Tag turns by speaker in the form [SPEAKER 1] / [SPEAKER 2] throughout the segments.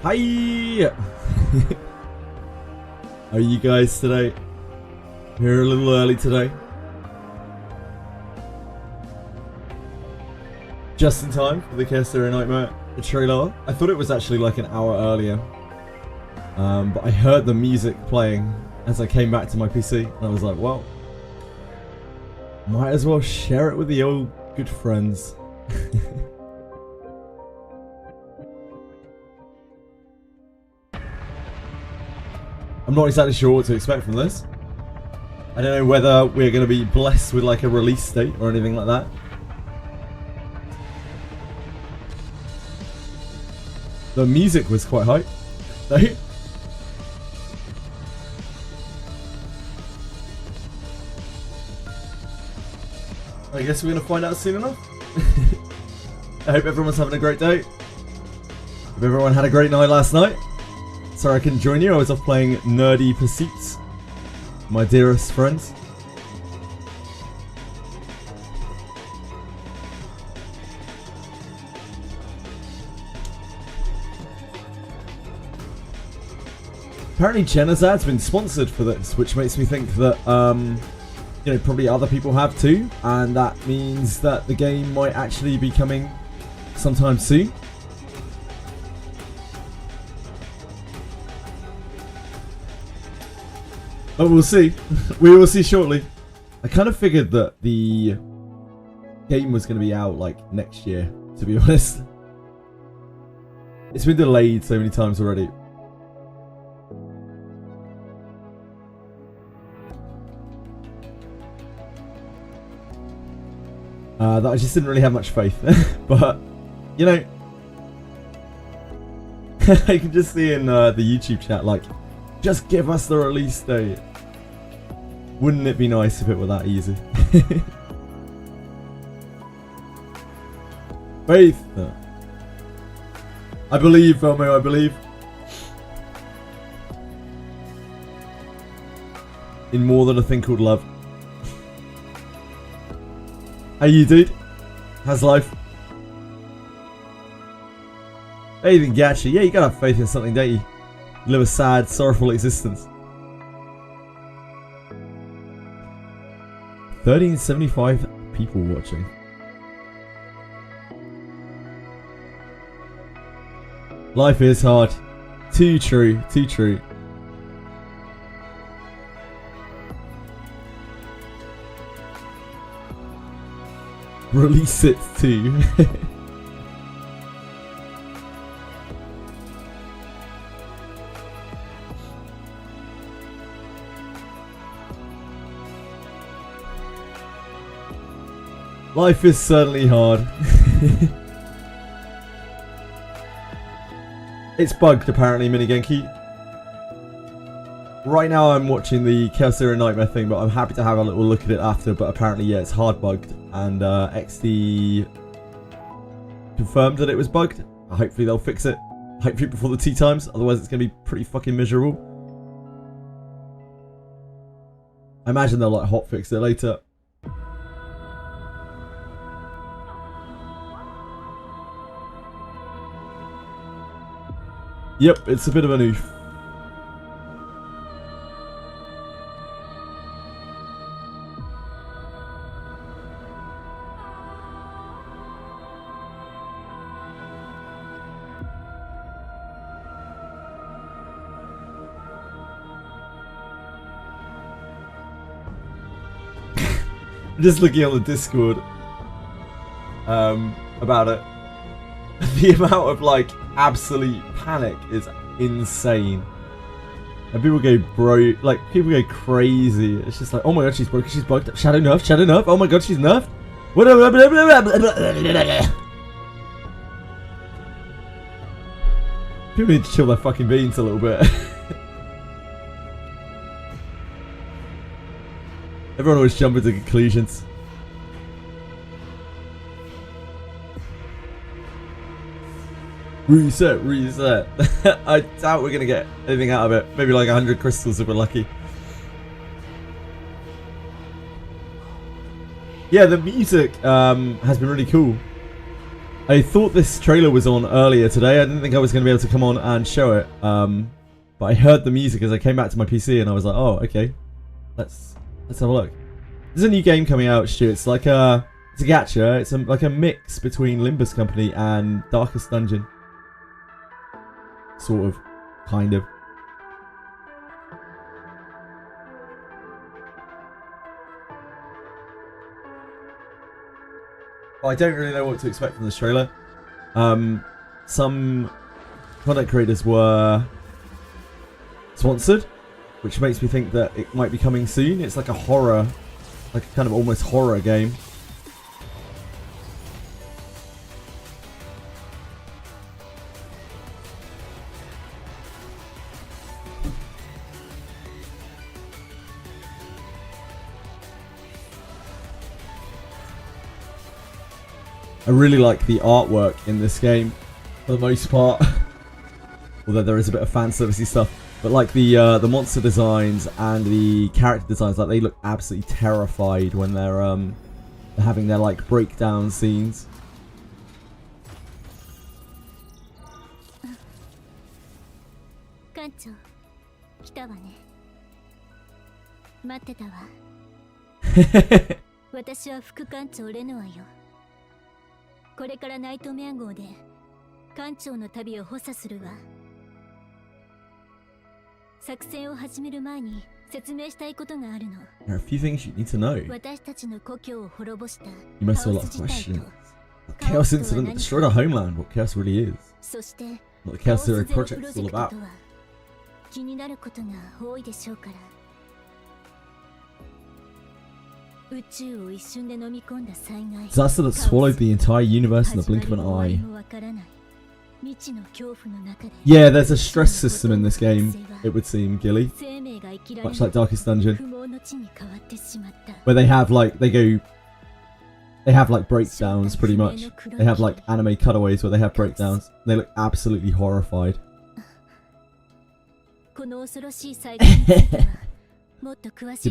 [SPEAKER 1] Hi! How are you guys today? Here a little early today. Just in time for the Etheria Nightmare trailer. I thought it was actually like an hour earlier. But I heard the music playing as I came back to my PC. And I was like, well, might as well share it with the old good friends. I'm not exactly sure what to expect from this. I don't know whether we're going to be blessed with like a release date or anything like that. The music was quite hype, though. I guess we're going to find out soon enough. I hope everyone's having a great day. Hope everyone had a great night last night. Sorry I couldn't join you, I was off playing Nerdy Pursuits. My dearest friends. Apparently Genozad's been sponsored for this, which makes me think that, you know, probably other people have too, and that means that the game might actually be coming sometime soon. But we'll see. We will see shortly. I kind of figured that the game was going to be out like next year, to be honest. It's been delayed so many times already. That I just didn't really have much faith. But, you know, I can just see in the YouTube chat, like, just give us the release date. Wouldn't it be nice if it were that easy? Faith. I believe, Velmo, I believe. In more than a thing called love. How you, dude? How's life? Faith in Gacha. Yeah, you gotta have faith in something, don't you? You live a sad, sorrowful existence. 1375 people watching. Life is hard. Too true, too true. Release it too. Life is certainly hard. It's bugged apparently, Minigenki. Right now I'm watching the Etheria Nightmare thing, but I'm happy to have a little look at it after, but apparently yeah, it's hard bugged. And XD confirmed that it was bugged. Hopefully they'll fix it. Hopefully before the tea times, otherwise it's going to be pretty fucking miserable. I imagine they'll like hotfix it later. Yep, it's a bit of an oof. I'm just looking on the Discord about it. The amount of like absolute panic is insane, and people go like people go crazy. It's just like, oh my god, she's broken, she's bugged. Shadow nerf. Oh my god, she's nerfed. People need to chill their fucking beans a little bit. Everyone always jumping to conclusions. Reset. I doubt we're gonna get anything out of it. Maybe like 100 crystals if we're lucky. Yeah, the music has been really cool. I thought this trailer was on earlier today. I didn't think I was going to be able to come on and show it. But I heard the music as I came back to my PC, and I was like, "Oh, okay, let's have a look." There's a new game coming out, Stu. It's like a gacha. It's like a mix between Limbus Company and Darkest Dungeon. Sort of, kind of. I don't really know what to expect from this trailer. Some content creators were sponsored, which makes me think that it might be coming soon. It's like a horror, like a kind of almost horror game. I really like the artwork in this game, for the most part. Although there is a bit of fan servicey stuff, but like the monster designs and the character designs, like they look absolutely terrified when they're having their like breakdown scenes.
[SPEAKER 2] There
[SPEAKER 1] are a few things you need to know. You must have a lot of questions. The Chaos incident that destroyed our homeland, what Chaos really is. What the Chaos Zero project is all about. Disaster that swallowed the entire universe in the blink of an eye. Yeah, there's a stress system in this game, it would seem, Gilly. Much like Darkest Dungeon. Where they have like, they have like breakdowns pretty much. They have like anime cutaways where they have breakdowns. They look absolutely horrified. Keep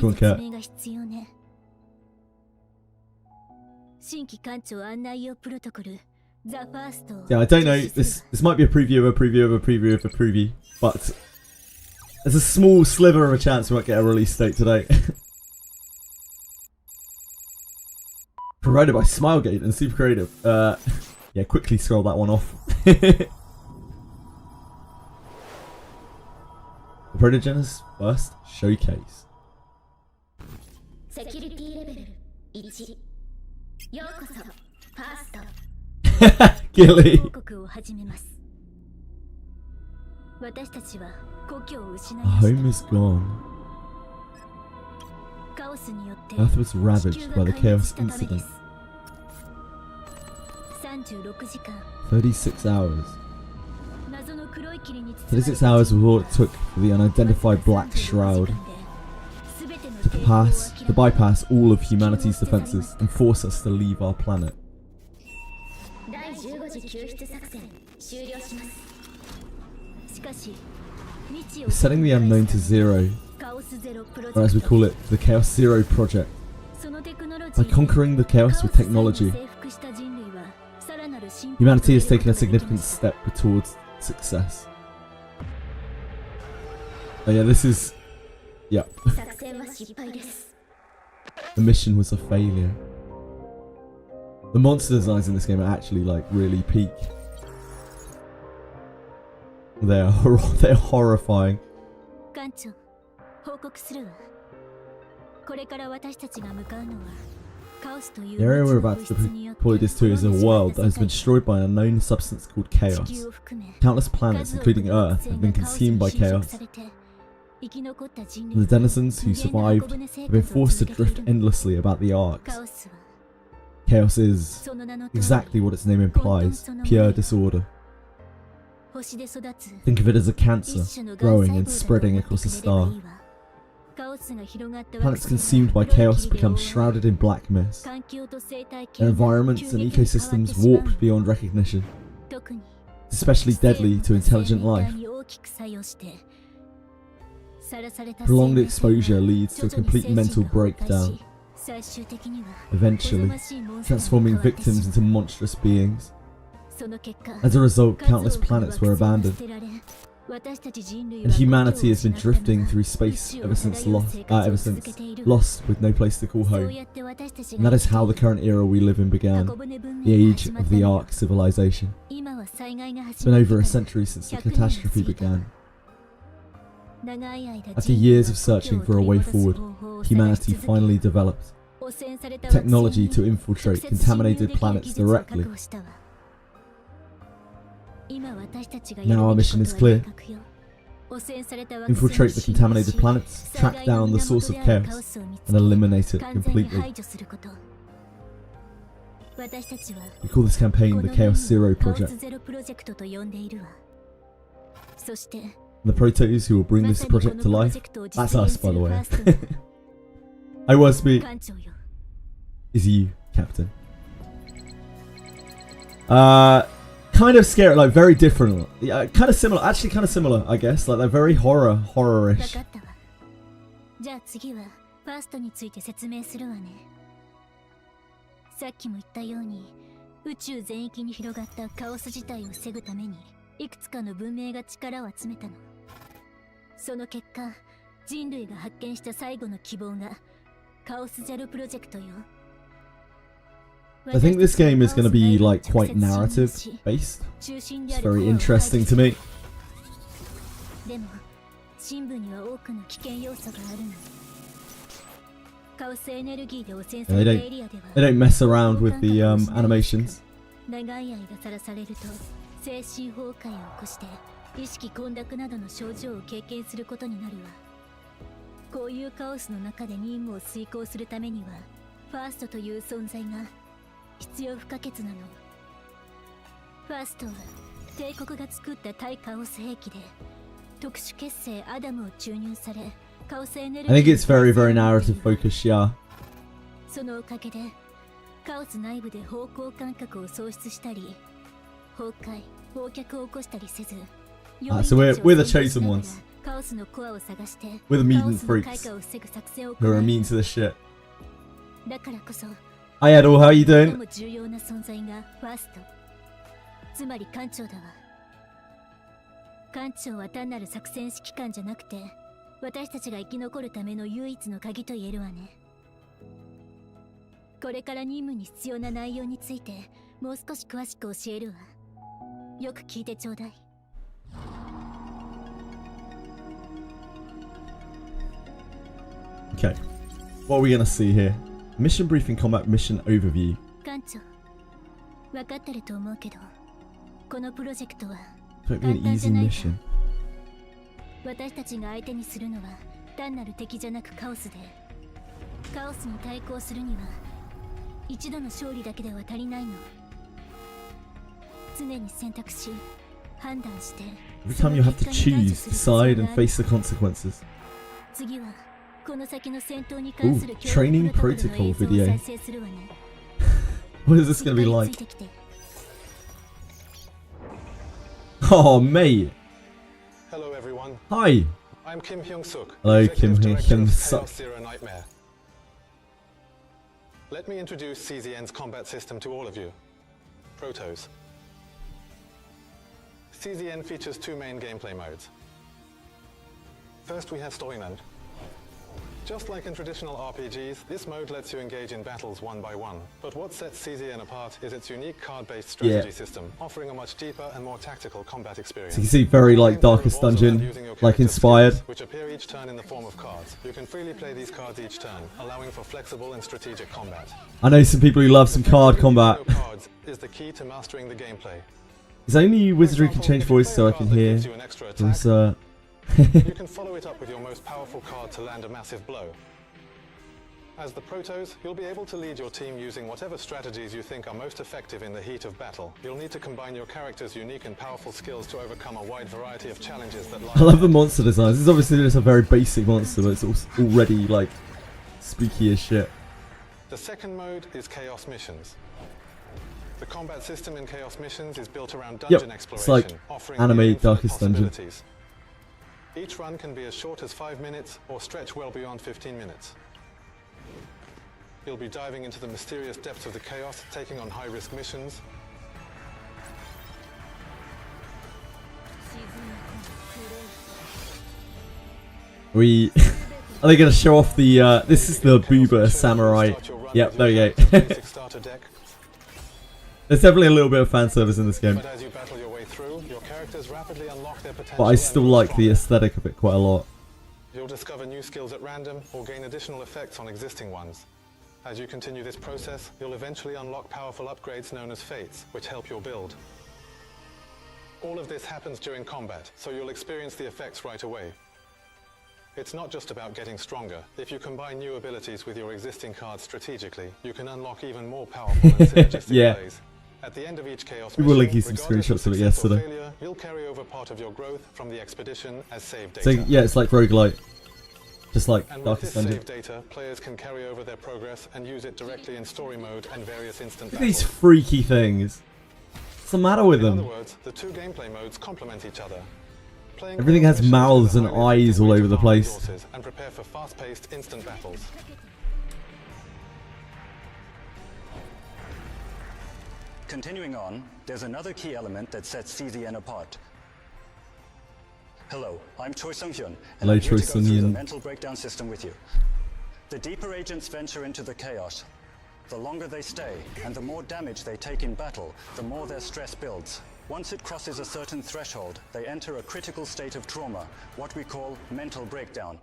[SPEAKER 1] on cut. Yeah, I don't know. This might be a preview of a preview of a preview of a preview, but there's a small sliver of a chance we might get a release date today. Provided by Smilegate and Super Creative. Yeah, quickly scroll that one off. The PROTOGENESIS first showcase. Gilly. Our home is gone. Earth was ravaged by the Chaos incident. 36 hours. 36 hours was all it took for the unidentified Black Shroud to bypass all of humanity's defenses and force us to leave our planet. We're setting the unknown to zero, or as we call it, the Chaos Zero project. By conquering the chaos with technology, humanity has taken a significant step towards success. Oh yeah, this is... Yep. The mission was a failure. The monster designs in this game are actually like really peak. They're horrifying. The area we're about to deploy this to is a world that has been destroyed by an unknown substance called Chaos. Countless planets, including Earth, have been consumed by Chaos. And the denizens who survived have been forced to drift endlessly about the arcs. Chaos is exactly what its name implies, pure disorder. Think of it as a cancer, growing and spreading across a star. Planets consumed by chaos become shrouded in black mist. Their environments and ecosystems warped beyond recognition. It's especially deadly to intelligent life. Prolonged exposure leads to a complete mental breakdown, eventually transforming victims into monstrous beings. As a result, countless planets were abandoned, and humanity has been drifting through space ever since lost with no place to call home. And that is how the current era we live in began, the age of the Ark civilization. It's been over a century since the catastrophe began. After years of searching for a way forward, humanity finally developed technology to infiltrate contaminated planets directly. Now our mission is clear. Infiltrate the contaminated planets, track down the source of chaos, and eliminate it completely. We call this campaign the Chaos Zero Project. The Protos who will bring this project to life, that's us, by the way. I was speak. Is you, Captain. Kind of scary, like very different. Yeah, kind of similar, actually kind of similar, I guess. Like they're very horror-ish.
[SPEAKER 2] じゃあ次はファーストについて説明するわね。さっきも言ったように、宇宙全域に広がったカオス自体を防ぐために、いくつかの文明が力を集めたの。その結果、人類が発見した最後の希望がカオスゼロプロジェクトよ。
[SPEAKER 1] I think this game is going to be like quite narrative based. It's very interesting to me.
[SPEAKER 2] でも、深部には多くの危険要素があるの。カオスエネルギーで汚染されたエリアでは、
[SPEAKER 1] They don't mess around with the animations.
[SPEAKER 2] 長い間さらされると精神崩壊を起こして意識混濁などの症状を経験することになるわ。こういうカオスの中で任務を遂行するためにはファーストという存在が必要不可欠なの。ファーストは帝国が作った対カオス兵器で特殊結成アダムを注入されカオスエネルギー
[SPEAKER 1] I think it's very narrative focused, yeah.
[SPEAKER 2] そのおかげでカオス内部で方向感覚を喪失したり崩壊、忘却を起こしたりせず
[SPEAKER 1] So we're the chosen ones.
[SPEAKER 2] カオスのコアを探して
[SPEAKER 1] We're the mutant freaks who are immune to this shit.
[SPEAKER 2] だからこそ
[SPEAKER 1] Hi Edel, how are you
[SPEAKER 2] 最
[SPEAKER 1] doing?
[SPEAKER 2] も重要な存在がファーストつまり艦長だわ。艦長は単なる作戦指揮官じゃなくて私たちが生き残るための唯一の鍵と言えるわね。これから任務に必要な内容についてもう少し詳しく教えるわ。よく聞いてちょうだい。
[SPEAKER 1] Okay, what are we gonna see here? Mission briefing, combat mission overview.
[SPEAKER 2] 艦長、分かってると思うけど、このプロジェクトは
[SPEAKER 1] Might be an easy mission.
[SPEAKER 2] 私たちが相手にするのは単なる敵じゃなくカオスで、カオスに対抗するには一度の勝利だけでは足りないの。常に選択し、判断して。
[SPEAKER 1] Every time you have to choose, decide, and face the consequences.
[SPEAKER 2] 次はこの先の戦闘に関する
[SPEAKER 1] training protocol video. What is this gonna be like? Oh, mate.
[SPEAKER 3] Hello, everyone.
[SPEAKER 1] Hi.
[SPEAKER 3] I'm Kim Hyung-suk.
[SPEAKER 1] Hello, Kim
[SPEAKER 3] Hyung-suk.
[SPEAKER 1] Hyung-suk.
[SPEAKER 3] Let me introduce CZN's combat system to all of you. Protos. CZN features two main gameplay modes. First, we have Story Mode. Just like in traditional RPGs, this mode lets you engage in battles one by one. But what sets CZN apart is its unique card-based strategy system, offering a much deeper and more tactical combat experience.
[SPEAKER 1] So you can see very like Darkest Dungeon, like inspired.
[SPEAKER 3] Which appear each turn in the form of cards. You can freely play these cards each turn, allowing for flexible and strategic combat.
[SPEAKER 1] I know some people who love some card combat.
[SPEAKER 3] Cards is the key to mastering the gameplay.
[SPEAKER 1] Is only Wizardry can change voice so I can hear.
[SPEAKER 3] You can follow it up with your most powerful card to land a massive blow. As the Protos, you'll be able to lead your team using whatever strategies you think are most effective in the heat of battle. You'll need to combine your character's unique and powerful skills to overcome a wide variety of challenges that lie.
[SPEAKER 1] I love the monster designs. This is obviously just a very basic monster, but it's already like spooky as shit.
[SPEAKER 3] The second mode is Chaos Missions. The combat system in Chaos Missions is built around dungeon exploration,
[SPEAKER 1] it's like
[SPEAKER 3] offering
[SPEAKER 1] anime Darkest Dungeon.
[SPEAKER 3] Each run can be as short as 5 minutes or stretch well beyond 15 minutes. You'll be diving into the mysterious depths of the chaos, taking on high-risk missions.
[SPEAKER 1] We are they going to show off the? This is the Booba Samurai. Yep, there you go. There's definitely a little bit of fan service in this game,
[SPEAKER 3] But as you battle your way through, your characters rapidly unlock their potential.
[SPEAKER 1] but I still
[SPEAKER 3] and grow
[SPEAKER 1] like the
[SPEAKER 3] stronger.
[SPEAKER 1] aesthetic of it quite a lot.
[SPEAKER 3] You'll discover new skills at random or gain additional effects on existing ones. As you continue this process, you'll eventually unlock powerful upgrades known as fates, which help your build. All of this happens during combat, so you'll experience the effects right away. It's not just about getting stronger. If you combine new abilities with your existing cards strategically, you can unlock even more powerful and synergistic
[SPEAKER 1] Yeah.
[SPEAKER 3] plays. At the end of each Chaos
[SPEAKER 1] We will
[SPEAKER 3] mission,
[SPEAKER 1] link you some
[SPEAKER 3] regardless
[SPEAKER 1] screenshots of it
[SPEAKER 3] success or
[SPEAKER 1] yesterday.
[SPEAKER 3] failure, you'll carry over part of your growth from the expedition as save data.
[SPEAKER 1] So yeah, it's like roguelite, just like
[SPEAKER 3] And with
[SPEAKER 1] Darkest
[SPEAKER 3] this
[SPEAKER 1] Dungeon.
[SPEAKER 3] save data, players can carry over their progress and use it directly in story mode and various instant
[SPEAKER 1] Look at these
[SPEAKER 3] battles.
[SPEAKER 1] freaky things. What's the matter with
[SPEAKER 3] In other
[SPEAKER 1] them?
[SPEAKER 3] words, the two gameplay modes complement each other. Playing
[SPEAKER 1] Everything
[SPEAKER 3] chaos
[SPEAKER 1] has
[SPEAKER 3] missions
[SPEAKER 1] mouths
[SPEAKER 3] is a
[SPEAKER 1] and
[SPEAKER 3] highly
[SPEAKER 1] eyes all
[SPEAKER 3] effective way
[SPEAKER 1] over
[SPEAKER 3] to
[SPEAKER 1] the
[SPEAKER 3] farm
[SPEAKER 1] place.
[SPEAKER 3] resources and prepare for fast-paced instant battles.
[SPEAKER 4] Continuing on, there's another key element that sets CZN apart. Hello, I'm Choi Sung-hyun, and
[SPEAKER 1] Hello,
[SPEAKER 4] I'm here
[SPEAKER 1] Choi
[SPEAKER 4] to go through the
[SPEAKER 1] Sung-hyun.
[SPEAKER 4] mental breakdown system with you. The deeper agents venture into the chaos, the longer they stay, and the more damage they take in battle, the more their stress builds. Once it crosses a certain threshold, they enter a critical state of trauma, what we call mental breakdown.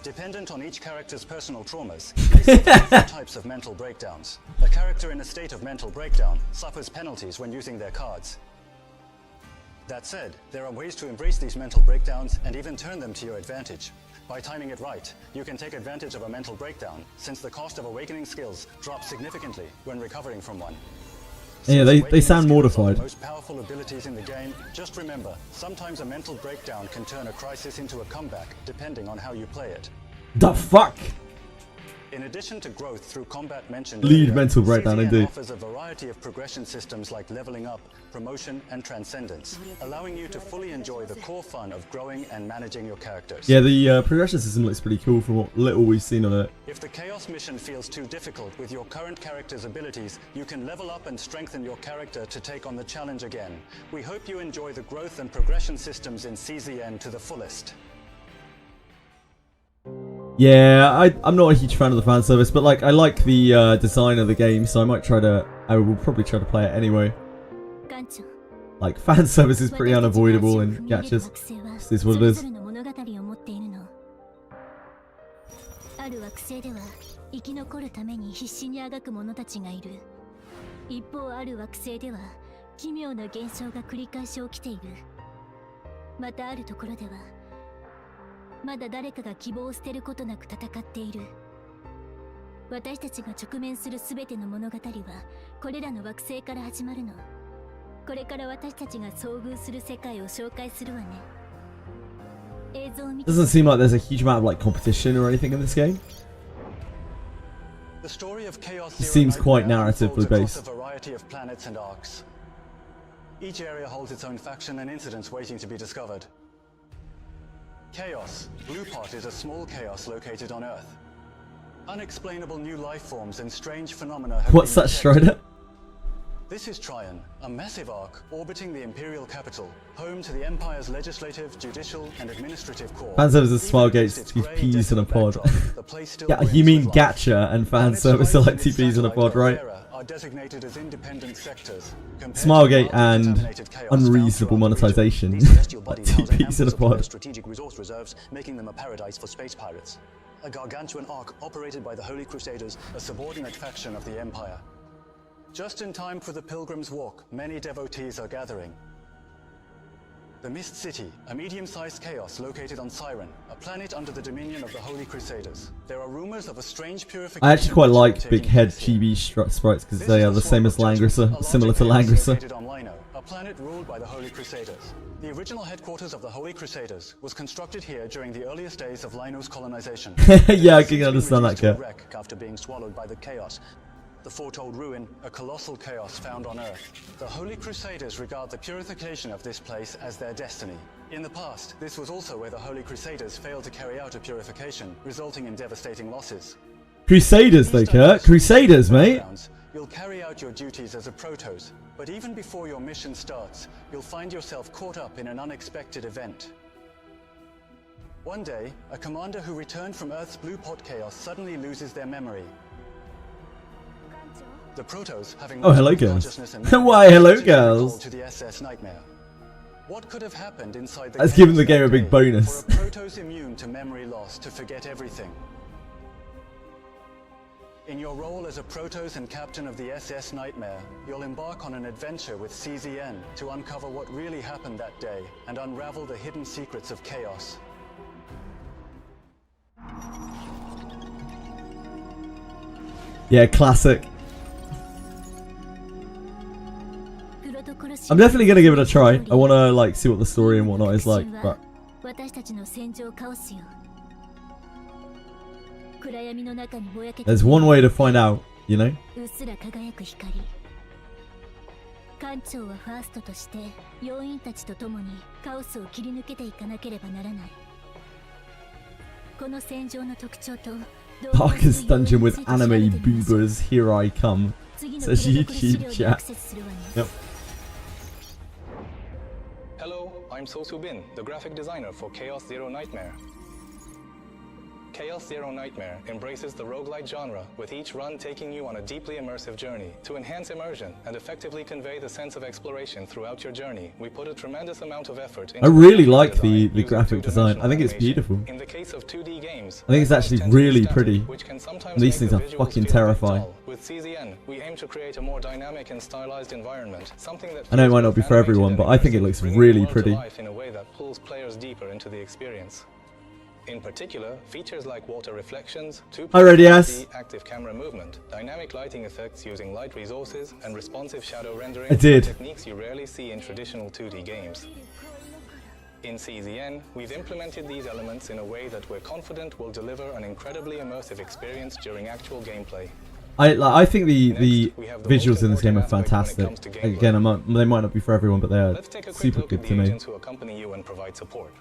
[SPEAKER 4] Dependent on each character's personal traumas, they suffer different types of mental breakdowns. A character in a state of mental breakdown suffers penalties when using their cards. That said, there are ways to embrace these mental breakdowns and even turn them to your advantage. By timing it right, you can take advantage of a mental breakdown, since the cost of awakening skills drops significantly when recovering from one.
[SPEAKER 1] Yeah,
[SPEAKER 4] Since
[SPEAKER 1] they
[SPEAKER 4] awakening
[SPEAKER 1] sound
[SPEAKER 4] skills are
[SPEAKER 1] mortified.
[SPEAKER 4] the most powerful abilities in the game, just remember, sometimes a mental breakdown can turn a crisis into a comeback, depending on how you play it.
[SPEAKER 1] The fuck?
[SPEAKER 4] In addition to growth through combat mentioned
[SPEAKER 1] Lead
[SPEAKER 4] earlier,
[SPEAKER 1] mental breakdown,
[SPEAKER 4] CZN
[SPEAKER 1] indeed.
[SPEAKER 4] offers a variety of progression systems like leveling up, promotion, and transcendence, allowing you to fully enjoy the core fun of growing and managing your characters.
[SPEAKER 1] Yeah, the progression system looks pretty cool from what little we've seen of it.
[SPEAKER 4] If the Chaos mission feels too difficult with your current character's abilities, you can level up and strengthen your character to take on the challenge again. We hope you enjoy the growth and progression systems in CZN to the fullest.
[SPEAKER 1] Yeah, I'm not a huge fan of the fan service, but like I like the design of the game, so I will probably try to play it anyway.
[SPEAKER 2] 艦長
[SPEAKER 1] Like fan service is pretty unavoidable in gachas. This is what it is.
[SPEAKER 2] それぞれの物語を持っているの。ある惑星では生き残るために必死にあがく者たちがいる。一方ある惑星では奇妙な現象が繰り返し起きている。またあるところではまだ誰かが希望を捨てることなく戦っている。私たちが直面するすべての物語はこれらの惑星から始まるの。これから私たちが遭遇する世界を紹介するわね。映像を見て
[SPEAKER 1] Doesn't seem like there's a huge amount of like competition or anything in this game.
[SPEAKER 4] The story of Chaos
[SPEAKER 1] It
[SPEAKER 4] Zero
[SPEAKER 1] seems quite
[SPEAKER 4] Nightmare
[SPEAKER 1] narratively
[SPEAKER 4] unfolds across
[SPEAKER 1] based.
[SPEAKER 4] a variety of planets and arcs. Each area holds its own faction and incidents waiting to be discovered. Chaos. Blue Pot is a small chaos located on Earth. Unexplainable new life forms and strange phenomena have
[SPEAKER 1] What's
[SPEAKER 4] been
[SPEAKER 1] that,
[SPEAKER 4] detected.
[SPEAKER 1] Strider?
[SPEAKER 4] This is Trion, a massive arc orbiting the Imperial capital, home to the Empire's legislative, judicial, and administrative core.
[SPEAKER 1] Fan service is
[SPEAKER 4] Even
[SPEAKER 1] smile
[SPEAKER 4] against
[SPEAKER 1] gates,
[SPEAKER 4] its
[SPEAKER 1] two
[SPEAKER 4] grey,
[SPEAKER 1] peas in a
[SPEAKER 4] desolate
[SPEAKER 1] pod.
[SPEAKER 4] backdrop, the place still
[SPEAKER 1] Yeah, you
[SPEAKER 4] brims
[SPEAKER 1] mean
[SPEAKER 4] with life.
[SPEAKER 1] gacha and fan
[SPEAKER 4] Planets
[SPEAKER 1] service are
[SPEAKER 4] light
[SPEAKER 1] like
[SPEAKER 4] and
[SPEAKER 1] two
[SPEAKER 4] its
[SPEAKER 1] peas in a
[SPEAKER 4] satellite
[SPEAKER 1] pod, right?
[SPEAKER 4] Etheria are designated as independent sectors. Compared to
[SPEAKER 1] Smilegate
[SPEAKER 4] the
[SPEAKER 1] and
[SPEAKER 4] contaminated chaos found
[SPEAKER 1] unreasonable
[SPEAKER 4] throughout the region,
[SPEAKER 1] monetization.
[SPEAKER 4] these celestial
[SPEAKER 1] Like
[SPEAKER 4] bodies
[SPEAKER 1] two
[SPEAKER 4] house an
[SPEAKER 1] peas in a
[SPEAKER 4] ample supply of
[SPEAKER 1] pod.
[SPEAKER 4] strategic resource reserves, making them a paradise for space pirates. A gargantuan arc operated by the Holy Crusaders, a subordinate faction of the Empire. Just in time for the Pilgrim's Walk, many devotees are gathering. The Mist City, a medium-sized chaos located on Siren, a planet under the dominion of the Holy Crusaders. There are rumors of a strange purification.
[SPEAKER 1] I actually quite like
[SPEAKER 4] taking
[SPEAKER 1] big head
[SPEAKER 4] place here.
[SPEAKER 1] chibi sprites because
[SPEAKER 4] This
[SPEAKER 1] they
[SPEAKER 4] is
[SPEAKER 1] are the same as
[SPEAKER 4] Swamp of Judgment,
[SPEAKER 1] Langrisser,
[SPEAKER 4] a
[SPEAKER 1] similar to
[SPEAKER 4] larger chaos
[SPEAKER 1] Langrisser.
[SPEAKER 4] located on Lino, a planet ruled by the Holy Crusaders. The original headquarters of the Holy Crusaders was constructed here during the earliest days of Lino's colonization.
[SPEAKER 1] Yeah, I
[SPEAKER 4] It has
[SPEAKER 1] can
[SPEAKER 4] since
[SPEAKER 1] understand
[SPEAKER 4] been
[SPEAKER 1] that,
[SPEAKER 4] reduced to a
[SPEAKER 1] Kurt.
[SPEAKER 4] wreck after being swallowed by the chaos. The foretold ruin, a colossal chaos found on Earth. The Holy Crusaders regard the purification of this place as their destiny. In the past, this was also where the Holy Crusaders failed to carry out a purification, resulting in devastating losses.
[SPEAKER 1] Crusaders, though, Kurt. Crusaders, mate.
[SPEAKER 4] You'll carry out your duties as a Protos, but even before your mission starts, you'll find yourself caught up in an unexpected event. One day, a commander who returned from Earth's blue pot chaos suddenly loses their memory. The Protos, having
[SPEAKER 1] Oh, hello,
[SPEAKER 4] lost
[SPEAKER 1] girls.
[SPEAKER 4] consciousness and memory,
[SPEAKER 1] Why, hello,
[SPEAKER 4] immediately
[SPEAKER 1] girls.
[SPEAKER 4] recalled to the SS Nightmare. What could have happened inside the
[SPEAKER 1] That's
[SPEAKER 4] chaos
[SPEAKER 1] given the game
[SPEAKER 4] that
[SPEAKER 1] a big
[SPEAKER 4] day
[SPEAKER 1] bonus.
[SPEAKER 4] for a Protos immune to memory loss to forget everything? In your role as a Protos and captain of the SS Nightmare, you'll embark on an adventure with CZN to uncover what really happened that day and unravel the hidden secrets of chaos.
[SPEAKER 1] Yeah, classic. I'm definitely gonna give it a try. I wanna like see what the story and whatnot is like. But there's one way to find out, you know?
[SPEAKER 2] 艦長はファーストとして要員たちと共にカオスを切り抜けていかなければならない。この戦場の特徴と
[SPEAKER 1] Parker's dungeon with anime boobers, here I come. Says YouTube chat. Yep.
[SPEAKER 3] Hello, I'm Sosu Bin, the graphic designer for Chaos Zero Nightmare. Chaos Zero Nightmare embraces the roguelite genre, with each run taking you on a deeply immersive journey. To enhance immersion and effectively convey the sense of exploration throughout your journey, we put a tremendous amount of effort into
[SPEAKER 1] I really like
[SPEAKER 3] design
[SPEAKER 1] the graphic design. I think it's
[SPEAKER 3] animation.
[SPEAKER 1] beautiful.
[SPEAKER 3] In the case of 2D games,
[SPEAKER 1] I think it's actually really pretty.
[SPEAKER 3] which can sometimes
[SPEAKER 1] These
[SPEAKER 3] make
[SPEAKER 1] things
[SPEAKER 3] the
[SPEAKER 1] are
[SPEAKER 3] visuals
[SPEAKER 1] fucking
[SPEAKER 3] feel a bit
[SPEAKER 1] terrifying.
[SPEAKER 3] dull. With CZN, we aim to create a more dynamic and stylized environment, something that
[SPEAKER 1] I know it
[SPEAKER 3] feels
[SPEAKER 1] might not
[SPEAKER 3] both
[SPEAKER 1] be for
[SPEAKER 3] animated
[SPEAKER 1] everyone,
[SPEAKER 3] and
[SPEAKER 1] but I think it
[SPEAKER 3] immersive,
[SPEAKER 1] looks
[SPEAKER 3] bringing
[SPEAKER 1] really
[SPEAKER 3] the world to
[SPEAKER 1] pretty.
[SPEAKER 3] life in a way that pulls players deeper into the experience. In particular, features like water reflections,
[SPEAKER 1] Hi, Radias.
[SPEAKER 3] active camera movement, dynamic lighting effects using light resources, and responsive shadow rendering
[SPEAKER 1] I did.
[SPEAKER 3] are techniques you rarely see in traditional 2D games. In CZN, we've implemented these elements in a way that we're confident will deliver an incredibly immersive experience during actual gameplay.
[SPEAKER 1] I think the
[SPEAKER 3] Next, we have the
[SPEAKER 1] visuals
[SPEAKER 3] most
[SPEAKER 1] in this game are
[SPEAKER 3] important aspect when it
[SPEAKER 1] fantastic.
[SPEAKER 3] comes to gameplay.
[SPEAKER 1] Again, they might not be for everyone, but they are
[SPEAKER 3] Let's take a quick
[SPEAKER 1] super
[SPEAKER 3] look
[SPEAKER 1] good
[SPEAKER 3] at the
[SPEAKER 1] to me.
[SPEAKER 3] agents who accompany you and provide support.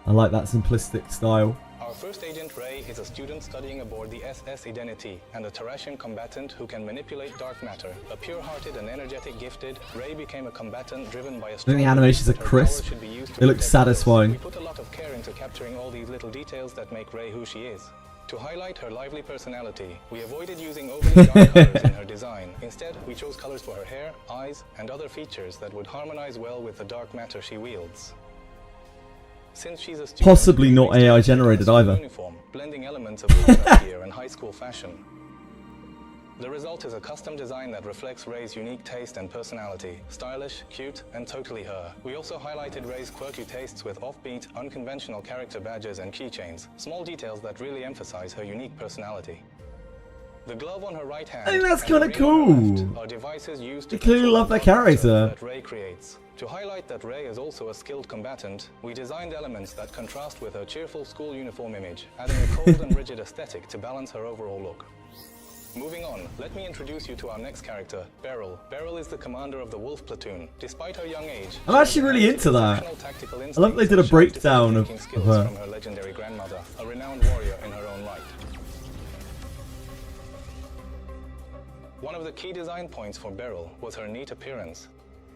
[SPEAKER 1] I like that simplistic style.
[SPEAKER 3] Our first agent, Ray, is a student studying aboard the SS Identity and a Terrasian combatant who can manipulate dark matter. A pure-hearted and energetic gifted, Ray became a combatant driven by a strong
[SPEAKER 1] the animations
[SPEAKER 3] belief
[SPEAKER 1] are
[SPEAKER 3] that her
[SPEAKER 1] crisp.
[SPEAKER 3] powers should be used to
[SPEAKER 1] It looks
[SPEAKER 3] protect
[SPEAKER 1] satisfying.
[SPEAKER 3] others. We put a lot of care into capturing all these little details that make Ray who she is. To highlight her lively personality, we avoided using overly dark colors in her design. Instead, we chose colors for her hair, eyes, and other features that would harmonize well with the dark matter she wields. Since she's a student,
[SPEAKER 1] Possibly not
[SPEAKER 3] we
[SPEAKER 1] AI
[SPEAKER 3] mixed her
[SPEAKER 1] generated
[SPEAKER 3] costume
[SPEAKER 1] either.
[SPEAKER 3] Uniform, blending elements of combat gear and high school fashion. The result is a custom design that reflects Ray's unique taste and personality. Stylish, cute, and totally her. We also highlighted Ray's quirky tastes with offbeat, unconventional character badges and keychains. Small details that really emphasize her unique personality. The glove on her right hand
[SPEAKER 1] I think that's
[SPEAKER 3] and the
[SPEAKER 1] kinda
[SPEAKER 3] ring on her
[SPEAKER 1] cool.
[SPEAKER 3] left are devices used to
[SPEAKER 1] They clearly
[SPEAKER 3] control
[SPEAKER 1] love
[SPEAKER 3] the
[SPEAKER 1] that
[SPEAKER 3] dark matter
[SPEAKER 1] character.
[SPEAKER 3] that Ray creates. To highlight that Ray is also a skilled combatant, we designed elements that contrast with her cheerful school uniform image, adding a cold and rigid aesthetic to balance her overall look. Moving on, let me introduce you to our next character, Beryl. Beryl is the commander of the Wolf Platoon. Despite her young age,
[SPEAKER 1] I'm actually really into that. I love they did a breakdown of her.
[SPEAKER 3] From her legendary grandmother, a renowned warrior in her own right. One of the key design points for Beryl was her neat appearance.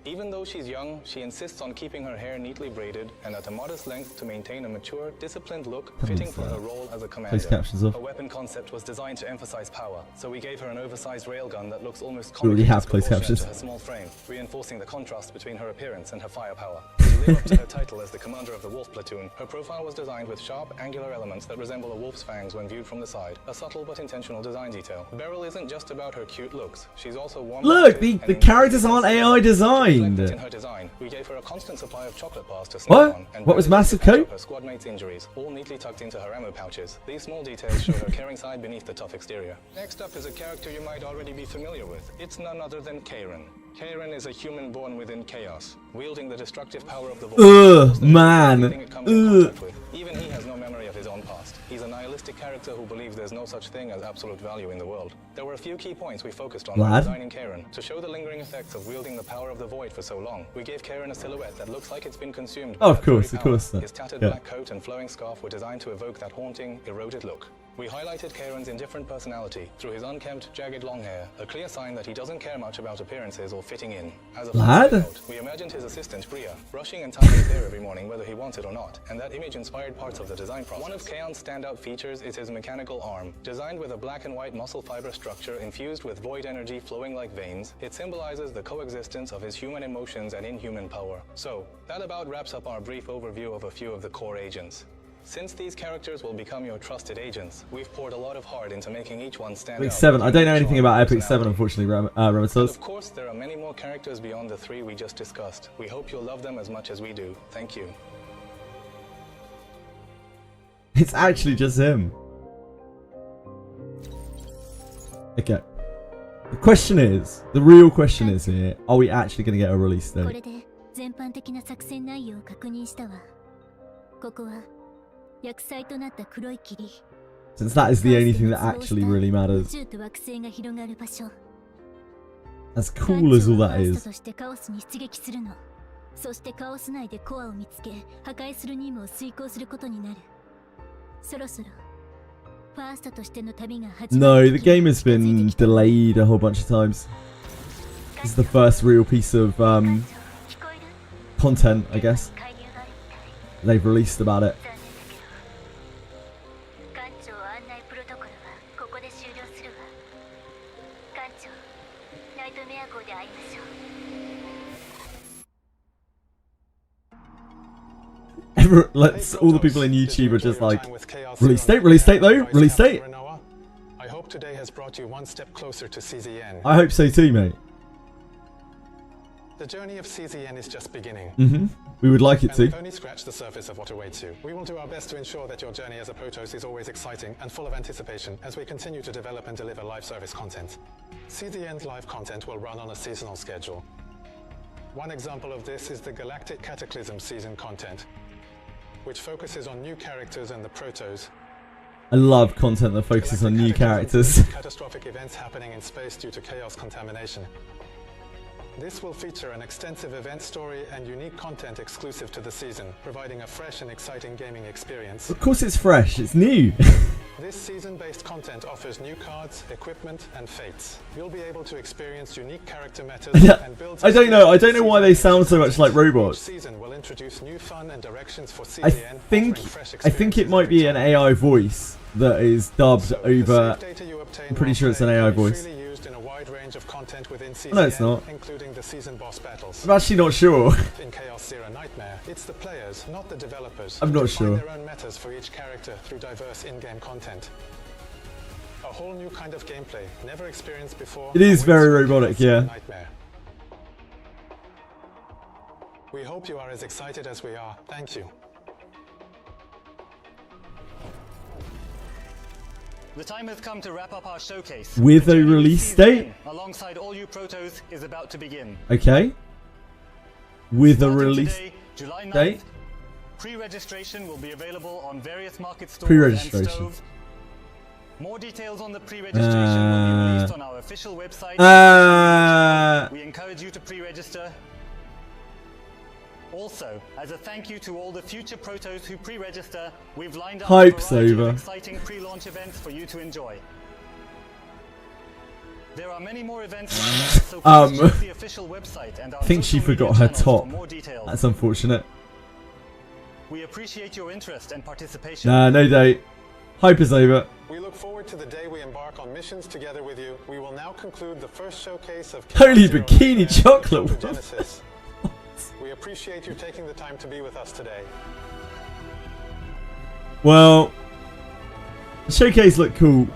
[SPEAKER 3] Even though she's young, she insists on keeping her hair neatly braided and at a modest length to maintain a mature, disciplined look fitting for her role as a commander.
[SPEAKER 1] Closed captions off.
[SPEAKER 3] Her weapon concept was designed to emphasize power, so we gave her an oversized railgun that looks almost
[SPEAKER 1] We already
[SPEAKER 3] comically
[SPEAKER 1] have closed
[SPEAKER 3] disproportionate
[SPEAKER 1] captions.
[SPEAKER 3] to her small frame, reinforcing the contrast between her appearance and her firepower. To live up to her title as the commander of the Wolf Platoon, her profile was designed with sharp, angular elements that resemble a wolf's fangs when viewed from the side, a subtle but intentional design detail. Beryl isn't just about her cute looks, she's also warm.
[SPEAKER 1] Look, the characters aren't AI designed.
[SPEAKER 3] In her design, we gave her a constant supply of chocolate bars to snack
[SPEAKER 1] What?
[SPEAKER 3] on, and
[SPEAKER 1] What was
[SPEAKER 3] bandaged
[SPEAKER 1] Massive
[SPEAKER 3] to patch
[SPEAKER 1] Coat?
[SPEAKER 3] up her squad mates' injuries, all neatly tucked into her ammo pouches. These small details show her caring side beneath the tough exterior. Next up is a character you might already be familiar with. It's none other than Karen. Karen is a human born within chaos, wielding the destructive power of the void.
[SPEAKER 1] Ugh, man.
[SPEAKER 3] Everything it comes in
[SPEAKER 1] Ugh.
[SPEAKER 3] contact with. Even he has no memory of his own past. He's a nihilistic character who believes there's no such thing as absolute value in the world. There were a few key points we focused on when
[SPEAKER 1] Lad?
[SPEAKER 3] designing Karen. To show the lingering effects of wielding the power of the void for so long, we gave Karen a silhouette that looks like it's been consumed by
[SPEAKER 1] Oh, of
[SPEAKER 3] that very
[SPEAKER 1] course, of
[SPEAKER 3] power.
[SPEAKER 1] course.
[SPEAKER 3] His tattered
[SPEAKER 1] Yeah.
[SPEAKER 3] black coat and flowing scarf were designed to evoke that haunting, eroded look.
[SPEAKER 5] We highlighted Kieran's indifferent personality through his unkempt, jagged long hair, a clear sign that he doesn't care much about appearances or fitting in. As a
[SPEAKER 1] Lad?
[SPEAKER 5] note, we imagined his assistant, Bria, brushing and tying his hair every morning whether he wanted or not, and that image inspired parts of the design process. One of Kaon's standout features is his mechanical arm. Designed with a black and white muscle fiber structure infused with void energy flowing like veins, it symbolizes the coexistence of his human emotions and inhuman power. So, that about wraps up our brief overview of a few of the core agents. Since these characters will become your trusted agents, we've poured a lot of heart into making each one stand out.
[SPEAKER 1] Epic 7. I don't know anything about Epic 7, unfortunately, Ramatos.
[SPEAKER 5] Of course, there are many more characters beyond the 3 we just discussed. We hope you'll love them as much as we do. Thank you.
[SPEAKER 1] It's actually just him. Okay. The question is, the real question is here, are we actually going to get a release date?
[SPEAKER 2] これで全般的な作戦内容を確認したわ。ここは薬剤となった黒い霧。
[SPEAKER 1] Since that is the only thing that actually really
[SPEAKER 2] 宇
[SPEAKER 1] matters.
[SPEAKER 2] 宙と惑星が広がる場所。
[SPEAKER 1] As cool as all that
[SPEAKER 2] 艦長はファース
[SPEAKER 1] is.
[SPEAKER 2] トとしてカオスに出撃するの。そしてカオス内でコアを見つけ、破壊する任務を遂行することになる。そろそろファーストとしての旅が始ま
[SPEAKER 1] No,
[SPEAKER 2] る
[SPEAKER 1] the
[SPEAKER 2] 時に
[SPEAKER 1] game has
[SPEAKER 2] 近づい
[SPEAKER 1] been
[SPEAKER 2] てきた。
[SPEAKER 1] delayed a whole bunch of times. This is the first real piece of
[SPEAKER 2] 艦長、聞こえる？
[SPEAKER 1] content, I guess,
[SPEAKER 2] 海流があるみたい。
[SPEAKER 1] they've released about it.
[SPEAKER 2] 残念だけど、艦長案内プロトコルはここで終了するわ。艦長、ナイトメア号で会いましょう。
[SPEAKER 1] Let's all the people in YouTube are just like, release date though, release date.
[SPEAKER 3] I hope today has brought you one step closer to CZN.
[SPEAKER 1] I hope so too, mate.
[SPEAKER 3] The journey of CZN is just beginning.
[SPEAKER 1] We would like it
[SPEAKER 3] And
[SPEAKER 1] to.
[SPEAKER 3] we've only scratched the surface of what awaits you. We will do our best to ensure that your journey as a Protoss is always exciting and full of anticipation as we continue to develop and deliver live service content. CZN's live content will run on a seasonal schedule. One example of this is the Galactic Cataclysm season content, which focuses on new characters and the Protoss.
[SPEAKER 1] I love content that focuses on new characters.
[SPEAKER 3] Catastrophic events happening in space due to chaos contamination. This will feature an extensive event story and unique content exclusive to the season, providing a fresh and exciting gaming experience.
[SPEAKER 1] Of course it's fresh, it's new.
[SPEAKER 3] This season-based content offers new cards, equipment, and fates. You'll be able to experience unique character metas and builds.
[SPEAKER 1] I don't know why they sound so much like
[SPEAKER 3] Each
[SPEAKER 1] robots.
[SPEAKER 3] season will introduce new fun and directions for
[SPEAKER 1] I
[SPEAKER 3] CZN,
[SPEAKER 1] think
[SPEAKER 3] offering fresh
[SPEAKER 1] it might be an AI voice that is dubbed over. I'm pretty sure it's an AI voice.
[SPEAKER 3] Used in a wide range of content within CZN,
[SPEAKER 1] No, it's not.
[SPEAKER 3] including the season boss battles.
[SPEAKER 1] I'm actually not sure.
[SPEAKER 3] In Chaos Zero Nightmare, it's the players, not the developers,
[SPEAKER 1] I'm
[SPEAKER 3] who
[SPEAKER 1] not
[SPEAKER 3] define
[SPEAKER 1] sure.
[SPEAKER 3] their own metas for each character through diverse in-game content. A whole new kind of gameplay, never experienced before.
[SPEAKER 1] It is
[SPEAKER 3] awaits
[SPEAKER 1] very
[SPEAKER 3] you in
[SPEAKER 1] robotic,
[SPEAKER 3] Chaos Zero
[SPEAKER 1] yeah.
[SPEAKER 3] Nightmare. We hope you are as excited as we are. Thank you.
[SPEAKER 4] The time has come to wrap up our showcase.
[SPEAKER 1] With
[SPEAKER 4] The
[SPEAKER 1] a
[SPEAKER 4] journey of
[SPEAKER 1] release
[SPEAKER 4] season
[SPEAKER 1] date?
[SPEAKER 4] 10, alongside all you Protoss, is about to begin.
[SPEAKER 1] Okay. With a
[SPEAKER 4] Starting
[SPEAKER 1] release
[SPEAKER 4] today, July 9th,
[SPEAKER 1] date.
[SPEAKER 4] pre-registration will be available on various market stores
[SPEAKER 1] Pre-registration.
[SPEAKER 4] and stores. More details on the pre-registration will be released on our official website. We encourage you to pre-register. Also, as a thank you to all the future Protoss who pre-register, we've lined up
[SPEAKER 1] Hype's
[SPEAKER 4] a variety
[SPEAKER 1] over.
[SPEAKER 4] of exciting pre-launch events for you to enjoy. There are many more events lined up, so please check the official website and our
[SPEAKER 1] I think she
[SPEAKER 4] social media
[SPEAKER 1] forgot her
[SPEAKER 4] channels for
[SPEAKER 1] top.
[SPEAKER 4] more details.
[SPEAKER 1] That's unfortunate.
[SPEAKER 4] We appreciate your interest and participation.
[SPEAKER 1] Nah, no date. Hype is over.
[SPEAKER 3] We look forward to the day we embark on missions together with you. We will now conclude the first showcase of
[SPEAKER 1] Holy
[SPEAKER 3] Chaos Zero
[SPEAKER 1] bikini
[SPEAKER 3] Nightmare
[SPEAKER 1] chocolate.
[SPEAKER 3] PROTOGENESIS. We appreciate you taking the time to be with us today.
[SPEAKER 1] Well, the showcase looked cool,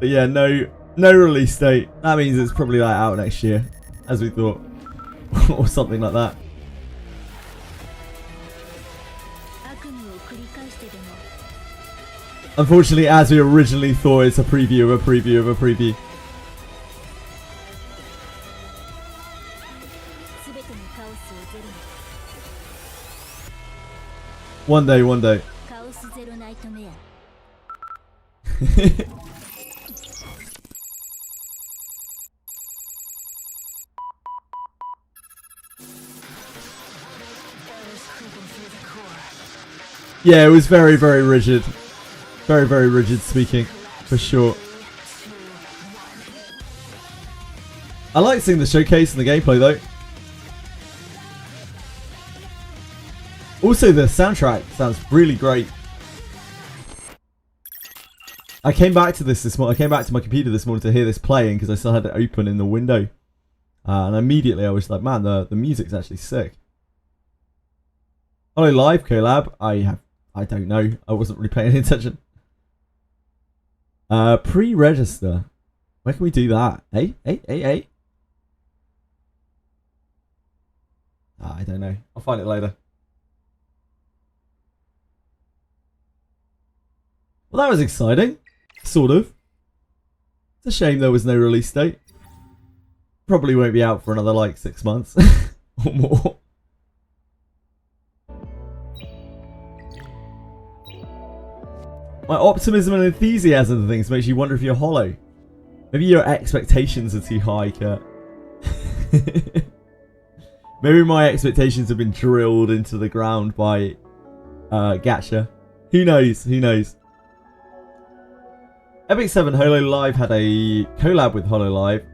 [SPEAKER 1] but yeah, no release date. That means it's probably like out next year, as we thought, or something like that.
[SPEAKER 2] 悪夢を繰り返してでも
[SPEAKER 1] Unfortunately, as we originally thought, it's a preview of a preview of a preview.
[SPEAKER 2] 全てのカオスをゼロに
[SPEAKER 1] One day, one day.
[SPEAKER 2] カオスゼロナイトメア
[SPEAKER 1] Yeah, it was very, very rigid. Very, very rigid speaking, for sure. I like seeing the showcase and the gameplay though. Also, the soundtrack sounds really great. I came back to this morning. I came back to my computer this morning to hear this playing because I still had it open in the window, and immediately I was like, "Man, the music's actually sick." Hello, live collab. I don't know. I wasn't really paying any attention. Pre-register. Where can we do that? Hey. I don't know. I'll find it later. Well, that was exciting. Sort of. It's a shame there was no release date. Probably won't be out for another like 6 months or more. My optimism and enthusiasm and things makes you wonder if you're hollow. Maybe your expectations are too high, Kurt. Maybe my expectations have been drilled into the ground by Gacha. Who knows? Who knows? Epic 7 HoloLive had a collab with HoloLive.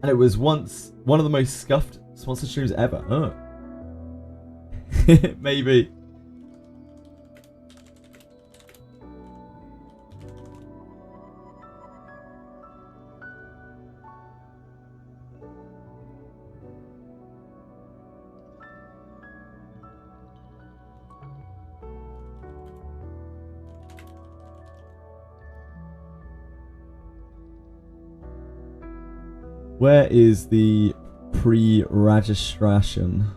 [SPEAKER 1] And it was once one of the most scuffed sponsored streams ever. Oh. Maybe. Where is the pre-registration?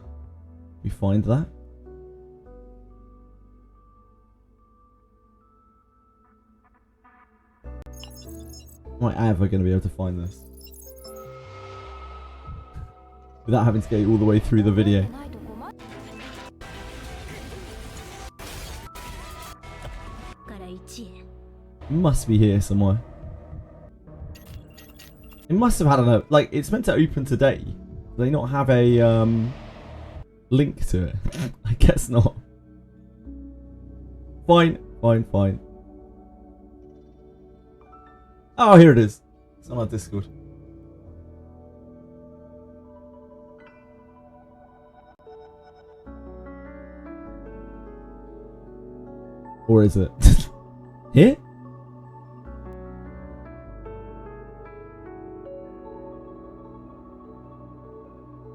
[SPEAKER 1] We find that? Am I ever going to be able to find this? Without having to go all the way through the video. Must be here somewhere. It must have had a like. It's meant to open today. Do they not have a link to it? I guess not. Fine. Oh, here it is. It's on our Discord. Or is it? Here?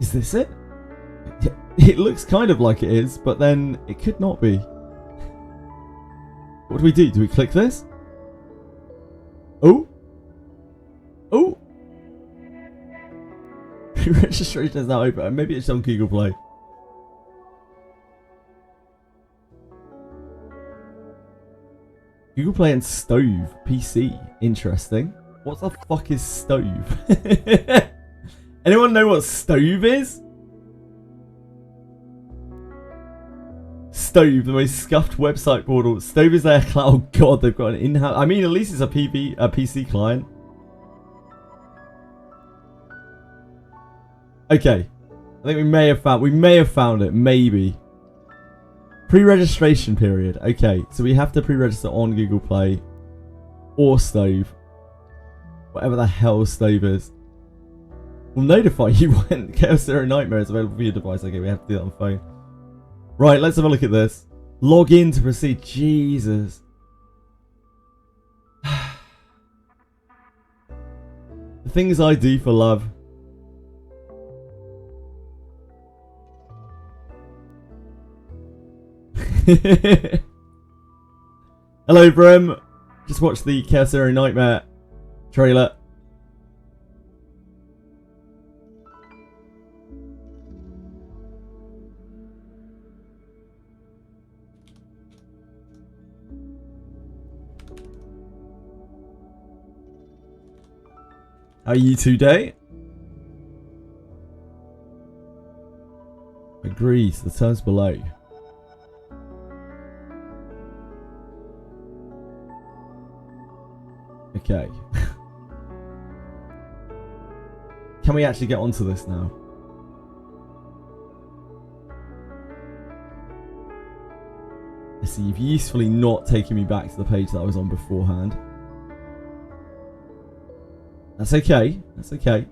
[SPEAKER 1] Is this it? It looks kind of like it is, but then it could not be. What do we do? Do we click this? Oh! Oh! Registration is now open. Maybe it's on Google Play. Google Play and Stove PC. Interesting. What the fuck is Stove? Anyone know what Stove is? Stove, the most scuffed website portal. Stove is their cloud. Oh god, they've got an in-house. I mean, at least it's a PC client. Okay, I think we may have found it. Maybe. Pre-registration period. Okay, so we have to pre-register on Google Play or Stove, whatever the hell Stove is. We'll notify you when Chaos Zero Nightmare is available for your device. Okay, we have to do that on the phone. Right, let's have a look at this. Log in to proceed. Jesus. The things I do for love. Hello, Brim. Just watched the Chaos Zero Nightmare trailer. How are you today? Agree to the terms below. Okay. Can we actually get onto this now? I see, you've usefully not taken me back to the page that I was on beforehand. That's okay. That's okay.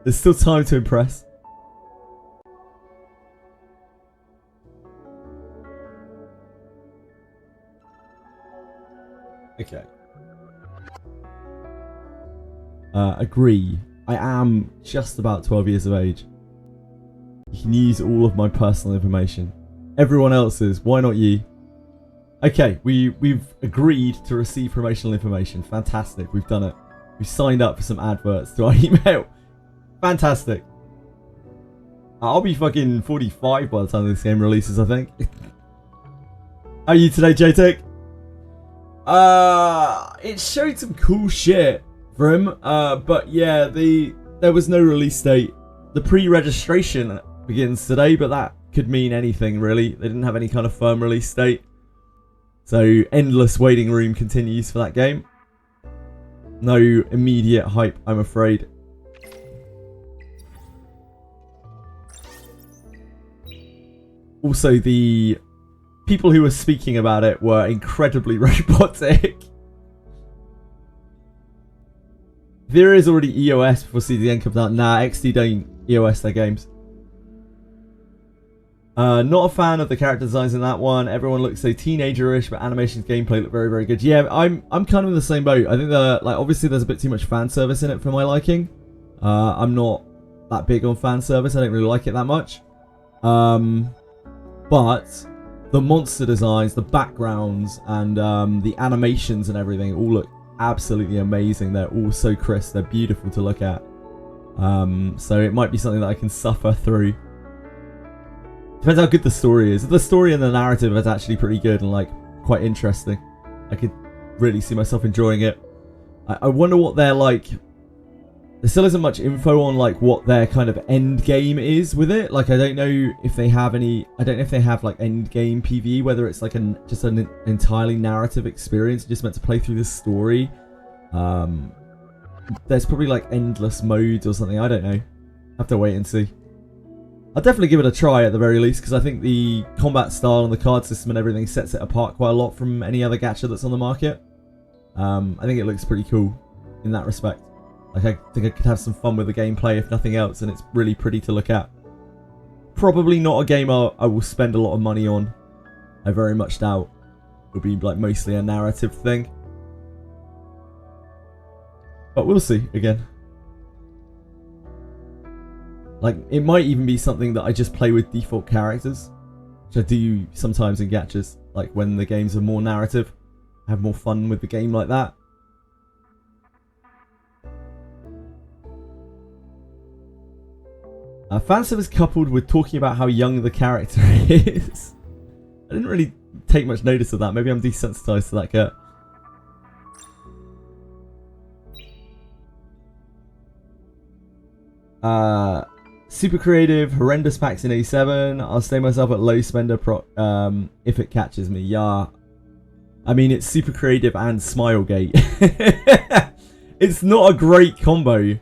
[SPEAKER 1] There's still time to impress. Okay. Agree. I am just about 12 years of age. You can use all of my personal information. Everyone else's. Why not you? Okay, we've agreed to receive promotional information. Fantastic. We've done it. We've signed up for some adverts to our email. Fantastic. I'll be fucking 45 by the time this game releases, I think. How are you today, JTech? It showed some cool shit for him. But yeah, there was no release date. The pre-registration begins today, but that could mean anything really. They didn't have any kind of firm release date. So endless waiting room continues for that game. No immediate hype, I'm afraid. Also, the people who were speaking about it were incredibly robotic. There is already EOS before CDN comes out. Nah, XD don't EOS their games. Not a fan of the character designs in that one. Everyone looks so teenager-ish, but animations, gameplay look very, very good. Yeah, I'm kind of in the same boat. I think obviously there's a bit too much fan service in it for my liking. I'm not that big on fan service. I don't really like it that much. But the monster designs, the backgrounds, and the animations and everything all look absolutely amazing. They're all so crisp. They're beautiful to look at. So it might be something that I can suffer through. Depends how good the story is. If the story and the narrative is actually pretty good and like quite interesting, I could really see myself enjoying it. I wonder what they're like. There still isn't much info on like what their kind of end game is with it. Like I don't know if they have any. I don't know if they have like end game PvE. Whether it's like just an entirely narrative experience, just meant to play through the story. There's probably like endless modes or something. I don't know. Have to wait and see. I'll definitely give it a try at the very least, because I think the combat style and the card system and everything sets it apart quite a lot from any other gacha that's on the market. I think it looks pretty cool in that respect. Like, I think I could have some fun with the gameplay if nothing else, and it's really pretty to look at. Probably not a game I will spend a lot of money on. I very much doubt. It'll be like mostly a narrative thing. But we'll see again. Like, it might even be something that I just play with default characters, which I do sometimes in gachas. Like, when the games are more narrative, I have more fun with the game like that. Fanservice coupled with talking about how young the character is. I didn't really take much notice of that. Maybe I'm desensitized to that cat. Super creative, horrendous packs in A7. I'll stay myself at low spender if it catches me. Yeah. I mean, it's super creative and Smilegate. It's not a great combo.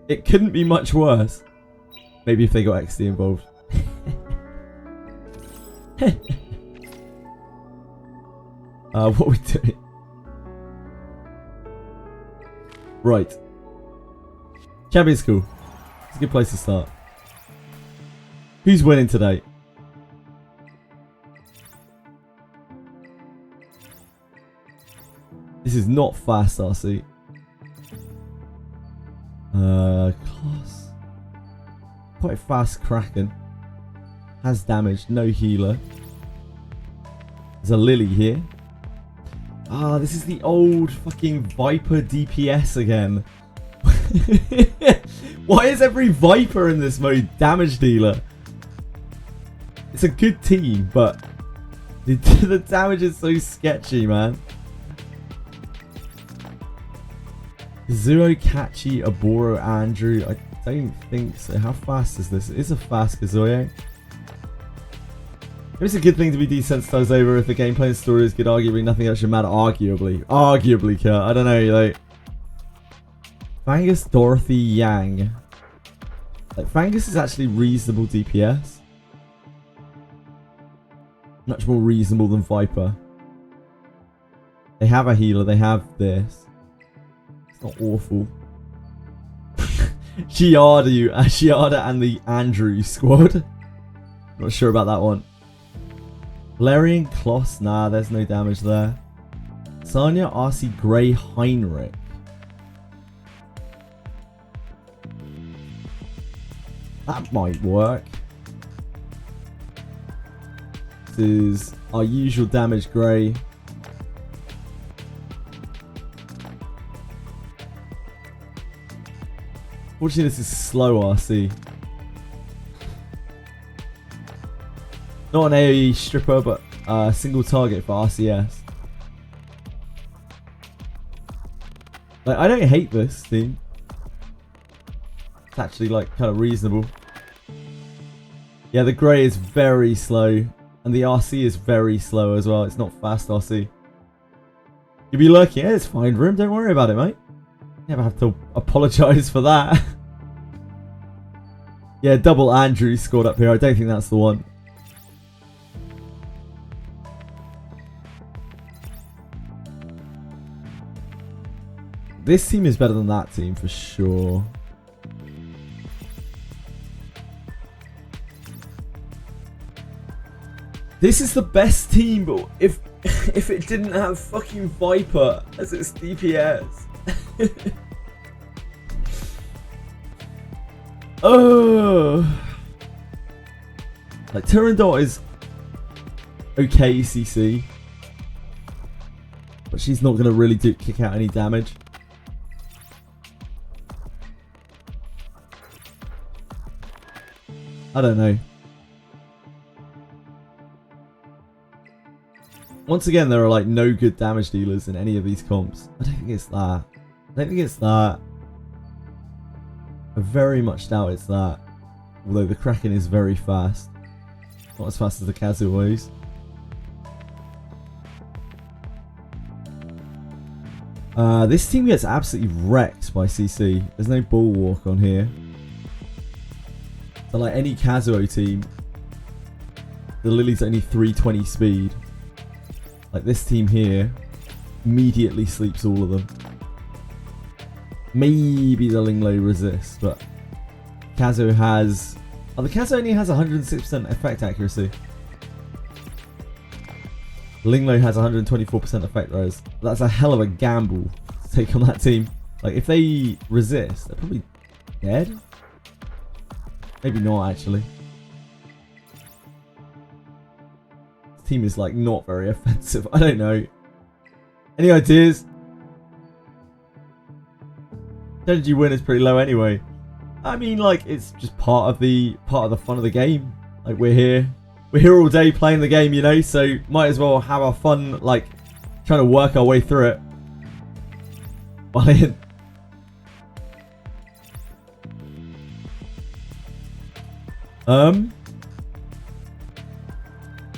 [SPEAKER 1] It couldn't be much worse. Maybe if they got XD involved. What are we doing? Right. Champion School. It's a good place to start. Who's winning today? This is not fast, RC. Class. Quite fast Kraken. Has damage, no healer. There's a Lily here. Ah, this is the old fucking Viper DPS again. Why is every Viper in this mode damage dealer? It's a good team, but the damage is so sketchy, man. Zero Kachi, Aboro, Andrew. I don't think so. How fast is this? It is a fast Kazuya. It's a good thing to be desensitized over if the gameplay and story is good. Arguably, nothing else should matter. Arguably, Kurt. I don't know. Like, Angus Dorothy Yang. Like, Fangus is actually reasonable DPS. Much more reasonable than Viper. They have a healer, they have this. It's not awful. Giada and the Andrew squad. Not sure about that one. Valerian Kloss, nah, there's no damage there. Sanya, RC, Grey, Heinrich. That might work. This is our usual damage Grey. Fortunately, this is slow RC. Not an AoE stripper, but a single target for RCS. Like, I don't hate this team. It's actually like kind of reasonable. Yeah, the Grey is very slow, and the RC is very slow as well. It's not fast RC. You'll be lurking. Yeah, it's fine for him. Don't worry about it, mate. Never have to apologise for that. Yeah, double Andrew scored up here. I don't think that's the one. This team is better than that team for sure. This is the best team, but if it didn't have fucking Viper as its DPS. Oh, like Turandot is okay CC, but she's not gonna really kick out any damage. I don't know. Once again, there are like no good damage dealers in any of these comps. I don't think it's that. I don't think it's that. I very much doubt it's that. Although the Kraken is very fast. Not as fast as the Kazuos. This team gets absolutely wrecked by CC. There's no bulwark on here. So like any Kazuo team, the Lily's only 320 speed. Like this team here immediately sleeps all of them. Maybe the Linglo resists, but Kazuo has... Oh, the Kazuo only has 106% effect accuracy. Linglo has 124% effect res. That's a hell of a gamble to take on that team. Like, if they resist, they're probably dead? Maybe not, actually. This team is, like, not very offensive. I don't know. Any ideas? Energy win is pretty low anyway. I mean, like, it's just part of the fun of the game. Like, we're here all day playing the game, you know, so might as well have our fun, like, trying to work our way through it.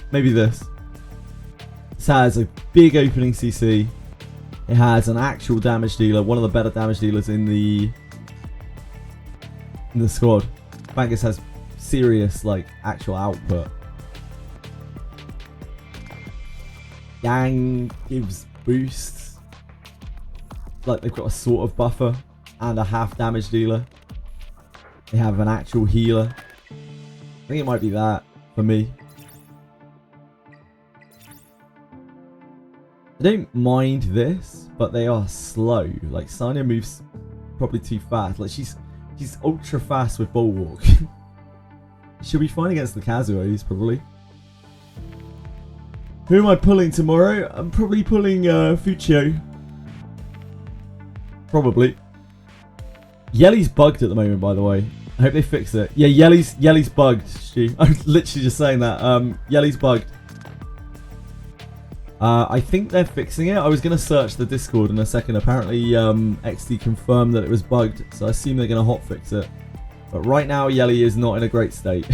[SPEAKER 1] Maybe this. This has a big opening CC. It has an actual damage dealer, one of the better damage dealers in the squad. Fangus has serious, like, actual output. Yang gives boosts. Like, they've got a sort of buffer and a half damage dealer. They have an actual healer. I think it might be that for me. I don't mind this, but they are slow. Like, Sanya moves probably too fast. Like, she's ultra fast with Bulwark. She'll be fine against the Kazuos, probably. Who am I pulling tomorrow? I'm probably pulling Fuccio. Probably. Yeli's bugged at the moment, by the way. I hope they fix it. Yeah, Yeli's bugged, Stu. I'm literally just saying that. Yeli's bugged. I think they're fixing it. I was going to search the Discord in a second. Apparently, XD confirmed that it was bugged, so I assume they're going to hotfix it. But right now, Yeli is not in a great state.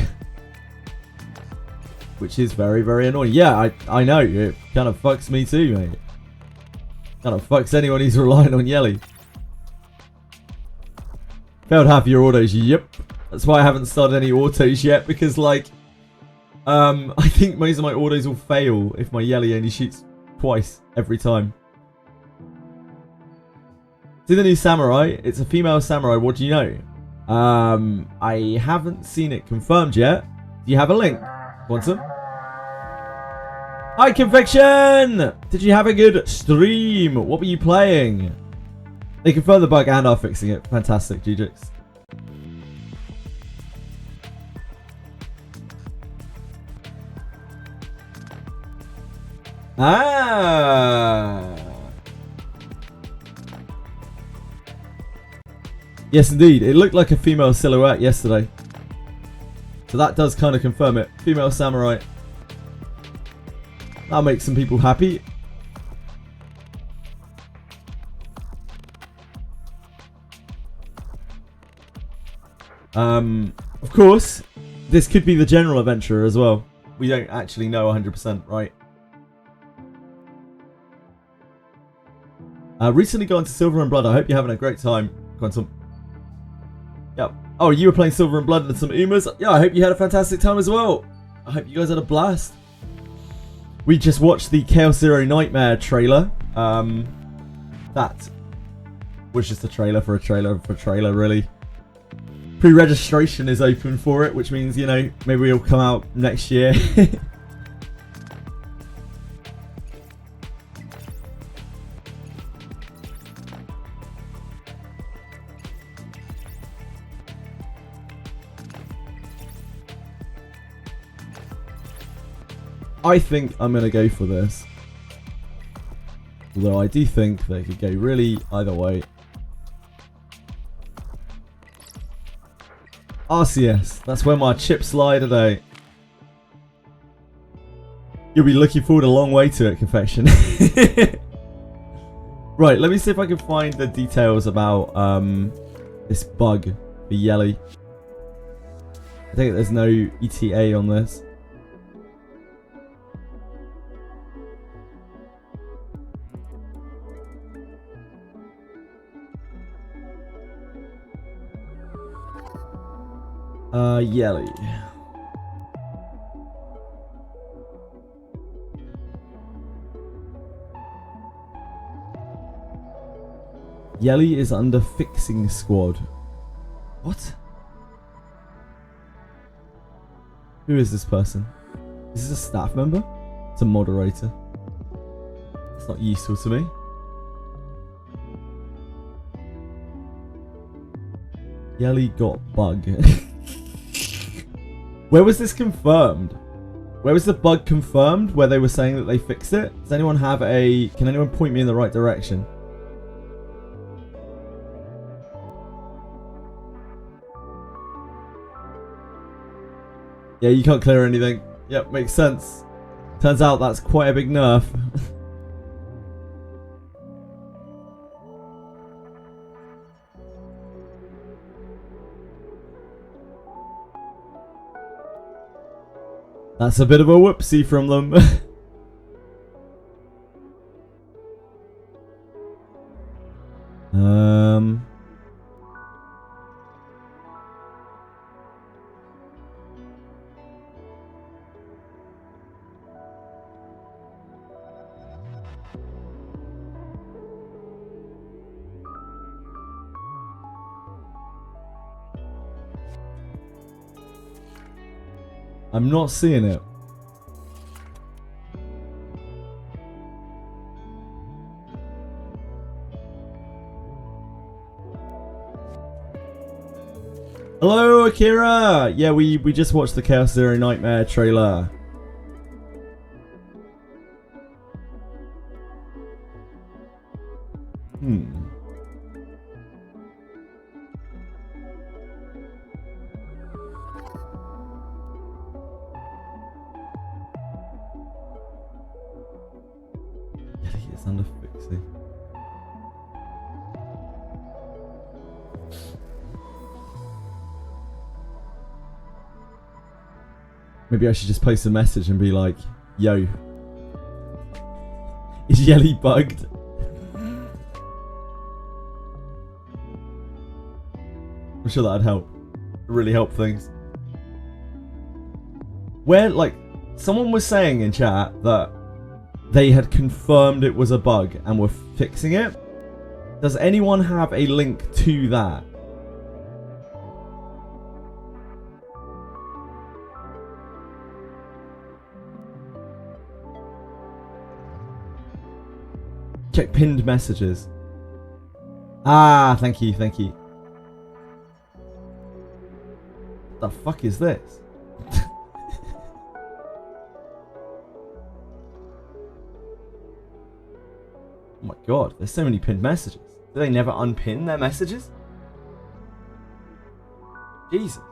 [SPEAKER 1] Which is very, very annoying. Yeah, I know. It kind of fucks me too, mate. Kind of fucks anyone who's relying on Yeli. Failed half your orders. Yep. That's why I haven't started any autos yet, because like, I think most of my autos will fail if my Yelly only shoots twice every time. See the new samurai? It's a female samurai. What do you know? I haven't seen it confirmed yet. Do you have a link? Want some? Hi, Conviction! Did you have a good stream? What were you playing? They confirmed the bug and are fixing it. Fantastic, GJX. Ah! Yes, indeed. It looked like a female silhouette yesterday. So that does kind of confirm it. Female samurai. That'll make some people happy. Of course, this could be the general adventurer as well. We don't actually know 100%, right? Recently gone to Silver and Blood. I hope you're having a great time, Quantum. Yep. Oh, you were playing Silver and Blood and some Umas. Yeah, I hope you had a fantastic time as well. I hope you guys had a blast. We just watched the Chaos Zero Nightmare trailer. That was just a trailer for a trailer for a trailer, really. Pre-registration is open for it, which means, you know, maybe it'll come out next year. I think I'm going to go for this. Although I do think they could go really either way. RCS. That's where my chips lie today. You'll be looking forward a long way to it, Confection. Right, let me see if I can find the details about this bug for Yelly. I think there's no ETA on this. Yelly. Yelly is under fixing squad. What? Who is this person? Is this a staff member? It's a moderator. It's not useful to me. Yelly got bug. Where was this confirmed? Where was the bug confirmed? Where they were saying that they fixed it? Does anyone have a... Can anyone point me in the right direction? Yeah, you can't clear anything. Yep, makes sense. Turns out that's quite a big nerf. That's a bit of a whoopsie from them. I'm not seeing it. Hello, Akira! Yeah, we just watched the Chaos Zero Nightmare trailer. It's under fixing. Maybe I should just post a message and be like, yo, is Yelly bugged? I'm sure that'd help. really help things. Where, like, someone was saying in chat that they had confirmed it was a bug and were fixing it. Does anyone have a link to that? Check pinned messages. Ah, thank you, thank you. The fuck is this? Oh my god, there's so many pinned messages. Do they never unpin their messages? Jesus.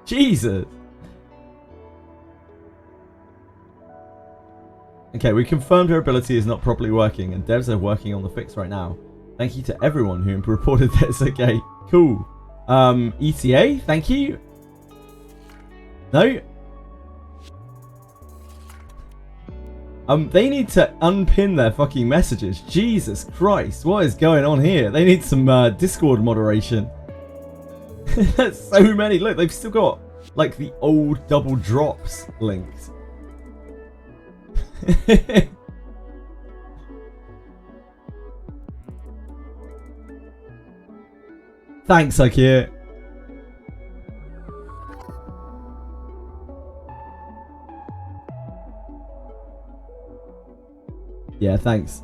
[SPEAKER 1] Jesus. Okay, we confirmed her ability is not properly working, and devs are working on the fix right now. Thank you to everyone who reported this. Okay, cool. ETA, thank you. No? They need to unpin their fucking messages. Jesus Christ, what is going on here? They need some Discord moderation. That's so many. Look, they've still got like the old double drops links. Thanks, Ikea. Yeah, thanks.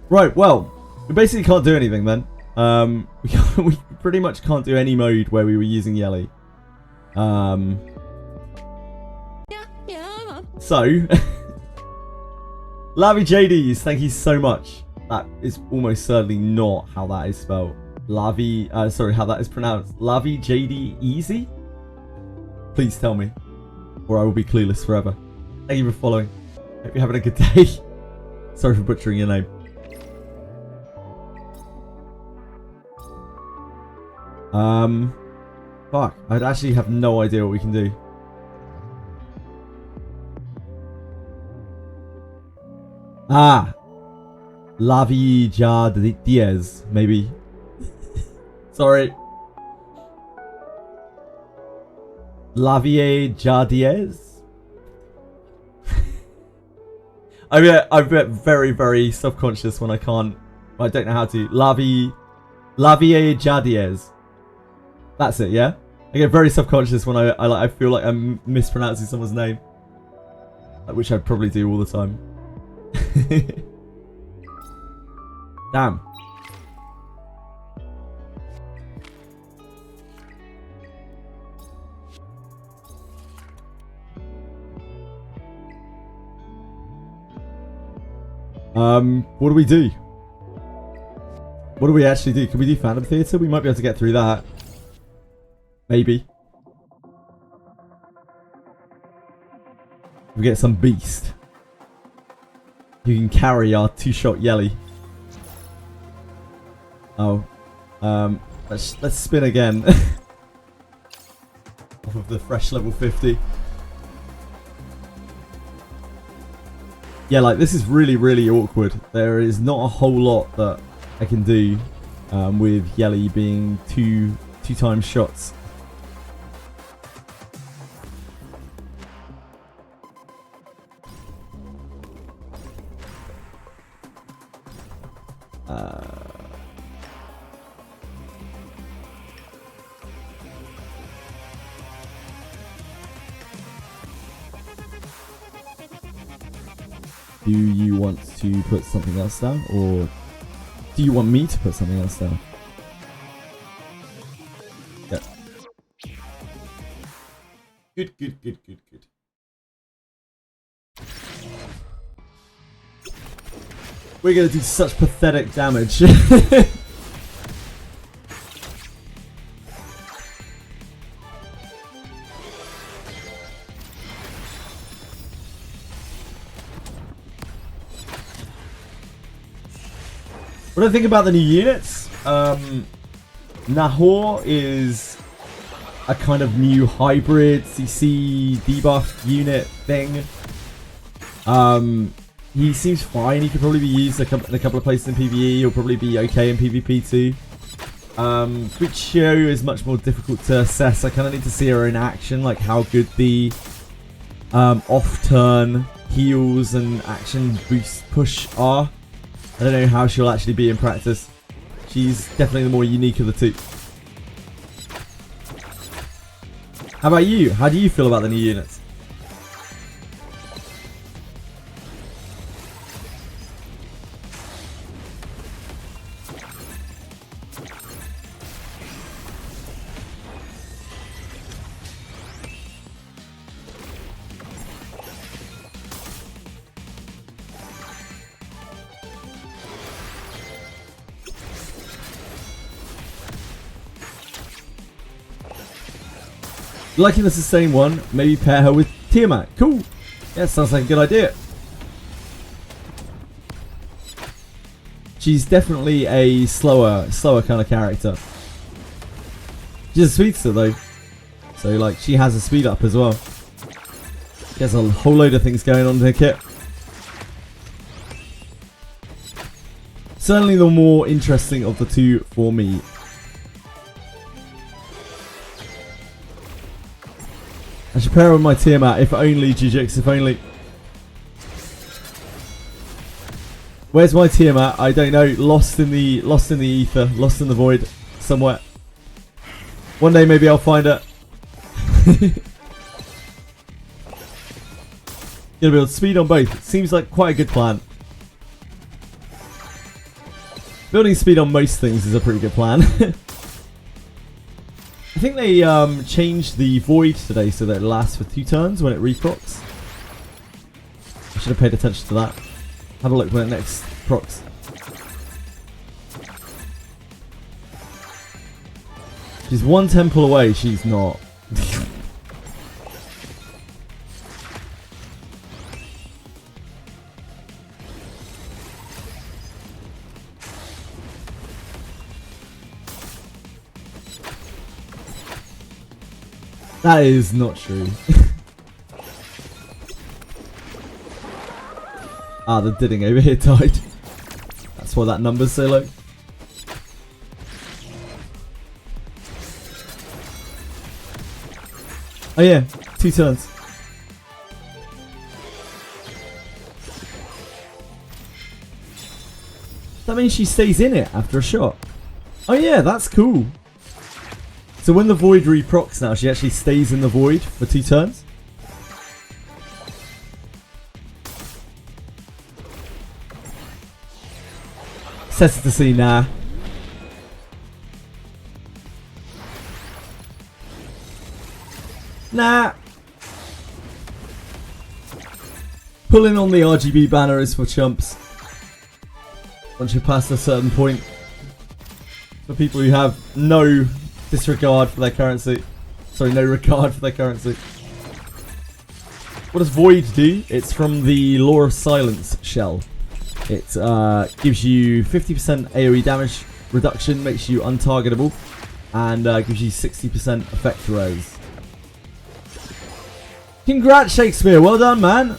[SPEAKER 1] Right, well, we basically can't do anything then. We pretty much can't do any mode where we were using Yelly. So, Lavi JDs, thank you so much. That is almost certainly not how that is spelled. Lavi, sorry, how that is pronounced. Lavi JD Easy? Please tell me, or I will be clueless forever. Thank you for following. Hope you're having a good day. Sorry for butchering your name. Fuck, I'd actually have no idea what we can do. Ah, Lavi Diaz, maybe. Sorry. Lavie Diaz. I get very, very subconscious when I can't. I don't know how to. Lavie Diaz. That's it, yeah. I get very subconscious when I feel like I'm mispronouncing someone's name, which I probably do all the time. Damn. What do we do? What do we actually do? Can we do Phantom Theatre? We might be able to get through that. Maybe. We get some beast who can carry our two-shot Yelly. Oh. Let's spin again. Off of the fresh level 50. Yeah, like, this is really, really awkward. There is not a whole lot that I can do with Yelly being two times shots. Do you want to put something else down, or do you want me to put something else down? Yeah. Good. We're gonna do such pathetic damage. What do I think about the new units? Nahor is a kind of new hybrid CC debuff unit thing. he seems fine. He could probably be used in a couple of places in PvE. He'll probably be okay in PvP too. Suichio is much more difficult to assess. I kind of need to see her in action, like how good the off-turn heals and action boost push are. I don't know how she'll actually be in practice. She's definitely the more unique of the two. How about you? How do you feel about the new units? Liking this the same one, maybe pair her with Tiamat. Cool. Yeah, sounds like a good idea. She's definitely a slower kind of character. She's a speedster though. So like she has a speed up as well. She has a whole load of things going on in her kit. Certainly the more interesting of the two for me. I should pair with my Tiamat, if only, Jujix, if only. Where's my Tiamat? I don't know. Lost in the ether, lost in the void, somewhere. One day maybe I'll find it. Gonna build speed on both. Seems like quite a good plan. Building speed on most things is a pretty good plan. I think they changed the void today so that it lasts for 2 turns when it reprocs. I should have paid attention to that. Have a look when it next procs. She's 1 temple away, she's not. That is not true. Ah, the Didding over here died. That's why that number's so low. Oh yeah, 2 turns. That means she stays in it after a shot. Oh yeah, that's cool. So when the void reprocs now, she actually stays in the void for 2 turns. Sets it to see, nah. Nah. Pulling on the RGB banner is for chumps. Once you pass a certain point. For people who have no disregard for their currency. Sorry, no regard for their currency. What does Void do? It's from the Law of Silence shell. It gives you 50% AoE damage reduction, makes you untargetable, and gives you 60% effect res. Congrats, Shakespeare! Well done, man!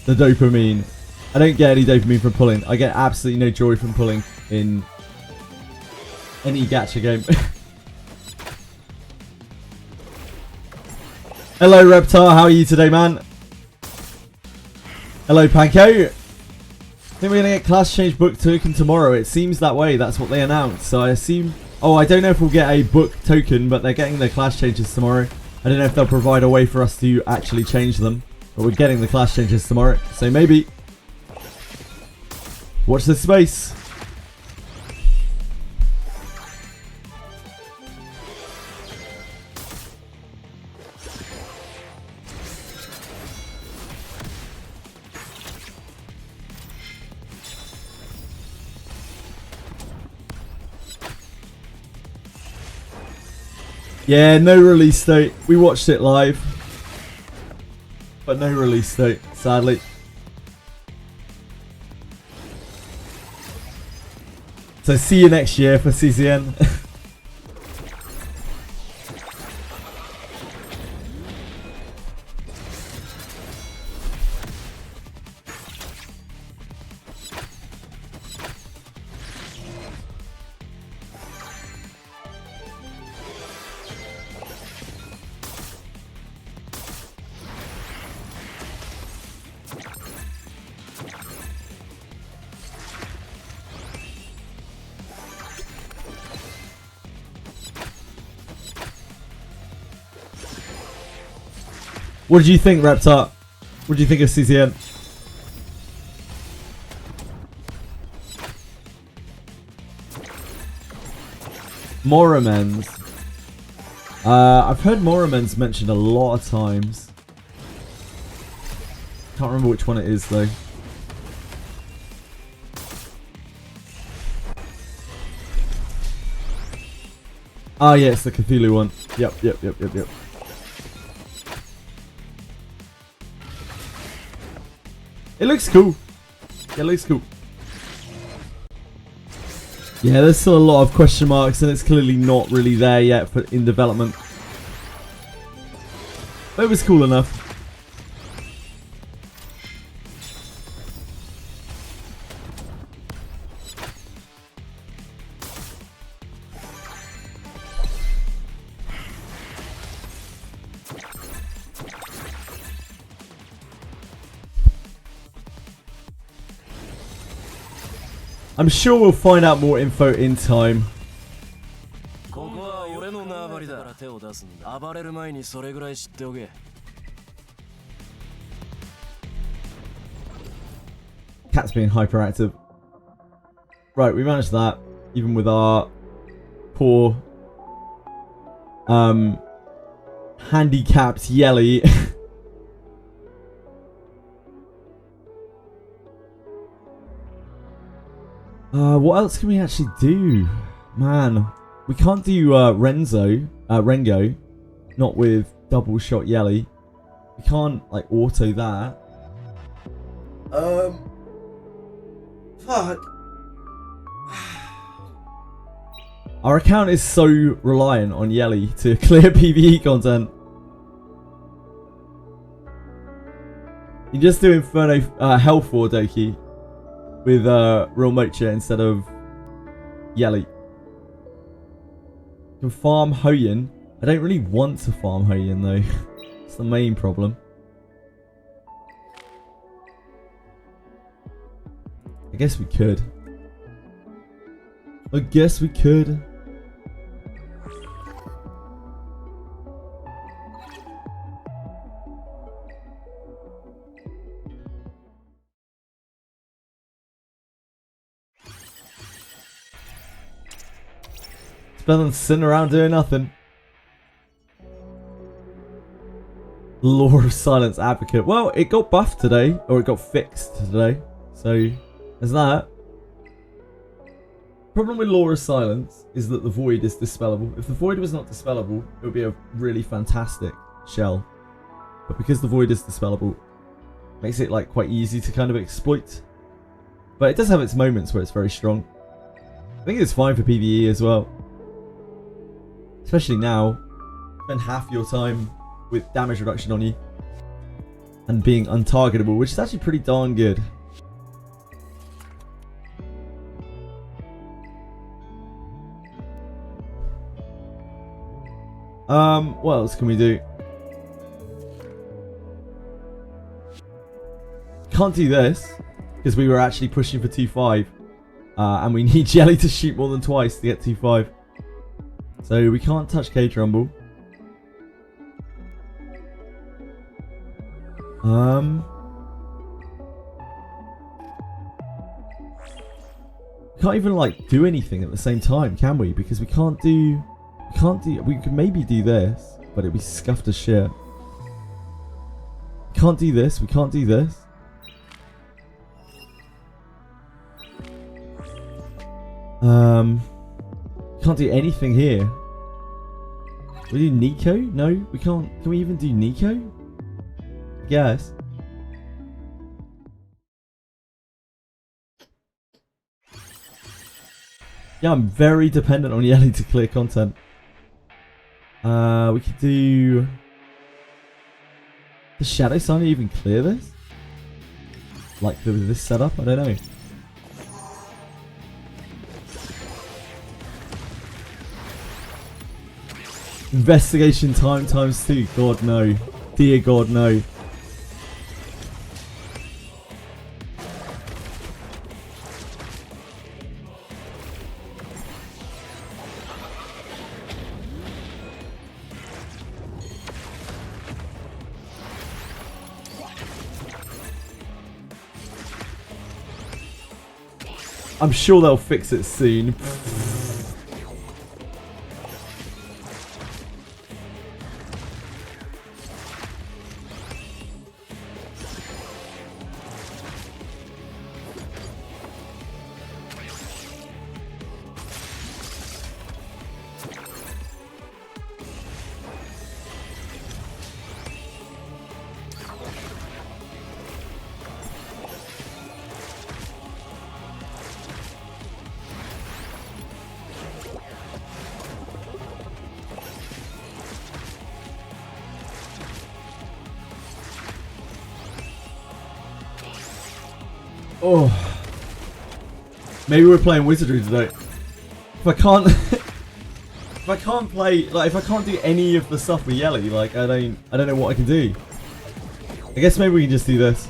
[SPEAKER 1] The dopamine. I don't get any dopamine from pulling. I get absolutely no joy from pulling in any gacha game. Hello Reptar, how are you today, man? Hello Panko. I think we're gonna get class change book token tomorrow. It seems that way, that's what they announced. So I assume, oh, I don't know if we'll get a book token, but they're getting their class changes tomorrow. I don't know if they'll provide a way for us to actually change them, but we're getting the class changes tomorrow, so maybe. Watch this space. Yeah, no release date. We watched it live, but no release date, sadly. So see you next year for CCN. What did you think, Reptar? What did you think of CCN? Moramens. I've heard Moramens mentioned a lot of times. Can't remember which one it is though. Oh yeah, it's the Cthulhu one. Yep. It looks cool. Yeah, it looks cool. Yeah, there's still a lot of question marks and it's clearly not really there yet for in development. But it was cool enough. I'm sure we'll find out more info in time. Cat's being hyperactive. Right, we managed that, even with our poor handicapped Yelly. What else can we actually do? Man, we can't do Rengo, not with double shot Yelly. We can't like auto that. Fuck. Our account is so reliant on Yelly to clear PvE content. You just do Inferno Health War Doki with Real Mocha instead of Yelly. You can farm Hoyin. I don't really want to farm Hoyin though. It's the main problem. I guess we could. Better than sitting around doing nothing. Law of Silence Advocate. Well, it got buffed today, or it got fixed today. So, there's that. Problem with Law of Silence is that the Void is dispellable. If the Void was not dispellable, it would be a really fantastic shell. But because the Void is dispellable, it makes it like quite easy to kind of exploit. But it does have its moments where it's very strong. I think it's fine for PvE as well. Especially now, spend half your time with damage reduction on you and being untargetable, which is actually pretty darn good. What else can we do? Can't do this because we were actually pushing for 2-5, and we need Jelly to shoot more than twice to get 2-5. So we can't touch Cage Rumble. We can't even like do anything at the same time, can we? Because we can't do. We could maybe do this, but it'd be scuffed as shit. We can't do this. We can't do this. Can't do anything here. We do Nico? No, we can't. Can we even do Nico? I guess. Yeah, I'm very dependent on Yelly to clear content. We could do... Does Shadow Sign even clear this? Like with this setup? I don't know. Investigation time times 2. God no. Dear God no. I'm sure they'll fix it soon. Oh, maybe we're playing Wizardry today. If I can't, if I can't play, like, if I can't do any of the stuff with Yelly, like, I don't know what I can do. I guess maybe we can just do this.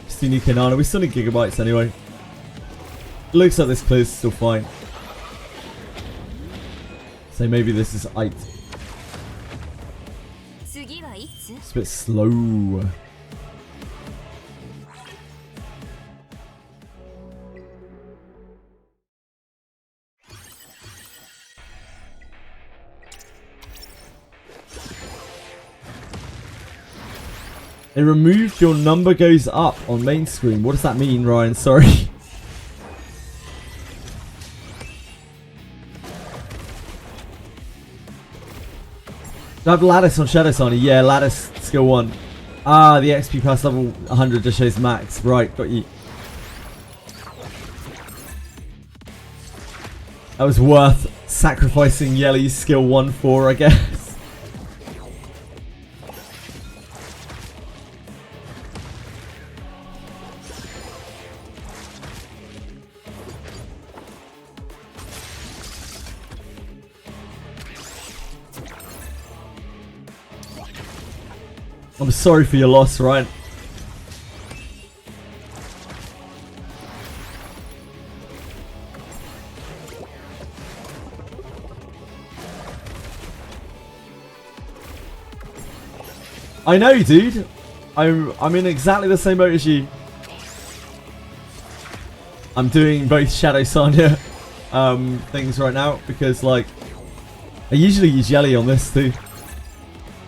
[SPEAKER 1] Just do Nico Nana. We still need gigabytes anyway. It looks like this clear's still fine. So maybe this is it. It's a bit slow. It removed your number goes up on main screen. What does that mean, Ryan? Sorry. Do I have Lattice on Shadow Sonic? Yeah, Lattice skill 1. Ah, the XP plus level 100 just shows max. Right, got you. That was worth sacrificing Yelly's skill 1 for, I guess. I'm sorry for your loss, Ryan. I know, dude. I'm in exactly the same boat as you. I'm doing both Shadow Sanya things right now because, like, I usually use Yelly on this too.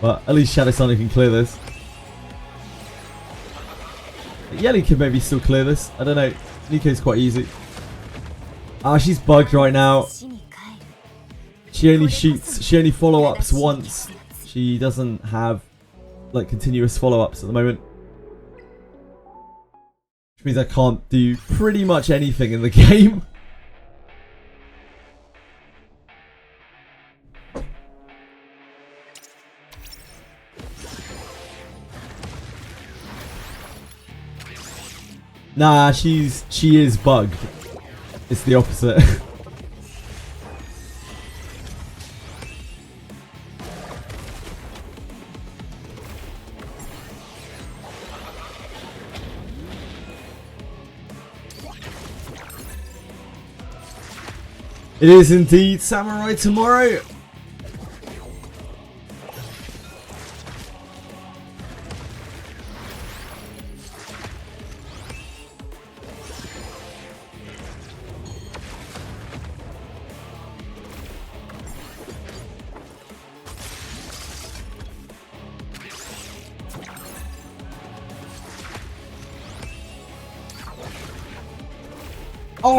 [SPEAKER 1] But at least Shadow Sonic can clear this. Yelly can maybe still clear this. I don't know. Nico's quite easy. Ah, she's bugged right now. She only shoots. She only follow-ups once. She doesn't have, like, continuous follow-ups at the moment. Which means I can't do pretty much anything in the game. Nah, she is bugged. It's the opposite. It is indeed Samurai tomorrow.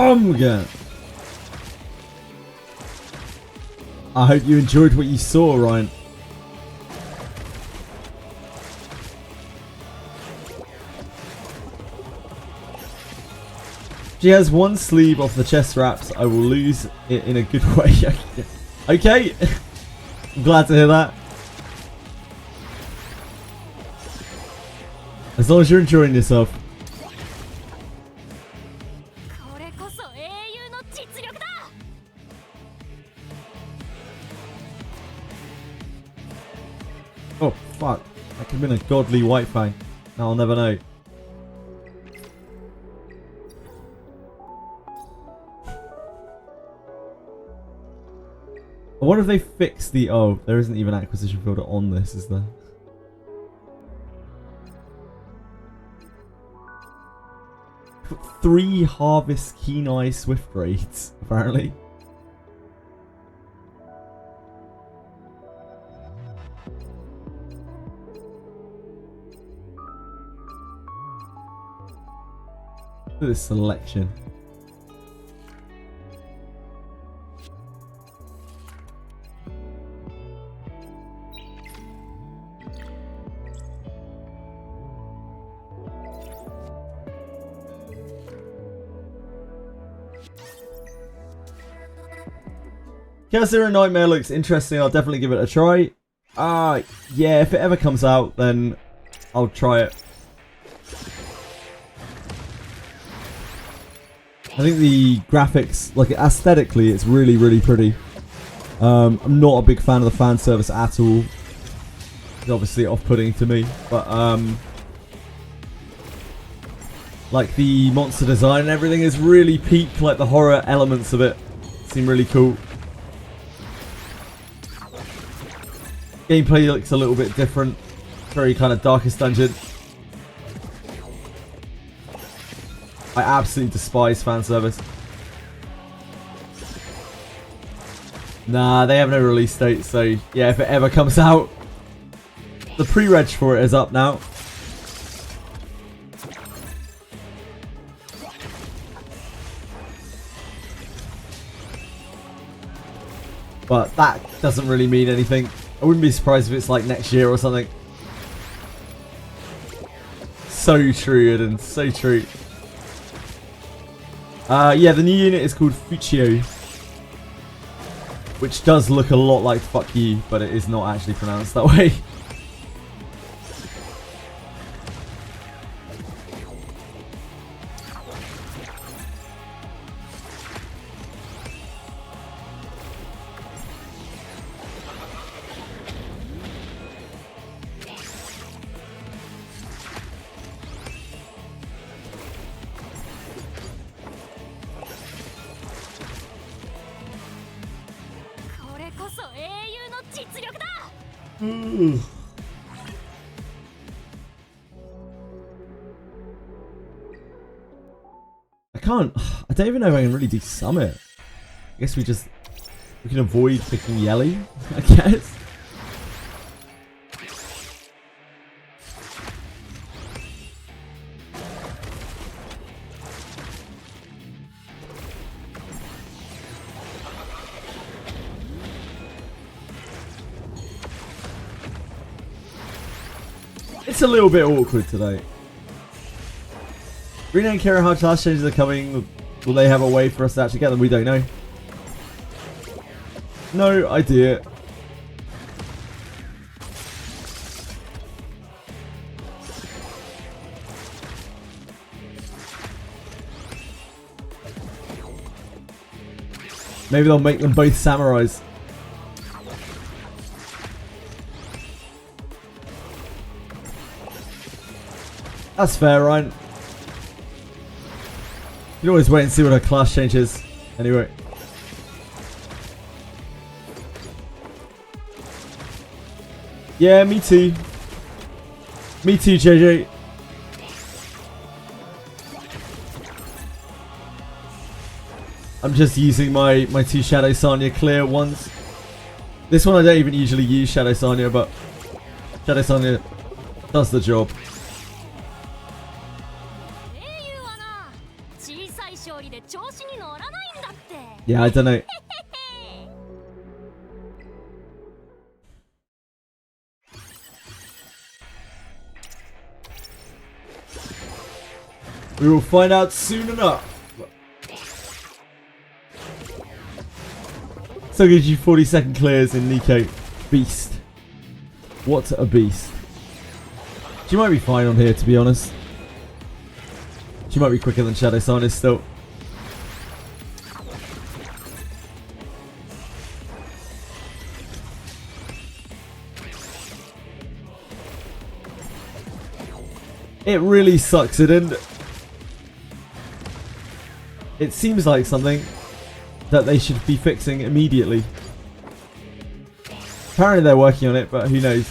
[SPEAKER 1] Again. I hope you enjoyed what you saw, Ryan. She has one sleeve off the chest wraps. I will lose it in a good way. Okay. I'm glad to hear that. As long as you're enjoying yourself. Oh, fuck. That could have been a godly White Fang. Now I'll never know. I wonder if they fixed the... Oh, there isn't even acquisition filter on this, is there? 3 Harvest Keen Eye Swift raids, apparently. Look at this selection. Chaos Zero Nightmare looks interesting. I'll definitely give it a try. Yeah, if it ever comes out, then I'll try it. I think the graphics, like aesthetically, it's really, really pretty. I'm not a big fan of the fan service at all. It's obviously off-putting to me, but like the monster design and everything is really peak. Like the horror elements of it seem really cool. Gameplay looks a little bit different. Very kind of Darkest Dungeon. I absolutely despise fan service. Nah, they have no release date, so yeah, if it ever comes out. The pre-reg for it is up now. But that doesn't really mean anything. I wouldn't be surprised if it's like next year or something. So true, Eden. So true. Yeah, the new unit is called Fuchio. Which does look a lot like fuck you, but it is not actually pronounced that way. I don't even know if I can really do Summit. I guess we can avoid picking Yelly, I guess. It's a little bit awkward today. We don't care how class changes are coming. Will they have a way for us to actually get them? We don't know. No idea. Maybe they'll make them both samurais. That's fair, Ryan. You can always wait and see what her class changes. Anyway. Yeah, me too. Me too, JJ. I'm just using my 2 Shadow Sanya clear ones. This one I don't even usually use Shadow Sanya, but Shadow Sanya does the job. Yeah, I don't know. We will find out soon enough. So gives you 40-second clears in Nico. Beast. What a beast. She might be fine on here, to be honest. She might be quicker than Shadow Scientist still. It really sucks, it didn't. It seems like something that they should be fixing immediately. Apparently they're working on it, but who knows.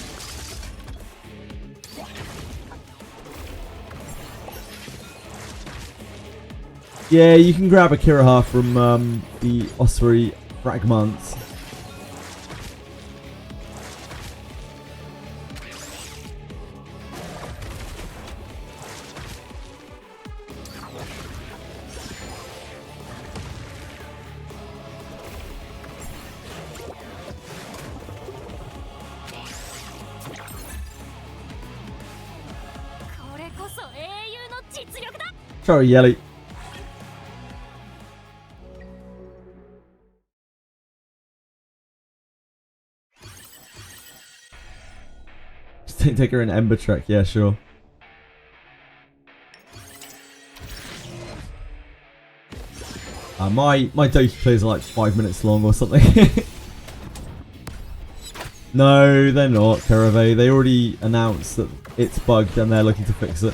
[SPEAKER 1] Yeah, you can grab a Kiraha from the Ossuary Fragments. Sorry, Yelly. Just take her in Ember Trek, yeah, sure. My Doki plays are like 5 minutes long or something. No, they're not, Karave. They already announced that it's bugged and they're looking to fix it.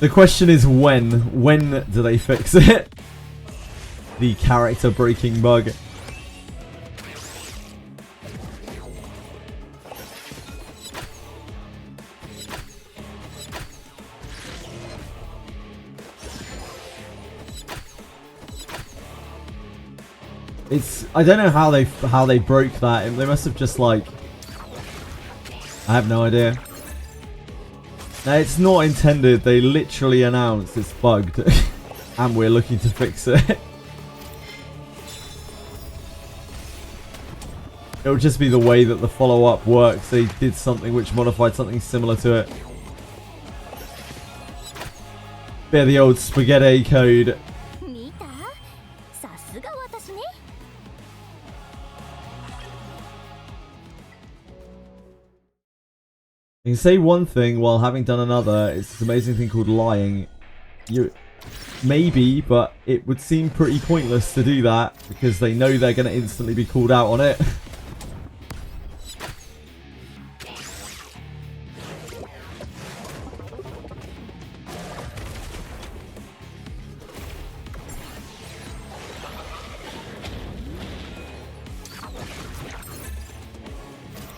[SPEAKER 1] The question is when? When do they fix it? The character breaking bug. I don't know how they broke that. They must have just like, I have no idea. No, it's not intended. They literally announced it's bugged and we're looking to fix it. It'll just be the way that the follow-up works. They did something which modified something similar to it. Bit of the old spaghetti code. You can say one thing while having done another. It's this amazing thing called lying. Maybe, but it would seem pretty pointless to do that because they know they're going to instantly be called out on it.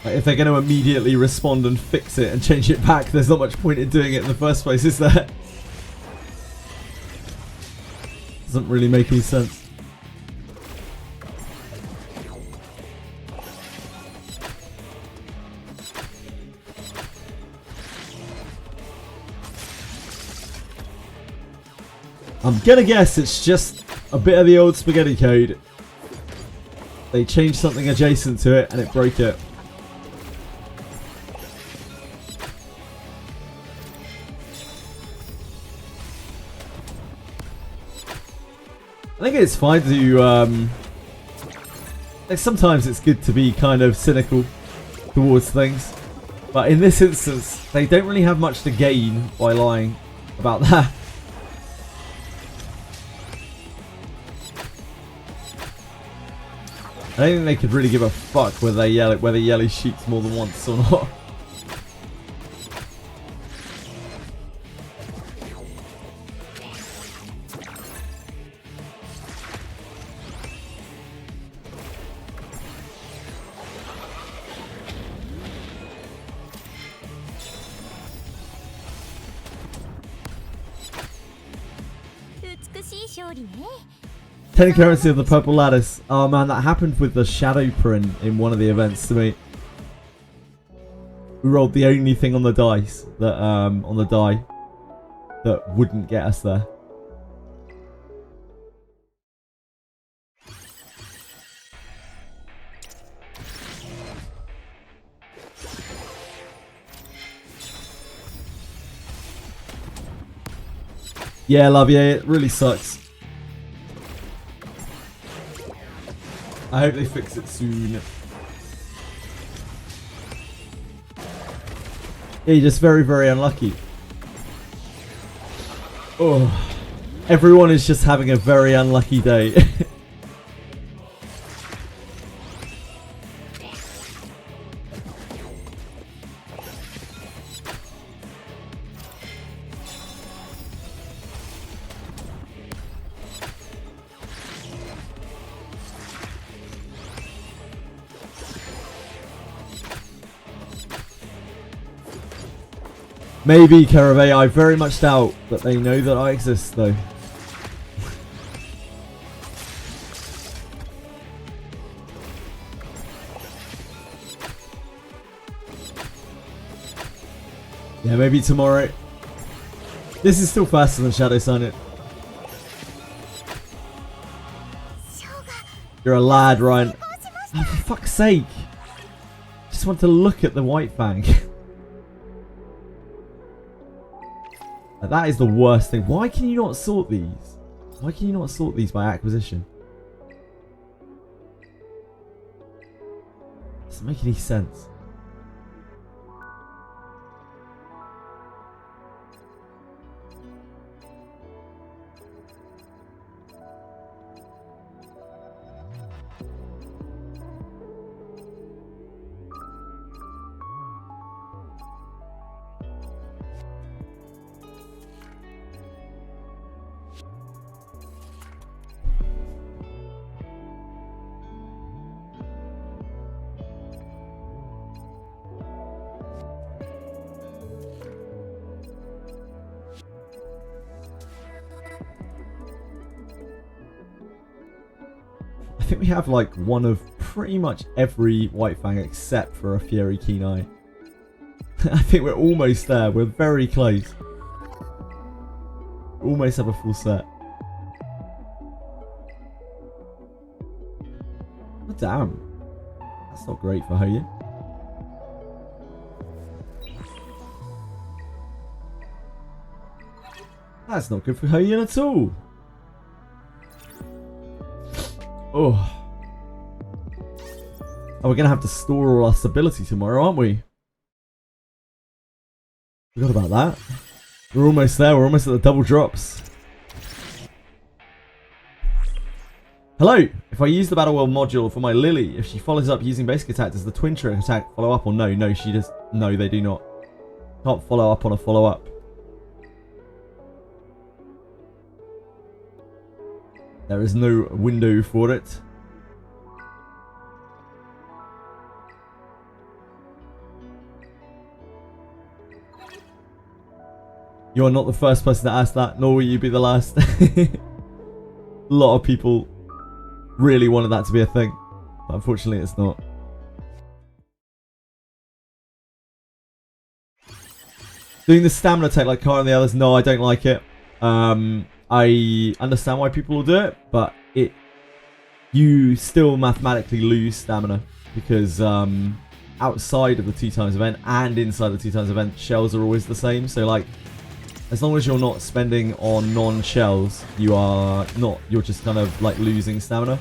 [SPEAKER 1] If they're going to immediately respond and fix it and change it back, there's not much point in doing it in the first place, is there? Doesn't really make any sense. I'm gonna guess it's just a bit of the old spaghetti code. They changed something adjacent to it and it broke it. I think it's fine to, sometimes it's good to be kind of cynical towards things. But in this instance, they don't really have much to gain by lying about that. I don't think they could really give a fuck whether Yelly shoots more than once or not. Currency of the Purple Lattice. Oh man, that happened with the Shadow print in one of the events to me. We rolled the only thing on the dice that on the die that wouldn't get us there. Yeah, love you. It really sucks. I hope they fix it soon. Yeah, you're just very, very unlucky. Oh, everyone is just having a very unlucky day. Maybe, Caravé. I very much doubt that they know that I exist, though. Yeah, maybe tomorrow. This is still faster than Shadow Signet. You're a lad, Ryan. Oh, for fuck's sake. Just want to look at the White Fang. That is the worst thing. Why can you not sort these? Why can you not sort these by acquisition? Doesn't make any sense. I think we have like one of pretty much every White Fang except for a Fury Keen Eye. I think we're almost there. We're very close. Almost have a full set. Oh, damn. That's not great for Hoyan. That's not good for Hoyan at all. Oh. Oh, we're going to have to store all our stability tomorrow, aren't we? Forgot about that. We're almost there. We're almost at the double drops. Hello. If I use the Battle World module for my Lily, if she follows up using basic attack, does the twin trick attack follow up or no? No, she does. No, they do not. Can't follow up on a follow up. There is no window for it. You are not the first person to ask that, nor will you be the last. A lot of people really wanted that to be a thing, but unfortunately it's not. Doing the stamina take like Car and the others, no, I don't like it. I understand why people will do it, but you still mathematically lose stamina because outside of the 2x event and inside the 2x event, shells are always the same. So like, as long as you're not spending on non-shells, you're just kind of like losing stamina.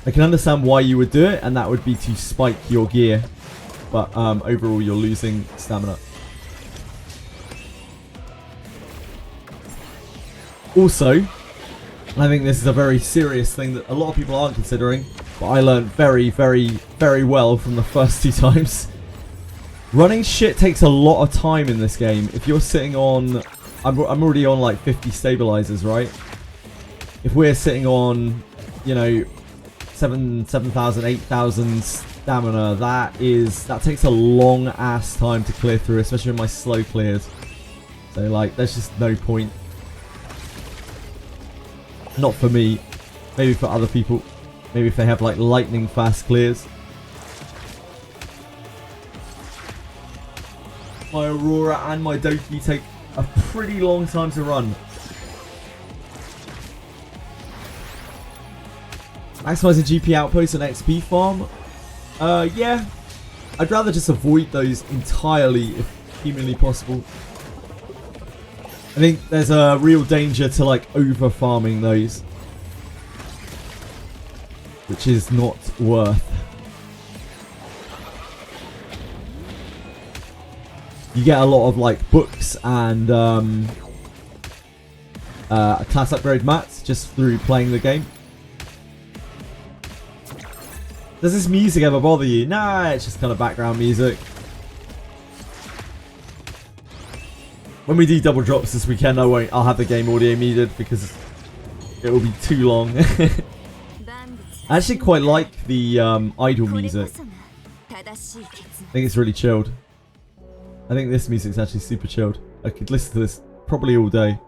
[SPEAKER 1] I can understand why you would do it, and that would be to spike your gear, but overall you're losing stamina. Also, I think this is a very serious thing that a lot of people aren't considering, but I learned very, very, very well from the first 2 times. Running shit takes a lot of time in this game. If you're sitting on... I'm already on like 50 stabilizers, right? If we're sitting on, you know, 7,000, 8,000 stamina, that takes a long ass time to clear through, especially in my slow clears. So like, there's just no point. Not for me. Maybe for other people. Maybe if they have like lightning fast clears. My Aurora and my Doki take a pretty long time to run. Maximizing GP outposts and XP farm? Yeah. I'd rather just avoid those entirely if humanly possible. I think there's a real danger to like over farming those, which is not worth. You get a lot of like books and class upgrade mats just through playing the game. Does this music ever bother you? Nah, it's just kind of background music. When we do double drops this weekend, I'll have the game audio muted because it will be too long. I actually quite like the idle music. I think it's really chilled. I think this music's actually super chilled. I could listen to this probably all day.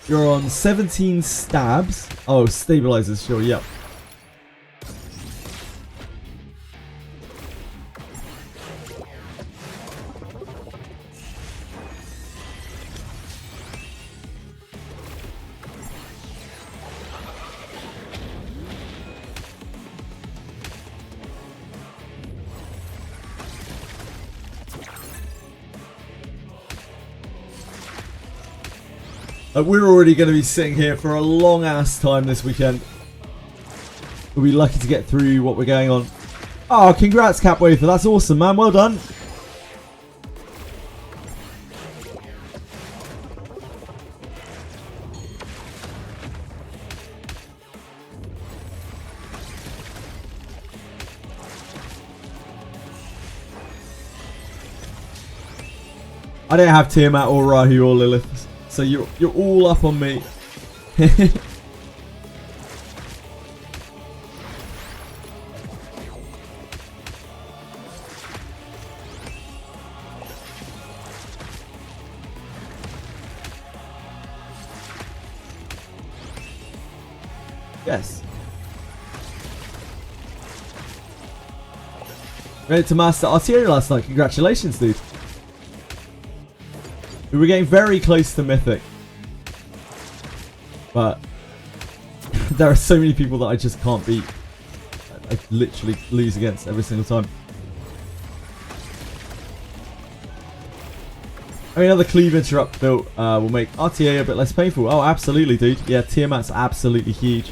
[SPEAKER 1] You're on 17 stabs. Oh, stabilizers, sure, yep. We're already going to be sitting here for a long ass time this weekend. We'll be lucky to get through what we're going on. Oh, congrats Capwafer, that's awesome man, well done. I don't have Tiamat or Rahu or Lilith. So you're all up on me. Yes. Ready to master artillery last night. Congratulations, dude. We were getting very close to Mythic. But there are so many people that I just can't beat. I literally lose against every single time. I mean, another cleave interrupt built will make RTA a bit less painful. Oh, absolutely, dude. Yeah, Tiamat's absolutely huge.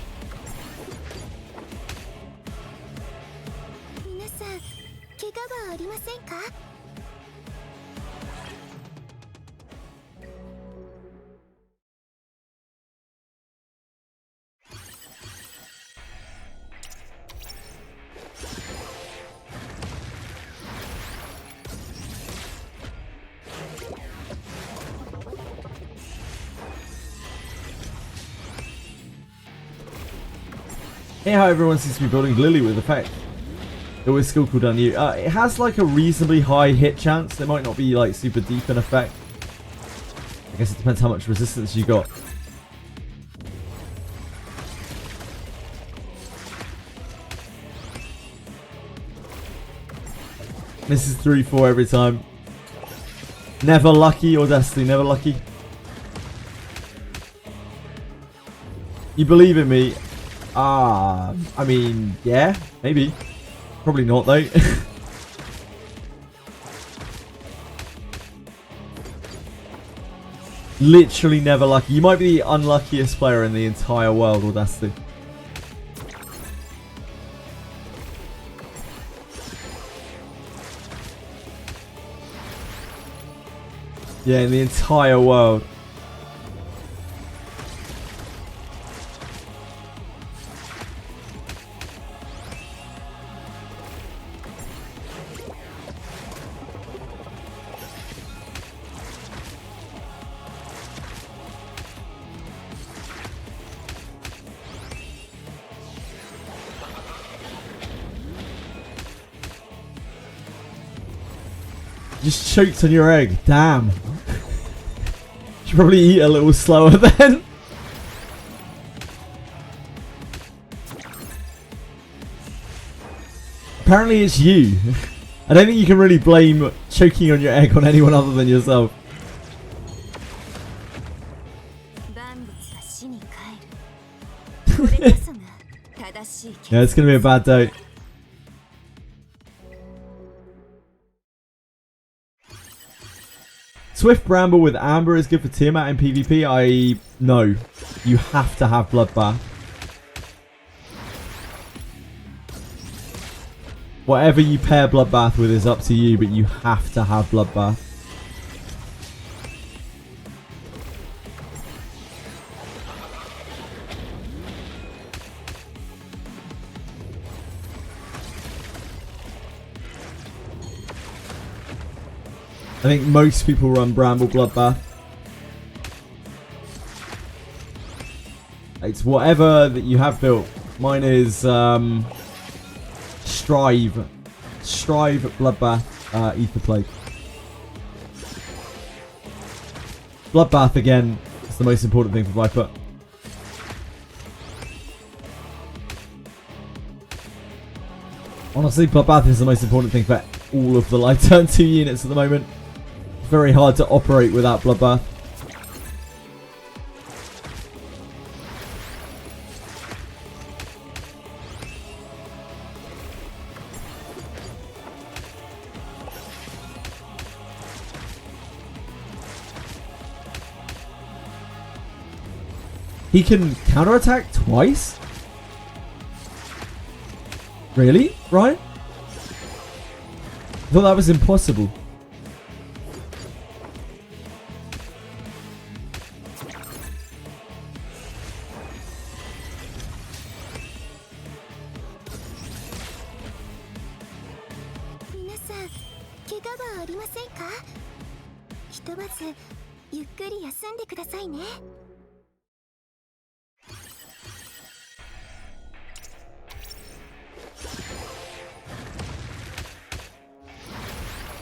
[SPEAKER 1] Here how everyone seems to be building Lily with effect. It was skill cooldown you. It has like a reasonably high hit chance. It might not be like super deep in effect. I guess it depends how much resistance you got. Misses 3-4 every time. Never lucky or Destiny, never lucky. You believe in me? I mean, yeah, maybe. Probably not though. Literally never lucky. You might be the unluckiest player in the entire world, Audacity. Yeah, in the entire world. Just choked on your egg. Damn. Should probably eat a little slower then. Apparently it's you. I don't think you can really blame choking on your egg on anyone other than yourself. Yeah, it's going to be a bad day. Swift Bramble with Amber is good for Tiamat in PvP. No. You have to have Bloodbath. Whatever you pair Bloodbath with is up to you, but you have to have Bloodbath. I think most people run Bramble Bloodbath. It's whatever that you have built. Mine is Strive, Bloodbath, Ether Plague. Bloodbath again is the most important thing for Viper. Honestly, Bloodbath is the most important thing for all of the light turn 2 units at the moment. Very hard to operate without Bloodbath. He can counterattack twice? Really? Right? I thought that was impossible.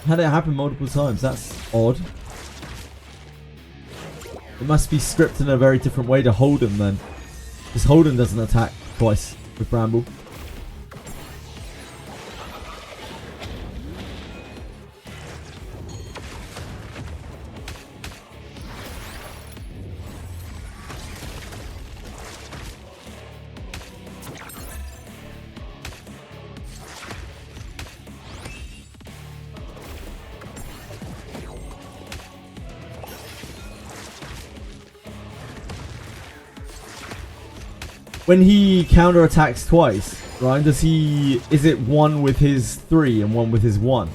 [SPEAKER 1] Had it happen multiple times, that's odd. It must be scripted in a very different way to Holden then. Because Holden doesn't attack twice with Bramble. When he counterattacks twice, right? Is it one with his 3 and one with his 1?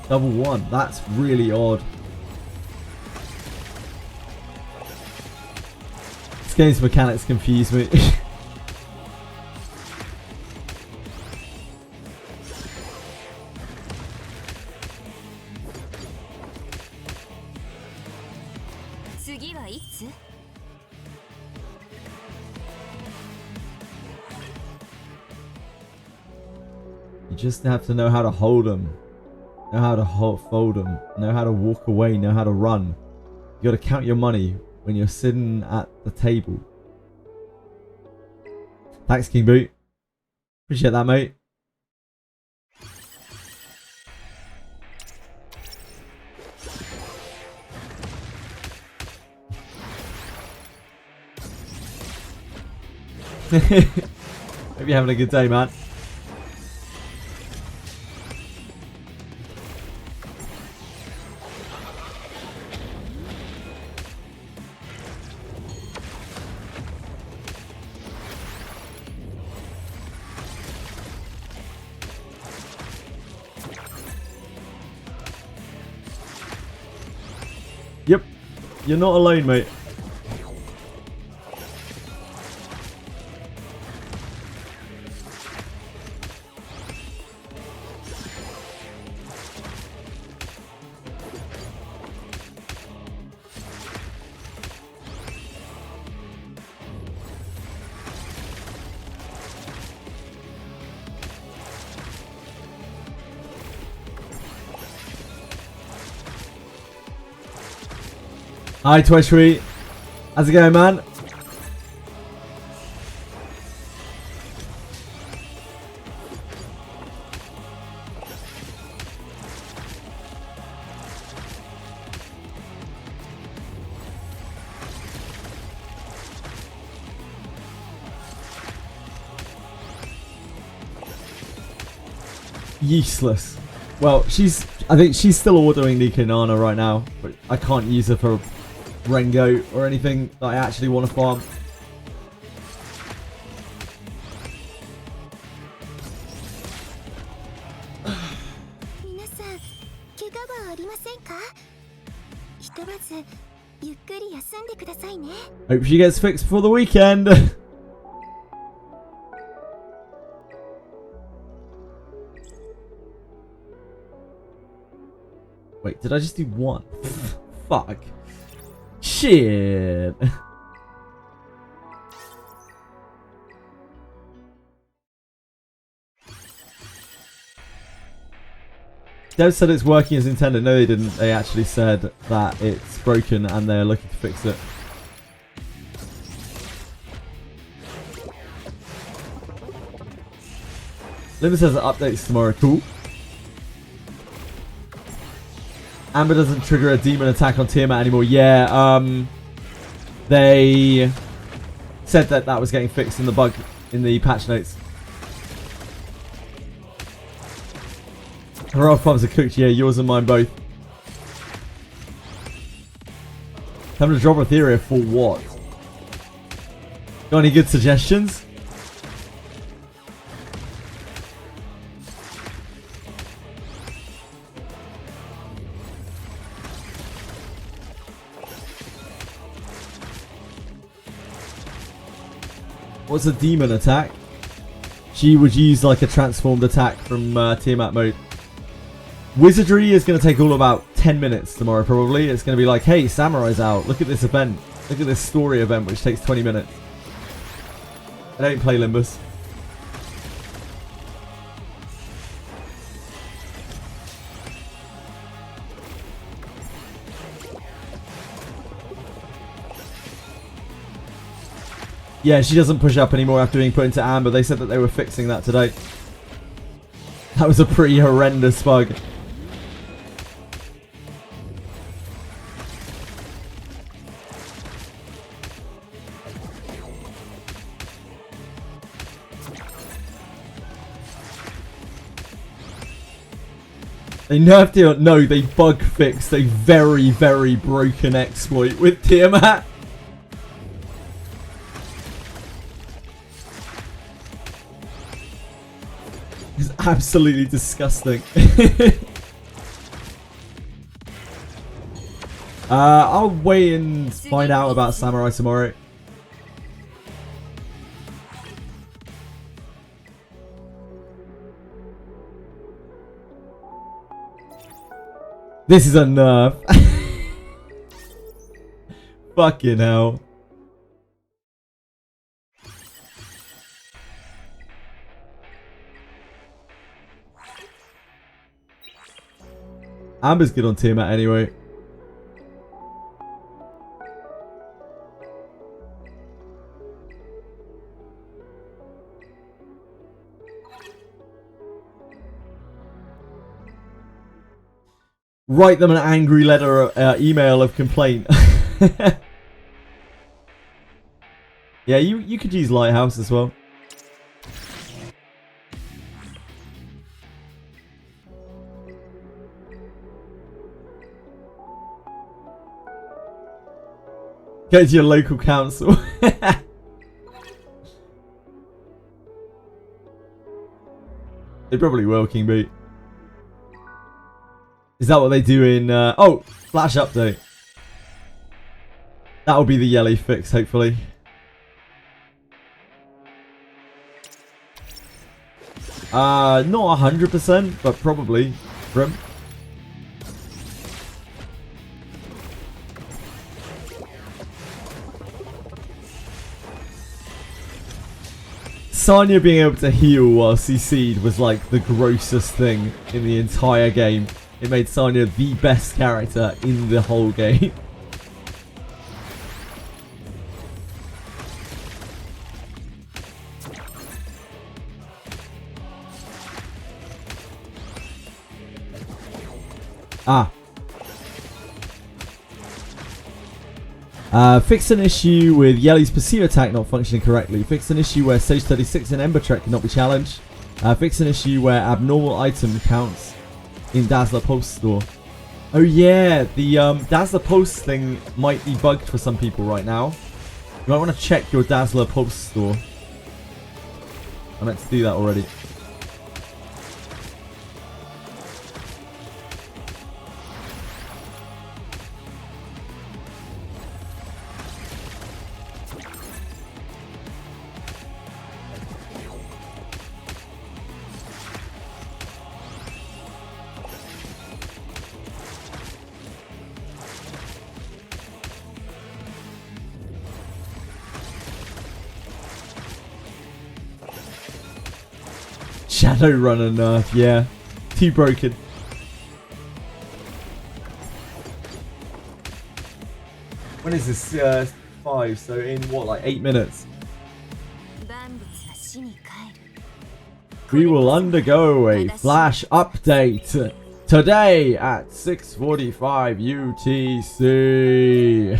[SPEAKER 1] Double 1. That's really odd. This game's mechanics confuse me. You just have to know how to hold them. Know how to fold them, know how to walk away, know how to run. You gotta count your money when you're sitting at the table. Thanks, King Boot. Appreciate that, mate. Hope you're having a good day, man. Yep, you're not alone, mate. Hi Twitchery, how's it going, man? Useless. Well, I think she's still ordering Nika Nana right now, but I can't use her for Rengo or anything that I actually want to farm. Hope she gets fixed before the weekend. Wait, did I just do one? Fuck. Shit. Dev said it's working as intended. No, they didn't. They actually said that it's broken and they're looking to fix it. Linda says the updates tomorrow. Cool. Amber doesn't trigger a demon attack on Tiamat anymore. Yeah, they said that that was getting fixed in the bug in the patch notes. Her old farms are cooked. Yeah, yours and mine both. Time to drop Etheria for what? Got any good suggestions? What's a demon attack? She would use like a transformed attack from Tiamat mode. Wizardry is going to take all about 10 minutes tomorrow probably. It's going to be like, hey, Samurai's out. Look at this event. Look at this story event which takes 20 minutes. I don't play Limbus. Yeah, she doesn't push up anymore after being put into Amber. They said that they were fixing that today. That was a pretty horrendous bug. They nerfed it. No, they bug fixed a very, very broken exploit with Tiamat. It's absolutely disgusting. I'll wait and find out about Samurai tomorrow. This is a nerf. Fucking hell. Amber's good on Tiamat anyway. Write them an angry letter, email of complaint. Yeah, you could use Lighthouse as well. Go to your local council. They probably will, King Beat. Is that what they do in... oh, Flash update. That will be the yellow fix, hopefully. Not 100%, but probably. Grim. Sanya being able to heal while CC'd was like the grossest thing in the entire game. It made Sanya the best character in the whole game. Fixed an issue with Yeli's Pursue attack not functioning correctly. Fixed an issue where Stage 36 and Ember Trek cannot be challenged. Fixed an issue where abnormal item counts in Dazzler Pulse store. Oh yeah, the Dazzler Pulse thing might be bugged for some people right now. You might want to check your Dazzler Pulse store. I meant to do that already. Shadowrunner nerf, yeah. Too broken. When is this? 5, so in what, like 8 minutes? We will undergo a flash update today at 6:45 UTC.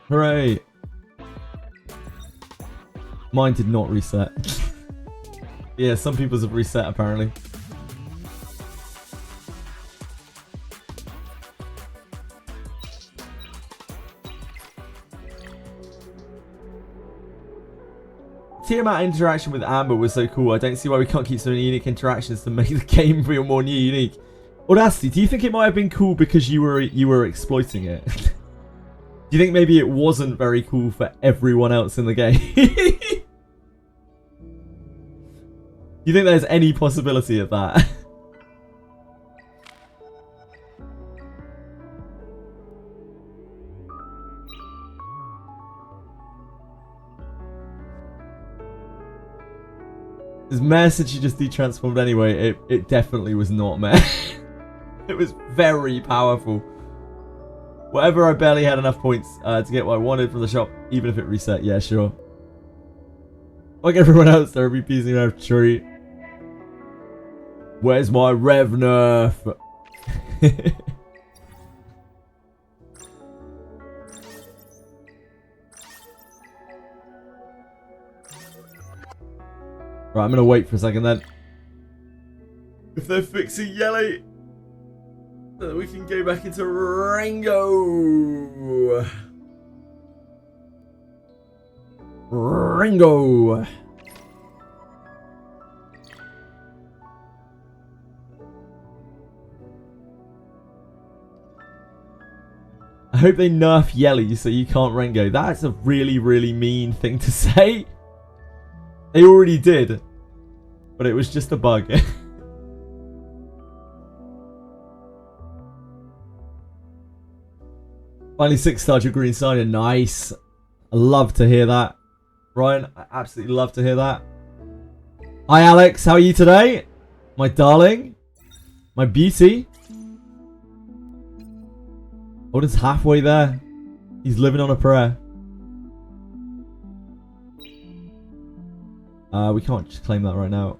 [SPEAKER 1] Hooray. Mine did not reset. Yeah, some people's have reset apparently. Tiamat interaction with Amber was so cool. I don't see why we can't keep so many unique interactions to make the game feel more new unique. Audacity, do you think it might have been cool because you were exploiting it? Do you think maybe it wasn't very cool for everyone else in the game? Do you think there's any possibility of that? Is Mare since she just de-transformed anyway? It definitely was not Mare. It was very powerful. Whatever, I barely had enough points to get what I wanted from the shop, even if it reset. Yeah, sure. Like everyone else, there will be PZ nerf tree. Where's my rev nerf? Right, I'm gonna wait for a second then. If they're fixing Yelly, then we can go back into Ringo. Ringo. I hope they nerf Yelly so you can't Rengo. That's a really, really mean thing to say. They already did, but it was just a bug. Finally 6-starred your green sign. Nice. I love to hear that. Ryan, I absolutely love to hear that. Hi Alex, how are you today? My darling. My beauty. Odin's halfway there. He's living on a prayer. We can't just claim that right now.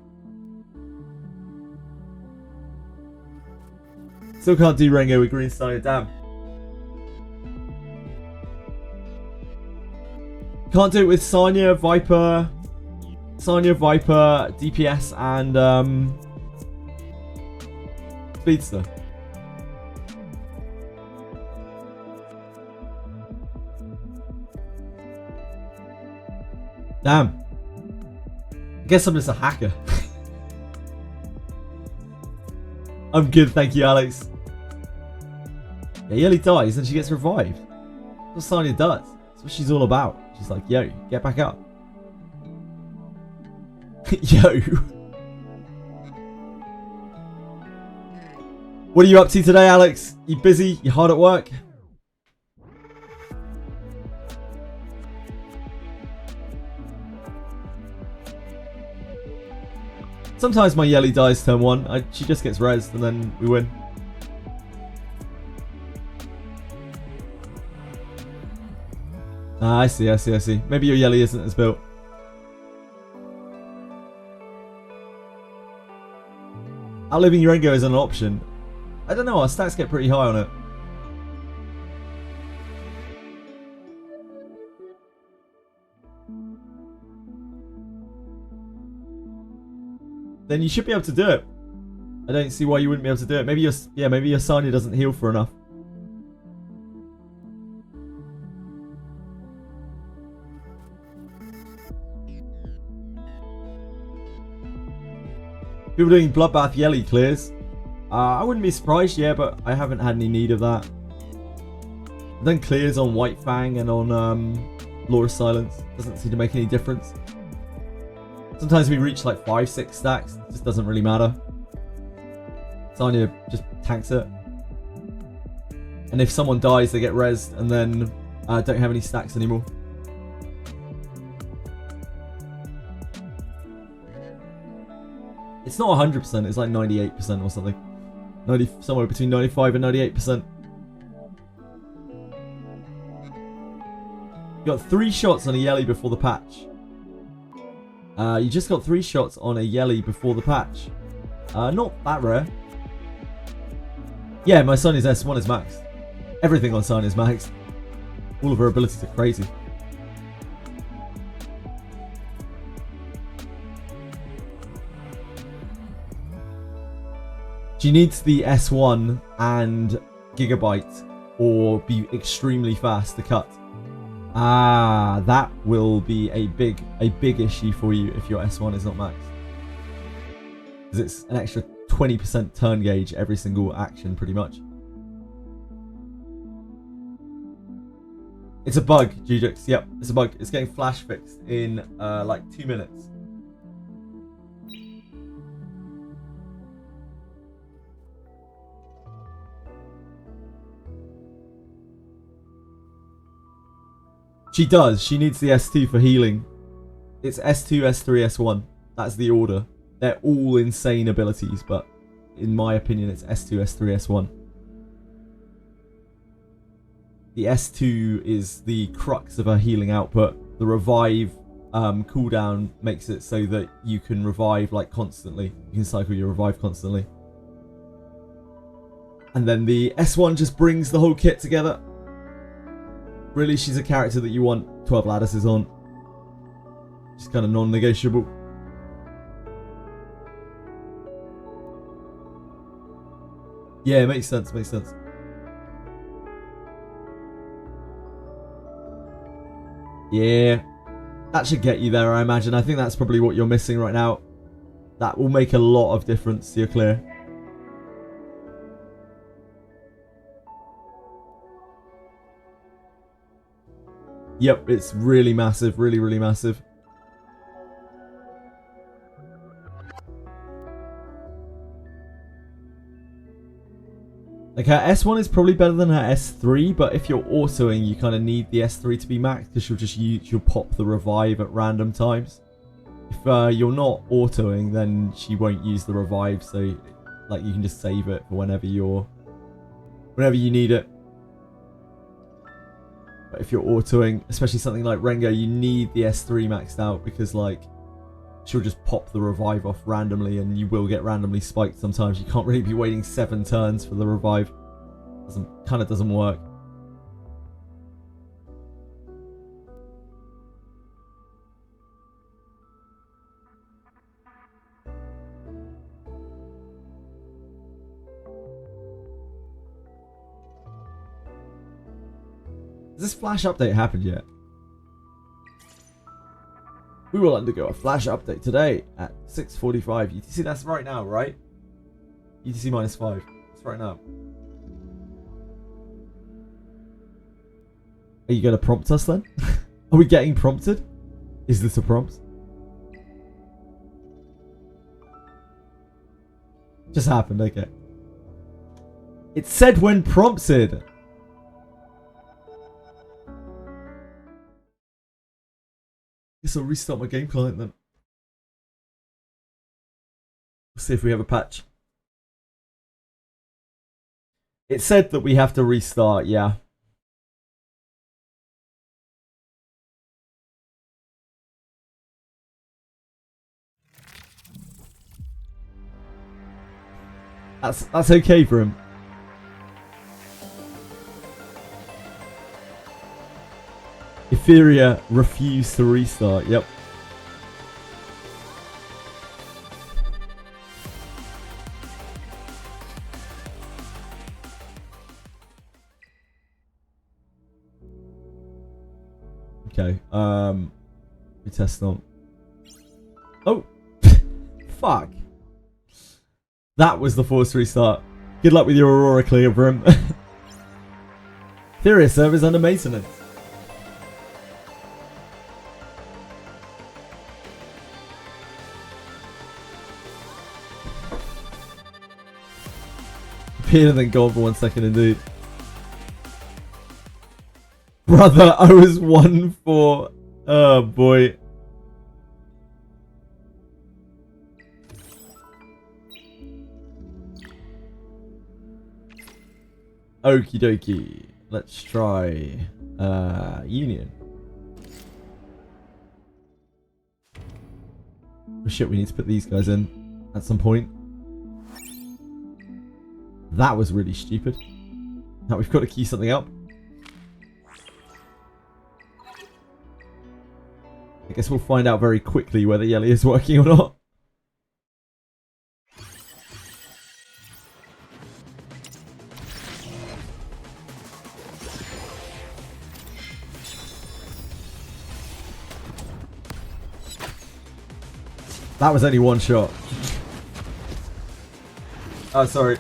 [SPEAKER 1] Still can't do Rengo with green sign. Damn. Can't do it with Sanya, Viper, DPS, and Speedster. Damn. I guess I'm just a hacker. I'm good, thank you, Alex. Yeah, Yelly dies and she gets revived. That's what Sanya does. That's what she's all about. She's like, yo, get back up. Yo. What are you up to today, Alex? You busy? You hard at work? Sometimes my Yelly dies turn 1. She just gets rezzed and then we win. Ah, I see. Maybe your Yelly isn't as built. Outliving Urengo is an option. I don't know, our stats get pretty high on it. Then you should be able to do it. I don't see why you wouldn't be able to do it. Maybe your Sanya doesn't heal for enough. People doing Bloodbath Yelly clears. I wouldn't be surprised, yeah, but I haven't had any need of that. I've done clears on White Fang and on Law of Silence. Doesn't seem to make any difference. Sometimes we reach like 5-6 stacks. It just doesn't really matter. Sanya just tanks it. And if someone dies, they get rezzed and then don't have any stacks anymore. It's not 100%, it's like 98% or something. Somewhere between 95 and 98%. You got 3 shots on a Yelly before the patch. You just got 3 shots on a Yelly before the patch. Not that rare. Yeah, my Sun is S1 is maxed. Everything on Sun is maxed. All of her abilities are crazy. She needs the S1 and Gigabyte or be extremely fast to cut. Ah, that will be a big issue for you if your S1 is not maxed. Because it's an extra 20% turn gauge every single action, pretty much. It's a bug, Jujux. Yep, it's a bug. It's getting flash fixed in like 2 minutes. She does. She needs the S2 for healing. It's S2, S3, S1. That's the order. They're all insane abilities, but in my opinion, it's S2, S3, S1. The S2 is the crux of her healing output. The revive cooldown makes it so that you can revive like constantly. You can cycle your revive constantly. And then the S1 just brings the whole kit together. Really, she's a character that you want 12 lattices on. She's kind of non-negotiable. Yeah, makes sense, makes sense. Yeah, that should get you there, I imagine. I think that's probably what you're missing right now. That will make a lot of difference to your clear. Yep, it's really massive, really massive. Like her S1 is probably better than her S3, but if you're autoing, you kind of need the S3 to be maxed because she'll pop the revive at random times. If you're not autoing, then she won't use the revive, so like you can just save it for whenever you need it. But if you're autoing, especially something like Rengo, you need the S3 maxed out because like she'll just pop the revive off randomly and you will get randomly spiked sometimes. You can't really be waiting 7 turns for the revive. Kind of doesn't work. Has this flash update happened yet? We will undergo a flash update today at 6:45 UTC. That's right now, right? UTC -5. That's right now. Are you going to prompt us then? Are we getting prompted? Is this a prompt? Just happened, okay. It said when prompted. Guess I'll restart my game client then. We'll see if we have a patch. It said that we have to restart, yeah. That's okay for him. Etheria refused to restart. Yep. Okay. We test on. Oh, fuck. That was the forced restart. Good luck with your Aurora clear, Brim. Etheria servers under maintenance. Appeared and then gone for 1 second indeed. Brother, I was 1 for... Oh boy. Okie dokie. Let's try Union. Oh shit, we need to put these guys in at some point. That was really stupid. Now we've got to key something up. I guess we'll find out very quickly whether Yelly is working or not. That was only one shot. Oh, sorry.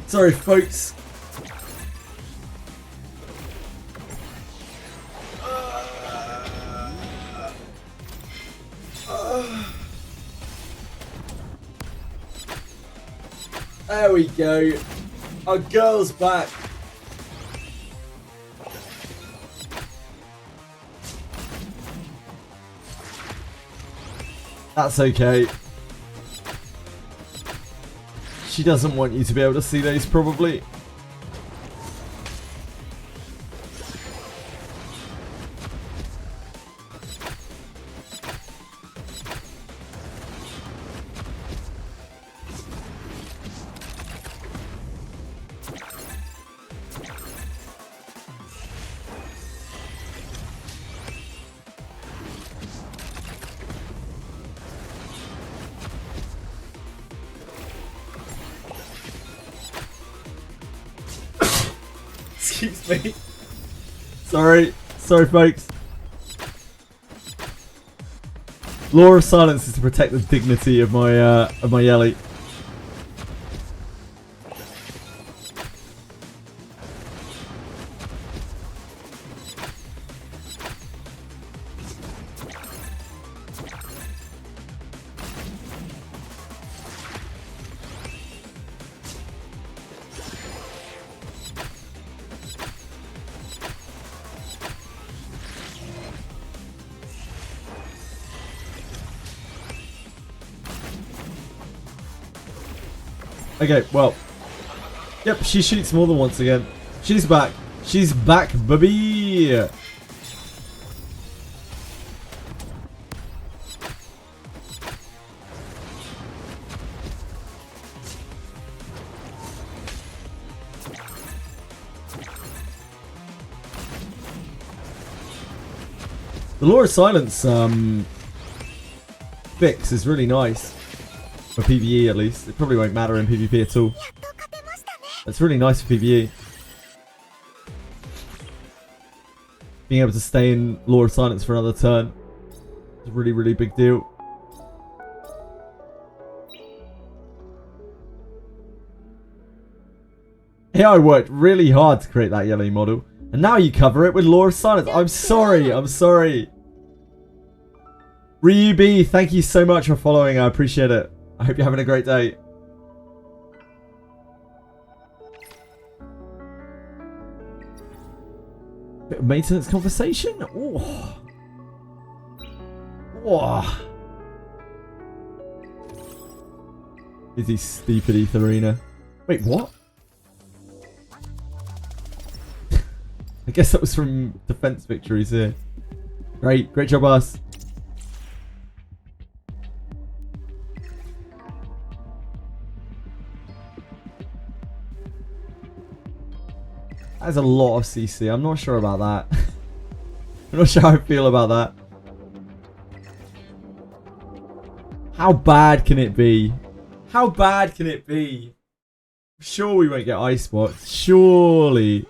[SPEAKER 1] Sorry, folks. There we go. Our girl's back. That's okay. She doesn't want you to be able to see those, probably. Excuse me. Sorry, folks. Law of silence is to protect the dignity of my Yelly. Okay, well. Yep, she shoots more than once again. She's back. She's back, baby! The Law of Silence fix is really nice. For PvE at least. It probably won't matter in PvP at all. It's really nice for PvE. Being able to stay in Law of Silence for another turn is a really, really big deal. Here I worked really hard to create that yellow model. And now you cover it with Law of Silence. I'm sorry. I'm sorry. Ryu B, thank you so much for following. I appreciate it. I hope you're having a great day. Bit of maintenance conversation? Oh. Oh. Is he stupid, Etheria? Wait, what? I guess that was from defense victories here. Great job, us. That's a lot of CC. I'm not sure about that. I'm not sure how I feel about that. How bad can it be? How bad can it be? Sure we won't get ice spots. Surely.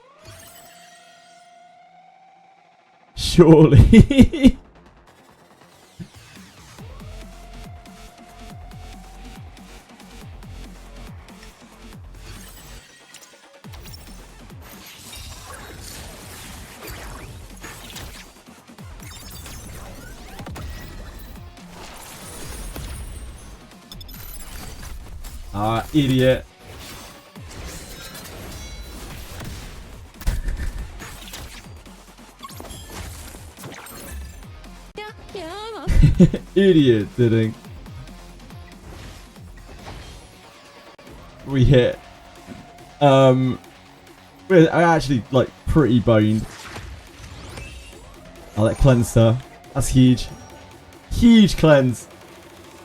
[SPEAKER 1] Surely. Ah, idiot. Idiot, didn't. We hit. We're actually like pretty boned. Oh, that cleansed her. That's huge. Huge cleanse.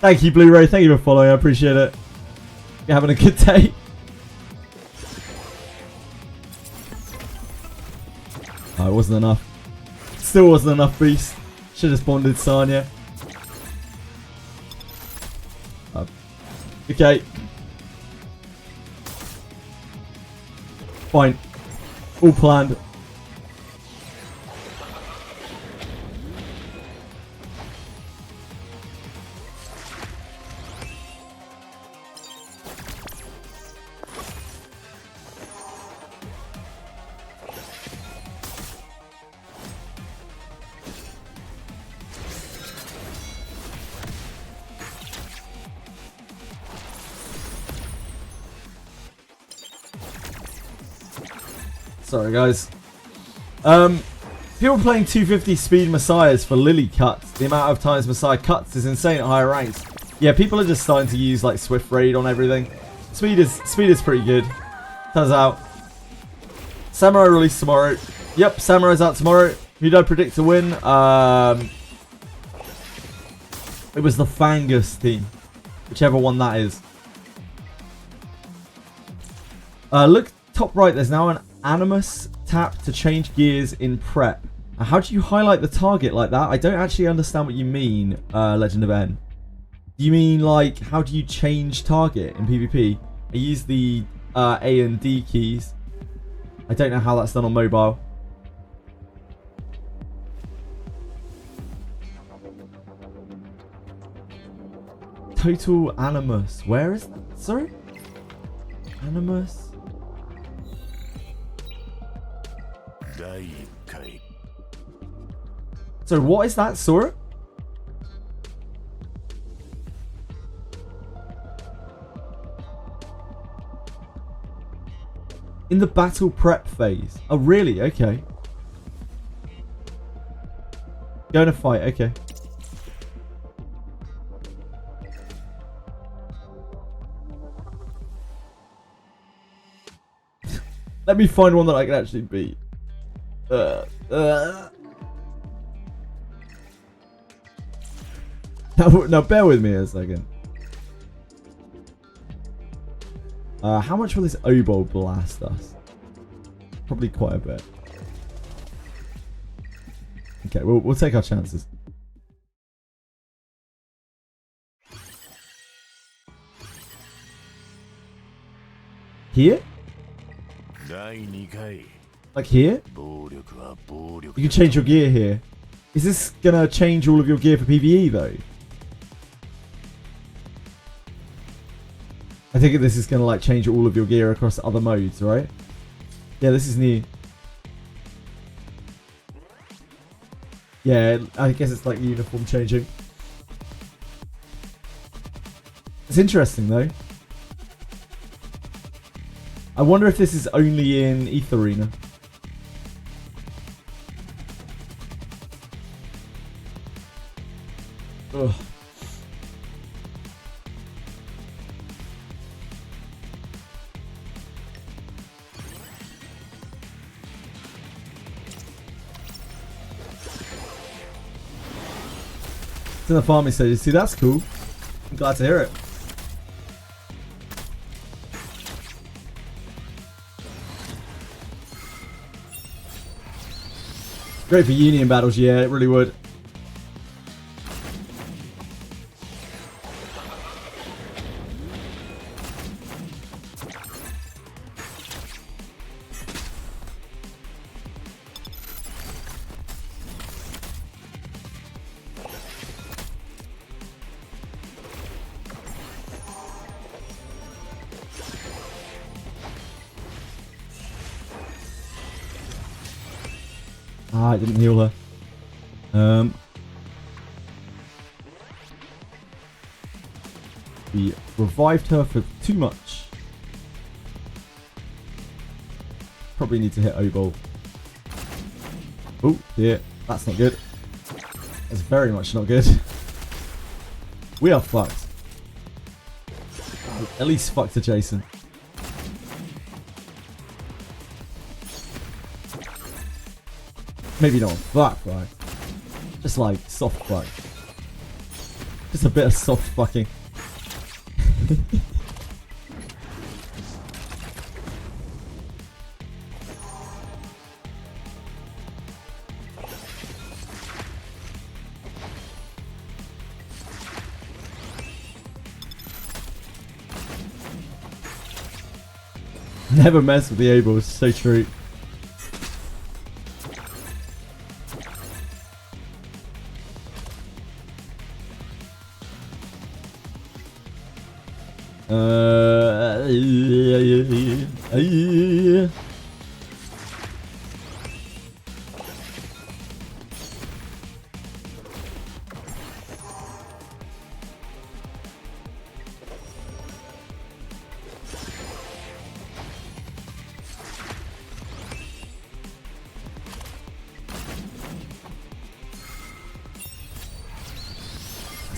[SPEAKER 1] Thank you, Blu-ray. Thank you for following. I appreciate it. You're having a good day. Oh, it wasn't enough. Still wasn't enough, Beast. Should have spawned in Sanya. Okay. Fine. All planned. Sorry, guys. People playing 250 speed Messiahs for Lily cuts. The amount of times Messiah cuts is insane at higher ranks. Yeah, people are just starting to use like Swift Raid on everything. Speed is pretty good. Turns out. Samurai released tomorrow. Yep, Samurai's out tomorrow. Who did I predict to win? It was the Fangus team. Whichever one that is. Look top right, there's now an Animus tap to change gears in prep. How do you highlight the target like that? I don't actually understand what you mean, Legend of N. Do you mean like, how do you change target in PvP? I use the A and D keys. I don't know how that's done on mobile. Total Animus. Where is that? Sorry? Animus? So what is that, Sora? In the battle prep phase. Oh, really? Okay. Going to fight. Okay. Let me find one that I can actually beat. Now bear with me a second. How much will this oboe blast us? Probably quite a bit. Okay, we'll take our chances. Here? Like here? You can change your gear here. Is this gonna change all of your gear for PvE though? I think this is gonna like change all of your gear across other modes, right? Yeah, this is new. Yeah, I guess it's like uniform changing. It's interesting though. I wonder if this is only in Etheria. Ugh. It's in the farming stage. See, that's cool. I'm glad to hear it. Great for union battles, yeah, it really would. Ah, it didn't heal her. We revived her for too much. Probably need to hit O-Ball. Oh, yeah, that's not good. That's very much not good. We are fucked. At least fucked to Jason. Maybe not fuck, right? Just like soft fuck. Just a bit of soft fucking. Never mess with the able, it's so true.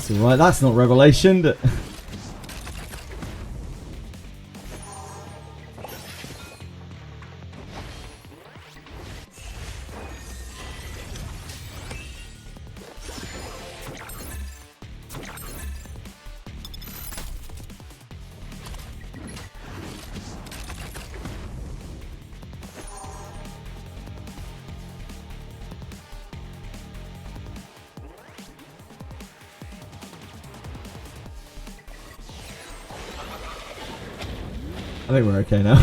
[SPEAKER 1] That's alright, that's not revelation. I think we're okay now.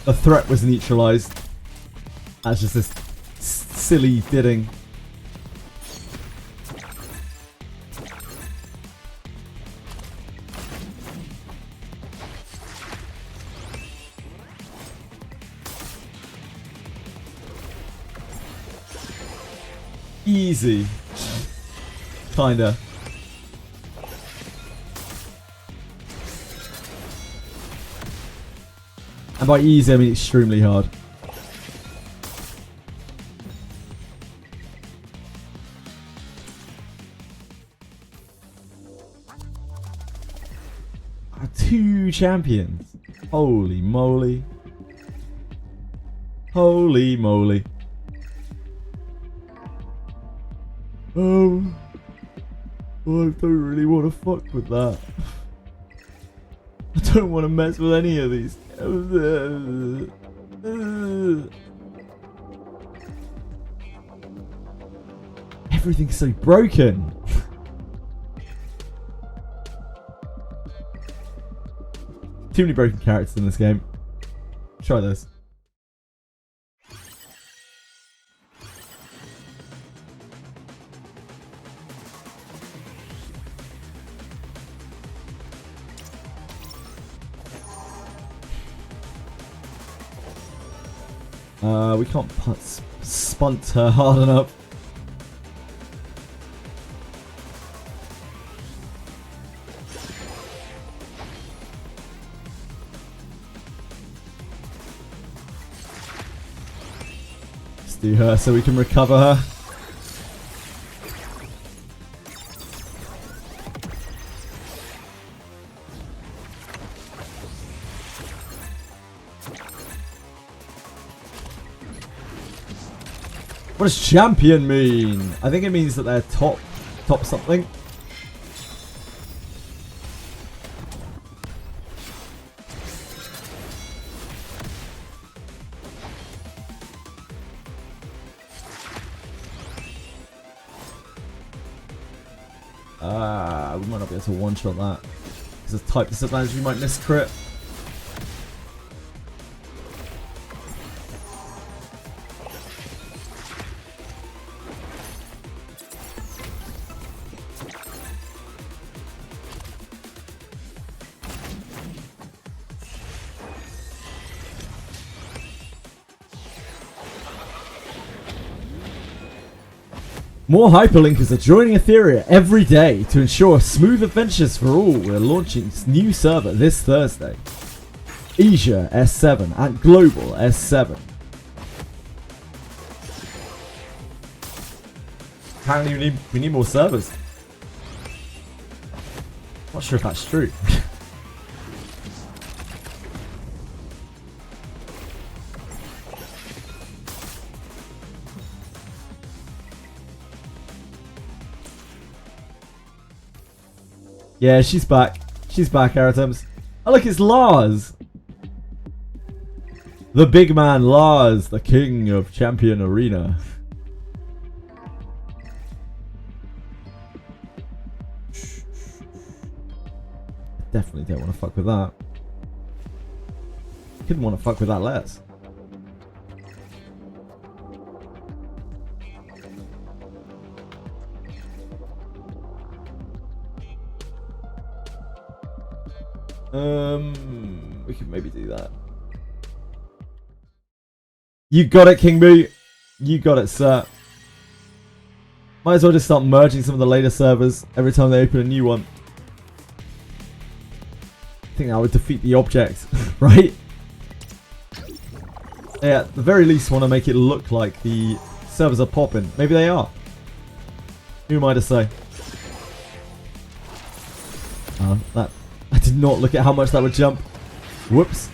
[SPEAKER 1] The threat was neutralized. That's just this silly bidding. Easy. Kinda. And by easy, I mean extremely hard. Two champions. Holy moly. Holy moly. I don't really want to fuck with that. I don't want to mess with any of these. Everything's so broken. Too many broken characters in this game. Try this. We can't spunt her hard enough. Let's do her so we can recover her. What does champion mean? I think it means that they're top something. We might not be able to one-shot that. Because of type disadvantage, we might miss crit. More hyperlinkers are joining Etheria every day to ensure smooth adventures for all. We're launching a new server this Thursday. Asia S7 and Global S7. Apparently we need more servers. Not sure if that's true. Yeah, she's back. She's back, Aritems. Oh, look, it's Lars. The big man, Lars, the king of Champion Arena. Definitely don't want to fuck with that. Didn't want to fuck with that less. We can maybe do that. You got it, King Boo. You got it, sir. Might as well just start merging some of the later servers every time they open a new one. I think that would defeat the object, right? Yeah, at the very least want to make it look like the servers are popping. Maybe they are. Who am I to say? I did not look at how much that would jump. Whoops.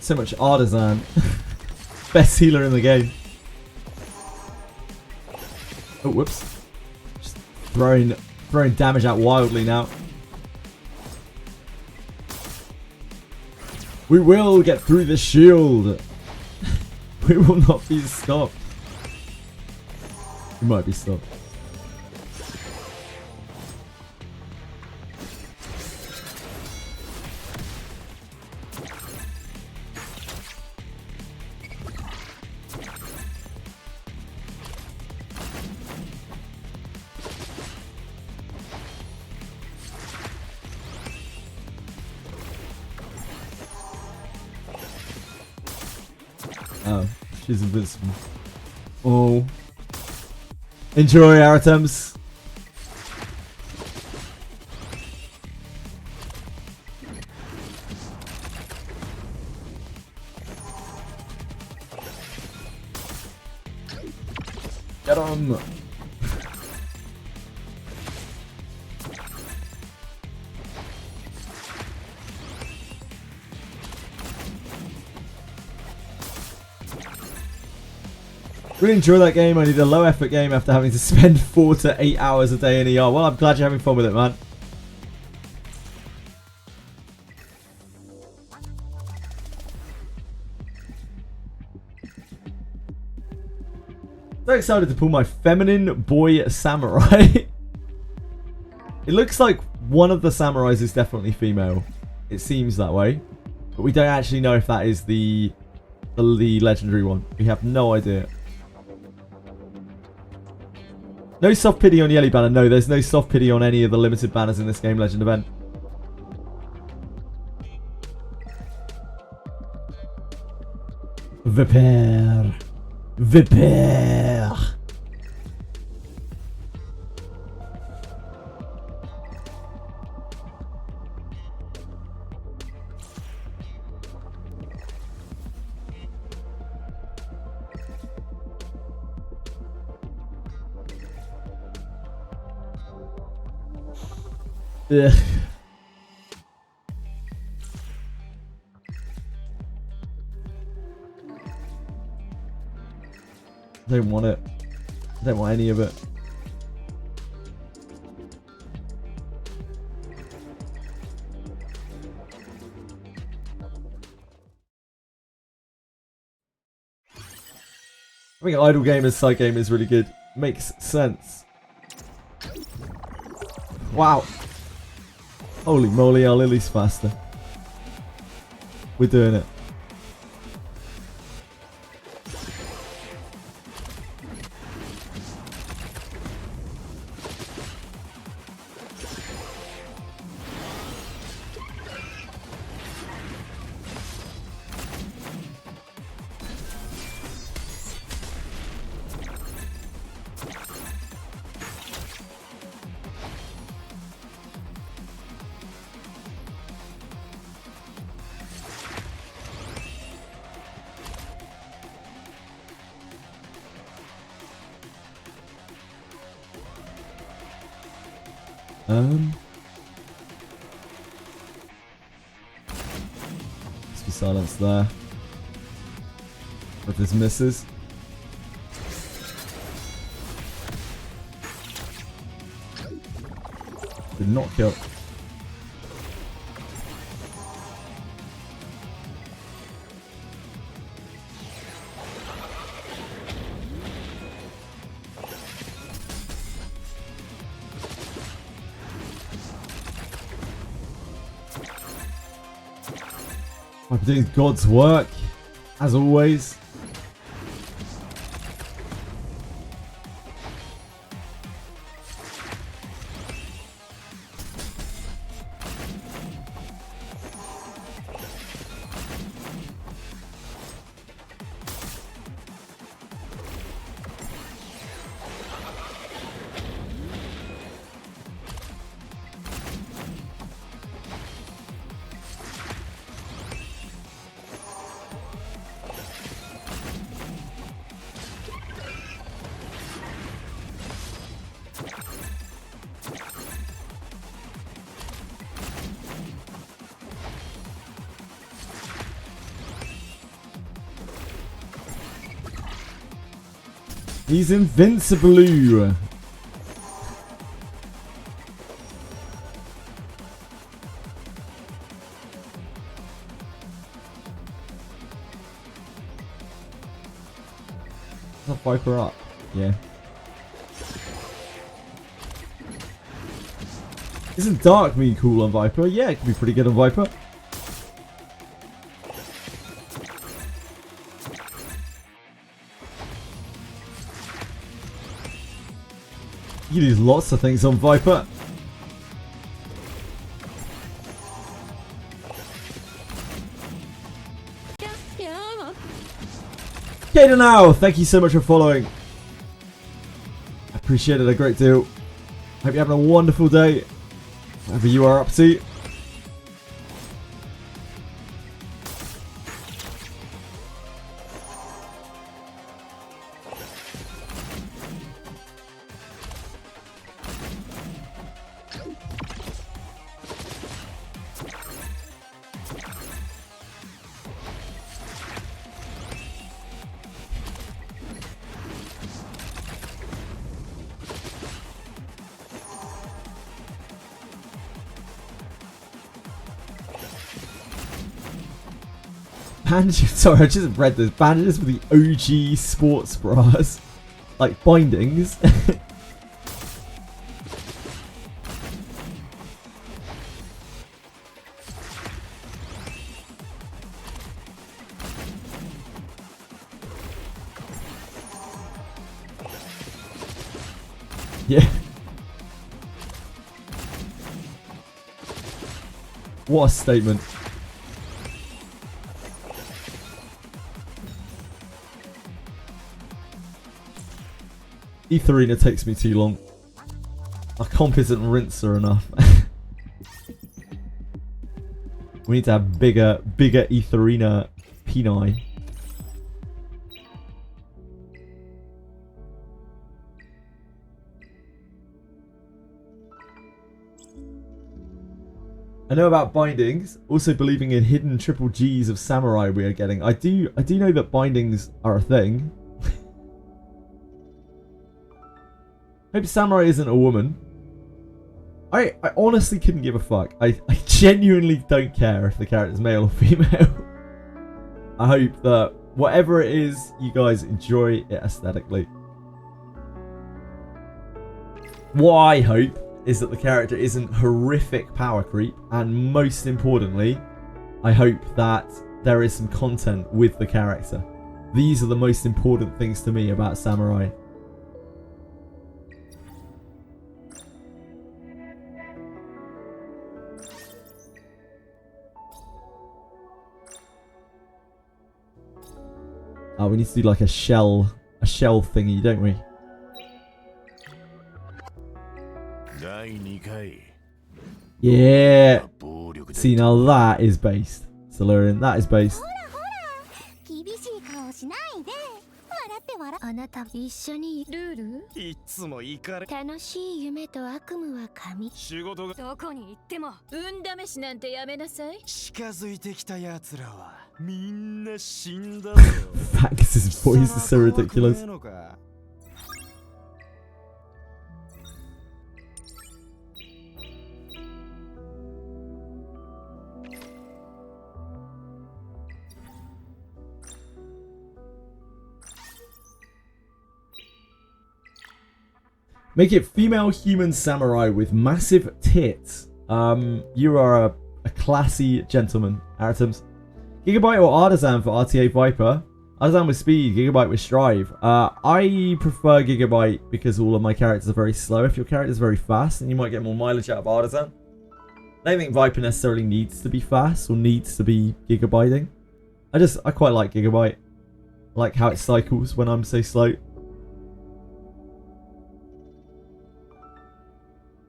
[SPEAKER 1] So much artisan. Best healer in the game. Oh, whoops. Just throwing damage out wildly now. We will get through the shield. We will not be stopped. We might be stopped. Oh, she's invincible. Oh. Enjoy, Aritems. Get on. Really enjoy that game. I need a low effort game after having to spend 4 to 8 hours a day in ER. Well, I'm glad you're having fun with it, man. So excited to pull my feminine boy samurai. It looks like one of the samurais is definitely female. It seems that way. But we don't actually know if that is the legendary one. We have no idea. No soft pity on Yelly banner. No, there's no soft pity on any of the limited banners in this game legend event. Viper. Viper. Ugh. I don't want it. I don't want any of it. I think idle game as side game is really good. Makes sense. Wow. Holy moly, our Lily's faster. We're doing it. Let's be silenced there. If this misses. Did not kill. I'm doing God's work, as always. He's invincible. I'll Viper up. Yeah. Isn't Dark mean cool on Viper? Yeah, it can be pretty good on Viper. You can do lots of things on Viper. Kaden now, thank you so much for following. I appreciate it a great deal. Hope you're having a wonderful day, whatever you are up to. Bandages, sorry, I just read this. Bandages with the OG sports bras. Like bindings. Yeah. What a statement. Etheria takes me too long. Our comp isn't rinser enough. We need to have bigger Etheria peni. I know about bindings, also believing in hidden triple Gs of samurai we are getting. I do know that bindings are a thing. Hope Samurai isn't a woman. I honestly couldn't give a fuck. I genuinely don't care if the character's male or female. I hope that whatever it is, you guys enjoy it aesthetically. What I hope is that the character isn't horrific power creep, and most importantly, I hope that there is some content with the character. These are the most important things to me about Samurai. Oh, we need to do like a shell thingy, don't we? Yeah. See, now that is based. Solarian, that is based.
[SPEAKER 2] あなた一緒にルール
[SPEAKER 6] いつも行かれ
[SPEAKER 2] 楽しい夢と悪夢は神
[SPEAKER 6] 仕事が
[SPEAKER 2] どこに行っても運試しなんてやめなさい
[SPEAKER 6] 近づいてきた奴らはみんな死んだぞ
[SPEAKER 1] Fax, his voice is so ridiculous. Make it female human samurai with massive tits. You are a classy gentleman, Aritems. Gigabyte or Artisan for RTA Viper? Artisan with speed, Gigabyte with strive. I prefer Gigabyte because all of my characters are very slow. If your character is very fast, then you might get more mileage out of Artisan. I don't think Viper necessarily needs to be fast or needs to be Gigabyting. I quite like Gigabyte. I like how it cycles when I'm so slow.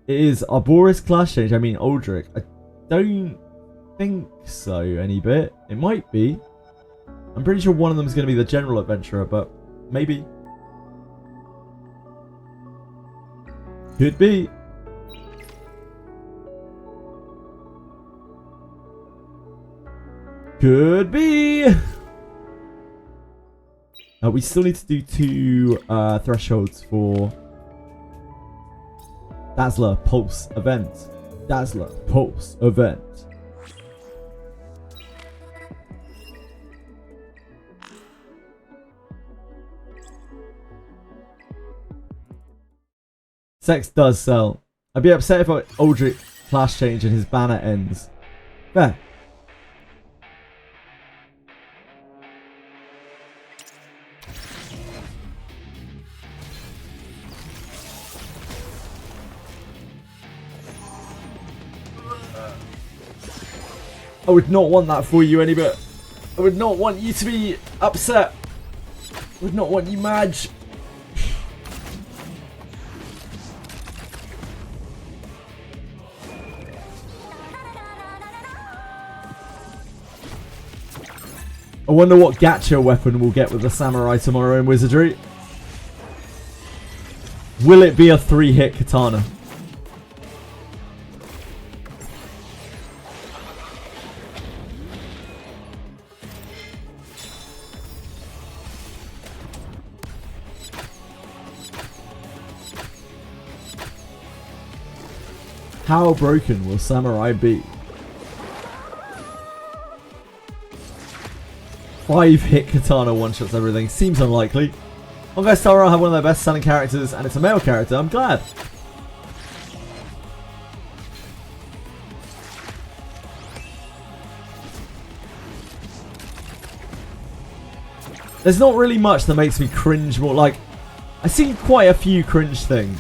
[SPEAKER 1] It is Arboris class change, I mean Aldrich. I don't think so any bit. It might be. I'm pretty sure one of them is going to be the general adventurer, but maybe. Could be. Could be. We still need to do 2 thresholds for Dazzler Pulse event. Dazzler Pulse event. Sex does sell. I'd be upset if Aldrich class change and his banner ends. Fair. I would not want that for you any bit. I would not want you to be upset. I would not want you mad. I wonder what gacha weapon we'll get with the samurai tomorrow in Wizardry. Will it be a 3-hit katana? How broken will Samurai be? 5-hit katana one-shots everything. Seems unlikely. Honkai Star Rail have one of their best selling characters, and it's a male character. I'm glad. There's not really much that makes me cringe more. Like, I see quite a few cringe things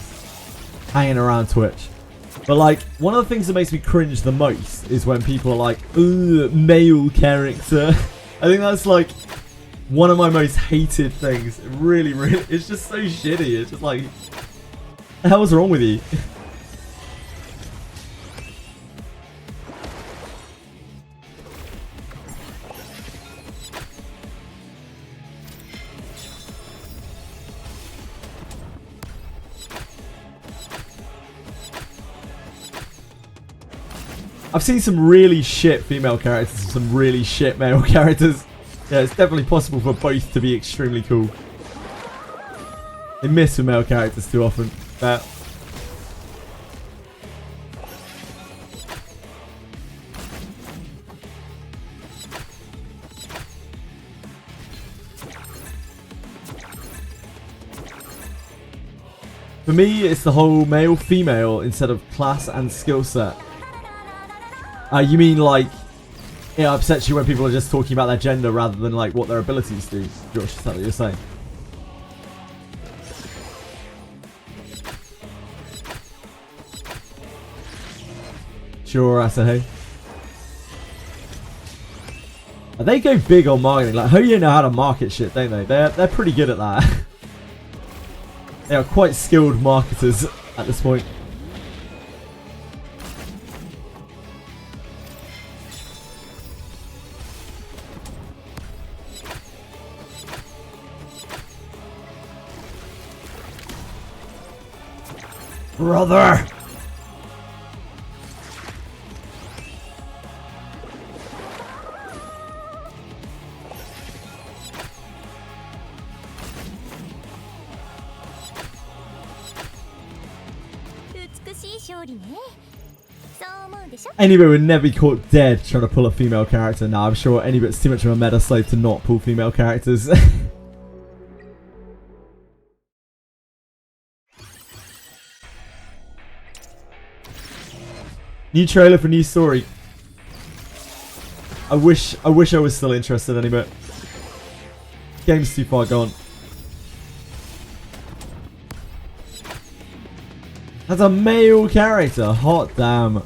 [SPEAKER 1] hanging around Twitch. But like, one of the things that makes me cringe the most is when people are like, ugh, male character. I think that's like one of my most hated things. It really, it's just so shitty. It's just like, what the hell's wrong with you? I've seen some really shit female characters and some really shit male characters. Yeah, it's definitely possible for both to be extremely cool. They miss with male characters too often. For me, it's the whole male-female instead of class and skill set. You mean like it upsets you when people are just talking about their gender rather than like what their abilities do? Josh, is that what you're saying? Sure, Asahi. They go big on marketing. Like, Hoyo know how to market shit, don't they? They're pretty good at that. They are quite skilled marketers at this point. Brother! Anybit would never be caught dead trying to pull a female character. Now I'm sure Anybit's too much of a meta slave to not pull female characters. New trailer for new story. I wish I was still interested Anybit. Game's too far gone. That's a male character. Hot damn.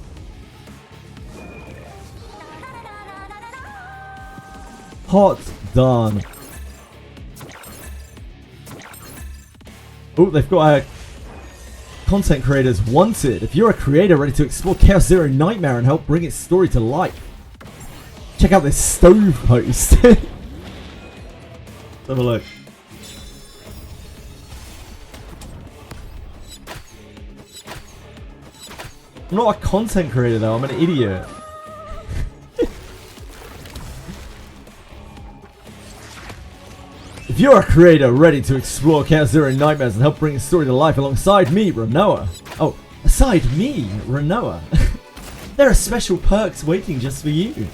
[SPEAKER 1] Hot darn. Oh, they've got a content creators wanted. If you're a creator ready to explore Chaos Zero Nightmare and help bring its story to life, check out this stove post. Let's have a look. I'm not a content creator though, I'm an idiot. If you're a creator ready to explore Chaos Zero Nightmares and help bring a story to life alongside me, Renoa. Oh, aside me, Renoa. There are special perks waiting just for you.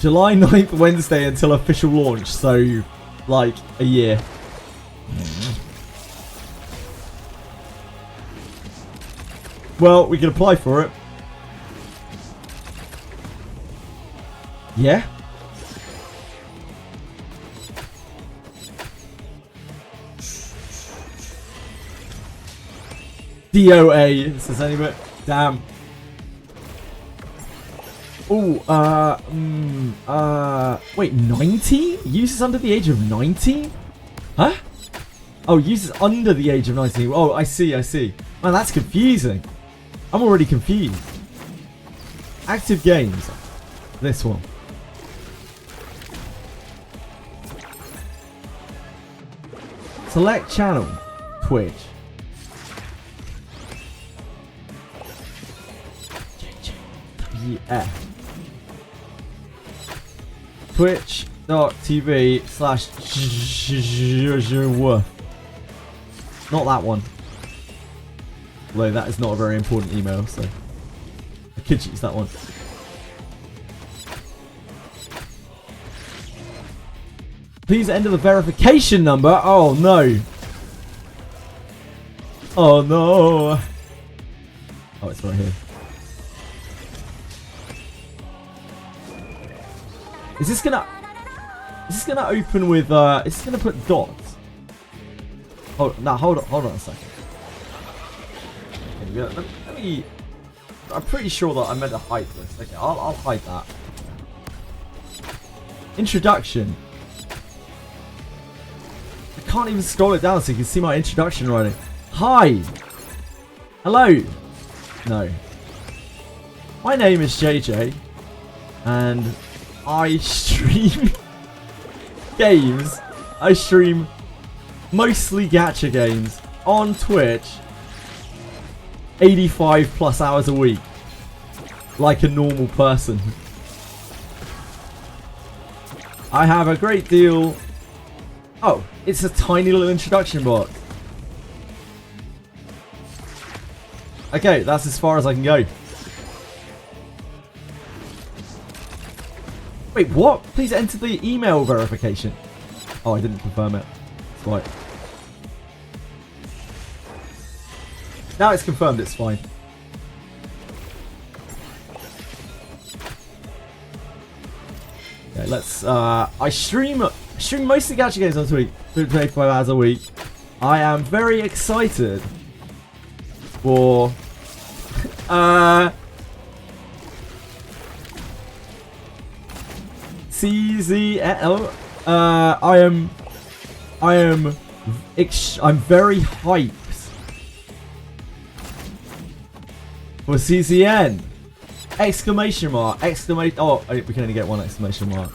[SPEAKER 1] July 9th, Wednesday until official launch, so like a year. Well, we can apply for it. Yeah? DOA, says anybody? Damn. Oh, wait, 19? Users under the age of 19? Huh? Oh, users under the age of 19. Oh, I see. Man, that's confusing. I'm already confused. Active games. This one. Select channel. Twitch. Yeah. Twitch.tv/. Not that one. Although that is not a very important email, so I could use that one. Please enter the verification number. Oh no. Oh no. Oh, it's right here. Is this gonna open with is this gonna put dots? Oh no, hold on a second. Okay, let me I'm pretty sure that I meant to hide this. Okay, I'll hide that. Introduction. I can't even scroll it down so you can see my introduction writing. Hi. Hello. No. My name is JJ and I stream games. I stream mostly gacha games on Twitch 85 plus hours a week. Like a normal person. I have a great deal. Oh, it's a tiny little introduction box. Okay, that's as far as I can go. Wait, what? Please enter the email verification. Oh, I didn't confirm it. That's right. Now it's confirmed, it's fine. Okay, let's I stream mostly gacha games on Twitch, 25 hours a week. I am very excited for CZL. I'm very hyped for CCN! Exclamation mark! Exclamation! Oh, we can only get one exclamation mark.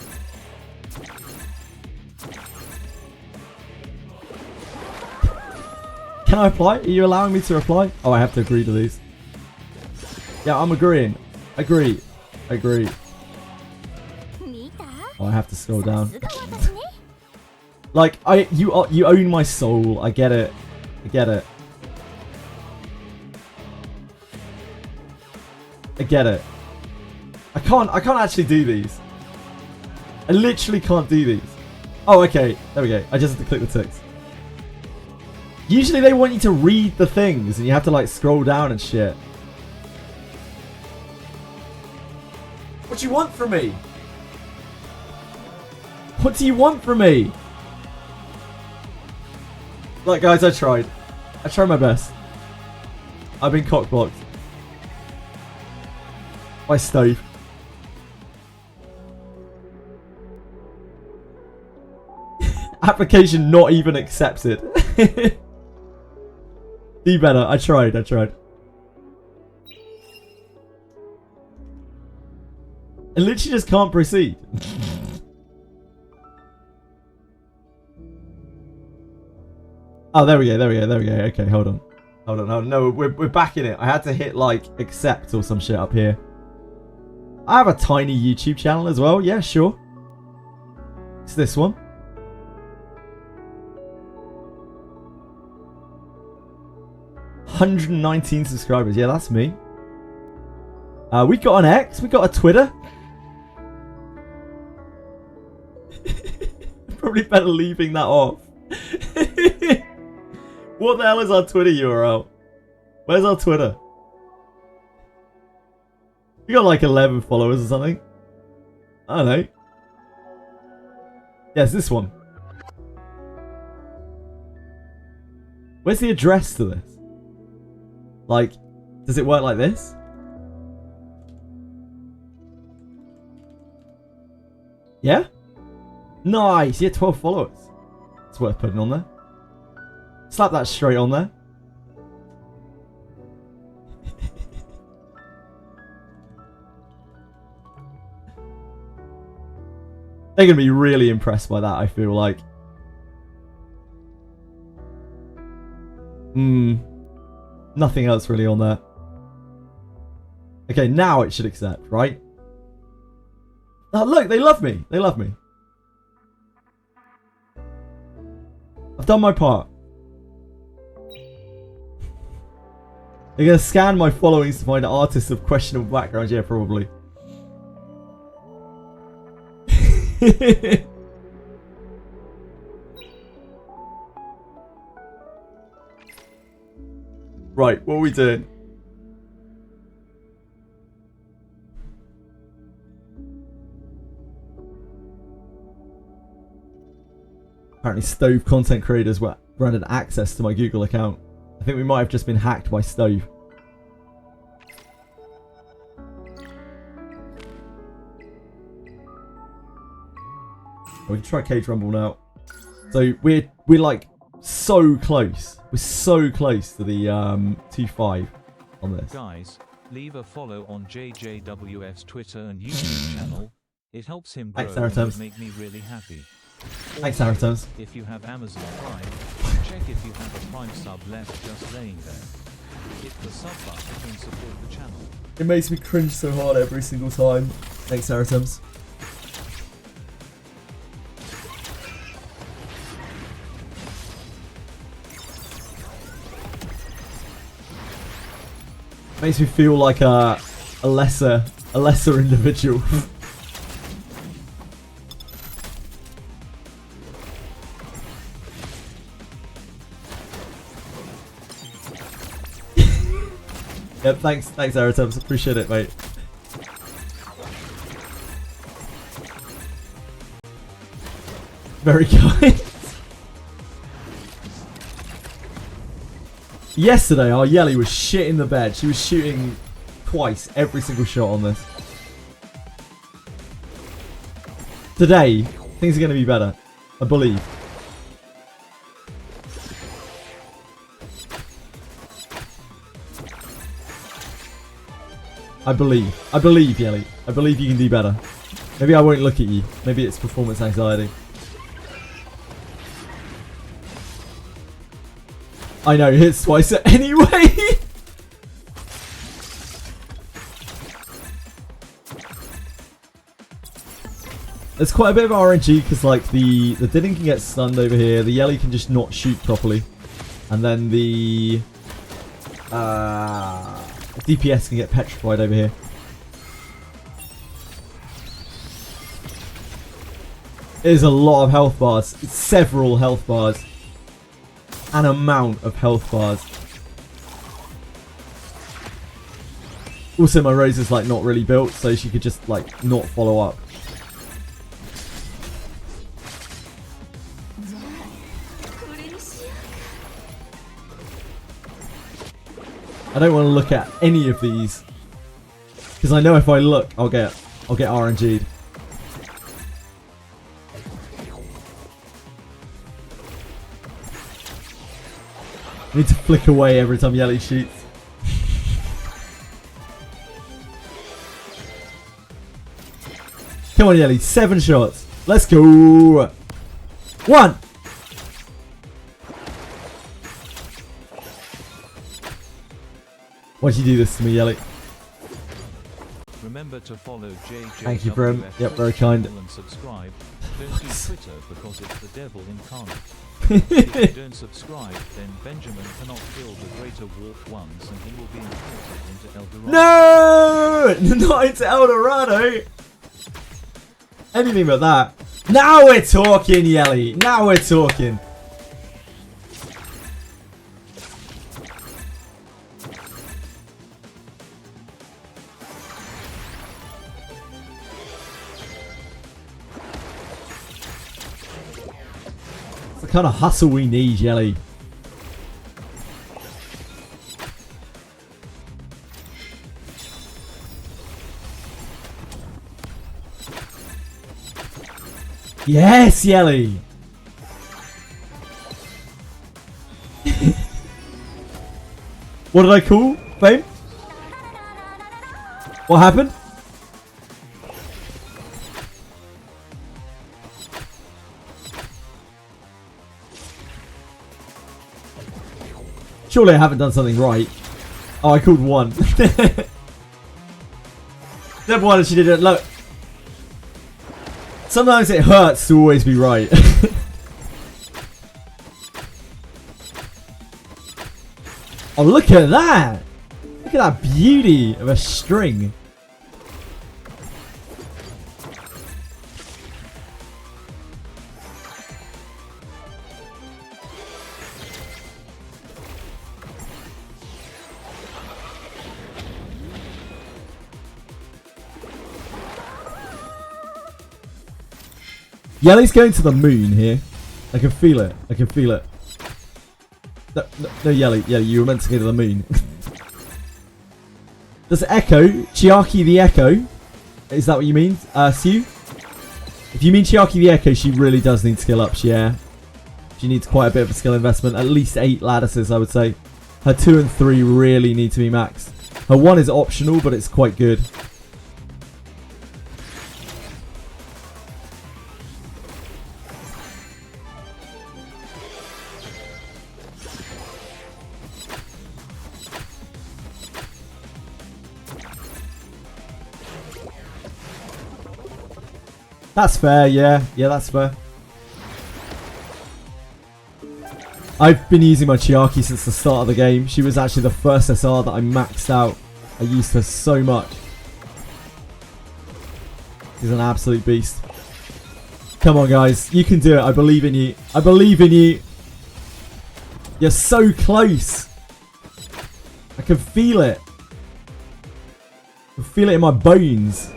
[SPEAKER 1] Can I reply? Are you allowing me to reply? Oh, I have to agree to these. Yeah, I'm agreeing. Agree. Agree. Oh, I have to scroll down. Like, you own my soul. I get it. I get it. I get it. I can't actually do these. I literally can't do these. Oh, okay. There we go. I just have to click the ticks. Usually they want you to read the things and you have to like scroll down and shit. What do you want from me? What do you want from me? Look, guys, I tried. I tried my best. I've been cockblocked. By Stove. Application not even accepted. Do better. I tried. I tried. I literally just can't proceed. Oh, there we go. There we go. There we go. Okay, hold on. Hold on. Hold on. No, we're back in it. I had to hit like accept or some shit up here. I have a tiny YouTube channel as well. Yeah, sure. It's this one. $119 subscribers. Yeah, that's me. We got an X. We got a Twitter. Probably better leaving that off. What the hell is our Twitter URL? Where's our Twitter? We got like 11 followers or something. I don't know. Yeah, it's this one. Where's the address to this? Like, does it work like this? Yeah? Nice! Yeah, 12 followers. It's worth putting on there. Slap that straight on there. They're going to be really impressed by that, I feel like. Nothing else really on there. Okay, now it should accept, right? Oh, look, they love me. They love me. I've done my part. They're going to scan my followings to find artists of questionable backgrounds. Yeah, probably. Right, what are we doing? Apparently Stove content creators were granted access to my Google account. I think we might have just been hacked by Stove. We can try Cage Rumble now. So we're like so close. We're so close to the 2.5 on this.
[SPEAKER 7] Guys, leave a follow on JJWF's Twitter and YouTube channel. It helps him grow and make me really happy.
[SPEAKER 1] Thanks, Saratons.
[SPEAKER 7] If you have Amazon Prime, check if you have a Prime sub left just laying there. Hit the sub button and support the channel.
[SPEAKER 1] It makes me cringe so hard every single time. Thanks, Saratons. Makes me feel like a lesser individual. Yep, thanks Aerotubs, appreciate it, mate. Very kind. Yesterday, our Yelly was shit in the bed. She was shooting twice every single shot on this. Today, things are going to be better. I believe. I believe, Yelly. I believe you can do better. Maybe I won't look at you. Maybe it's performance anxiety. I know, hits twice anyway. There's quite a bit of RNG because like the Didding can get stunned over here, the Yelly can just not shoot properly, and then the DPS can get petrified over here. It is a lot of health bars. It's several health bars. An amount of health bars. Also, my Rose is like not really built, so she could just like not follow up. I don't want to look at any of these because I know if I look, I'll get RNG'd. I need to flick away every time Yelly shoots. Come on, Yelly. 7 shots. Let's go. 1. Why'd you do this to me, Yelly?
[SPEAKER 7] Remember to follow JJ.
[SPEAKER 1] Thank you, Brim. Yep, very kind.
[SPEAKER 7] And subscribe. Don't do Twitter because it's the devil incarnate. If you don't subscribe, then Benjamin cannot kill the greater Warp ones and he will be imported into El Dorado.
[SPEAKER 1] No! Not into El Dorado! Anything but that. Now we're talking, Yelly. Now we're talking. Kind of hustle we need, Yelly. Yes, Yelly. What did I call? Fame? What happened? Surely I haven't done something right. Oh, I called 1. Never mind if she didn't. Look. Sometimes it hurts to always be right. Oh, look at that. Look at that beauty of a string. Yelly's going to the moon here. I can feel it. I can feel it. No, Yelly. Yeah, you were meant to go to the moon. Does Echo, Chiaki the Echo, is that what you mean, Sue? If you mean Chiaki the Echo, she really does need skill ups, yeah. She needs quite a bit of a skill investment. At least 8 lattices, I would say. Her 2 and 3 really need to be maxed. Her 1 is optional, but it's quite good. That's fair, yeah. Yeah, that's fair. I've been using my Chiaki since the start of the game. She was actually the first SR that I maxed out. I used her so much. She's an absolute beast. Come on, guys. You can do it. I believe in you. I believe in you. You're so close. I can feel it. I can feel it in my bones.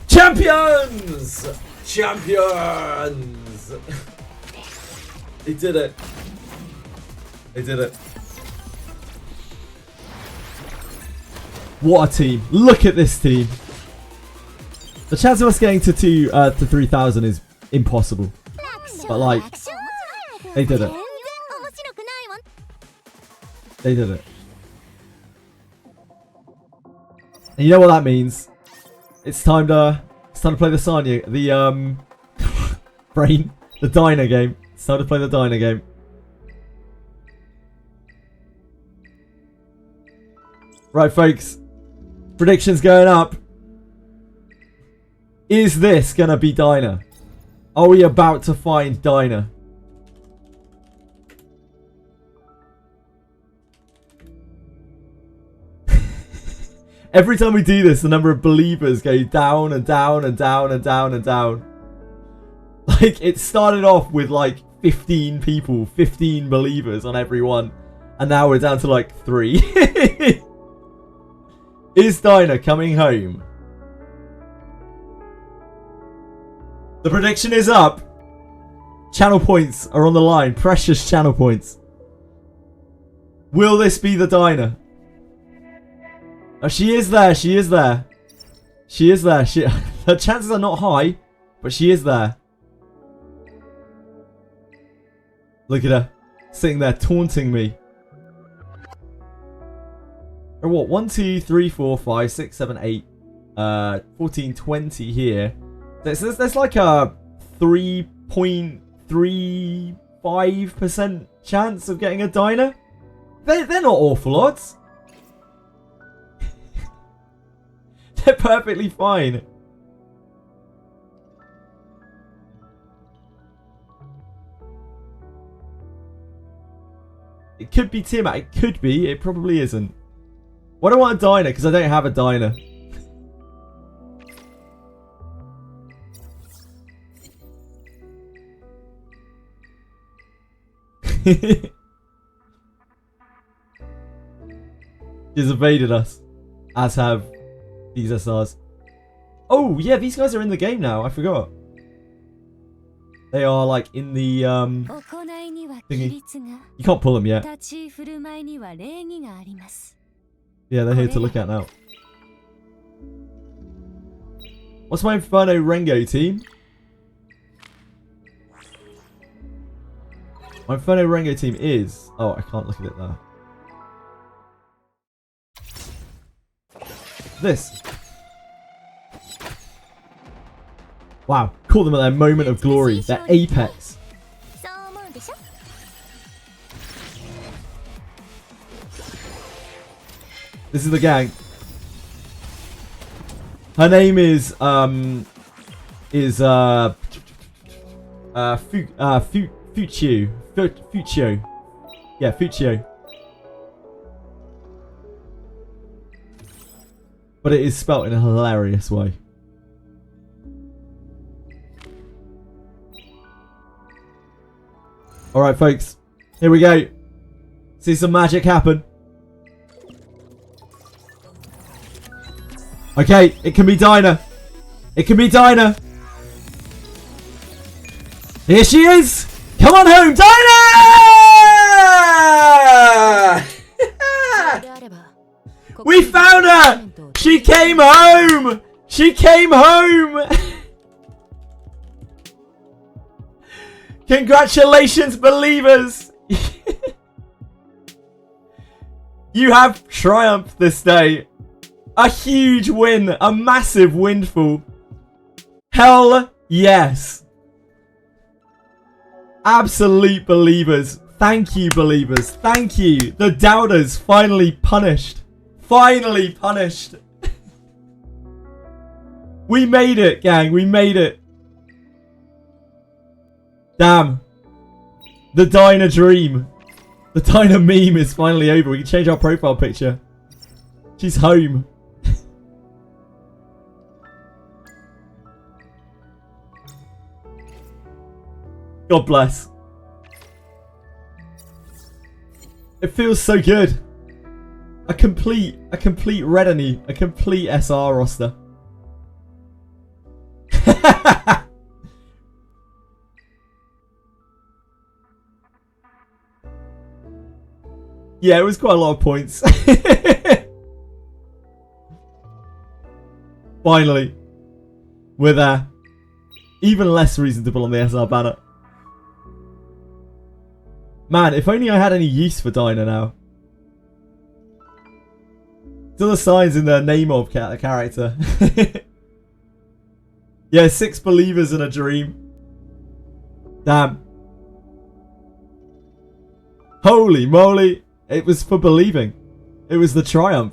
[SPEAKER 1] Champions! Champions! They did it. They did it. What a team. Look at this team. The chance of us getting to 3,000 is impossible. But like, they did it. They did it. And you know what that means? It's time to play the Sanya, the brain, the Dino game. It's time to play the Diner game. Right, folks. Predictions going up. Is this gonna be Diner? Are we about to find Diner? Every time we do this, the number of believers go down and down and down and down and down. Like, it started off with like 15 people, 15 believers on every one. And now we're down to like 3. Is Diner coming home? The prediction is up. Channel points are on the line. Precious channel points. Will this be the Diner? Oh, she is there. She is there. She is there. Her chances are not high, but she is there. Look at her. Sitting there taunting me. Or what? 1, 2, 3, 4, 5, 6, 7, 8. 14, 20 here. There's like a 3.35% chance of getting a Diner. They're not awful odds. They're perfectly fine. It could be Tiamat. It could be. It probably isn't. Why do I want a Diner? Because I don't have a Diner. She's evaded us. As have these SRs. Oh, yeah, these guys are in the game now. I forgot. They are, like, in the, thingy. You can't pull them yet. Yeah, they're here to look at now. What's my Inferno Rengo team? My Inferno Rengo team is... Oh, I can't look at it there. This. Wow. Caught them at their moment of glory. Their apex. This is the gang. Her name is Fuchio. Fuchio. Yeah, Fuchio. But it is spelt in a hilarious way. Alright, folks. Here we go. See some magic happen. Okay, it can be Diner. It can be Diner. Here she is. Come on home, Diner! We found her! She came home! She came home! Congratulations, believers! You have triumphed this day. A huge win. A massive windfall. Hell yes. Absolute believers. Thank you, believers. Thank you. The doubters finally punished. Finally punished. We made it, gang. We made it. Damn. The Diner dream. The Diner meme is finally over. We can change our profile picture. She's home. God bless. It feels so good. A complete retinue, a complete SR roster. Yeah, it was quite a lot of points. Finally, we're there. Even less reason to put on the SR banner. Man, if only I had any use for Diner now. Still the signs in the name of character. Yeah, 6 believers in a dream. Damn. Holy moly. It was for believing. It was the triumph.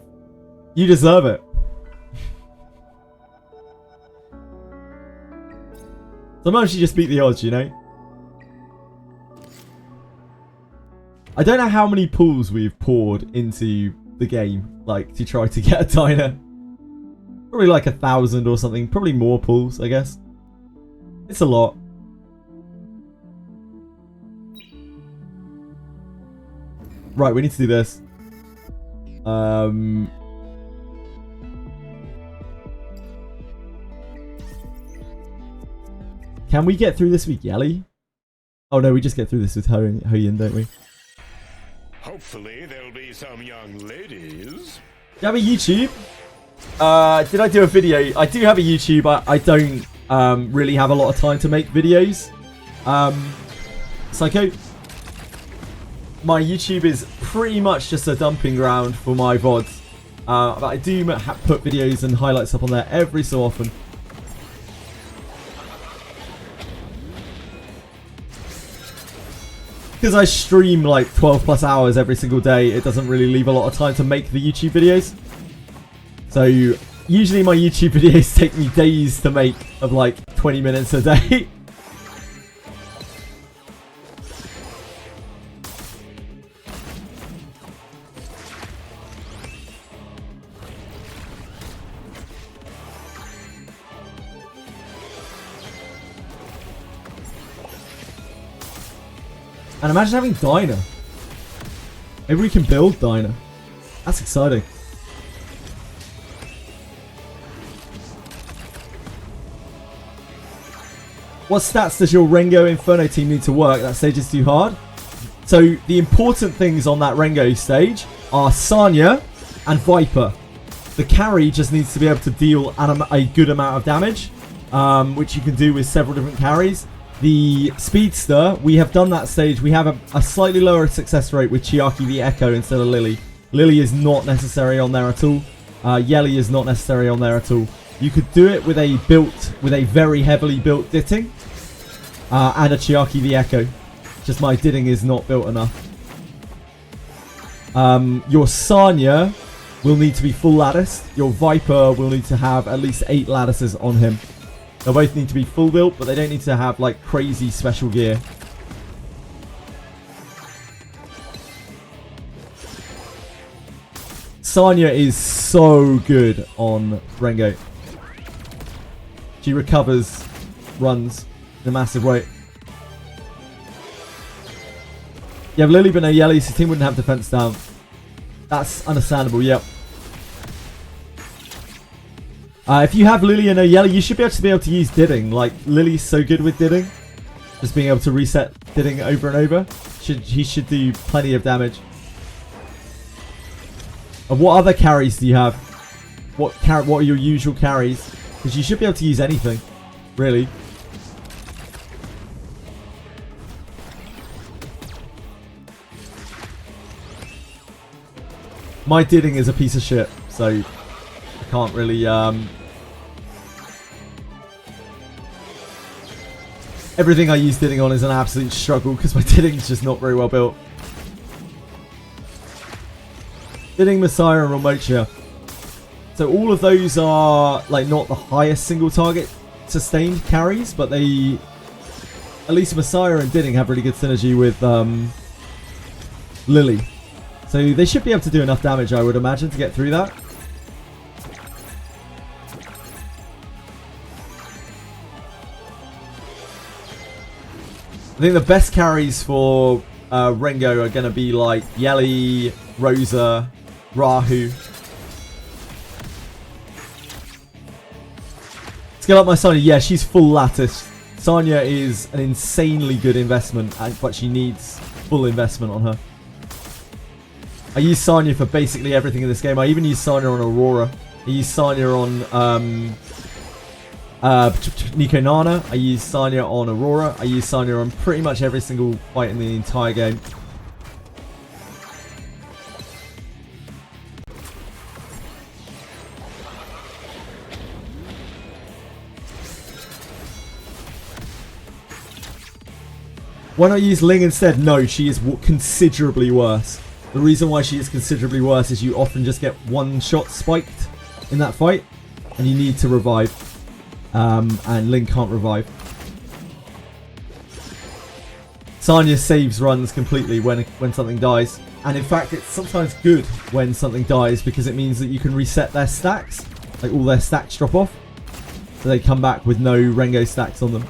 [SPEAKER 1] You deserve it. Sometimes you just beat the odds, you know? I don't know how many pools we've poured into the game, like, to try to get a diner. Probably like 1,000 or something. Probably more pools, I guess. It's a lot. Right, we need to do this. Can we get through this with Yelly? Oh no, we just get through this with Hoyin, don't we?
[SPEAKER 8] Hopefully there'll be some young ladies.
[SPEAKER 1] Do you have a YouTube? Did I do a video? I do have a YouTube. I don't really have a lot of time to make videos. Psycho. My YouTube is pretty much just a dumping ground for my VODs. But I do put videos and highlights up on there every so often. Because I stream like 12 plus hours every single day, it doesn't really leave a lot of time to make the YouTube videos. So usually my YouTube videos take me days to make, of like 20 minutes a day. And imagine having Diner. Maybe we can build Diner. That's exciting. What stats does your Rengo Inferno team need to work? That stage is too hard. So the important things on that Rengo stage are Sanya and Viper. The carry just needs to be able to deal a good amount of damage, which you can do with several different carries. The Speedster, we have done that stage. We have a slightly lower success rate with Chiaki the Echo instead of Lily. Lily is not necessary on there at all. Yelly is not necessary on there at all. You could do it with a very heavily built Ditting and a Chiaki the Echo. Just my Ditting is not built enough. Your Sanya will need to be full latticed. Your Viper will need to have at least 8 lattices on him. They'll both need to be full built, but they don't need to have like crazy special gear. Sanya is so good on Rengo. She recovers runs in a massive way. You have Lily but no Yelly, so team wouldn't have defense down. That's understandable, yep. If you have Lily and no Yelly, you should be able to use Ditting. Like, Lily's so good with Ditting. Just being able to reset Ditting over and over. He should do plenty of damage. And what other carries do you have? What are your usual carries? Because you should be able to use anything. Really. My Ditting is a piece of shit. So, I can't really... Everything I use Ditting on is an absolute struggle because my Ditting is just not very well built. Ditting, Messiah, and Ramocha. So all of those are like not the highest single target sustained carries, but they, at least Messiah and Ditting have really good synergy with Lily. So they should be able to do enough damage, I would imagine, to get through that. I think the best carries for Rengo are going to be like Yelly, Rosa, Rahu. Scale up my Sanya. Yeah, she's full lattice. Sanya is an insanely good investment, but she needs full investment on her. I use Sanya for basically everything in this game. I even use Sanya on Aurora. I use Sanya on Nico Nana. I use Sanya on Aurora. I use Sanya on pretty much every single fight in the entire game. Why not use Ling instead? No, she is considerably worse. The reason why she is considerably worse is you often just get one shot spiked in that fight, and you need to revive. And Ling can't revive. Sanya saves runs completely when something dies. And in fact, it's sometimes good when something dies because it means that you can reset their stacks. Like all their stacks drop off. So they come back with no Rengo stacks on them.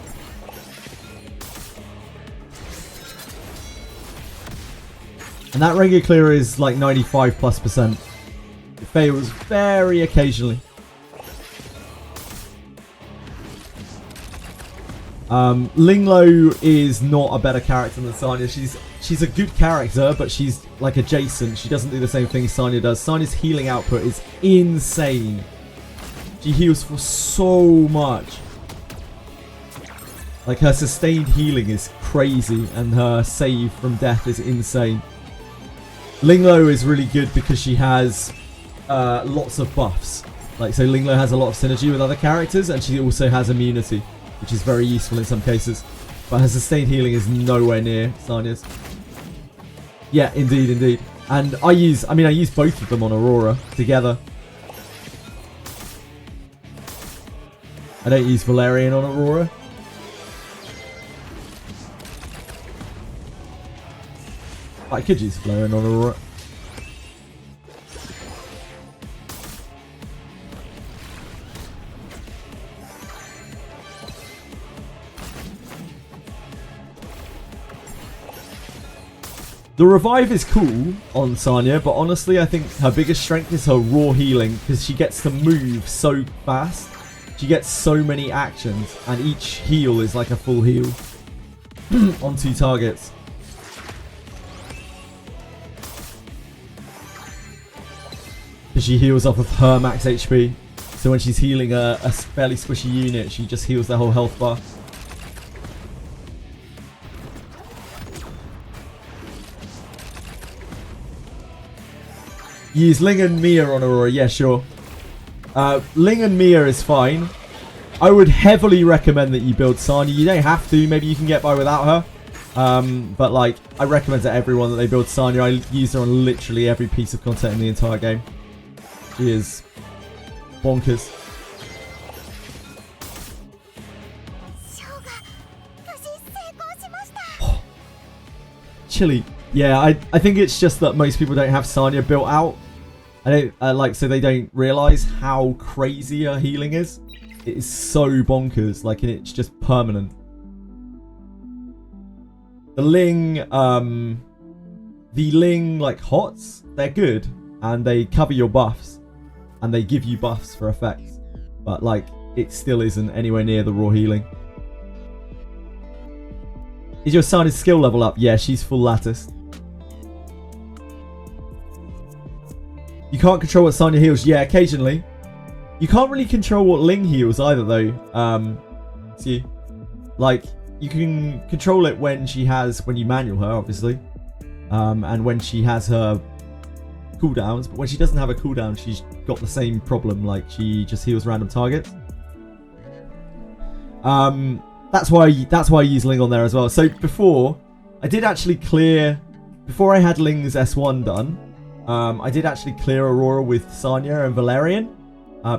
[SPEAKER 1] And that Rengo clear is like 95+%. It fails very occasionally. Linglo is not a better character than Sanya. She's a good character, but she's like adjacent. She doesn't do the same thing Sanya does. Sanya's healing output is insane. She heals for so much. Like her sustained healing is crazy, and her save from death is insane. Linglo is really good because she has lots of buffs. Like, so Linglo has a lot of synergy with other characters, and she also has immunity, which is very useful in some cases. But her sustained healing is nowhere near Sanya's. Yeah, indeed, indeed. And I use both of them on Aurora together. I don't use Valerian on Aurora. I could use Valerian on Aurora. The revive is cool on Sanya, but honestly I think her biggest strength is her raw healing, because she gets to move so fast. She gets so many actions, and each heal is like a full heal on 2 targets. Because she heals off of her max HP. So when she's healing a fairly squishy unit, she just heals their whole health bar. Use Ling and Mia on Aurora, yeah, sure. Ling and Mia is fine. I would heavily recommend that you build Sanya. You don't have to, maybe you can get by without her. But like, I recommend to everyone that they build Sanya. I use her on literally every piece of content in the entire game. She is bonkers. Chilly. Yeah, I think it's just that most people don't have Sanya built out. I don't so they don't realize how crazy her healing is. It is so bonkers, like, and it's just permanent. The Ling like hots, they're good, and they cover your buffs, and they give you buffs for effects, but like it still isn't anywhere near the raw healing. Is your Sanya's skill level up? Yeah, she's full lattice. You can't control what Sanya heals. Yeah, occasionally. You can't really control what Ling heals either, though. See, like, you can control it when you manual her, obviously, and when she has her cooldowns. But when she doesn't have a cooldown, she's got the same problem. Like, she just heals random targets. That's why I use Ling on there as well. So before, I did actually clear, before I had Ling's S1 done, I did actually clear Aurora with Sanya and Valerian,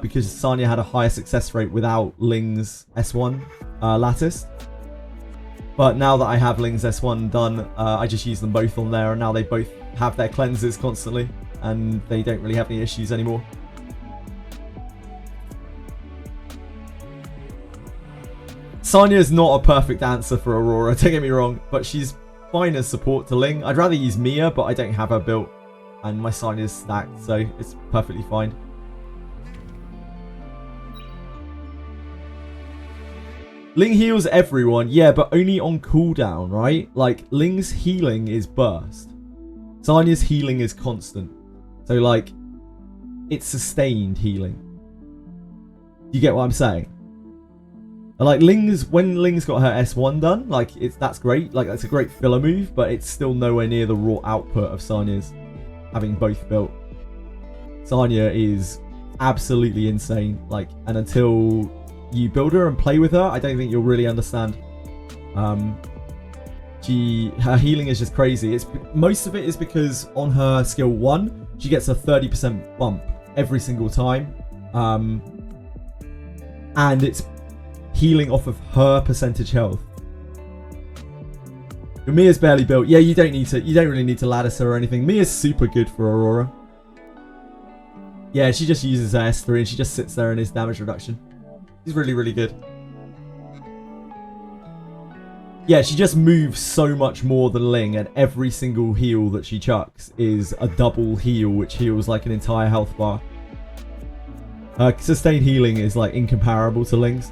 [SPEAKER 1] because Sanya had a higher success rate without Ling's S1 lattice. But now that I have Ling's S1 done, I just use them both on there, and now they both have their cleanses constantly, and they don't really have any issues anymore. Sanya is not a perfect answer for Aurora, don't get me wrong, but she's fine as support to Ling. I'd rather use Mia, but I don't have her built, and my Sanya is stacked, so it's perfectly fine. Ling heals everyone, yeah, but only on cooldown, right? Like, Ling's healing is burst. Sanya's healing is constant. So, like, it's sustained healing. You get what I'm saying? Like, when Ling's got her S1 done, like, that's great. Like, that's a great filler move, but it's still nowhere near the raw output of Sanya's having both built. Sanya is absolutely insane. Like, and until you build her and play with her, I don't think you'll really understand. her healing is just crazy. Most of it is because on her skill 1, she gets a 30% bump every single time. And it's healing off of her percentage health. Your Mia's barely built. Yeah, you don't really need to lattice her or anything. Mia's super good for Aurora. Yeah, she just uses her S3 and she just sits there and is damage reduction. She's really, really good. Yeah, she just moves so much more than Ling, and every single heal that she chucks is a double heal, which heals like an entire health bar. Sustained healing is like incomparable to Ling's.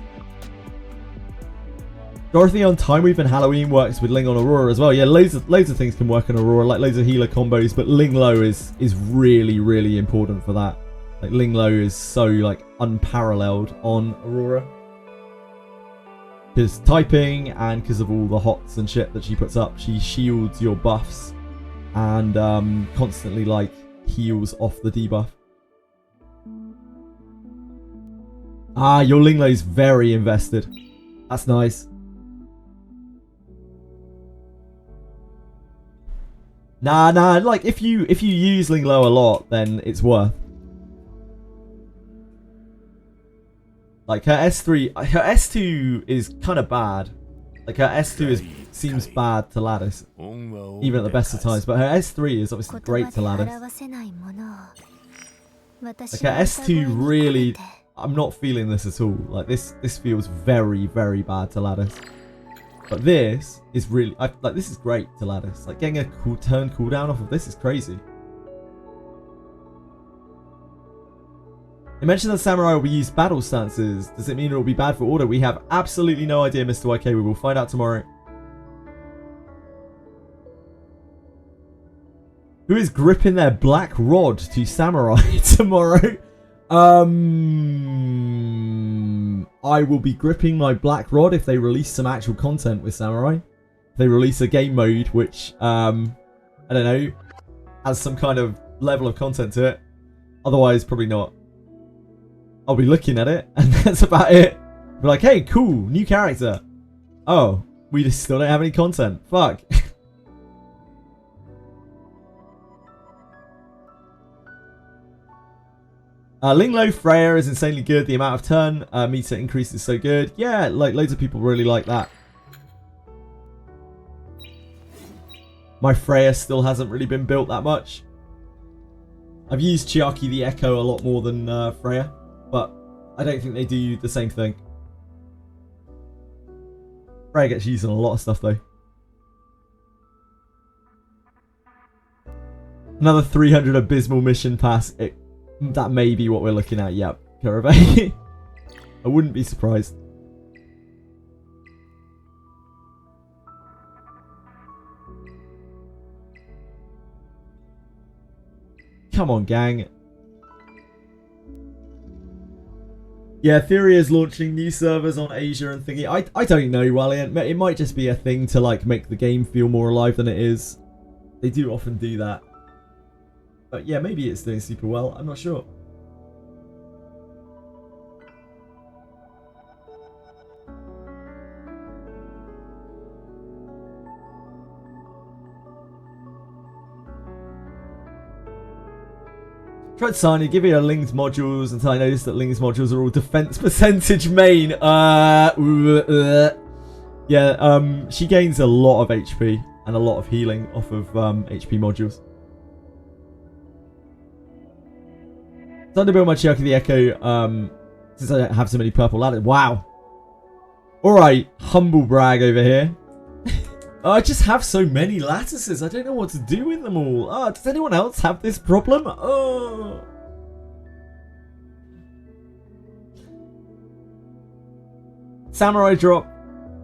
[SPEAKER 1] Dorothy on Time Weave and Halloween works with Ling on Aurora as well. Yeah, loads of things can work on Aurora, like loads of healer combos, but Ling Low is really, really important for that. Like Ling Low is so like unparalleled on Aurora. Because typing and because of all the hots and shit that she puts up, she shields your buffs and constantly like heals off the debuff. Ah, your Ling Low's very invested. That's nice. Nah, like if you use Ling Low a lot, then it's worth. Like her S3, her S2 is kind of bad. Like her S2 seems bad to lattice, even at the best of times. But her S3 is obviously great to lattice. Like her S2 really, I'm not feeling this at all. Like this feels very, very bad to lattice. But this is really, like this is great to lattice. Like getting a turn cooldown off of this is crazy. You mentioned that Samurai will use battle stances. Does it mean it will be bad for order? We have absolutely no idea, Mr. YK. We will find out tomorrow. Who is gripping their black rod to Samurai tomorrow? I will be gripping my black rod if they release some actual content with Samurai. If they release a game mode which, I don't know, has some kind of level of content to it. Otherwise, probably not. I'll be looking at it, and that's about it. Be like, hey, cool, new character. Oh, we just still don't have any content. Fuck. Ling Low Freya is insanely good. The amount of turn meter increase is so good. Yeah, like loads of people really like that. My Freya still hasn't really been built that much. I've used Chiaki the Echo a lot more than Freya, but I don't think they do the same thing. Freya gets used on a lot of stuff though. Another 300 abysmal mission pass. That may be what we're looking at. Yep, Karave. I wouldn't be surprised. Come on, gang. Yeah, Etheria is launching new servers on Asia and thingy. I don't know, Valiant. It might just be a thing to like make the game feel more alive than it is. They do often do that. But yeah, maybe it's doing super well. I'm not sure. Tried signing, give you a Ling's modules until I noticed that Ling's modules are all defense percentage main. Yeah, she gains a lot of HP and a lot of healing off of HP modules. Time to build my Chiaki the Echo, since I don't have so many purple ladders. Wow. Alright, humble brag over here. I just have so many lattices. I don't know what to do with them all. Does anyone else have this problem? Oh. Samurai drop.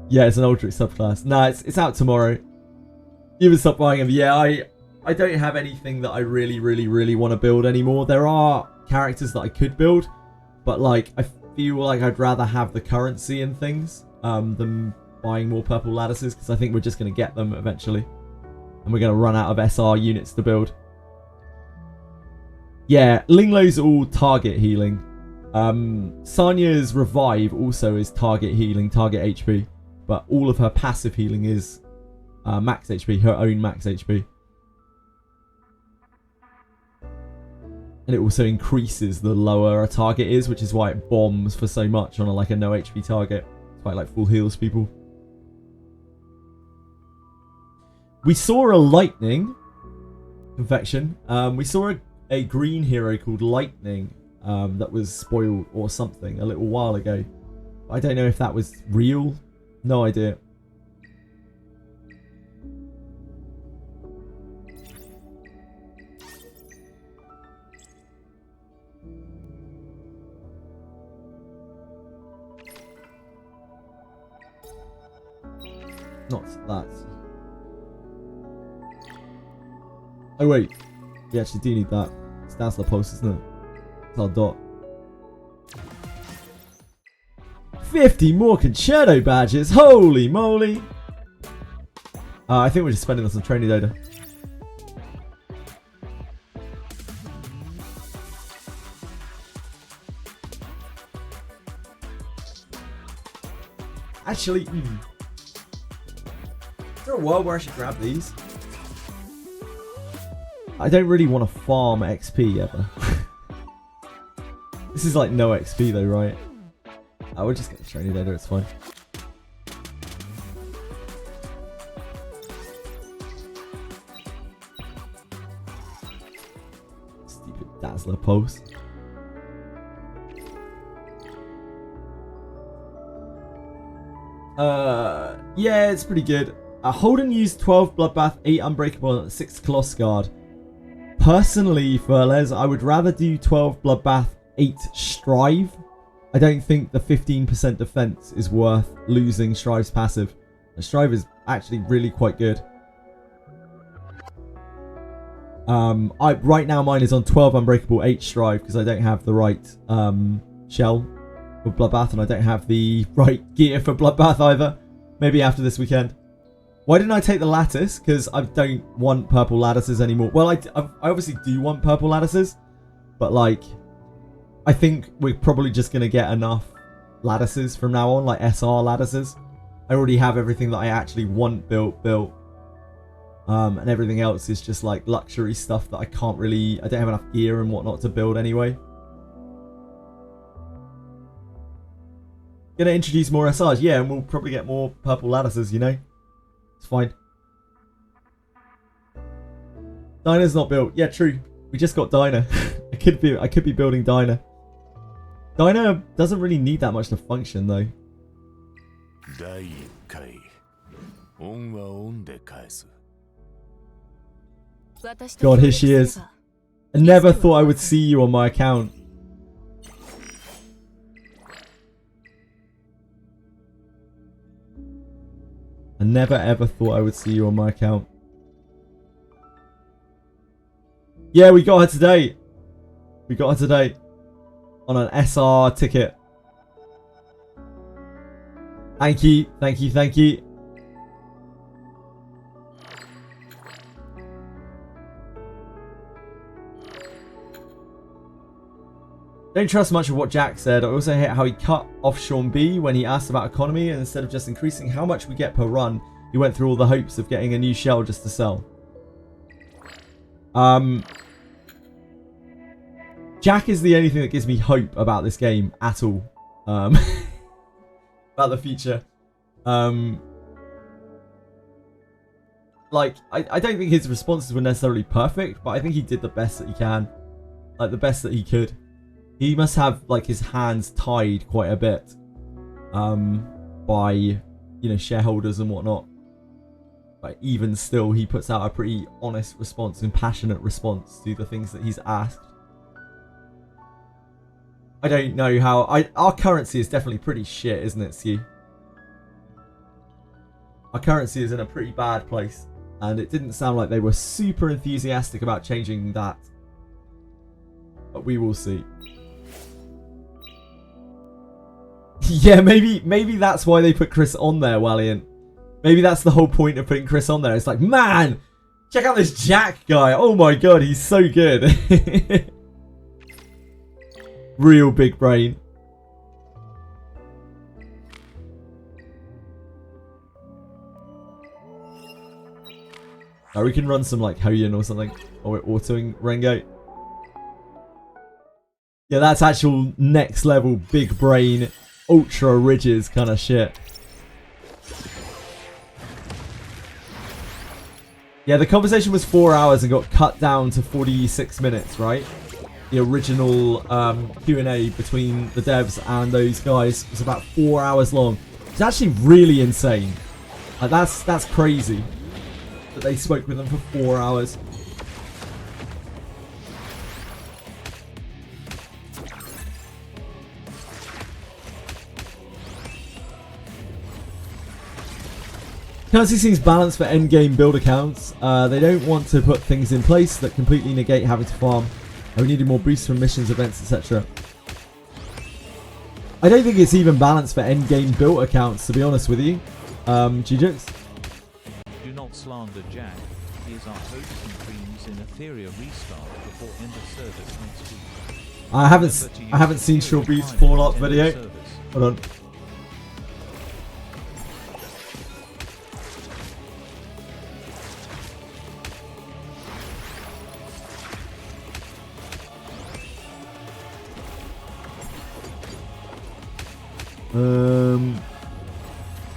[SPEAKER 1] Yeah, it's an Ultra subclass. Nah, it's out tomorrow. You can stop buying them. Yeah, I don't have anything that I really want to build anymore. There are characters that I could build, but like I feel like I'd rather have the currency and things than buying more purple lattices, because I think we're just going to get them eventually and we're going to run out of SR units to build. Yeah, Ling Low's all target healing. Sanya's revive also is target healing, target HP, but all of her passive healing is max HP, her own max HP. And it also increases the lower a target is, which is why it bombs for so much on a no HP target. It's why it full heals people. We saw a lightning confection. We saw a green hero called Lightning that was spoiled or something a little while ago. I don't know if that was real. No idea. Not that. Oh wait, we actually do need that. It's Dazzler Pulse, isn't it? It's our dot. 50 more Concerto badges, holy moly! I think we're just spending on some training data. Actually, is there a world where I should grab these? I don't really want to farm XP ever. This is no XP though, right? I would just get the training data, it's fine. Stupid Dazzler Pulse. Yeah, it's pretty good. Holden used 12 Bloodbath, 8 Unbreakable, and 6 Coloss Guard. Personally, Furles, I would rather do 12 Bloodbath, 8 Strive. I don't think the 15% defense is worth losing Strive's passive. Strive is actually really quite good. Right now mine is on 12 Unbreakable, 8 Strive because I don't have the right shell for Bloodbath and I don't have the right gear for Bloodbath either. Maybe after this weekend. Why didn't I take the lattice? Because I don't want purple lattices anymore. Well, I obviously do want purple lattices, but I think we're probably just going to get enough lattices from now on, SR lattices. I already have everything that I actually want built. And everything else is just luxury stuff that I don't have enough gear and whatnot to build anyway. Gonna introduce more SRs, yeah, and we'll probably get more purple lattices, you know? It's fine. Dyna's not built. Yeah, true. We just got Dyna. I could be building Dyna. Dyna doesn't really need that much to function though. God, here she is. I never thought I would see you on my account. I never ever thought I would see you on my account. Yeah, we got her today. We got her today. On an SR ticket. Thank you, thank you, thank you. Don't trust much of what Jack said. I also hate how he cut off Sean B when he asked about economy, and instead of just increasing how much we get per run, he went through all the hopes of getting a new shell just to sell. Jack is the only thing that gives me hope about this game at all. About the future. I don't think his responses were necessarily perfect, but I think he did the best that he can. The best that he could. He must have his hands tied quite a bit by shareholders and whatnot, but even still he puts out a pretty honest response and passionate response to the things that he's asked. I don't know how our currency is definitely pretty shit, isn't it, Skew? Our currency is in a pretty bad place, and it didn't sound like they were super enthusiastic about changing that, but we will see. Yeah, maybe that's why they put Chris on there, Valiant. Maybe that's the whole point of putting Chris on there. It's man, check out this Jack guy. Oh my god, he's so good. Real big brain. We can run some like Hoyan or something. Or we're autoing Rengate. Yeah, that's actual next level big brain, ultra ridges kind of shit. Yeah, the conversation was 4 hours and got cut down to 46 minutes, right? The original Q&A between the devs and those guys was about 4 hours long. It's actually really insane. Like that's crazy that they spoke with them for 4 hours. Currency seems balanced for endgame build accounts. They don't want to put things in place that completely negate having to farm. We needed more boosts from missions, events, etc. I don't think it's even balanced for endgame build accounts, to be honest with you. G-Jux?
[SPEAKER 7] Do not slander Jack. He is our hopes and dreams in Etheria Restart before end of service next week.
[SPEAKER 1] I haven't seen Shawbee's Fallout video. Hold on.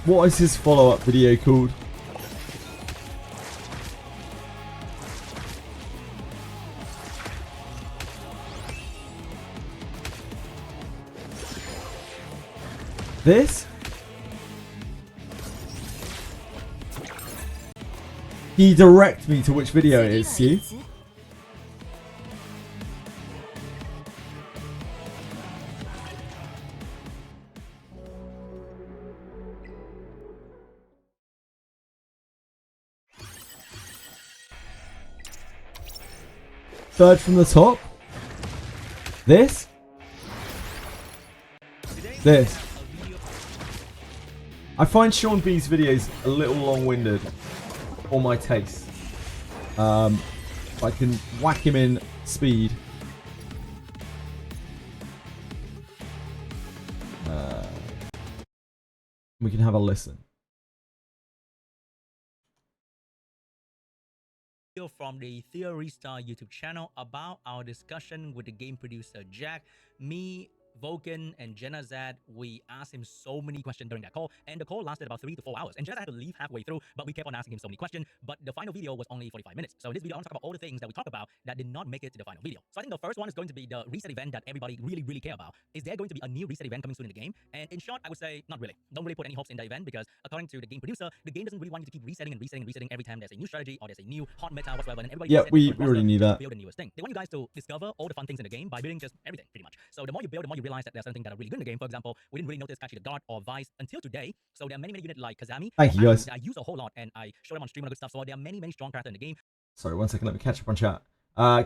[SPEAKER 1] What is his follow-up video called? This? Can you direct me to which video it is, Sue? Third from the top. This. This. I find Sean B's videos a little long-winded for my taste. I can whack him in speed. We can have a listen.
[SPEAKER 9] From the Etheria Restart YouTube channel about our discussion with the game producer Jack, me, Vulcan, and Jenazad. We asked him so many questions during that call, and the call lasted about 3 to 4 hours. And Jenazad had to leave halfway through, but we kept on asking him so many questions. But the final video was only 45 minutes. So in this video, I want to talk about all the things that we talked about that did not make it to the final video. So I think the first one is going to be the reset event that everybody really care about. Is there going to be a new reset event coming soon in the game? And in short, I would say not really. Don't really put any hopes in the event because according to the game producer, the game doesn't really want you to keep resetting and resetting every time there's a new strategy or there's a new hot meta whatsoever. And everybody
[SPEAKER 1] we already knew that.
[SPEAKER 9] Build the newest thing. They want you guys to discover all the fun things in the game by building just everything pretty much. So the more you build, the more you realize that there's something that are really good in the game. For example, we didn't really notice actually the Guard or Vice until today. So there are many units like Kazami.
[SPEAKER 1] Thank you guys.
[SPEAKER 9] I use a whole lot and I show them on stream and good stuff. So there are many strong characters in the game.
[SPEAKER 1] Sorry, 1 second. Let me catch up on chat.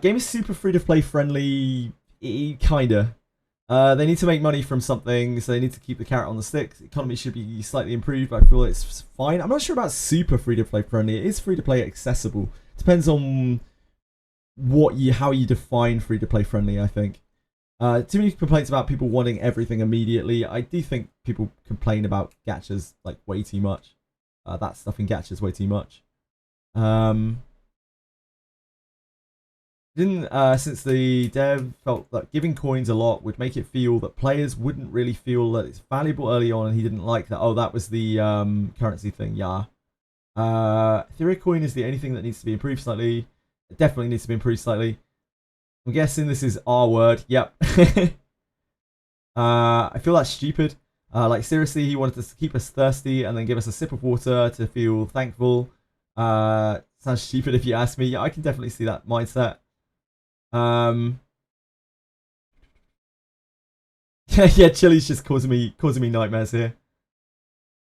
[SPEAKER 1] Game is super free to play friendly. Kinda. They need to make money from something, so they need to keep the carrot on the stick. The economy should be slightly improved, but I feel it's fine. I'm not sure about super free to play friendly. It is free to play accessible. Depends on how you define free to play friendly, I think. Too many complaints about people wanting everything immediately. I do think people complain about gachas like way too much. That stuff in gachas way too much. Since the dev felt that giving coins a lot would make it feel that players wouldn't really feel that it's valuable early on, and he didn't like that. Oh, that was the currency thing, yeah. Etheria coin is the only thing that needs to be improved slightly. It definitely needs to be improved slightly. I'm guessing this is R word. Yep. I feel that's stupid. Like seriously, he wanted to keep us thirsty and then give us a sip of water to feel thankful. Sounds stupid if you ask me. Yeah, I can definitely see that mindset. Yeah, Chili's just causing me nightmares here.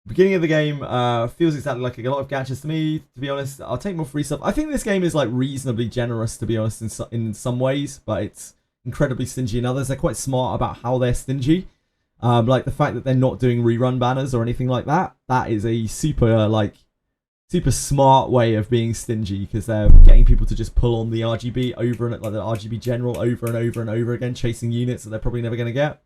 [SPEAKER 1] Beginning of the game feels exactly like a lot of gachas to me, to be honest. I'll take more free stuff. I think this game is like reasonably generous, to be honest, in some ways, but it's incredibly stingy in others. They're quite smart about how they're stingy. Like the fact that they're not doing rerun banners or anything like that. That is a super smart way of being stingy, because they're getting people to just pull on the RGB over and like the RGB general over and over and over again, chasing units that they're probably never going to get.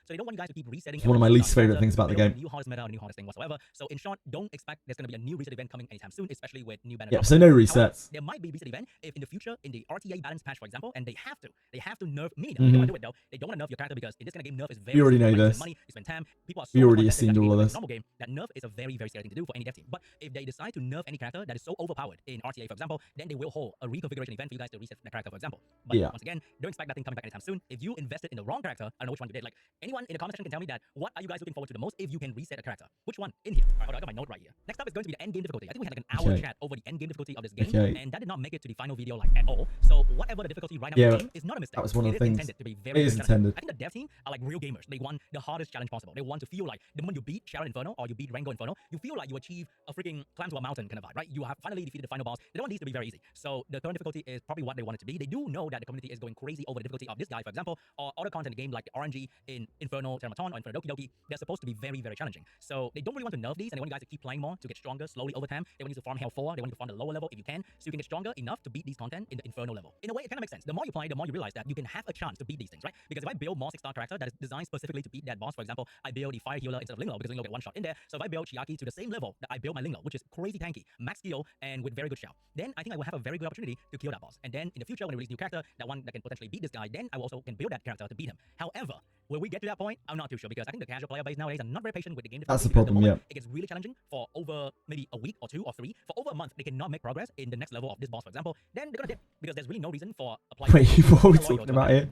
[SPEAKER 9] So they don't want you guys to keep resetting.
[SPEAKER 1] It's one of my least favorite things about the game.
[SPEAKER 9] New hardest meta or new hardest thing whatsoever. So in short, don't expect there's going to be a new reset event coming anytime soon, especially with new banner.
[SPEAKER 1] Yep, so no resets.
[SPEAKER 9] However, there might be a reset event if in the future in the RTA balance patch, for example, and they have to nerf me. They don't want to do it though. They don't want to nerf your character because in this kind of game, nerf is very.
[SPEAKER 1] We already know this.
[SPEAKER 9] Money, you spend time. People are so
[SPEAKER 1] we already
[SPEAKER 9] invested
[SPEAKER 1] assumed all of this.
[SPEAKER 9] Normal game that nerf is a very scary thing to do for any dev team. But if they decide to nerf any character that is so overpowered in RTA, for example, then they will hold a reconfiguration event for you guys to reset the character, for example. But once again, don't expect that thing coming back anytime soon. If you invested in the wrong character, I don't know which one you did. Like anyone in the comment section can tell me that. What are you guys looking forward to the most if you can reset a character? Which one in here? All right, hold on, I got my note right here. Next up is going to be the end game difficulty. I think we had like an hour chat over the end game difficulty of this game, and that did not make it to the final video like at all. So whatever the difficulty right now in the game is not a mistake.
[SPEAKER 1] That was one of the things.
[SPEAKER 9] Intended to be very,
[SPEAKER 1] it is intended.
[SPEAKER 9] I think the dev team are like real gamers. They want the hardest challenge possible. They want to feel like the moment you beat Sharon Inferno or you beat Rango Inferno, you feel like you achieve a freaking climb to a mountain kind of vibe, right? You have finally defeated the final boss. They don't want these to be very easy. So the current difficulty is probably what they want it to be. They do know that the community is going crazy over the difficulty of this guy, for example, or other content in the game like the RNG in Inferno Termaton or Inferno Doki Doki. They're supposed to be very challenging. So they don't really want to nerf these, and they want you guys to keep playing more to get stronger slowly over time. They want you to farm Hell 4. They want you to farm the lower level if you can, so you can get stronger enough to beat these content in the Inferno level. In a way, it kind of makes sense. The more you play, the more you realize that you can have a chance to beat these things, right? Because if I build more 6-star character that is designed specifically to beat that boss, for example, I build the Fire Healer instead of Linglo because Linglo get one shot in there. So if I build Chiaki to the same level that I build my Linglo, which is crazy tanky, max skill, and with very good shout, then I think I will have a very good opportunity to kill that boss. And then in the future, when I release new character, that one that can potentially beat this guy, then I also can build that character to beat him. However, will we get to that point? I'm not too sure because I think the casual player base nowadays are not very patient with the game.
[SPEAKER 1] That's the problem, yeah.
[SPEAKER 9] It gets really challenging for over maybe a week or 2 or 3. For over a month, they cannot make progress in the next level of this boss, for example. Then they're gonna dip because there's really no reason for a player.
[SPEAKER 1] Wait, what are we talking about here?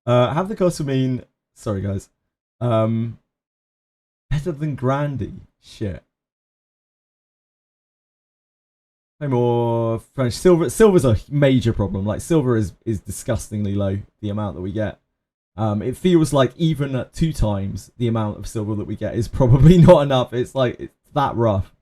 [SPEAKER 1] Have the cost mean? Sorry, guys. Better than Grandy. Shit. No more French. Silver's a major problem. Like silver is disgustingly low. The amount that we get. It feels like even at 2 times the amount of silver that we get is probably not enough. It's like it's that rough.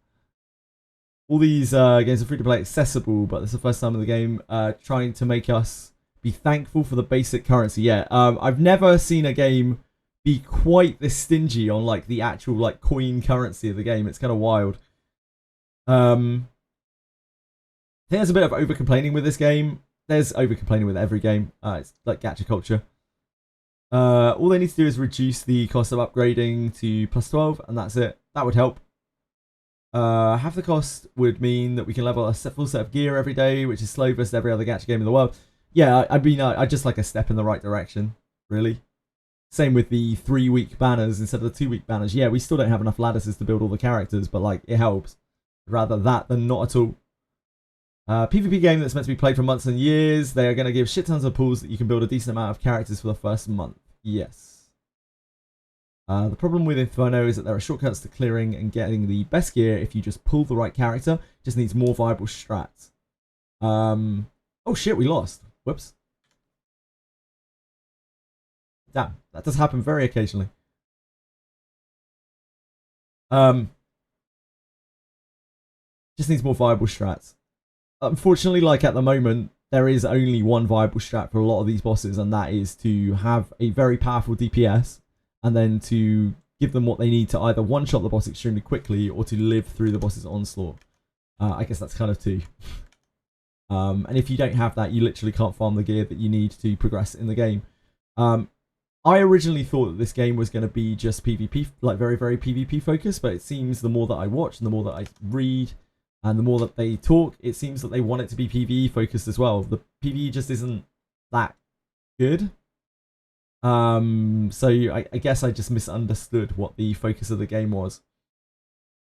[SPEAKER 1] All these games are free to play accessible, but it's the first time in the game trying to make us be thankful for the basic currency. Yeah, I've never seen a game be quite this stingy on like the actual like coin currency of the game. It's kind of wild. I think there's a bit of over complaining with this game. There's over complaining with every game. It's like gacha culture. All they need to do is reduce the cost of upgrading to +12, and that's it. That would help. Half the cost would mean that we can level a full set of gear every day, which is slow versus every other gacha game in the world. Yeah, I mean, I just like a step in the right direction, really. Same with the 3-week banners instead of the 2-week banners. Yeah, we still don't have enough lattices to build all the characters, but like, it helps. Rather that than not at all. PvP game that's meant to be played for months and years. They are going to give shit tons of pools that you can build a decent amount of characters for the first month. Yes. The problem with Inferno is that there are shortcuts to clearing and getting the best gear if you just pull the right character. Just needs more viable strats. Oh shit, we lost. Whoops. Damn, that does happen very occasionally. Just needs more viable strats. Unfortunately, like at the moment, there is only one viable strat for a lot of these bosses, and that is to have a very powerful DPS, and then to give them what they need to either one-shot the boss extremely quickly, or to live through the boss's onslaught. I guess that's kind of 2. And if you don't have that, you literally can't farm the gear that you need to progress in the game. I originally thought that this game was going to be just PvP, like very PvP focused, but it seems the more that I watch and the more that I read and the more that they talk, it seems that they want it to be PvE focused as well. The PvE just isn't that good. So I guess I just misunderstood what the focus of the game was.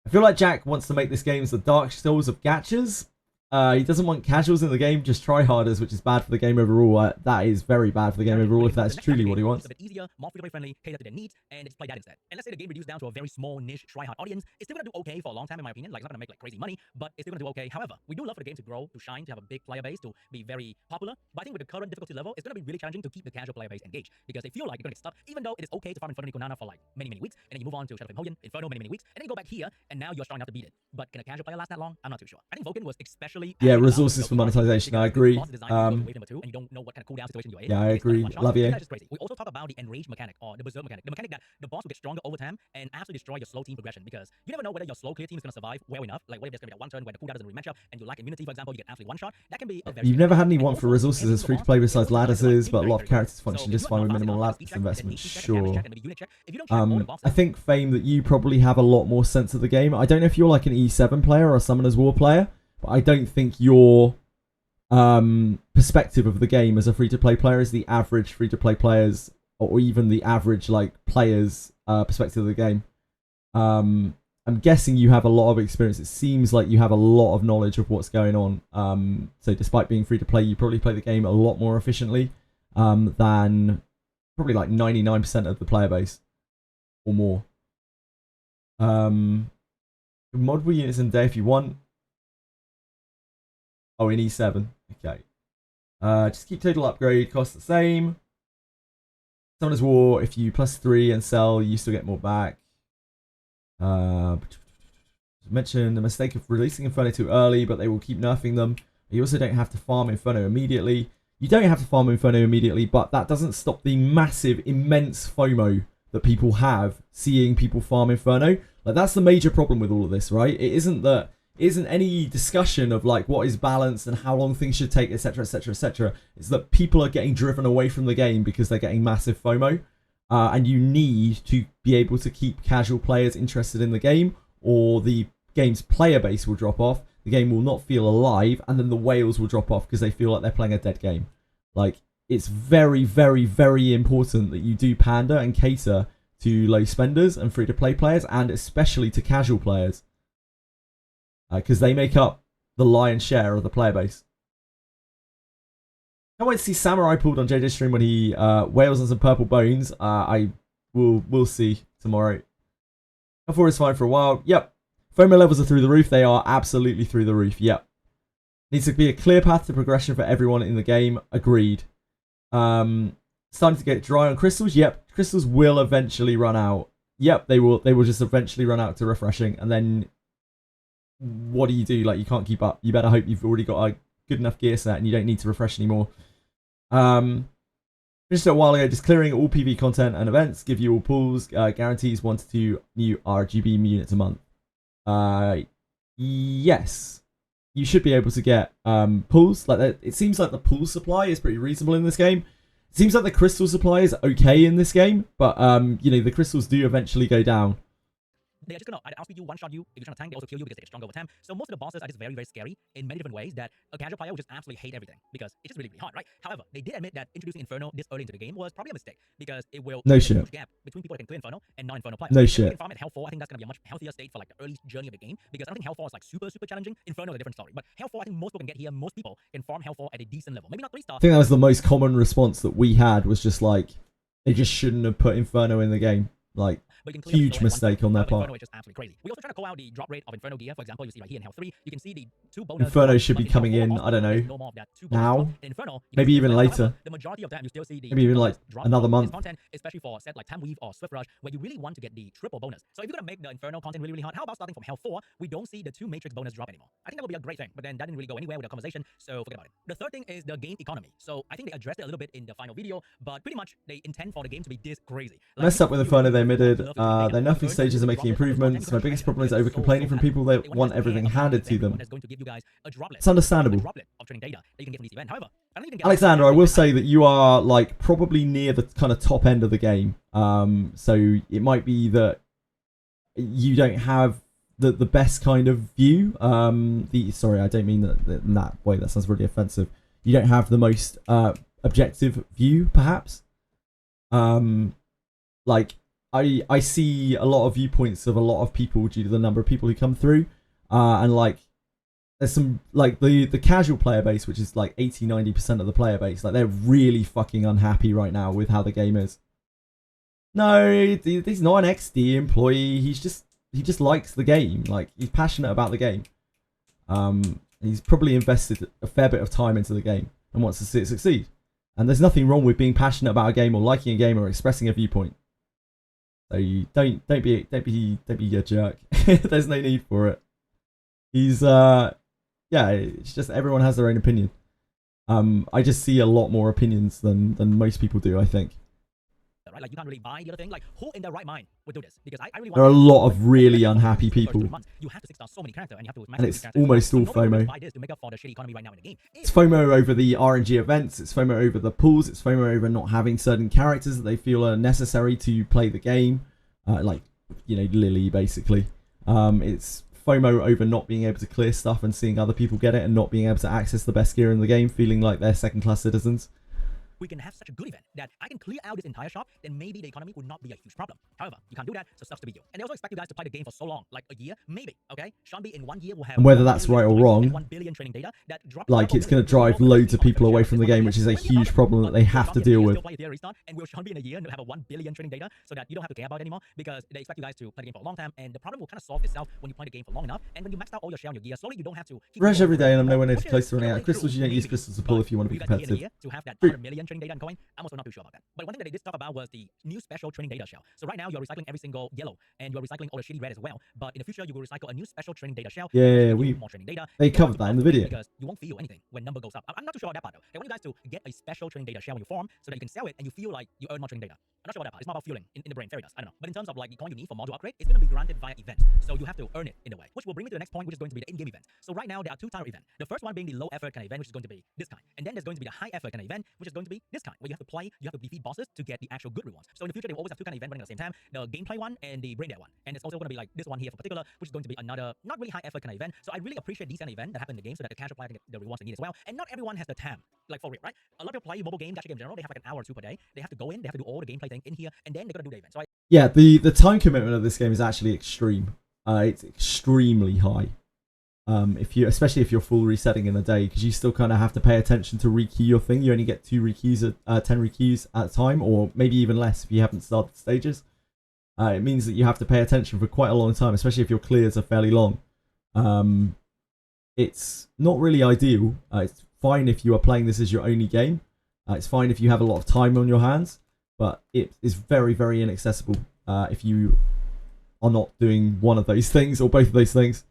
[SPEAKER 1] I feel like Jack wants to make this game as the Dark Souls of gachas. He doesn't want casuals in the game, just tryharders, which is bad for the game overall. That is very bad for the game overall if that's truly what he wants.
[SPEAKER 9] It's a bit easier, more free-to-play friendly, cater to their needs, and just play that instead. And let's say the game reduced down to a very small niche tryhard audience. It's still gonna do okay for a long time, in my opinion. Like, it's not gonna make like crazy money, but it's still gonna do okay. However, we do love for the game to grow, to shine, to have a big player base, to be very popular. But I think with the current difficulty level, it's gonna be really challenging to keep the casual player base engaged because they feel like you're gonna get stuck. Even though it is okay to farm Inferno Nana for like many weeks, and then you move on to Shadow Flame Hoyan, Inferno many weeks, and then you go back here, and now you're strong enough to beat it. But can a casual player last that long? I'm not too sure. I think Vulcan was especially literally
[SPEAKER 1] Yeah,
[SPEAKER 9] adding
[SPEAKER 1] resources
[SPEAKER 9] up
[SPEAKER 1] for
[SPEAKER 9] the
[SPEAKER 1] monetization.
[SPEAKER 9] because
[SPEAKER 1] I
[SPEAKER 9] the
[SPEAKER 1] agree.
[SPEAKER 9] boss design is wave number 2 and you don't know what kind of cooldown situation you're in.
[SPEAKER 1] Yeah, I
[SPEAKER 9] and it's only
[SPEAKER 1] agree.
[SPEAKER 9] one shot.
[SPEAKER 1] Love you.
[SPEAKER 9] That's just crazy. We also talk about the enrage mechanic or the berserk mechanic. The mechanic that the boss will get stronger over time and absolutely destroy your slow team progression because you never know whether your slow clear team is going to survive well enough. Like what if there's going to be that one turn where the cooldown doesn't really match up and you lack immunity, for example, you get absolutely one shot. That can be a very
[SPEAKER 1] You've never had any want for
[SPEAKER 9] also,
[SPEAKER 1] resources
[SPEAKER 9] every
[SPEAKER 1] as free to
[SPEAKER 9] boss,
[SPEAKER 1] play
[SPEAKER 9] it
[SPEAKER 1] besides
[SPEAKER 9] also
[SPEAKER 1] ladders
[SPEAKER 9] like
[SPEAKER 1] is, but a lot of
[SPEAKER 9] very
[SPEAKER 1] characters
[SPEAKER 9] So
[SPEAKER 1] function
[SPEAKER 9] if
[SPEAKER 1] just
[SPEAKER 9] you are
[SPEAKER 1] fine with
[SPEAKER 9] not fast
[SPEAKER 1] minimal
[SPEAKER 9] enough,
[SPEAKER 1] ladder
[SPEAKER 9] speed check, maybe
[SPEAKER 1] investment.
[SPEAKER 9] speed check, damage
[SPEAKER 1] Sure.
[SPEAKER 9] check, and maybe unit check. If you don't check all the boxes,
[SPEAKER 1] I think, Fame, that you probably have a lot more sense of the game. I don't know if you're like an E7 player or a Summoner's War player, but I don't think your perspective of the game as a free-to-play player is the average free-to-play players or even the average like players' perspective of the game. I'm guessing you have a lot of experience. It seems like you have a lot of knowledge of what's going on. So despite being free to play, you probably play the game a lot more efficiently than probably like 99% of the player base or more. Modable units in day if you want. Oh, in E7. Okay. Just keep total upgrade cost the same. Summoner's War, if you +3 and sell, you still get more back. Mentioned the mistake of releasing Inferno too early, but they will keep nerfing them. You also don't have to farm Inferno immediately. You don't have to farm Inferno immediately, but that doesn't stop the massive, immense FOMO that people have seeing people farm Inferno. Like, that's the major problem with all of this, right? It isn't any discussion of like what is balanced and how long things should take, etc, etc, etc. It's that people are getting driven away from the game because they're getting massive FOMO. And you need to be able to keep casual players interested in the game, or the game's player base will drop off, the game will not feel alive, and then the whales will drop off because they feel like they're playing a dead game. Like, it's very, very, very important that you do pander and cater to low spenders and free-to-play players, and especially to casual players. Because they make up the lion's share of the player base. I went to see Samurai pulled on JJ's stream when he wails on some purple bones. We'll see tomorrow. F4 is fine for a while. Yep. FOMO levels are through the roof. They are absolutely through the roof. Yep. Needs to be a clear path to progression for everyone in the game. Agreed. Starting to get dry on crystals. Yep. Crystals will eventually run out. Yep. They will just eventually run out to refreshing. And then what do you do? Like, you can't keep up. You better hope you've already got a good enough gear set and you don't need to refresh anymore. Just a while ago, just clearing all PV content and events, give you all pulls, guarantees 1 to 2 new RGB units a month. Yes, you should be able to get pulls. Like, it seems like the pool supply is pretty reasonable in this game. It seems like the crystal supply is okay in this game, but you know, the crystals do eventually go down.
[SPEAKER 9] They are just gonna outspeed you, one-shot you. If you're trying to tank, they also kill you because they get stronger over time. So most of the bosses are just very, very scary in many different ways that a casual player will just absolutely hate everything because it's just really, really hard, right? However, they did admit that introducing Inferno this early into the game was probably a mistake because it will
[SPEAKER 1] No
[SPEAKER 9] create
[SPEAKER 1] shit.
[SPEAKER 9] a huge gap between people that can clear Inferno and non-Inferno players.
[SPEAKER 1] No
[SPEAKER 9] If
[SPEAKER 1] shit.
[SPEAKER 9] you can farm at Hell 4, I think that's gonna be a much healthier state for like the early journey of the game because I don't think Hell 4 is like super, super challenging. Inferno is a different story, but Hell 4, I think most people can get here. Most people can farm Hell 4 at a decent level. Maybe not 3-star.
[SPEAKER 1] I think that was the most common response that we had, was just like, they just shouldn't have put Inferno in the game. Like, huge mistake on their part.
[SPEAKER 9] Inferno is just absolutely crazy. We also try to call out the drop rate of Inferno gear. For example, you see right here in Hell 3, you can see the 2 bonus.
[SPEAKER 1] Inferno should be coming in, I don't know, now, maybe even later.
[SPEAKER 9] The majority of time you still see the
[SPEAKER 1] maybe even like another month.
[SPEAKER 9] Content, especially for set like Time Weave or Swift Rush, where you really want to get the triple bonus. So if you're gonna make the Inferno content really, really hard, how about starting from Hell 4? We don't see the 2 Matrix bonus drop anymore. I think that would be a great thing, but then that didn't really go anywhere with the conversation, so forget about it. The third thing is the game economy. So I think they addressed it a little bit in the final video, but pretty much they intend for the game to be this crazy. Like,
[SPEAKER 1] Messed up with Inferno, they admitted. They're nerfing stages and making improvements. My biggest problem is over complaining from people that want everything handed to them. It's understandable. Alexander, I will say that you are like probably near the kind of top end of the game. So it might be that you don't have the best kind of view. Sorry, I don't mean that in that way. That sounds really offensive. You don't have the most objective view, perhaps. Like, I see a lot of viewpoints of a lot of people due to the number of people who come through, and like there's some like the casual player base, which is like 80-90% of the player base, like they're really fucking unhappy right now with how the game is. No, he's not an XD employee. He just likes the game. Like, he's passionate about the game. He's probably invested a fair bit of time into the game and wants to see it succeed. And there's nothing wrong with being passionate about a game or liking a game or expressing a viewpoint. So you don't be a jerk. There's no need for it. He's yeah, yeah, it's just everyone has their own opinion. I just see a lot more opinions than most people do, I think.
[SPEAKER 9] Right? Like you can't really buy the other thing. Like who in their right mind would do this? Because I really want
[SPEAKER 1] there are a lot of really unhappy people.
[SPEAKER 9] You have to stick down so many characters and you have to
[SPEAKER 1] and it's almost all FOMO.
[SPEAKER 9] Buy this to make up for the shitty economy right now in the game.
[SPEAKER 1] It's FOMO over the RNG events, it's FOMO over the pools, it's FOMO over not having certain characters that they feel are necessary to play the game. Like, you know, Lily, basically. It's FOMO over not being able to clear stuff and seeing other people get it and not being able to access the best gear in the game, feeling like they're second-class citizens.
[SPEAKER 9] We can have such a good event that I can clear out this entire shop, then maybe the economy would not be a huge problem. However, you can't do that, so it sucks to be you. And they also expect you guys to play the game for so long, like a year, maybe, okay? Seanby in 1 year will have...
[SPEAKER 1] And whether that's right or wrong,
[SPEAKER 9] 1 billion training data that
[SPEAKER 1] like, it's going to drive loads of people away from the game, which is a huge problem that they have to deal with.
[SPEAKER 9] Play Etheria Restart, and will Seanby in a year have a 1 billion training data so that you don't have to care about it anymore, because they expect you guys to play the game for a long time, and the problem will kind of solve itself when you play the game for long enough, and when you max out all your share on your gear, slowly you don't have to...
[SPEAKER 1] Rush every day, and I'm nowhere near close to running out of crystals. You don't use crystals to pull if you want to be competitive.
[SPEAKER 9] To have that 100 million training data in coin, I'm also not too sure about that. But one thing that they did talk about was the new special training data shell. So right now you're recycling every single yellow, and you're recycling all the shitty red as well. But in the future you will recycle a new special training data shell.
[SPEAKER 1] Yeah,
[SPEAKER 9] more training data.
[SPEAKER 1] They covered that in the video.
[SPEAKER 9] Because you won't feel anything when number goes up. I'm not too sure about that part though. They want you guys to get a special training data shell when you farm, so that you can sell it and you feel like you earn more training data. I'm not sure about that part. It's not about feeling in the brain. Fairy dust. I don't know. But in terms of like the coin you need for module upgrade, it's going to be granted via events. So you have to earn it in a way. Which will bring me to the next point, which is going to be the in-game event. So right now there are two types of event. The first one being the low effort kind of event, which is going to be this kind. And then there's going to be the high effort kind of event, which is going to be this kind, where you have to play, you have to defeat bosses to get the actual good rewards. So in the future they will always have two kind of events running at the same time, the gameplay one and the brain dead one. And it's also going to be like this one here for particular, which is going to be another not really high effort kind of event. So I really appreciate these kind of events that happen in the game so that the casual player can get the rewards they need as well. And not everyone has the time, like for real, right? A lot of people play mobile game, gacha game in general, they have like an hour or two per day. They have to go in, they have to do all the gameplay thing in here, and then they're gonna do the event. So
[SPEAKER 1] yeah, the time commitment of this game is actually extreme. It's extremely high. Especially if you're full resetting in a day, because you still kind of have to pay attention to rekey your thing. You only get 10 rekeys at a time, or maybe even less if you haven't started stages. It means that you have to pay attention for quite a long time, especially if your clears are fairly long. It's not really ideal. It's fine if you are playing this as your only game. It's fine if you have a lot of time on your hands, but it is very, very inaccessible if you are not doing one of those things or both of those things.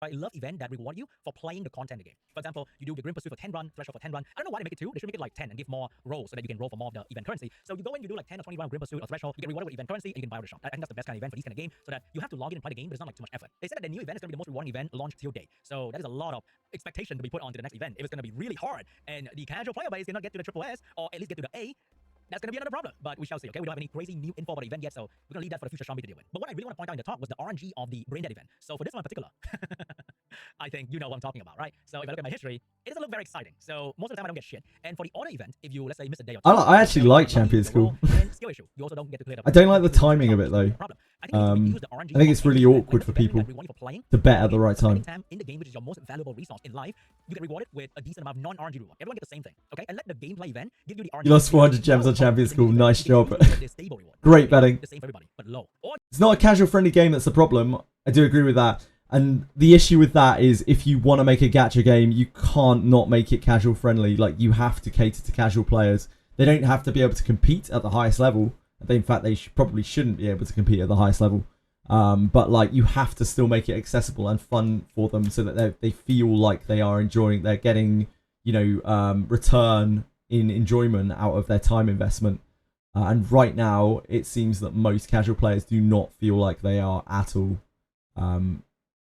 [SPEAKER 9] I love events that reward you for playing the content of the game. For example, you do the Grim Pursuit for 10 run, Threshold for 10 run. I don't know why they make it 2. They should make it like 10 and give more rolls so that you can roll for more of the event currency. So you go in, you do like 10 or 20 round Grim Pursuit or Threshold, you get rewarded with event currency, and you can buy out the shop. I think that's the best kind of event for these kind of game, so that you have to log in and play the game, but it's not like too much effort. They said that the new event is going to be the most rewarding event launched till date. So that is a lot of expectation to be put onto the next event. If it's going to be really hard and the casual player base cannot get to the triple S or at least get to the A, that's going to be another problem. But we shall see, okay? We don't have any crazy new info about the event yet, so we're going to leave that for the future Seanby to deal with. But what I really want to point out in the talk was the RNG of the Brain Dead event. So for this one in particular, I think you know what I'm talking about, right? So if I look at my history, it doesn't look very exciting. So most of the time I don't get shit. And for the auto event, if you, let's say, miss a day or two,
[SPEAKER 1] I actually like Champion School.
[SPEAKER 9] Skill issue. You also don't get to clear
[SPEAKER 1] I don't like the timing of it though. I think it's really awkward for people to bet at the right time.
[SPEAKER 9] In the game, which is your most valuable resource in life, you get rewarded with a decent amount of non-RNG reward. Everyone gets the same thing, okay? And let the gameplay event give you the RNG.
[SPEAKER 1] You lost 400 gems on Champion School. Nice job. Great betting.
[SPEAKER 9] The same for everybody, but low.
[SPEAKER 1] It's not a casual friendly game that's the problem. I do agree with that. And the issue with that is if you want to make a gacha game, you can't not make it casual friendly. Like, you have to cater to casual players. They don't have to be able to compete at the highest level. In fact, they probably shouldn't be able to compete at the highest level. But like, you have to still make it accessible and fun for them so that they feel like they are enjoying, they're getting, you know, return in enjoyment out of their time investment. And right now, it seems that most casual players do not feel like they are at all.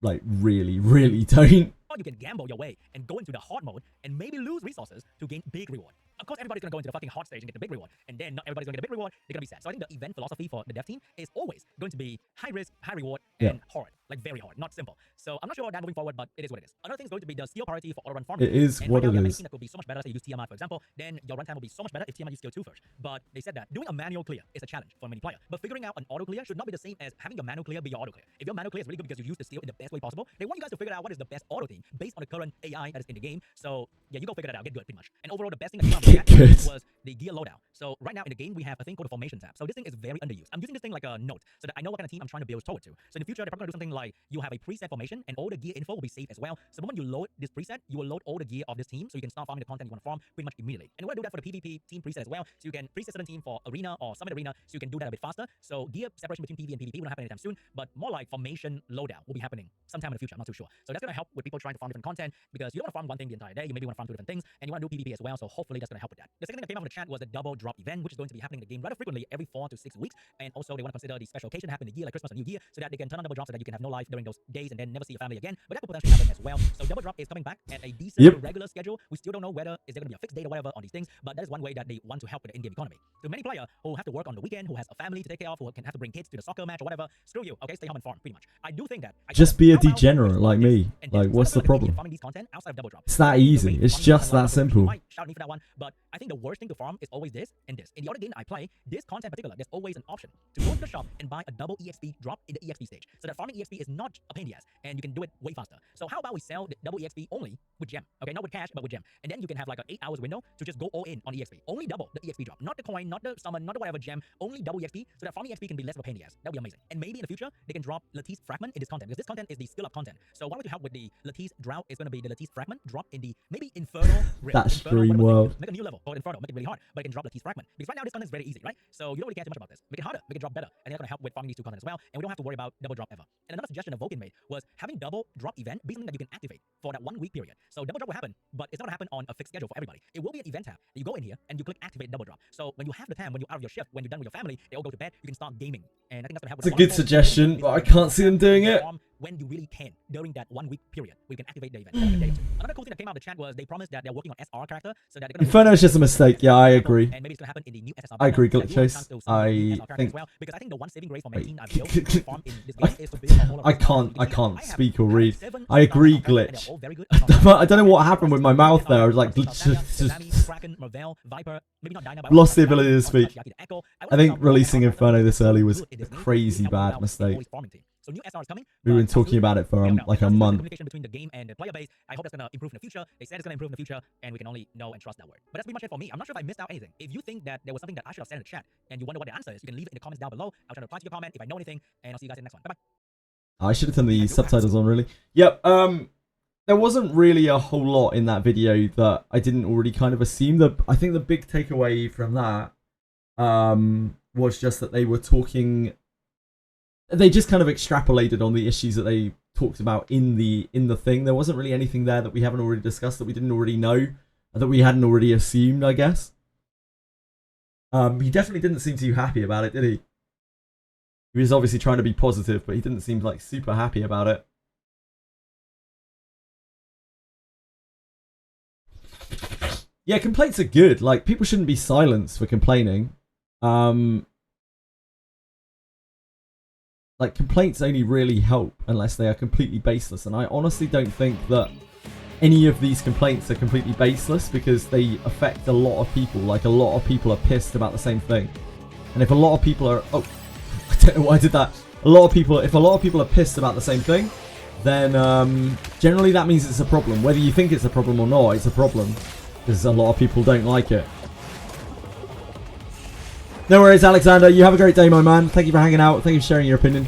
[SPEAKER 1] Like, really, really don't.
[SPEAKER 9] You can gamble your way and go into the hard mode and maybe lose resources to gain big reward. Of course, everybody's going to go into the fucking hard stage and get the big reward. And then not everybody's going to get the big reward. They're going to be sad. So I think the event philosophy for the dev team is always going to be high risk, high reward, and hard. Like, very hard, not simple. So I'm not sure about that moving forward, but it is what it is. Another thing is going to be the skill priority for auto run farming.
[SPEAKER 1] It is
[SPEAKER 9] and
[SPEAKER 1] what
[SPEAKER 9] right now,
[SPEAKER 1] it is.
[SPEAKER 9] That will be so much better. Say you use TMI, for example, then your runtime will be so much better if TMI use skill 2 first. But they said that doing a manual clear is a challenge for many players. But figuring out an auto clear should not be the same as having your manual clear be your auto clear. If your manual clear is really good because you use the skill in the best way possible, they want you guys to figure out what is the best auto thing based on the current AI that is in the game. So yeah, you go figure that out. Get good, pretty much. And overall, the best thing that came out of that was the gear loadout. So right now in the game, we have a thing called the formation tab. So this thing is very underused. I'm using this thing like a note so that I know what kind of team I'm trying to build toward to. So in the future, they're probably going to do something like you have a preset formation and all the gear info will be saved as well. So the moment you load this preset, you will load all the gear of this team so you can start farming the content you want to farm pretty much immediately. And we're going to do that for the PvP team preset as well. So you can preset certain team for arena or summit arena so you can do that a bit faster. So gear separation between PvE and PvP won't happen anytime soon, but more like formation loadout will be happening sometime in the future. I'm not too sure. So that's going to help with people trying to farm different content because you don't want to farm one thing the entire day. You maybe want to farm two different things and you want to do PvP as well. So hopefully that's going to help with that. The second thing that came out of the chat was the double drop event, which is going to be happening in the game rather frequently every 4 to 6 weeks. And also they want to consider the special occasion to happen in the year like Christmas or New Year so that they can turn on double drop so that you can have no life during those days and then never see your family again. But that could potentially happen as well. So double drop is coming back at a decent regular schedule. We still don't know whether is there going to be a fixed date or whatever on these things, but that is one way that they want to help with the in-game economy. So many players who have to work on the weekend, who has a family to take care of, who can have to bring kids to the soccer match or whatever, screw you. Okay, stay home and farm pretty much. I do think that
[SPEAKER 1] just be a degenerate like me. Like, what's the problem? It's that easy. It's just that simple.
[SPEAKER 9] Shout me for that one, but I think the worst thing to farm is always this and this. In the other game I play, this content in particular, there's always an option to go to the shop and buy a double EXP drop in the EXP stage. So that farming EXP is not a pain in the ass, and you can do it way faster. So how about we sell the double EXP only with gem? Okay, not with cash, but with gem. And then you can have like an 8 hours window to just go all in on EXP. Only double the EXP drop. Not the coin, not the summon, not the whatever gem, only double EXP, so that farming EXP can be less of a pain in the ass. That would be amazing. And maybe in the future, they can drop Latisse Fragment in this content, because this content is the skill up content. So one way to help with the Latisse Drought is going to be the Latisse Fragment drop in the maybe Infernal Realm.
[SPEAKER 1] That's dream world.
[SPEAKER 9] Make a new level called Inferno, make it really hard, but it can drop Latisse Fragment. Because right now this content is very easy, right? So you don't really care too much about this. Make it harder, make it drop better, and that's going to help with farming these two content as well. And we don't have to worry about double drop ever. And another suggestion that Vulcan made was having double drop event be something that you can activate for that 1 week period. So double drop will happen, but it's not going to happen on a fixed schedule for everybody. It will be an event tab. You go in here and you click activate double drop. So when you have the time, when you're out of your shift, when you're done with your family, they all go to bed, you can start gaming. And I think that's going to help.
[SPEAKER 1] It's a good suggestion, but I can't see them doing it.
[SPEAKER 9] When you really can during that 1 week period, we can activate the event. Another cool thing that came out of the chat was they promised that they're working on SR character, so that
[SPEAKER 1] Inferno is just a mistake. Yeah, I agree.
[SPEAKER 9] And maybe it's gonna happen in the new SSR.
[SPEAKER 1] I agree, Glitchface. I think.
[SPEAKER 9] Well, because I think the one saving grace for many teams I've built in this game is to build all of
[SPEAKER 1] I can't speak or read. I agree, Glitch. I don't know what happened with my mouth there. I was like, lost the ability to speak. I think releasing Inferno this early was a crazy bad mistake.
[SPEAKER 9] So new SR is coming.
[SPEAKER 1] We've been talking about it for like a month.
[SPEAKER 9] Communication between the game and the player base. I hope that's gonna improve in the future. They said it's gonna improve in the future, and we can only know and trust that word. But that's pretty much it for me. I'm not sure if I missed out anything. If you think that there was something that I should have said in the chat and you wonder what the answer is, you can leave it in the comments down below. I'll try to reply to your comment if I know anything, and I'll see you guys in the next one. Bye bye.
[SPEAKER 1] I should have turned the subtitles on, really. Yep. There wasn't really a whole lot in that video that I didn't already kind of assume. I think the big takeaway from that was just that they were talking. They just kind of extrapolated on the issues that they talked about in the thing. There wasn't really anything there that we haven't already discussed, that we didn't already know, that we hadn't already assumed, I guess. He definitely didn't seem too happy about it, did he? He was obviously trying to be positive, but he didn't seem like super happy about it. Yeah, complaints are good. Like, people shouldn't be silenced for complaining. Like, complaints only really help unless they are completely baseless. And I honestly don't think that any of these complaints are completely baseless, because they affect a lot of people. Like, a lot of people are pissed about the same thing. And if a lot of people are... Oh, I don't know why I did that. If a lot of people are pissed about the same thing, then generally that means it's a problem. Whether you think it's a problem or not, it's a problem. Because a lot of people don't like it. No worries, Alexander. You have a great day, my man. Thank you for hanging out. Thank you for sharing your opinion.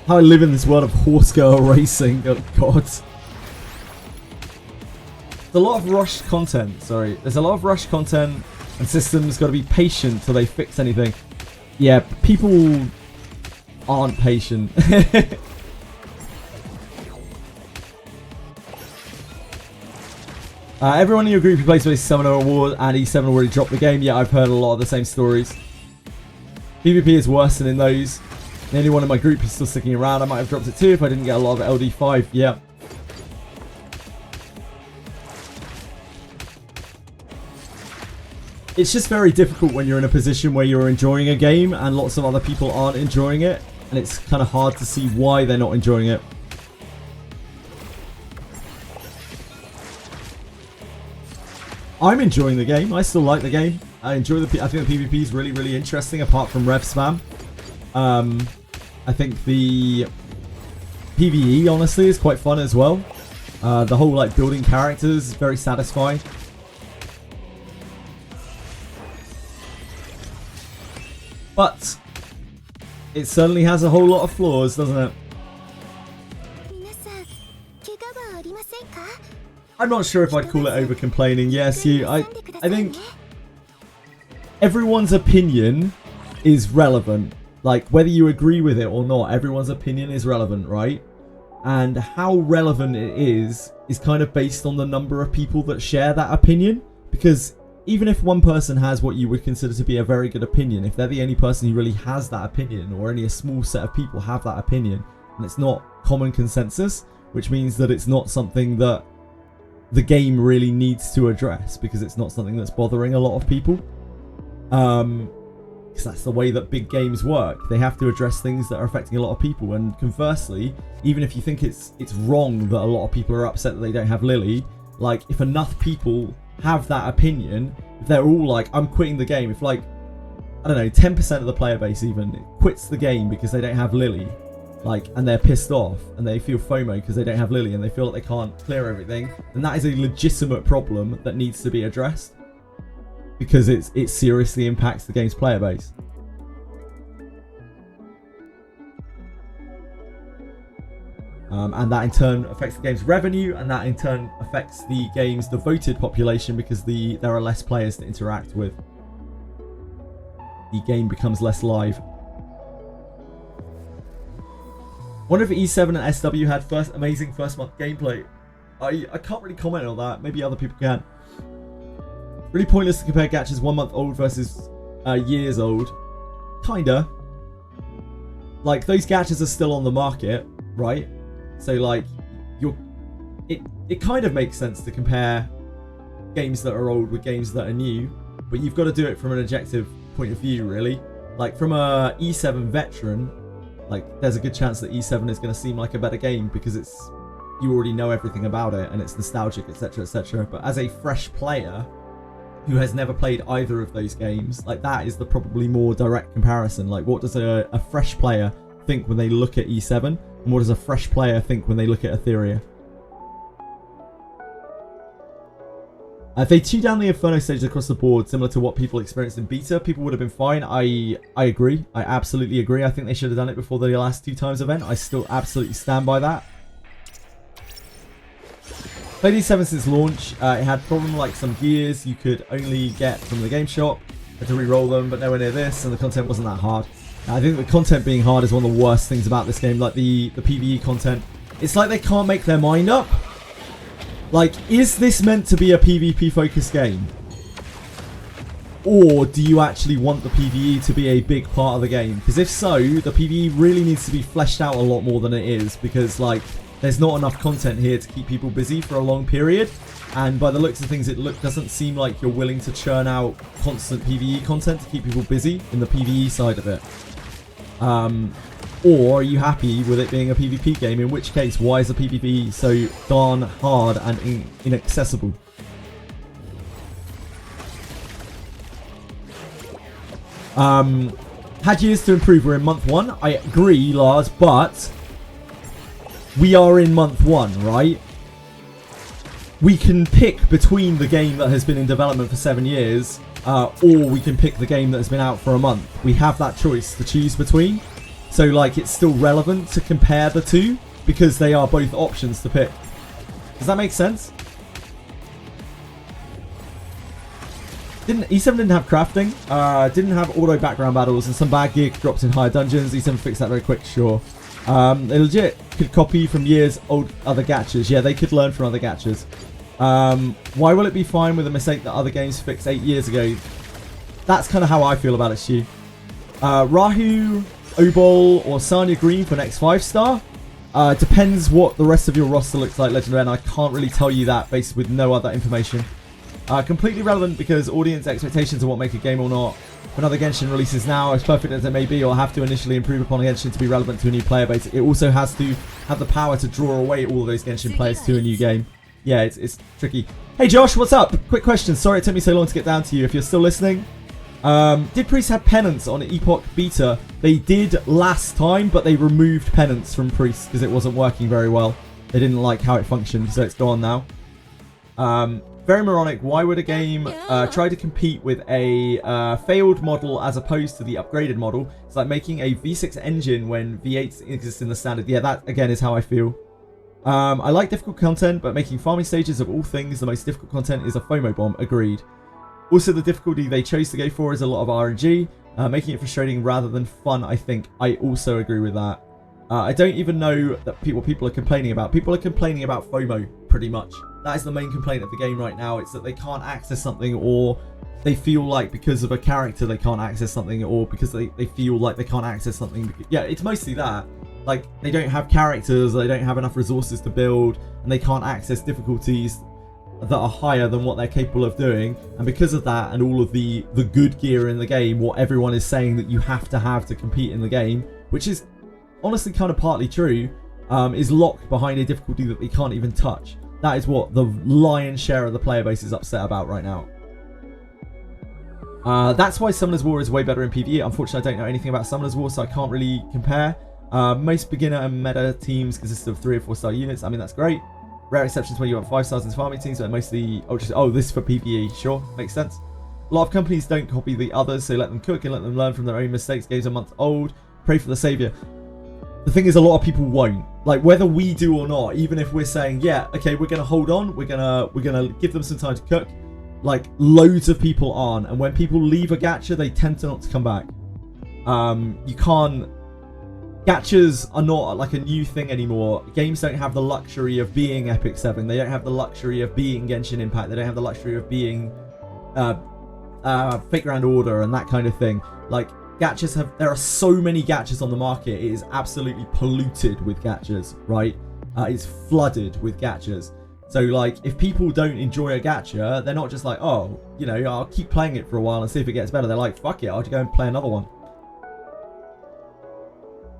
[SPEAKER 1] How I live in this world of horse girl racing. Oh, God. There's a lot of rushed content. Sorry. There's a lot of rushed content, and systems got to be patient till they fix anything. Yeah, people aren't patient. Everyone in your group who plays for this Summoner Award and E7 already dropped the game. Yeah, I've heard a lot of the same stories. PvP is worse than in those. The only one in my group is still sticking around. I might have dropped it too if I didn't get a lot of LD5. Yeah. It's just very difficult when you're in a position where you're enjoying a game and lots of other people aren't enjoying it. And it's kind of hard to see why they're not enjoying it. I'm enjoying the game. I still like the game. I enjoy I think the PvP is really, really interesting, apart from rev spam. I think the PvE, honestly, is quite fun as well. The whole, like, building characters is very satisfying. But it certainly has a whole lot of flaws, doesn't it? I'm not sure if I'd call it over complaining. Yes, I think everyone's opinion is relevant. Like, whether you agree with it or not, everyone's opinion is relevant, right? And how relevant it is kind of based on the number of people that share that opinion. Because even if one person has what you would consider to be a very good opinion, if they're the only person who really has that opinion, or only a small set of people have that opinion, and it's not common consensus, which means that it's not something that the game really needs to address, because it's not something that's bothering a lot of people. Because that's the way that big games work. They have to address things that are affecting a lot of people. And conversely, even if you think it's wrong that a lot of people are upset that they don't have Lily, like, if enough people have that opinion, if they're all like, I'm quitting the game, if like, I don't know, 10% of the player base even quits the game because they don't have Lily, like, and they're pissed off and they feel FOMO because they don't have Lily and they feel like they can't clear everything, then that is a legitimate problem that needs to be addressed, because it seriously impacts the game's player base. And that in turn affects the game's revenue, and that in turn affects the game's devoted population, because there are less players to interact with. The game becomes less live. Wonder if E7 and SW had amazing first month gameplay. I can't really comment on that. Maybe other people can. Really pointless to compare gachas 1 month old versus years old. Kinda. Like, those gachas are still on the market, right? So like, it kind of makes sense to compare games that are old with games that are new, but you've got to do it from an objective point of view, really. Like, from a E7 veteran, like, there's a good chance that E7 is going to seem like a better game because you already know everything about it and it's nostalgic, etc, etc. But as a fresh player who has never played either of those games, like, that is the probably more direct comparison. Like, what does a fresh player think when they look at E7, and what does a fresh player think when they look at Etheria? If they tuned down the Inferno stages across the board, similar to what people experienced in beta, people would have been fine. I agree. I absolutely agree. I think they should have done it before the last 2 times event. I still absolutely stand by that. Played E7 since launch. It had problem like some gears you could only get from the game shop. Had to re-roll them, but nowhere near this, and the content wasn't that hard. I think the content being hard is one of the worst things about this game. Like, the PvE content, it's like they can't make their mind up. Like, is this meant to be a PvP focused game? Or do you actually want the PvE to be a big part of the game? Because if so, the PvE really needs to be fleshed out a lot more than it is, because, like, there's not enough content here to keep people busy for a long period. And by the looks of things, it doesn't seem like you're willing to churn out constant PvE content to keep people busy in the PvE side of it. Or are you happy with it being a PvP game? In which case, why is the PvP so darn hard and inaccessible? Had years to improve. We're in month 1. I agree, Lars, but we are in month 1, right? We can pick between the game that has been in development for 7 years, or we can pick the game that has been out for a month. We have that choice to choose between. So, like, it's still relevant to compare the two, because they are both options to pick. Does that make sense? E7 didn't have crafting, didn't have auto background battles, and some bad gear drops in higher dungeons. E7 fixed that very quick, sure. They legit could copy from years old other gachas. Yeah, they could learn from other gachas. Why will it be fine with a mistake that other games fixed 8 years ago? That's kind of how I feel about it, Stu. Rahu, Obol, or Sanya Green for next 5-star? Depends what the rest of your roster looks like, Legendary, and I can't really tell you that based with no other information. Completely relevant because audience expectations are what make a game or not. When other Genshin releases now, as perfect as it may be, or have to initially improve upon Genshin to be relevant to a new player base, it also has to have the power to draw away all of those Genshin players to a new game. Yeah, it's tricky. Hey Josh, what's up? Quick question. Sorry it took me so long to get down to you. If you're still listening, did Priest have penance on Epoch Beta? They did last time, but they removed penance from Priest because it wasn't working very well. They didn't like how it functioned, so it's gone now. very moronic. Why would a game try to compete with a failed model as opposed to the upgraded model? It's like making a V6 engine when V8 exists in the standard. Yeah, that again is how I feel. I like difficult content, but making farming stages of all things the most difficult content is a FOMO bomb. Agreed. Also, the difficulty they chose to go for is a lot of RNG, making it frustrating rather than fun, I think. I also agree with that. I don't even know that what people are complaining about. People are complaining about FOMO, pretty much. That is the main complaint of the game right now. It's that they can't access something, or they feel like because of a character they can't access something, or because they feel like they can't access something. Yeah, it's mostly that. Like, they don't have characters, they don't have enough resources to build, and they can't access difficulties that are higher than what they're capable of doing. And because of that, and all of the good gear in the game, what everyone is saying that you have to compete in the game, which is honestly kind of partly true, is locked behind a difficulty that they can't even touch. That is what the lion's share of the player base is upset about right now. That's why Summoner's War is way better in PvE. Unfortunately, I don't know anything about Summoner's War, so I can't really compare. Most beginner and meta teams consist of 3 or 4 star units. I mean, that's great. Rare exceptions where you have 5 stars in farming teams, but mostly... Oh, this is for PvE. Sure, makes sense. A lot of companies don't copy the others, so let them cook and let them learn from their own mistakes. Game's a month old. Pray for the savior. The thing is, a lot of people won't. Like, whether we do or not, even if we're saying, yeah, okay, we're gonna hold on, we're gonna give them some time to cook, like, loads of people aren't. And when people leave a gacha, they tend to not to come back. You can't... Gachas are not like a new thing anymore. Games don't have the luxury of being Epic 7. They don't have the luxury of being Genshin Impact. They don't have the luxury of being Fate Grand Order and that kind of thing. Like, gachas have... There are so many gachas on the market. It is absolutely polluted with gachas, right? It's flooded with gachas. So, like, if people don't enjoy a gacha, they're not just like, oh, you know, I'll keep playing it for a while and see if it gets better. They're like, fuck it, I'll just go and play another one.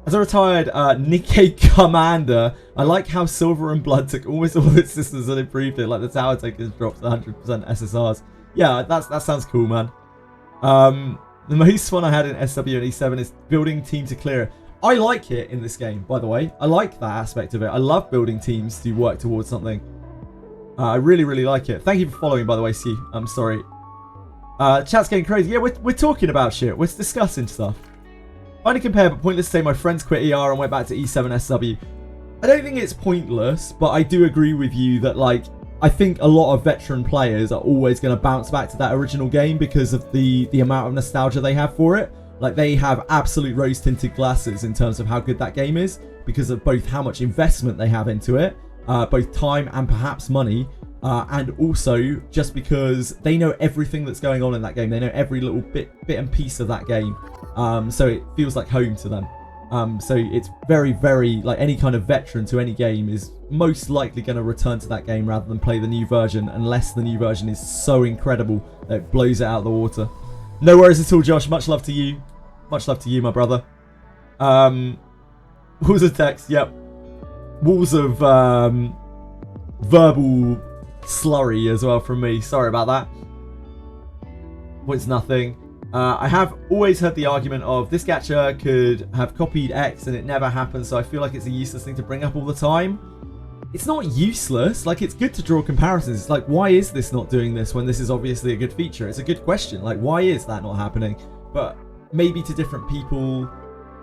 [SPEAKER 1] As a retired Nikkei commander, I like how Silver and Blood took almost all its systems and improved it. Like the tower takers dropped 100% SSRs. Yeah, that sounds cool, man. The most fun I had in SW and E7 is building team to clear. I like it in this game, by the way. I like that aspect of it. I love building teams to work towards something. I really, really like it. Thank you for following, by the way, Ski. I'm sorry. Chat's getting crazy. Yeah, we're talking about shit. We're discussing stuff. Finally compare, but pointless to say my friends quit ER and went back to E7 SW. I don't think it's pointless, but I do agree with you that, like, I think a lot of veteran players are always going to bounce back to that original game because of the amount of nostalgia they have for it. Like, they have absolute rose-tinted glasses in terms of how good that game is because of both how much investment they have into it, both time and perhaps money, and also just because they know everything that's going on in that game. They know every little bit and piece of that game. So it feels like home to them. So it's very, very, like, any kind of veteran to any game is most likely going to return to that game rather than play the new version, unless the new version is so incredible that it blows it out of the water. No worries at all, Josh. Much love to you. Much love to you, my brother. Walls of text, yep. Walls of verbal slurry as well from me. Sorry about that. It's nothing. I have always heard the argument of this gacha could have copied X and it never happened, so I feel like it's a useless thing to bring up all the time. It's not useless. Like, it's good to draw comparisons. It's like, why is this not doing this when this is obviously a good feature? It's a good question. Like, why is that not happening? But maybe to different people,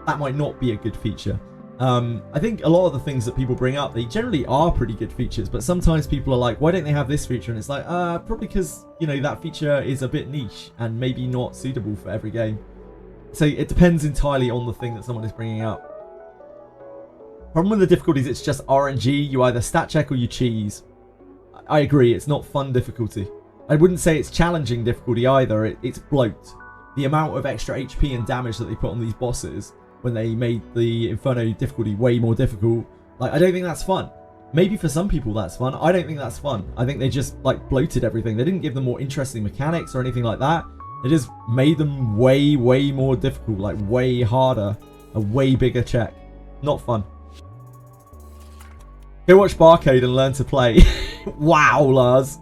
[SPEAKER 1] that might not be a good feature. I think a lot of the things that people bring up, they generally are pretty good features, but sometimes people are like, why don't they have this feature? And it's like, probably because, you know, that feature is a bit niche and maybe not suitable for every game. So it depends entirely on the thing that someone is bringing up. Problem with the difficulties, it's just RNG. You either stat check or you cheese. I agree, it's not fun difficulty. I wouldn't say it's challenging difficulty either. It's bloat. The amount of extra HP and damage that they put on these bosses when they made the Inferno difficulty way more difficult, like, I don't think that's fun. Maybe for some people that's fun. I don't think that's fun. I think they just, like, bloated everything. They didn't give them more interesting mechanics or anything like that. They just made them way, way more difficult, like, way harder. A way bigger check. Not fun. Go watch Barcode and learn to play. Wow, Lars.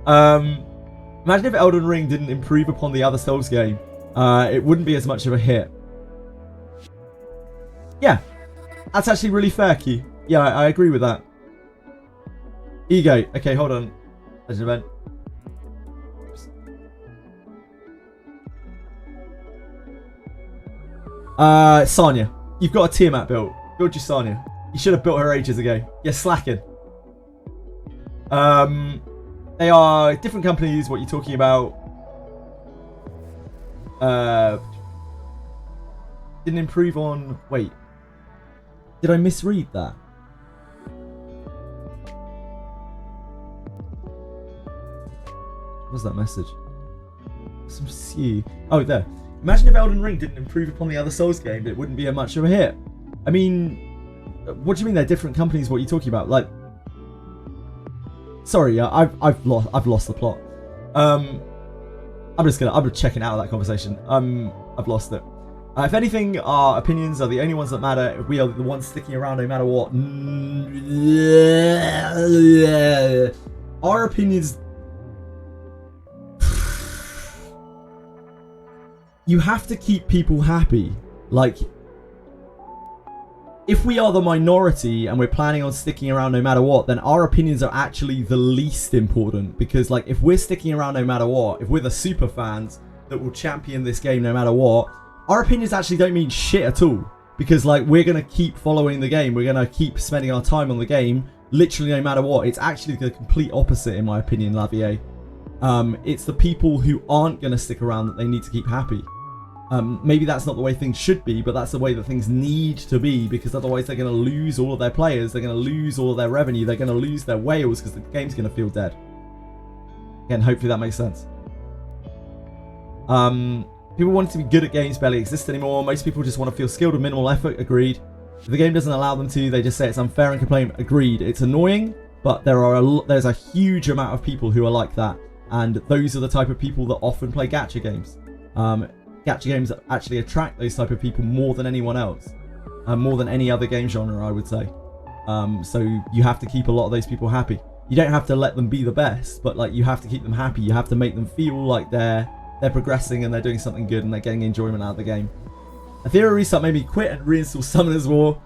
[SPEAKER 1] Imagine if Elden Ring didn't improve upon the other Souls game. It wouldn't be as much of a hit. Yeah, that's actually really fair, Key. Yeah, I agree with that. Ego. Okay, hold on. Legend event. Sanya. You've got a Tiamat built. Build your Sanya. You should have built her ages ago. You're slacking. They are different companies, what you're talking about. Didn't improve on... Wait. Did I misread that? What was that message? Some C. Oh, there. Imagine if Elden Ring didn't improve upon the other Souls game, it wouldn't be a much of a hit. I mean, what do you mean they're different companies? What are you talking about? Like, sorry, I've lost the plot. I'm checking out of that conversation. I've lost it. If anything, our opinions are the only ones that matter. We are the ones sticking around no matter what. Our opinions. You have to keep people happy. Like, if we are the minority and we're planning on sticking around no matter what, then our opinions are actually the least important. Because, like, if we're sticking around no matter what, if we're the super fans that will champion this game no matter what, our opinions actually don't mean shit at all. Because, like, we're going to keep following the game. We're going to keep spending our time on the game, literally no matter what. It's actually the complete opposite, in my opinion, Lavier. It's the people who aren't going to stick around that they need to keep happy. Maybe that's not the way things should be, but that's the way that things need to be, because otherwise they're going to lose all of their players, they're going to lose all of their revenue, they're going to lose their whales because the game's going to feel dead. Again, hopefully that makes sense. People wanting to be good at games barely exist anymore. Most people just want to feel skilled with minimal effort. Agreed. If the game doesn't allow them to, they just say it's unfair and complain. Agreed. It's annoying, but there's a huge amount of people who are like that, and those are the type of people that often play gacha games. Gacha games actually attract those type of people more than anyone else, more than any other game genre, I would say. So you have to keep a lot of those people happy. You don't have to let them be the best, but like you have to keep them happy. You have to make them feel like they're progressing and they're doing something good and they're getting enjoyment out of the game. Etheria Restart made me quit and reinstall Summoner's War.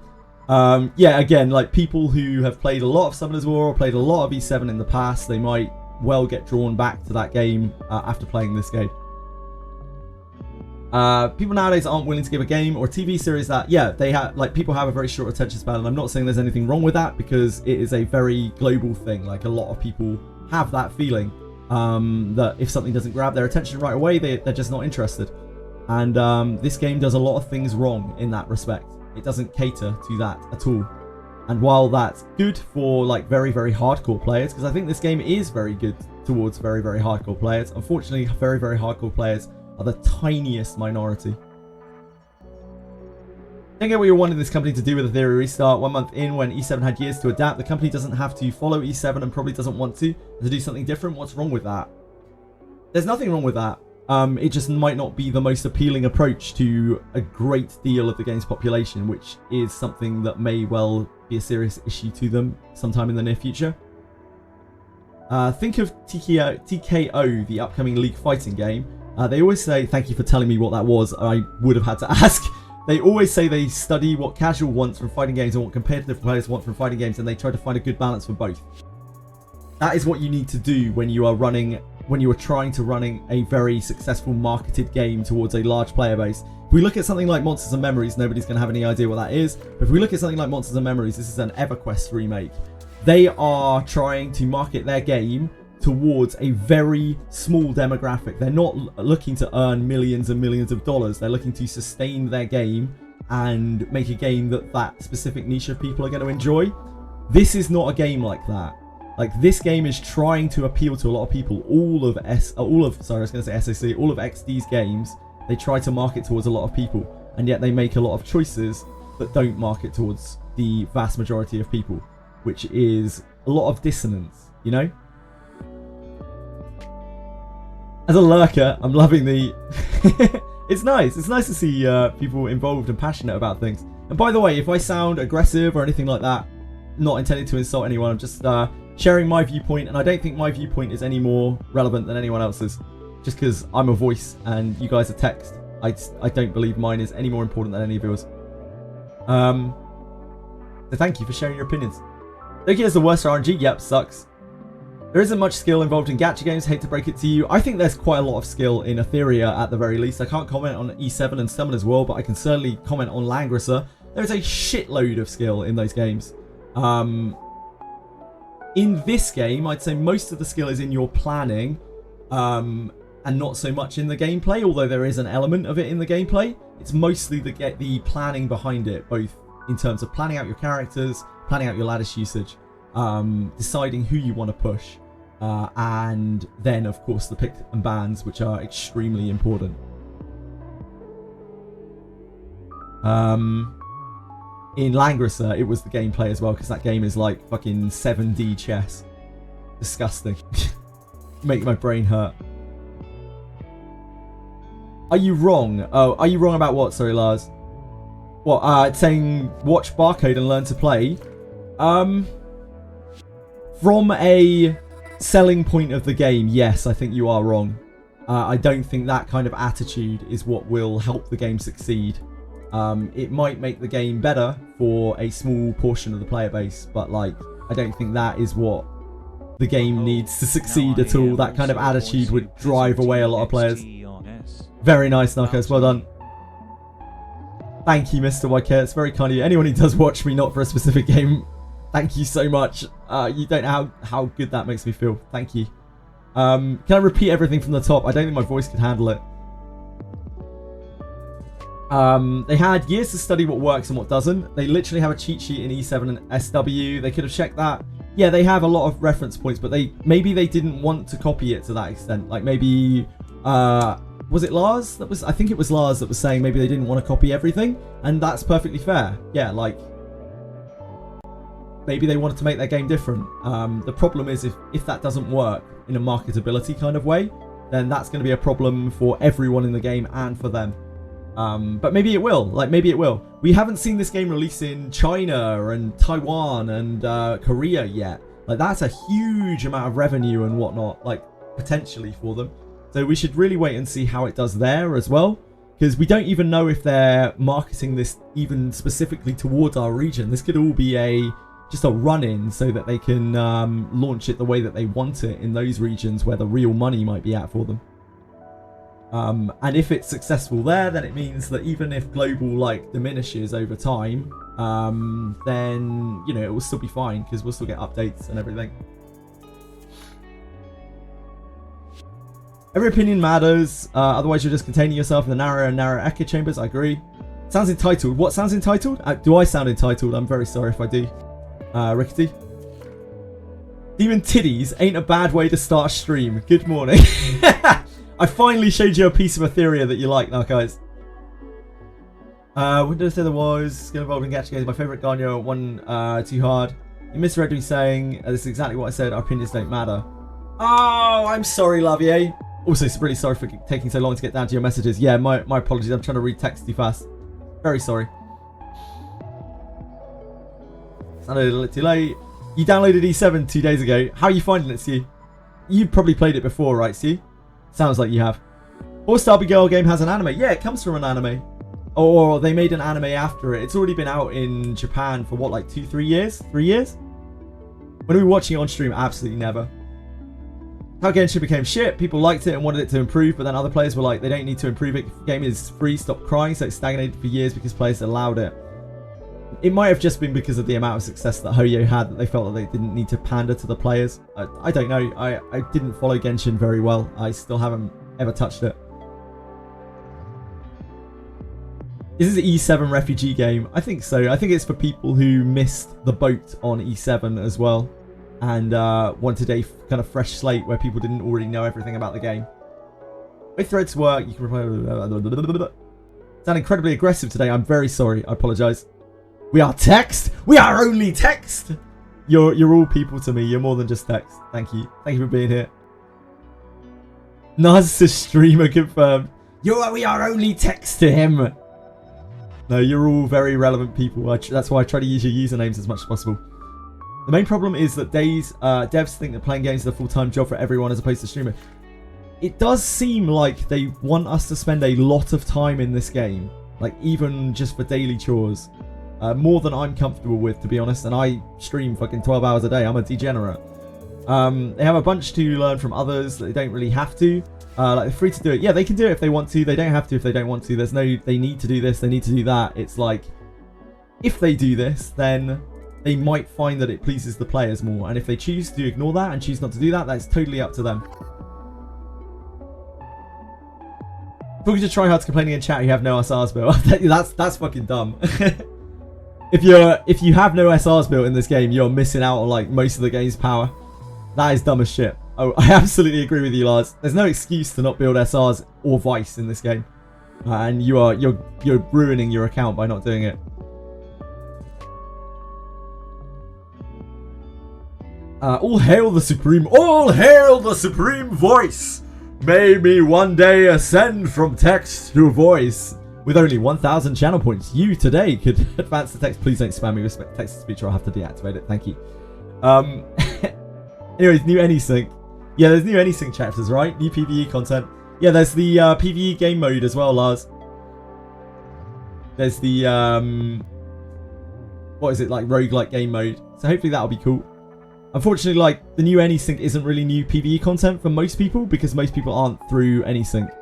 [SPEAKER 1] Yeah, again, like people who have played a lot of Summoner's War or played a lot of E7 in the past, they might well get drawn back to that game after playing this game. People nowadays aren't willing to give a game or a TV series that, yeah, they have, like, people have a very short attention span, and I'm not saying there's anything wrong with that, because it is a very global thing. Like, a lot of people have that feeling that if something doesn't grab their attention right away, they're just not interested. And this game does a lot of things wrong in that respect. It doesn't cater to that at all. And while that's good for, like, very, very hardcore players, because I think this game is very good towards very, very hardcore players, unfortunately, very, very hardcore players are the tiniest minority. Don't get what you're wanting this company to do with Etheria Restart. 1 month in, when E7 had years to adapt, the company doesn't have to follow E7 and probably doesn't want to do something different. What's wrong with that? There's nothing wrong with that. It just might not be the most appealing approach to a great deal of the game's population, which is something that may well be a serious issue to them sometime in the near future. Think of TKO, the upcoming League fighting game. They always say, thank you for telling me what that was, I would have had to ask. They always say they study what casual wants from fighting games and what competitive players want from fighting games, and they try to find a good balance for both. That is what you need to do when you are trying to run a very successful marketed game towards a large player base. If we look at something like Monsters and Memories, nobody's going to have any idea what that is. But if we look at something like Monsters and Memories, this is an EverQuest remake. They are trying to market their game towards a very small demographic. They're not looking to earn millions and millions of dollars. They're looking to sustain their game and make a game that specific niche of people are going to enjoy. This is not a game like that. Like, this game is trying to appeal to a lot of people. All of XD's games, they try to market towards a lot of people, and yet they make a lot of choices that don't market towards the vast majority of people, which is a lot of dissonance, you know? As a lurker, I'm loving the... It's nice. It's nice to see people involved and passionate about things. And by the way, if I sound aggressive or anything like that, not intending to insult anyone, I'm just sharing my viewpoint, and I don't think my viewpoint is any more relevant than anyone else's. Just because I'm a voice and you guys are text, I don't believe mine is any more important than any of yours. So thank you for sharing your opinions. Loki is the worst RNG. Yep, sucks. There isn't much skill involved in gacha games, hate to break it to you. I think there's quite a lot of skill in Etheria at the very least. I can't comment on E7 and Summoner's World, but I can certainly comment on Langrisser. There's a shitload of skill in those games. In this game, I'd say most of the skill is in your planning, and not so much in the gameplay, although there is an element of it in the gameplay. It's mostly the planning behind it, both in terms of planning out your characters, planning out your lattice usage, deciding who you want to push, and then of course the pick and bans, which are extremely important. In Langrisser, it was the gameplay as well, because that game is like fucking 7D chess. Disgusting. Make my brain hurt. Are you wrong? Oh, are you wrong about what? Sorry, Lars. What? Saying watch Barcode and learn to play. From a selling point of the game, yes, I think you are wrong. I don't think that kind of attitude is what will help the game succeed. It might make the game better for a small portion of the player base, but like, I don't think that is what the game needs to succeed at all. That kind of attitude would drive away a lot of players. Very nice, Narcos. Well done. Thank you, Mr. YK. It's very kind of you. Anyone who does watch me, not for a specific game, thank you so much. You don't know how good that makes me feel. Thank you. Can I repeat everything from the top? I don't think my voice could handle it. They had years to study what works and what doesn't. They literally have a cheat sheet in E7 and SW. They could have checked that. Yeah, they have a lot of reference points, but maybe they didn't want to copy it to that extent. Like maybe, was it Lars? I think it was Lars that was saying maybe they didn't want to copy everything, and that's perfectly fair. Yeah, like maybe they wanted to make their game different. The problem is if that doesn't work in a marketability kind of way, then that's going to be a problem for everyone in the game and for them. But maybe it will. Like, maybe it will. We haven't seen this game release in China and Taiwan and Korea yet. Like, that's a huge amount of revenue and whatnot, like, potentially for them. So we should really wait and see how it does there as well. Because we don't even know if they're marketing this even specifically towards our region. This could all be just a run-in so that they can launch it the way that they want it in those regions where the real money might be at for them. And if it's successful there, then it means that even if global like diminishes over time, then you know it will still be fine because we'll still get updates and everything. Every opinion matters, otherwise you're just containing yourself in the narrow and narrow echo chambers. I agree. Sounds entitled. What sounds entitled? Do I sound entitled? I'm very sorry if I do. Rickety. Demon titties ain't a bad way to start a stream. Good morning. I finally showed you a piece of Etheria that you like now, guys. What did I say there was? Skill involved in gacha games. My favourite Ganyo one too hard. You misread me saying this is exactly what I said. Our opinions don't matter. Oh, I'm sorry, Lavier. Also, really sorry for taking so long to get down to your messages. Yeah, my apologies. I'm trying to read text too fast. Very sorry. Sounded a little too late. You downloaded E7 2 days ago. How are you finding it, Stu? You probably played it before, right, Stu? Sounds like you have. Or Starby Girl game has an anime. Yeah, it comes from an anime. Or they made an anime after it. It's already been out in Japan for what, like 2-3 years? 3 years? When we were watching it on stream, absolutely never. How Genshin became shit. People liked it and wanted it to improve, but then other players were like, they don't need to improve it. If the game is free, stop crying. So it stagnated for years because players allowed it. It might have just been because of the amount of success that Hoyo had that they felt that they didn't need to pander to the players. I don't know. I didn't follow Genshin very well. I still haven't ever touched it. Is this an E7 refugee game? I think so. I think it's for people who missed the boat on E7 as well and wanted a kind of fresh slate where people didn't already know everything about the game. If threads work, you can reply. Sound incredibly aggressive today. I'm very sorry. I apologise. We are text. We are only text. You're all people to me. You're more than just text. Thank you. Thank you for being here. Narcissist streamer confirmed. We are only text to him. No, you're all very relevant people. That's why I try to use your usernames as much as possible. The main problem is that devs think that playing games is a full-time job for everyone as opposed to streaming. It does seem like they want us to spend a lot of time in this game. Like, even just for daily chores. More than I'm comfortable with, to be honest. And I stream fucking 12 hours a day. I'm a degenerate. They have a bunch to learn from others that they don't really have to. Like they're free to do it. Yeah, they can do it if they want to. They don't have to if they don't want to. There's no, they need to do this, they need to do that. It's like, if they do this, then they might find that it pleases the players more. And if they choose to ignore that and choose not to do that, that's totally up to them. Talking to tryhards complaining in chat you have no SRs built. that's fucking dumb. If you have no SRs built in this game, you're missing out on like most of the game's power. That is dumb as shit. Oh, I absolutely agree with you, Lars. There's no excuse to not build SRs or Vice in this game, and you're ruining your account by not doing it. All hail the supreme! All hail the supreme voice! May me one day ascend from text to voice. With only 1,000 channel points, you today could advance the text. Please don't spam me with text-to-speech or I'll have to deactivate it. Thank you. Anyways, new ANISYNC. Yeah, there's new ANISYNC chapters, right? New PvE content. Yeah, there's the PvE game mode as well, Lars. There's the, what is it, like roguelike game mode. So hopefully that'll be cool. Unfortunately, like, the new ANISYNC isn't really new PvE content for most people because most people aren't through ANISYNC.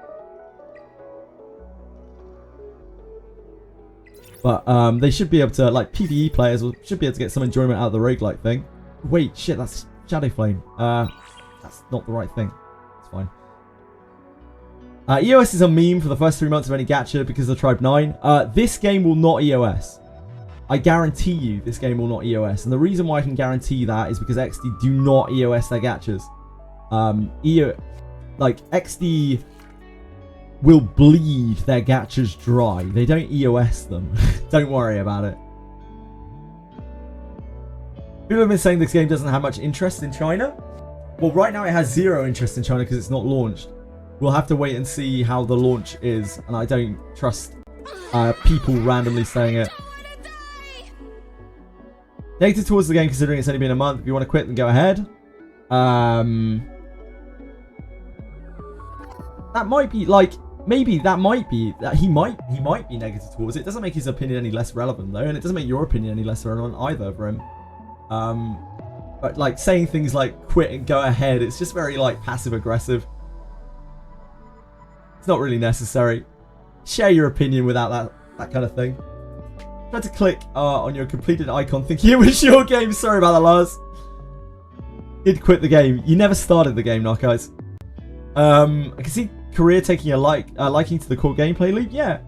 [SPEAKER 1] But they should be able to, like, PvE players should be able to get some enjoyment out of the roguelike thing. Wait, shit, that's Shadow Flame. That's not the right thing. It's fine. EOS is a meme for the first 3 months of any gacha because of Tribe 9. This game will not EOS. I guarantee you this game will not EOS. And the reason why I can guarantee that is because XD do not EOS their gachas. XD will bleed their gachas dry. They don't EOS them. Don't worry about it. People have been saying this game doesn't have much interest in China. Well, right now it has zero interest in China because it's not launched. We'll have to wait and see how the launch is, and I don't trust people randomly saying it. Negative towards the game considering it's only been a month. If you want to quit, then go ahead. That might be like, maybe that might be that he might be negative towards it. It doesn't make his opinion any less relevant though, and it doesn't make your opinion any less relevant either for him. But like saying things like quit and go ahead, it's just very like passive aggressive. It's not really necessary. Share your opinion without that kind of thing. Try to click on your completed icon thinking it was your game. Sorry about that, Lars. Did quit the game. You never started the game, Narcos. I can see Korea taking a liking to the core gameplay loop. Yeah,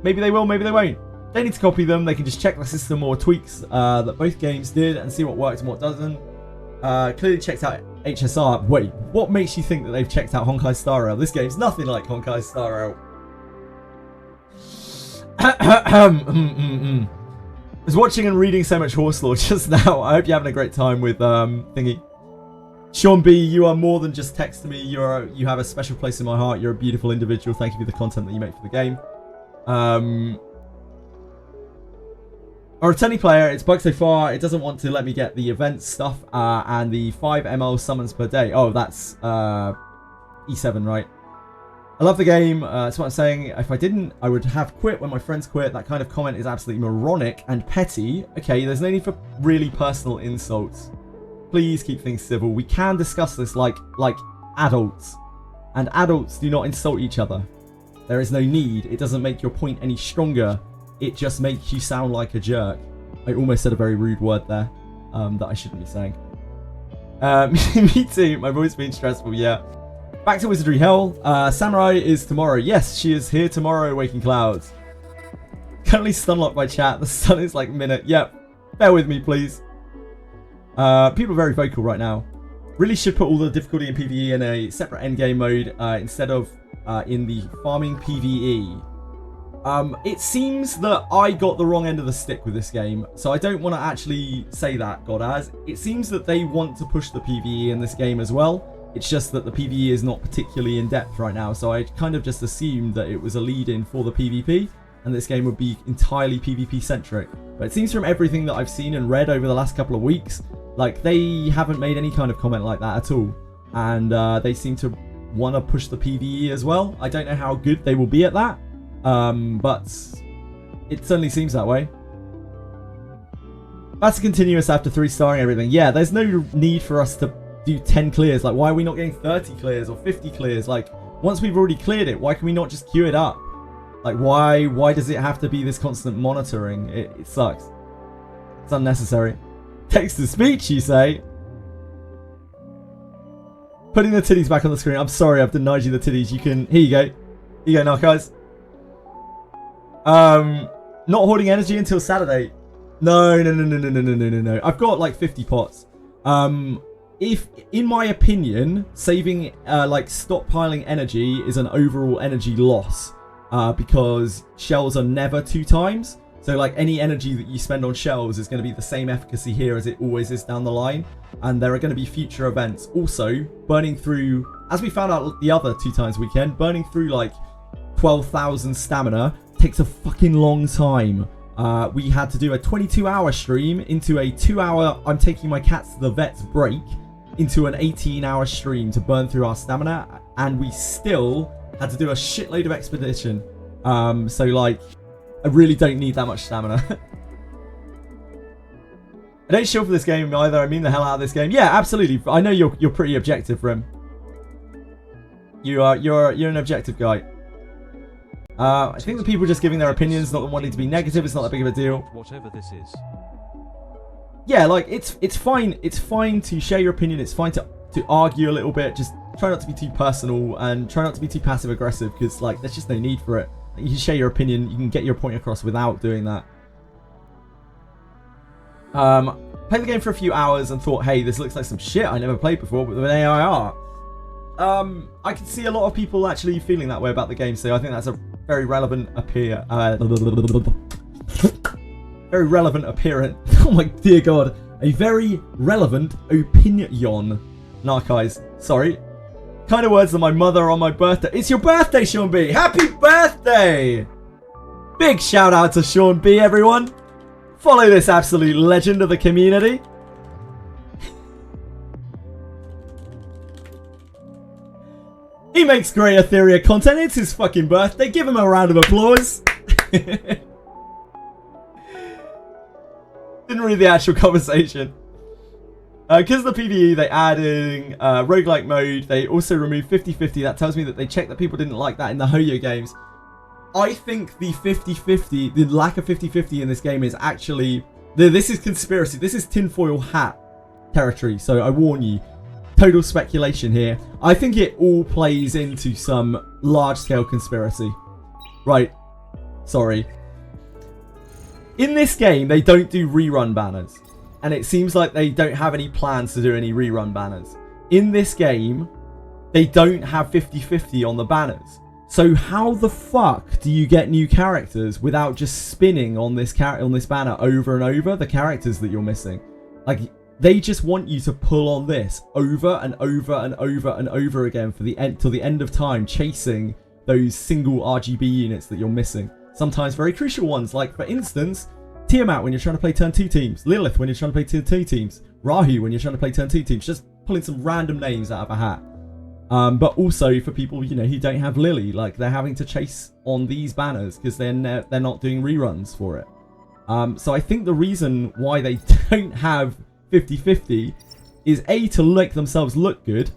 [SPEAKER 1] maybe they will, maybe they won't. They need to copy them. They can just check the system or tweaks that both games did and see what works and what doesn't. Clearly checked out HSR. Wait, what makes you think that they've checked out Honkai Star Rail? This game's nothing like Honkai Star Rail. I was watching and reading so much horse lore just now. I hope you're having a great time with thingy. Sean B, you are more than just text to me. You have a special place in my heart. You're a beautiful individual. Thank you for the content that you make for the game. A returning player, it's bugged so far, it doesn't want to let me get the event stuff and the 5 ML summons per day. Oh, that's E7, right? I love the game. That's what I'm saying. If I didn't, I would have quit when my friends quit. That kind of comment is absolutely moronic and petty. Okay, there's no need for really personal insults. Please keep things civil. We can discuss this like adults. And adults do not insult each other. There is no need. It doesn't make your point any stronger. It just makes you sound like a jerk. I almost said a very rude word there that I shouldn't be saying. Me too. My voice being stressful, yeah. Back to Wizardry Hell. Samurai is tomorrow. Yes, she is here tomorrow, Waking Clouds. Currently stunlocked by chat. The sun is like minute. Yep. Bear with me, please. People are very vocal right now. Really should put all the difficulty in PvE in a separate endgame mode instead of in the farming PvE. It seems that I got the wrong end of the stick with this game, so I don't want to actually say that, Godaz. It seems that they want to push the PvE in this game as well. It's just that the PvE is not particularly in-depth right now, so I kind of just assumed that it was a lead-in for the PvP, and this game would be entirely PvP-centric. But it seems from everything that I've seen and read over the last couple of weeks, like, they haven't made any kind of comment like that at all. And they seem to want to push the PvE as well. I don't know how good they will be at that. But it certainly seems that way. That's continuous after 3-starring everything. Yeah, there's no need for us to do 10 clears? Like, why are we not getting 30 clears or 50 clears? Like, once we've already cleared it, why can we not just queue it up? Like, why does it have to be this constant monitoring? It sucks. It's unnecessary. Text-to-speech, you say? Putting the titties back on the screen. I'm sorry, I've denied you the titties. You can... Here you go. Here you go, Narcos. Not hoarding energy until Saturday. No. I've got like 50 pots. If, in my opinion, saving, like, stockpiling energy is an overall energy loss. Because shells are never 2 times. So, like, any energy that you spend on shells is going to be the same efficacy here as it always is down the line. And there are going to be future events. Also, burning through, as we found out the other 2 times weekend, burning through, like, 12,000 stamina takes a fucking long time. We had to do a 22-hour stream into a 2-hour, I'm taking my cats to the vet's break, into an 18-hour stream to burn through our stamina. And we still had to do a shitload of expedition. So, like, I really don't need that much stamina. I don't shield for this game either. I mean the hell out of this game. Yeah, absolutely. I know you're pretty objective, Rim. You're an objective guy. I think the people just giving their opinions, not wanting to be negative, it's not that big of a deal.
[SPEAKER 7] Whatever this is.
[SPEAKER 1] Yeah, like it's fine. It's fine to share your opinion. It's fine to argue a little bit. Just try not to be too personal and try not to be too passive aggressive because like there's just no need for it. You can share your opinion. You can get your point across without doing that. Played the game for a few hours and thought, hey, this looks like some shit I never played before, but with AIR. I can see a lot of people actually feeling that way about the game, so I think that's a very relevant very relevant appearance. Oh my dear god. A very relevant opinion. Narcos. Sorry. Kind of words than my mother on my birthday. It's your birthday, Sean B. Happy birthday! Big shout out to Sean B, everyone. Follow this absolute legend of the community. He makes great Etheria content. It's his fucking birthday. Give him a round of applause. Didn't read the actual conversation. Because of the PvE, they adding roguelike mode. They also removed 50-50. That tells me that they checked that people didn't like that in the Hoyo games. I think the 50-50, the lack of 50-50 in this game is actually... This is conspiracy. This is tinfoil hat territory. So I warn you. Total speculation here. I think it all plays into some large-scale conspiracy. Right. Sorry. In this game, they don't do rerun banners. And it seems like they don't have any plans to do any rerun banners. In this game, they don't have 50-50 on the banners. So how the fuck do you get new characters without just spinning on this banner over and over the characters that you're missing? Like, they just want you to pull on this over and over and over and over again for the end till the end of time, chasing those single RGB units that you're missing. Sometimes very crucial ones, like for instance, Tiamat when you're trying to play turn 2 teams, Lilith when you're trying to play turn 2 teams, Rahu when you're trying to play turn 2 teams, just pulling some random names out of a hat. But also for people, you know, who don't have Lily, like they're having to chase on these banners because they're not doing reruns for it. So I think the reason why they don't have 50-50 is A, to make themselves look good,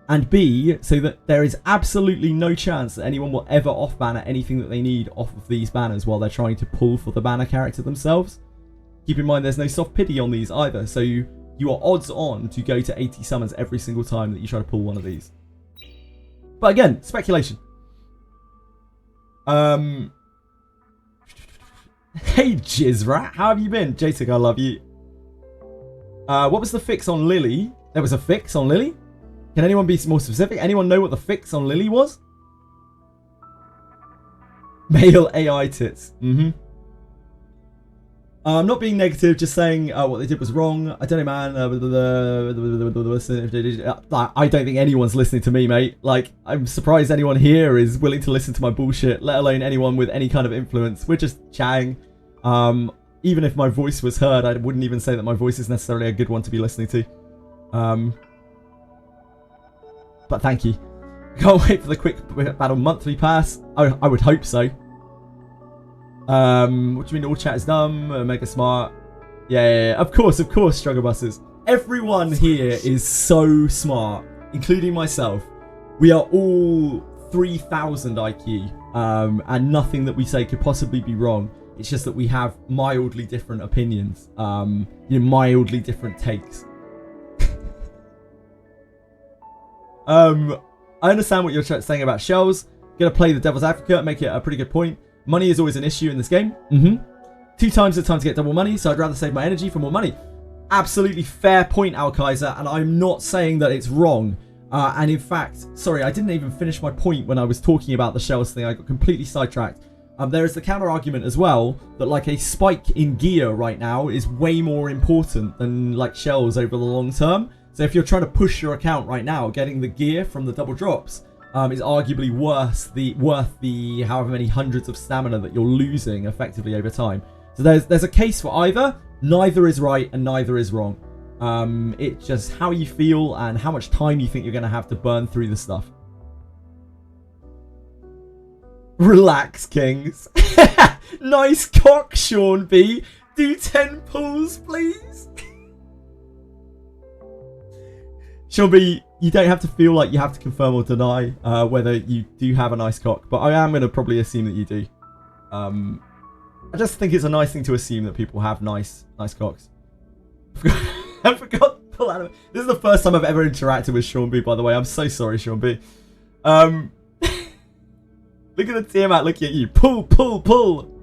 [SPEAKER 1] and B, so that there is absolutely no chance that anyone will ever off-banner anything that they need off of these banners while they're trying to pull for the banner character themselves. Keep in mind there's no soft pity on these either, so you are odds on to go to 80 summons every single time that you try to pull one of these. But again, speculation. Hey Jizrat, how have you been? J-Tick, I love you. What was the fix on Lily? There was a fix on Lily? Can anyone be more specific? Anyone know what the fix on Lily was? Male AI tits. I'm not being negative, just saying what they did was wrong. I don't know, man. I don't think anyone's listening to me, mate. Like, I'm surprised anyone here is willing to listen to my bullshit, let alone anyone with any kind of influence. We're just chatting. Even if my voice was heard, I wouldn't even say that my voice is necessarily a good one to be listening to. But thank you. Can't wait for the quick battle monthly pass. I would hope so. What do you mean all chat is dumb? Mega smart. Yeah, of course, struggle buses. Everyone here is so smart, including myself. We are all 3,000 IQ, and nothing that we say could possibly be wrong. It's just that we have mildly different opinions, mildly different takes. I understand what you're saying about shells. Gonna play the devil's advocate and make it a pretty good point. Money is always an issue in this game. 2 times the time to get double money, so I'd rather save my energy for more money. Absolutely fair point, Al Kaiser, and I'm not saying that it's wrong. And in fact, sorry, I didn't even finish my point when I was talking about the shells thing. I got completely sidetracked. There is the counter argument as well that like a spike in gear right now is way more important than like shells over the long term. So if you're trying to push your account right now, getting the gear from the double drops is arguably worth the however many hundreds of stamina that you're losing effectively over time. So there's a case for either. Neither is right and neither is wrong. It's just how you feel and how much time you think you're going to have to burn through the stuff. Relax, kings. Nice cock, Sean B. Do 10 pulls, please. Sean B, you don't have to feel like you have to confirm or deny whether you do have a nice cock, but I am going to probably assume that you do. I just think it's a nice thing to assume that people have nice cocks. I forgot to pull out of it. This is the first time I've ever interacted with Sean B, by the way. I'm so sorry, Sean B. Look at the Tiamat looking at you. Pull, pull, pull.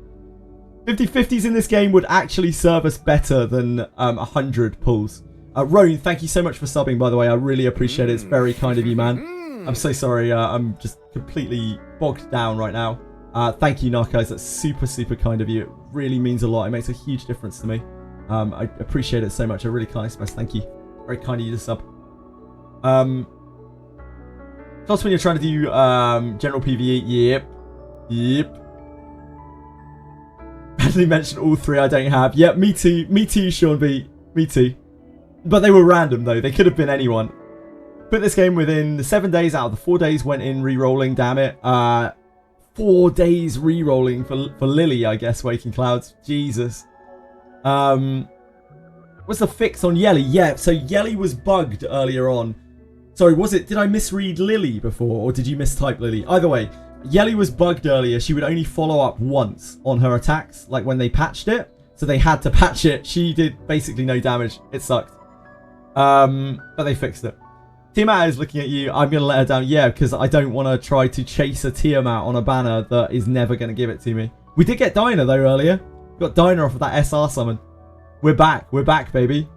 [SPEAKER 1] 50-50s in this game would actually serve us better than 100 pulls. Roan, thank you so much for subbing, by the way. I really appreciate it. It's very kind of you, man. I'm so sorry. I'm just completely bogged down right now. Thank you, Narcos. That's super, super kind of you. It really means a lot. It makes a huge difference to me. I appreciate it so much. I really can't express thank you. Very kind of you to sub. Plus when you're trying to do general PvE. Yep. Badly mentioned all 3 I don't have. Yep, me too, Sean B. Me too. But they were random though. They could have been anyone. Put this game within 7 days out of the 4 days went in re-rolling, damn it. 4 days re-rolling for Lily, I guess, Waking Clouds. Jesus. What's the fix on Yelly? Yeah, so Yelly was bugged earlier on. Sorry, did I misread Lily before, or did you mistype Lily? Either way, Yelly was bugged earlier. She would only follow up once on her attacks, like when they patched it. So they had to patch it. She did basically no damage. It sucked. But they fixed it. Tiamat is looking at you. I'm going to let her down. Yeah, because I don't want to try to chase a Tiamat on a banner that is never going to give it to me. We did get Dinah, though, earlier. We got Dinah off of that SR summon. We're back. We're back, baby.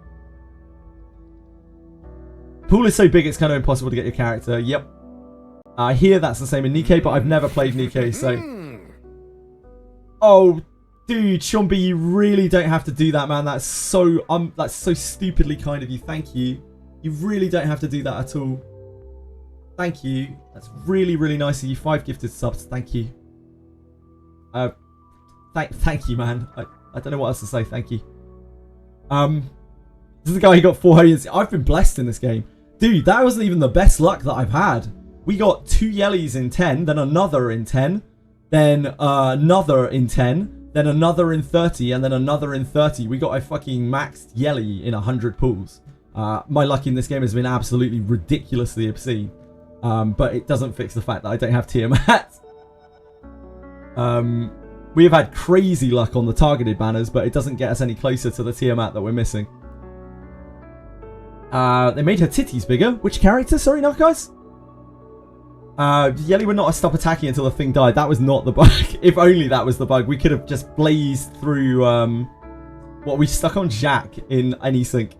[SPEAKER 1] Pool is so big it's kind of impossible to get your character. Yep. I hear that's the same in Nikkei, but I've never played Nikkei, so... Oh, dude, Sean B, you really don't have to do that, man. That's so stupidly kind of you. Thank you. You really don't have to do that at all. Thank you. That's really, really nice of you. 5 gifted subs. Thank you. Thank you, man. I don't know what else to say. Thank you. This is the guy who got 4 Hodians. I've been blessed in this game. Dude, that wasn't even the best luck that I've had. We got 2 Yellies in 10, then another in 10, then another in 10, then another in 30, and then another in 30. We got a fucking maxed Yelly in 100 pools. My luck in this game has been absolutely ridiculously obscene. But it doesn't fix the fact that I don't have Tiamat. We have had crazy luck on the targeted banners, but it doesn't get us any closer to the Tiamat that we're missing. They made her titties bigger. Which character? Sorry, not guys. Yelly would not stop attacking until the thing died. That was not the bug. If only that was the bug. We could have just blazed through what we stuck on Jack in ANISYNC.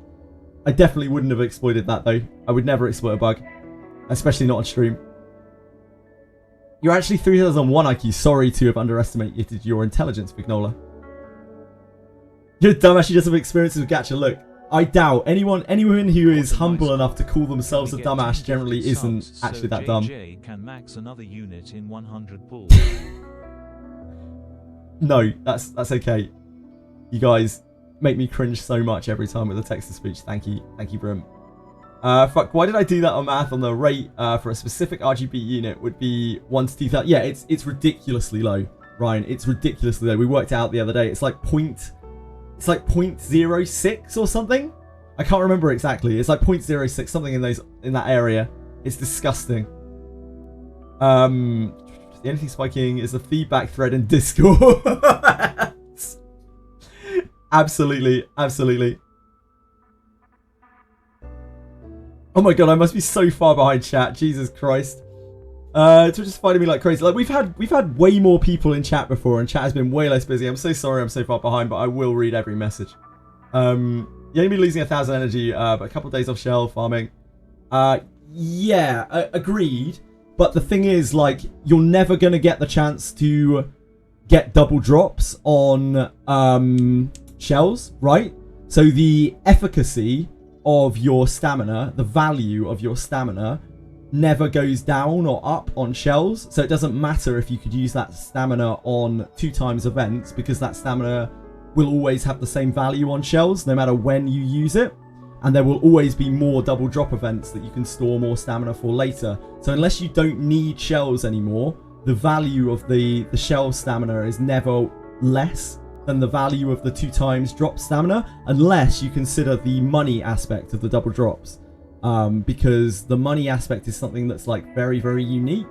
[SPEAKER 1] I definitely wouldn't have exploited that though. I would never exploit a bug. Especially not on stream. You're actually 3001 IQ. Sorry to have underestimated your intelligence, Vignola. You're dumbass. She doesn't have experiences with gacha. Look, I doubt anyone who is humble enough to call themselves a dumbass generally isn't actually that dumb.
[SPEAKER 7] JJ can max another unit in 100 pulls.
[SPEAKER 1] No, that's okay. You guys make me cringe so much every time with the text-to-speech. Thank you, Brim. Fuck, why did I do that on math on the rate for a specific RGB unit would be 1 to 2,000? Yeah, it's ridiculously low, Ryan. It's ridiculously low. We worked it out the other day. It's like 0.06 or something. I can't remember exactly. It's like 0.06, something in that area. It's disgusting. Anything spiking is a feedback thread in Discord. Absolutely, absolutely. Oh my god, I must be so far behind chat. Jesus Christ. Twitch is finding me like crazy. Like we've had way more people in chat before, and chat has been way less busy. I'm so sorry I'm so far behind, but I will read every message. You're gonna be losing 1,000 energy, but a couple of days off shell farming. Yeah, agreed. But the thing is, like, you're never going to get the chance to get double drops on shells, right? So the efficacy of your stamina, the value of your stamina, never goes down or up on shells. So it doesn't matter if you could use that stamina on 2 times events, because that stamina will always have the same value on shells, no matter when you use it. And there will always be more double drop events that you can store more stamina for later. So unless you don't need shells anymore, the value of the shell stamina is never less than the value of the 2 times drop stamina, unless you consider the money aspect of the double drops. Because the money aspect is something that's like very, very unique.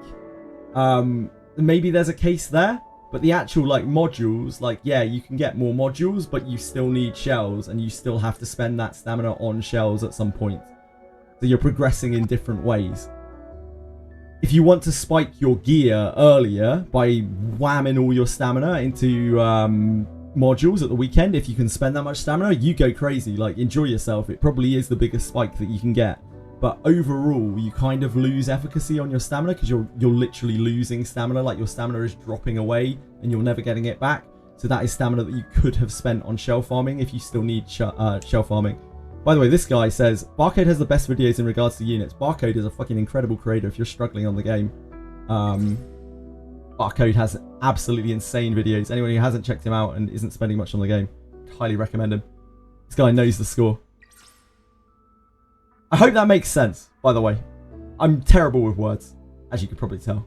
[SPEAKER 1] Maybe there's a case there. But the actual like modules, like, yeah, you can get more modules, but you still need shells, and you still have to spend that stamina on shells at some point. So you're progressing in different ways. If you want to spike your gear earlier by whamming all your stamina into modules at the weekend, if you can spend that much stamina, you go crazy. Like, enjoy yourself. It probably is the biggest spike that you can get. But overall, you kind of lose efficacy on your stamina, because you're literally losing stamina. Like, your stamina is dropping away and you're never getting it back. So that is stamina that you could have spent on shell farming if you still need shell farming. By the way, this guy says, Barcode has the best videos in regards to units. Barcode is a fucking incredible creator if you're struggling on the game. Barcode has absolutely insane videos. Anyone who hasn't checked him out and isn't spending much on the game, highly recommend him. This guy knows the score. I hope that makes sense, by the way. I'm terrible with words, as you could probably tell.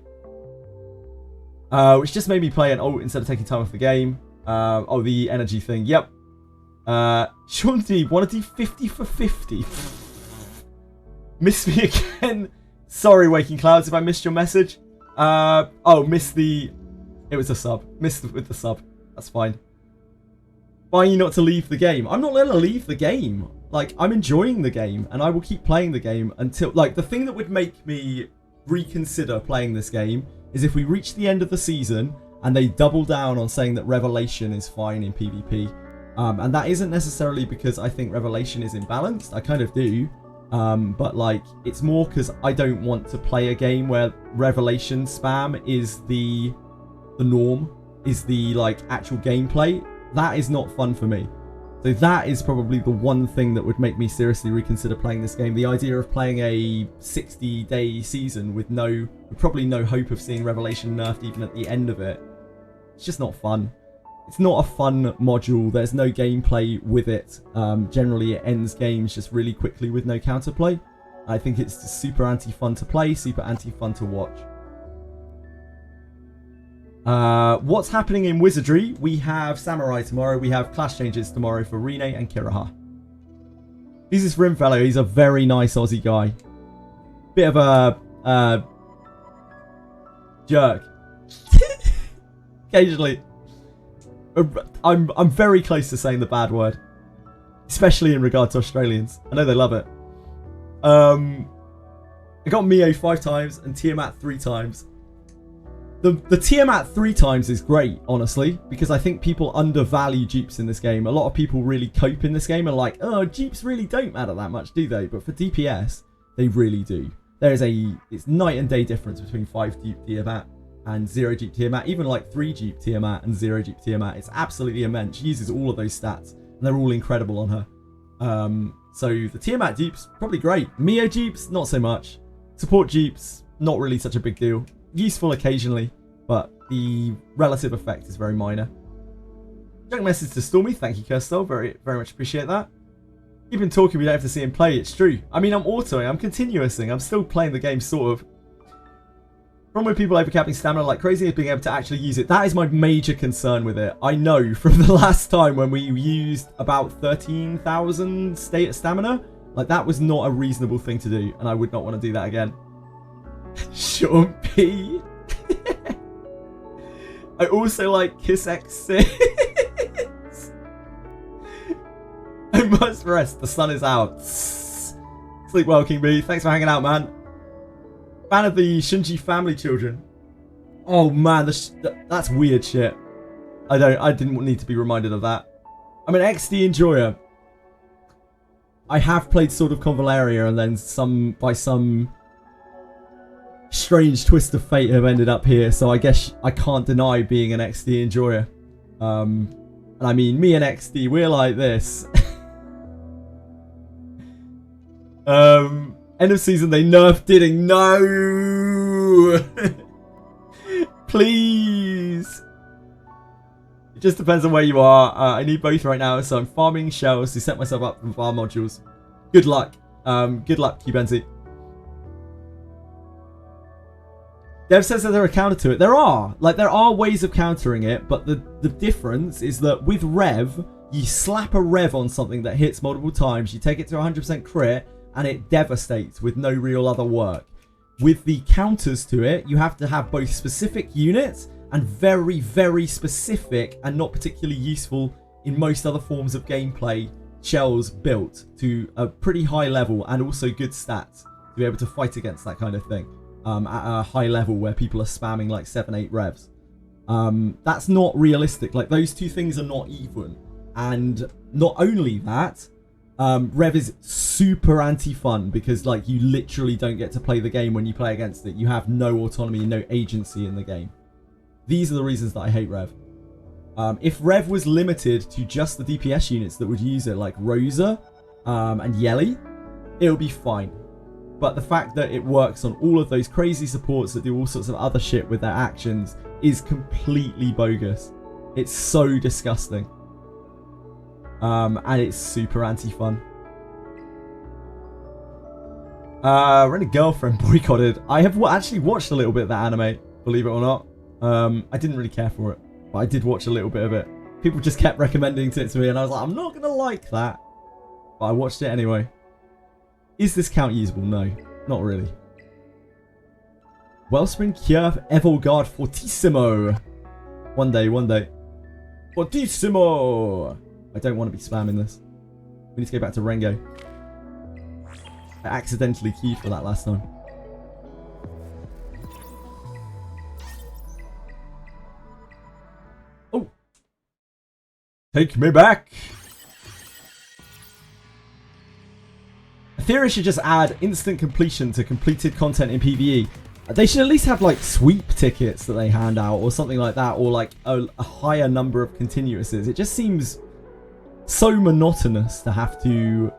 [SPEAKER 1] Which just made me play an ult instead of taking time off the game. Oh, the energy thing. Yep. Sean D, want to do 50 for 50? Miss me again. Sorry, Waking Clouds, if I missed your message. Oh, missed the... It was a sub. Missed with the sub. That's fine. Why are you not to leave the game? I'm not going to leave the game. Like, I'm enjoying the game, and I will keep playing the game until... Like, the thing that would make me reconsider playing this game is if we reach the end of the season and they double down on saying that Revelation is fine in PvP. And that isn't necessarily because I think Revelation is imbalanced. I kind of do. But, like, it's more because I don't want to play a game where Revelation spam is the norm, is the, like, actual gameplay. That is not fun for me. So that is probably the one thing that would make me seriously reconsider playing this game. The idea of playing a 60-day season with probably no hope of seeing Revelation nerfed even at the end of it. It's just not fun. It's not a fun module. There's no gameplay with it. Generally, it ends games just really quickly with no counterplay. I think it's just super anti-fun to play, super anti-fun to watch. What's happening in Wizardry? We have Samurai tomorrow. We have class changes tomorrow for Rene and Kiraha. Who's this Rim fellow? He's a very nice Aussie guy. Bit of a jerk. Occasionally. I'm very close to saying the bad word, especially in regard to Australians. I know they love it. I got Mio 5 times and Tiamat 3 times. The Tiamat 3 times is great, honestly, because I think people undervalue dupes in this game. A lot of people really cope in this game and like, oh, dupes really don't matter that much, do they? But for DPS, they really do. It's night and day difference between 5 dupe Tiamat and 0 dupe Tiamat. Even like 3 dupe Tiamat and 0 dupe Tiamat. It's absolutely immense. She uses all of those stats, and they're all incredible on her. So the Tiamat dupes, probably great. Mio dupes, not so much. Support dupes, not really such a big deal. Useful occasionally, but the relative effect is very minor. Junk message to Stormy. Thank you, Kirstel. Very, very much appreciate that. You've been talking, we don't have to see him play. It's true. I mean, I'm autoing, I'm continuousing. I'm still playing the game, sort of. From with people overcapping stamina like crazy is being able to actually use it. That is my major concern with it. I know from the last time when we used about 13,000 stamina, like that was not a reasonable thing to do, and I would not want to do that again. Sean P. I also like Kiss X6. I must rest. The sun is out. Sleep well, King B. Thanks for hanging out, man. Fan of the Shinji family children. Oh man, that's weird shit. I didn't need to be reminded of that. I'm an XD enjoyer. I have played Sword of Convalaria and then by some strange twist of fate have ended up here, so I guess I can't deny being an XD enjoyer. And I mean, me and XD, we're like this. End of season, they nerfed Didding. No! Please! It just depends on where you are. I need both right now, so I'm farming shells to set myself up for farm modules. Good luck. Good luck, Cubenzi. Dev says that there are counter to it. There are. Like, there are ways of countering it, but the difference is that with Rev, you slap a Rev on something that hits multiple times, you take it to 100% crit, and it devastates with no real other work. With the counters to it, you have to have both specific units and very, very specific and not particularly useful in most other forms of gameplay shells built to a pretty high level and also good stats to be able to fight against that kind of thing at a high level where people are spamming like 7-8 revs. That's not realistic. Like, those two things are not even. And not only that, Rev is super anti-fun because, like, you literally don't get to play the game when you play against it. You have no autonomy and no agency in the game. These are the reasons that I hate Rev. If Rev was limited to just the DPS units that would use it, like Rosa and Yelly, it would be fine. But the fact that it works on all of those crazy supports that do all sorts of other shit with their actions is completely bogus. It's so disgusting. And it's super anti-fun. Rent a Girlfriend boycotted. I have actually watched a little bit of that anime, believe it or not. I didn't really care for it, but I did watch a little bit of it. People just kept recommending it to me, and I was like, I'm not going to like that. But I watched it anyway. Is this count usable? No, not really. Wellspring Cure Evolgard Fortissimo. One day. Fortissimo! I don't want to be spamming this. We need to go back to Rengo. I accidentally keyed for that last time. Oh! Take me back! Etheria should just add instant completion to completed content in PvE. They should at least have like sweep tickets that they hand out or something like that, or like a higher number of continuouses. It just seems so monotonous to have to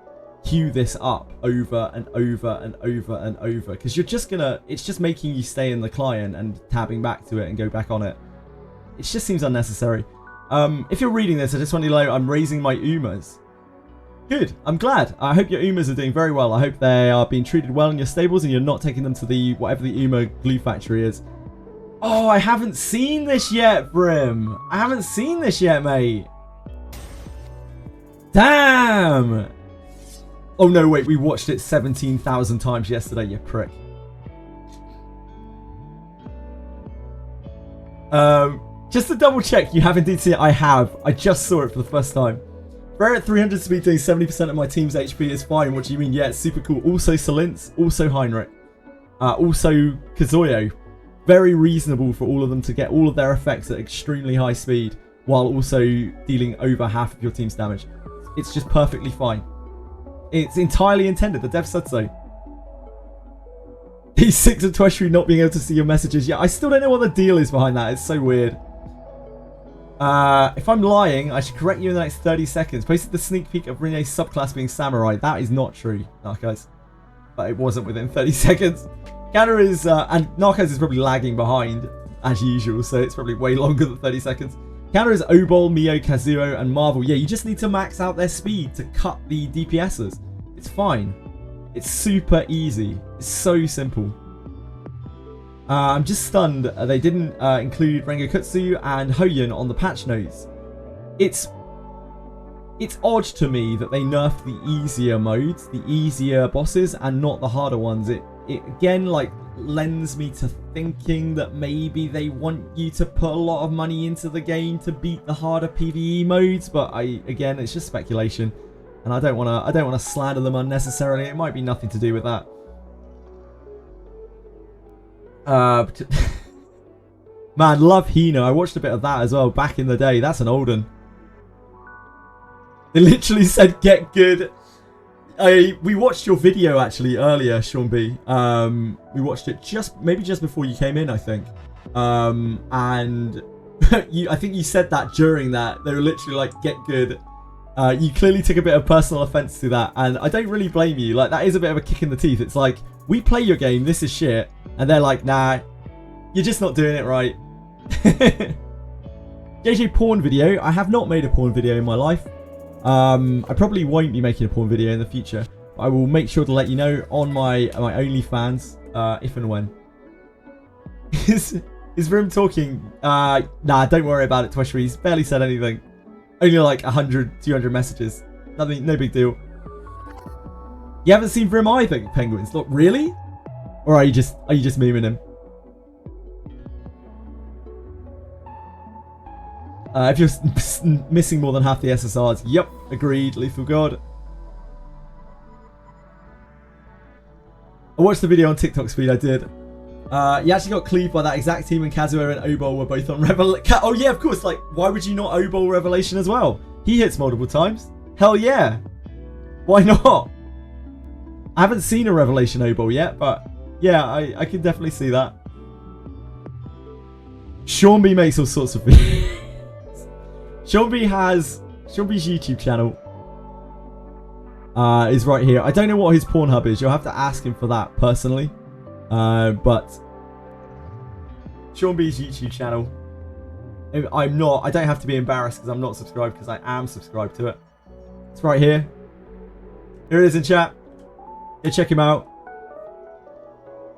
[SPEAKER 1] queue this up over and over and over and over, because you're just gonna, it's just making you stay in the client and tabbing back to it and go back on it. It just seems unnecessary. If you're reading this, I just want you to know I'm raising my Umas. Good, I'm glad. I hope your Umas are doing very well. I hope they are being treated well in your stables and you're not taking them to the whatever the Uma glue factory is. Oh, I haven't seen this yet, Brim. I haven't seen this yet, mate. Damn! Oh no, wait, we watched it 17,000 times yesterday, you prick. Just to double check, you have indeed seen it. I have. I just saw it for the first time. Rare at 300 speed doing 70% of my team's HP is fine. What do you mean? Yeah, it's super cool. Also Solintz, also Heinrich, also Kazuyo. Very reasonable for all of them to get all of their effects at extremely high speed while also dealing over half of your team's damage. It's just perfectly fine. It's entirely intended. The dev said so. He's 6 of terrestrial not being able to see your messages. Yeah, I still don't know what the deal is behind that. It's so weird. If I'm lying, I should correct you in the next 30 seconds. Posted the sneak peek of Rene's subclass being Samurai. That is not true, Narcos. But it wasn't within 30 seconds. Counter is, and Narcos is probably lagging behind, as usual, so it's probably way longer than 30 seconds. Counter is Obol, Mio, Kazuo, and Marvel. Yeah, you just need to max out their speed to cut the DPSs. It's fine. It's super easy. It's so simple. I'm just stunned they didn't include Rengokutsu and Hoyun on the patch notes. It's odd to me that they nerfed the easier modes, the easier bosses, and not the harder ones. It again, like, lends me to thinking that maybe they want you to put a lot of money into the game to beat the harder PvE modes, but again, it's just speculation, and I don't want to slander them unnecessarily. It might be nothing to do with that. Man, love Hina. I watched a bit of that as well back in the day. That's an old one. They literally said get good. We watched your video actually earlier, Sean B. We watched it maybe just before you came in, I think. And I think you said that during that. They were literally like, get good. You clearly took a bit of personal offense to that, and I don't really blame you. Like, that is a bit of a kick in the teeth. It's like, we play your game, this is shit, and they're like, nah, you're just not doing it right. JJ porn video. I have not made a porn video in my life. I probably won't be making a porn video in the future. I will make sure to let you know on my OnlyFans, if and when. Is Rim talking? Nah, don't worry about it, Twishry. He's barely said anything. Only like 100, 200 messages. Nothing, no big deal. You haven't seen Rim either, Penguins? Look, really? Or are you just memeing him? If you're missing more than half the SSRs, yep, agreed, Lethal God. I watched the video on TikTok speed, I did. You actually got cleaved by that exact team, and Kazuo and Obol were both on Revelation. Oh yeah, of course, like, why would you not Obol Revelation as well? He hits multiple times. Hell yeah. Why not? I haven't seen a Revelation Obol yet, but yeah, I can definitely see that. Sean B makes all sorts of videos. Sean B's YouTube channel is right here. I don't know what his Pornhub is. You'll have to ask him for that personally. But Sean B's YouTube channel. I don't have to be embarrassed because I'm not subscribed, because I am subscribed to it. It's right here. Here it is in chat. Yeah, check him out.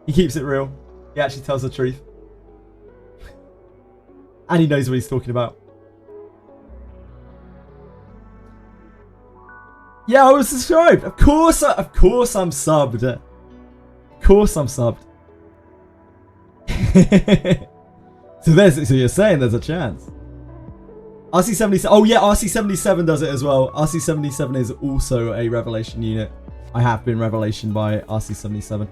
[SPEAKER 1] He keeps it real. He actually tells the truth. And he knows what he's talking about. Yeah, I was subscribed. Of course I'm subbed. Of course I'm subbed. So you're saying there's a chance. RC77. Oh yeah, RC77 does it as well. RC77 is also a Revelation unit. I have been Revelation by RC77.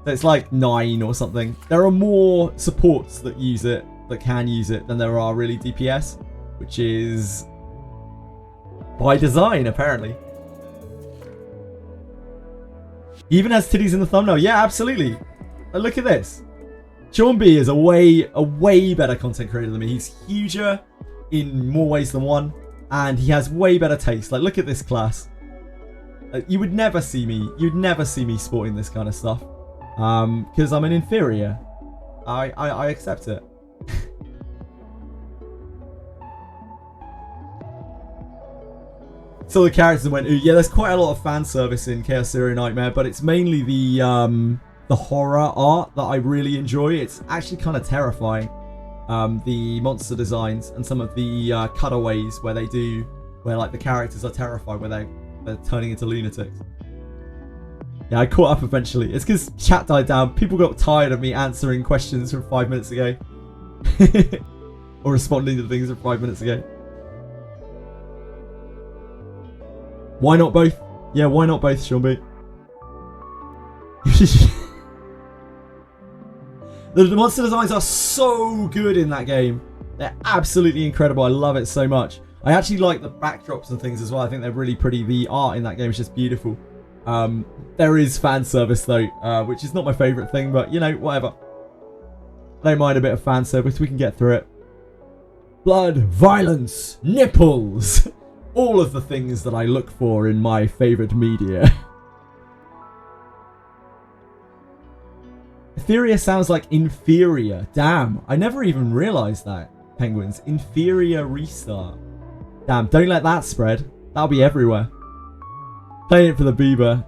[SPEAKER 1] So it's like 9 or something. There are more supports that use it, that can use it, than there are really DPS, which is by design, apparently. He even has titties in the thumbnail. Yeah, absolutely. Look at this. Sean B is a way better content creator than me. He's huger in more ways than one, and he has way better taste. Like, look at this class. You would never see me. You'd never see me sporting this kind of stuff, because I'm an inferior. I accept it. So the characters went, ooh, yeah, there's quite a lot of fan service in Chaos Zero Nightmare, but it's mainly the horror art that I really enjoy. It's actually kind of terrifying. The monster designs and some of the cutaways where like the characters are terrified, where they're turning into lunatics. Yeah, I caught up eventually. It's because chat died down. People got tired of me answering questions from 5 minutes ago. Or responding to things from 5 minutes ago. Why not both? Yeah, why not both, Sean B? The monster designs are so good in that game. They're absolutely incredible. I love it so much. I actually like the backdrops and things as well. I think they're really pretty. The art in that game is just beautiful. There is fan service though, which is not my favourite thing, but you know, whatever. I don't mind a bit of fan service. We can get through it. Blood, violence, nipples. All of the things that I look for in my favourite media. Etheria sounds like inferior. Damn, I never even realised that. Penguins. Etheria Restart. Damn, don't let that spread. That'll be everywhere. Playing it for the Bieber.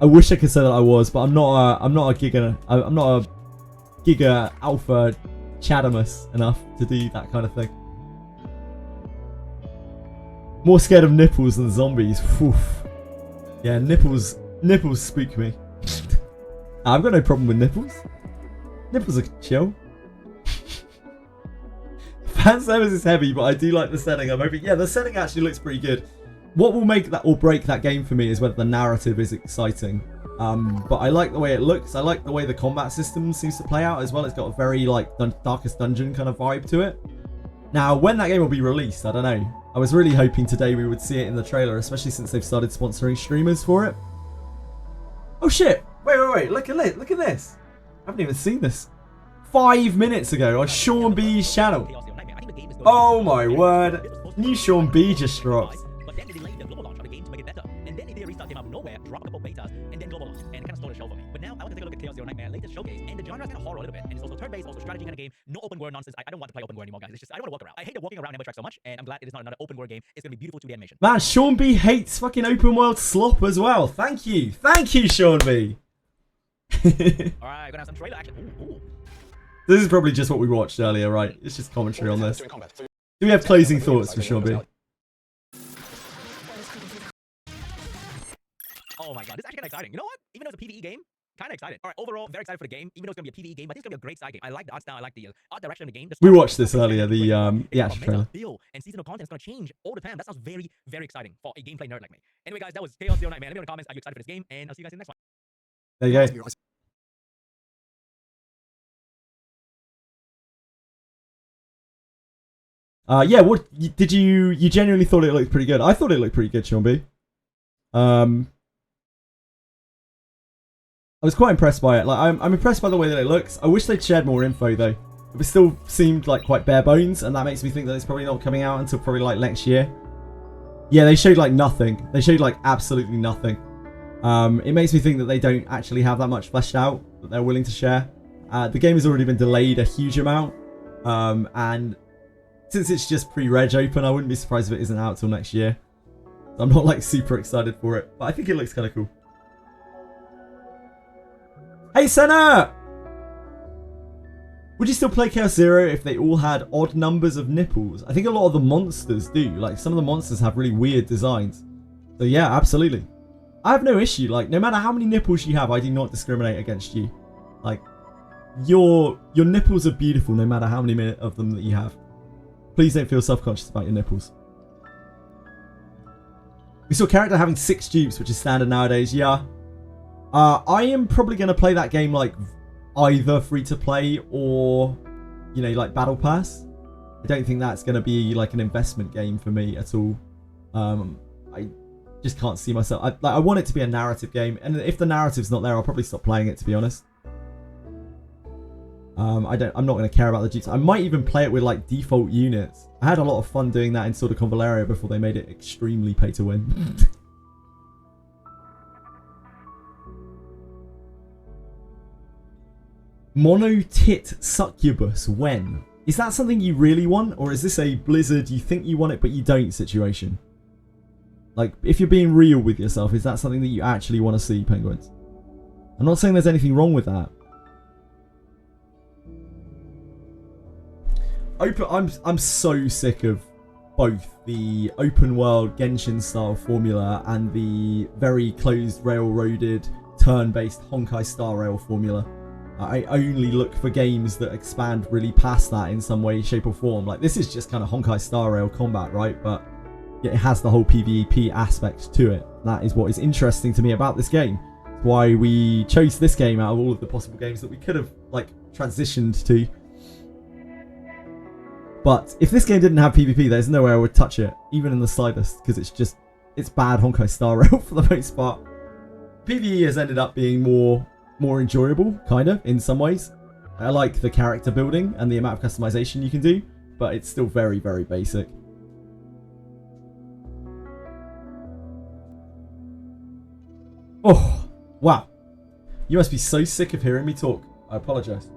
[SPEAKER 1] I wish I could say that I was, but I'm not a Giga Alpha Chadamus enough to do that kind of thing. More scared of nipples than zombies. Oof. Yeah, nipples spook me. I've got no problem with nipples. Nipples are chill. Fan service is heavy, but I do like the setting. I'm hoping. Yeah, the setting actually looks pretty good. What will make that or break that game for me is whether the narrative is exciting. But I like the way it looks. I like the way the combat system seems to play out as well. It's got a very like Darkest Dungeon kind of vibe to it. Now, when that game will be released, I don't know. I was really hoping today we would see it in the trailer, especially since they've started sponsoring streamers for it. Oh shit! Wait! Look at this! I haven't even seen this. 5 minutes ago on Sean B's channel. Oh my word! New Sean B just dropped.
[SPEAKER 9] But then they delayed the global launch of the game to make it better. And then Etheria Restart came out of nowhere, dropped a couple betas, and then global launch, and kind of stole the show for me. But now I want to take a look at Chaos Zero Nightmare latest showcase, and the genre is kind of horror a little bit, and it's also turn-based, also strategy kind of game, no open world nonsense. I don't want to play open world anymore, guys. It's just I don't want to walk around. I hate the walking around Never Track so much, and I'm glad it is not another open world game. It's gonna be beautiful 2D animation.
[SPEAKER 1] Man, Sean B hates fucking open world slop as well. Thank you, Sean B.
[SPEAKER 9] All right, we're gonna have some trailer action. Ooh.
[SPEAKER 1] This is probably just what we watched earlier, right? It's just commentary on this. Do we have closing thoughts for Sean B?
[SPEAKER 9] Oh my god, this is actually kind of exciting. You know what? Even though it's a PvE game, kind of excited. All right, overall, very excited for the game. Even though it's going to be a PvE game, but it's going to be a great side game. I like the art style. I like the art direction of the game.
[SPEAKER 1] We watched this earlier, the actual trailer.
[SPEAKER 9] And seasonal content is going to change all the time. That sounds very, very exciting for a gameplay nerd like me. Anyway, guys, that was Chaos Zero Nightmare. Let me know in the comments, are you excited for this game? And I'll see you guys in the next one.
[SPEAKER 1] There you go. Yeah, what did you genuinely thought it looked pretty good? I thought it looked pretty good, Sean B. I was quite impressed by it. Like, I'm impressed by the way that it looks. I wish they'd shared more info though. It still seemed like quite bare bones, and that makes me think that it's probably not coming out until probably like next year. Yeah, they showed like nothing. They showed like absolutely nothing. It makes me think that they don't actually have that much fleshed out that they're willing to share. The game has already been delayed a huge amount, and since it's just pre-reg open, I wouldn't be surprised if it isn't out till next year. I'm not like super excited for it, but I think it looks kind of cool. Hey Senna! Would you still play Chaos Zero if they all had odd numbers of nipples? I think a lot of the monsters do. Like, some of the monsters have really weird designs. So yeah, absolutely. I have no issue. Like, no matter how many nipples you have, I do not discriminate against you. Like, your nipples are beautiful no matter how many of them that you have. Please don't feel self-conscious about your nipples. We saw a character having 6 dupes, which is standard nowadays. Yeah. I am probably going to play that game like either free-to-play or, you know, like Battle Pass. I don't think that's going to be like an investment game for me at all. I just can't see myself. I want it to be a narrative game, and if the narrative's not there, I'll probably stop playing it, to be honest. I'm not going to care about the dupes. I might even play it with like default units. I had a lot of fun doing that in Sword of Convaleria before they made it extremely pay to win. Mono-tit succubus, when? Is that something you really want? Or is this a Blizzard, you think you want it but you don't situation? Like, if you're being real with yourself, is that something that you actually want to see, Penguins? I'm not saying there's anything wrong with that. I'm so sick of both the open world Genshin style formula and the very closed railroaded turn-based Honkai Star Rail formula. I only look for games that expand really past that in some way, shape or form. Like, this is just kind of Honkai Star Rail combat, right? But yeah, it has the whole PvP aspect to it. That is what is interesting to me about this game. It's why we chose this game out of all of the possible games that we could have like transitioned to. But if this game didn't have PvP, there's no way I would touch it, even in the slightest, because it's bad Honkai Star Rail for the most part. PvE has ended up being more enjoyable, kind of, in some ways. I like the character building and the amount of customization you can do, but it's still very, very basic. Oh, wow. You must be so sick of hearing me talk. I apologize.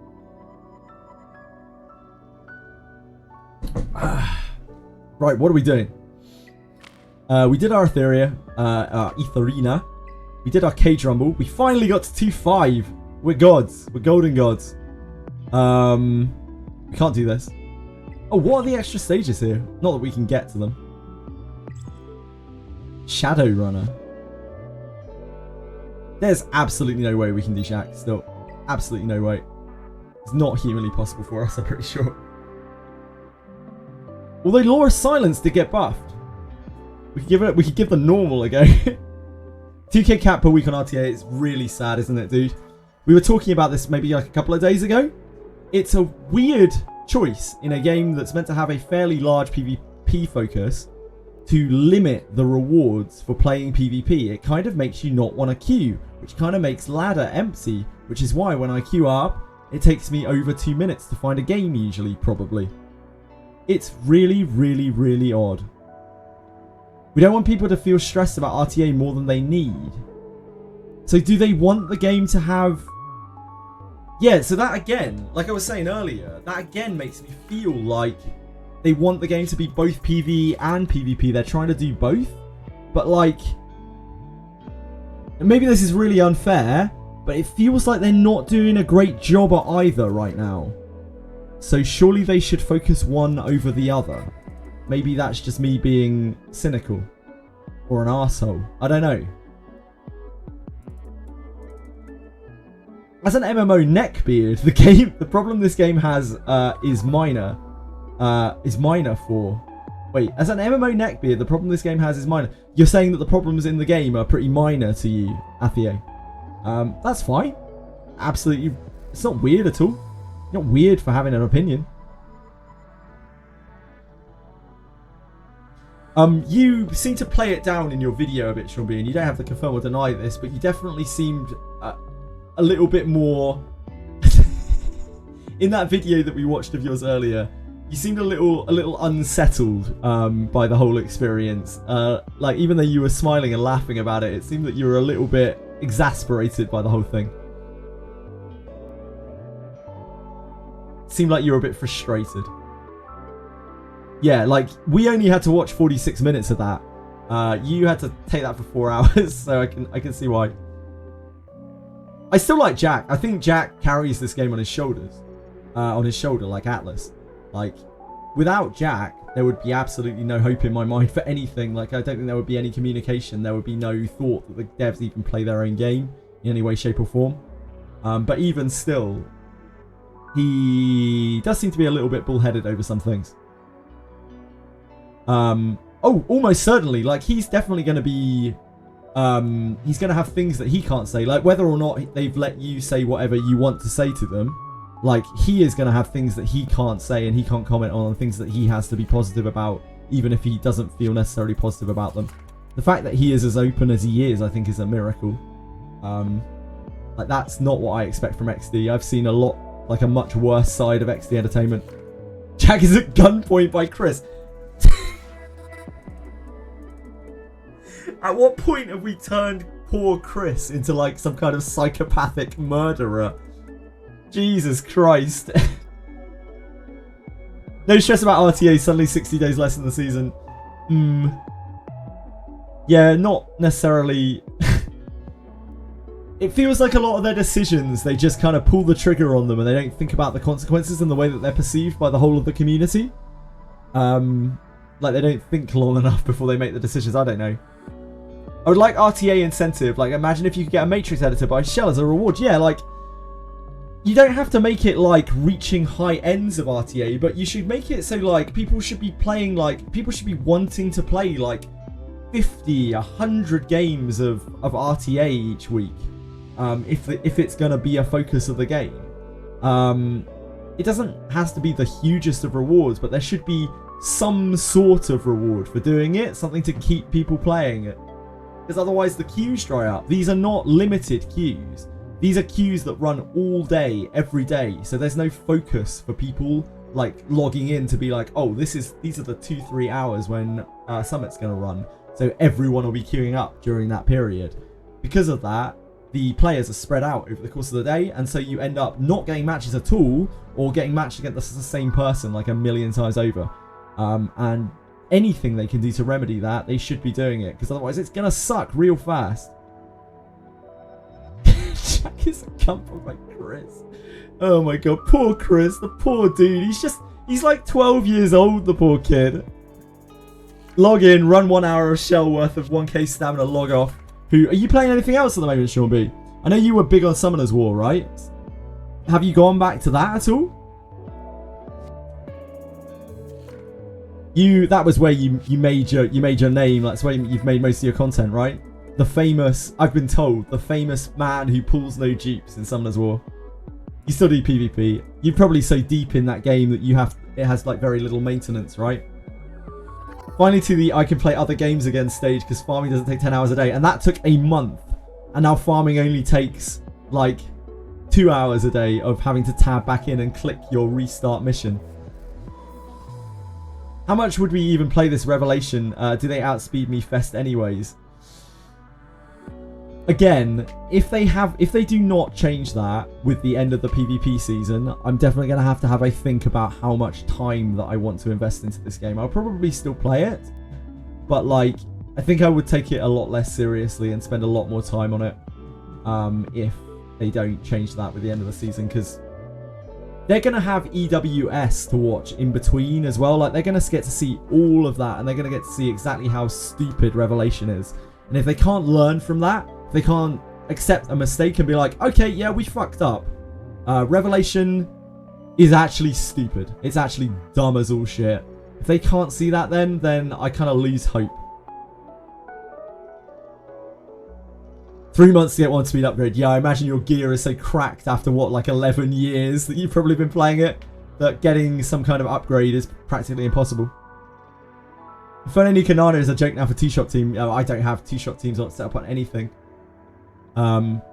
[SPEAKER 1] Right, what are we doing? We did our Etheria, Etherina. We did our cage rumble. We finally got to 2-5. We're gods. We're golden gods. We can't do this. Oh, what are the extra stages here? Not that we can get to them. Shadow Runner. There's absolutely no way we can do Shaq still. Absolutely no way. It's not humanly possible for us, I'm pretty sure. Although Law of Silence did get buffed. We could give the normal a go. 2k cap per week on RTA is really sad, isn't it, dude? We were talking about this maybe like a couple of days ago. It's a weird choice in a game that's meant to have a fairly large PvP focus to limit the rewards for playing PvP. It kind of makes you not want to queue, which kind of makes ladder empty, which is why when I queue up, it takes me over 2 minutes to find a game usually, probably. It's really, really, really odd. We don't want people to feel stressed about RTA more than they need. So do they want the game to have... Yeah, so that again, like I was saying earlier, that again makes me feel like they want the game to be both PvE and PvP. They're trying to do both. But like... And maybe this is really unfair, but it feels like they're not doing a great job at either right now. So surely they should focus one over the other. Maybe that's just me being cynical. Or an arsehole. I don't know. As an MMO neckbeard, the problem this game has is minor. Wait, as an MMO neckbeard, the problem this game has is minor. You're saying that the problems in the game are pretty minor to you, Etheria. That's fine. Absolutely. It's not weird at all. Not weird for having an opinion. You seem to play it down in your video a bit, Seanby, and you don't have to confirm or deny this, but you definitely seemed a little bit more... in that video that we watched of yours earlier, you seemed a little unsettled by the whole experience. Like, even though you were smiling and laughing about it, it seemed that you were a little bit exasperated by the whole thing. It seemed like you were a bit frustrated. Yeah, like, we only had to watch 46 minutes of that. You had to take that for 4 hours, so I can see why. I still like Jack. I think Jack carries this game on his shoulders. On his shoulder, like Atlas. Like, without Jack, there would be absolutely no hope in my mind for anything. Like, I don't think there would be any communication. There would be no thought that the devs even play their own game in any way, shape, or form. But even still, he does seem to be a little bit bullheaded over some things. Oh, almost certainly. Like, he's definitely going to be... he's going to have things that he can't say. Like, whether or not they've let you say whatever you want to say to them, like, he is going to have things that he can't say and he can't comment on, things that he has to be positive about, even if he doesn't feel necessarily positive about them. The fact that he is as open as he is, I think, is a miracle. Like, that's not what I expect from XD. I've seen a lot, like, a much worse side of XD Entertainment. Jack is at gunpoint by Chris. At what point have we turned poor Chris into, like, some kind of psychopathic murderer? Jesus Christ. No stress about RTA, suddenly 60 days less in the season. Yeah, not necessarily. It feels like a lot of their decisions, they just kind of pull the trigger on them and they don't think about the consequences in the way that they're perceived by the whole of the community. Like, they don't think long enough before they make the decisions. I don't know. I would like RTA incentive. Like, imagine if you could get a Matrix editor by Shell as a reward. Yeah, like, you don't have to make it, like, reaching high ends of RTA, but you should make it so, like, people should be playing, like, people should be wanting to play, like, 50, 100 games of RTA each week. If it's going to be a focus of the game. It doesn't have to be the hugest of rewards, but there should be some sort of reward for doing it. Something to keep people playing it. Because otherwise the queues dry up. These are not limited queues. These are queues that run all day, every day. So there's no focus for people, like, logging in to be like, oh, these are the 2-3 hours when Summit's going to run. So everyone will be queuing up during that period. Because of that, the players are spread out over the course of the day, and so you end up not getting matches at all, or getting matched against the same person like a million times over. And anything they can do to remedy that, they should be doing it, because otherwise it's gonna suck real fast. Kiss a cunt from like Chris. Oh my god, poor Chris, the poor dude. He's like 12 years old, the poor kid. Log in, run 1 hour of shell worth of 1k stamina, log off. Are you playing anything else at the moment, Sean B? I know you were big on Summoner's War, right? Have you gone back to that at all? That was where you made your name. That's where you've made most of your content, right? The famous, I've been told, the famous man who pulls no jeeps in Summoner's War. You still do PvP. You're probably so deep in that game that it has like very little maintenance, right? Finally to the I can play other games again stage because farming doesn't take 10 hours a day. And that took a month. And now farming only takes like 2 hours a day of having to tab back in and click your restart mission. How much would we even play this Revelation? Do they outspeed me fest anyways? Again, if they do not change that with the end of the PvP season, I'm definitely going to have a think about how much time that I want to invest into this game. I'll probably still play it, but like, I think I would take it a lot less seriously and spend a lot more time on it if they don't change that with the end of the season, because they're going to have EWS to watch in between as well. Like, they're going to get to see all of that, and they're going to get to see exactly how stupid Revelation is. And if they can't learn from that, they can't accept a mistake and be like, okay, yeah, we fucked up. Revelation is actually stupid. It's actually dumb as all shit. If they can't see that, then I kind of lose hope. 3 months to get 1 speed upgrade. Yeah, I imagine your gear is so cracked after what, like 11 years that you've probably been playing it, that getting some kind of upgrade is practically impossible. Fernando Canana is a joke now for T-Shot team. I don't have T-Shot teams not set up on anything.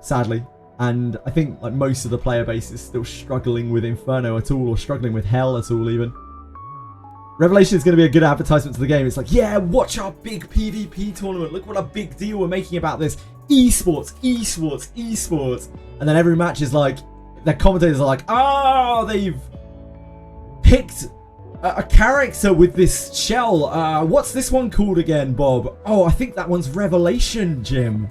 [SPEAKER 1] Sadly. And I think like most of the player base is still struggling with Inferno at all, or struggling with Hell at all even. Revelation is going to be a good advertisement to the game. It's like, yeah, watch our big PvP tournament. Look what a big deal we're making about this. Esports, esports, esports. And then every match is like, their commentators are like, oh, they've picked a character with this shell. What's this one called again, Bob? Oh, I think that one's Revelation, Jim.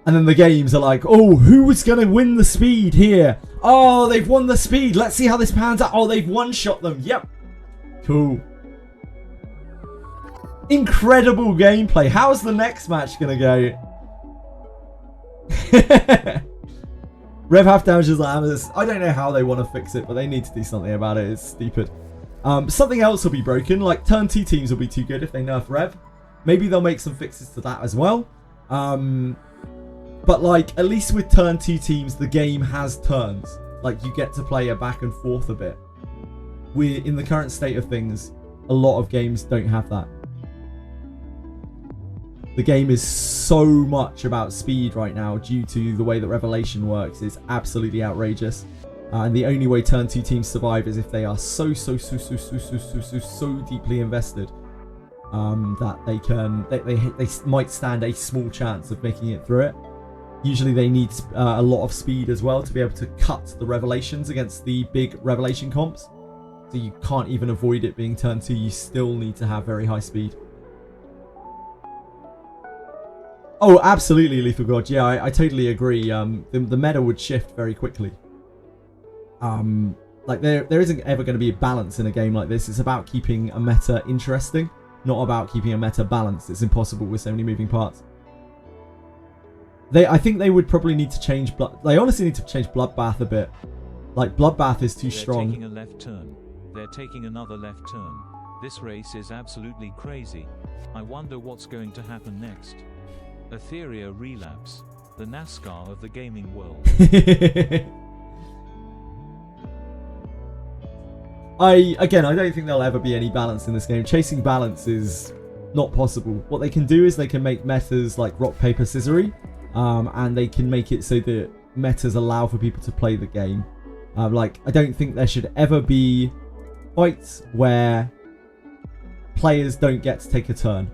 [SPEAKER 1] And then the games are like, oh, who was going to win the speed here? Oh, they've won the speed. Let's see how this pans out. Oh, they've one-shot them. Yep. Cool. Incredible gameplay. How's the next match going to go? Rev half damages like Amethyst. I don't know how they want to fix it, but they need to do something about it. It's stupid. Something else will be broken. Like, turn 2 teams will be too good if they nerf Rev. Maybe they'll make some fixes to that as well. But like, at least with turn 2 teams, the game has turns. Like, you get to play a back and forth a bit. We're in the current state of things, a lot of games don't have that. The game is so much about speed right now due to the way that Revelation works. It's absolutely outrageous. And the only way turn 2 teams survive is if they are so deeply invested that they might stand a small chance of making it through it. Usually they need a lot of speed as well to be able to cut the Revelations against the big Revelation comps. So you can't even avoid it being turn 2. You still need to have very high speed. Oh, absolutely, Lethal God. Yeah, I totally agree. The meta would shift very quickly. Like there isn't ever going to be a balance in a game like this. It's about keeping a meta interesting, not about keeping a meta balanced. It's impossible with so many moving parts. I think they would probably need to change they honestly need to change Bloodbath a bit. Like, Bloodbath is too strong.
[SPEAKER 7] They're taking a left turn. They're taking another left turn. This race is absolutely crazy. I wonder what's going to happen next. Etheria Relapse, the NASCAR of the gaming world.
[SPEAKER 1] I don't think there'll ever be any balance in this game. Chasing balance is not possible. What they can do is they can make metas like rock, paper, scissory, and they can make it so that metas allow for people to play the game. Like, I don't think there should ever be fights where players don't get to take a turn.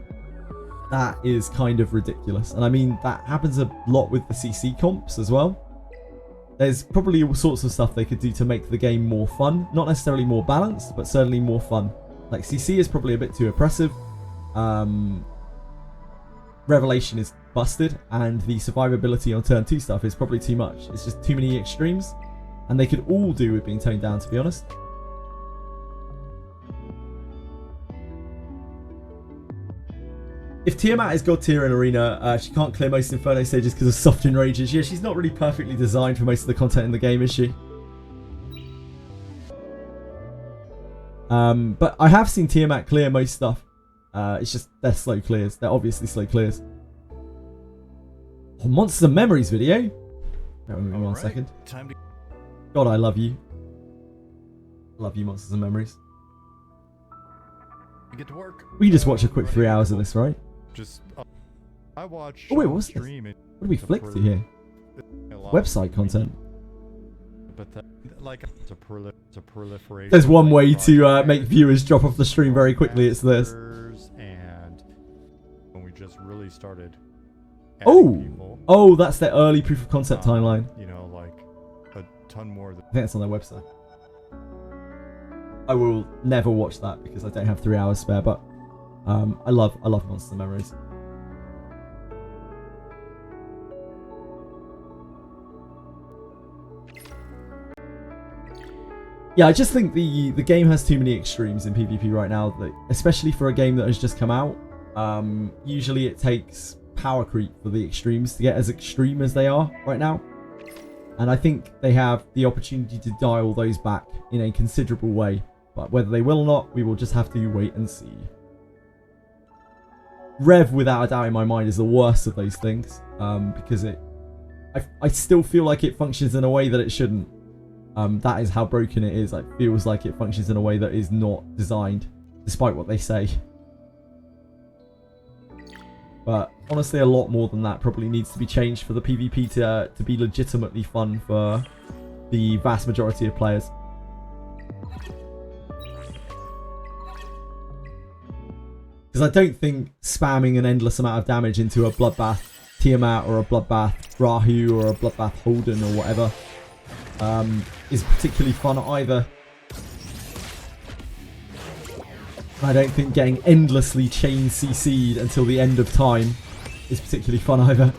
[SPEAKER 1] That is kind of ridiculous. And I mean, that happens a lot with the CC comps as well. There's probably all sorts of stuff they could do to make the game more fun. Not necessarily more balanced, but certainly more fun. Like, CC is probably a bit too oppressive. Revelation is busted, and the survivability on turn 2 stuff is probably too much. It's just too many extremes, and they could all do with being toned down, to be honest. If Tiamat is god tier in Arena, she can't clear most Inferno stages because of soft enrages. Yeah, she's not really perfectly designed for most of the content in the game, is she? But I have seen Tiamat clear most stuff. It's just they're slow clears. They're obviously slow clears. Oh, Monsters and Memories video. Bear with me one second. God, I love you. Love you, Monsters and Memories.
[SPEAKER 10] Get to work.
[SPEAKER 1] We just watch a quick 3 hours of this, right?
[SPEAKER 10] Just I watch.
[SPEAKER 1] Oh wait, what's this? What do we flick to here? Website content.
[SPEAKER 10] But like to proliferate.
[SPEAKER 1] There's one way to make viewers drop off the stream very quickly. It's this.
[SPEAKER 10] And when we just really started.
[SPEAKER 1] Oh, that's their early proof of concept timeline.
[SPEAKER 10] You know, like a ton more.
[SPEAKER 1] I think that's on their website. I will never watch that because I don't have 3 hours spare. But I love Monsters and Memories. Yeah, I just think the game has too many extremes in PvP right now, especially for a game that has just come out. Usually it takes power creep for the extremes to get as extreme as they are right now. And I think they have the opportunity to dial those back in a considerable way. But whether they will or not, we will just have to wait and see. Rev, without a doubt in my mind, is the worst of those things. Because I still feel like it functions in a way that it shouldn't. That is how broken it is. It feels like it functions in a way that is not designed, despite what they say. But honestly, a lot more than that probably needs to be changed for the PvP to be legitimately fun for the vast majority of players. Because I don't think spamming an endless amount of damage into a Bloodbath Tiamat or a Bloodbath Rahu or a Bloodbath Holden or whatever is particularly fun either. I don't think getting endlessly chain CC'd until the end of time is particularly fun either.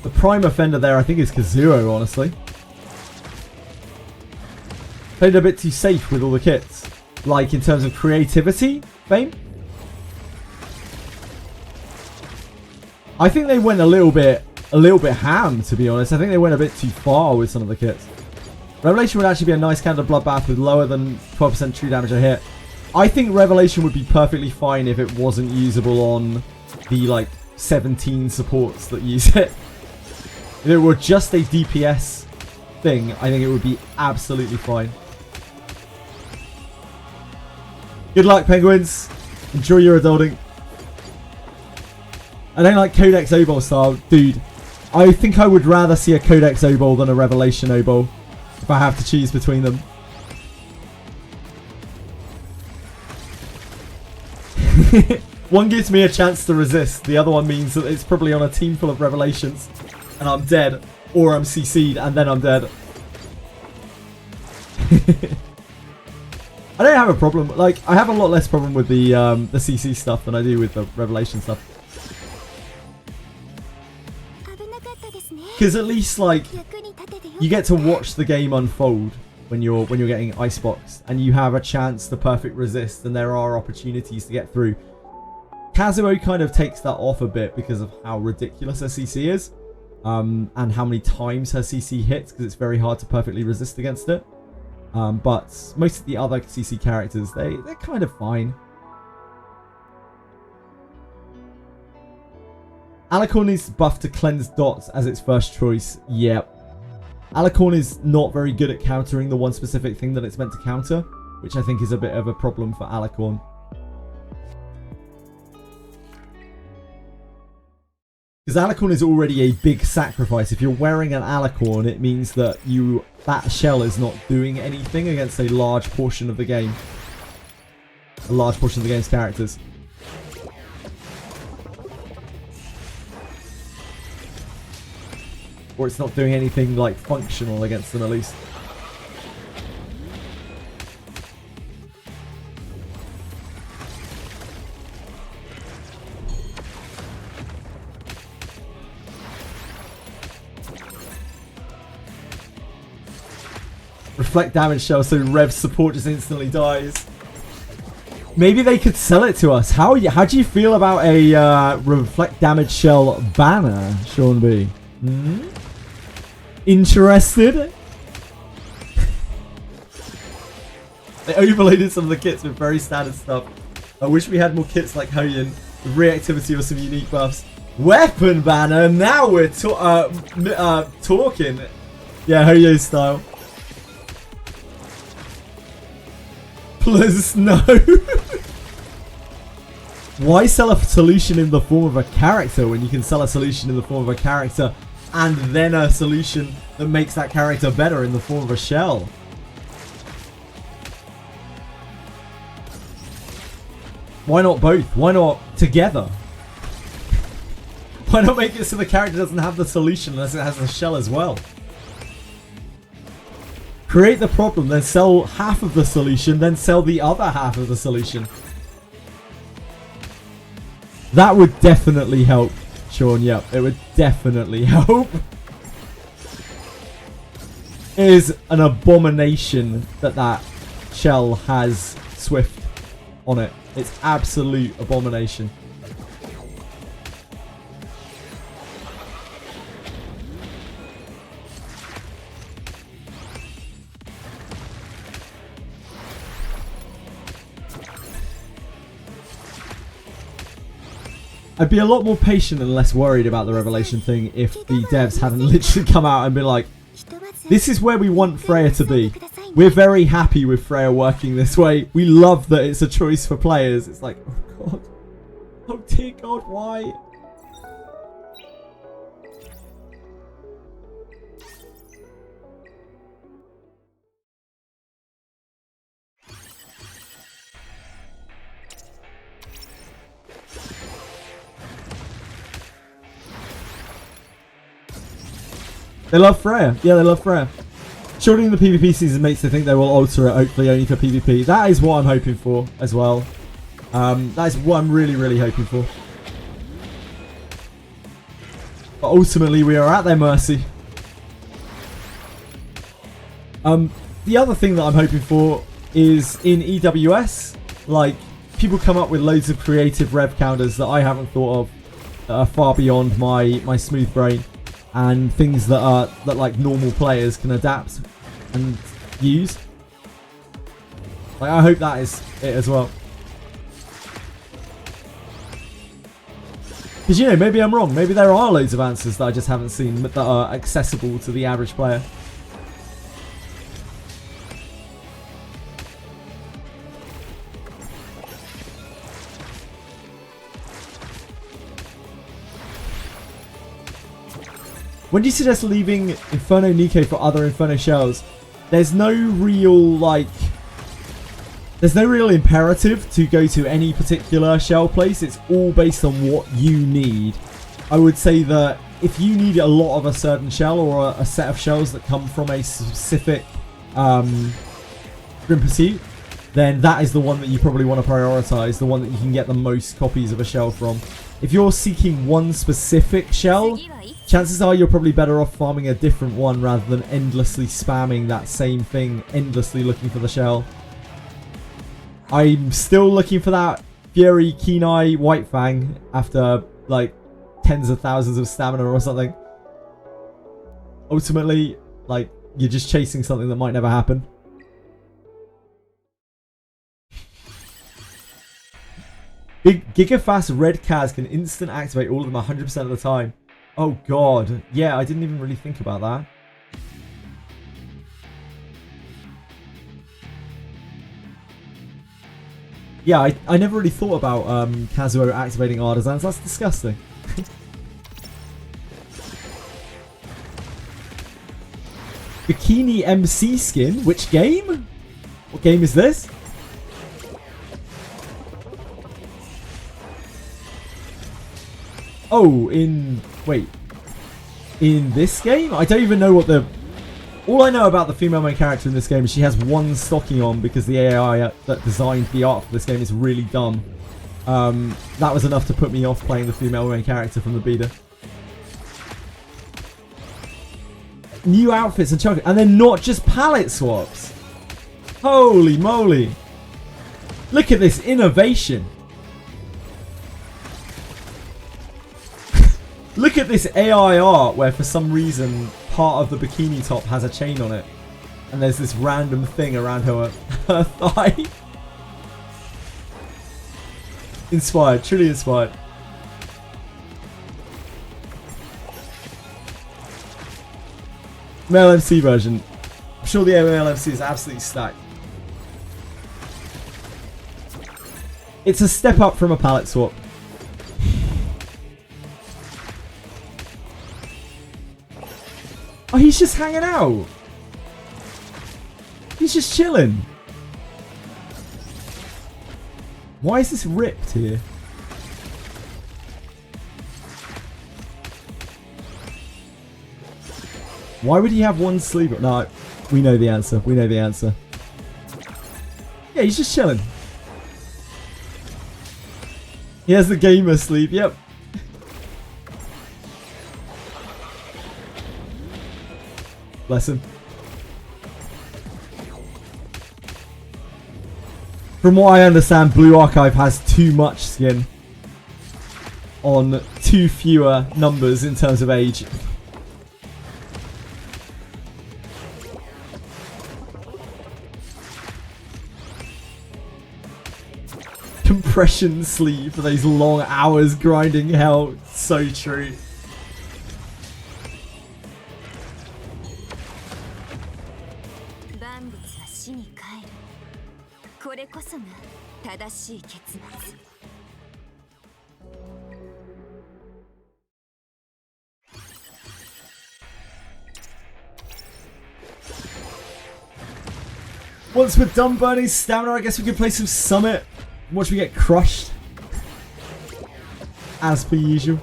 [SPEAKER 1] The prime offender there, I think, is Kazuo, honestly. Played a bit too safe with all the kits. Like, in terms of creativity, Fame. I think they went a little bit ham, to be honest. I think they went a bit too far with some of the kits. Revelation would actually be a nice counter Bloodbath with lower than 12% true damage a hit. I think Revelation would be perfectly fine if it wasn't usable on the, like, 17 supports that use it. If it were just a DPS thing, I think it would be absolutely fine. Good luck, Penguins. Enjoy your adulting. I don't like Codex Obol style. Dude, I think I would rather see a Codex Obol than a Revelation Obol if I have to choose between them. One gives me a chance to resist. The other one means that it's probably on a team full of Revelations and I'm dead. Or I'm CC'd and then I'm dead. I don't have a problem. Like, I have a lot less problem with the CC stuff than I do with the Revelation stuff. Because at least, like, you get to watch the game unfold when you're getting iceboxed, and you have a chance to perfect resist, and there are opportunities to get through. Kazuo kind of takes that off a bit because of how ridiculous her CC is, and how many times her CC hits, because it's very hard to perfectly resist against it. But most of the other CC characters, they're kind of fine. Alicorn is buffed to cleanse dots as its first choice. Yep. Alicorn is not very good at countering the one specific thing that it's meant to counter, which I think is a bit of a problem for Alicorn. Because Alicorn is already a big sacrifice. If you're wearing an Alicorn, it means that that shell is not doing anything against a large portion of the game. a large portion of the game's characters. Or it's not doing anything like functional against them at least. Reflect damage shell so Rev's support just instantly dies. Maybe they could sell it to us. How do you feel about a reflect damage shell banner, Sean B? Hmm? Interested? They overloaded some of the kits with very standard stuff. I wish we had more kits like Hoyan with reactivity or some unique buffs. Weapon banner. Now we're talking. Yeah, Hoyo style. Plus no. Why sell a solution in the form of a character when you can sell a solution in the form of a character and then a solution that makes that character better in the form of a shell? Why not both? Why not together? Why not make it so the character doesn't have the solution unless it has the shell as well? Create the problem, then sell half of the solution, then sell the other half of the solution. That would definitely help, Sean. Yep, it would definitely help. It is an abomination that that shell has Swift on it. It's absolute abomination. I'd be a lot more patient and less worried about the Revelation thing if the devs hadn't literally come out and been like, this is where we want Freya to be. We're very happy with Freya working this way. We love that it's a choice for players. It's like, oh god. Oh dear god, why? They love Freya. Yeah, they love Freya. Shortening the PvP season makes me think they will alter it, hopefully only for PvP. That is what I'm hoping for as well. That is what I'm really, really hoping for. But ultimately, we are at their mercy. The other thing that I'm hoping for is in EWS, like, people come up with loads of creative rev counters that I haven't thought of, that are far beyond my smooth brain. And things that like normal players can adapt and use. Like, I hope that is it as well. Because, you know, maybe I'm wrong. Maybe there are loads of answers that I just haven't seen that are accessible to the average player. When do you suggest leaving Inferno Nico for other Inferno shells? There's no real, there's no real imperative to go to any particular shell place. It's all based on what you need. I would say that if you need a lot of a certain shell or a set of shells that come from a specific Grim Pursuit, then that is the one that you probably want to prioritize, the one that you can get the most copies of a shell from. If you're seeking one specific shell, chances are you're probably better off farming a different one rather than endlessly spamming that same thing, endlessly looking for the shell. I'm still looking for that Fury Keen-Eye White Fang after, like, tens of thousands of stamina or something. Ultimately, like, you're just chasing something that might never happen. Big Gigafast Red Kaz can instant activate all of them 100% of the time. Oh god. Yeah, I didn't even really think about that. Yeah, I never really thought about Kazuo activating Artisans. That's disgusting. Bikini MC skin? Which game? What game is this? Oh, wait. In this game? I don't even know what the... All I know about the female main character in this game is she has one stocking on because the AI that designed the art for this game is really dumb. That was enough to put me off playing the female main character from the beta. New outfits and chocolate, and they're not just palette swaps. Holy moly. Look at this innovation. Look at this AI art where for some reason part of the bikini top has a chain on it. And there's this random thing around her thigh. Inspired, truly inspired. Male MC version. I'm sure the male MC is absolutely stacked. It's a step up from a palette swap. Oh, he's just hanging out. He's just chilling. Why is this ripped here? Why would he have one sleeve? No, we know the answer. We know the answer. Yeah, he's just chilling. He has the gamer sleeve. Yep. Bless him. From what I understand, Blue Archive has too much skin on too fewer numbers in terms of age. Compression sleeve for those long hours grinding hell. So true. Once we're done burning stamina, I guess we can play some Summit. Watch me get crushed. As per usual.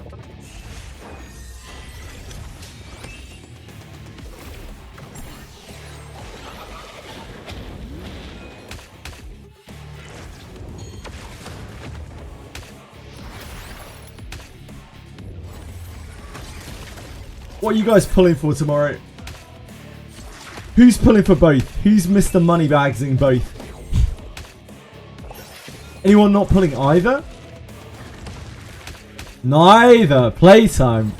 [SPEAKER 1] What are you guys pulling for tomorrow? Who's pulling for both? Who's Mr. Moneybags in both? Anyone not pulling either? Neither. Playtime.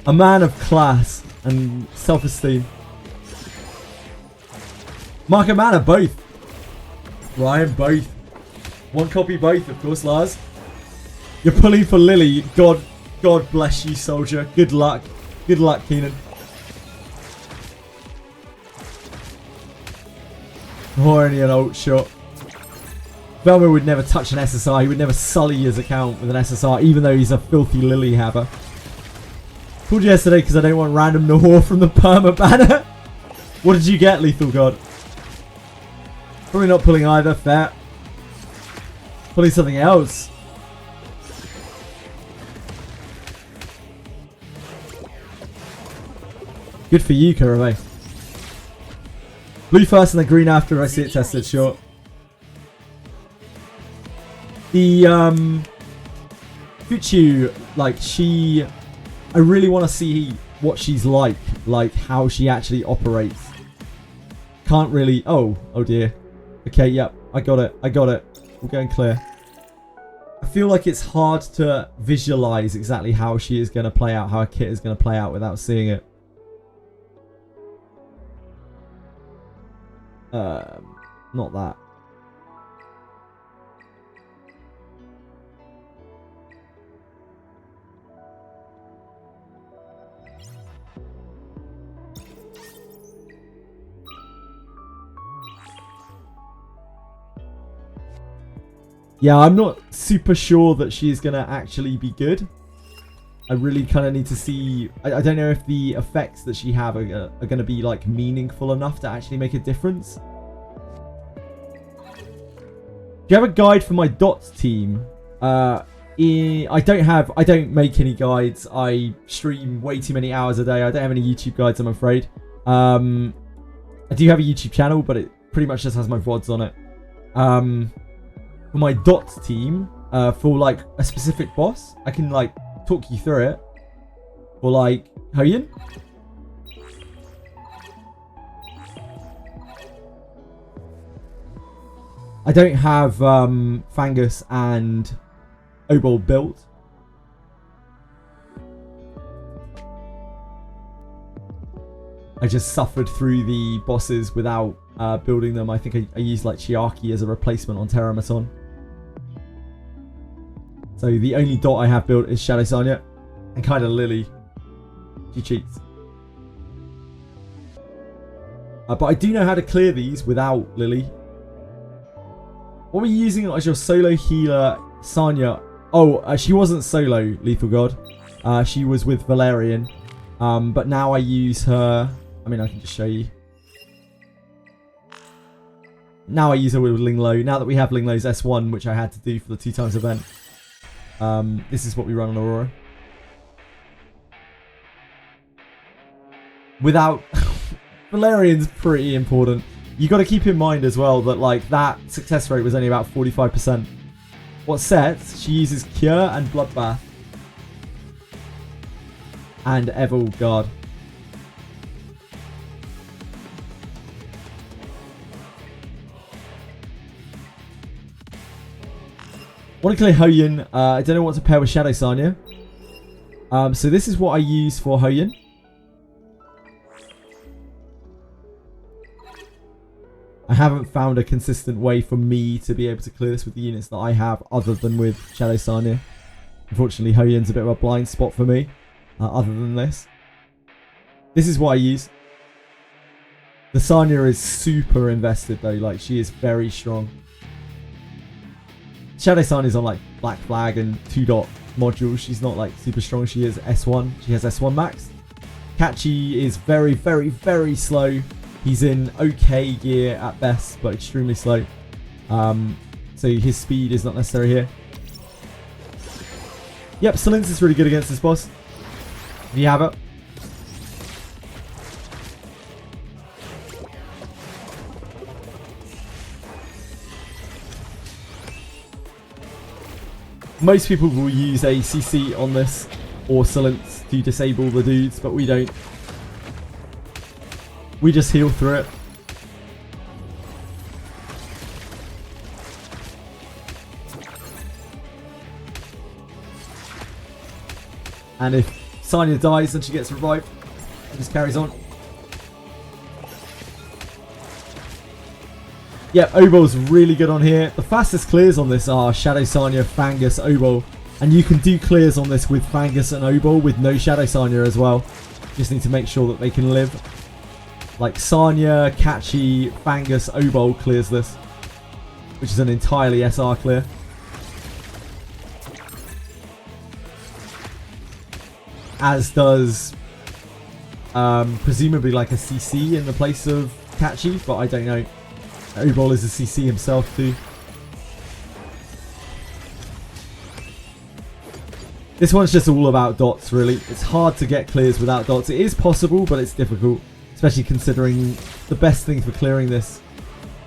[SPEAKER 1] A man of class and self-esteem. Mark and Manor, both. Ryan, both. One copy, both, of course, Lars. You're pulling for Lily. God bless you, soldier. Good luck. Good luck, Keenan. Or only an ult shot. Velma would never touch an SSR. He would never sully his account with an SSR, even though he's a filthy lily haver. Called you yesterday because I don't want random Nahor from the perma banner. What did you get, Lethal God? Probably not pulling either. Fair. Pulling something else. Good for you, Karave. Blue first and then green after I see it tested, sure. The, Fuchu, like, I really want to see what she's like how she actually operates. Can't really, oh dear. Okay, yep, I got it. We're going clear. I feel like it's hard to visualize exactly how she is going to play out, how a kit is going to play out without seeing it. Not that. Yeah, I'm not super sure that she's going to actually be good. I really kind of need to see... I don't know if the effects that she have are going to be like meaningful enough to actually make a difference. Do you have a guide for my dots team? I don't make any guides. I stream way too many hours a day. I don't have any YouTube guides, I'm afraid. I do have a YouTube channel, but it pretty much just has my VODs on it. For my dot team, for like a specific boss, I can like talk you through it. For like Hoyin. I don't have Fangus and Obol built. I just suffered through the bosses without building them. I think I used like Chiaki as a replacement on Terramaton. So the only dot I have built is Shadow Sanya and kind of Lily. She cheats. But I do know how to clear these without Lily. What were you using as your solo healer, Sanya? Oh, she wasn't solo, Lethal God. She was with Valerian. But now I use her... I mean, I can just show you. Now I use her with Linglo. Now that we have Linglo's S1, which I had to do for the 2x event. This is what we run on Aurora. Without... Valerian's pretty important. You got to keep in mind as well that like that success rate was only about 45%. What sets? She uses Cure and Bloodbath. And Evil Guard. Want to clear Hoyin. I don't know what to pair with Shadow Sanya. So this is what I use for Hoyin. I haven't found a consistent way for me to be able to clear this with the units that I have other than with Shadow Sanya. Unfortunately, Hoyin's a bit of a blind spot for me other than this. This is what I use. The Sanya is super invested though, like she is very strong. Shadow Sanya is on like Black Flag and 2-dot modules. She's not like super strong. She is S1. She has S1 max. Kachi is very, very, very slow. He's in okay gear at best, but extremely slow. So his speed is not necessary here. Yep, Silence is really good against this boss. If you have it. Most people will use a CC on this or Silence to disable the dudes, but we don't. We just heal through it. And if Sanya dies, then she gets revived. It just carries on. Yeah, Obol's really good on here. The fastest clears on this are Shadow Sanya, Fangus, Obol. And you can do clears on this with Fangus and Obol with no Shadow Sanya as well. Just need to make sure that they can live. Like Sanya, Kachi, Fangus, Obol clears this, which is an entirely SR clear. As does presumably like a CC in the place of Kachi, but I don't know. Obol is a CC himself too. This one's just all about dots really. It's hard to get clears without dots. It is possible, but it's difficult. Especially considering the best thing for clearing this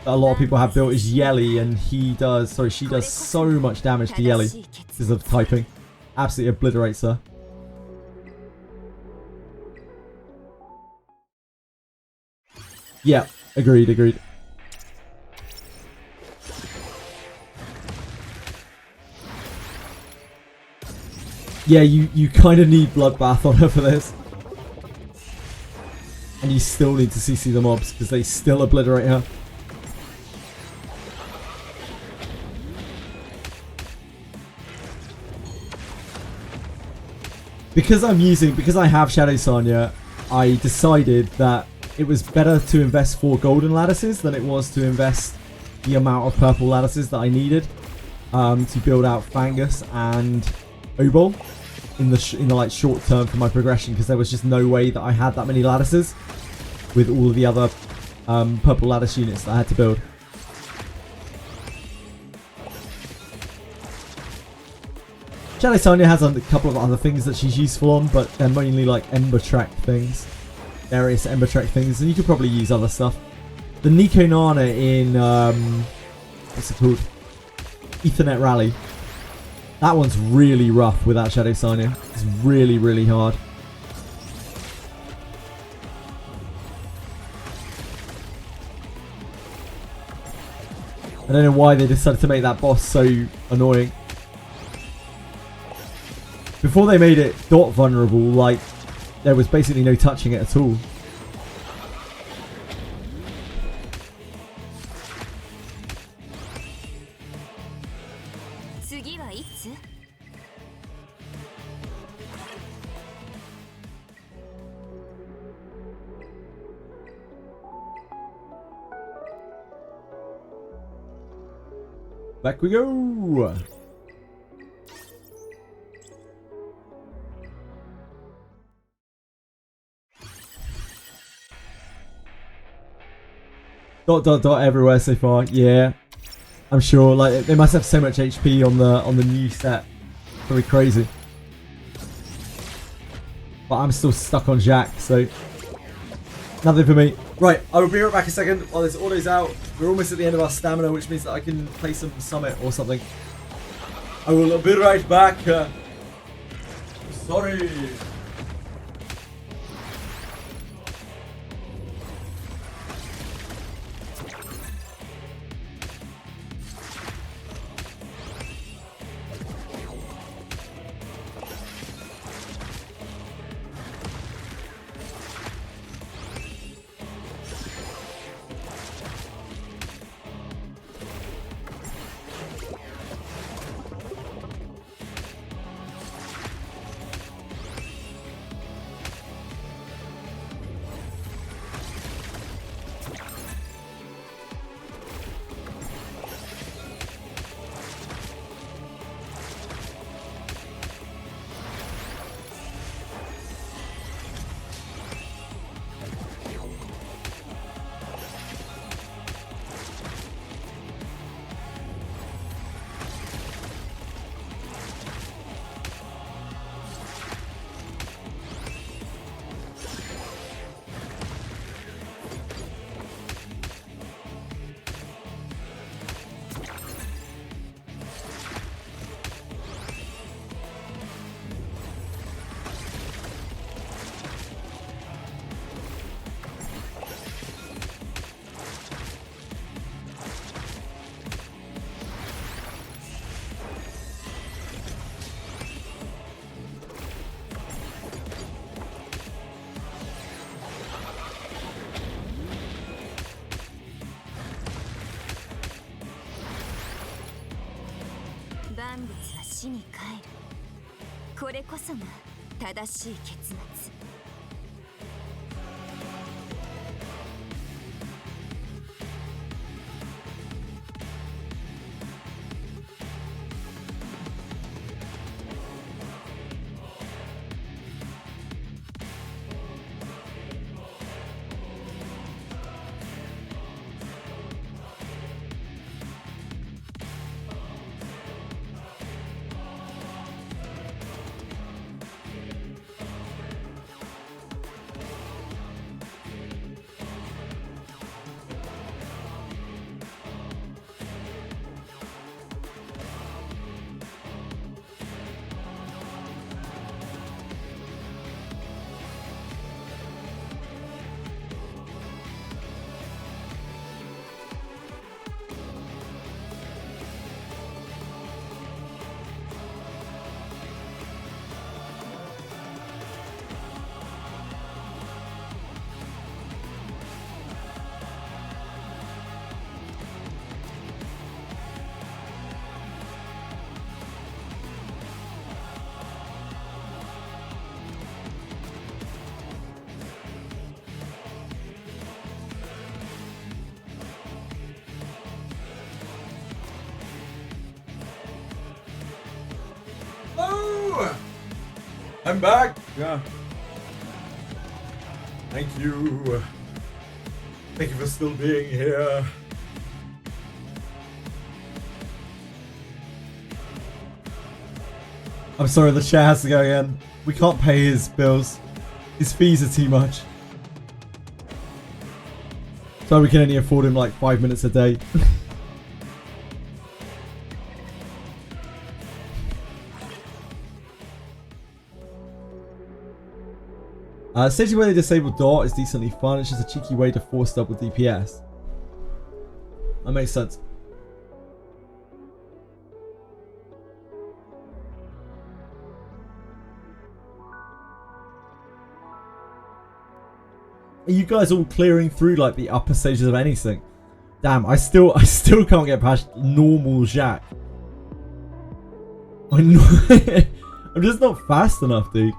[SPEAKER 1] that a lot of people have built is Yelly, and she does so much damage to Yelly because of typing. Absolutely obliterates her. Yeah, agreed. Yeah, you kind of need Bloodbath on her for this. And you still need to CC the mobs because they still obliterate her. Because I have Shadow Sanya, I decided that it was better to invest 4 golden lattices than it was to invest the amount of purple lattices that I needed to build out Fangus and Obol in the like short term for my progression, because there was just no way that I had that many lattices with all of the other purple lattice units that I had to build. Shadow Sonya has a couple of other things that she's useful on, but they're mainly like Ember Track things. Various Ember Track things, and you could probably use other stuff. The Nico Nana in, what's it called? Ethernet Rally. That one's really rough without Shadow Sonya. It's really, really hard. I don't know why they decided to make that boss so annoying. Before they made it dot vulnerable, like, there was basically no touching it at all. Back we go! Dot dot dot everywhere so far. Yeah, I'm sure. Like they must have so much HP on the new set. Pretty crazy. But I'm still stuck on Jack, so nothing for me. Right, I will be right back in a second while this auto's out. We're almost at the end of our stamina, which means that I can play some Summit or something. I will be right back. Sorry. I'm back! Yeah. Thank you. Thank you for still being here. I'm sorry, the chair has to go again. We can't pay his bills. His fees are too much. So we can only afford him like 5 minutes a day. Stages where they disable Dot is decently fun. It's just a cheeky way to force double DPS. That makes sense. Are you guys all clearing through like the upper stages of ANISYNC? Damn, I still can't get past normal Jack. I'm just not fast enough, dude.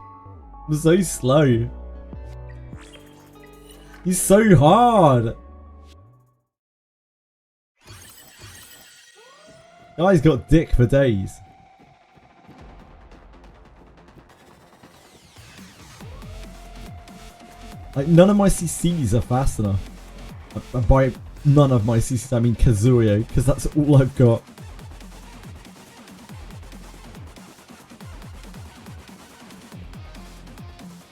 [SPEAKER 1] I'm so slow. He's so hard. Guy's got dick for days. Like, none of my CCs are fast enough. By none of my CCs, I mean Kazuyo, because that's all I've got.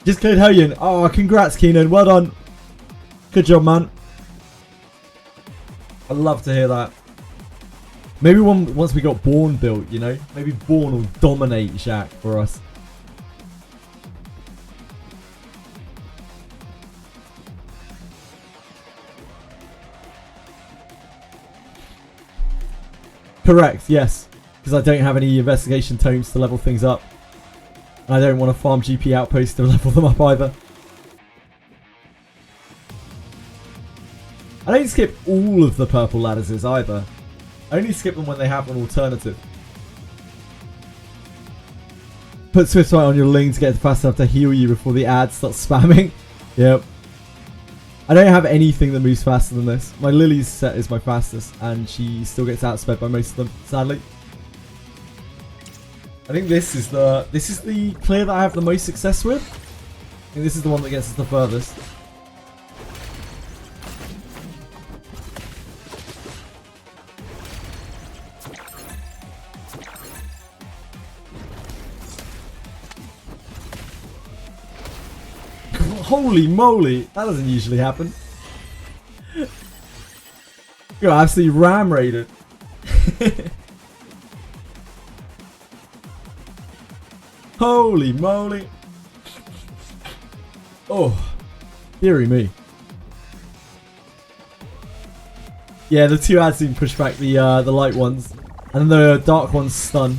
[SPEAKER 1] Just cleared Hellion. Oh, congrats, Keenan. Well done. Good job, man. I'd love to hear that. Maybe once we got Born built, you know? Maybe Born will dominate Shaq for us. Correct, yes. Because I don't have any investigation tomes to level things up. And I don't want to farm GP outposts to level them up either. I don't skip all of the purple lattices either. I only skip them when they have an alternative. Put Swiftwire on your Ling to get fast enough to heal you before the ads start spamming. Yep. I don't have anything that moves faster than this. My Lily's set is my fastest, and she still gets outsped by most of them, sadly. I think this is the clear that I have the most success with. I think this is the one that gets us the furthest. Holy moly, that doesn't usually happen. You're absolutely ram raided. Holy moly. Oh, dearie me. Yeah, the two ads didn't push back the light ones, and then the dark ones stun.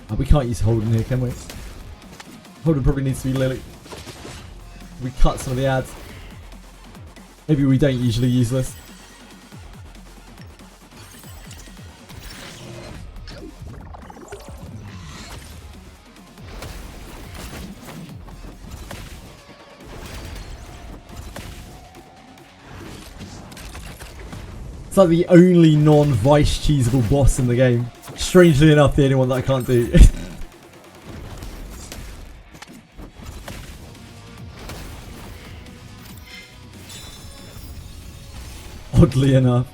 [SPEAKER 1] Oh, we can't use Holden here, can we? Holden probably needs to be Lily. We cut some of the ads. Maybe we don't usually use this. It's like the only non-vice cheesable boss in the game. Strangely enough, the only one that I can't do. Oddly enough.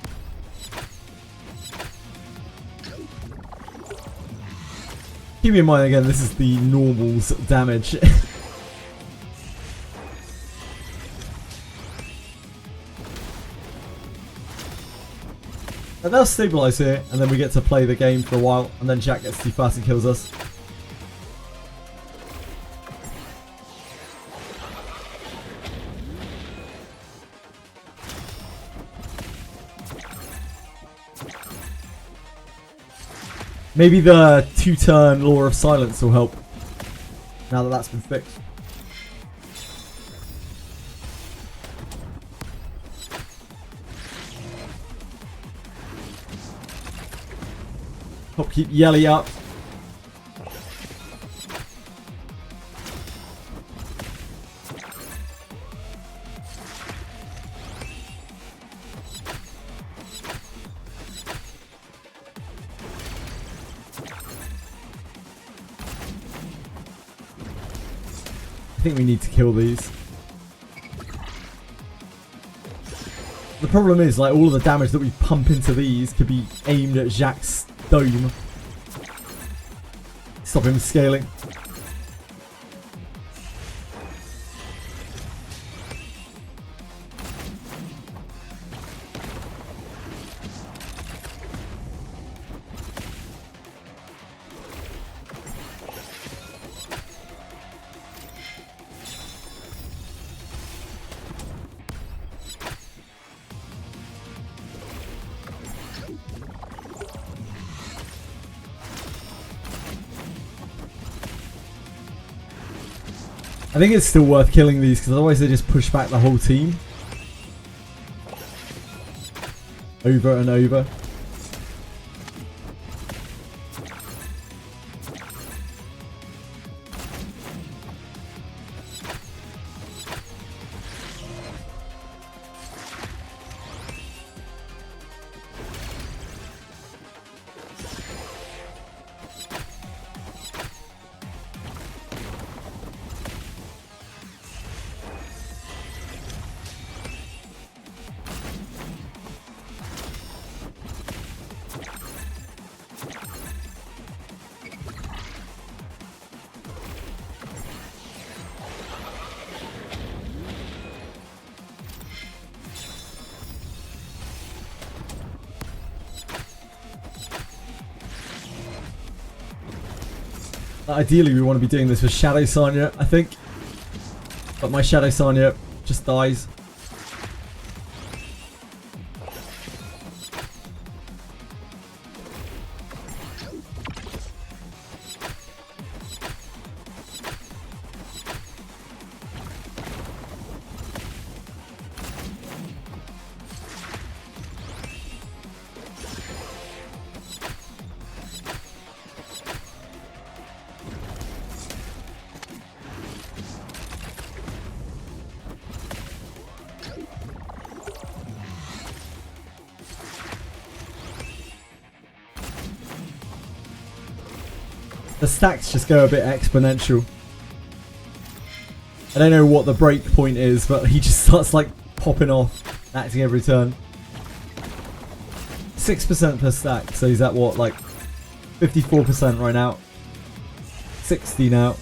[SPEAKER 1] Keep in mind again, this is the normal's damage. And they'll stabilize here, and then we get to play the game for a while, and then Jack gets too fast and kills us. Maybe the 2-turn Law of Silence will help, now that that's been fixed. Help keep Yelly up. I think we need to kill these. The problem is, like, all of the damage that we pump into these could be aimed at Jacques' dome. Stop him scaling. I think it's still worth killing these because otherwise they just push back the whole team. Over and over. Ideally, we want to be doing this with Shadow Sanya, I think. But my Shadow Sanya just dies. The stacks just go a bit exponential. I don't know what the break point is, but he just starts like popping off, acting every turn. 6% per stack, so he's at what, like 54% right now. 60 now.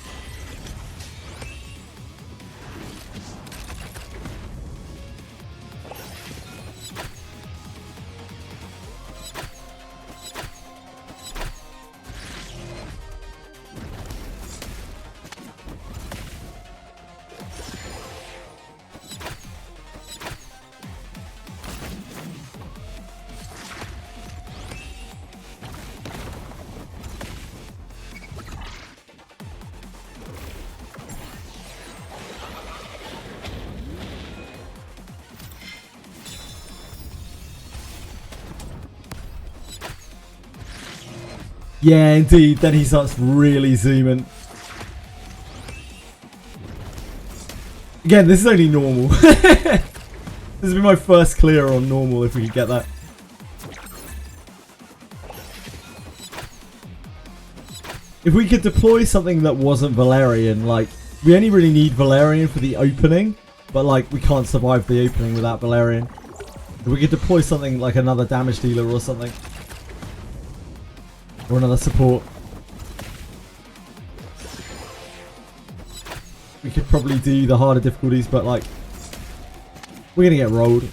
[SPEAKER 1] Yeah, indeed. Then he starts really zooming. Again, this is only normal. This has been my first clear on normal, if we could get that. If we could deploy something that wasn't Valerian, like, we only really need Valerian for the opening, but like, we can't survive the opening without Valerian. If we could deploy something like another damage dealer or something. Or another support. We could probably do the harder difficulties, but like, we're gonna get rolled.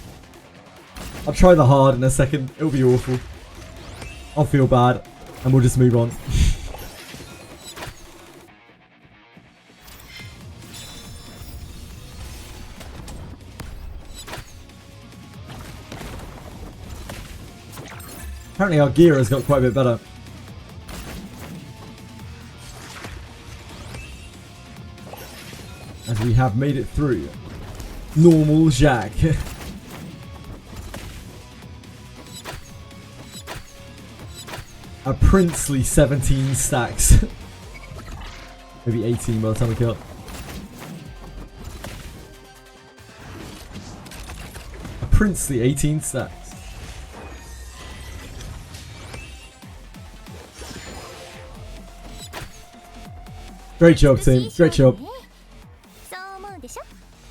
[SPEAKER 1] I'll try the hard in a second. It'll be awful. I'll feel bad, and we'll just move on. Apparently our gear has got quite a bit better. As we have made it through normal Jacques. A princely 17 stacks. Maybe 18 by the time we kill it. A princely 18 stacks. Great job, team. Great job.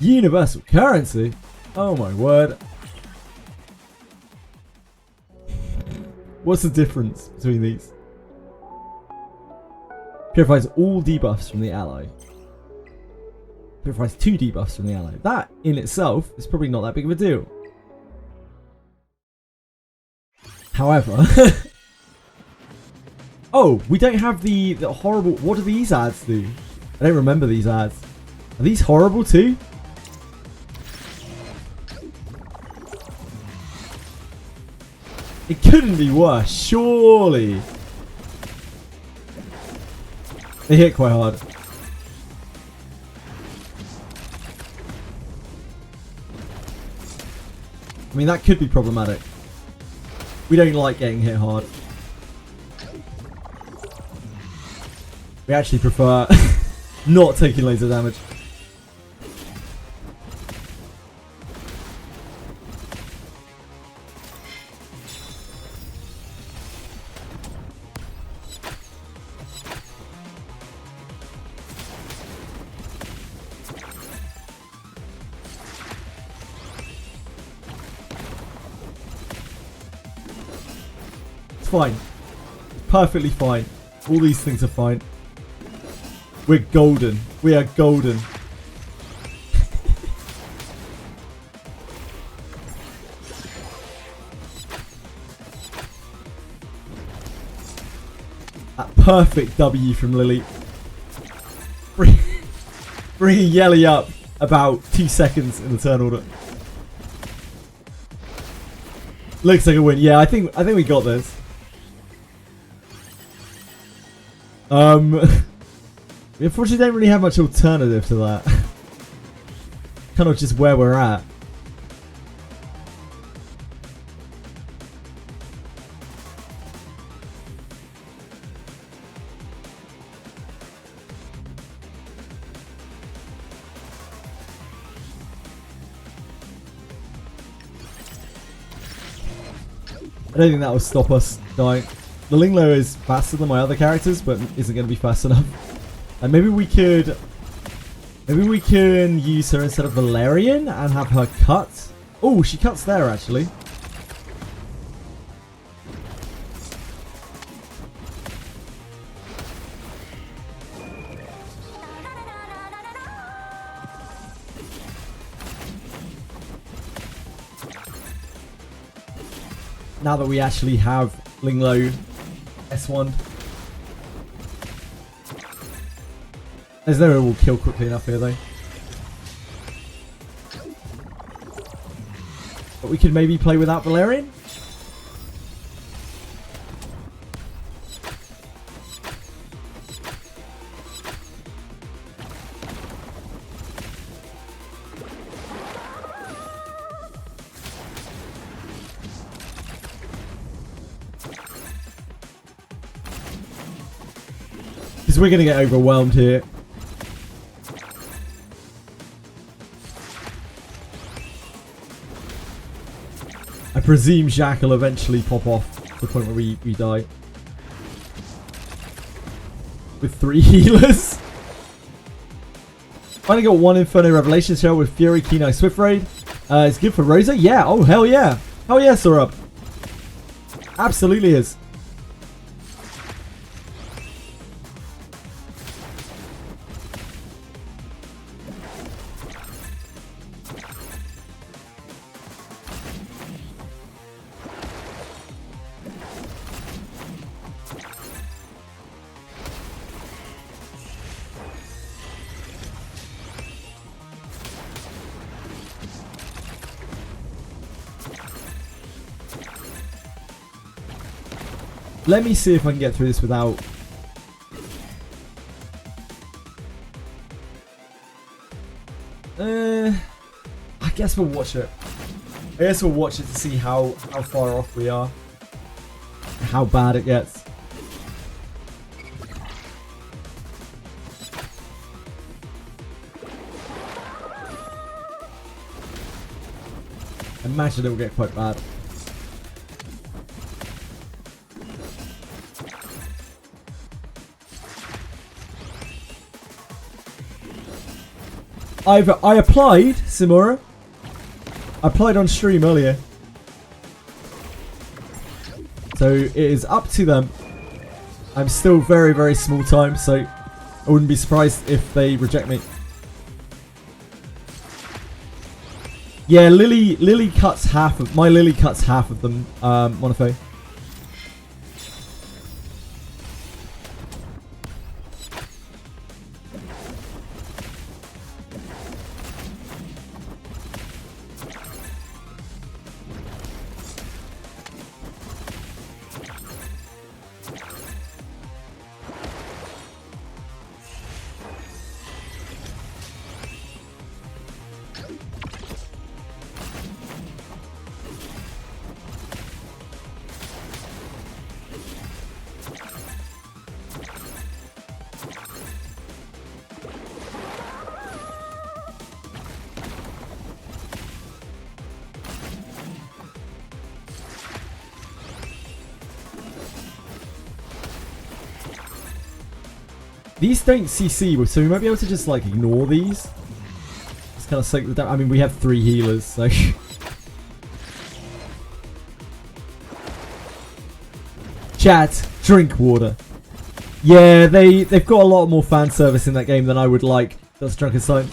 [SPEAKER 1] Universal currency? Oh my word. What's the difference between these? Purifies all debuffs from the ally. Purifies 2 debuffs from the ally. That in itself is probably not that big of a deal. However, oh, we don't have the horrible. What do these ads do? I don't remember these ads. Are these horrible too? It couldn't be worse, surely. They hit quite hard. I mean, that could be problematic. We don't like getting hit hard. We actually prefer not taking loads of damage. Fine. Perfectly fine. All these things are fine. We're golden. We are golden. That perfect W from Lily. Bringing Yelly up about 2 seconds in the turn order. Looks like a win. Yeah, I think we got this. We unfortunately don't really have much alternative to that. Kind of just where we're at. I don't think that will stop us dying. The Linglo is faster than my other characters, but isn't going to be fast enough. And maybe we can use her instead of Valerian and have her cut. Oh, she cuts there actually. Now that we actually have Linglo S1. There's no way we'll kill quickly enough here though. But we could maybe play without Valerian. Because we're going to get overwhelmed here. I presume Jacques will eventually pop off to the point where we die. With 3 healers. Finally got 1 Inferno Revelation shell with Fury, Kino, Swift Raid. It's good for Rosa? Yeah. Oh, hell yeah. Hell yeah, Sorab. Absolutely is. Let me see if I can get through this without... I guess we'll watch it. I guess we'll watch it to see how far off we are. How bad it gets. I imagine it will get quite bad. I applied, Simura. I applied on stream earlier. So it is up to them. I'm still very, very small time, so I wouldn't be surprised if they reject me. Yeah, Lily cuts half of my Lily cuts half of them, Monofo. These don't CC, so we might be able to just like ignore these. Just kind of soak them down. I mean, we have 3 healers, so. Chat, drink water. Yeah, they've got a lot more fan service in that game than I would like. That's Drunken Sign.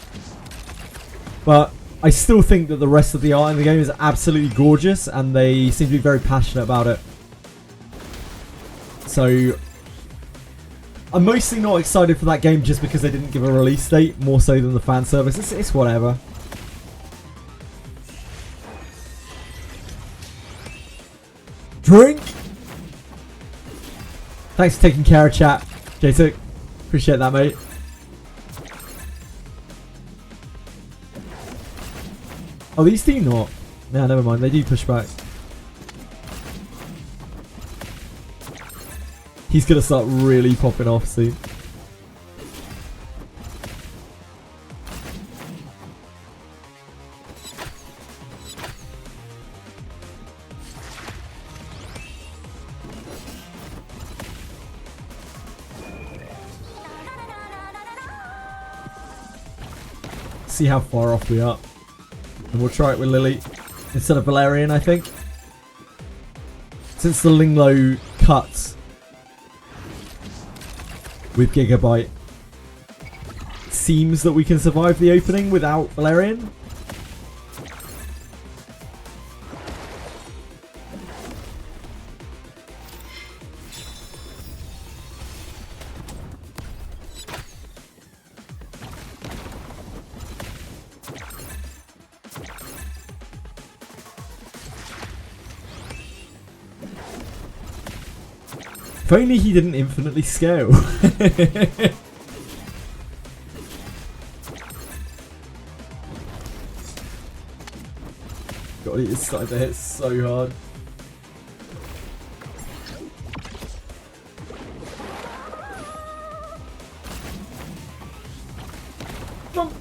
[SPEAKER 1] But I still think that the rest of the art in the game is absolutely gorgeous, and they seem to be very passionate about it. So I'm mostly not excited for that game just because they didn't give a release date, more so than the fan service. It's whatever. Drink! Thanks for taking care of chat, J6. Appreciate that, mate. Oh, these do not. Nah, never mind. They do push back. He's gonna start really popping off soon. See how far off we are. And we'll try it with Lily instead of Valerian, I think. Since the Linglo cuts with Gigabyte, it seems that we can survive the opening without Valerian. If only he didn't infinitely scale. God, he is starting to hit so hard. Jump.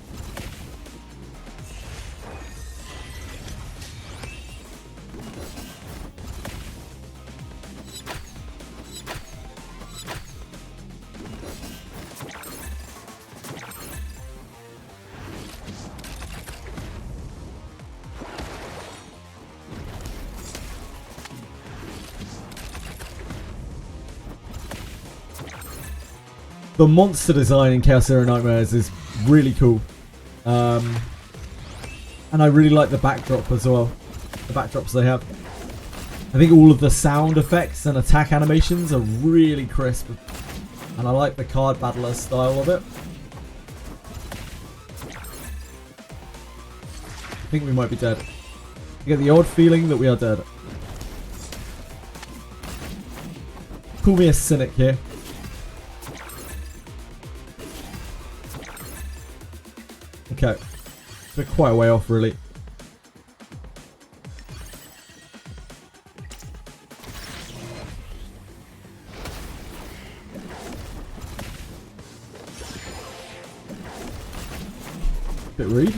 [SPEAKER 1] The monster design in Chaos Zero Nightmares is really cool. And I really like the backdrop as well. The backdrops they have. I think all of the sound effects and attack animations are really crisp. And I like the card battler style of it. I think we might be dead. I get the odd feeling that we are dead. Call me a cynic here. Okay, we're quite a way off, really. Bit rude.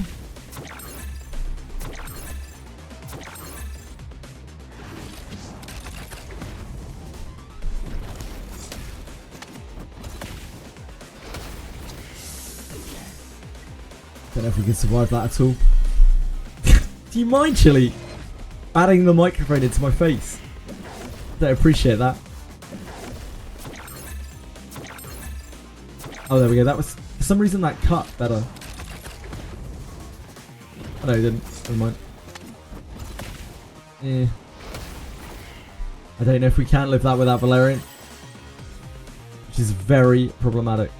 [SPEAKER 1] Don't know if we can survive that at all. Do you mind, Chili? Batting the microphone into my face. Don't appreciate that. Oh, there we go. That was, for some reason, that cut better. Oh, no, it didn't. Never mind. Yeah. I don't know if we can live that without Valerian, which is very problematic.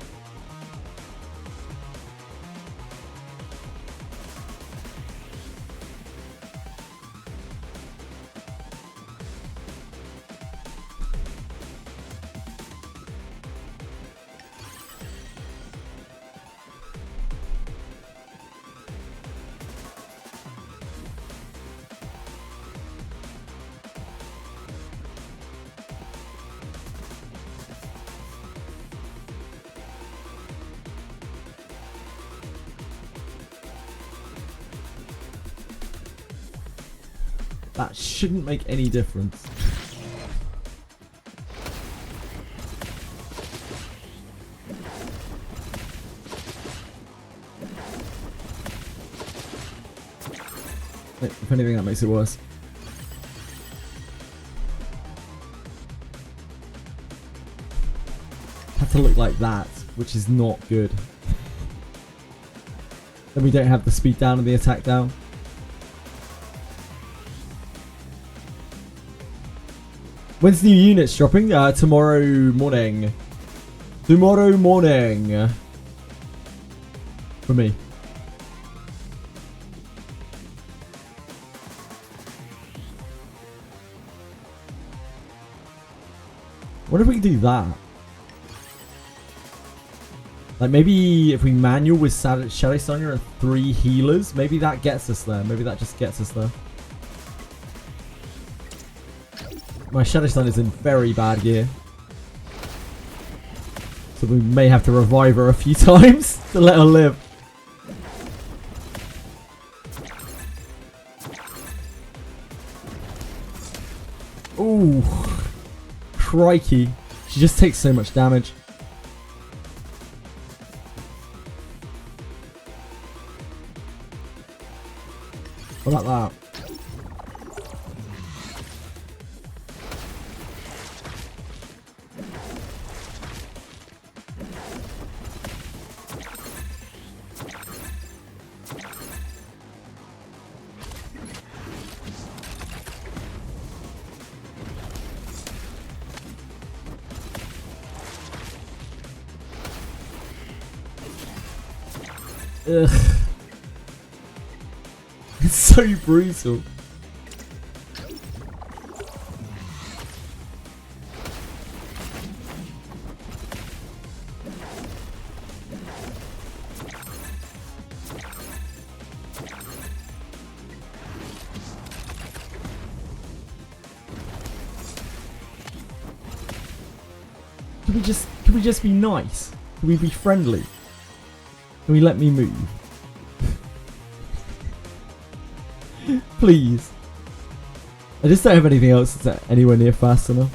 [SPEAKER 1] That shouldn't make any difference. If anything, that makes it worse. Have to look like that, which is not good. Then we don't have the speed down and the attack down. When's new units dropping? Tomorrow morning. Tomorrow morning. For me. What if we can do that? Like maybe if we manual with Shadow Sonya and 3 healers, maybe that gets us there. Maybe that just gets us there. My Shadow Stun is in very bad gear. So we may have to revive her a few times to let her live. Ooh. Crikey. She just takes so much damage. What about that? Ugh. It's so brutal. Can we just be nice? Can we be friendly? Can we let me move? Please. I just don't have anything else that's anywhere near fast enough.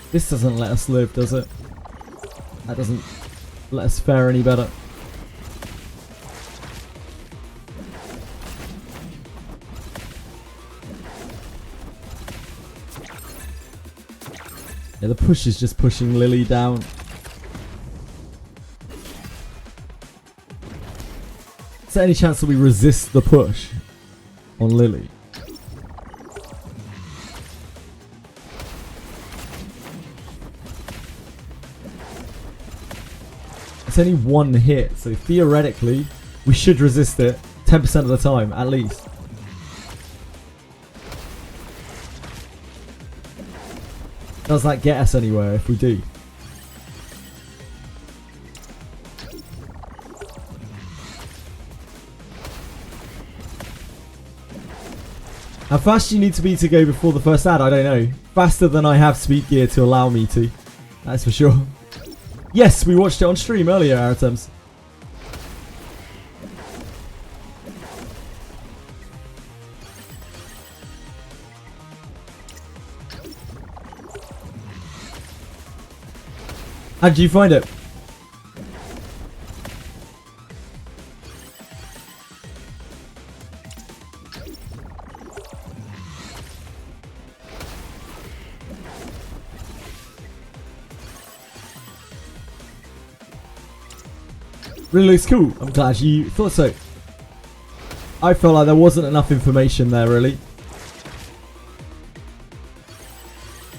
[SPEAKER 1] This doesn't let us live, does it? That doesn't let us fare any better. Yeah, the push is just pushing Lily down. Is there any chance that we resist the push on Lily? It's only one hit, so theoretically we should resist it 10% of the time at least. Does that get us anywhere if we do? How fast do you need to be to go before the first ad? I don't know. Faster than I have speed gear to allow me to. That's for sure. Yes, we watched it on stream earlier, Aratems. How did you find it? Really looks cool. I'm glad you thought so. I felt like there wasn't enough information there, really.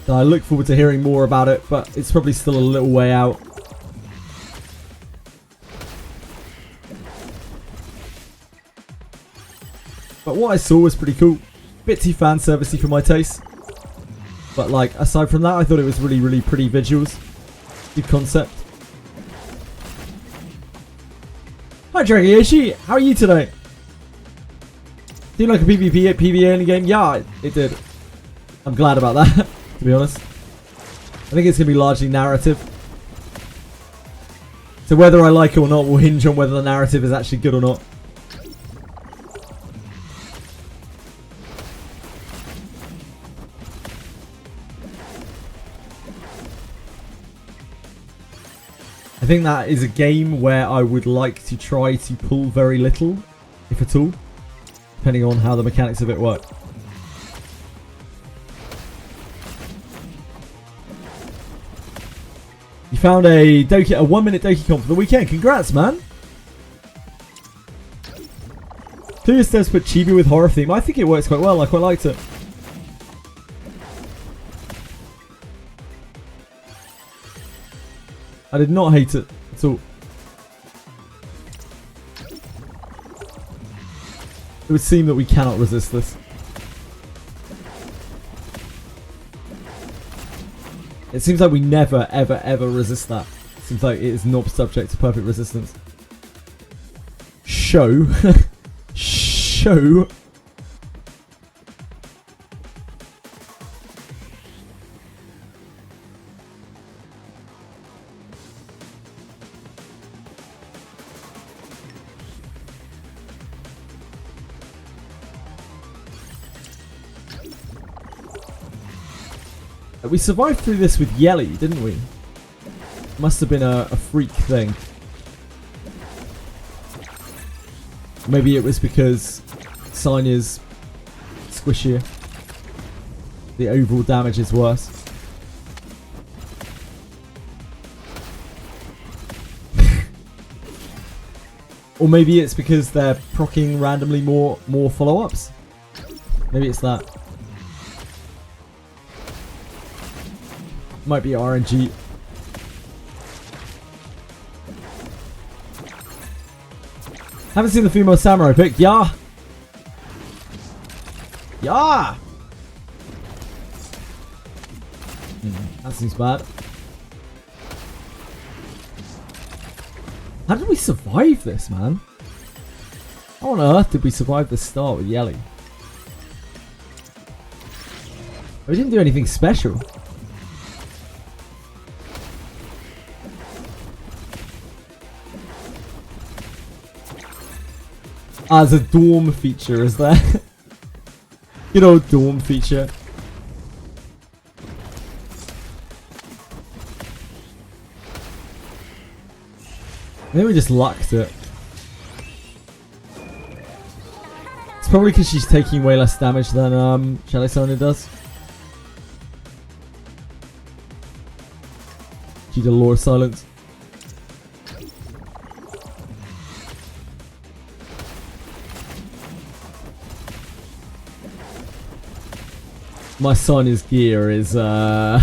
[SPEAKER 1] So I look forward to hearing more about it, but it's probably still a little way out. But what I saw was pretty cool. Bit too fan servicey for my taste. But like, aside from that, I thought it was really, really pretty visuals. Good concept. Hi Dragoyoshi, how are you today? Do you like a PvP PvE only game? Yeah, it did. I'm glad about that, to be honest. I think it's going to be largely narrative. So whether I like it or not will hinge on whether the narrative is actually good or not. I think that is a game where I would like to try to pull very little, if at all, depending on how the mechanics of it work. You found a 1-minute Doki comp for the weekend. Congrats, man. Curious does put chibi with horror theme. I think it works quite well. I quite liked it. I did not hate it at all. It would seem that we cannot resist this. It seems like we never, ever, ever resist that. It seems like it is not subject to perfect resistance. Show. Show. We survived through this with Yelly, didn't we? Must have been a freak thing. Maybe it was because Sanya's squishier. The overall damage is worse. Or maybe it's because they're proccing randomly more follow-ups. Maybe it's that. Might be RNG. Haven't seen the female samurai pick. Yeah. Yeah. That seems bad. How did we survive this, man? How on earth did we survive the start with Yelly? We didn't do anything special. As a dorm feature, is there? Good old dorm feature. Maybe we just lucked it. It's probably because she's taking way less damage than Shadow Sonya does. Due to lore silence. My Sonya's gear is I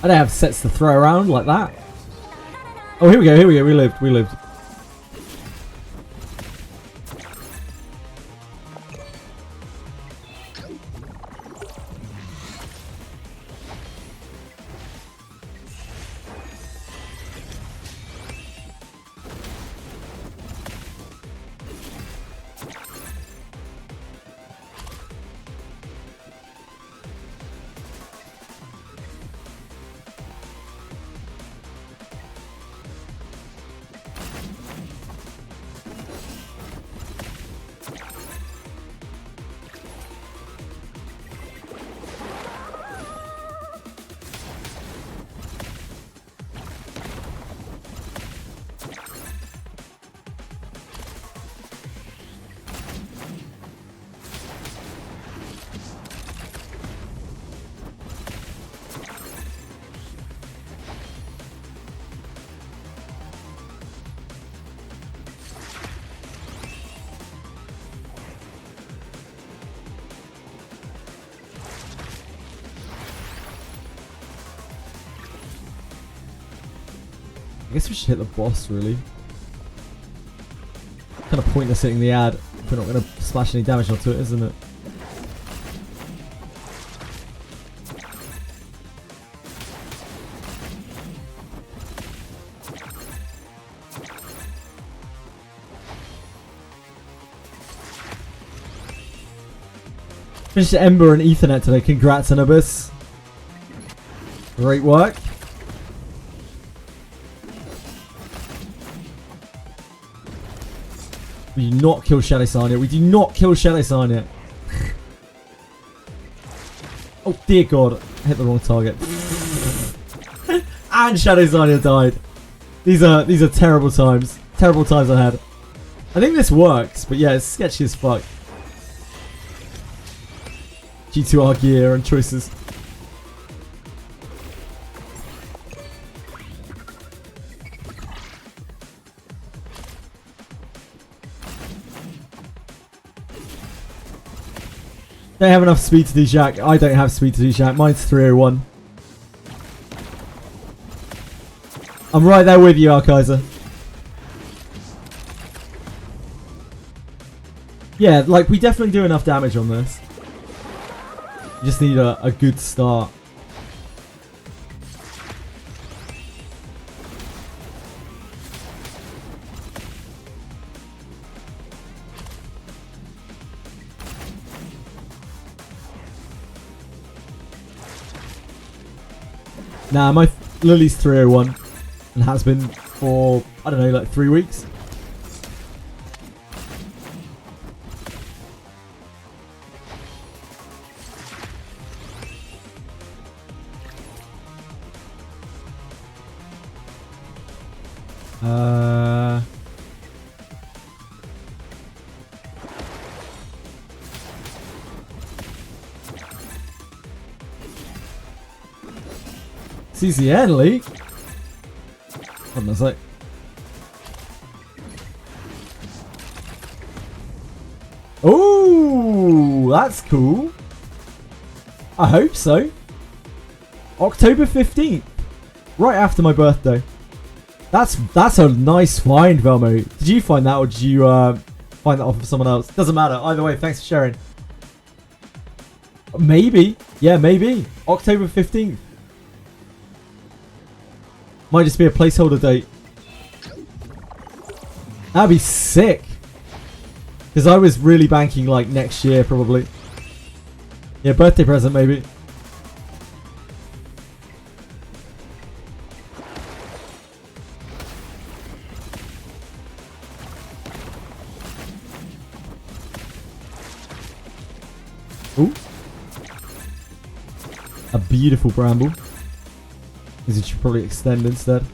[SPEAKER 1] don't have sets to throw around like that. Oh, here we go, we lived. I guess we should hit the boss, really. Kind of pointless hitting the ad if we're not going to splash any damage onto it, isn't it? Finished Ember and Ethernet today. Congrats, Anubis. Great work. We do not kill Shadow Sanya. We do not kill Shadow Sanya. Oh dear God. I hit the wrong target. And Shadow Sanya died. These are terrible times. Terrible times I had. I think this works, but yeah, it's sketchy as fuck. G2R gear and choices. Don't have enough speed to do Shack. I don't have speed to do Shack. Mine's 301. I'm right there with you, Archizer. Yeah, like we definitely do enough damage on this. You just need a good start. Nah, my Lily's 301 and has been for, I don't know, like 3 weeks. CCN leak? Hold on a sec. Oh, that's cool. I hope so. October 15th. Right after my birthday. That's a nice find, Velmo. Did you find that or did you find that off of someone else? Doesn't matter. Either way, thanks for sharing. Maybe. Yeah, maybe. October 15th. Might just be a placeholder date. That'd be sick. Because I was really banking like next year probably. Yeah, birthday present maybe. Ooh. A beautiful bramble. Because it should probably extend instead.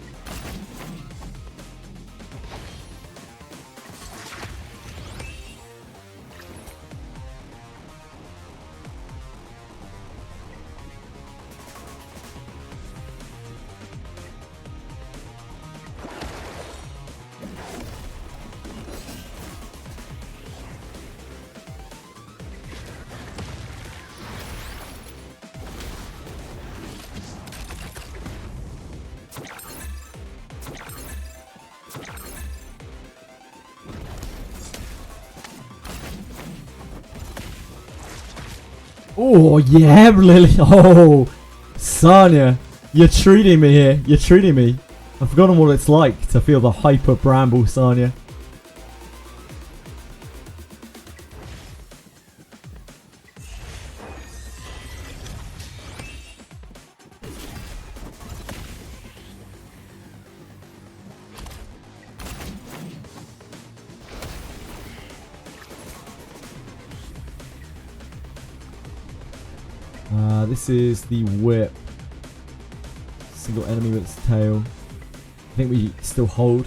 [SPEAKER 1] Oh, yeah, Lily. Oh, Sanya. You're treating me here. You're treating me. I've forgotten what it's like to feel the hyper bramble, Sanya. This is the whip. Single enemy with its tail. I think we still hold.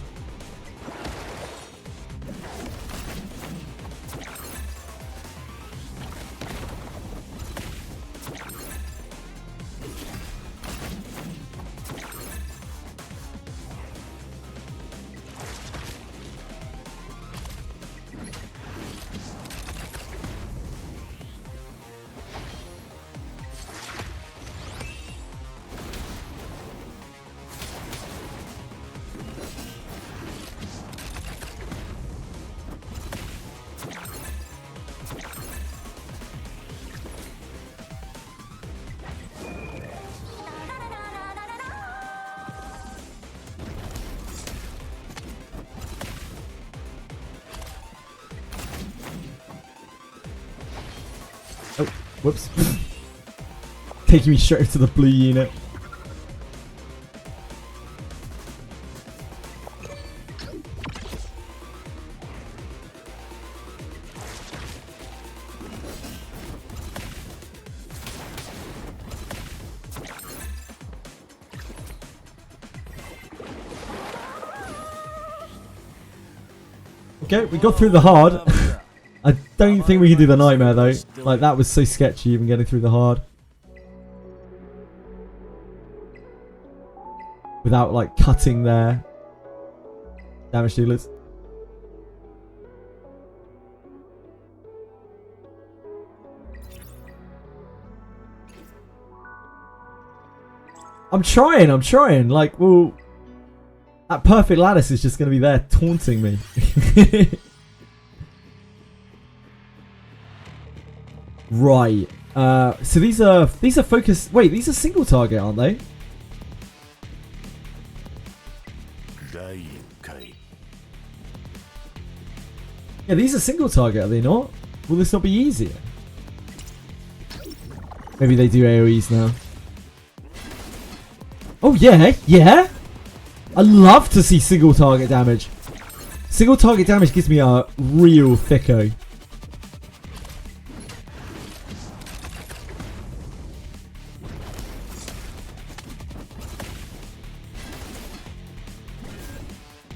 [SPEAKER 1] Oh, whoops. Taking me straight to the blue unit. Okay, we got through the hard. I don't think we can do the nightmare though. Like, that was so sketchy even getting through the hard. Without like cutting their damage dealers. I'm trying. Like, well, that perfect lattice is just going to be there taunting me. Right. So these are focused. Wait, these are single target, aren't they? Yeah, these are single target, are they not? Will this not be easier? Maybe they do AoEs now. Oh yeah, yeah. I love to see single target damage. Single target damage gives me a real thicko.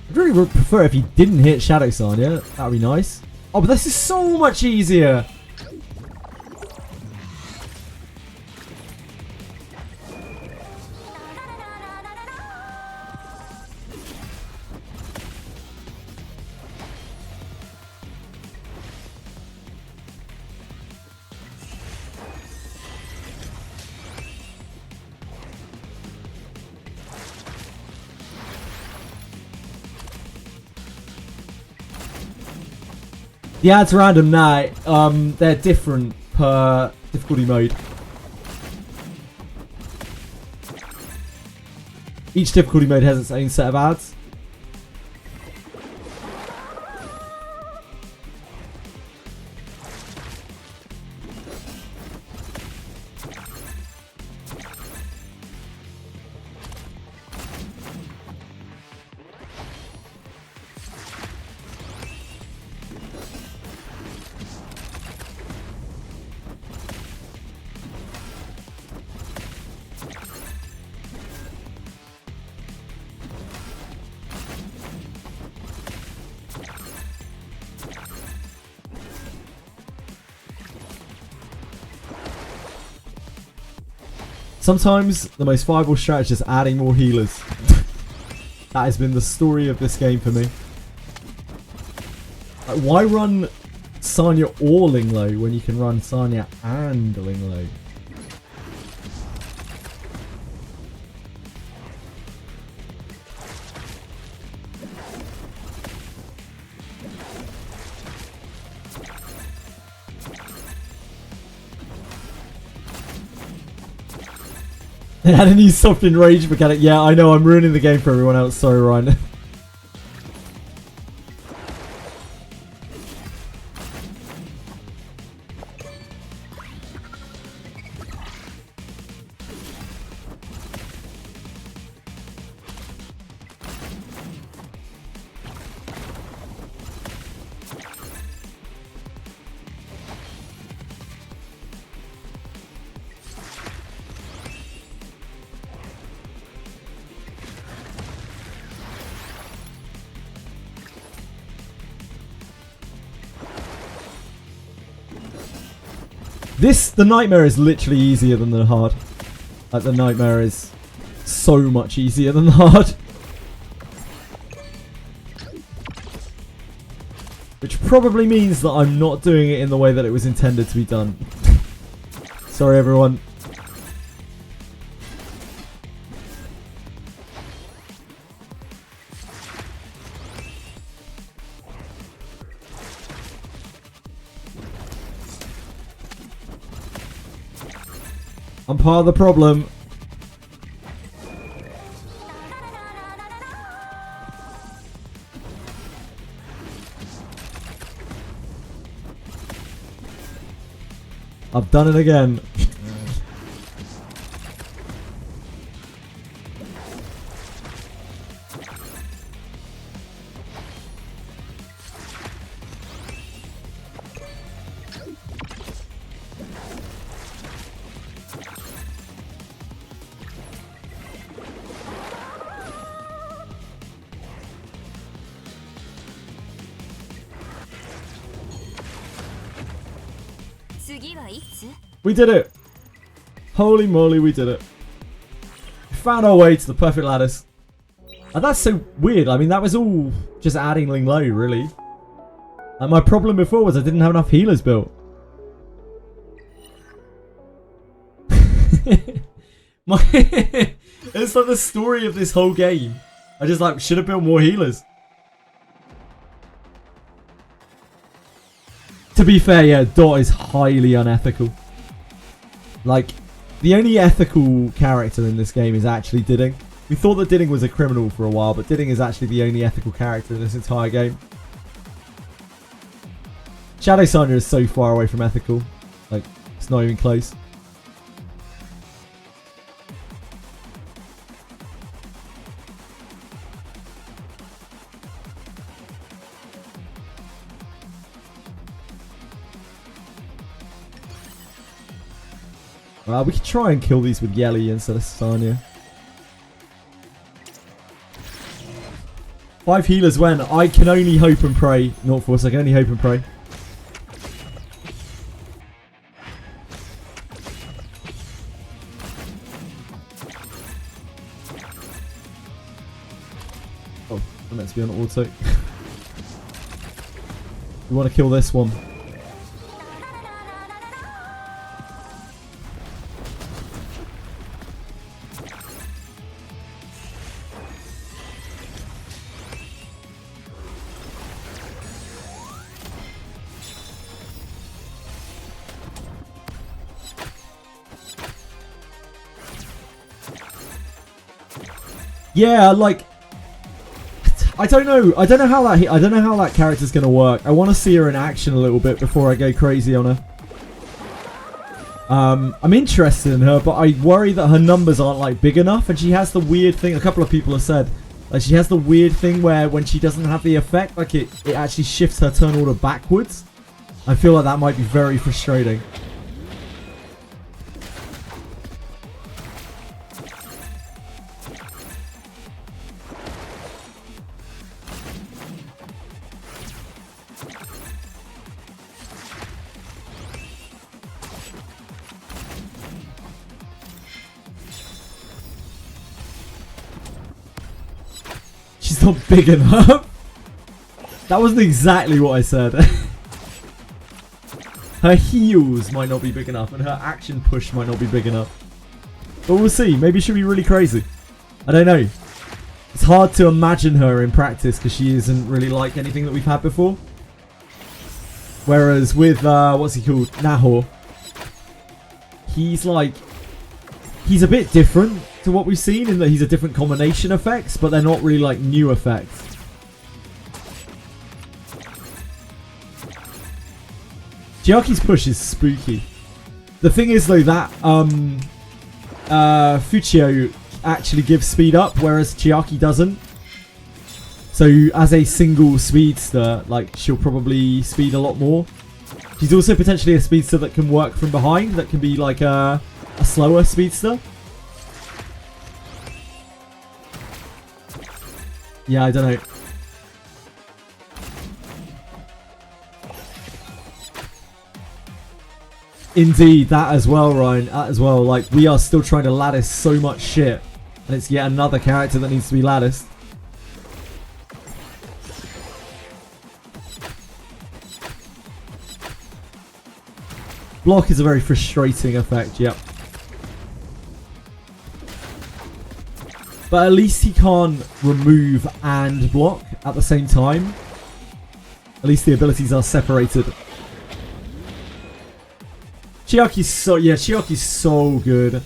[SPEAKER 1] I'd really would prefer if he didn't hit Shadow Sanya. That would be nice. Oh, but this is so much easier. The ads random now, they're different per difficulty mode. Each difficulty mode has its own set of ads. Sometimes the most viable strategy is adding more healers. That has been the story of this game for me. Like, why run Sanya or Linglo when you can run Sanya and Linglo? They had a new soft enrage mechanic. Yeah, I know, I'm ruining the game for everyone else. Sorry, Ryan. The nightmare is literally easier than the hard. Like, the nightmare is so much easier than the hard. Which probably means that I'm not doing it in the way that it was intended to be done. Sorry, everyone. I'm part of the problem. I've done it again. We did it! Holy moly, we did it. We found our way to the perfect lattice. And that's so weird. I mean, that was all just adding Ling Low, really. And my problem before was I didn't have enough healers built. It's like the story of this whole game. I just like should have built more healers. To be fair, yeah, Dot is highly unethical. Like, the only ethical character in this game is actually Didding. We thought that Didding was a criminal for a while, but Didding is actually the only ethical character in this entire game. Shadow Sanya is so far away from ethical. Like, it's not even close. We could try and kill these with Yelly instead of Sanya. 5 healers when? I can only hope and pray. Not Force, I can only hope and pray. Oh, I'm meant to be on auto. We want to kill this one. Yeah, like I don't know how that character's gonna work. I want to see her in action a little bit before I go crazy on her. I'm interested in her, but I worry that her numbers aren't like big enough, and she has the weird thing. A couple of people have said like she has the weird thing where when she doesn't have the effect, like it actually shifts her turn order backwards. I feel like that might be very frustrating. She's not big enough. That wasn't exactly what I said. Her heels might not be big enough and her action push might not be big enough. But we'll see. Maybe she'll be really crazy. I don't know. It's hard to imagine her in practice because she isn't really like anything that we've had before. Whereas with, what's he called? Nahor. He's a bit different to what we've seen in that he's a different combination effects, but they're not really like new effects. Chiaki's push is spooky. The thing is though that Fuchio actually gives speed up, whereas Chiaki doesn't. So as a single speedster, like she'll probably speed a lot more. She's also potentially a speedster that can work from behind, that can be like a slower speedster. Yeah, I don't know. Indeed, that as well, Ryan. That as well. Like, we are still trying to lattice so much shit. And it's yet another character that needs to be latticed. Block is a very frustrating effect, yep. But at least he can't remove and block at the same time. At least the abilities are separated. Chiaki's so good.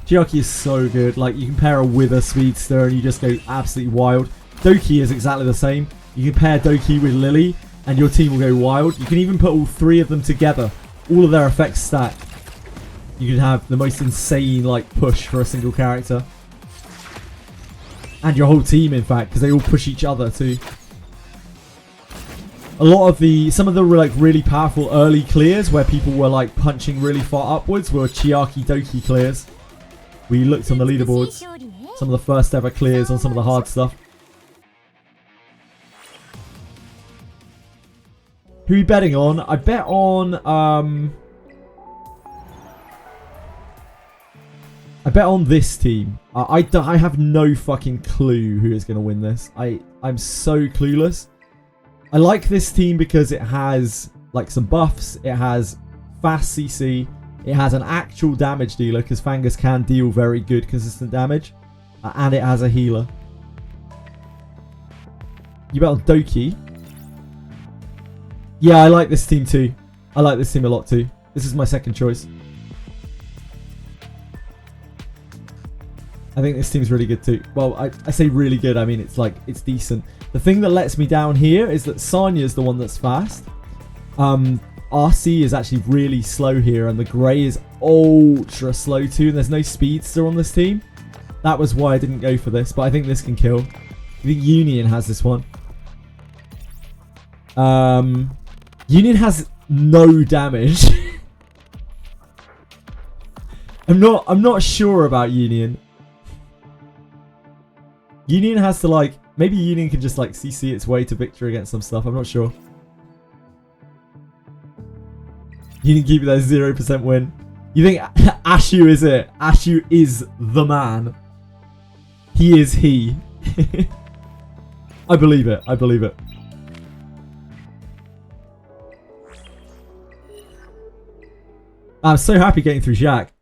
[SPEAKER 1] Chiaki is so good. Like, you can pair her with a speedster and you just go absolutely wild. Doki is exactly the same. You can pair Doki with Lily and your team will go wild. You can even put all 3 of them together all of their effects stack, you can have the most insane like push for a single character. And your whole team, in fact, because they all push each other too. A lot of some of the like really powerful early clears where people were like punching really far upwards were Chiaki Doki clears. We looked on the leaderboards. Some of the first ever clears on some of the hard stuff. Who are you betting on? I bet on this team. I have no fucking clue who is going to win this. I'm so clueless. I like this team because it has like some buffs. It has fast CC. It has an actual damage dealer because Fangus can deal very good consistent damage. And it has a healer. You bet on Doki. Yeah, I like this team too. I like this team a lot too. This is my second choice. I think this team's really good too. Well, I say really good. I mean, it's decent. The thing that lets me down here is that Sanya's the one that's fast. RC is actually really slow here, and the Grey is ultra slow too, and there's no speedster on this team. That was why I didn't go for this, but I think this can kill. I think Union has this one. Union has no damage. I'm not sure about Union. Union has to like, maybe Union can just like CC its way to victory against some stuff. I'm not sure. Union keep that 0% win. You think Ashu is it? Ashu is the man. He is he. I believe it. I believe it. I'm so happy getting through Jack.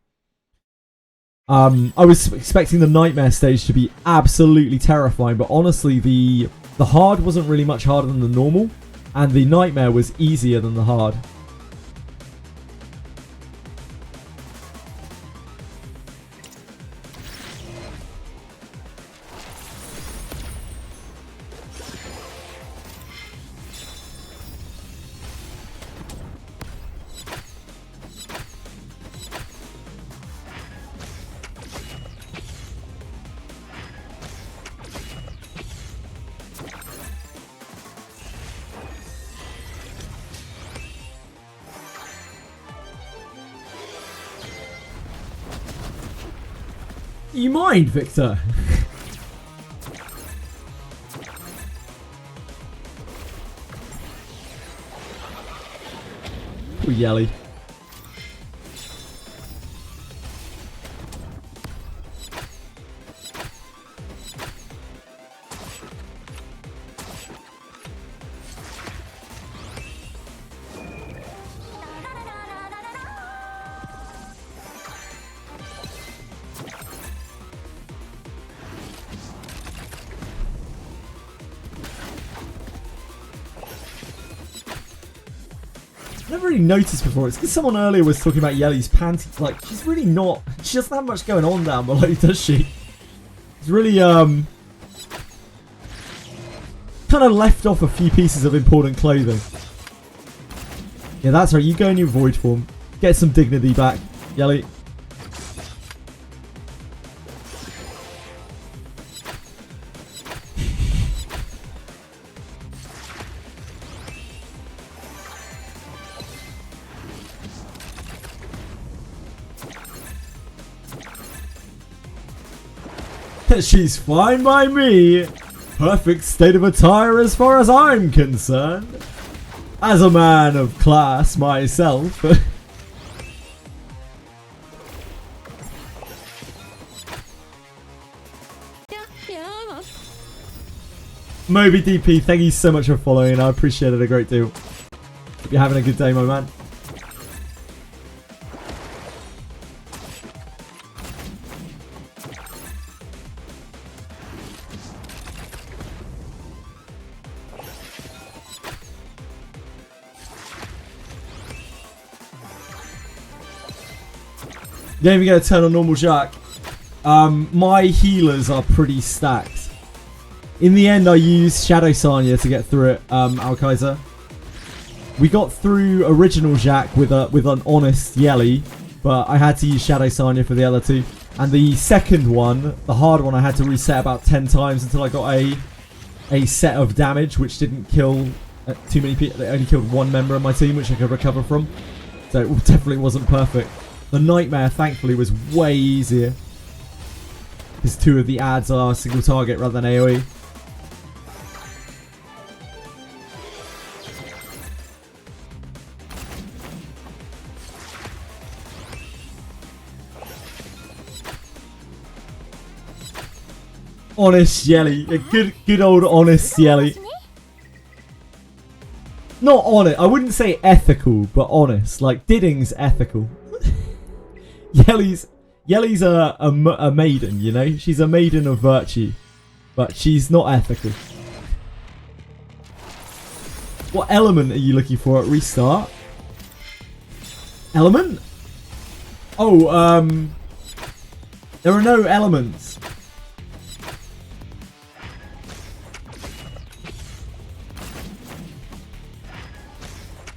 [SPEAKER 1] I was expecting the Nightmare stage to be absolutely terrifying, but honestly, the hard wasn't really much harder than the normal, and the Nightmare was easier than the hard. You mind, Victor? Poor Yelly. Never really noticed before. It's because someone earlier was talking about Yelly's panties. Like, she's really not. She doesn't have much going on down below, does she? It's really kind of left off a few pieces of important clothing. Yeah, that's right. You go in your void form, get some dignity back, Yelly. She's fine by me. Perfect state of attire as far as I'm concerned. As a man of class myself. Moby DP, thank you so much for following. I appreciate it a great deal. Hope you're having a good day, my man. You don't even get a turn on normal Jack. My healers are pretty stacked. In the end, I used Shadow Sanya to get through it, Alkaiser. We got through original Jack with an honest Yelly, but I had to use Shadow Sanya for the other two. And the second one, the hard one, I had to reset about 10 times until I got a set of damage, which didn't kill too many people. They only killed one member of my team, which I could recover from. So it definitely wasn't perfect. The Nightmare, thankfully, was way easier, because 2 of the ads are single target rather than AoE. Honest Yelly. A good old honest Yelly. Not honest. I wouldn't say ethical, but honest. Like, Didding's ethical. Yelly's a maiden, you know? She's a maiden of virtue. But she's not ethical. What element are you looking for at restart? Element? Oh, there are no elements.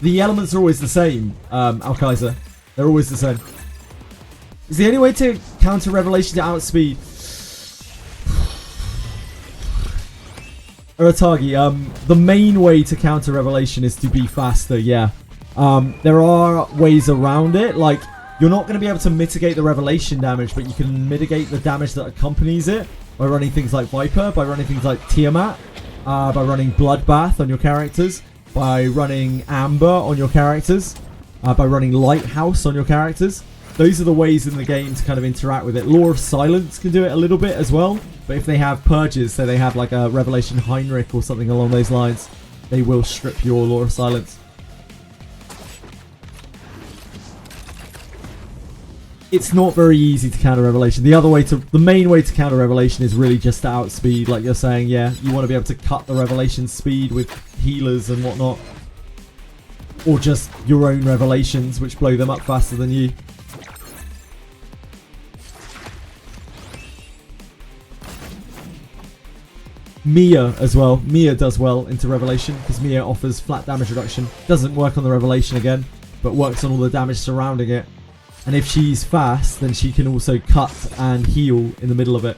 [SPEAKER 1] The elements are always the same, Alkaiser. They're always the same. Is the only way to counter Revelation to outspeed? Uratagi, the main way to counter Revelation is to be faster, yeah. There are ways around it, like, you're not going to be able to mitigate the Revelation damage, but you can mitigate the damage that accompanies it by running things like Viper, by running things like Tiamat, by running Bloodbath on your characters, by running Amber on your characters, by running Lighthouse on your characters. Those are the ways in the game to kind of interact with it. Law of Silence can do it a little bit as well, but if they have purges, so they have like a Revelation Heinrich or something along those lines, they will strip your Law of Silence. It's not very easy to counter Revelation. The main way to counter Revelation is really just to outspeed, like you're saying, yeah. You want to be able to cut the Revelation speed with healers and whatnot. Or just your own Revelations, which blow them up faster than you. Mia as well. Mia does well into Revelation, because Mia offers flat damage reduction. Doesn't work on the Revelation again, but works on all the damage surrounding it. And if she's fast, then she can also cut and heal in the middle of it.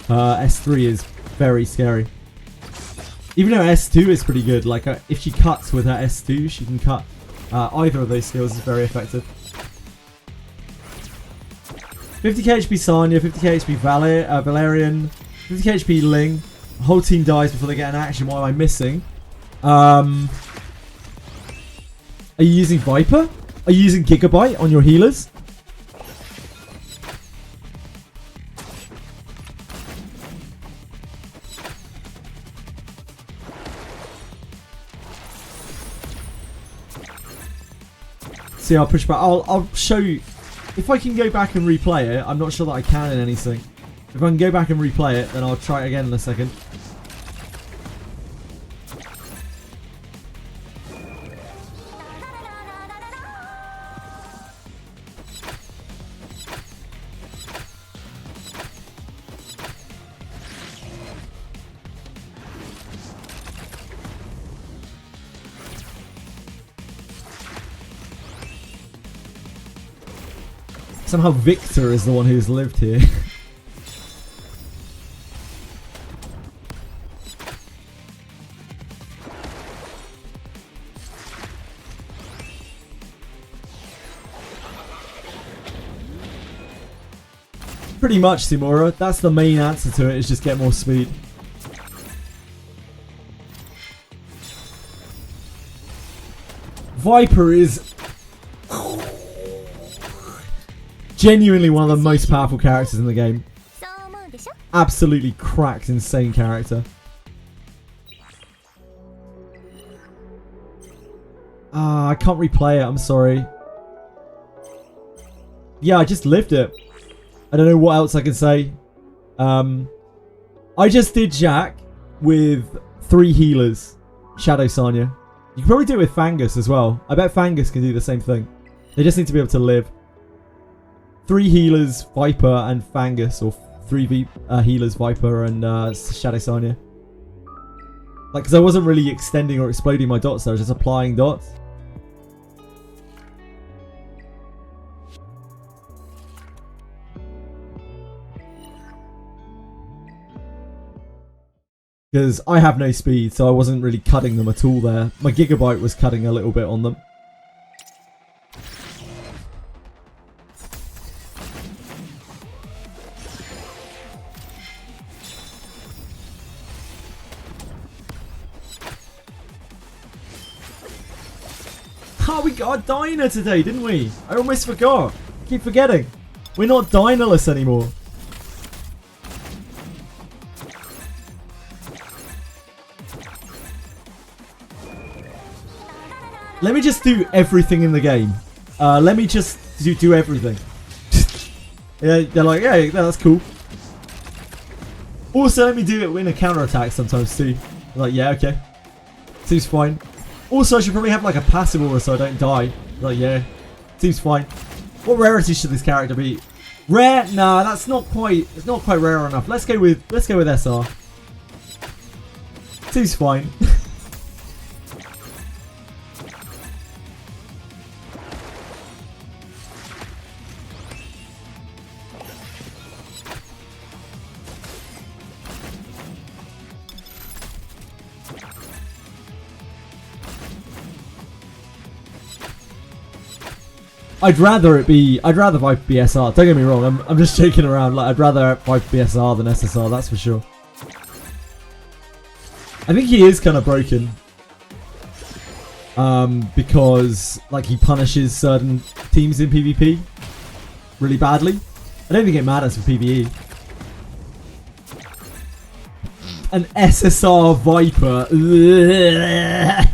[SPEAKER 1] S3 is very scary. Even though S2 is pretty good, like if she cuts with her S2, she can cut. Either of those skills is very effective. 50k HP Sanya, 50k HP Valerian, 50k HP Ling. The whole team dies before they get an action. What am I missing? Are you using Viper? Are you using Gigabyte on your healers? See, I'll push back. I'll show you. If I can go back and replay it, I'm not sure that I can in ANISYNC. If I can go back and replay it, then I'll try it again in a second. Somehow Victor is the one who's lived here. Pretty much, Simura. That's the main answer to it, is just get more speed. Viper is genuinely one of the most powerful characters in the game. Absolutely cracked, insane character. I can't replay it, I'm sorry. Yeah, I just lived it. I don't know what else I can say. I just did Jack with 3 healers. Shadow Sanya. You can probably do it with Fangus as well. I bet Fangus can do the same thing. They just need to be able to live. 3 healers, Viper and Fangus, or 3 healers, Viper and Shadow Sanya. Like, because I wasn't really extending or exploding my dots, I was just applying dots. Because I have no speed, so I wasn't really cutting them at all there. My gigabyte was cutting a little bit on them. Oh, we got a diner today, didn't we? I almost forgot. I keep forgetting. We're not dinerless anymore. Let me just do everything in the game. Let me just do everything. Yeah, they're like, yeah, that's cool. Also, let me do it in a counterattack sometimes too. Like, yeah, okay. Seems fine. Also, I should probably have like a passive aura so I don't die. Like, yeah. Seems fine. What rarity should this character be? Rare? Nah, that's not quite. It's not quite rare enough. Let's go with SR. Seems fine. I'd rather Viper be SR. Don't get me wrong, I'm just joking around. Like, I'd rather Viper be SR than SSR, that's for sure. I think he is kind of broken. Because, like, he punishes certain teams in PvP really badly. I don't think it matters for PvE. An SSR Viper. Ugh.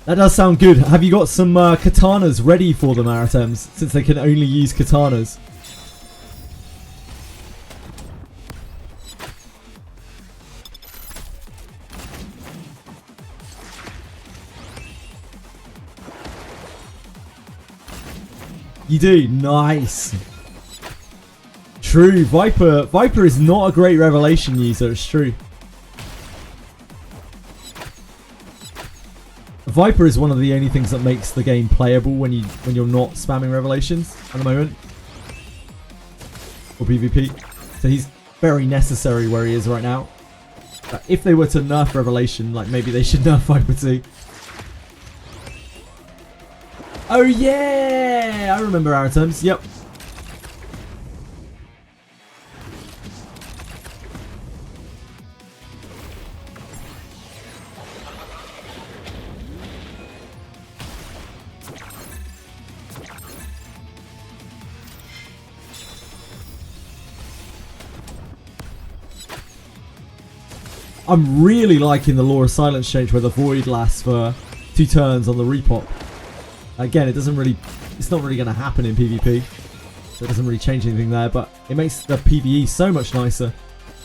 [SPEAKER 1] That does sound good. Have you got some katanas ready for the Maritimes, since they can only use katanas? You do? Nice. True. Viper is not a great revelation user, it's true. Viper is one of the only things that makes the game playable when you're not spamming revelations at the moment. Or PvP. So he's very necessary where he is right now. But if they were to nerf revelation, like maybe they should nerf Viper too. Oh yeah! I remember Aritems, yep. I'm really liking the Law of Silence change where the Void lasts for 2 turns on the repop. Again, it's not really going to happen in PvP. So it doesn't really change anything there, but it makes the PvE so much nicer.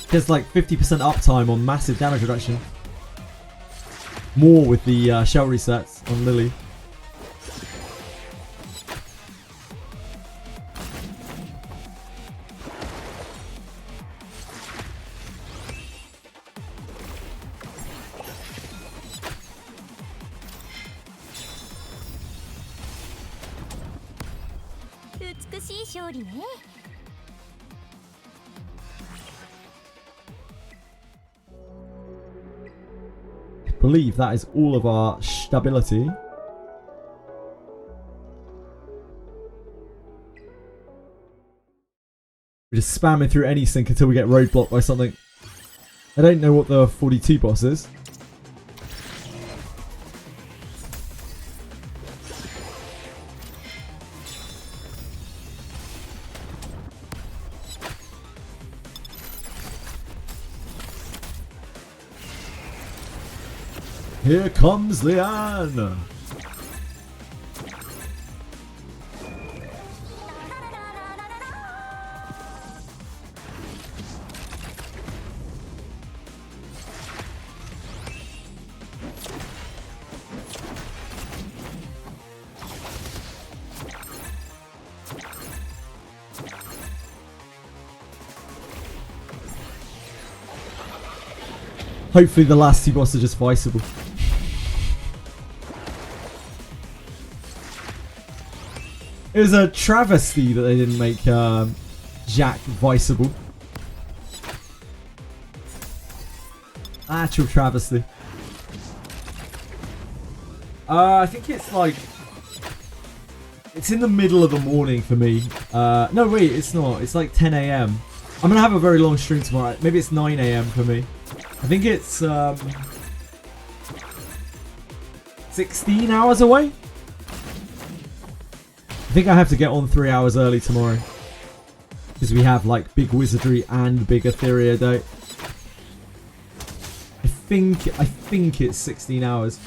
[SPEAKER 1] It gets like 50% uptime on massive damage reduction. More with the shell resets on Lily. I believe that is all of our stability. We're just spamming through ANISYNC until we get roadblocked by something. I don't know what the 42 boss is. Here comes Leanne! Hopefully the last 2 bosses are just viceable. It was a travesty that they didn't make Jack viceable. Actual travesty. I think it's like... It's in the middle of the morning for me. No, wait, it's not. It's like 10 AM. I'm gonna have a very long stream tomorrow. Maybe it's 9 AM for me. I think it's 16 hours away. I think I have to get on 3 hours early tomorrow. Because we have like big Wizardry and big Etheria Day. I think it's 16 hours.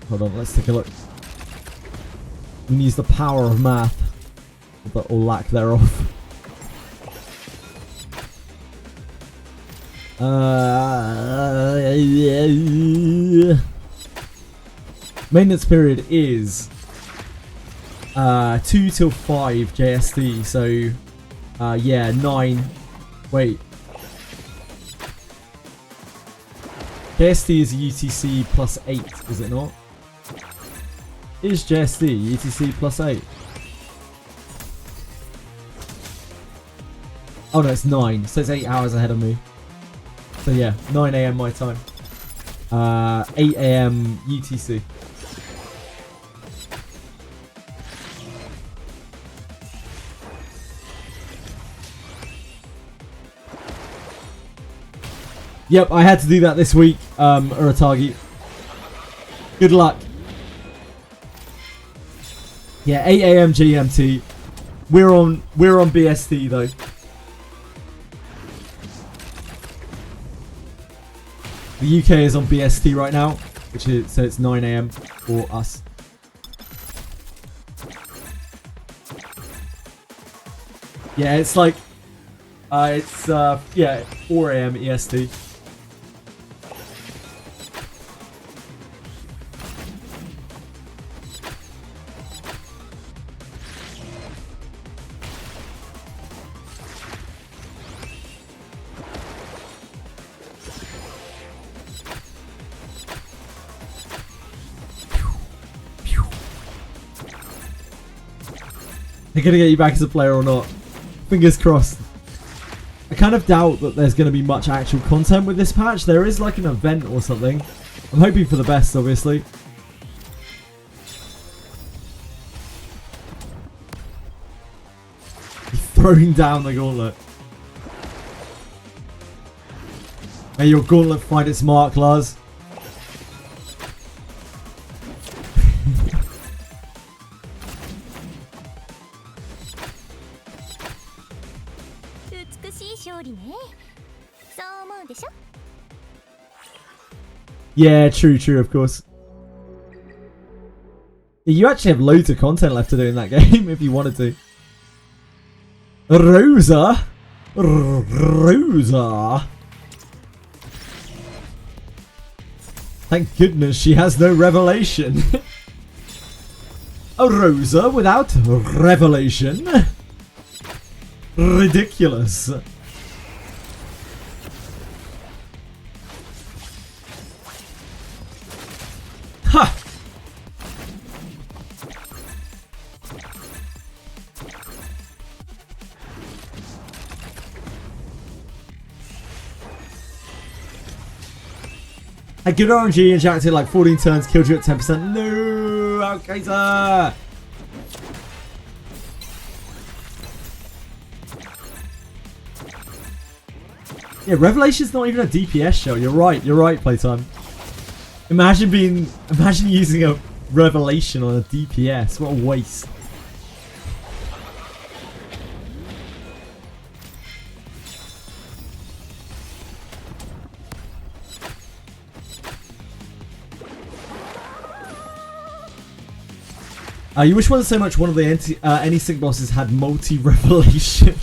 [SPEAKER 1] Hold on, let's take a look. We can use the power of math. Or lack thereof. Maintenance period is 2 till 5 JST, so yeah, 9. Wait. JST is UTC plus 8, is it not? Is JST UTC plus 8? Oh no, it's 9, so it's 8 hours ahead of me. So yeah, 9 AM my time. 8 AM UTC. Yep, I had to do that this week, Uratagi. Good luck. Yeah, 8 AM GMT. We're on BST though. The UK is on BST right now, which is so it's 9 AM for us. Yeah, it's like yeah, 4 AM EST. They're gonna get you back as a player or not. Fingers crossed. I kind of doubt that there's gonna be much actual content with this patch. There is like an event or something. I'm hoping for the best, obviously. He's throwing down the gauntlet. May your gauntlet find its mark, Lars. Yeah, true, of course. You actually have loads of content left to do in that game if you wanted to. Rosa? Rosa? Thank goodness she has no revelation. A Rosa without revelation? Ridiculous. Ha! A good RNG injected like 14 turns, killed you at 10%. No, Alkaiser! Yeah, Revelation's not even a DPS show. You're right, Playtime. Imagine using a Revelation on a DPS. What a waste. You wish so much one of the ANISYNC bosses had multi-revelation.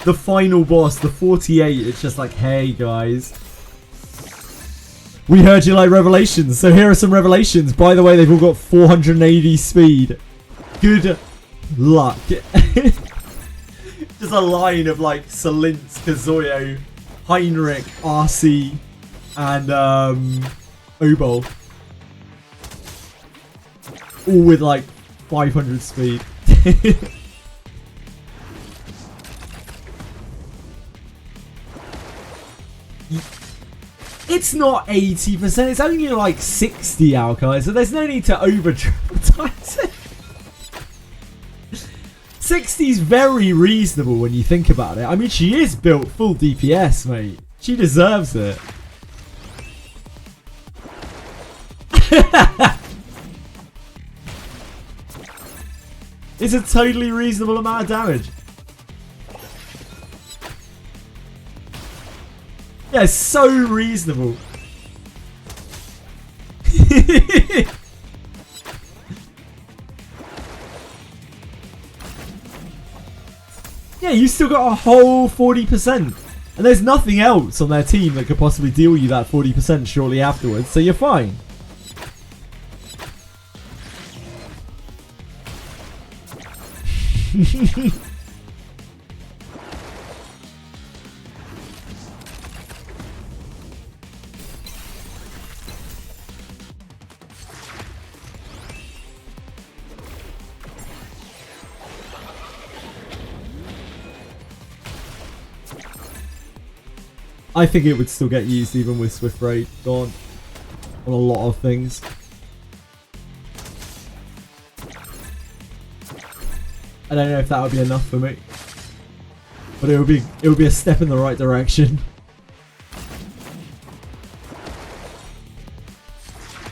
[SPEAKER 1] The final boss, the 48, it's just like, hey guys. We heard you like Revelations, so here are some Revelations. By the way, they've all got 480 speed. Good luck. Just a line of like Salint's, Kazuyo, Heinrich, RC, and Obol. All with like 500 speed. It's not 80%, it's only like 60 alkaline, so there's no need to over-dramatize it. 60's very reasonable when you think about it. I mean, she is built full DPS, mate. She deserves it. It's a totally reasonable amount of damage. Yeah, it's so reasonable. Yeah, you still got a whole 40%. And there's nothing else on their team that could possibly deal you that 40% shortly afterwards, so you're fine. I think it would still get used even with Swift Raid gone on a lot of things. I don't know if that would be enough for me, but it would be a step in the right direction.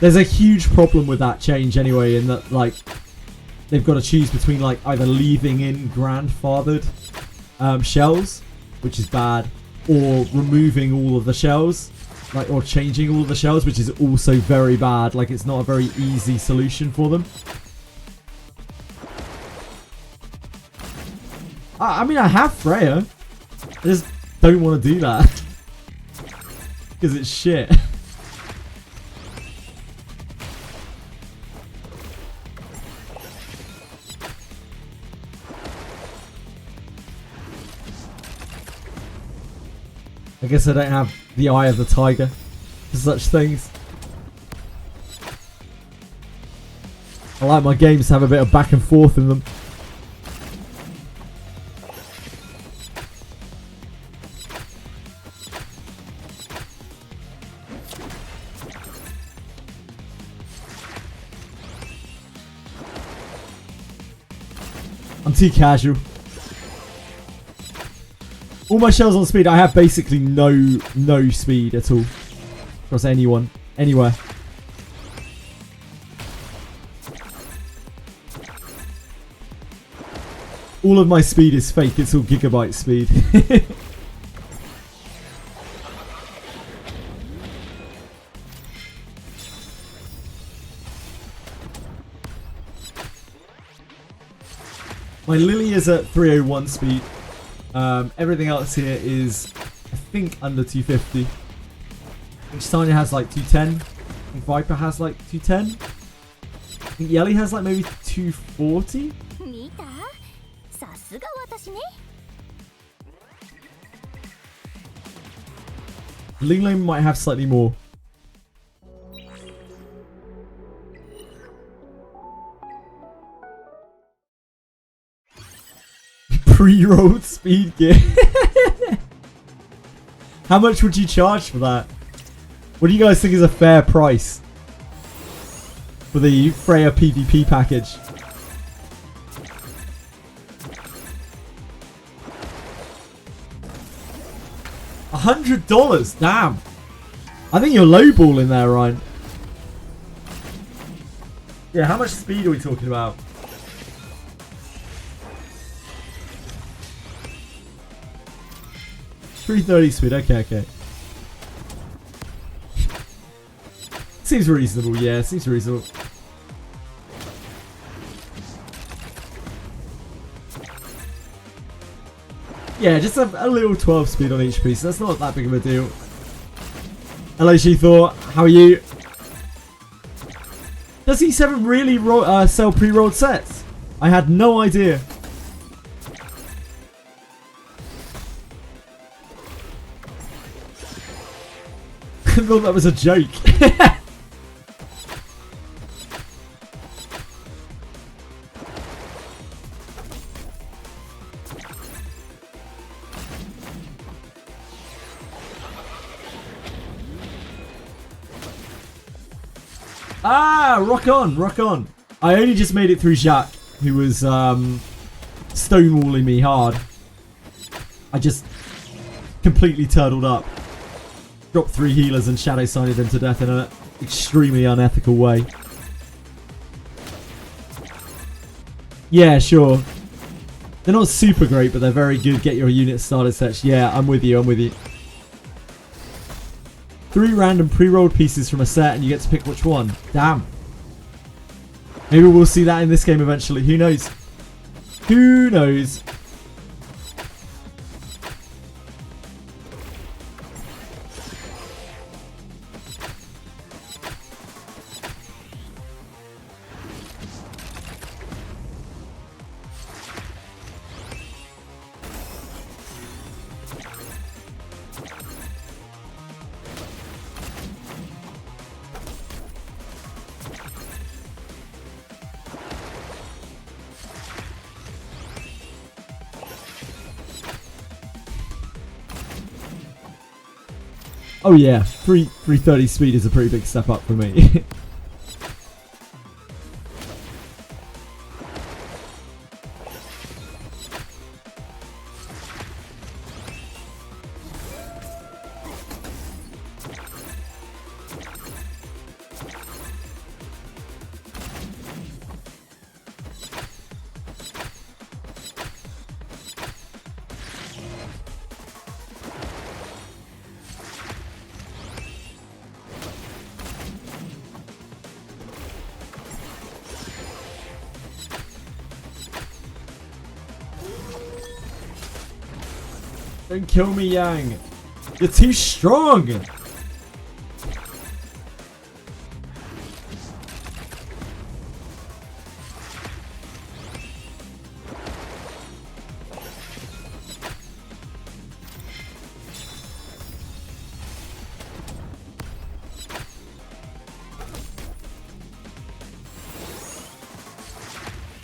[SPEAKER 1] There's a huge problem with that change anyway, in that like they've got to choose between like either leaving in grandfathered shells, which is bad, or removing all of the shells, like, or changing all of the shells, which is also very bad. Like, it's not a very easy solution for them. I mean, I have Freya. I just don't want to do that because it's shit. I guess I don't have the eye of the tiger for such things. I like my games to have a bit of back and forth in them. I'm too casual. All my shells on speed, I have basically no speed at all. Across anyone, anywhere. All of my speed is fake, it's all gigabyte speed. My Lily is at 301 speed. Everything else here is, I think, under 250. I think Tanya has like 210. I think Viper has like 210. I think Yelly has like maybe 240. Ling Ling might have slightly more. Pre-rolled speed gear. How much would you charge for that? What do you guys think is a fair price for the Freya PvP package? $100? Damn. I think you're lowballing there, Ryan. Yeah, how much speed are we talking about? 330 speed, okay. Seems reasonable, yeah, seems reasonable. Yeah, just a little 12 speed on each piece, that's not that big of a deal. Hello, She-Thought, how are you? Does E7 really sell pre-rolled sets? I had no idea. thought that was a joke. Ah, rock on, rock on. I only just made it through Jacques, who was stonewalling me hard. I just completely turtled up. Dropped 3 healers and shadow signed them to death in an extremely unethical way. Yeah, sure. They're not super great, but they're very good. Get your unit started sets. Yeah, I'm with you, I'm with you. 3 random pre-rolled pieces from a set and you get to pick which one. Damn. Maybe we'll see that in this game eventually. Who knows? Who knows? Oh yeah, 330 speed is a pretty big step up for me. Don't kill me, Yang. You're too strong. I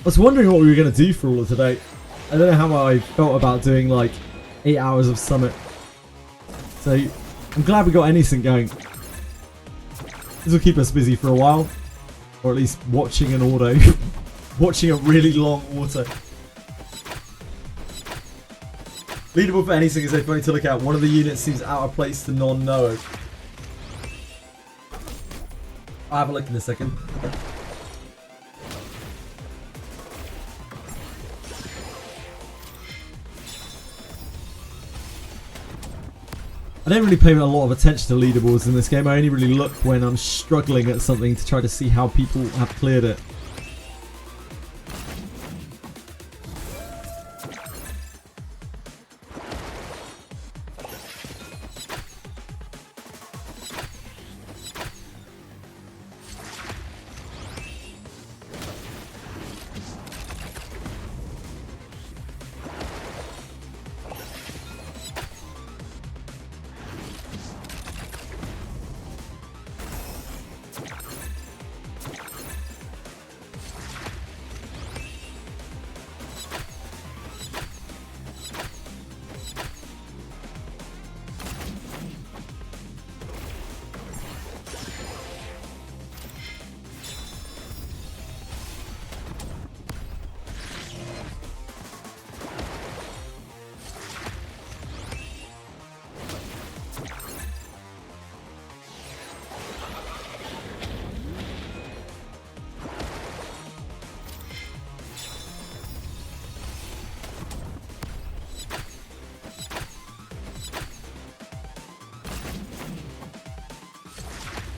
[SPEAKER 1] was wondering what we were going to do for all of today. I don't know how I felt about doing like 8 hours of Summit. So I'm glad we got ANISYNC going. This will keep us busy for a while. Or at least watching an auto. Watching a really long auto. Leaderboard for ANISYNC is a funny to look at. One of the units seems out of place to non-know. I'll have a look in a second. I don't really pay a lot of attention to leaderboards in this game. I only really look when I'm struggling at something to try to see how people have cleared it.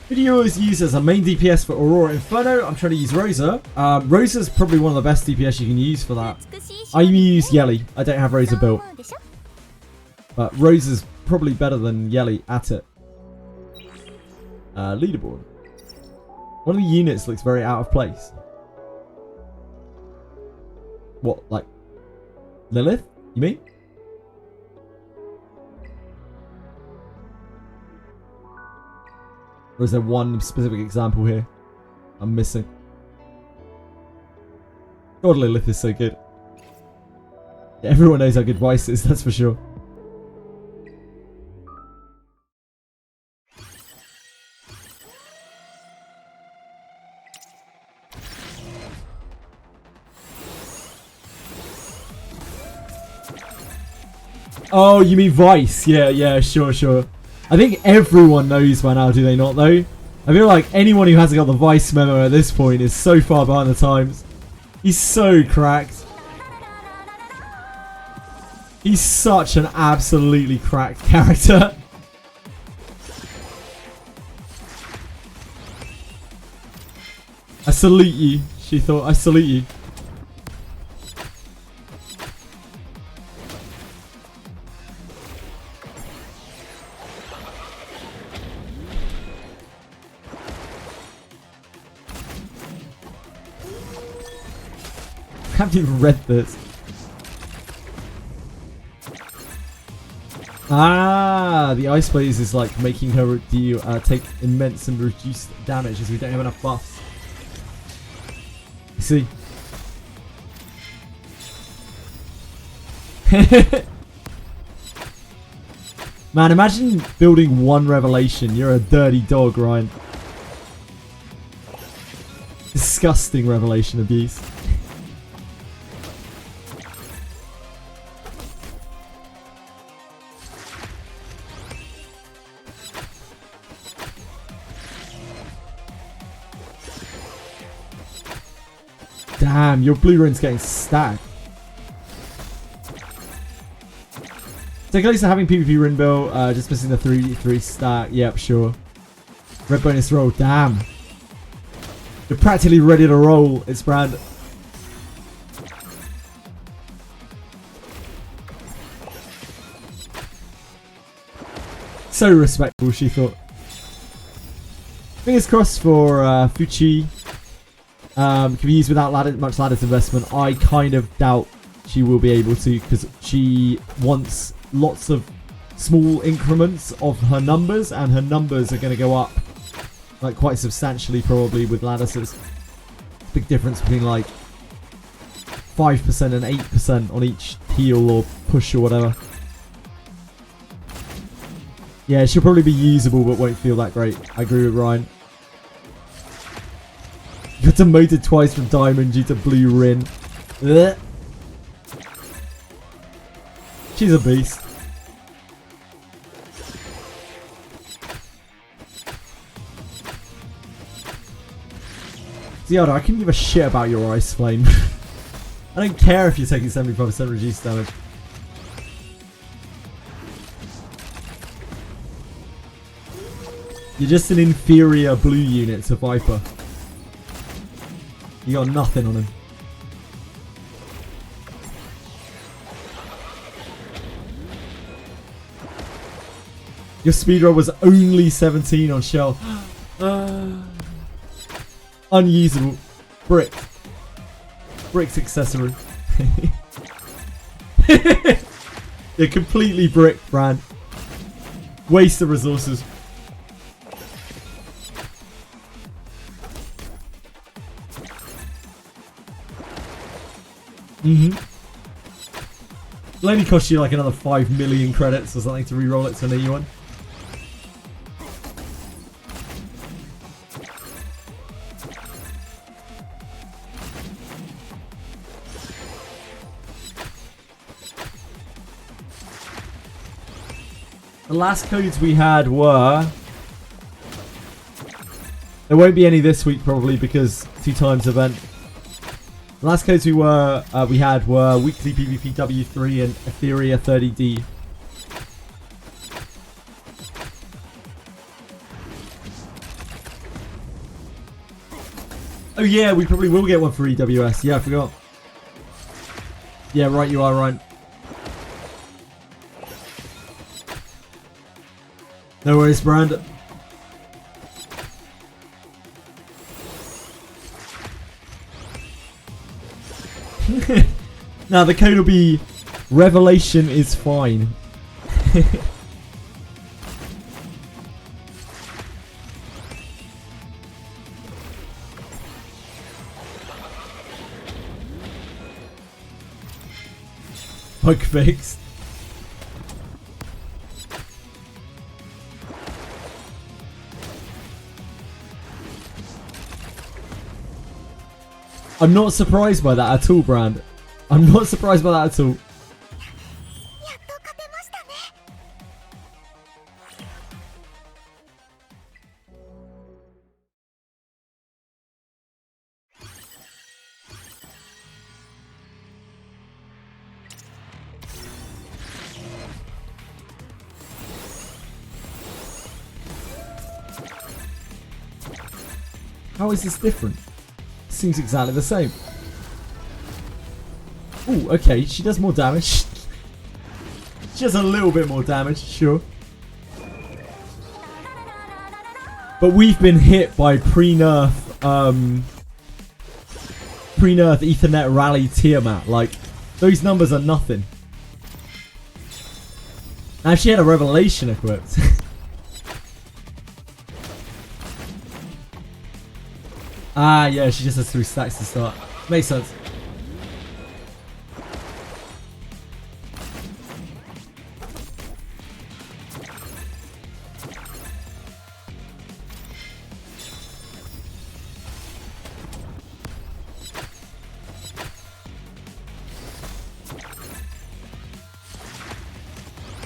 [SPEAKER 1] Video is used as a main DPS for Aurora Inferno. I'm trying to use Rosa. Rosa's probably one of the best DPS you can use for that. I use Yelly. I don't have Rosa built. But Rosa's probably better than Yelly at it. Leaderboard. One of the units looks very out of place. What, like Lilith? You mean? Or is there one specific example here I'm missing? God, Lilith is so good. Yeah, everyone knows how good Vice is, that's for sure. Oh, you mean Vice? Yeah, sure. I think everyone knows by now, do they not though? I feel like anyone who hasn't got the Vice memo at this point is so far behind the times. He's so cracked. He's such an absolutely cracked character. I salute you, she thought. I salute you. I haven't even read this. Ah, the Ice Blaze is like making her deal take immense and reduced damage as we don't have enough buffs. I see. Man, imagine building one revelation. You're a dirty dog, Ryan. Disgusting revelation abuse. Damn, your blue run's getting stacked. Take a look at having PvP run bill, just missing the 3 stack. Yep, sure. Red bonus roll, damn. You're practically ready to roll, it's Brand. So respectful, she thought. Fingers crossed for Fuchi. Can be used without much lattice investment. I kind of doubt she will be able to because she wants lots of small increments of her numbers, and her numbers are going to go up like quite substantially probably with lattices. Big difference between like 5% and 8% on each heal or push or whatever. Yeah, she'll probably be usable but won't feel that great. I agree with Ryan. Got demoted twice from Diamond due to Blue Rin. Ugh. She's a beast. Ziada, I couldn't give a shit about your Ice Flame. I don't care if you're taking 75% reduced damage. You're just an inferior blue unit to Viper. You got nothing on him. Your speed roll was only 17 on Shell. Unusable. Brick. Brick's accessory. You're completely brick, Brand. Waste of resources. It'll only cost you like another 5 million credits or something to re-roll it to an E1. The last codes we had were... There won't be any this week probably because 2 times event. The last codes we had were weekly PvP W3 and Etheria 30D. Oh yeah, we probably will get one for EWS. Yeah, I forgot. Yeah, right, you are right. No worries, Brand. Now the code will be Revelation is fine. Bug fixed. I'm not surprised by that at all, Brand. I'm not surprised by that at all. How is this different? Seems exactly the same. Ooh, okay, she does more damage. She does a little bit more damage, sure. But we've been hit by pre-nerf Ethernet Rally Tiamat. Like, those numbers are nothing. Now, if she had a Revelation equipped. Ah, yeah, she just has 3 stacks to start. Makes sense.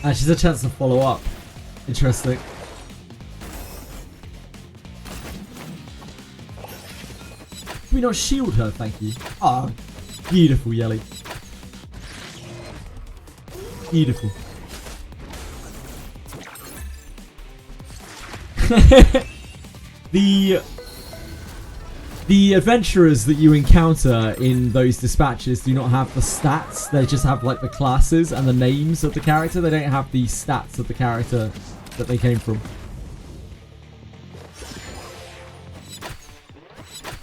[SPEAKER 1] Ah, she's a chance to follow up. Interesting. Can we not shield her, thank you? Ah, beautiful, Yelly. Beautiful. The adventurers that you encounter in those dispatches do not have the stats. They just have like the classes and the names of the character. They don't have the stats of the character that they came from.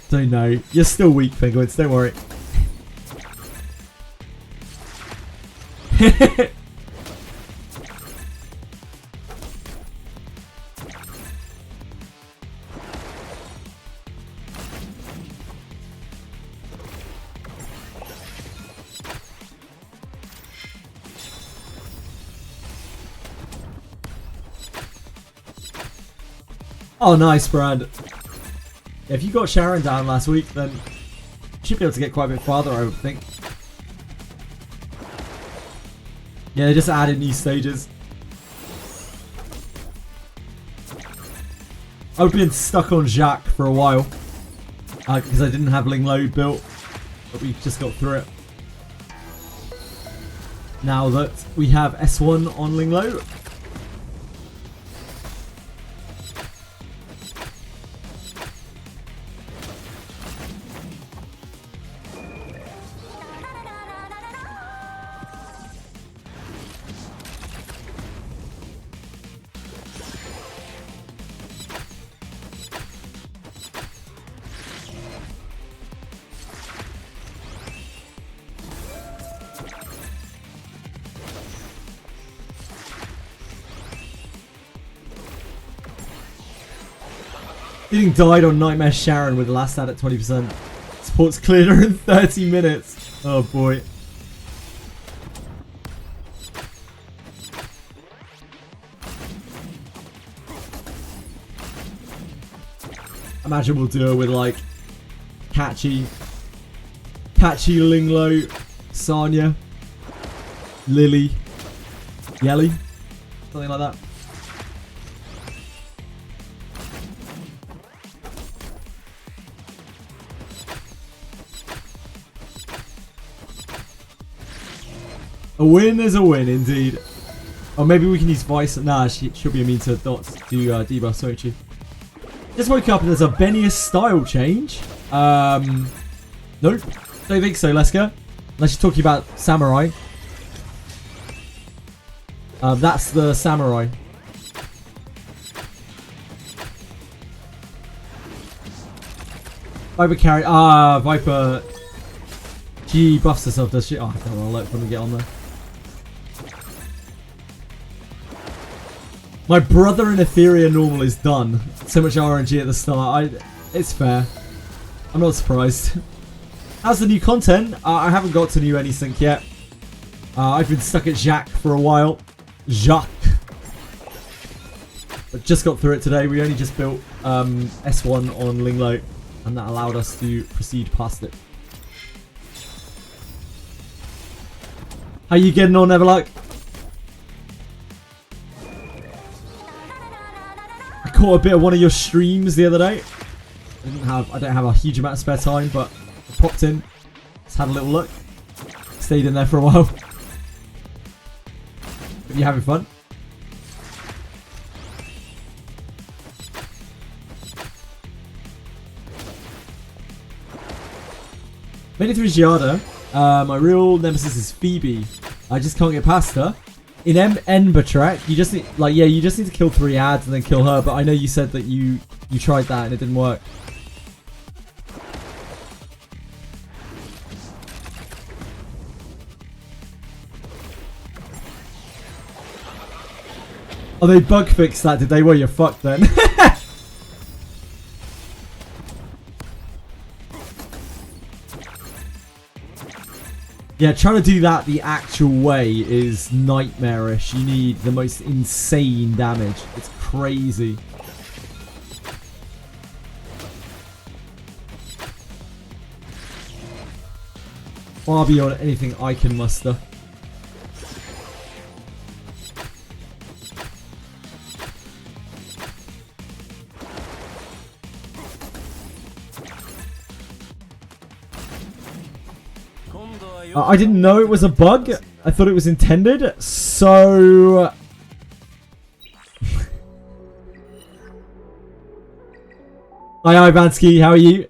[SPEAKER 1] Don't know. You're still weak, Penguins. Don't worry. Oh, nice, Brad. If you got Sharon down last week, then you should be able to get quite a bit farther, I would think. Yeah, they just added new stages. I've been stuck on Jacques for a while. Because I didn't have Ling Load built. But we just got through it. Now that we have S1 on Ling Load. Getting died on Nightmare Sharon with the last ad at 20%. Support's clearer in 30 minutes. Oh boy. Imagine we'll do it with like Catchy Linglo, Sanya, Lily, Yelly, something like that. A win is a win, indeed. Or maybe we can use Vice. Nah, she'll be immune to dots, to debuffs, won't she? Just woke up and there's a Benius style change. Nope. Don't think so, Leska. Unless you're talking about Samurai. That's the Samurai. Viper carry. Ah, Viper. She buffs herself, does she? Oh, I don't want to let them get on there. My brother in Etheria normal is done. So much RNG at the start. It's fair. I'm not surprised. How's the new content? I haven't got to new ANISYNC yet. I've been stuck at Jacques for a while. Jacques. But just got through it today. We only just built S1 on Linglo, and that allowed us to proceed past it. How you getting on, Everluck? I caught a bit of one of your streams the other day. I don't have a huge amount of spare time, but I popped in, just had a little look, stayed in there for a while. Are you having fun? Made it through Giada. My real nemesis is Phoebe. I just can't get past her. In Ember track, you just need, like, yeah, you just need to kill 3 ads and then kill her. But I know you said that you tried that and it didn't work. Oh, they bug fixed that, did they? Well, you're fucked then. Yeah, trying to do that the actual way is nightmarish. You need the most insane damage. It's crazy. Far beyond anything I can muster. I didn't know it was a bug. I thought it was intended. So... Hi, Ivansky. How are you?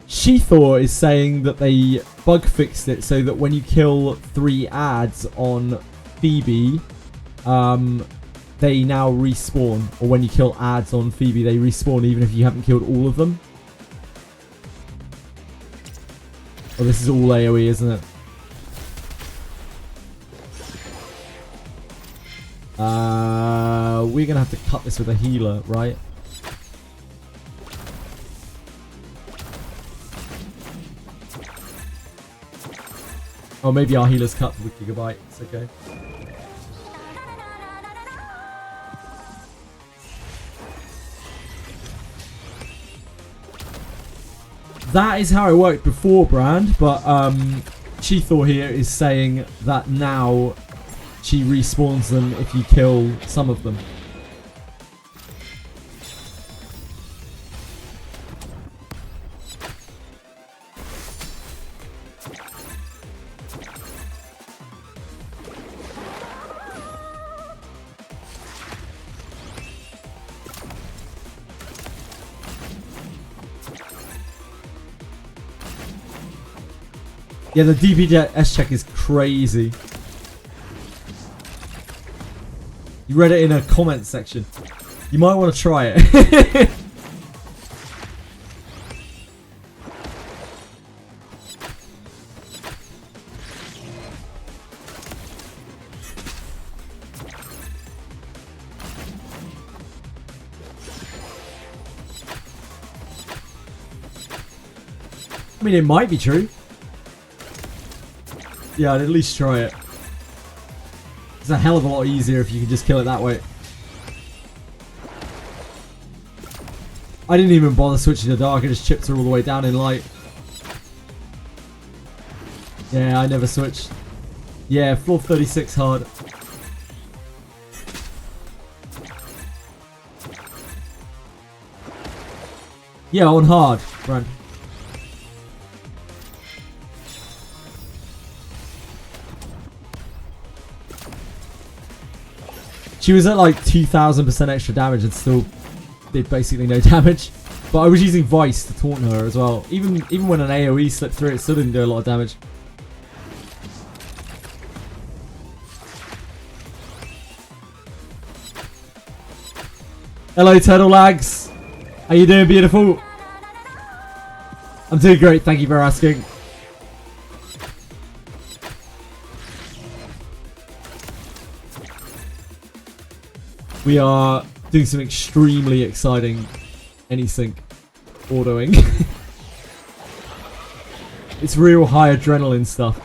[SPEAKER 1] Shethor is saying that they bug fixed it so that when you kill 3 ads on Phoebe, they now respawn. Or when you kill ads on Phoebe, they respawn even if you haven't killed all of them. Oh, this is all AoE, isn't it? We're gonna have to cut this with a healer, right? Oh, maybe our healer's cut with Gigabyte. It's okay. That is how it worked before, Brand, but Chethor here is saying that now she respawns them if you kill some of them. Yeah, the DPS check is crazy. You read it in a comment section. You might want to try it. I mean, it might be true. Yeah, I'd at least try it. It's a hell of a lot easier if you can just kill it that way. I didn't even bother switching to dark, I just chipped her all the way down in light. Yeah, I never switched. Yeah, floor 36 hard. Yeah, on hard, Brand. She was at like 2000% extra damage and still did basically no damage. But I was using Vice to taunt her as well. Even when an AoE slipped through, it still didn't do a lot of damage. Hello, Turtle Lags. How you doing, beautiful? I'm doing great, thank you for asking. We are doing some extremely exciting ANISYNC autoing. It's real high adrenaline stuff.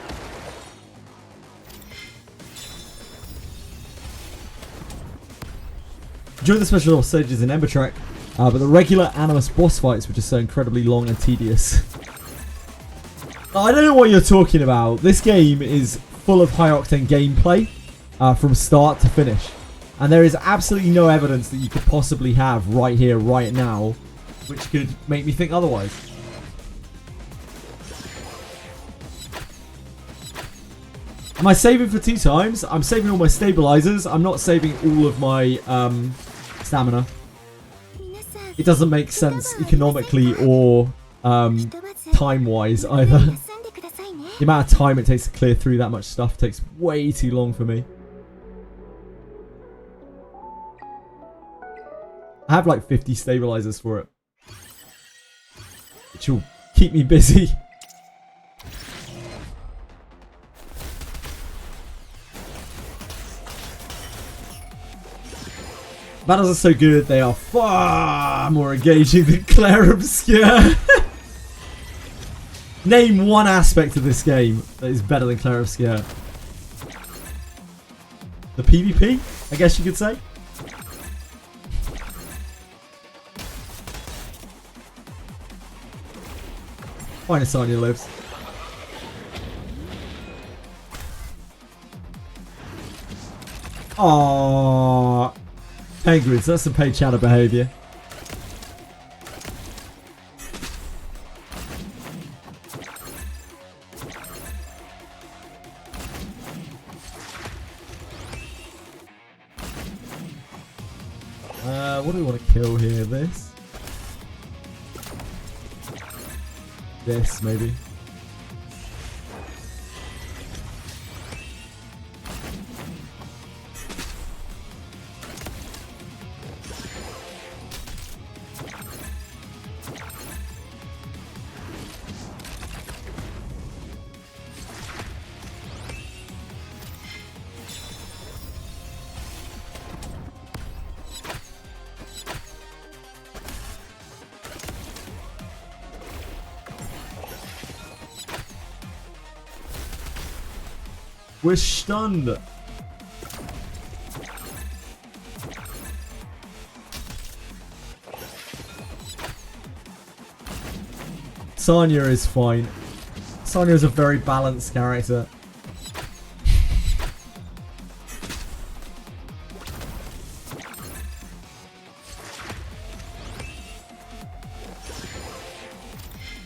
[SPEAKER 1] Enjoy the special stages in Ember Track, but the regular Animus boss fights were just so incredibly long and tedious. I don't know what you're talking about. This game is full of high-octane gameplay from start to finish. And there is absolutely no evidence that you could possibly have right here, right now, which could make me think otherwise. Am I saving for 2 times? I'm saving all my stabilizers. I'm not saving all of my stamina. It doesn't make sense economically or time-wise either. The amount of time it takes to clear through that much stuff takes way too long for me. I have like 50 stabilizers for it, which will keep me busy. Battles are so good, they are far more engaging than Claire Obscure. Name one aspect of this game that is better than Claire Obscure. The PvP, I guess you could say. Fine, Sonya lives. Aww. Penguins, that's some paid chatter behaviour. What do we want to kill here? This, maybe. We're stunned. Sonya is fine. Sonya is a very balanced character.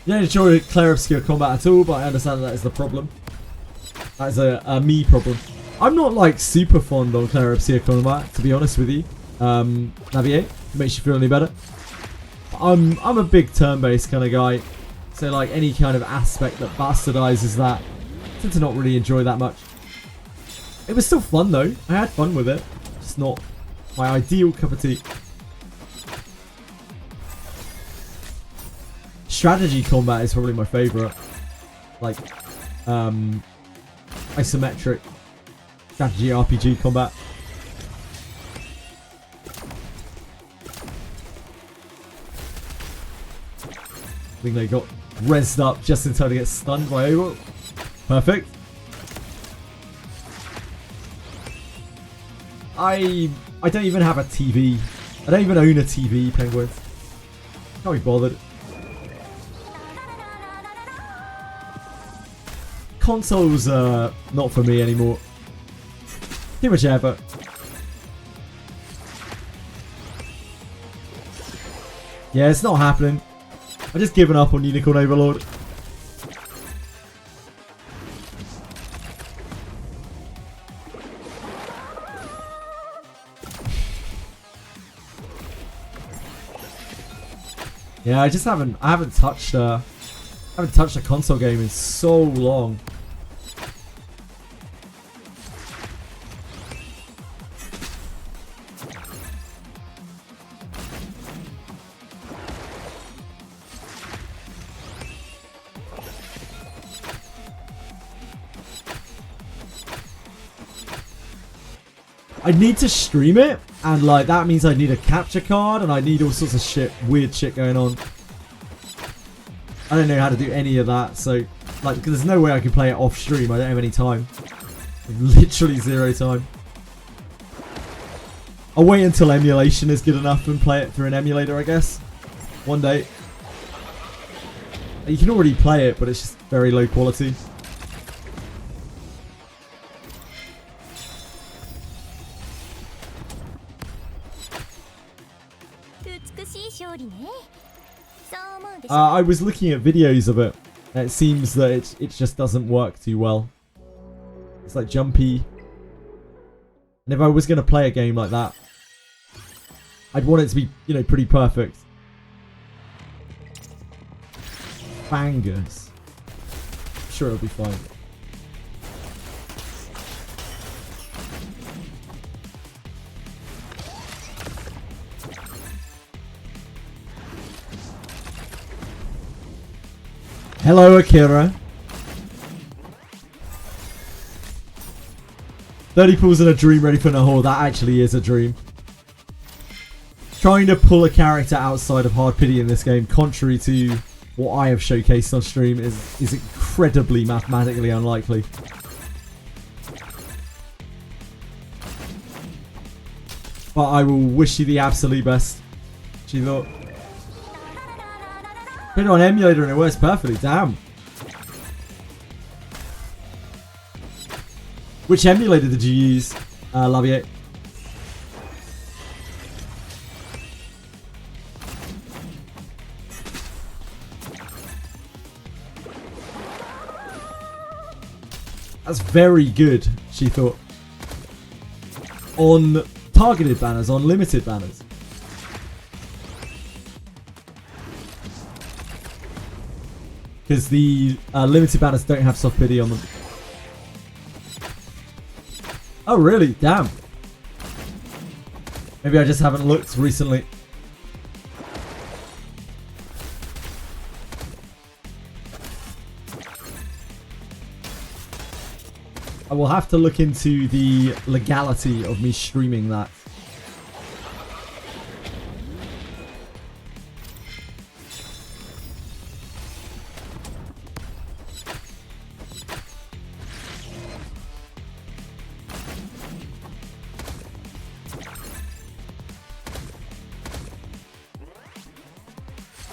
[SPEAKER 1] You don't enjoy Claire Obscure combat at all, but I understand that is the problem. That's a me problem. I'm not like super fond on Claire Obscure combat, to be honest with you. Navigate, makes you feel any better. I'm a big turn-based kind of guy, so like any kind of aspect that bastardizes that, I tend to not really enjoy that much. It was still fun though. I had fun with it. Just not my ideal cup of tea. Strategy combat is probably my favourite. Like, isometric strategy RPG combat. I think they got rezzed up just in time to get stunned by Overwatch. Perfect. I don't even have a TV. I don't even own a TV, Penguins. Can't be bothered. Consoles are not for me anymore. Too much effort. Yeah, it's not happening. I've just given up on Unicorn Overlord. Yeah, I haven't touched a console game in so long. I need to stream it, and like that means I need a capture card, and I need all sorts of weird shit going on. I don't know how to do any of that, so Like, because there's no way I can play it off stream. I don't have any time. Literally 0 time. I'll wait until emulation is good enough and play it through an emulator, I guess. One day. You can already play it, but it's just very low quality. I was looking at videos of it, and it seems that it just doesn't work too well. It's like jumpy. And if I was going to play a game like that, I'd want it to be, you know, pretty perfect. Bangers. I'm sure it'll be fine. Hello, Akira. 30 pools in a dream ready for Nahor. That actually is a dream. Trying to pull a character outside of hard pity in this game, contrary to what I have showcased on stream, is incredibly mathematically unlikely. But I will wish you the absolute best. She thought. Put it on emulator and it works perfectly. Damn. Which emulator did you use, Lavier? That's very good, she thought. On targeted banners, on limited banners. Because the limited banners don't have soft pity on them. Oh really? Damn. Maybe I just haven't looked recently. I will have to look into the legality of me streaming that.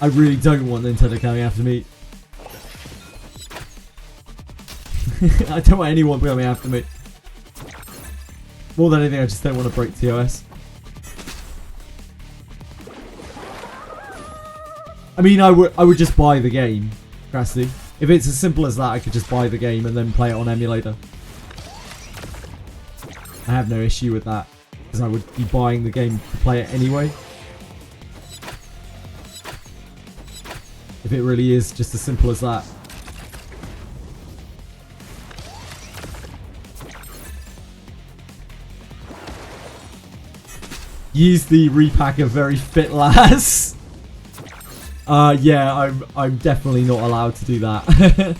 [SPEAKER 1] I really don't want Nintendo coming after me. I don't want anyone coming after me. More than anything, I just don't want to break TOS. I mean, I would just buy the game, Crasty. If it's as simple as that, I could just buy the game and then play it on emulator. I have no issue with that, because I would be buying the game to play it anyway. If it really is just as simple as that. Use the repack of very fit lass. Yeah, I'm definitely not allowed to do that.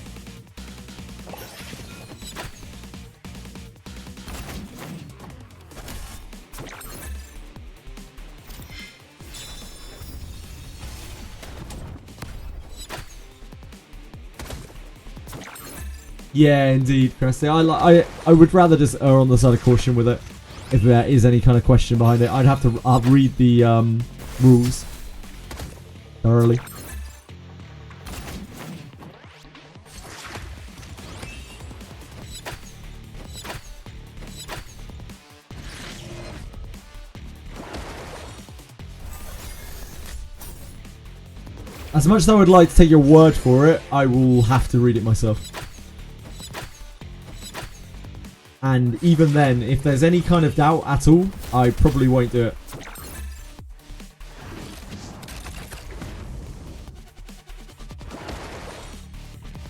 [SPEAKER 1] Yeah, indeed, Kirsty. I would rather just err on the side of caution with it. If there is any kind of question behind it, I'd have to read the rules thoroughly. As much as I would like to take your word for it, I will have to read it myself. And even then, if there's any kind of doubt at all, I probably won't do it.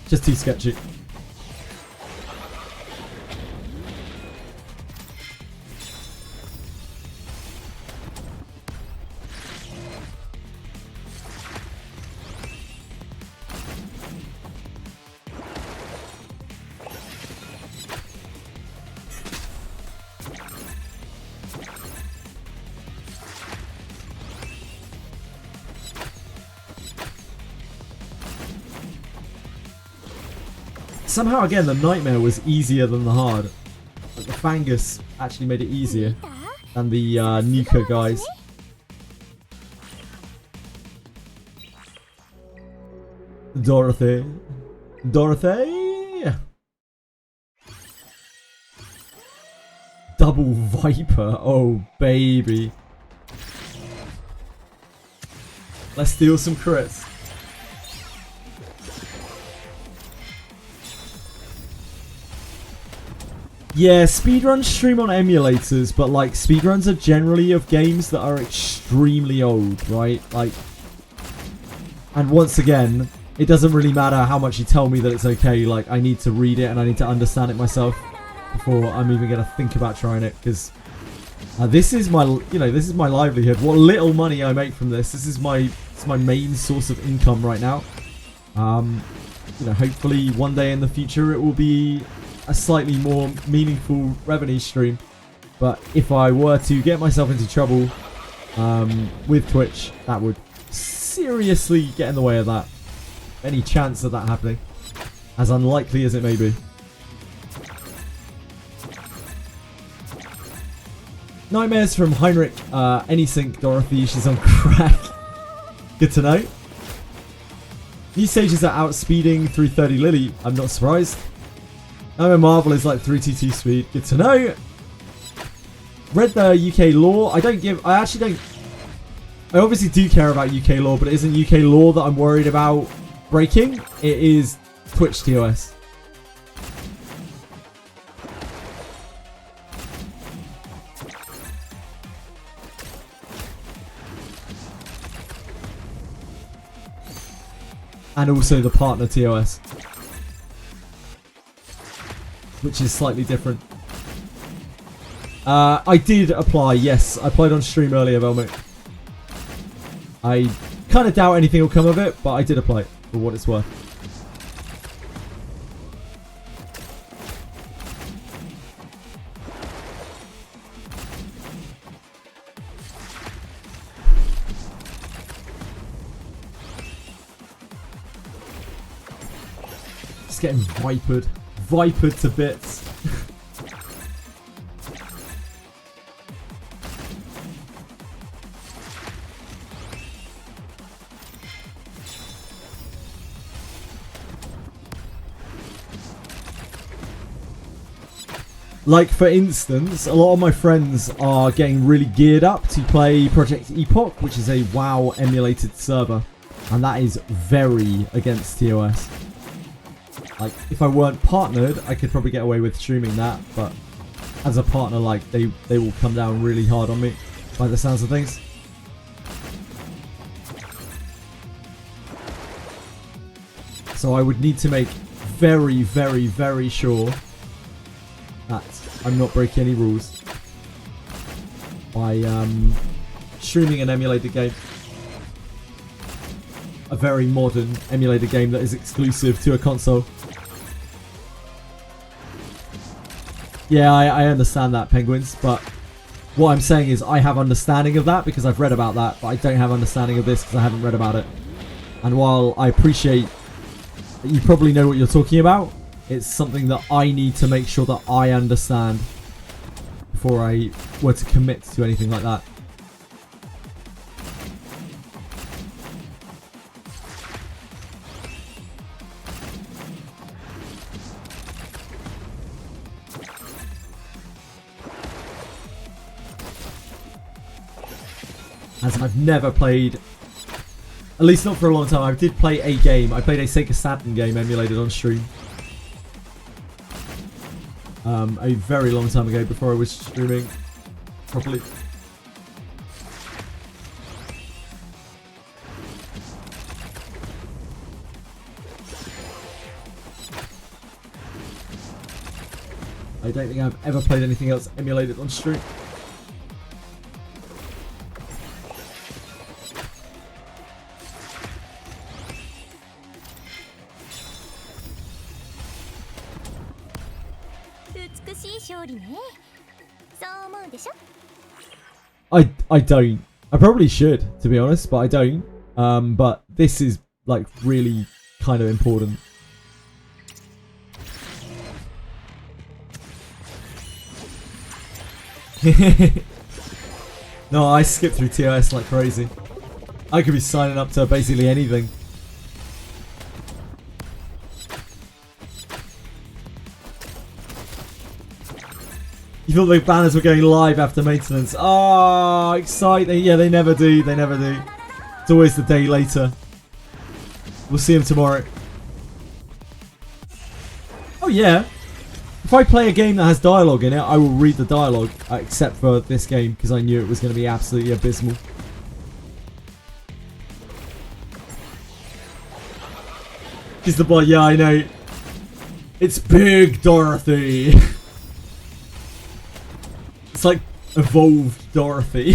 [SPEAKER 1] Just too sketchy. Somehow again the nightmare was easier than the hard. Like the Fangus actually made it easier than the Nuka guys. Dorothy. Double Viper. Oh, baby. Let's steal some crits. Yeah, speedruns stream on emulators, but like speedruns are generally of games that are extremely old, right? Like, and once again, it doesn't really matter how much you tell me that it's okay. Like, I need to read it and I need to understand it myself before I'm even gonna think about trying it, because this is my, this is my livelihood. What little money I make from this is my main source of income right now. Hopefully one day in the future it will be a slightly more meaningful revenue stream. But if I were to get myself into trouble with Twitch, that would seriously get in the way of that. Any chance of that happening, as unlikely as it may be. Nightmares from Heinrich, ANISYNC, Dorothy, she's on crack. Good to know. These stages are outspeeding 330 Lily, I'm not surprised. I'm a Marvel is like 322 speed, good to know. Read the UK law, I obviously do care about UK law, but it isn't UK law that I'm worried about breaking, it is Twitch TOS. And also the partner TOS, which is slightly different. I did apply, yes. I applied on stream earlier, Velmic. I kind of doubt anything will come of it, but I did apply for what it's worth. Just getting vipered to bits. Like, for instance, a lot of my friends are getting really geared up to play Project Epoch, which is a WoW emulated server. And that is very against TOS. Like, if I weren't partnered, I could probably get away with streaming that. But as a partner, like, they will come down really hard on me, by the sounds of things. So I would need to make very, very, very sure that I'm not breaking any rules by streaming an emulated game. A very modern emulated game that is exclusive to a console. Yeah, I understand that, Penguins, but what I'm saying is I have understanding of that because I've read about that, but I don't have understanding of this because I haven't read about it. And while I appreciate that you probably know what you're talking about, it's something that I need to make sure that I understand before I were to commit to anything like that. As I've never played, at least not for a long time, I did play a game. I played a Sega Saturn game emulated on stream. A very long time ago before I was streaming properly. I don't think I've ever played anything else emulated on stream. I don't. I probably should, to be honest, but I don't. But this is like really kind of important. No, I skip through TOS like crazy. I could be signing up to basically anything. You thought the banners were going live after maintenance. Oh, exciting. Yeah, they never do. They never do. It's always the day later. We'll see them tomorrow. Oh, yeah. If I play a game that has dialogue in it, I will read the dialogue. Except for this game, because I knew it was going to be absolutely abysmal. She's the boy. Yeah, I know. It's Big Dorothy. It's like evolved Dorothy.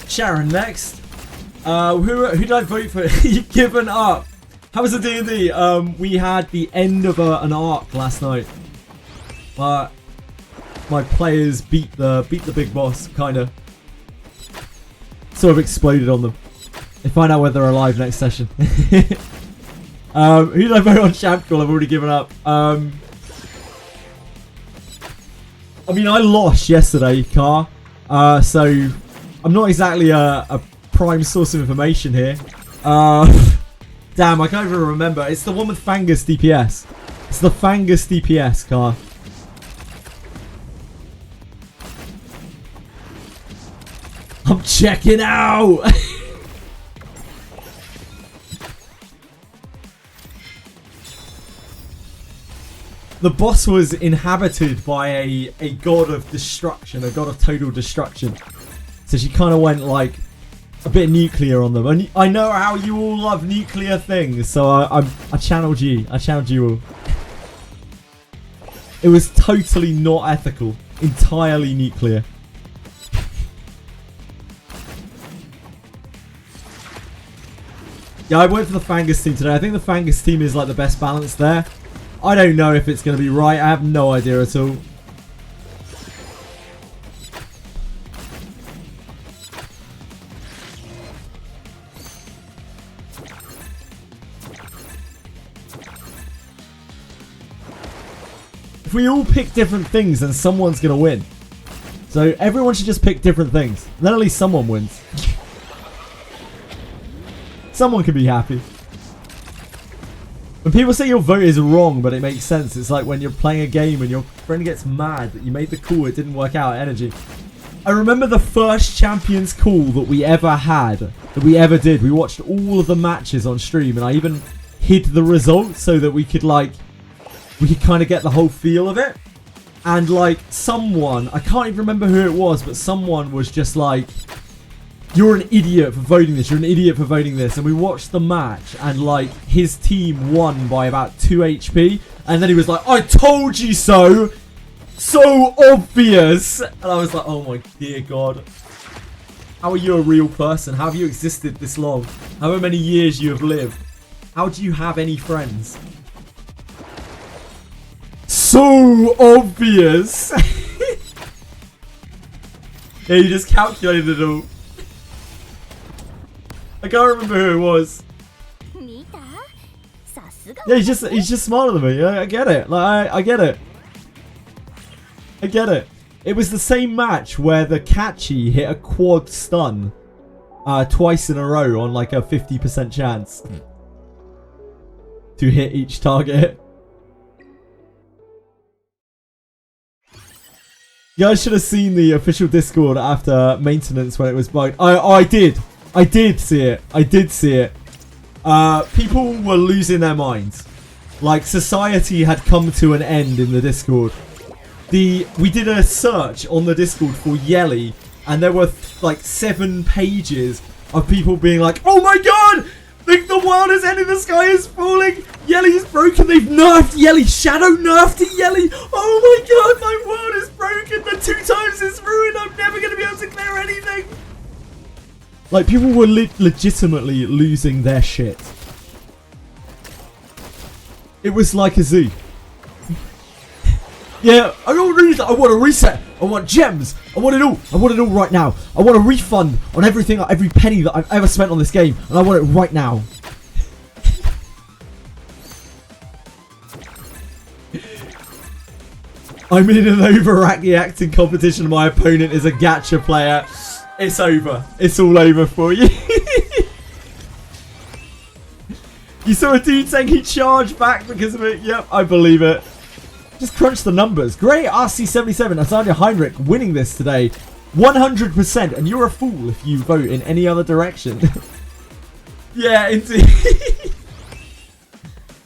[SPEAKER 1] Sharon next. Who did I vote for? You've given up. How was the D&D? We had the end of an arc last night. But my players beat the big boss, kinda. Sort of exploded on them. They find out whether they're alive next session. Who did I vote on Champ Call? I've already given up. I mean, I lost yesterday, Car. So I'm not exactly a prime source of information here. Damn, I can't even remember. It's the one with Fangus DPS. It's the Fangus DPS, Car. I'm checking out! The boss was inhabited by a god of destruction, a god of total destruction. So she kind of went like a bit nuclear on them. And I know how you all love nuclear things, so I channeled you. I channeled you all. It was totally not ethical. Entirely nuclear. Yeah, I went for the Fangus team today. I think the Fangus team is like the best balance there. I don't know if it's going to be right. I have no idea at all. If we all pick different things, then someone's going to win. So everyone should just pick different things. Then at least someone wins. Someone can be happy. When people say your vote is wrong, but it makes sense, it's like when you're playing a game and your friend gets mad that you made the call, it didn't work out, energy. I remember the first Champions call that we ever had, that we ever did. We watched all of the matches on stream, and I even hid the results so that we could kind of get the whole feel of it. And like someone, I can't even remember who it was, but someone was just like, you're an idiot for voting this, you're an idiot for voting this. And we watched the match and like his team won by about 2 HP. And then he was like, I told you so! So obvious! And I was like, oh my dear God. How are you a real person? How have you existed this long? However many years you have lived? How do you have any friends? So obvious! Yeah, you just calculated it all. I can't remember who it was. Yeah, he's just smarter than me. I get it. Like I get it. I get it. It was the same match where the Catchy hit a quad stun twice in a row on like a 50% chance to hit each target. You guys should have seen the official Discord after maintenance when it was bugged. I did. I did see it. I did see it. People were losing their minds. Like, society had come to an end in the Discord. We did a search on the Discord for Yelly, and there were like 7 pages of people being like, oh my god! The world is ending, the sky is falling! Yelly is broken, they've nerfed Yelly! Shadow nerfed Yelly! Oh my god, my world is broken! The 2 times is ruined, I'm never going to be able to clear anything! Like, people were legitimately losing their shit. It was like a zoo. Yeah, I want a reset. I want gems. I want it all. I want it all right now. I want a refund on everything, every penny that I've ever spent on this game, and I want it right now. I'm in an overreacting competition. My opponent is a gacha player. It's over. It's all over for you. You saw a dude saying he charged back because of it. Yep, I believe it. Just crunch the numbers. Great, RC77, Asanya Heinrich winning this today. 100%, and you're a fool if you vote in any other direction. Yeah, indeed.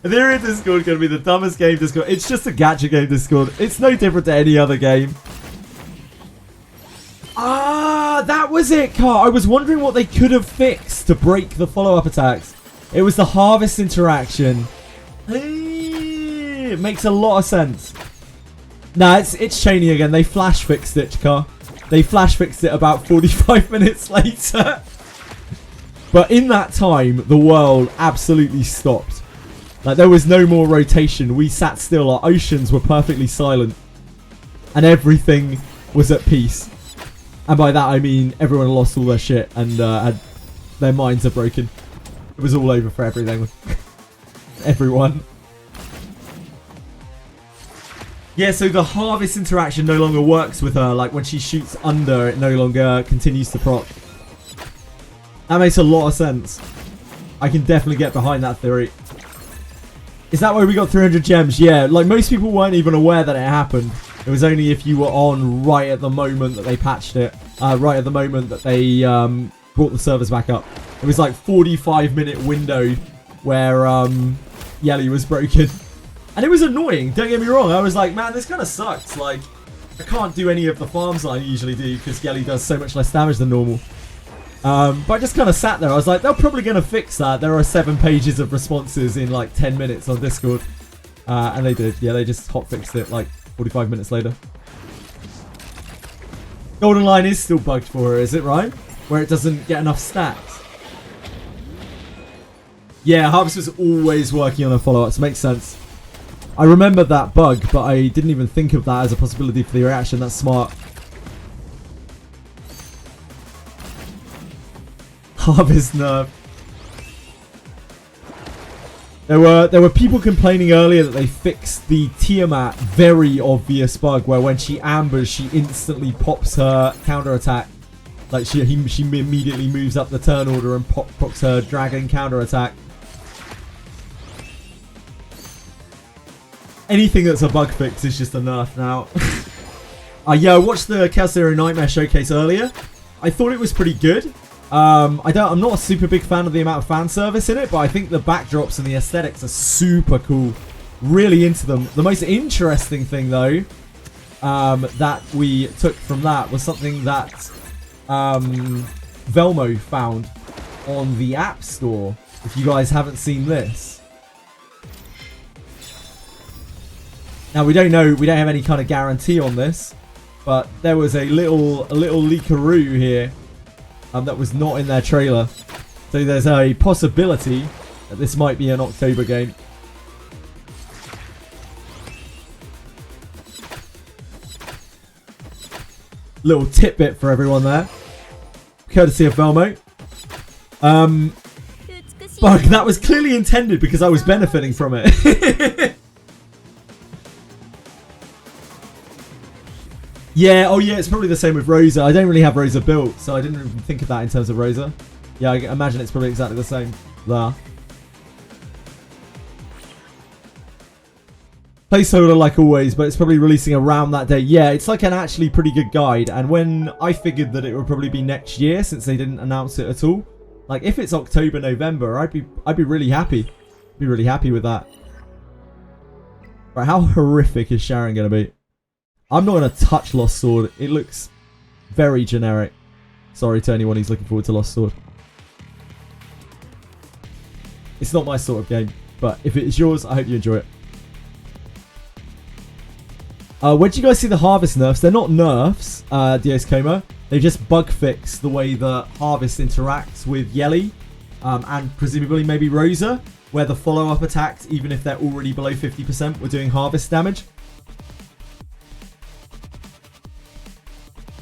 [SPEAKER 1] Etheria Discord going to be the dumbest game Discord. It's just a gacha game Discord. It's no different to any other game. Ah, that was it, Car. I was wondering what they could have fixed to break the follow-up attacks. It was the harvest interaction. It makes a lot of sense. Nah, it's Cheney again. They flash fixed it, Car. They flash fixed it about 45 minutes later. But in that time, the world absolutely stopped. Like, there was no more rotation. We sat still. Our oceans were perfectly silent. And everything was at peace. And by that, I mean everyone lost all their shit and had their minds are broken. It was all over for everything. Everyone. Yeah, so the harvest interaction no longer works with her. Like, when she shoots under, it no longer continues to proc. That makes a lot of sense. I can definitely get behind that theory. Is that why we got 300 gems? Yeah, like, most people weren't even aware that it happened. It was only if you were on right at the moment that they patched it. Right at the moment that they brought the servers back up. It was like 45-minute window where Yelly was broken. And it was annoying, don't get me wrong. I was like, man, this kind of sucks. Like, I can't do any of the farms that I usually do because Yelly does so much less damage than normal. But I just kind of sat there. I was like, they're probably going to fix that. There are 7 pages of responses in like 10 minutes on Discord. And they did. Yeah, they just hotfixed it like 45 minutes later. Golden Line is still bugged for her, is it, right? Where it doesn't get enough stacks. Yeah, Harvest was always working on her follow-ups. Makes sense. I remember that bug, but I didn't even think of that as a possibility for the reaction. That's smart. Harvest nerf. There were people complaining earlier that they fixed the Tiamat very obvious bug where when she ambers, she instantly pops her counter attack. Like she immediately moves up the turn order and pops her dragon counter attack. Anything that's a bug fix is just a nerf now. Yeah, I watched the Chaos Theory Nightmare showcase earlier. I thought it was pretty good. I'm not a super big fan of the amount of fan service in it, but I think the backdrops and the aesthetics are super cool. Really into them. The most interesting thing, though, that we took from that was something that Velmo found on the App Store. If you guys haven't seen this. Now, we don't know, we don't have any kind of guarantee on this, but there was a little leakaroo here. That was not in their trailer. So there's a possibility that this might be an October game. Little tidbit for everyone there. Courtesy of Velmo. Bug, that was clearly intended because I was benefiting from it. Yeah, oh yeah, it's probably the same with Rosa. I don't really have Rosa built, so I didn't even think of that in terms of Rosa. Yeah, I imagine it's probably exactly the same. There. Placeholder like always, but it's probably releasing around that day. Yeah, it's like an actually pretty good guide, and when I figured that it would probably be next year since they didn't announce it at all. Like, if it's October, November, I'd be really happy. Be really happy with that. Right, how horrific is Sharon going to be? I'm not going to touch Lost Sword. It looks very generic. Sorry to anyone who's looking forward to Lost Sword. It's not my sort of game, but if it is yours, I hope you enjoy it. Where did you guys see the Harvest nerfs? They're not nerfs, Dios Coma. They just bug fix the way that Harvest interacts with Yelly, and presumably maybe Rosa, where the follow-up attacks, even if they're already below 50%, were doing Harvest damage.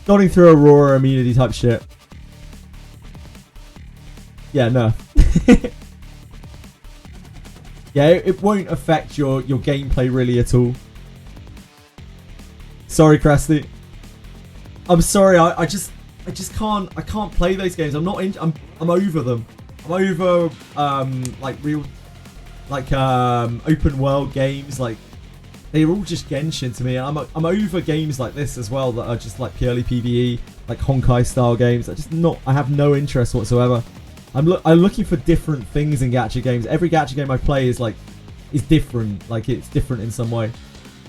[SPEAKER 1] Going through Aurora immunity type shit. Yeah, no. Yeah, it won't affect your gameplay really at all. Sorry, Krusty. I'm sorry. I just can't play those games. I'm over them. I'm over like real open world games. Like they're all just Genshin to me. I'm over games like this as well that are just like purely PvE, like Honkai style games. I have no interest whatsoever. I'm looking for different things in gacha games. Every gacha game I play is different. Like it's different in some way.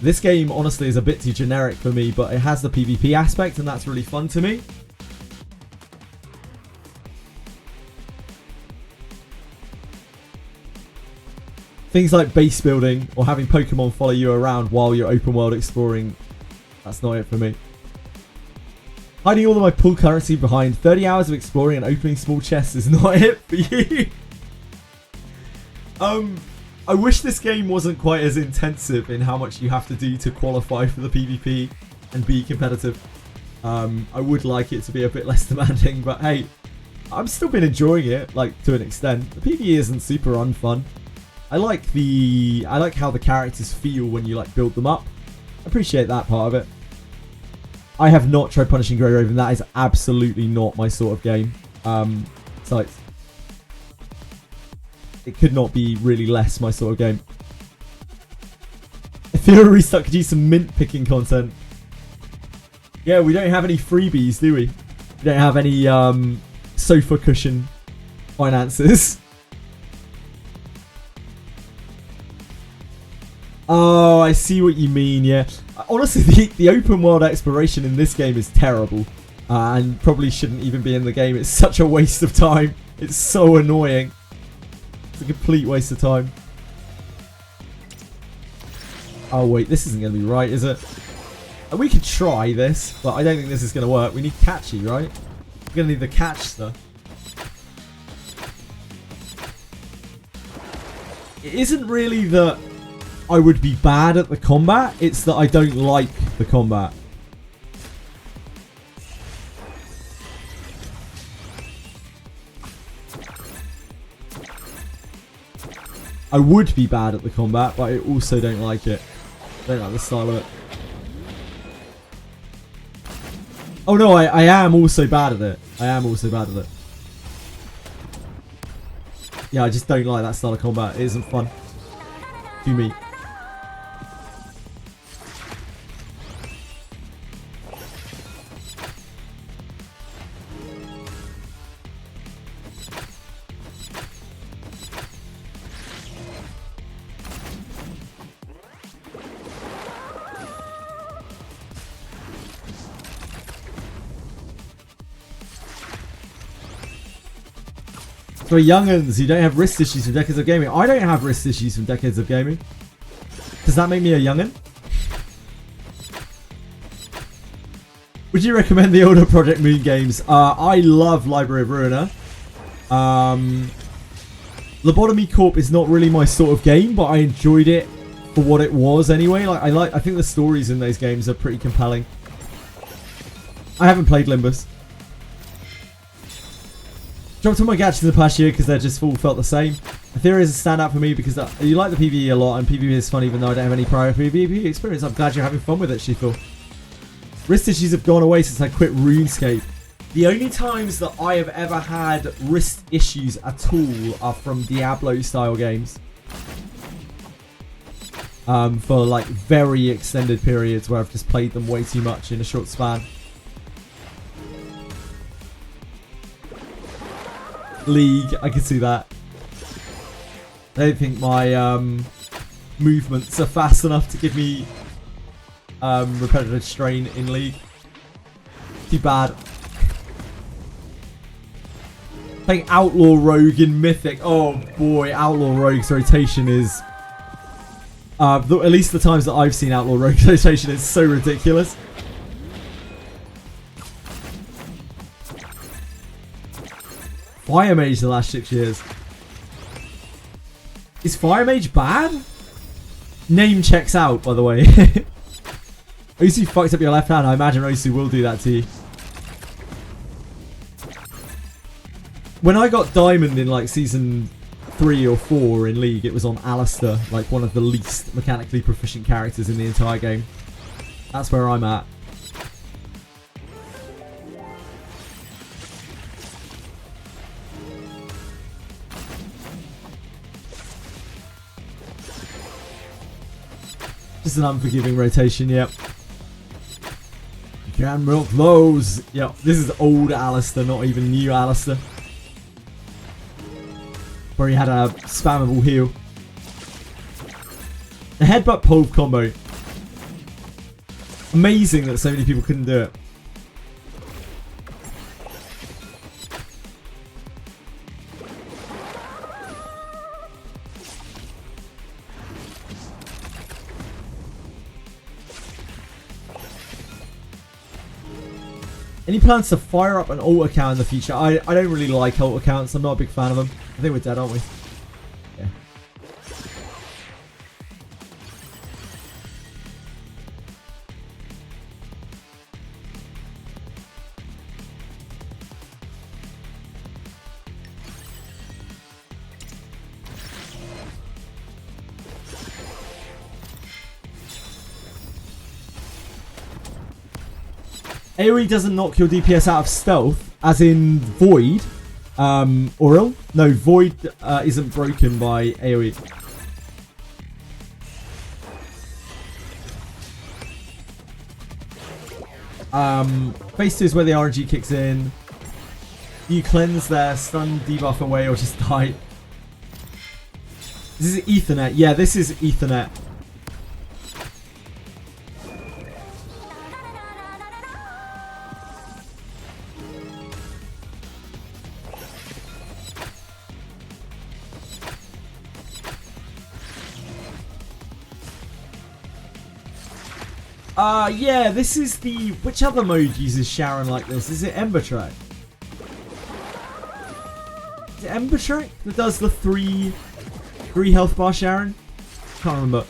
[SPEAKER 1] This game honestly is a bit too generic for me, but it has the PvP aspect and that's really fun to me. Things like base building or having Pokemon follow you around while you're open world exploring, that's not it for me. Hiding all of my pool currency behind 30 hours of exploring and opening small chests is not it for you. I wish this game wasn't quite as intensive in how much you have to do to qualify for the PvP and be competitive. I would like it to be a bit less demanding, but hey, I've still been enjoying it, like to an extent. The PvE isn't super unfun. I like how the characters feel when you like build them up. I appreciate that part of it. I have not tried Punishing Grey Raven. That is absolutely not my sort of game. So it could not be really less my sort of game. Etheria Restart could use some mint picking content. Yeah, we don't have any freebies, do we? We don't have any sofa cushion finances. Oh, I see what you mean, yeah. Honestly, the open world exploration in this game is terrible. And probably shouldn't even be in the game. It's such a waste of time. It's so annoying. It's a complete waste of time. Oh, wait, this isn't going to be right, is it? We could try this, but I don't think this is going to work. We need catchy, right? We're going to need the catch stuff. It isn't really that I would be bad at the combat, it's that I don't like the combat. I would be bad at the combat, but I also don't like it. I don't like the style of it. Oh no, I am also bad at it. I am also bad at it. Yeah, I just don't like that style of combat. It isn't fun to me. For young'uns who don't have wrist issues from decades of gaming. I don't have wrist issues from decades of gaming. Does that make me a young'un? Would you recommend the older Project Moon games? I love Library of Ruina. Lobotomy Corp is not really my sort of game, but I enjoyed it for what it was anyway. I think the stories in those games are pretty compelling. I haven't played Limbus. Dropped all my gadgets in the past year because they're just all felt the same. Etheria is a standout for me because you like the PvE a lot and PvE is fun even though I don't have any prior PvE experience. I'm glad you're having fun with it, Shifil. Wrist issues have gone away since I quit RuneScape. The only times that I have ever had wrist issues at all are from Diablo style games. For like very extended periods where I've just played them way too much in a short span. League, I can see that. I don't think my movements are fast enough to give me repetitive strain in League. Too bad. Playing Outlaw Rogue in Mythic. Oh boy, Outlaw Rogue's rotation is... at least the times that I've seen Outlaw Rogue's rotation is so ridiculous. Fire Mage the last 6 years. Is Fire Mage bad? Name checks out, by the way. Osu fucked up your left hand. I imagine Osu will do that to you. When I got Diamond in like season 3 or 4 in League, it was on Alistair, like one of the least mechanically proficient characters in the entire game. That's where I'm at. Just an unforgiving rotation, yep. You can milk those. Yep, this is old Alistair, not even new Alistair. Where he had a spammable heal. The headbutt pole combo. Amazing that so many people couldn't do it. Any plans to fire up an alt account in the future? I don't really like alt accounts. I'm not a big fan of them. I think we're dead, aren't we? Yeah. AoE doesn't knock your DPS out of stealth, as in Void. Oral? No, Void isn't broken by AoE. Phase 2 is where the RNG kicks in. You cleanse their stun debuff away or just die. This is Ethernet. Yeah, this is Ethernet. Yeah, this is the... Which other mode uses Sharon like this? Is it Ember Track? Is it Ember Track that does the 3 health bar Sharon? Can't remember.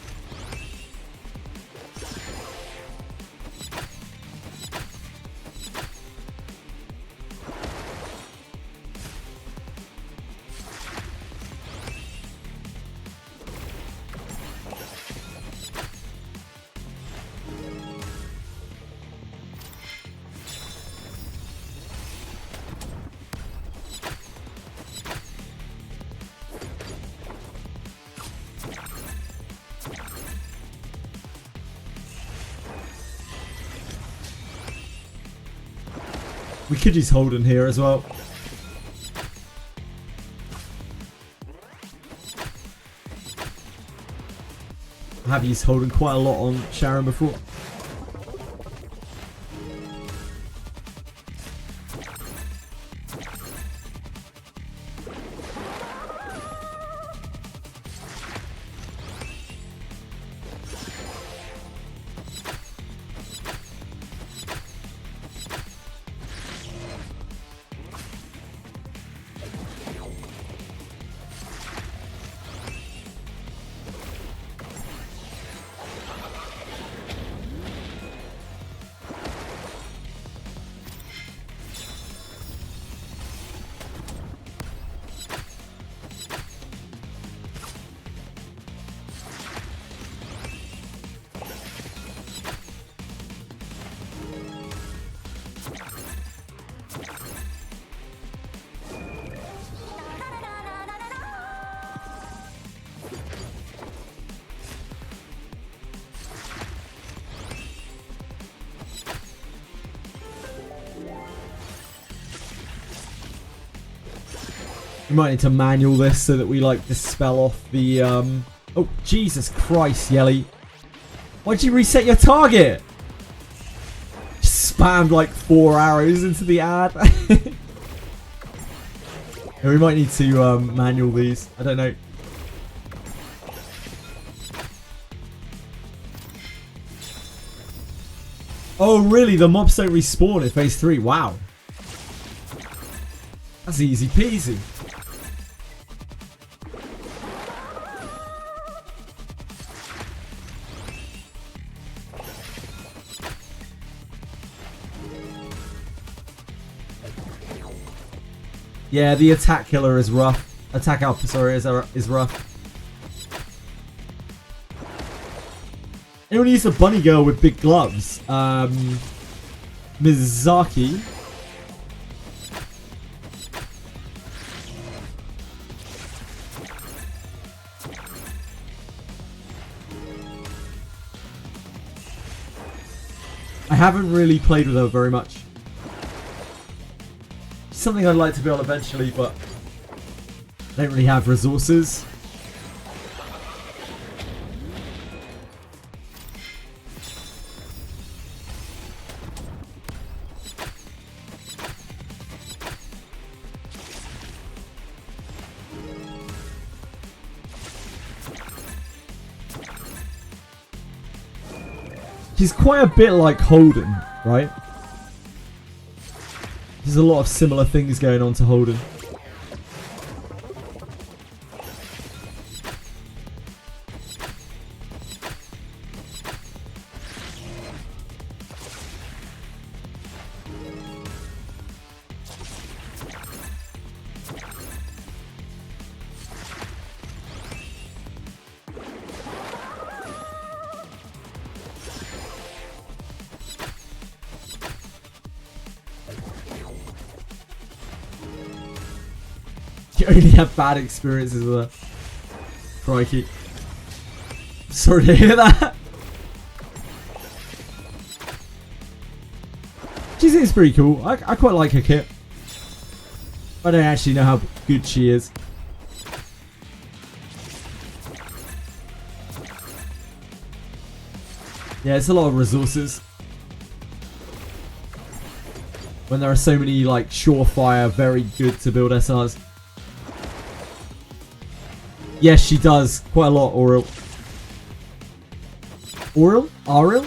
[SPEAKER 1] We could use Holden here as well. I have used Holden quite a lot on Sharon before. We might need to manual this so that we like dispel off the Oh Jesus Christ, Yelly. Why'd you reset your target? Just spammed like 4 arrows into the ad. Yeah, we might need to manual these. I don't know. Oh really? The mobs don't respawn at phase 3. Wow. That's easy peasy. Yeah, the attack killer is rough. Attack up, sorry, is rough. Anyone use a bunny girl with big gloves? Mizaki. I haven't really played with her very much. Something I'd like to build eventually, but I don't really have resources. He's quite a bit like Holden, right? There's a lot of similar things going on to Holden. You only have bad experiences with her. Crikey. Sorry to hear that. She seems pretty cool. I quite like her kit. I don't actually know how good she is. Yeah, it's a lot of resources. When there are so many like surefire, very good to build SRs. Yes, she does. Quite a lot, Auril. Auril? Auril?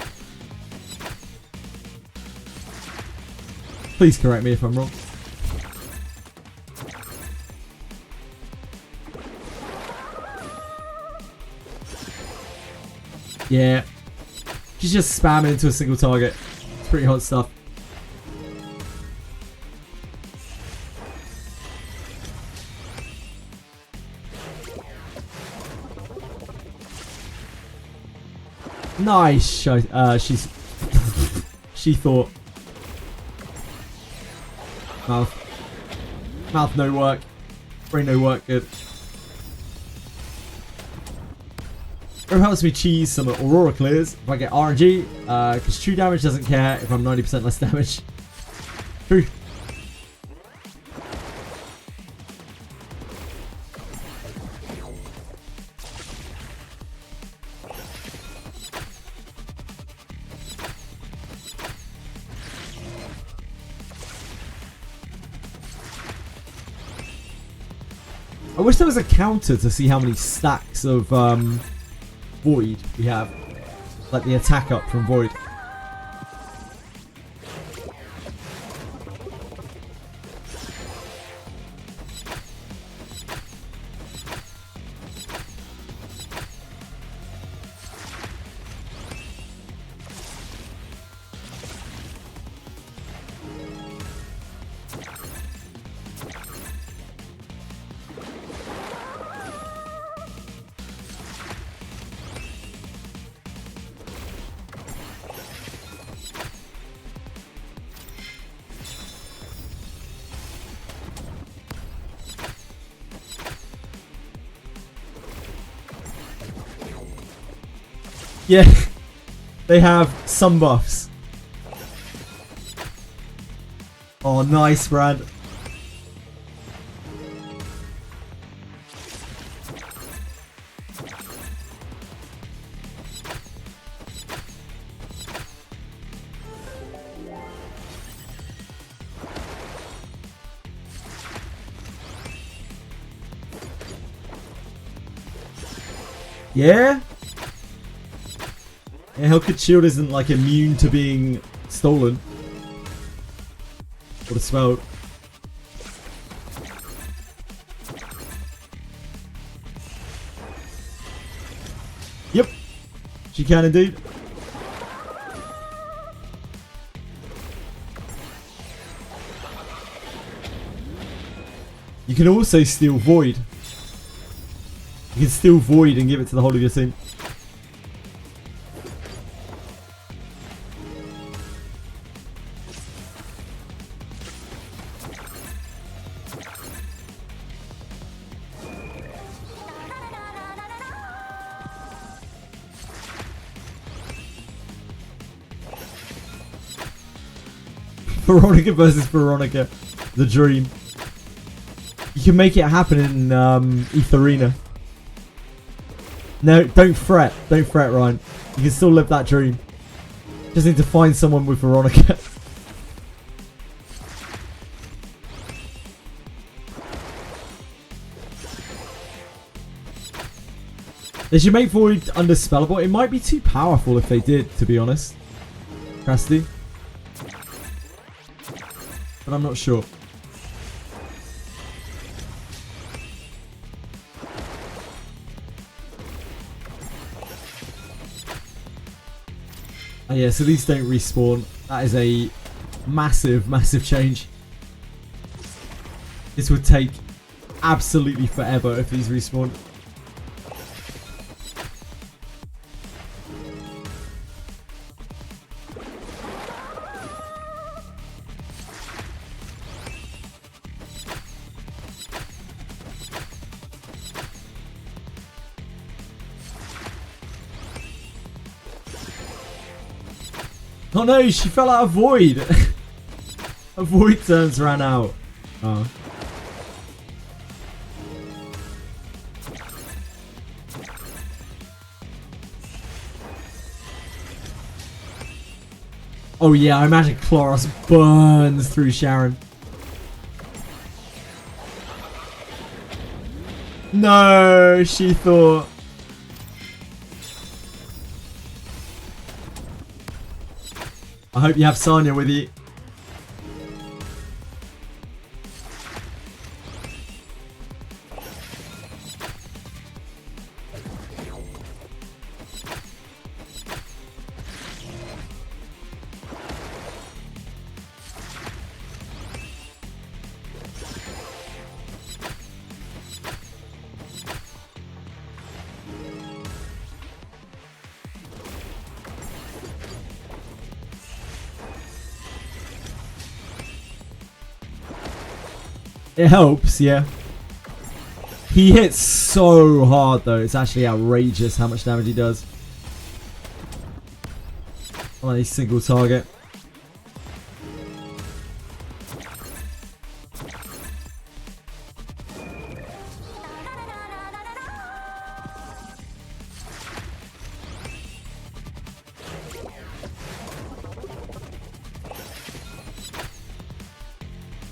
[SPEAKER 1] Please correct me if I'm wrong. Yeah. She's just spamming into a single target. It's pretty hot stuff. Nice. She's. She thought. Mouth no work. Brain no work. Good. It helps me cheese some Aurora clears if I get RNG. Because true damage doesn't care if I'm 90% less damage. True. I wish there was a counter to see how many stacks of Void we have. Like the attack up from Void. Yeah, they have some buffs. Oh, nice, Brad. Yeah? Yeah, Hellkit Shield isn't like immune to being stolen. Or smelled. Yep. She can indeed. You can also steal Void. You can steal Void and give it to the whole of your team. Veronica versus Veronica. The dream. You can make it happen in Etheria. No, don't fret. Don't fret, Ryan. You can still live that dream. Just need to find someone with Veronica. They should make Void undispellable. It might be too powerful if they did, to be honest. Crusty. But I'm not sure. Oh yeah, so these don't respawn. That is a massive, massive change. This would take absolutely forever if these respawn. Oh no, she fell out of Void. Her Void turns ran out. Oh. Oh yeah, I imagine Chloros burns through Sharon. No, she thought. I hope you have Sanya with you. It helps, yeah. He hits so hard though, it's actually outrageous how much damage he does. On a single target.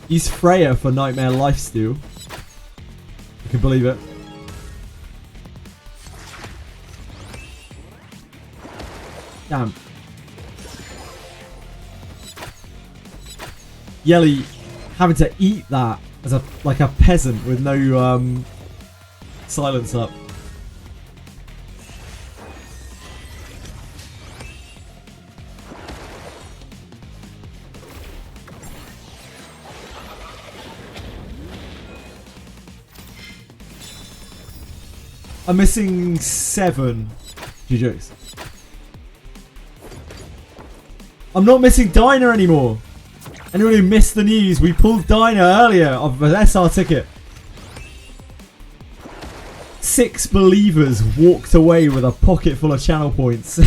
[SPEAKER 1] He's Freya for Nightmare Lifesteal. I can believe it. Damn. Yelly having to eat that as a like a peasant with no silence up. I'm missing 7 G-Jokes. I'm not missing Dinah anymore. Anyone who missed the news, we pulled Dinah earlier of an SR ticket. 6 believers walked away with a pocket full of channel points.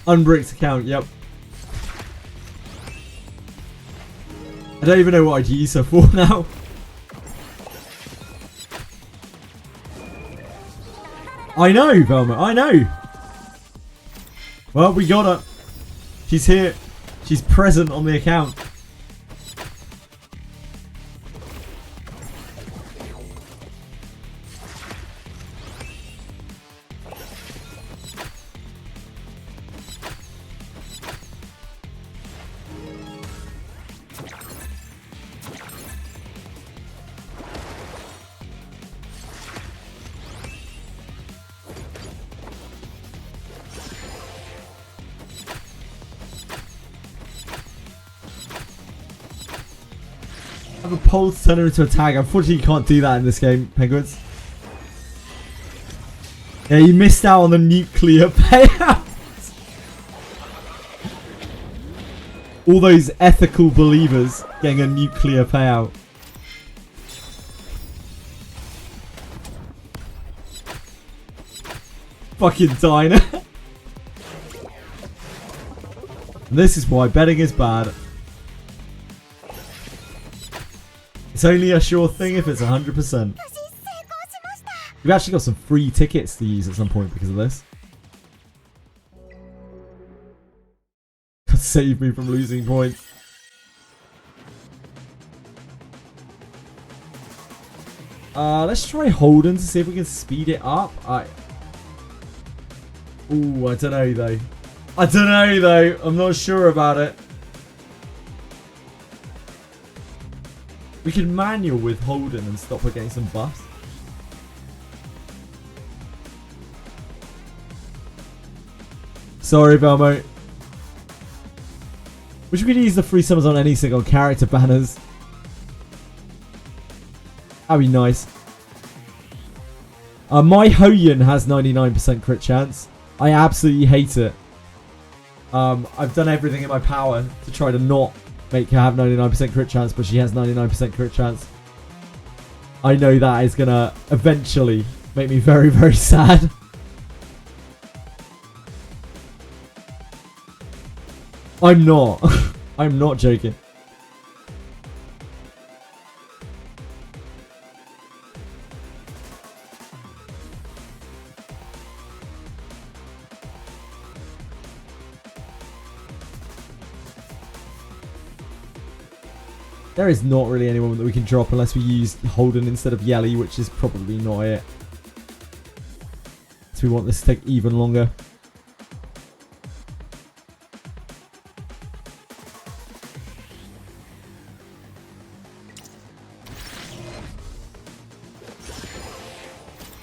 [SPEAKER 1] Unbricked account, yep. I don't even know what I'd use her for now. I know, Velma, I know. Well, we got her. She's here. She's present on the account. Have a pulse turner into a tag. Unfortunately, you can't do that in this game, Penguins. Yeah, you missed out on the nuclear payout. All those ethical believers getting a nuclear payout. Fucking diner. This is why betting is bad. It's only a sure thing if it's 100%. We've actually got some free tickets to use at some point because of this. Save me from losing points. Let's try Holden to see if we can speed it up. Ooh, I don't know though. I don't know though. I'm not sure about it. We can manual with Holden and stop her getting some buffs. Sorry, Velmo. Wish we could use the free summons on any single character banners. That'd be nice. My Hoyan has 99% crit chance. I absolutely hate it. I've done everything in my power to try to not make her have 99% crit chance, but she has 99% crit chance. I know that is gonna eventually make me very, very sad. I'm not. I'm not joking. There is not really anyone that we can drop unless we use Holden instead of Yelly, which is probably not it. So we want this to take even longer.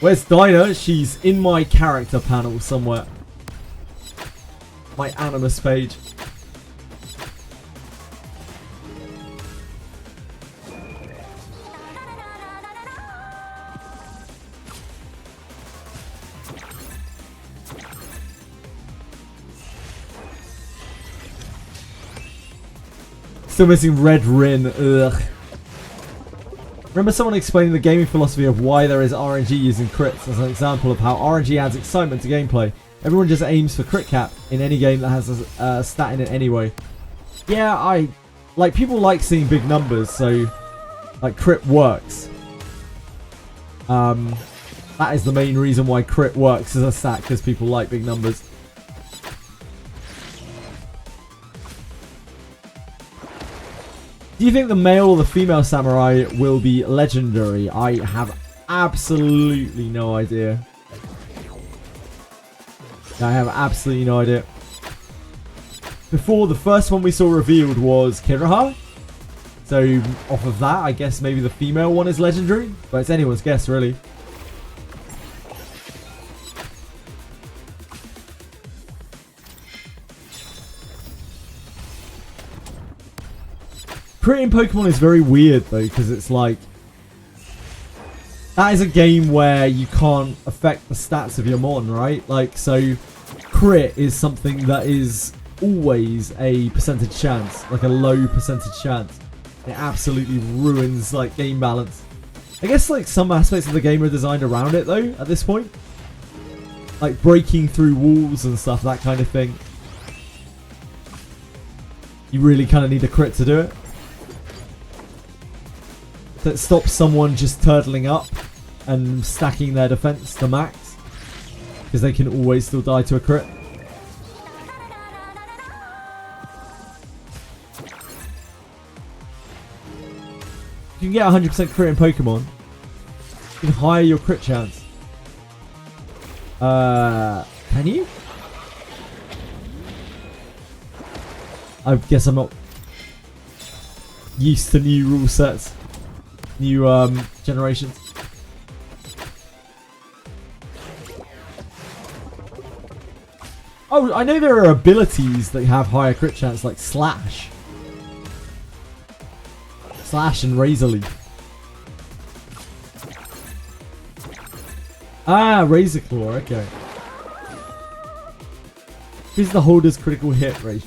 [SPEAKER 1] Where's Dinah? She's in my character panel somewhere. My Animus page. Still missing Red Rin. Ugh. Remember someone explaining the gaming philosophy of why there is RNG using crits as an example of how RNG adds excitement to gameplay. Everyone just aims for crit cap in any game that has a stat in it anyway. Yeah, people like seeing big numbers, so like crit works. That is the main reason why crit works as a stat, because people like big numbers. Do you think the male or the female samurai will be legendary? I have absolutely no idea. I have absolutely no idea. Before, the first one we saw revealed was Kiraha. So, off of that, I guess maybe the female one is legendary. But it's anyone's guess, really. Crit in Pokemon is very weird though, because it's like, that is a game where you can't affect the stats of your Mon, right? Like, so crit is something that is always a percentage chance, like a low percentage chance. It absolutely ruins like game balance. I guess like some aspects of the game are designed around it though, at this point. Like breaking through walls and stuff, that kind of thing. You really kind of need a crit to do it. That stops someone just turtling up and stacking their defense to max, because they can always still die to a crit. You can get 100% crit in Pokemon. You can higher your crit chance. Can you? I guess I'm not used to new rule sets. New generations. Oh, I know there are abilities that have higher crit chance, like Slash. Slash and Razor Leaf. Ah, Razor Claw, okay. Here's the holder's critical hit rate.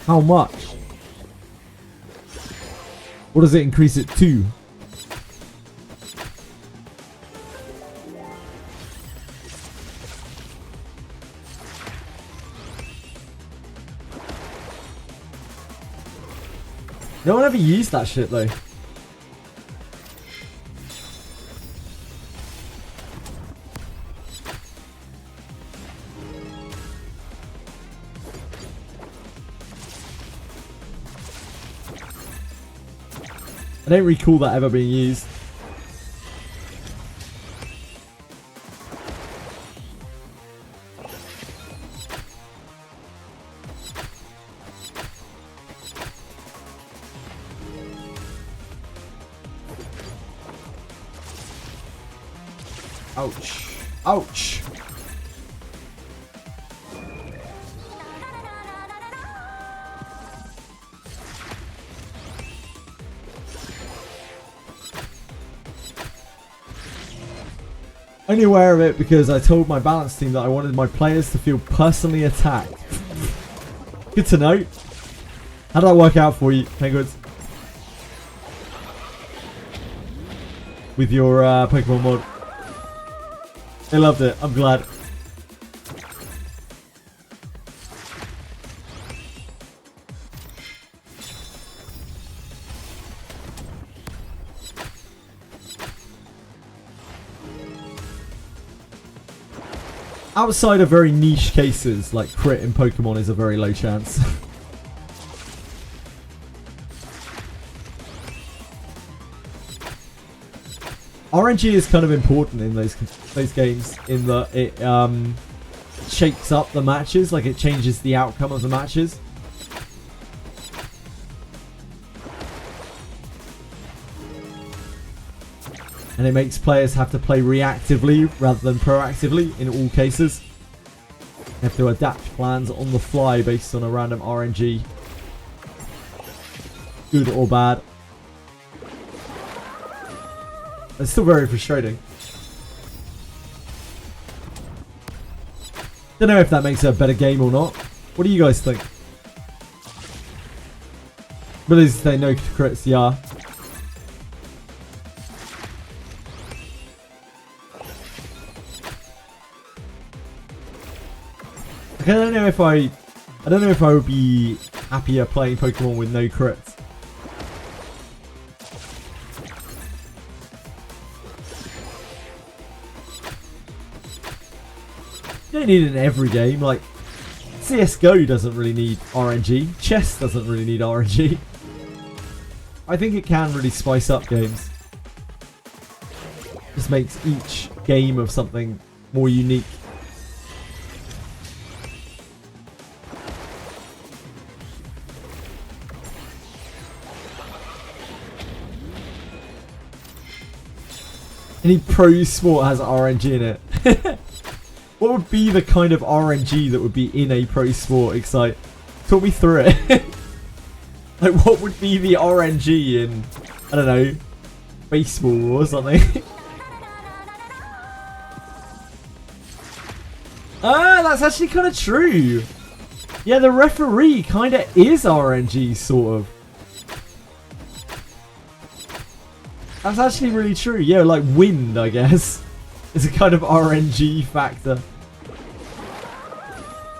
[SPEAKER 1] How much? What does it increase it to? No one ever used that shit though. I don't recall that ever being used. Ouch. Ouch. Only aware of it because I told my balance team that I wanted my players to feel personally attacked. Good to know. How did that work out for you, Penguins? With your Pokemon mod. They loved it. I'm glad. Outside of very niche cases, like crit in Pokemon is a very low chance. RNG is kind of important in those games in that it shakes up the matches, like it changes the outcome of the matches. And it makes players have to play reactively rather than proactively in all cases. They have to adapt plans on the fly based on a random RNG. Good or bad. It's still very frustrating. Don't know if that makes it a better game or not. What do you guys think? Ability to say no crits, yeah. I don't know if I would be happier playing Pokemon with no crits. You don't need it in every game. Like CS:GO doesn't really need RNG. Chess doesn't really need RNG. I think it can really spice up games. Just makes each game of something more unique. Any pro sport has RNG in it. What would be the kind of RNG that would be in a pro sport, Excite? Talk me through it. Like, what would be the RNG in, I don't know, baseball or something? Ah, that's actually kind of true. Yeah, the referee kind of is RNG, sort of. That's actually really true. Yeah, like wind, I guess, is a kind of RNG factor.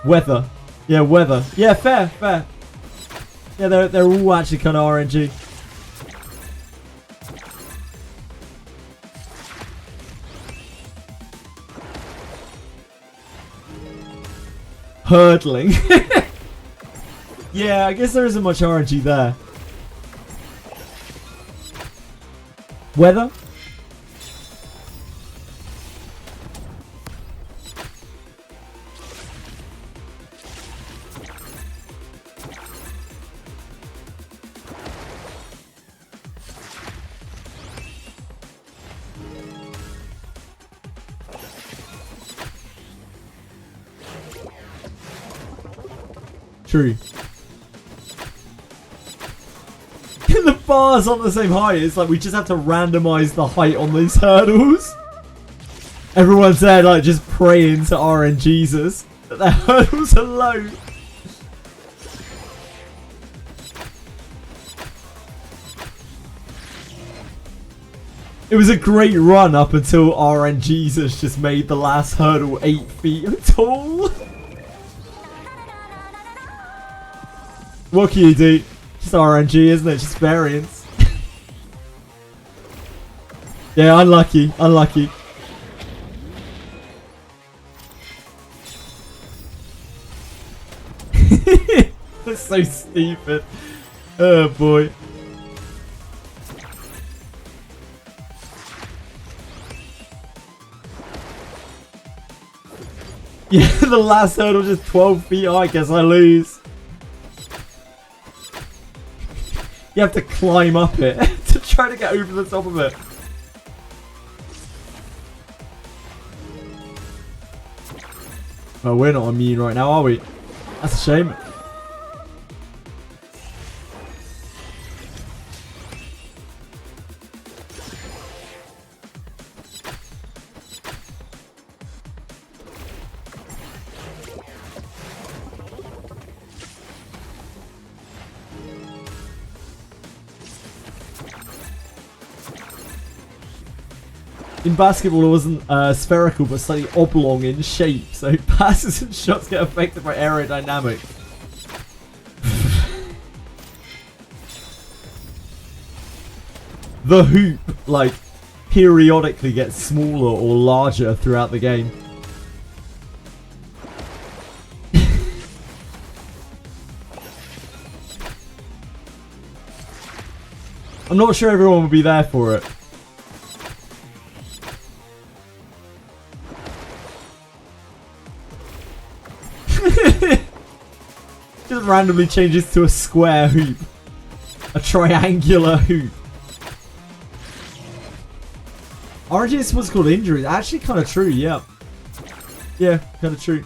[SPEAKER 1] Weather. Yeah, weather. Yeah, fair, fair. Yeah, they're all actually kind of RNG. Hurdling. Yeah, I guess there isn't much RNG there. Weather? True. The bars on the same height. It's like we just have to randomize the height on these hurdles. Everyone's there like just praying to RNGesus that their hurdles are low. It was a great run up until RNGesus just made the last hurdle 8 feet tall. What can you do? Just RNG, isn't it? Just variance. Yeah, unlucky. Unlucky. That's so stupid. Oh boy. Yeah, the last hurdle just 12 feet high. I guess I lose. You have to climb up it to try to get over the top of it. Oh, we're not immune right now, are we? That's a shame. In basketball, it wasn't spherical, but slightly oblong in shape, so passes and shots get affected by aerodynamics. The hoop, like, periodically gets smaller or larger throughout the game. I'm not sure everyone will be there for it. Just randomly changes to a square hoop. A triangular hoop. Origin is what's called injuries. Actually kind of true, yeah. Yeah, kind of true.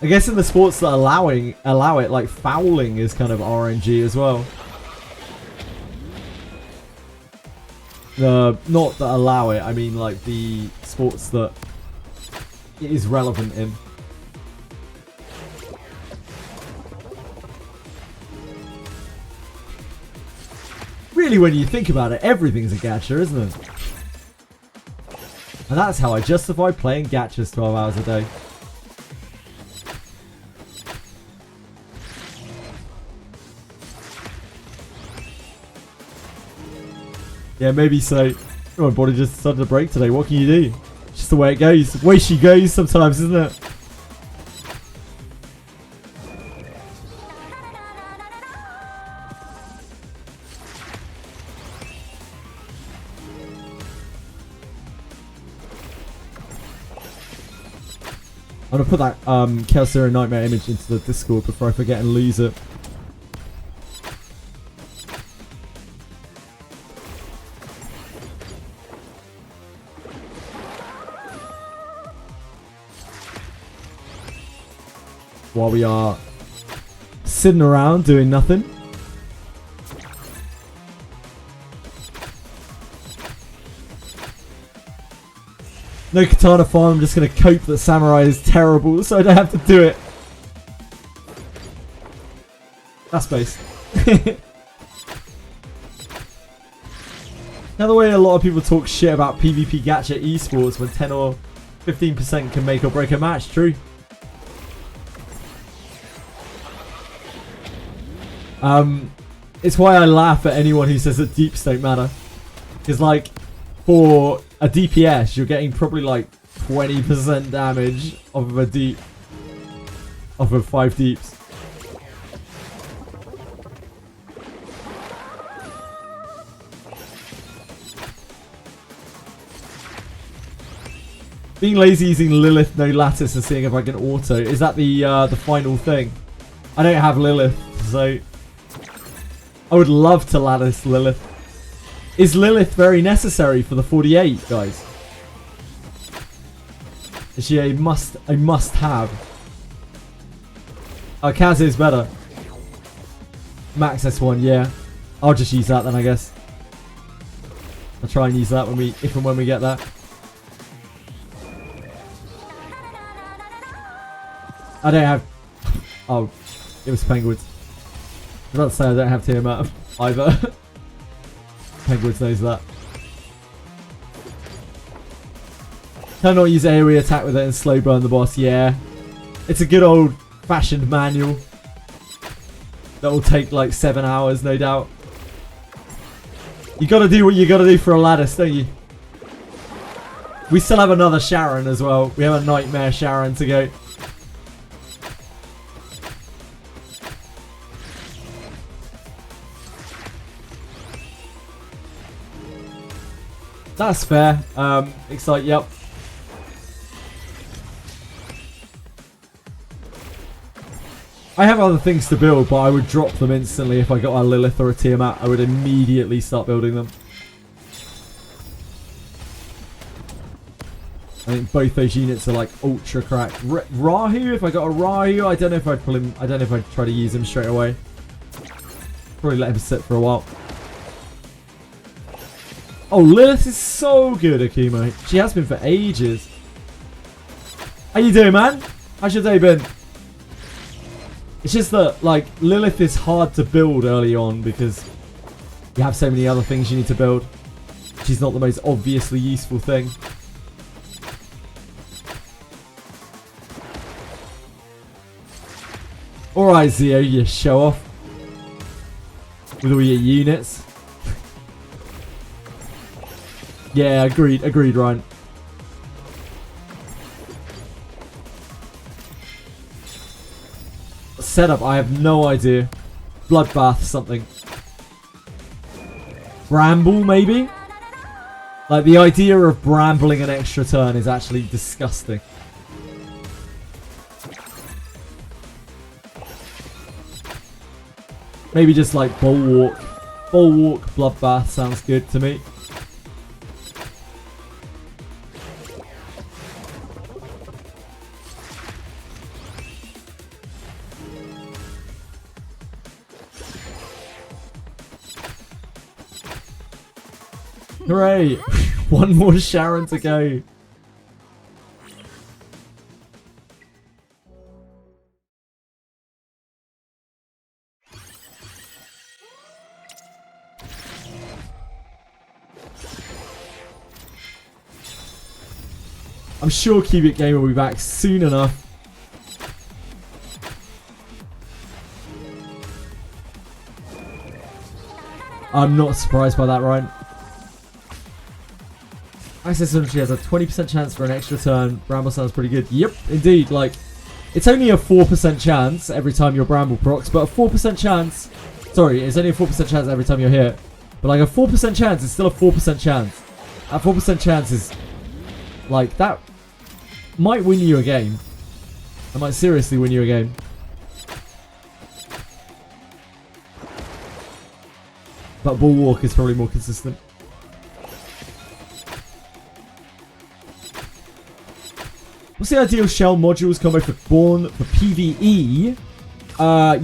[SPEAKER 1] I guess in the sports that allow it, like fouling is kind of RNG as well. Not that allow it, I mean like the sports that it is relevant in. Really, when you think about it, everything's a gacha, isn't it? And that's how I justify playing gachas 12 hours a day. Yeah, maybe so. My body just decided to break today. What can you do? Just the way it goes. The way she goes sometimes, isn't it? I'm gonna put that Kelsiran Nightmare image into the Discord before I forget and lose it. While we are sitting around doing nothing. No katana farm, I'm just going to cope that samurai is terrible so I don't have to do it. That's based. Now the way a lot of people talk shit about PvP gacha esports when 10 or 15% can make or break a match, true. It's why I laugh at anyone who says that deeps don't matter. Because like, for a DPS, you're getting probably like 20% damage off of a deep. Off of 5 deeps. Being lazy using Lilith no lattice and seeing if I can auto. Is that the final thing? I don't have Lilith, so I would love to lattice Lilith. Is Lilith very necessary for the 48, guys? Is she a must have? Oh, Kaz is better. Max S1, yeah. I'll just use that then, I guess. I'll try and use that if and when we get that. I don't have... Oh, it was Penguins. I was about to say I don't have Tiamat either. Penguins knows that. Can I not use area attack with it and slow burn the boss? Yeah. It's a good old fashioned manual. That will take like 7 hours, no doubt. You gotta do what you gotta do for a lattice, don't you? We still have another Sharon as well. We have a Nightmare Sharon to go. That's fair. Excite, yep. I have other things to build, but I would drop them instantly if I got a Lilith or a Tiamat. I would immediately start building them. I think both those units are like ultra cracked. Rahu, if I got a Rahu, I don't know if I'd pull him. I don't know if I'd try to use him straight away. Probably let him sit for a while. Oh, Lilith is so good, Akimo. She has been for ages. How you doing, man? How's your day been? It's just that, like, Lilith is hard to build early on because you have so many other things you need to build. She's not the most obviously useful thing. Alright, Zio, you show off. With all your units. Yeah, agreed, Ryan. Setup, I have no idea. Bloodbath, something. Bramble, maybe? Like, the idea of brambling an extra turn is actually disgusting. Maybe just like Bulwark. Bulwark, Bloodbath sounds good to me. Hooray! One more Sharon to go. I'm sure Cubic Gamer will be back soon enough. I'm not surprised by that, Ryan. Access Symmetry has a 20% chance for an extra turn. Bramble sounds pretty good. Yep, indeed. Like, it's only a 4% chance every time your Bramble procs, but a 4% chance... Sorry, it's only a 4% chance every time you're hit. But like a 4% chance is still a 4% chance. That 4% chance is... Like, that might win you a game. That might seriously win you a game. But Bulwark is probably more consistent. What's the ideal shell modules combo for Born for PvE?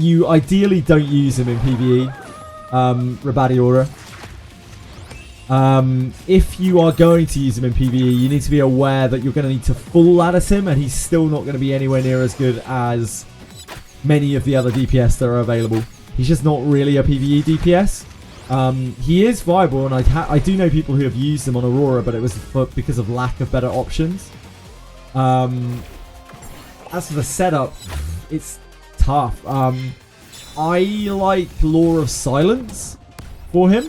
[SPEAKER 1] You ideally don't use him in PvE. Rabadiora. If you are going to use him in PvE, you need to be aware that you're going to need to full lattice him, and he's still not going to be anywhere near as good as many of the other DPS that are available. He's just not really a PvE DPS. He is viable, and I do know people who have used him on Aurora, but it was because of lack of better options. As for the setup, it's tough. I like Law of Silence for him.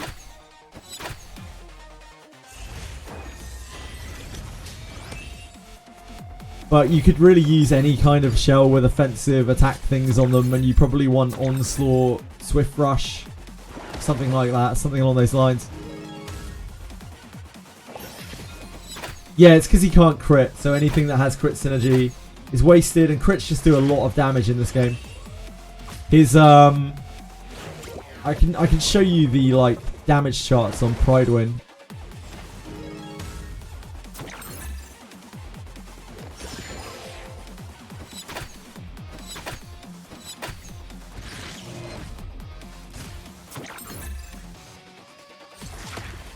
[SPEAKER 1] But you could really use any kind of shell with offensive attack things on them, and you probably want Onslaught, Swift Rush, something like that, something along those lines. Yeah, it's because he can't crit, so anything that has crit synergy is wasted, and crits just do a lot of damage in this game. His I can show you the like damage charts on Pridewin.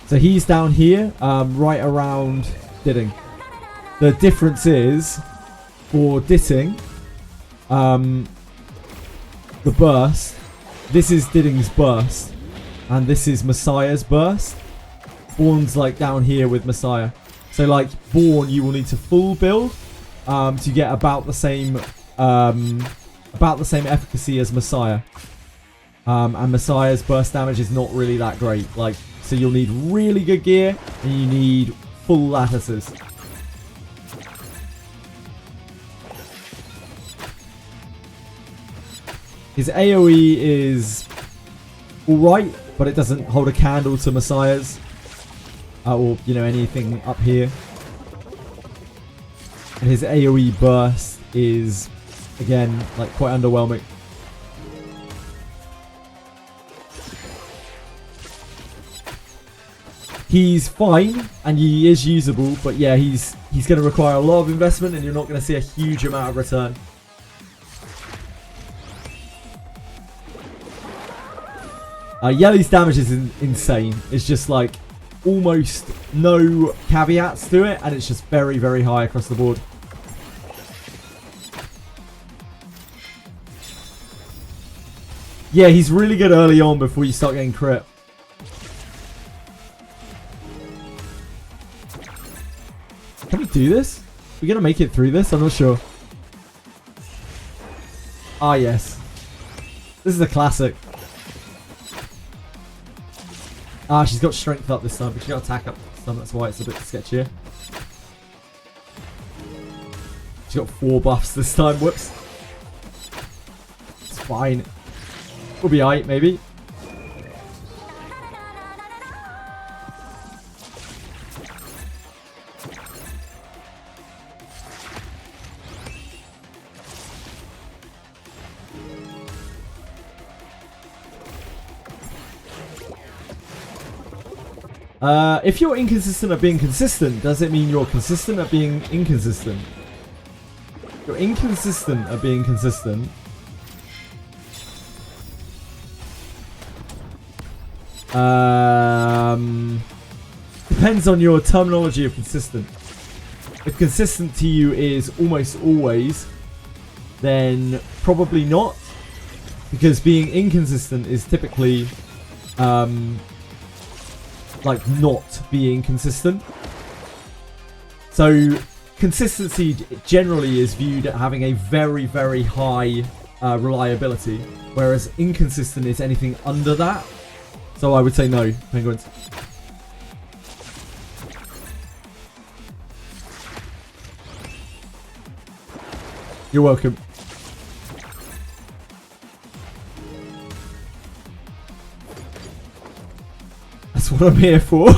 [SPEAKER 1] So he's down here, right around Ditting. The difference is, for Ditting, the burst, this is Ditting's burst, and this is Messiah's burst. Born's like down here with Messiah. So like Born, you will need to full build to get about the same efficacy as Messiah. And Messiah's burst damage is not really that great. Like, so you'll need really good gear and you need full lattices. His AoE is alright, but it doesn't hold a candle to Messiah's. Or, you know, anything up here. And his AoE burst is, again, like quite underwhelming. He's fine, and he is usable, but yeah, he's going to require a lot of investment, and you're not going to see a huge amount of return. Yellow's damage is insane. It's just like almost no caveats to it, and it's just very, very high across the board. Yeah, he's really good early on before you start getting crit. Can we do this? We're gonna make it through this? I'm not sure. Ah, yes. This is a classic. Ah, she's got strength up this time, but she's got attack up this time. That's why it's a bit sketchier. She's got 4 buffs this time. Whoops. It's fine. We'll be alright, maybe. If you're inconsistent at being consistent, does it mean you're consistent at being inconsistent? You're inconsistent at being consistent. Depends on your terminology of consistent. If consistent to you is almost always, then probably not. Because being inconsistent is typically like not being consistent. So consistency generally is viewed at having a very, very high reliability, whereas inconsistent is anything under that. So I would say no, penguins. You're welcome. That's what I'm here for.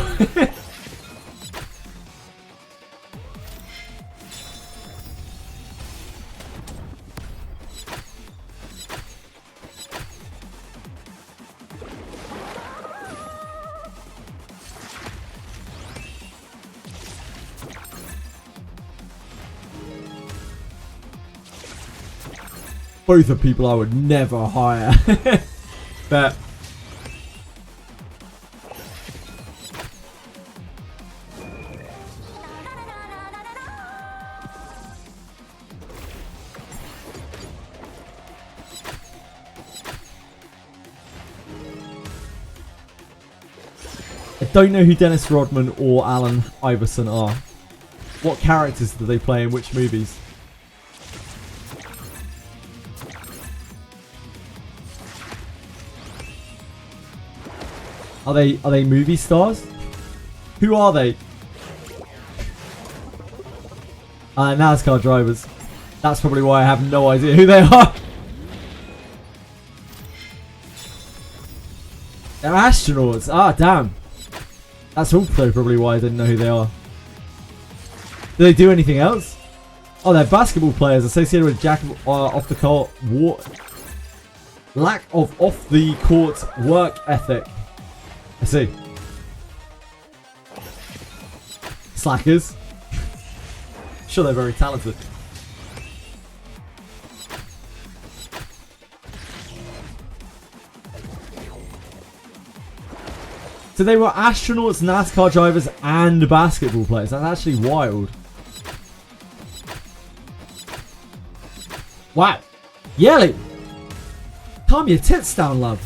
[SPEAKER 1] Both are people I would never hire. But I don't know who Dennis Rodman or Alan Iverson are. What characters do they play in which movies? Are they movie stars? Who are they? NASCAR drivers. That's probably why I have no idea who they are. They're astronauts. Ah, damn. That's also probably why I didn't know who they are. Do they do anything else? Oh, they're basketball players associated with off the court lack of off the court work ethic. I see. Slackers. Sure, they're very talented. So they were astronauts, NASCAR drivers, and basketball players. That's actually wild. Wow. Yelly! Calm your tits down, love.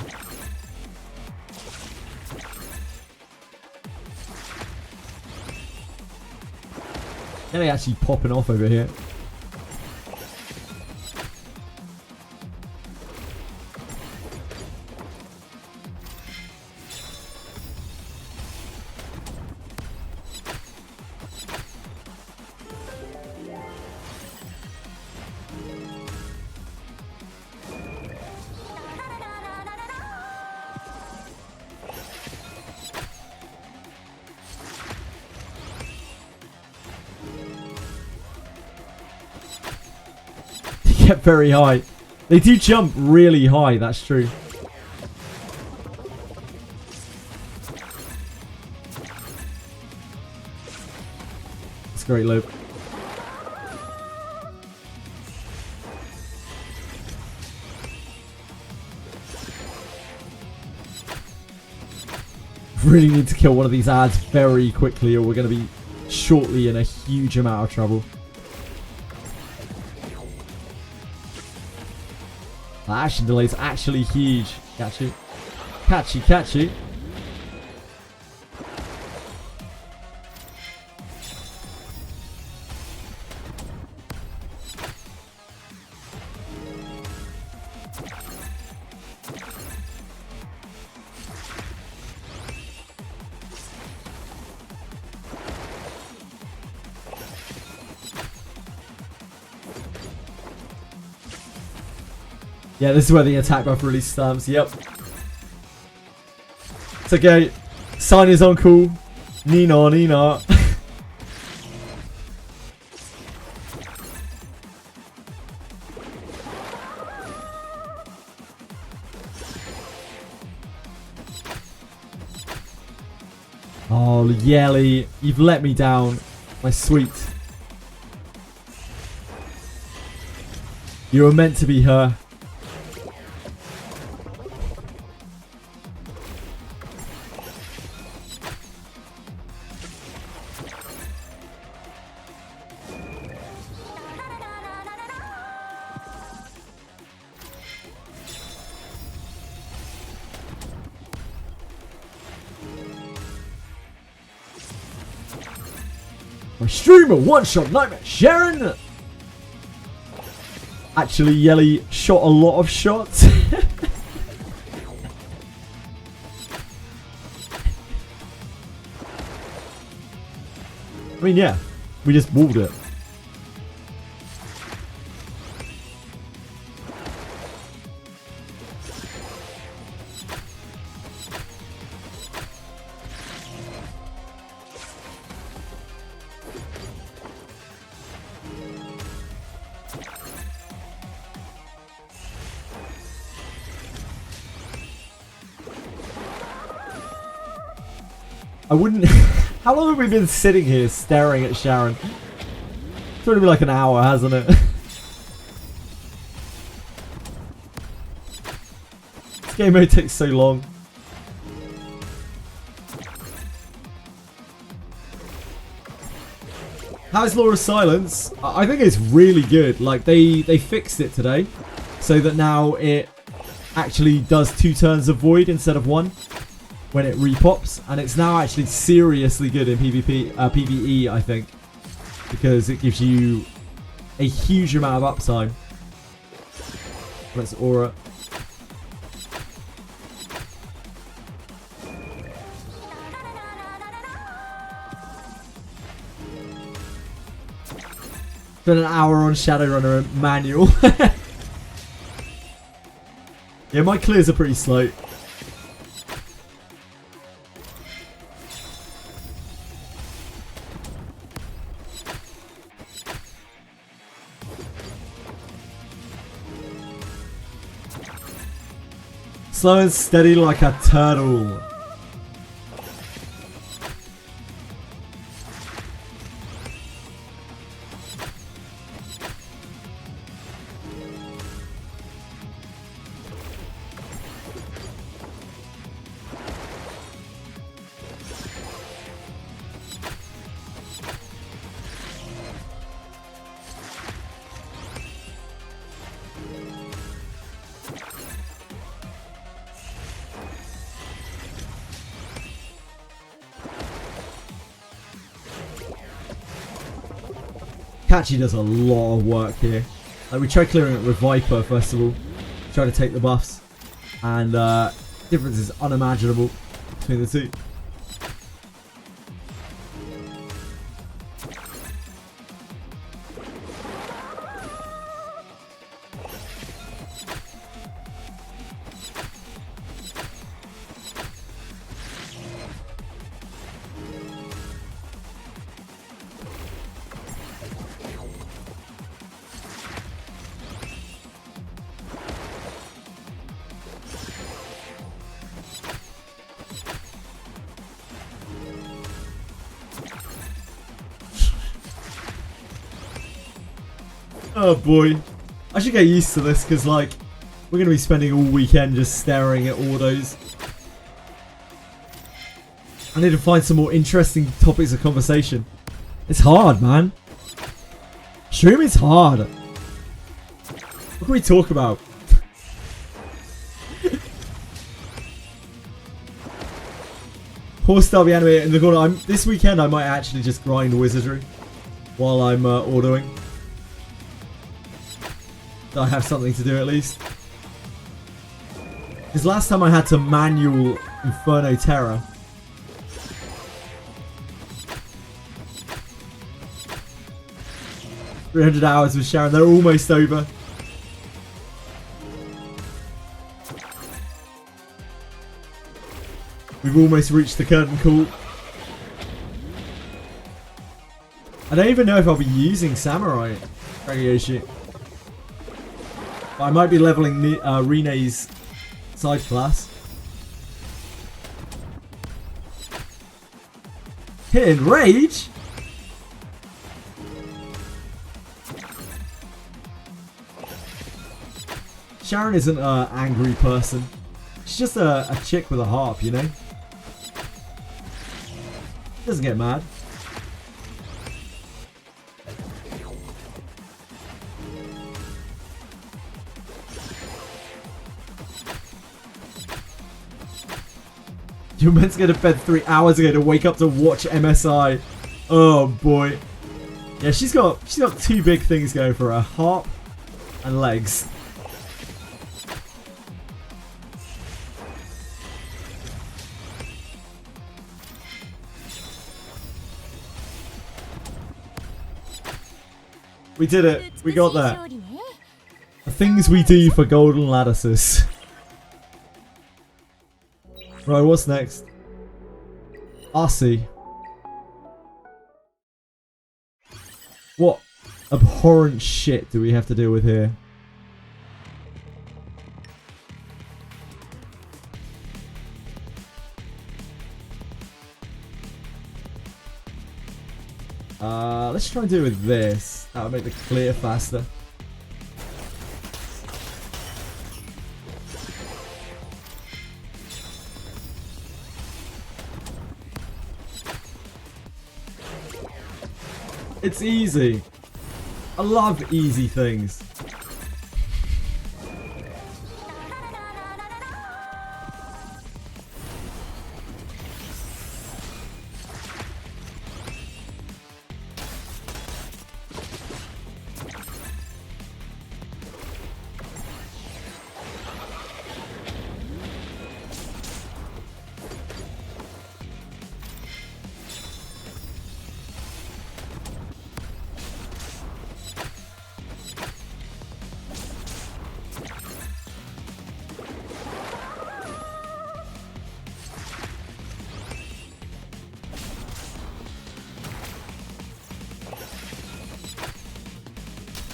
[SPEAKER 1] Yelly actually popping off over here. Get very high. They do jump really high, that's true. It's a great loop. Really need to kill one of these ads very quickly or we're going to be shortly in a huge amount of trouble. The action delay is actually huge. Catchy. Catchy, catchy. Yeah, this is where the attack buff really stamps. Yep. It's okay. Sign is uncle. Nina, Nina. Oh, Yelly. You've let me down. My sweet. You were meant to be her. My streamer one-shot nightmare Sharon! Actually, Yelly shot a lot of shots. I mean, yeah. We just walled it. I wouldn't... How long have we been sitting here staring at Sharon? It's only been like an hour, hasn't it? This game mode takes so long. How's Laura's Silence? I think it's really good. Like, they fixed it today. So that now it actually does 2 turns of Void instead of 1. When it repops, and it's now actually seriously good in PvE, I think, because it gives you a huge amount of uptime. Let's aura. Spent an hour on Shadowrunner manual. Yeah, my clears are pretty slow. Slow and steady like a turtle. Itachi does a lot of work here. Like, we tried clearing it with Viper first of all. Try to take the buffs. And difference is unimaginable between the two. Oh boy. I should get used to this because, like, we're going to be spending all weekend just staring at autos. I need to find some more interesting topics of conversation. It's hard, man. Streaming's hard. What can we talk about? Horse Derby anime in the corner. This weekend I might actually just grind Wizardry while I'm autoing. So I have something to do at least. Because last time I had to manual Inferno Terra. $300 hours with Sharon. They're almost over. We've almost reached the curtain call. I don't even know if I'll be using Samurai Radiation. I might be leveling Rene's side class. Hitting Rage? Sharon isn't an angry person. She's just a chick with a harp, you know? Doesn't get mad. You were meant to go to bed 3 hours ago to wake up to watch MSI. Oh boy. Yeah, she's got two big things going for her: harp and legs. We did it. We got that. The things we do for golden lattices. Right, what's next? RC. What abhorrent shit do we have to deal with here? Let's try and do it with this. That'll make the clear faster. It's easy. I love easy things.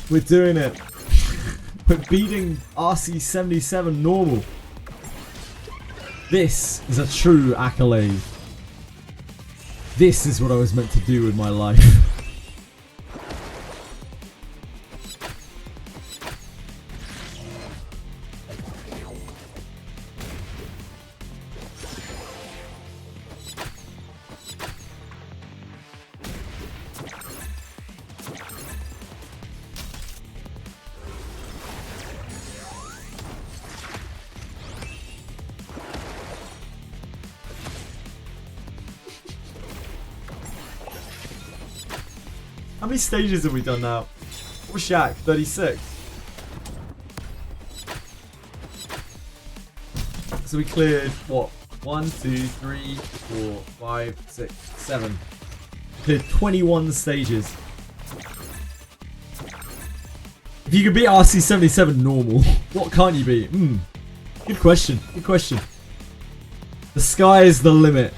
[SPEAKER 1] We're doing it. We're beating RC77 normal. This is a true accolade. This is what I was meant to do with my life. How many stages have we done now? What was Shaq? 36. So we cleared what? 1, 2, 3, 4, 5, 6, 7. We cleared 21 stages. If you could beat RC77 normal, what can't you beat? Good question. Good question. The sky is the limit.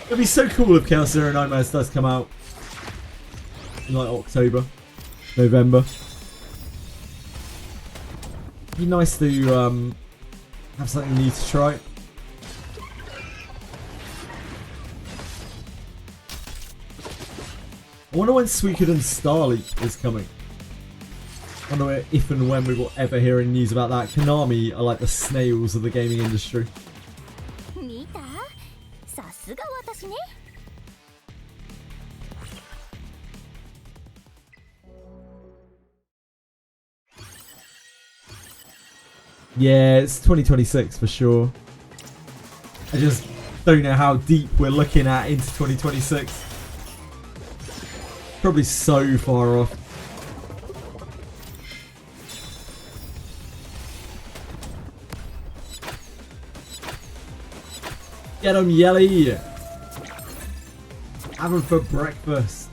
[SPEAKER 1] It'd be so cool if Chaos Zero Nightmares does come out in like October, November. It'd be nice to have something new to try. I wonder when Suikoden Starleap is coming. I wonder if and when we will ever hear any news about that. Konami are like the snails of the gaming industry. Yeah, it's 2026 for sure. I just don't know how deep we're looking at into 2026. Probably so far off. Get 'em, Yelly! Have 'em for breakfast.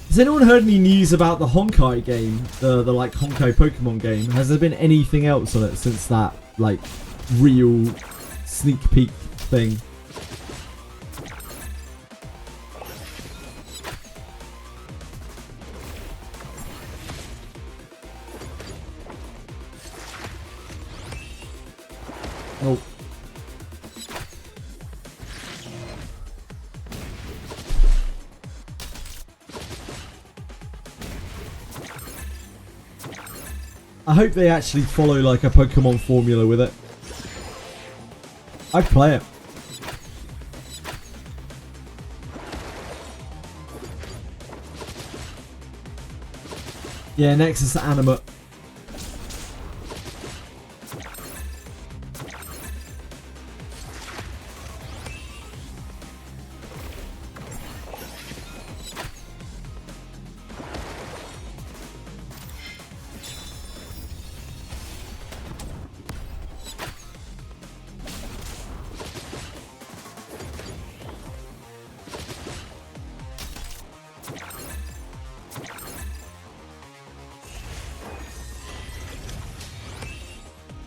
[SPEAKER 1] Has anyone heard any news about the Honkai game? The like Honkai Pokemon game? Has there been anything else on it since that like real sneak peek thing? Oh. I hope they actually follow like a Pokemon formula with it. I'd play it. Yeah, Nexus Animate.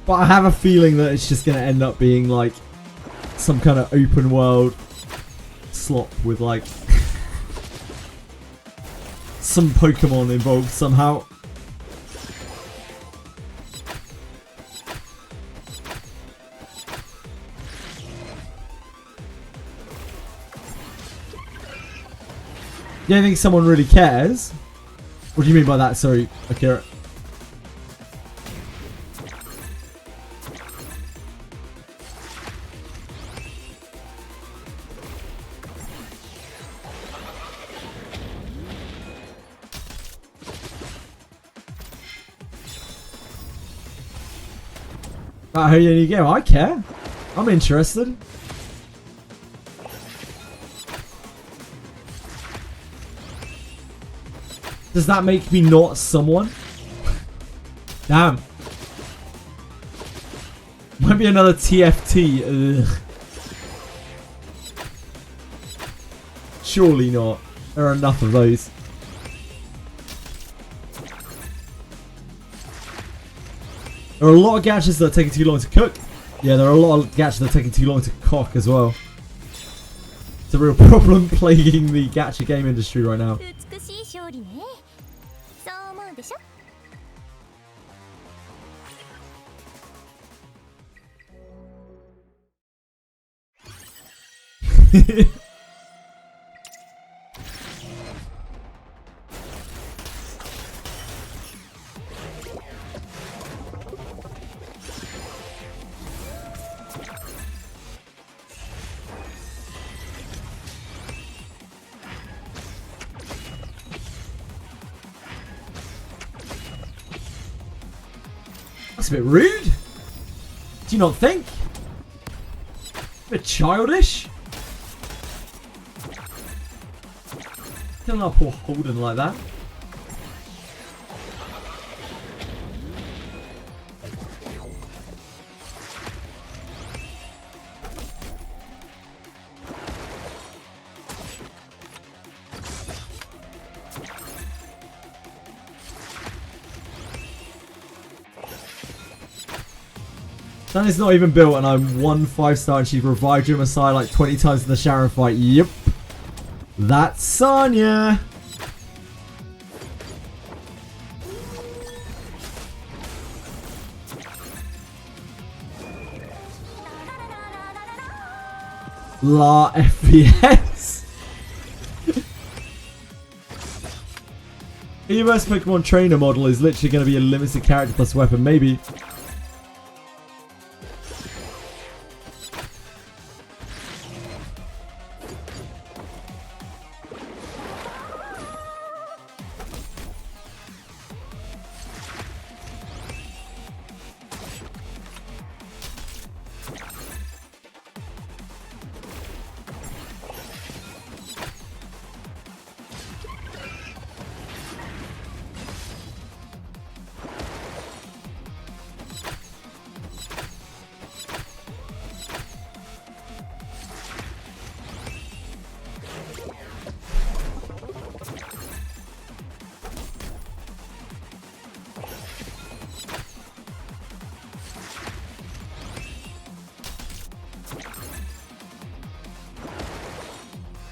[SPEAKER 1] But I have a feeling that it's just going to end up being like some kind of open world slop with like some Pokemon involved somehow. You don't think someone really cares? What do you mean by that? Sorry, Akira. About how you go? I care. I'm interested. Does that make me not someone? Damn. Might be another TFT. Ugh. Surely not. There are enough of those. There are a lot of gachas that are taking too long to cook. Yeah, there are a lot of gachas that are taking too long to cock as well. It's a real problem plaguing the gacha game industry right now.
[SPEAKER 2] 美しい勝利ね。そう思うでしょ。
[SPEAKER 1] That's a bit rude. Do you not think? A bit childish. Killing our poor Holden like that. That is not even built and I'm 1 5-star and she's revived your Messiah like 20 times in the Sharon fight. Yep. That's Sonya. La FPS. The US Pokemon trainer model is literally going to be a limited character plus weapon, maybe.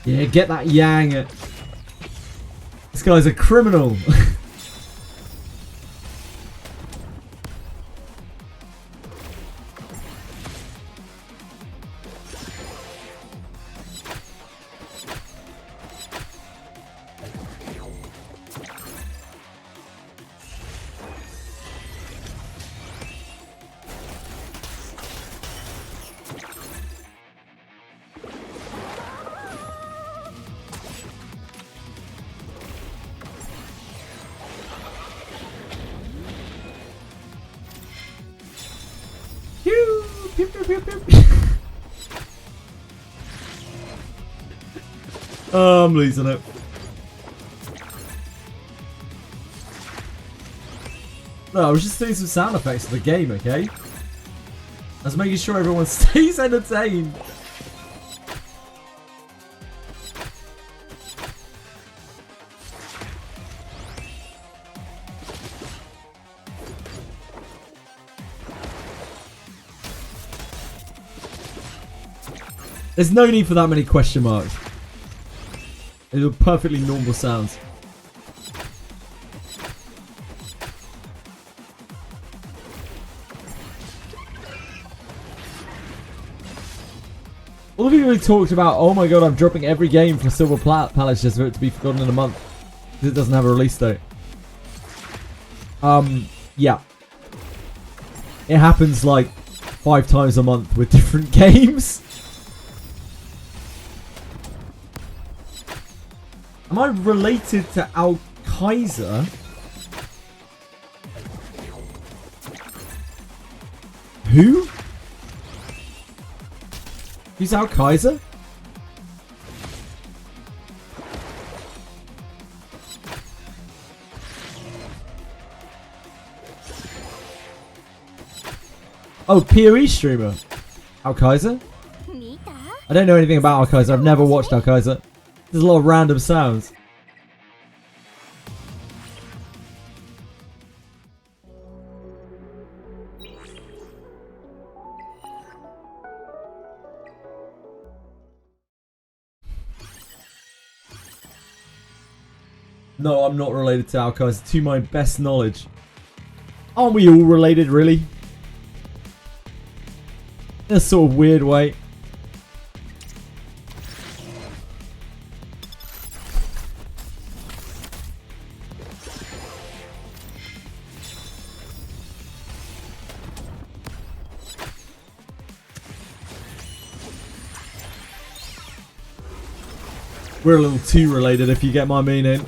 [SPEAKER 1] Yeah, get that Yang. This guy's a criminal. Oh, I'm losing it. No, I was just doing some sound effects for the game, okay? I was making sure everyone stays entertained. There's no need for that many question marks. They were perfectly normal sounds. All of you really talked about, oh my god, I'm dropping every game for Silver Palace just for it to be forgotten in a month. Because it doesn't have a release date. Yeah. It happens like 5 times a month with different games. Am I related to Al Kaiser? Who? Who's Al Kaiser? Oh, PoE streamer. Al Kaiser? I don't know anything about Al Kaiser. I've never watched Al Kaiser. There's a lot of random sounds. No, I'm not related to Alkaz, to my best knowledge. Aren't we all related, really? In a sort of weird way. We're a little too related, if you get my meaning.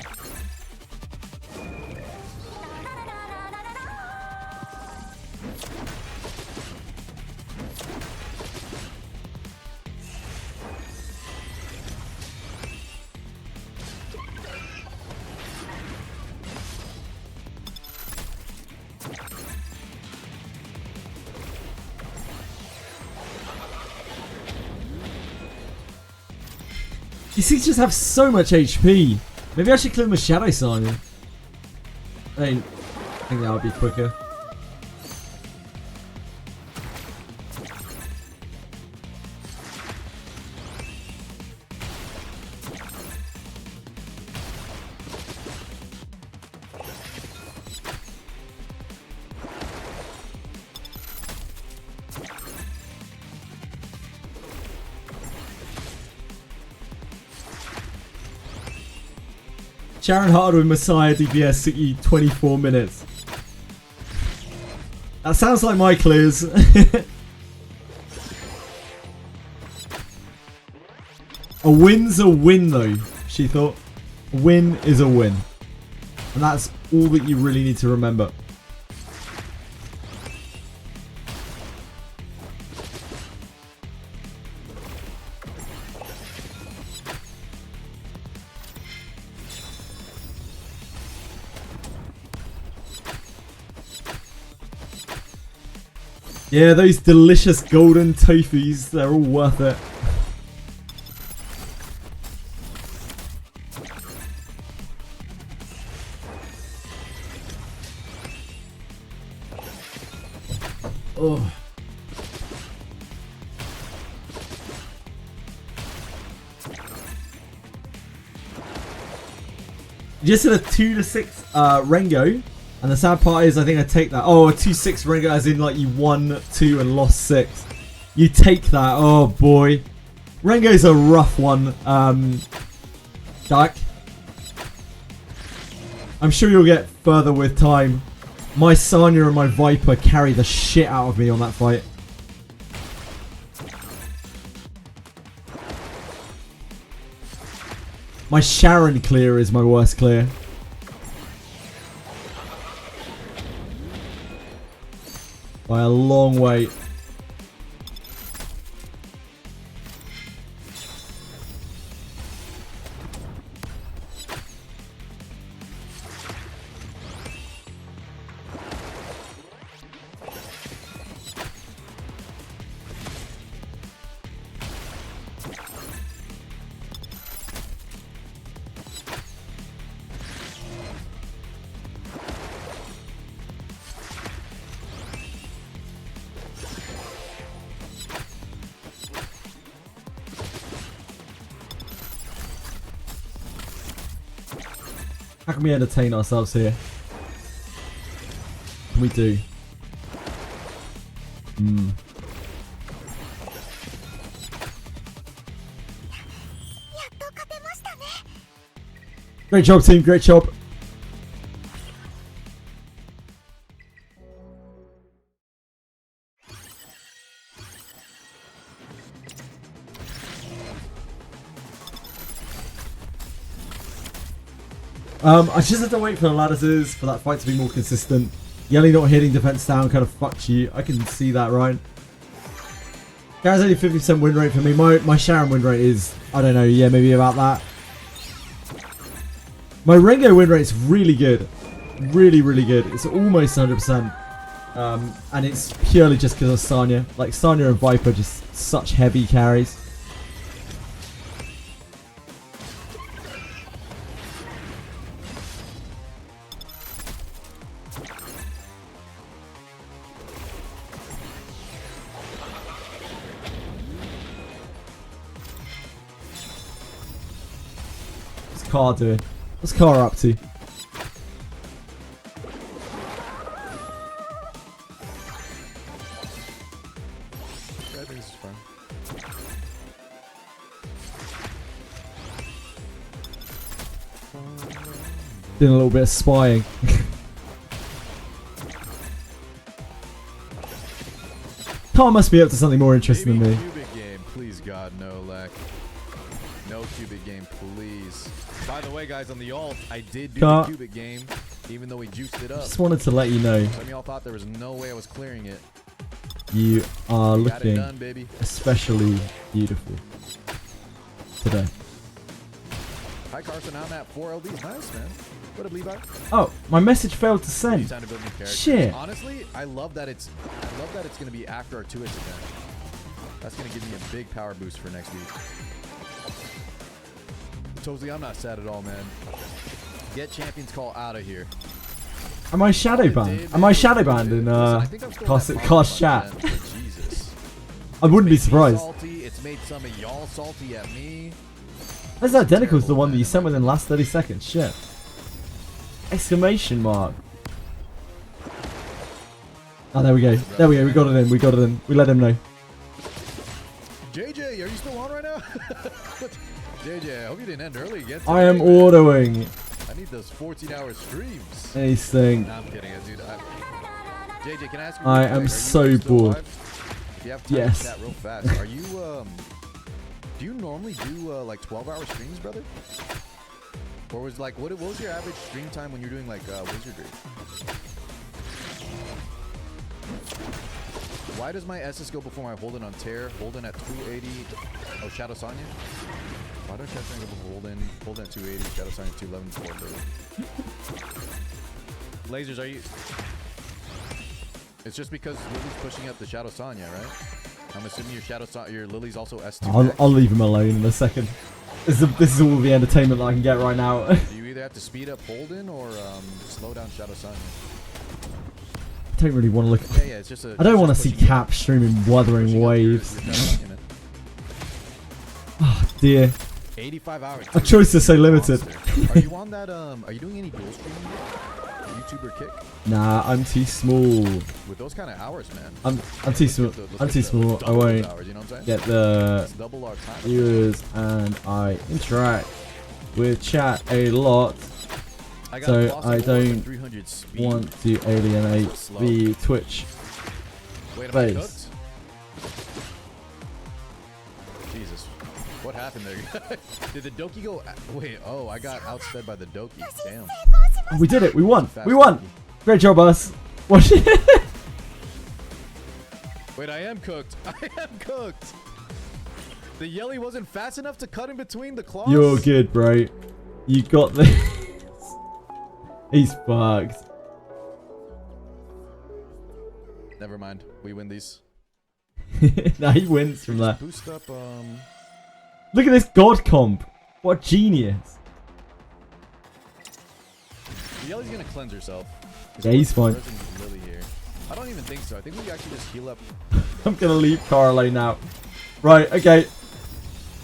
[SPEAKER 1] These things just have so much HP. Maybe I should clear my Shadow Sign. I think that would be quicker. Sharon Hard with Messiah DPS took you 24 minutes. That sounds like my clears. A win's a win though, she thought. A win is a win. And that's all that you really need to remember. Yeah, those delicious golden tofus, they're all worth it. Oh. Just hit a 2 to 6 Rengo. And the sad part is, I think I take that. Oh, a 2-6 Rengo, as in like you won 2 and lost 6. You take that. Oh boy, Rengo's a rough one. Dak. I'm sure you'll get further with time. My Sanya and my Viper carry the shit out of me on that fight. My Sharon clear is my worst clear. By a long way. How can we entertain ourselves here? What can we do? Great job, team. Great job. I just have to wait for the lattices for that fight to be more consistent. Yelly not hitting defense down kind of fucks you. I can see that, right? Gary's only 50% win rate for me. My Sharon win rate is, I don't know, yeah, maybe about that. My Rengo win rate is really good. Really, really good. It's almost 100%. And it's purely just because of Sanya. Like, Sanya and Viper just such heavy carries. Car doing? What's Car up to?
[SPEAKER 10] I think this is fine.
[SPEAKER 1] Doing a little bit of spying. Car must be up to something more interesting than me.
[SPEAKER 10] Cubic game, please God, no lag. No cubic game, please. By the way, guys, on the alt, I did do the cubic game, even though we juiced it up.
[SPEAKER 1] Just wanted to let you know.
[SPEAKER 10] Some of y'all thought there was no way I was clearing it.
[SPEAKER 1] You are
[SPEAKER 10] We got it
[SPEAKER 1] looking
[SPEAKER 10] done, baby.
[SPEAKER 1] especially beautiful today.
[SPEAKER 10] Hi, Carson. I'm at 4 LDs. Nice, man. What up, Levi?
[SPEAKER 1] Oh, my message failed to send.
[SPEAKER 10] Time to build new characters.
[SPEAKER 1] Shit.
[SPEAKER 10] Honestly, I love that it's gonna be after our 2H event. That's gonna give me a big power boost for next week. Totally, I'm not sad at all, man. Get Champions Call out of here.
[SPEAKER 1] Am I shadow banned? Am I shadow banned in Cast chat?
[SPEAKER 10] Jesus.
[SPEAKER 1] I wouldn't be surprised.
[SPEAKER 10] Salty. It's made some of y'all salty at me.
[SPEAKER 1] That's identical to the one that you sent within the last 30 seconds. Shit. Exclamation mark. Oh, there we go. There we go. We got it in. We got it in. We let him know.
[SPEAKER 10] JJ, are you still on right now? JJ, I hope you didn't end early again.
[SPEAKER 1] I am ordering.
[SPEAKER 10] I need those 14-hour streams.
[SPEAKER 1] ANISYNC.
[SPEAKER 10] Nah, I'm kidding, dude. JJ, can I ask you?
[SPEAKER 1] I am so bored.
[SPEAKER 10] If you have time
[SPEAKER 1] Yes.
[SPEAKER 10] to chat real fast, are you do you normally do like 12-hour streams, brother? Or was like what was your average stream time when you're doing like Wizardry? Why does my SS go before my Holden on Tear? Holden at 280. Oh, Shadow Sonya. Why don't Shadow Sonya go before Holden? Holden at 280. Shadow Sonya 211. 430. Lasers, are you? It's just because Lily's pushing up the Shadow Sonya, right? I'm assuming your Lily's also S2.
[SPEAKER 1] I'll leave him alone in a second. This is all the entertainment that I can get right now.
[SPEAKER 10] Do you either have to speed up Holden or slow down Shadow Sonya?
[SPEAKER 1] I don't really want to look.
[SPEAKER 10] Yeah, it's just
[SPEAKER 1] I don't want to see Cap streaming Wuthering Waves. Oh dear.
[SPEAKER 10] 85 hours.
[SPEAKER 1] A choice is so limited.
[SPEAKER 10] Are you on that? Are you doing any dual streaming? YouTuber kick?
[SPEAKER 1] Nah, I'm too small.
[SPEAKER 10] With those kind of hours, man.
[SPEAKER 1] I'm too small. I'm too small. I won't get the viewers, and I interact with chat a lot. So I don't want to alienate the Twitch base.
[SPEAKER 10] Jesus, what happened there? Did the Doki go? Wait, oh, I got outsped by the Doki. Damn.
[SPEAKER 1] We did it. We won. We won. Great job, us. Watch it.
[SPEAKER 10] Wait, I am cooked. I am cooked. The Yelly wasn't fast enough to cut in between the claws.
[SPEAKER 1] You're good, bro. You got this. He's fucked.
[SPEAKER 10] Never mind. We win these.
[SPEAKER 1] Now he wins from that.
[SPEAKER 10] Boost up.
[SPEAKER 1] Look at this god comp. What genius.
[SPEAKER 10] The Yelly's gonna cleanse herself.
[SPEAKER 1] Yeah, he's fine.
[SPEAKER 10] Lily here. I don't even think so. I think we actually just heal up.
[SPEAKER 1] I'm gonna leave Carlo now. Right, okay.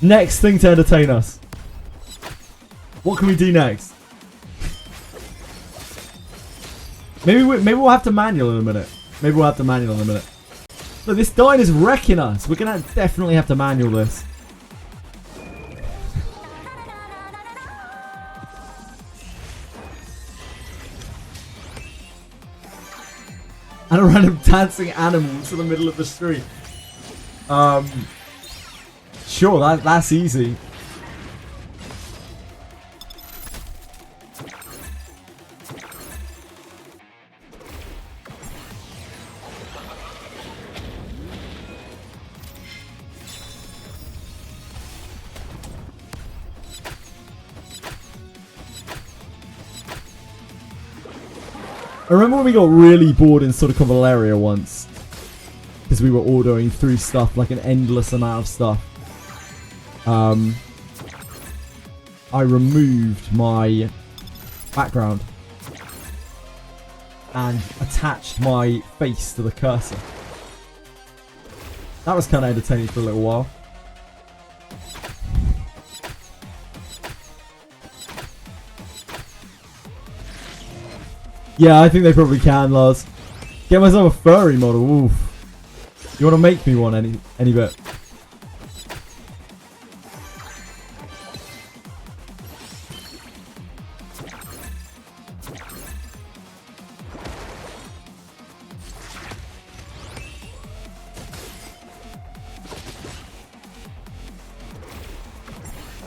[SPEAKER 1] Next thing to entertain us. What can we do next? Maybe we'll have to manual in a minute. Maybe we'll have to manual in a minute. Look, this Dine is wrecking us. We're gonna definitely have to manual this. And a random dancing animals in the middle of the street. Sure, that's easy. I remember when we got really bored in sort of Valeria once. Because we were ordering through stuff, like an endless amount of stuff. I removed my background. And attached my face to the cursor. That was kind of entertaining for a little while. Yeah, I think they probably can, Lars. Get myself a furry model. Oof. You want to make me one any bit?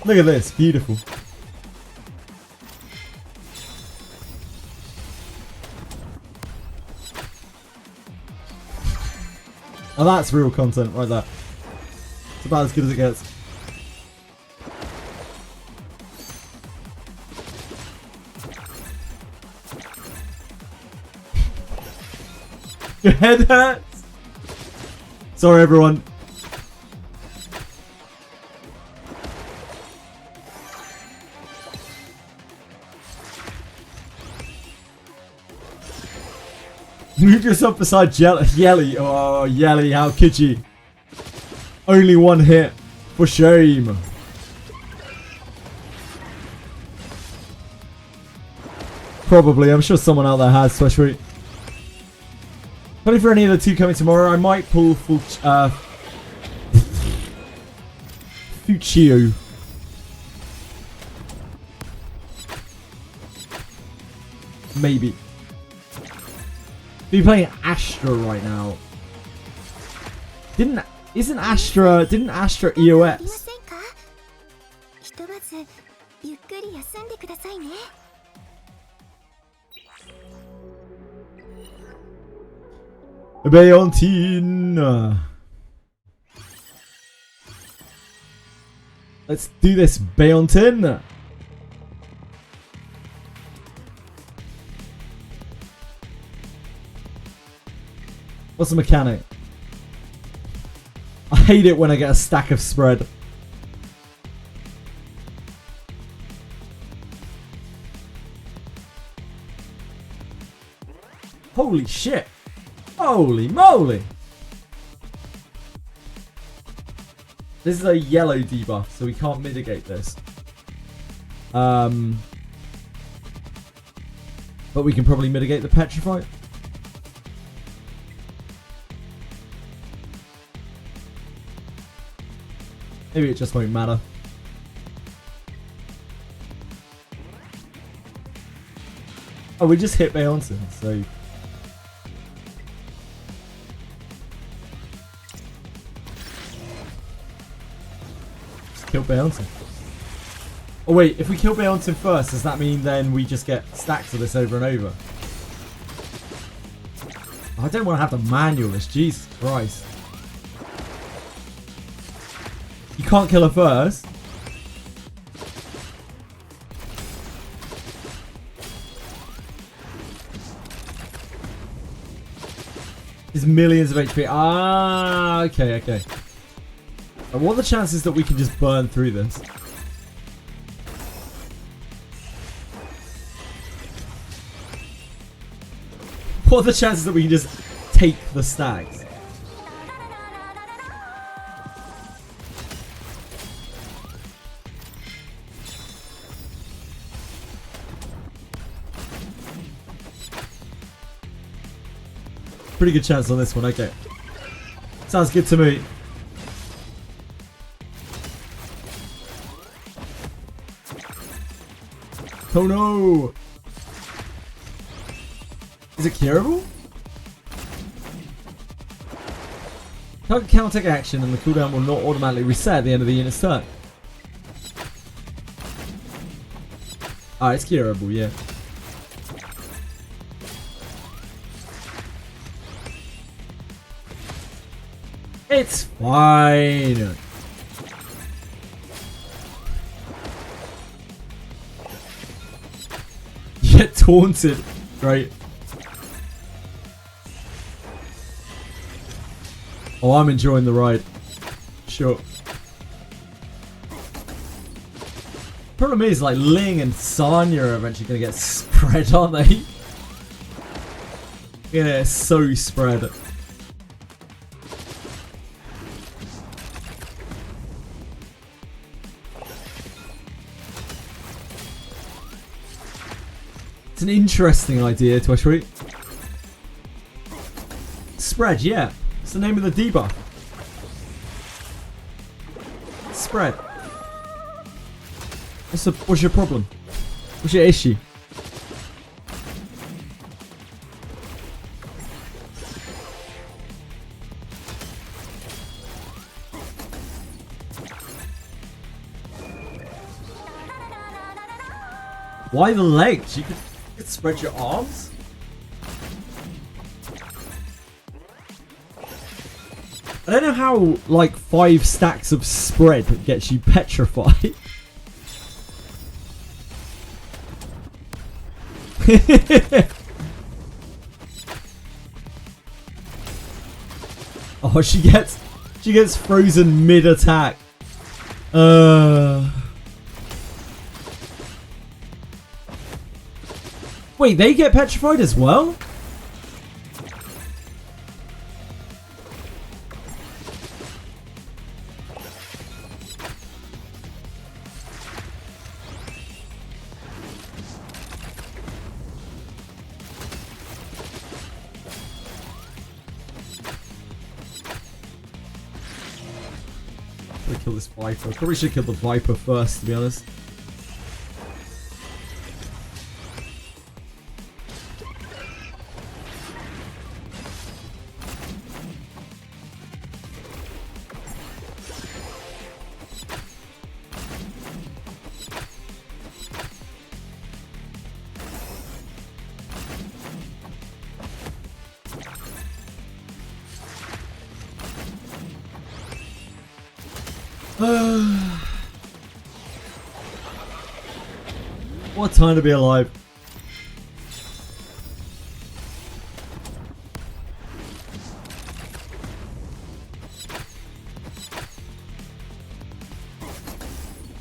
[SPEAKER 1] Look at this, beautiful. Now that's real content right there. It's about as good as it gets. Your head hurts. Sorry, everyone. Move yourself beside Yelly. Oh, Yelly, how could you? Only one hit. For shame. Probably. I'm sure someone out there has, especially. Only for any of the two coming tomorrow, I might pull Fuchio. Maybe. Be playing Astra right now. Didn't Astra EOS? Bayontin. Let's do this, Bayontin. What's the mechanic? I hate it when I get a stack of spread. Holy shit. Holy moly. This is a yellow debuff, so we can't mitigate this. But we can probably mitigate the petrify. Maybe it just won't matter. Oh, we just hit Bayontin, so... Just kill Bayontin. Oh wait, if we kill Bayontin first, does that mean then we just get stacks of this over and over? I don't want to have to manual this, Jesus Christ. You can't kill her first. There's millions of HP. Ah, okay, okay. What are the chances that we can just burn through this? What are the chances that we can just take the stacks? Pretty good chance on this one, okay. Sounds good to me. Oh no! Is it curable? Target counter action and the cooldown will not automatically reset at the end of the unit's turn. Ah, it's curable, yeah. It's fine. Get taunted. Great. Oh, I'm enjoying the ride. Sure. Problem is, like, Ling and Sanya are eventually going to get spread, aren't they? Yeah, it's so spread. It's an interesting idea, Twishweet. Spread, yeah. It's the name of the debuff. Spread. What's your problem? What's your issue? Why the legs? You could spread your arms? I don't know how, like, 5 stacks of spread gets you petrified. Oh, she gets frozen mid-attack. Wait, they get petrified as well? Kill this Viper. Probably should kill the Viper first, to be honest. What time to be alive.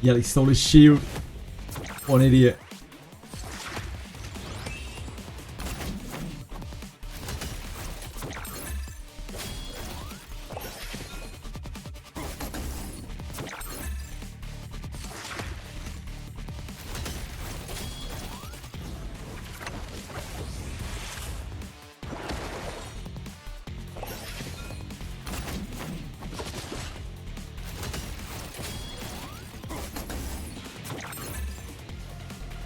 [SPEAKER 1] Yeah, he stole his shield. What an idiot.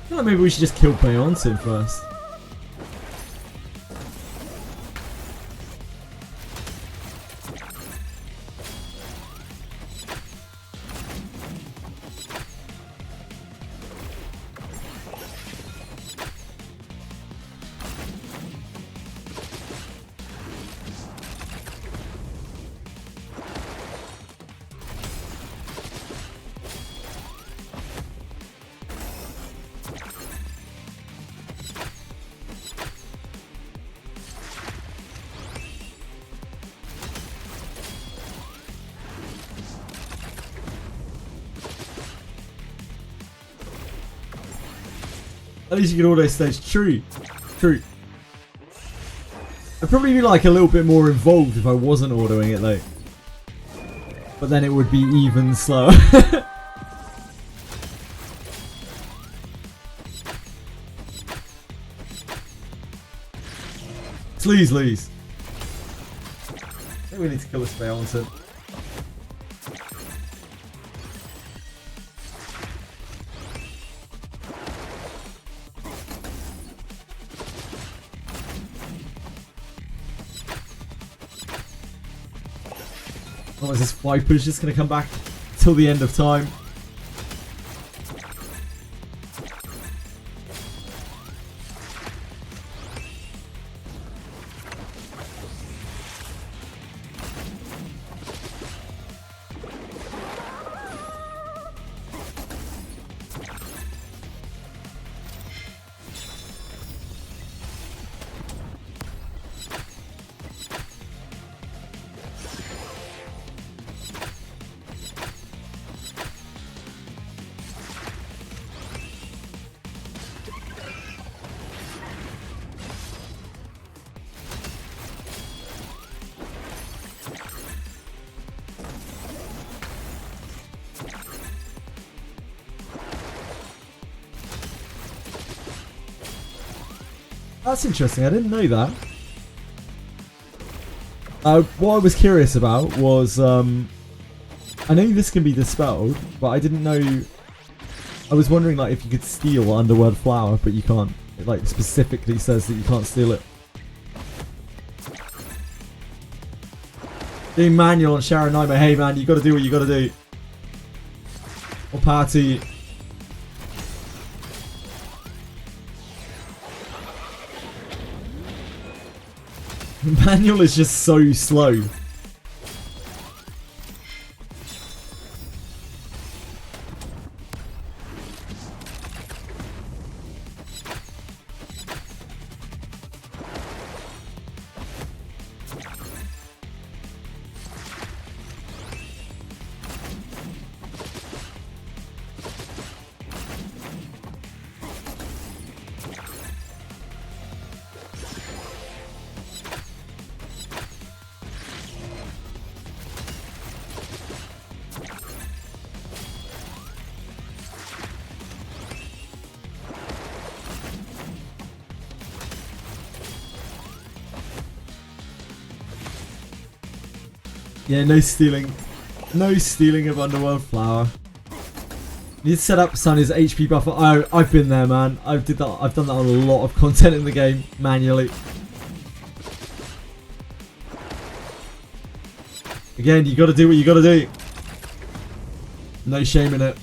[SPEAKER 1] Well, maybe we should just kill Beyonce first. At least you can auto stage. True. True. I'd probably be like a little bit more involved if I wasn't autoing it though. But then it would be even slower. Please, please. I think we need to kill this Beyonce. Otherwise this Viper's just going to come back till the end of time. That's interesting. I didn't know that. What I was curious about was, I know this can be dispelled, but I didn't know. I was wondering like if you could steal Underworld Flower, but you can't. It like specifically says that you can't steal it. Doing manual on Sharon Nightmare. Hey man, you got to do what you got to do. Or party. Manual is just so slow. Yeah, no stealing. No stealing of Underworld Flower. Need to set up Sunny's HP buffer. Oh, I've been there, man. I've done that on a lot of content in the game manually. Again, you got to do what you got to do. No shame in it.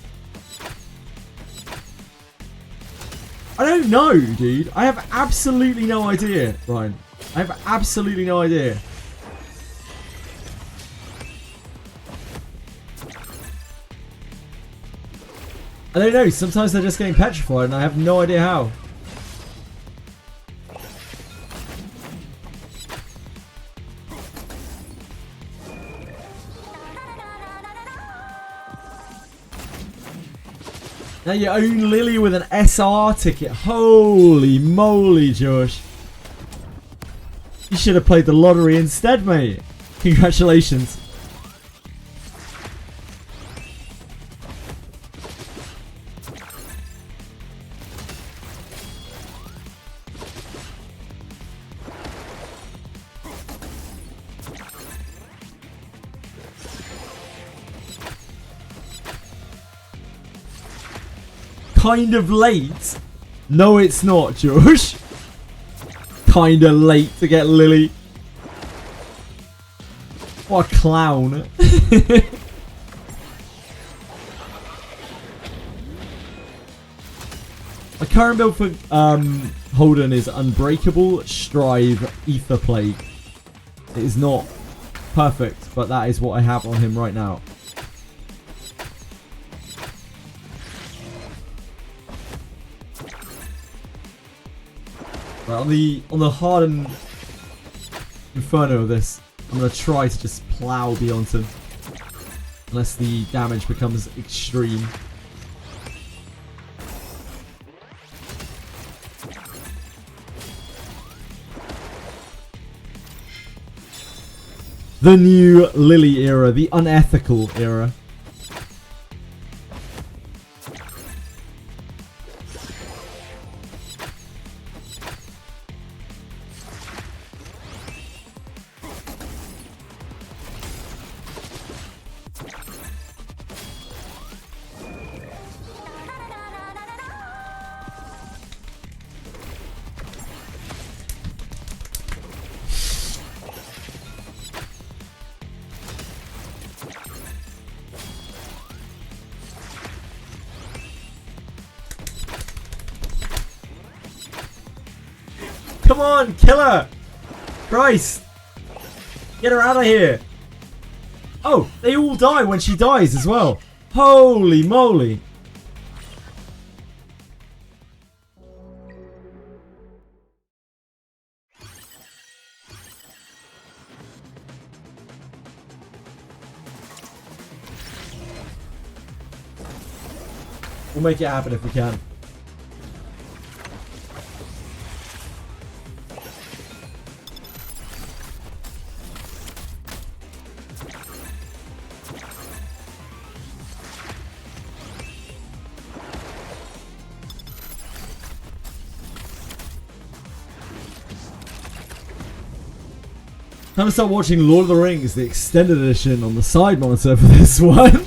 [SPEAKER 1] I don't know, dude. I have absolutely no idea, Ryan. I have absolutely no idea. I don't know, sometimes they're just getting petrified and I have no idea how. Now you own Lily with an SR ticket. Holy moly, Josh. You should have played the lottery instead, mate. Congratulations. Kind of late? No, it's not, Josh. Kind of late to get Lily. What a clown. My current build for Holden is Unbreakable, Strive, Ether Plague. It is not perfect, but that is what I have on him right now. Right, on the hardened Inferno of this, I'm going to try to just plow beyond him. Unless the damage becomes extreme. The new Lily era, the unethical era. Come on, kill her! Christ! Get her out of here! Oh, they all die when she dies as well. Holy moly! We'll make it happen if we can. Time to start watching Lord of the Rings, the extended edition, on the side monitor for this one.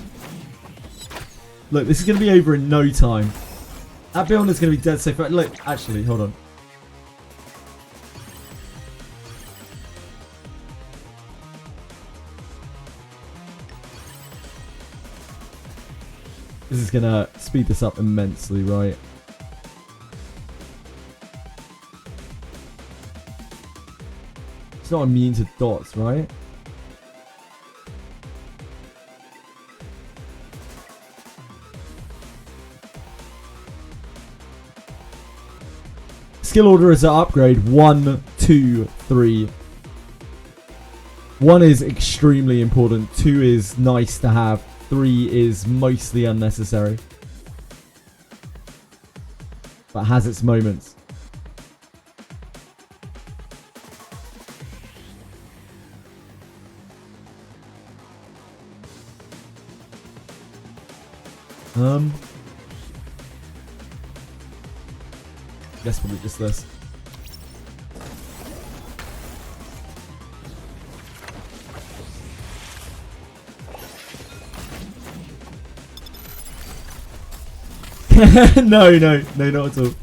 [SPEAKER 1] Look, this is going to be over in no time. That build is going to be dead safe. Look, actually, hold on. This is going to speed this up immensely, right? It's not immune to dots, right? Skill order is an upgrade. 1, 2, 3. 1 is extremely important. 2 is nice to have. 3 is mostly unnecessary, but has its moments. Guess probably just this. No, not at all.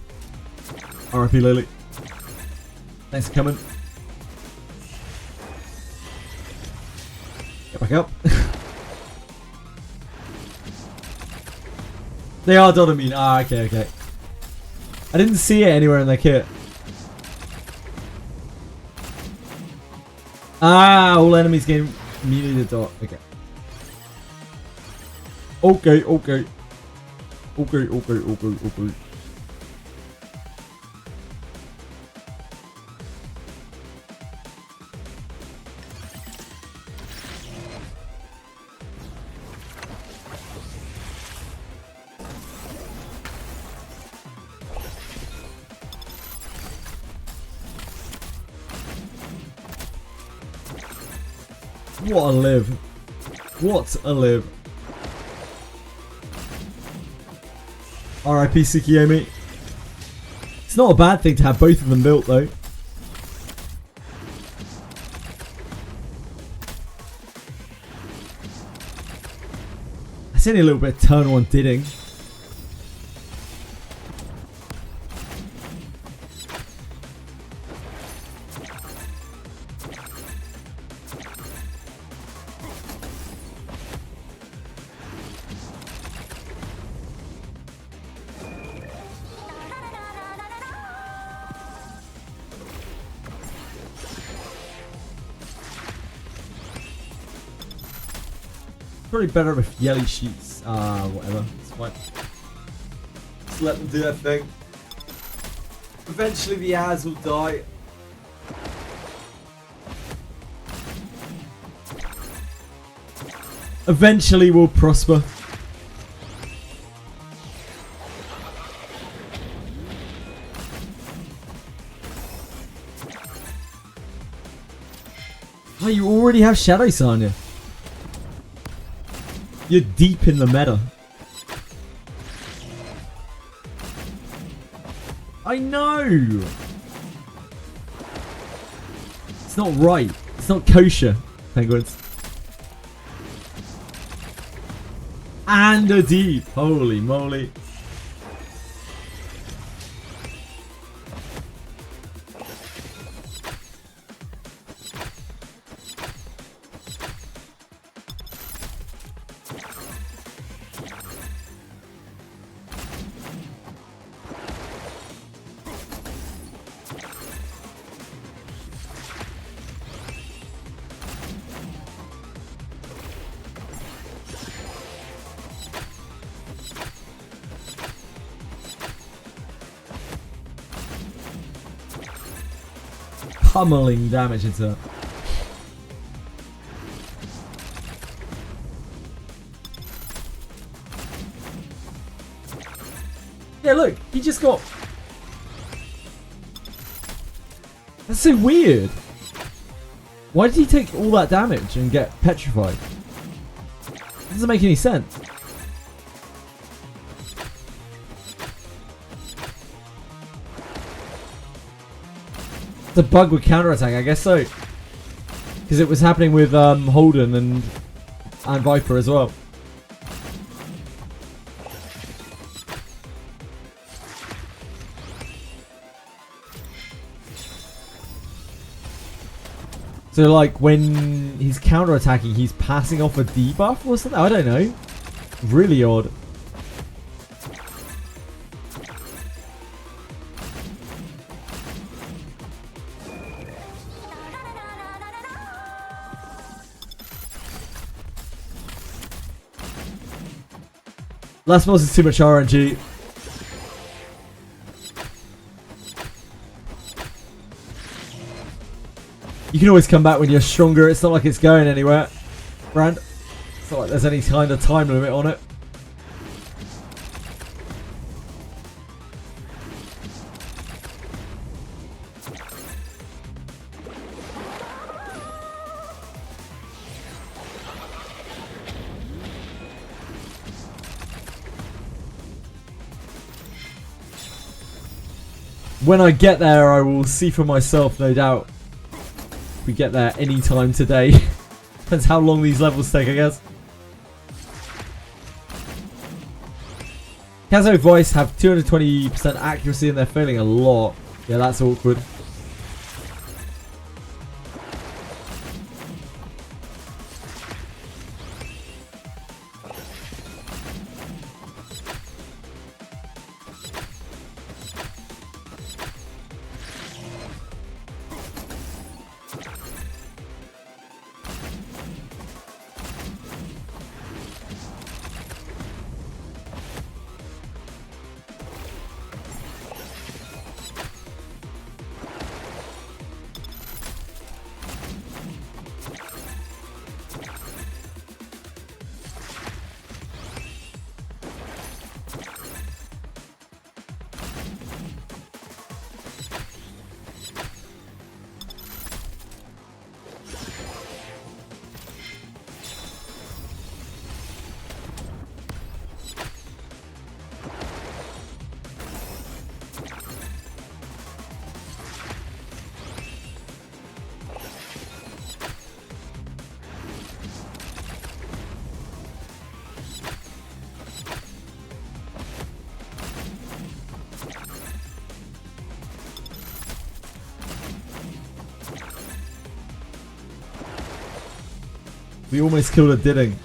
[SPEAKER 1] RIP Lily. Thanks for coming. Get back up. They are dot immune. Ah, okay. I didn't see it anywhere in their kit. Ah, all enemies gain immunity to dot. Okay. Okay. What a live. What a live. RIP Tsukiyomi. It's not a bad thing to have both of them built though. That's only a little bit of turn 1 didding. Probably better with yellow sheets. Whatever. It's fine. Just let them do their thing. Eventually the ads will die. Eventually we'll prosper. Oh, you already have Shadow Sanya. You're deep in the meta. I know. It's not right. It's not kosher, penguins. And a deep. Holy moly. Pummeling damage into it. Yeah, look, he just got... That's so weird. Why did he take all that damage and get petrified? It doesn't make any sense. The bug with counterattack, I guess so. Because it was happening with Holden and Viper as well. So like when he's counter-attacking, he's passing off a debuff or something? I don't know. Really odd. Last boss is too much RNG. You can always come back when you're stronger. It's not like it's going anywhere. Brand. It's not like there's any kind of time limit on it. When I get there, I will see for myself, no doubt. We get there anytime today. Depends how long these levels take, I guess. Kazo Voice have 220% accuracy and they're failing a lot. Yeah, that's awkward. We almost killed a Didding.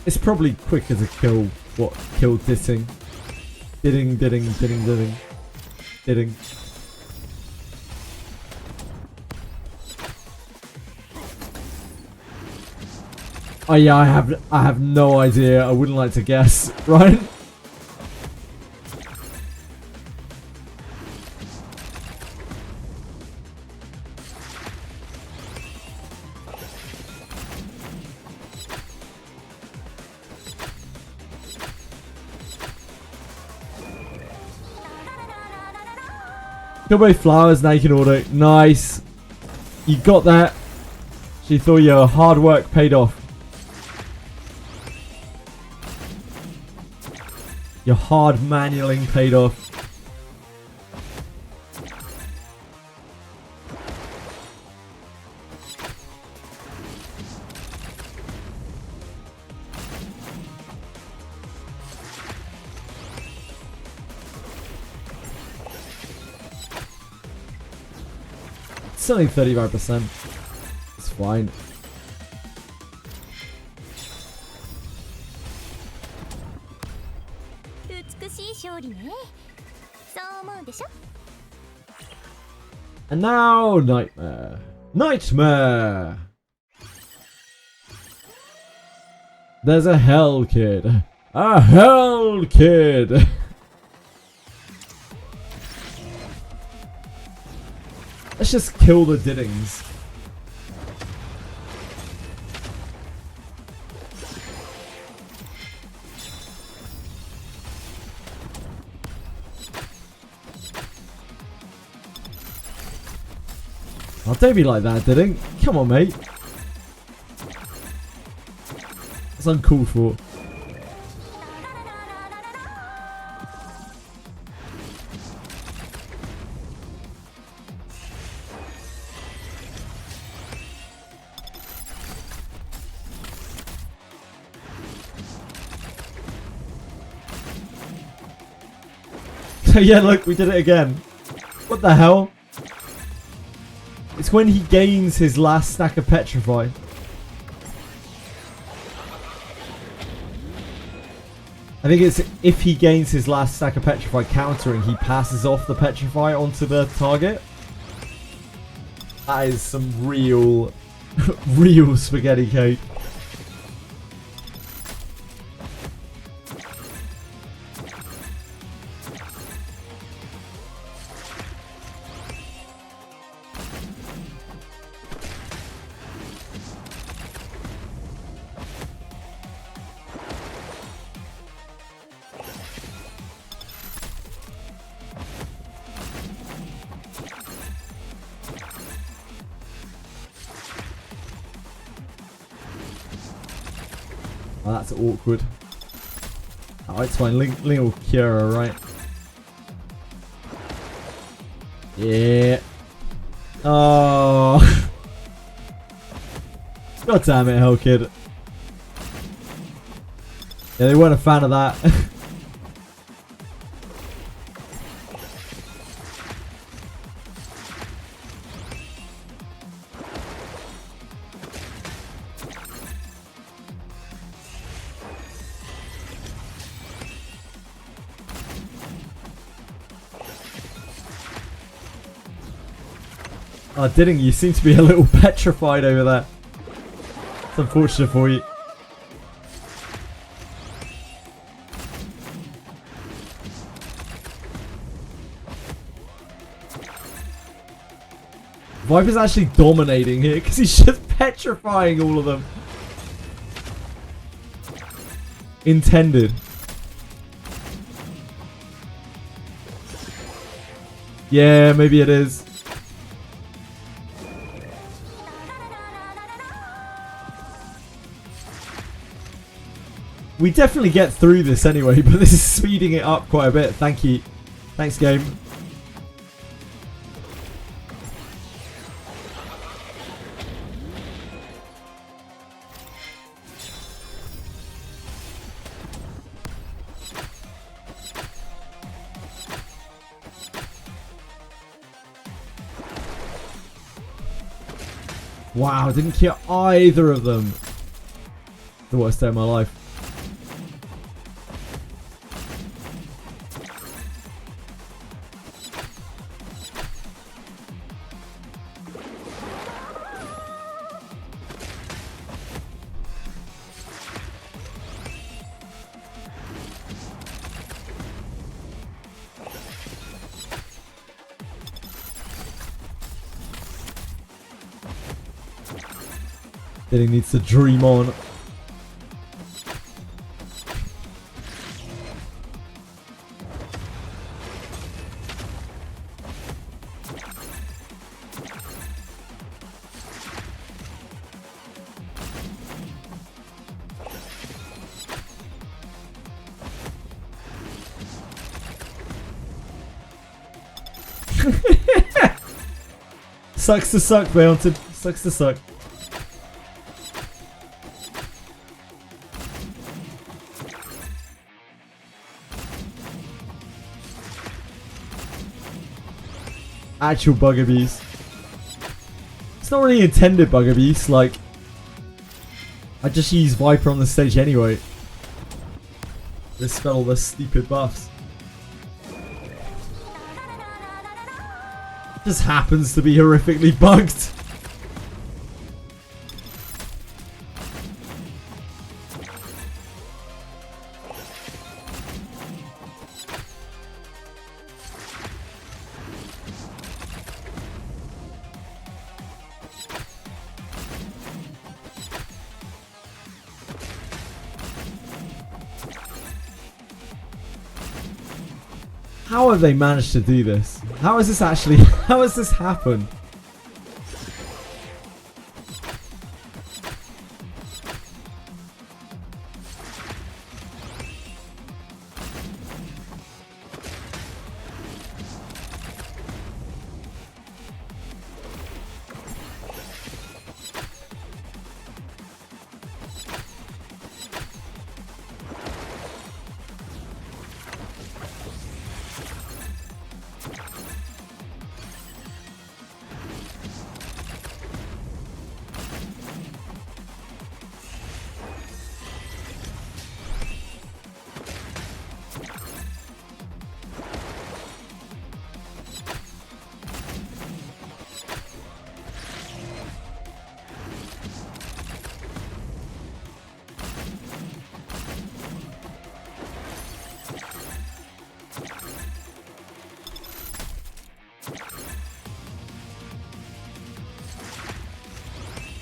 [SPEAKER 1] It's probably quicker to kill what killed Ditting. Didding. Oh yeah, I have no idea. I wouldn't like to guess, right? Kill both flowers, now you can auto. Nice. You got that. She thought your hard work paid off. Your hard manualing paid off. It's only 35%. It's fine. And now, Nightmare. Nightmare! There's a hell kid. A hell kid. Let's just kill the Diddings. Oh, don't be like that, Didding. Come on, mate. That's uncalled for. Yeah, look, we did it again. What the hell? It's when he gains his last stack of Petrify. I think it's if he gains his last stack of Petrify countering, he passes off the Petrify onto the target. That is some real, real spaghetti cake. Oh, that's awkward. Oh, it's fine. Link will cure her, right? Yeah. Oh. God damn it, Hell Kid. Yeah, they weren't a fan of that. Oh, Didding, you seem to be a little petrified over there. It's unfortunate for you. Viper's actually dominating here because he's just petrifying all of them. Intended. Yeah, maybe it is. We definitely get through this anyway, but this is speeding it up quite a bit. Thank you. Thanks, game. Wow, didn't kill either of them. The worst day of my life. Then he needs to dream on. Sucks to suck, Bounted. Sucks to suck. Actual bug abuse. It's not really intended bug abuse, like I just use Viper on the stage anyway. Dispel all the stupid buffs. Just happens to be horrifically bugged. How have they managed to do this? How has this actually... How has this happened?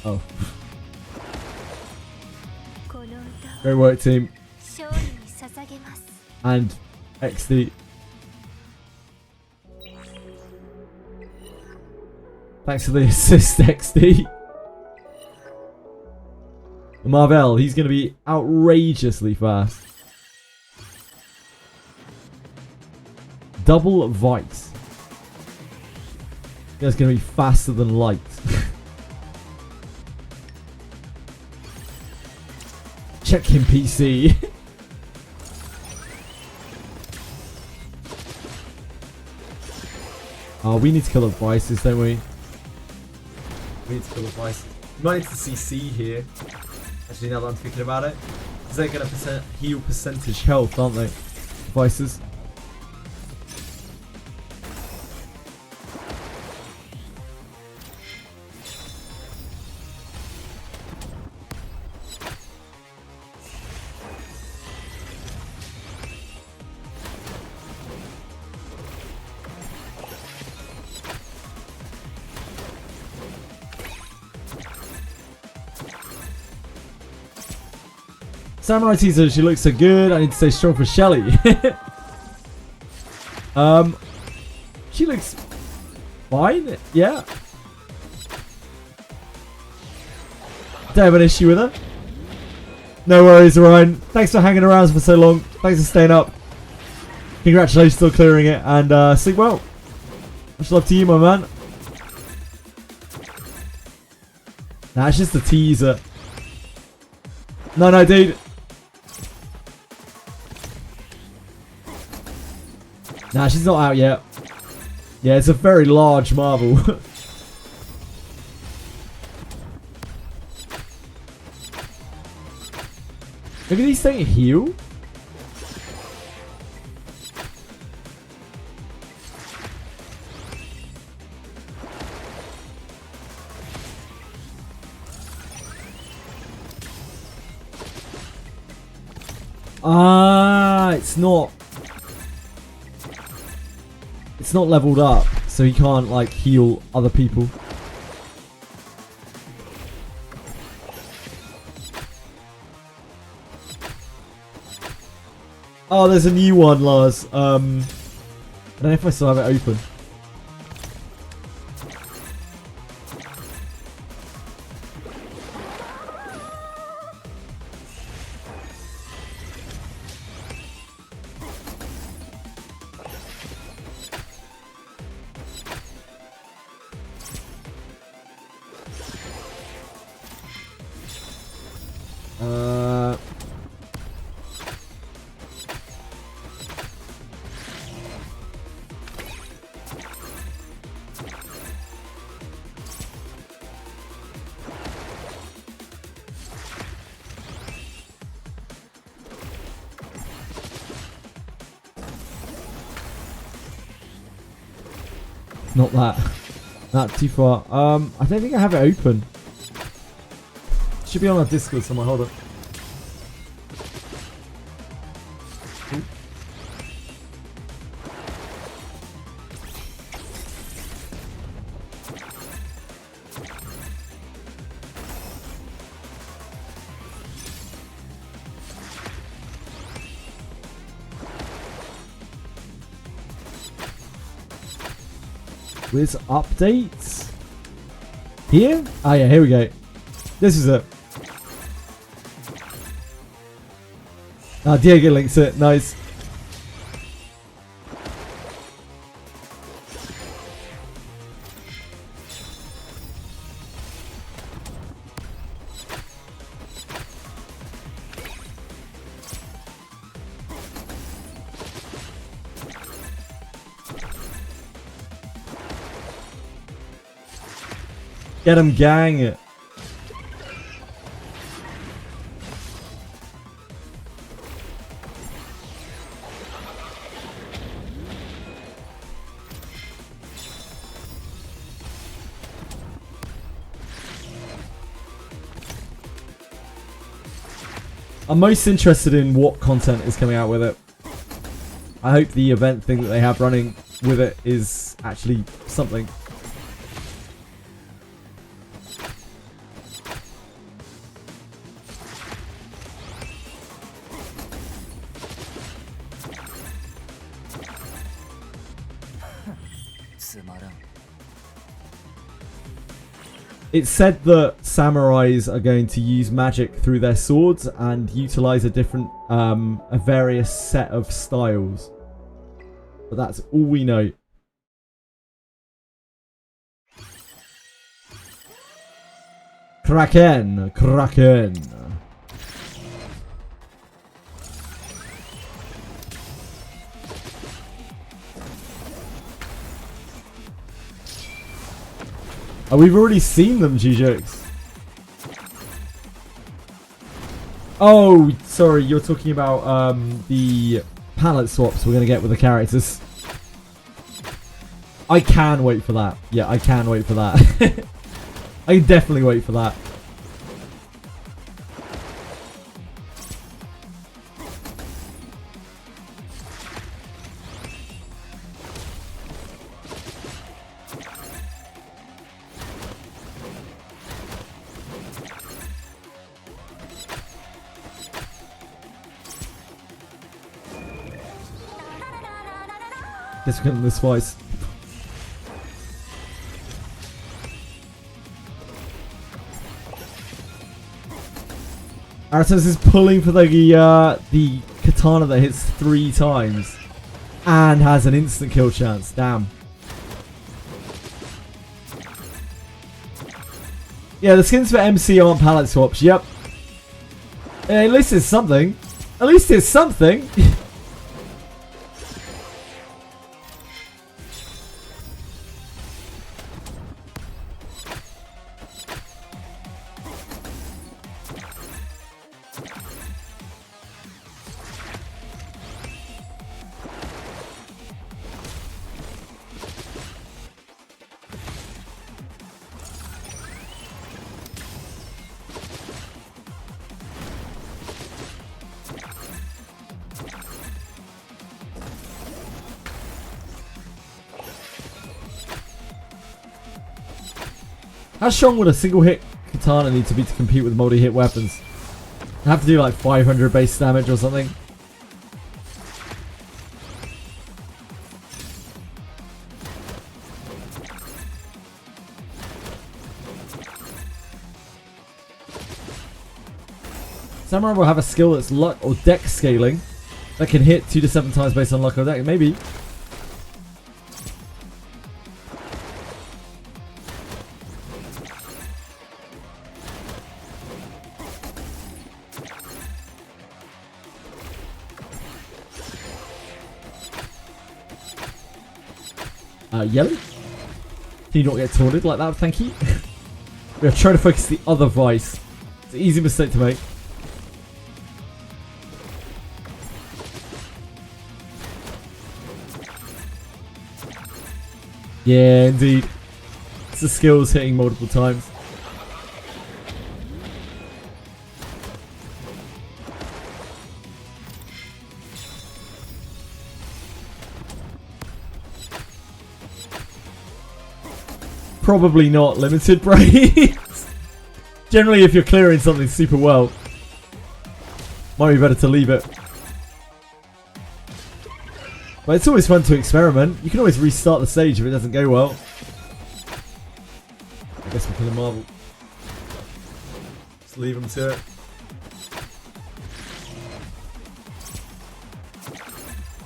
[SPEAKER 1] Oh. Great work, team. And XD. Thanks for the assist, XD. Marvel, he's going to be outrageously fast. Double Vice. That's going to be faster than light. Check him, PC. Oh, we need to kill the Vices, don't we? We need to kill the Vices. We might need to see C here. Actually, now that I'm thinking about it. Because they're going to heal percentage health, aren't they? Vices. Samurai teaser, she looks so good. I need to stay strong for Shelly. She looks fine. Yeah. Don't have an issue with her. No worries, Ryan. Thanks for hanging around for so long. Thanks for staying up. Congratulations on clearing it, and sleep well. Much love to you, my man. Nah, it's just a teaser. No, dude. Nah, she's not out yet. Yeah, it's a very large marble. Maybe these things heal? Ah, it's not leveled up, so he can't like heal other people. Oh, there's a new one, Lars. I don't know if I still have it open. Not that too far. I don't think I have it open. Should be on our Discord somewhere. Hold on. With updates. Here? Ah, yeah, here we go. This is it. Ah, Diego links it. Nice. Get him, gang. I'm most interested in what content is coming out with it. I hope the event thing that they have running with it is actually something. It said that samurais are going to use magic through their swords and utilize a different, a various set of styles. But that's all we know. Kraken, Kraken. Oh, we've already seen them, G-Jokes. Oh, sorry, you're talking about the palette swaps we're going to get with the characters. I can wait for that. Yeah, I can wait for that. I can definitely wait for that. Guess we're getting this twice. Aratos is pulling for the katana that hits 3 times and has an instant kill chance. Damn. Yeah, the skins for MC aren't palette swaps. Yep. At least it's something. At least it's something. How strong would a single hit katana need to be to compete with multi-hit weapons? I have to do like 500 base damage or something. Samurai will have a skill that's luck or deck scaling that can hit 2 to 7 times based on luck or deck. Maybe. Yellow? Can you not get taunted like that? Thank you. We are trying to focus the other vice. It's an easy mistake to make. Yeah, indeed. It's the skills hitting multiple times. Probably not limited brains. Generally, if you're clearing something super well, might be better to leave it. But it's always fun to experiment. You can always restart the stage if it doesn't go well. I guess we're killing Marvel. Just leave them to it.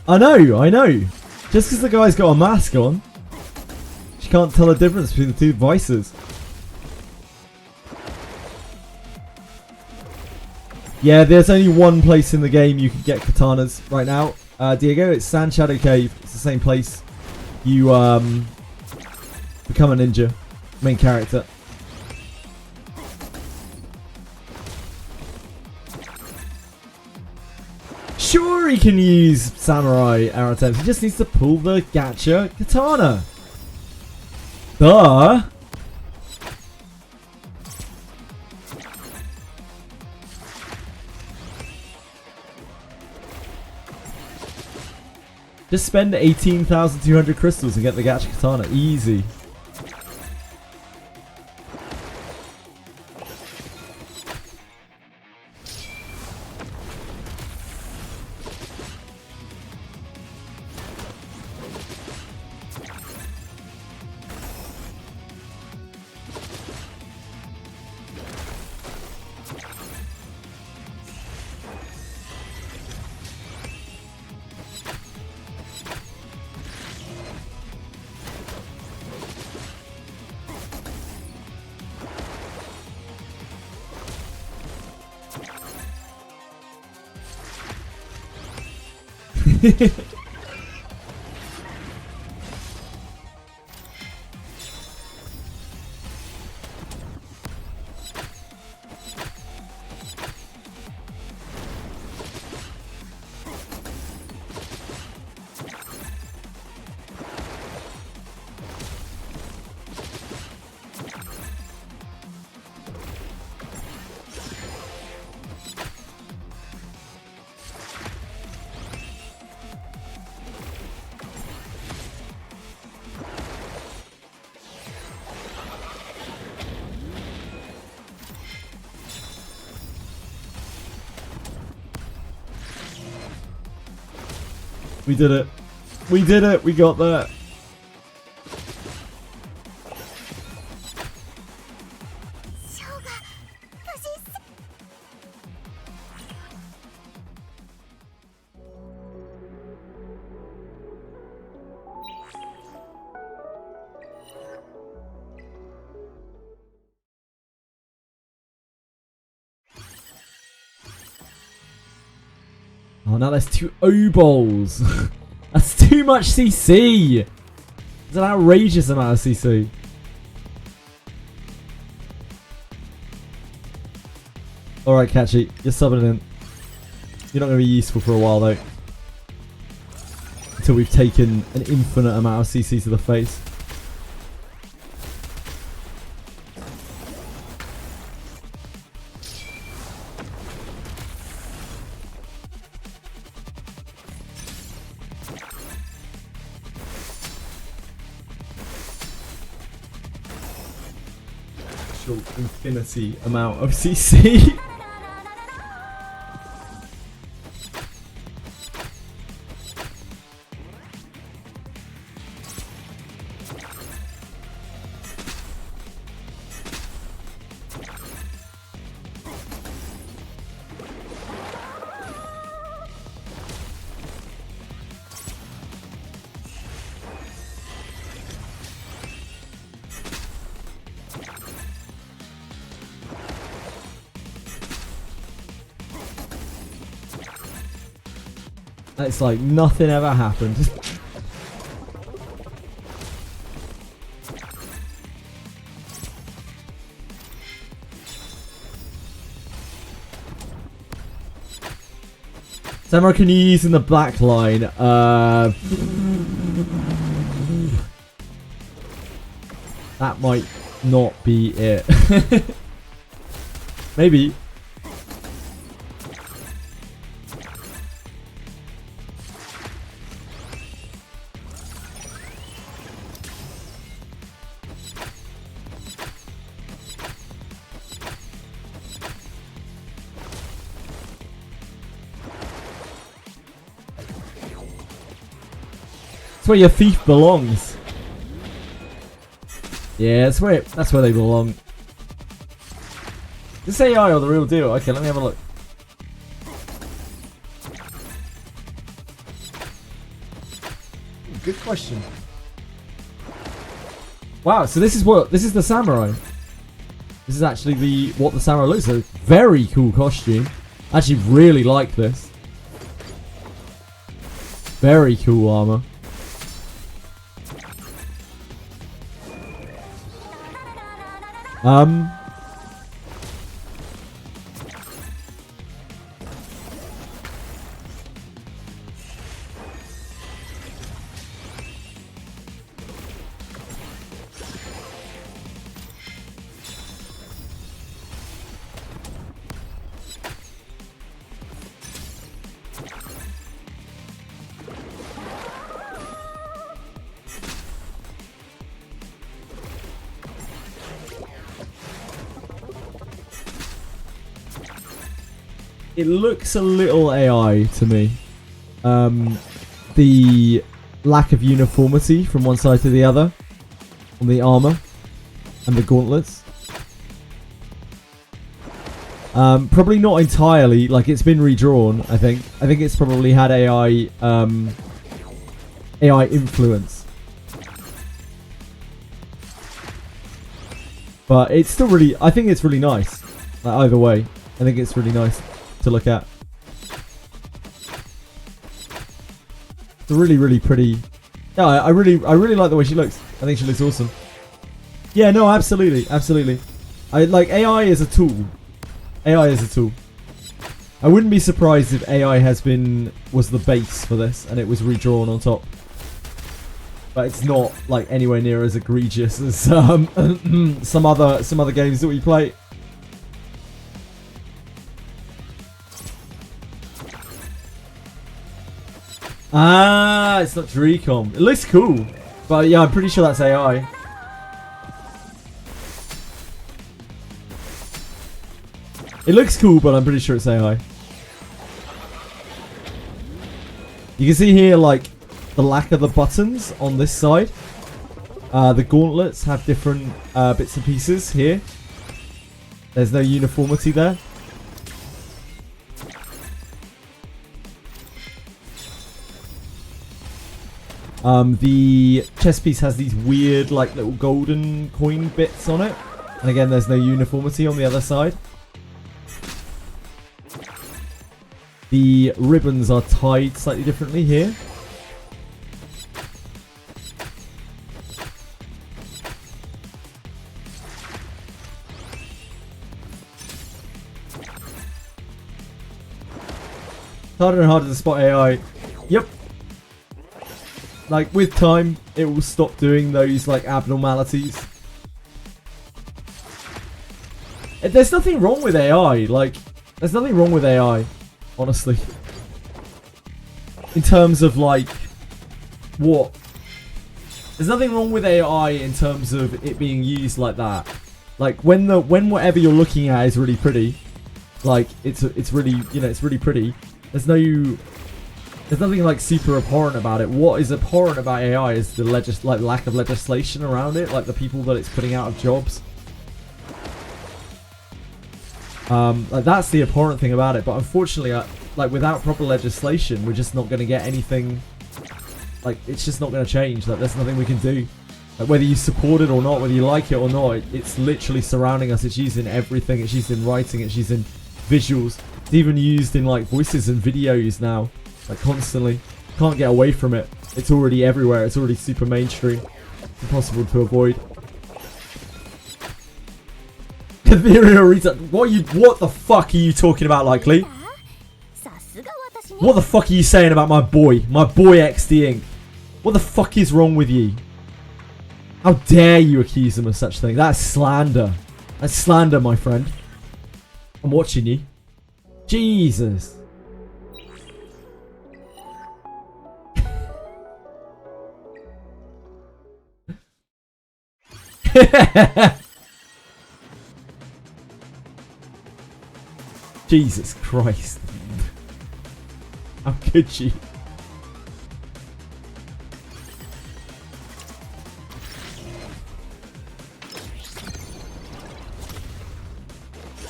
[SPEAKER 1] I know. Just because the guy's got a mask on, you can't tell the difference between the two vices. Yeah, there's only one place in the game you can get katanas right now. Diego, it's Sand Shadow Cave. It's the same place. You become a ninja, main character. Sure, he can use samurai arrow attempts. He just needs to pull the gacha katana. Duh. Just spend 18,200 crystals and get the gacha katana. Easy. We did it. We did it. We got that. Oh, now there's 2 O-balls. That's too much CC. It's an outrageous amount of CC. Alright, Catchy. You're subbing in. You're not going to be useful for a while, though. Until we've taken an infinite amount of CC to the face. Infinity amount of CC. It's like nothing ever happened. Samurai, can you use in the black line? That might not be it. Maybe. That's where your thief belongs. Yeah, that's where they belong. This AI or the real deal? Okay, let me have a look. Good question. Wow, so this is the samurai. This is actually what the samurai looks like. Very cool costume. I actually really like this. Very cool armor. It looks a little AI to me. The lack of uniformity from one side to the other on the armor and the gauntlets. Probably not entirely. Like, it's been redrawn. I think it's probably had AI influence. But it's still really. I think it's really nice. Like, either way, I think it's really nice to look at. It's really, really pretty. Yeah, I really like the way she looks. I think she looks awesome. Yeah, no, absolutely, absolutely. I like AI as a tool. AI is a tool. I wouldn't be surprised if AI was the base for this and it was redrawn on top. But it's not like anywhere near as egregious as some other games that we play. Ah, it's not Recom. It looks cool. But yeah, I'm pretty sure that's AI. It looks cool, but I'm pretty sure it's AI. You can see here, like, the lack of the buttons on this side. The gauntlets have different bits and pieces here. There's no uniformity there. The chest piece has these weird, like, little golden coin bits on it. And again, there's no uniformity on the other side. The ribbons are tied slightly differently here. Harder and harder to spot AI. Yep. Like, with time, it will stop doing those, like, abnormalities. There's nothing wrong with AI. Like, there's nothing wrong with AI, honestly. In terms of, like, what? There's nothing wrong with AI in terms of it being used like that. Like, when whatever you're looking at is really pretty, like, it's really, you know, it's really pretty. There's nothing like super abhorrent about it. What is abhorrent about AI is the lack of legislation around it, like the people that it's putting out of jobs. Like, that's the abhorrent thing about it. But unfortunately, like, without proper legislation, we're just not going to get anything. Like, it's just not going to change. Like, there's nothing we can do. Like, whether you support it or not, whether you like it or not, it's literally surrounding us. It's used in everything. It's used in writing. It's used in visuals. It's even used in, like, voices and videos now. Like, constantly. Can't get away from it. It's already everywhere. It's already super mainstream. It's impossible to avoid. Etheria Restart. What the fuck are you talking about, Likely? What the fuck are you saying about my boy? My boy XD Inc. What the fuck is wrong with you? How dare you accuse him of such thing? That's slander. That's slander, my friend. I'm watching you. Jesus. Jesus Christ. How could you?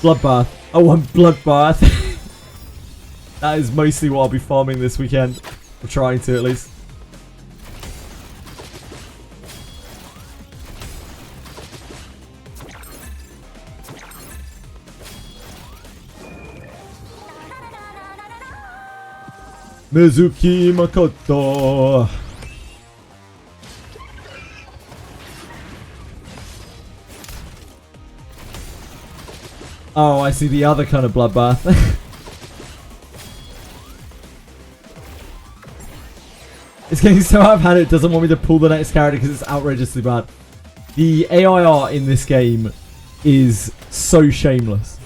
[SPEAKER 1] Bloodbath. I want Bloodbath. That is mostly what I'll be farming this weekend. I'm trying to, at least. Mizuki Makoto. Oh, I see the other kind of bloodbath. It's getting so out of hand it doesn't want me to pull the next character because it's outrageously bad. The AI art in this game is so shameless.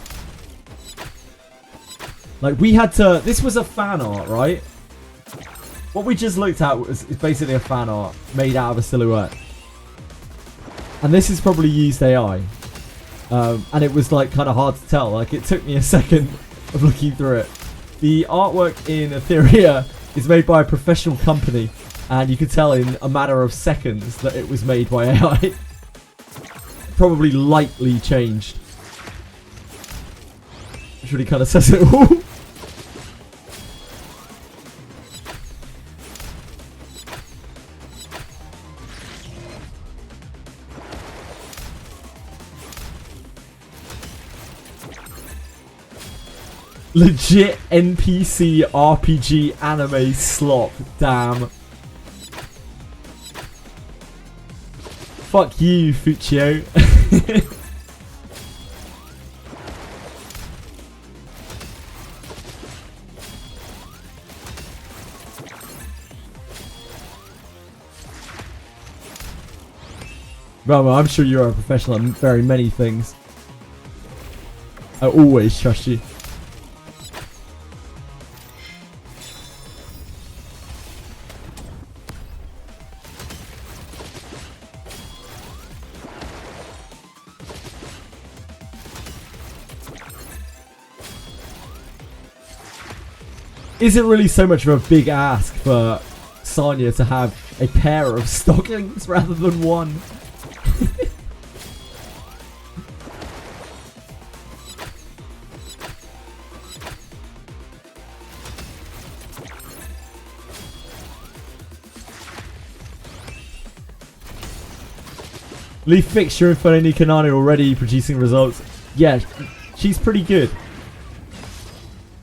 [SPEAKER 1] Like, we had to... This was a fan art, right? What we just looked at is basically a fan art made out of a silhouette. And this is probably used AI. And it was like kind of hard to tell. Like, it took me a second of looking through it. The artwork in Etheria is made by a professional company, and you can tell in a matter of seconds that it was made by AI. Probably lightly changed. Which really kind of says it all. Legit NPC RPG anime slop. Damn. Fuck you, Fuccio. Well, I'm sure you're a professional at very many things. I always trust you. Is it really so much of a big ask for Sanya to have a pair of stockings rather than one? Leaf Fixture and Funny Kanani already producing results. Yeah, she's pretty good.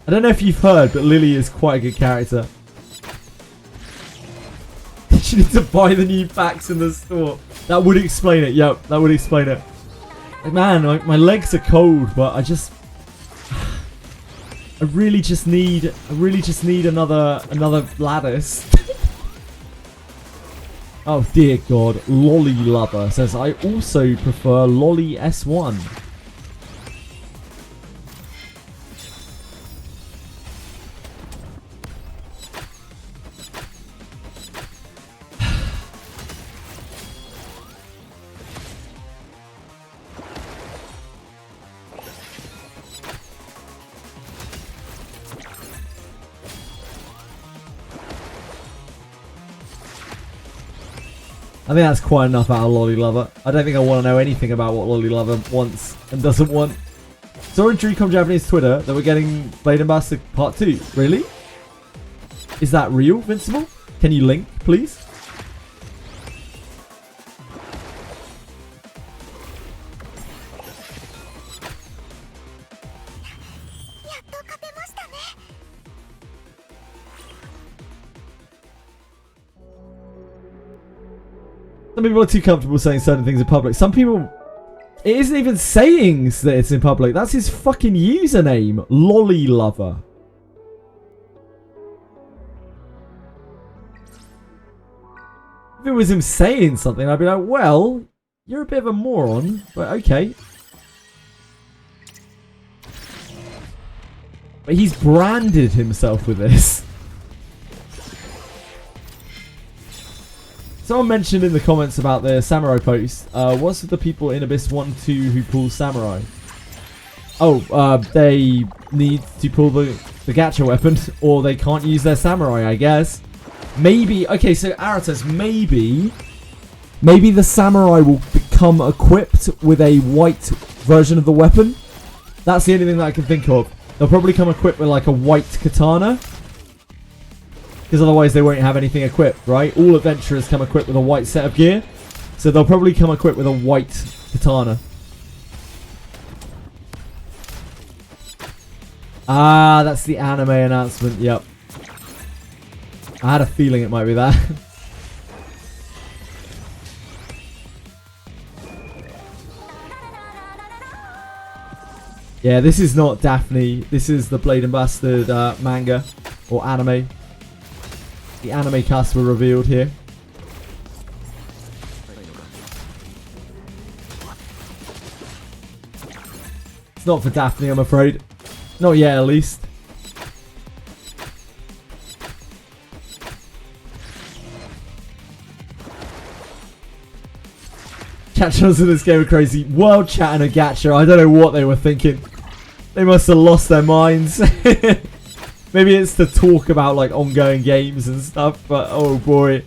[SPEAKER 1] I don't know if you've heard, but Lily is quite a good character. She needs to buy the new packs in the store. That would explain it. Yep, that would explain it. Man, my legs are cold, but I really just need another lattice. Oh dear God, Lolly Lover says I also prefer Lolly S1. I think that's quite enough out of Lolly Lover. I don't think I want to know anything about what Lolly Lover wants and doesn't want. Saw on Dreamcom Japanese Twitter that we're getting Blade Ambassador Part 2. Really? Is that real, Vincible? Can you link, please? Some people are too comfortable saying certain things in public. Some people... It isn't even saying that it's in public. That's his fucking username. Lolly Lover. If it was him saying something, I'd be like, well, you're a bit of a moron, but okay. But he's branded himself with this. Someone mentioned in the comments about the samurai post. What's with the people in Abyss 1 2 who pull samurai? Oh, they need to pull the gacha weapon, or they can't use their samurai, I guess. Maybe, okay, so Aratas, maybe the samurai will become equipped with a white version of the weapon, That's the only thing that I can think of. They'll probably come equipped with like a white katana. Because otherwise they won't have anything equipped, right? All adventurers come equipped with a white set of gear. So they'll probably come equipped with a white katana. Ah, that's the anime announcement. Yep. I had a feeling it might be that. Yeah, this is not Daphne. This is the Blade and Bastard manga or anime. The anime cast were revealed here. It's not for Daphne, I'm afraid. Not yet, at least. Chat channels in this game are crazy. World chat and a gacha. I don't know what they were thinking. They must have lost their minds. Maybe it's to talk about like ongoing games and stuff, but oh boy.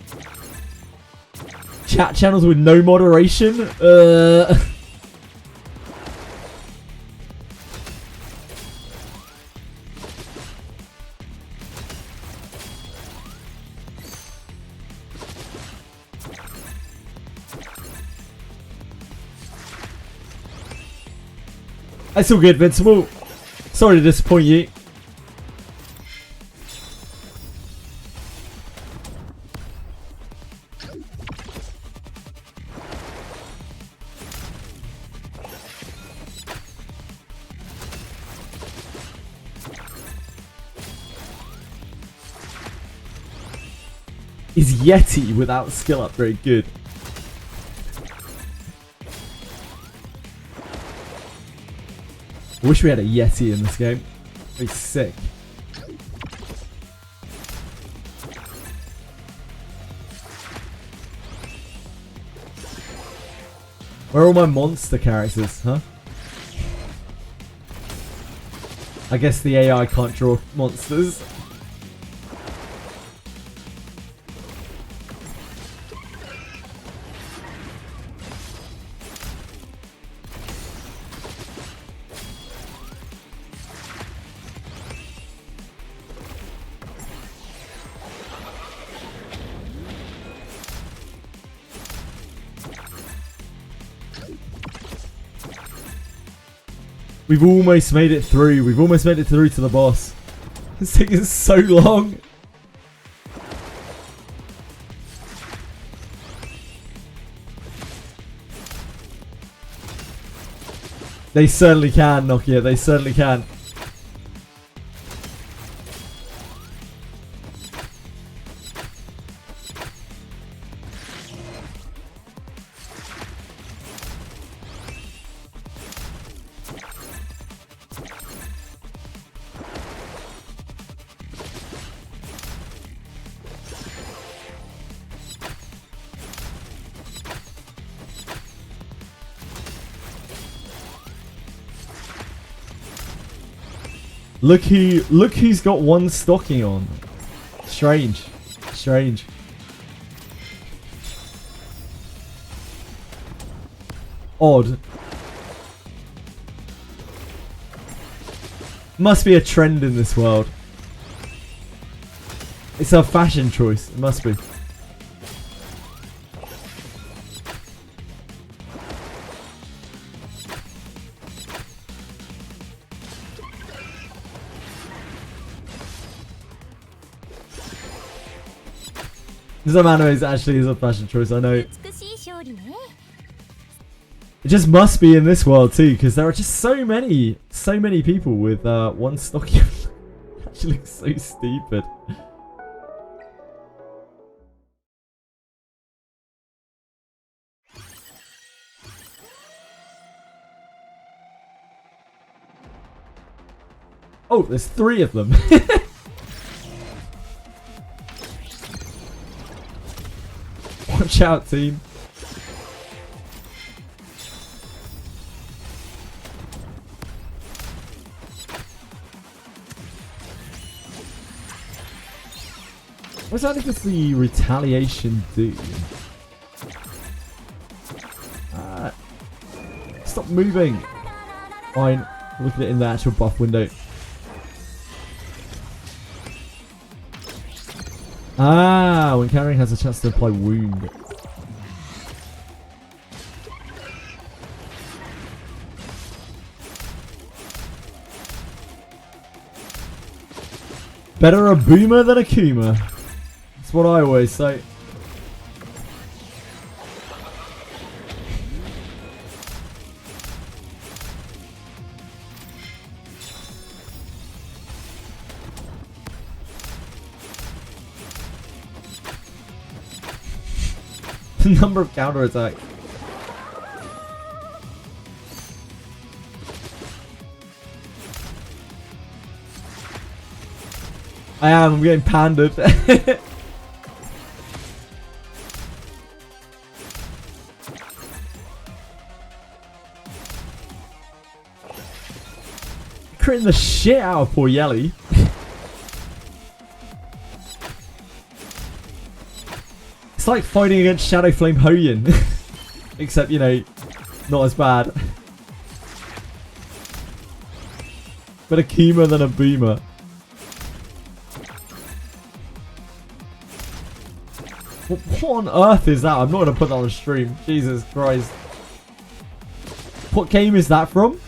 [SPEAKER 1] Chat channels with no moderation? That's all good, Vincible. Sorry to disappoint you. Is Yeti without skill upgrade good? I wish we had a Yeti in this game. It'd be sick. Where are all my monster characters, huh? I guess the AI can't draw monsters. We've almost made it through. We've almost made it through to the boss. It's taking so long. They certainly can, Nokia. They certainly can. Look who's got one stocking on. Strange. Strange. Odd. Must be a trend in this world. It's a fashion choice. It must be. Some animes actually is a fashion choice, I know. It just must be in this world too, because there are just so many people with one stocking. It actually looks so stupid. Oh, there's 3 of them. Watch out, team. What's that if it's the retaliation do? Stop moving. Fine. Look at it in the actual buff window. Ah, when carrying has a chance to apply wound. Better a boomer than a Kuma. That's what I always say. Number of counterattacks. I'm getting pandered. Critting the shit out of poor Yelly. It's like fighting against Shadow Flame Hoyin. Except, you know, not as bad. Better Kuma than a boomer. What on earth is that? I'm not going to put that on stream. Jesus Christ. What game is that from?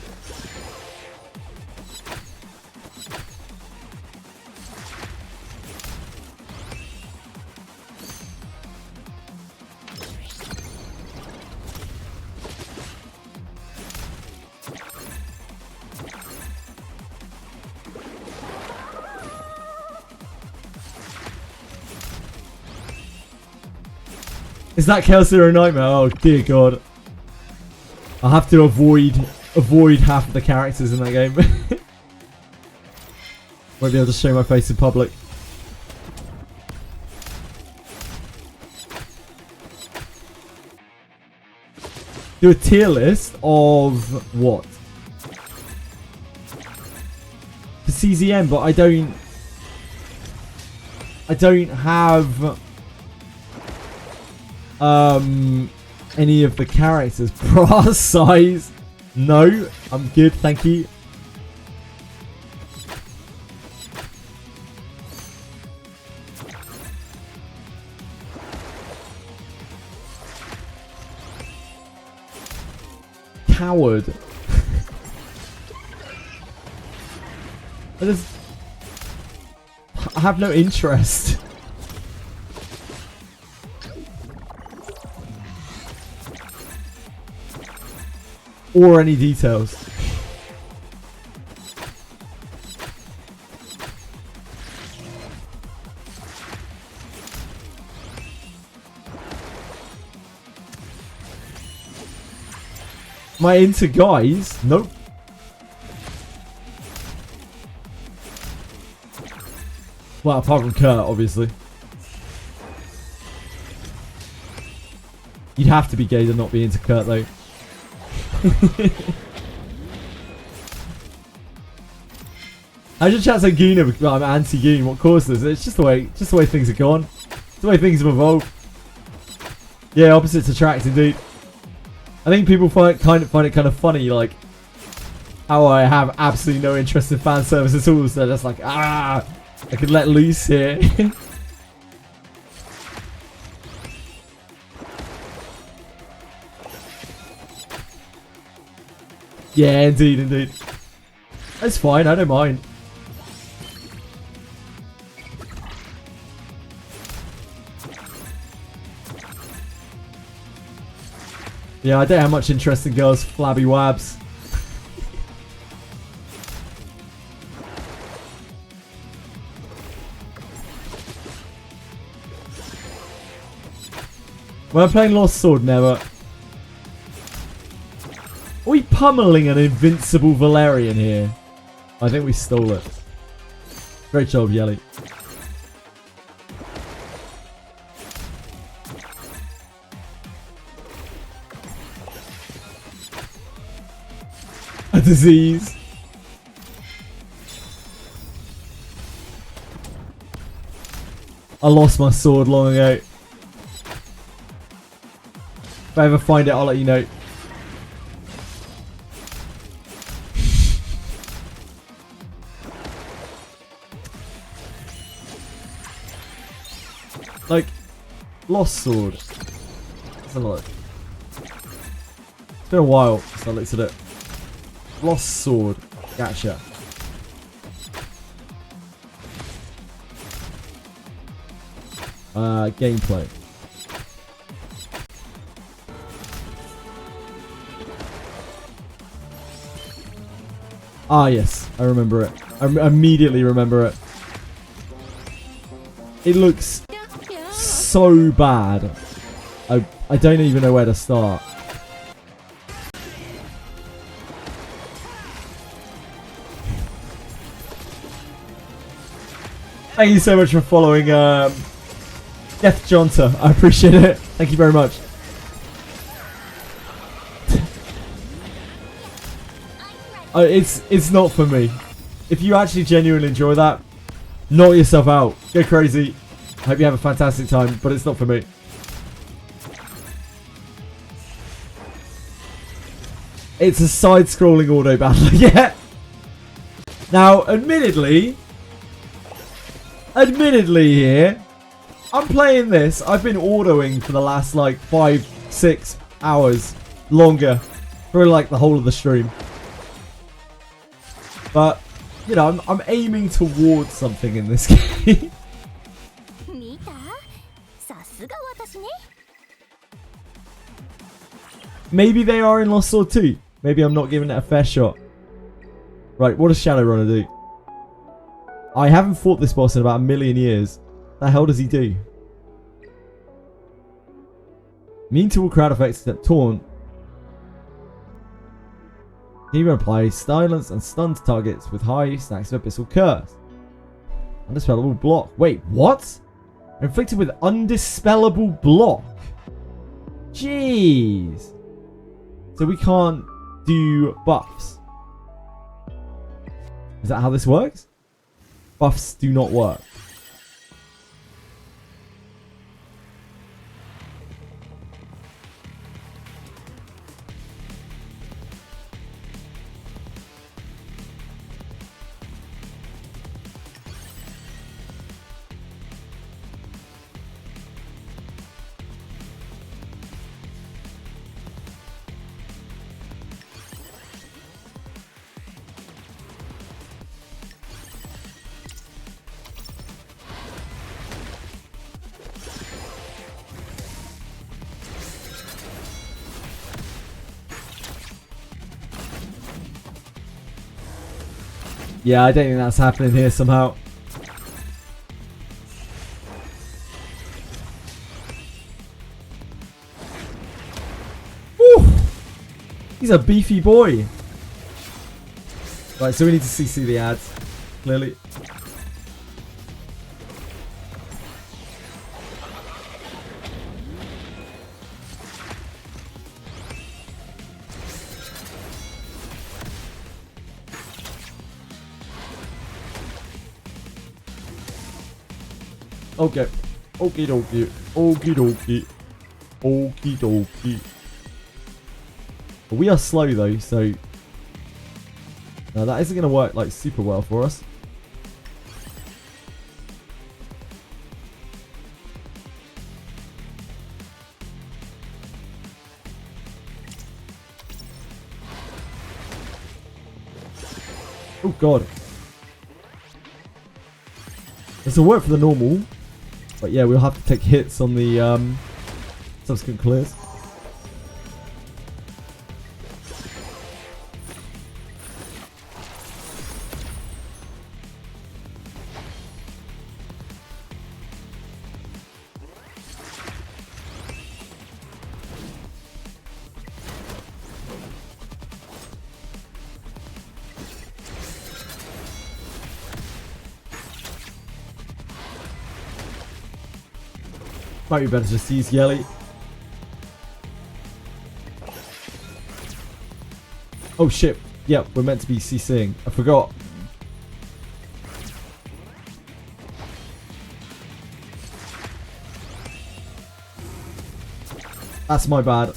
[SPEAKER 1] Is that Chaos Zero Nightmare? Oh dear god. I'll have to avoid half of the characters in that game. Won't be able to show my face in public. Do a tier list of what? For CZM, but I don't have any of the characters. Brass size? No, I'm good, thank you. Coward. I have no interest. Or any details. Am I into guys? Nope. Well, apart from Kurt, obviously. You'd have to be gay to not be into Kurt, though. I just chat so Guna because I'm anti-Goon. What caused this? It's just the way things have gone. It's the way things have evolved. Yeah, opposites attract indeed. I think people find it kind of funny, like how I have absolutely no interest in fan service at all. So they're just like, I could let loose here. Yeah, indeed. That's fine, I don't mind. Yeah, I don't have much interest in girls' flabby wabs. When I'm playing Lost Sword, never. Are we pummeling an invincible Valerian here? I think we stole it. Great job, Yelly. A disease. I lost my sword long ago. If I ever find it, I'll let you know. Like, Lost Sword. Let's have a look. It's been a while since I looked at it. Lost Sword. Gotcha. Gameplay. Ah, yes. I remember it. I immediately remember it. It looks so bad. I don't even know where to start. Thank you so much for following Death Jonta. I appreciate it. Thank you very much. It's not for me. If you actually genuinely enjoy that, knock yourself out. Go crazy. Hope you have a fantastic time, but it's not for me. It's a side-scrolling auto battle. Yeah. Now, admittedly here, I'm playing this. I've been autoing for the last like 5-6 hours longer for like the whole of the stream. But you know, I'm aiming towards something in this game. Maybe they are in Lost Sword 2. Maybe I'm not giving it a fair shot. Right, what does Shadowrunner do? I haven't fought this boss in about 1,000,000 years. The hell does he do? Immune to all crowd effects except taunt. He even applies silence and stun to targets with high stacks of Abyssal Curse. Undispellable block. Wait, what? Inflicted with undispellable block. Jeez. So we can't do buffs. Is that how this works? Buffs do not work. Yeah, I don't think that's happening here somehow. Woo! He's a beefy boy. Right, so we need to CC the ads, clearly. Okay. Okie dokie. Okie dokie. Okie dokie. We are slow though, so that isn't going to work like super well for us. Oh god. This will work for the normal. But yeah, we'll have to take hits on the subsequent clears. Might be better just to use Yelly. Oh shit. Yep, we're meant to be CCing. I forgot. That's my bad.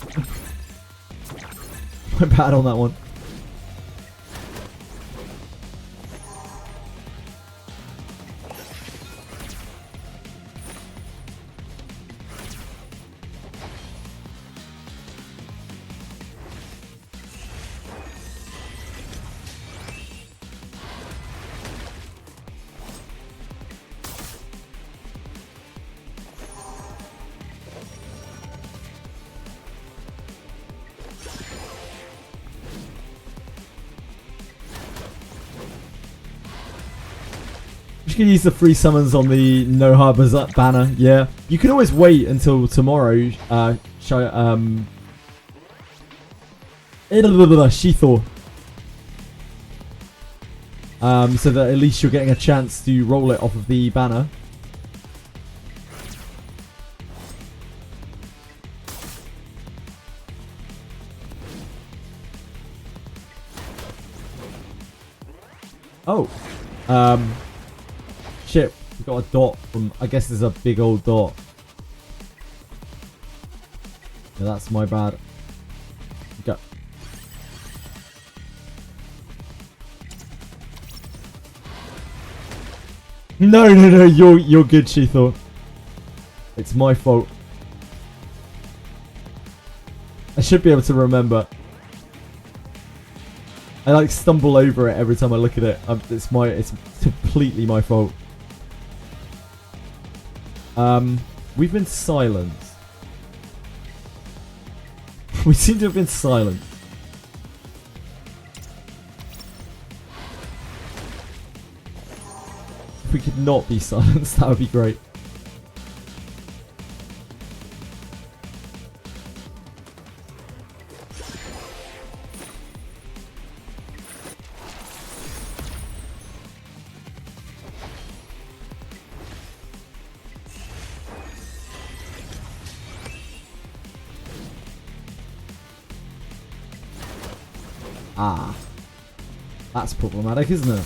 [SPEAKER 1] My bad on that one. You can use the free summons on the No Harbors banner. Yeah, you can always wait until tomorrow. Shithor. So that at least you're getting a chance to roll it off of the banner. Oh. Shit. We got a dot from... I guess there's a big old dot. Yeah, that's my bad. Go. No, you're good, Shithor. It's my fault. I should be able to remember. I like stumble over it every time I look at it. It's completely my fault. We've been silent. We seem to have been silent. If we could not be silenced, that would be great. Ah. That's problematic, isn't it?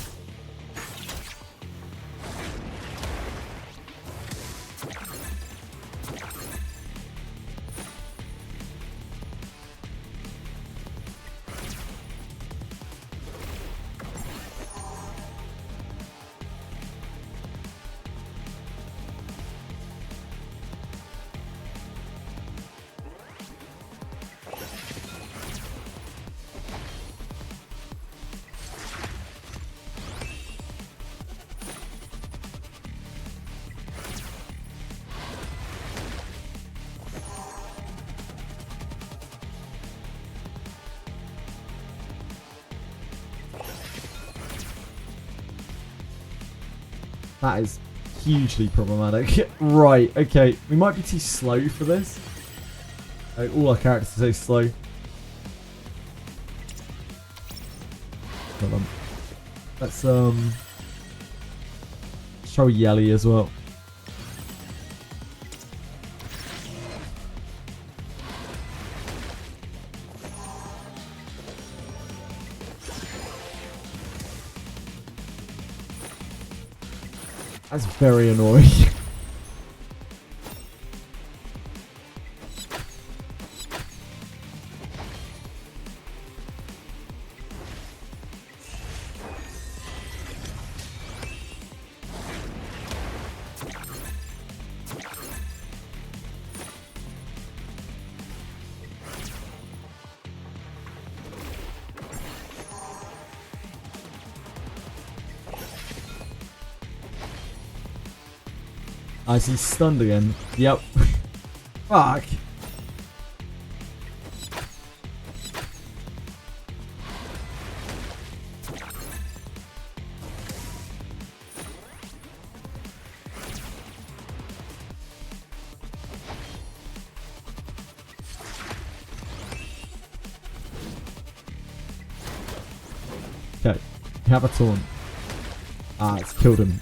[SPEAKER 1] That is hugely problematic. Right, okay. We might be too slow for this. All our characters are so slow. Hold on. Let's show Yelly as well. That's very annoying. Is he stunned again? Yep. Fuck. Okay. Have a taunt. Ah, it's killed him.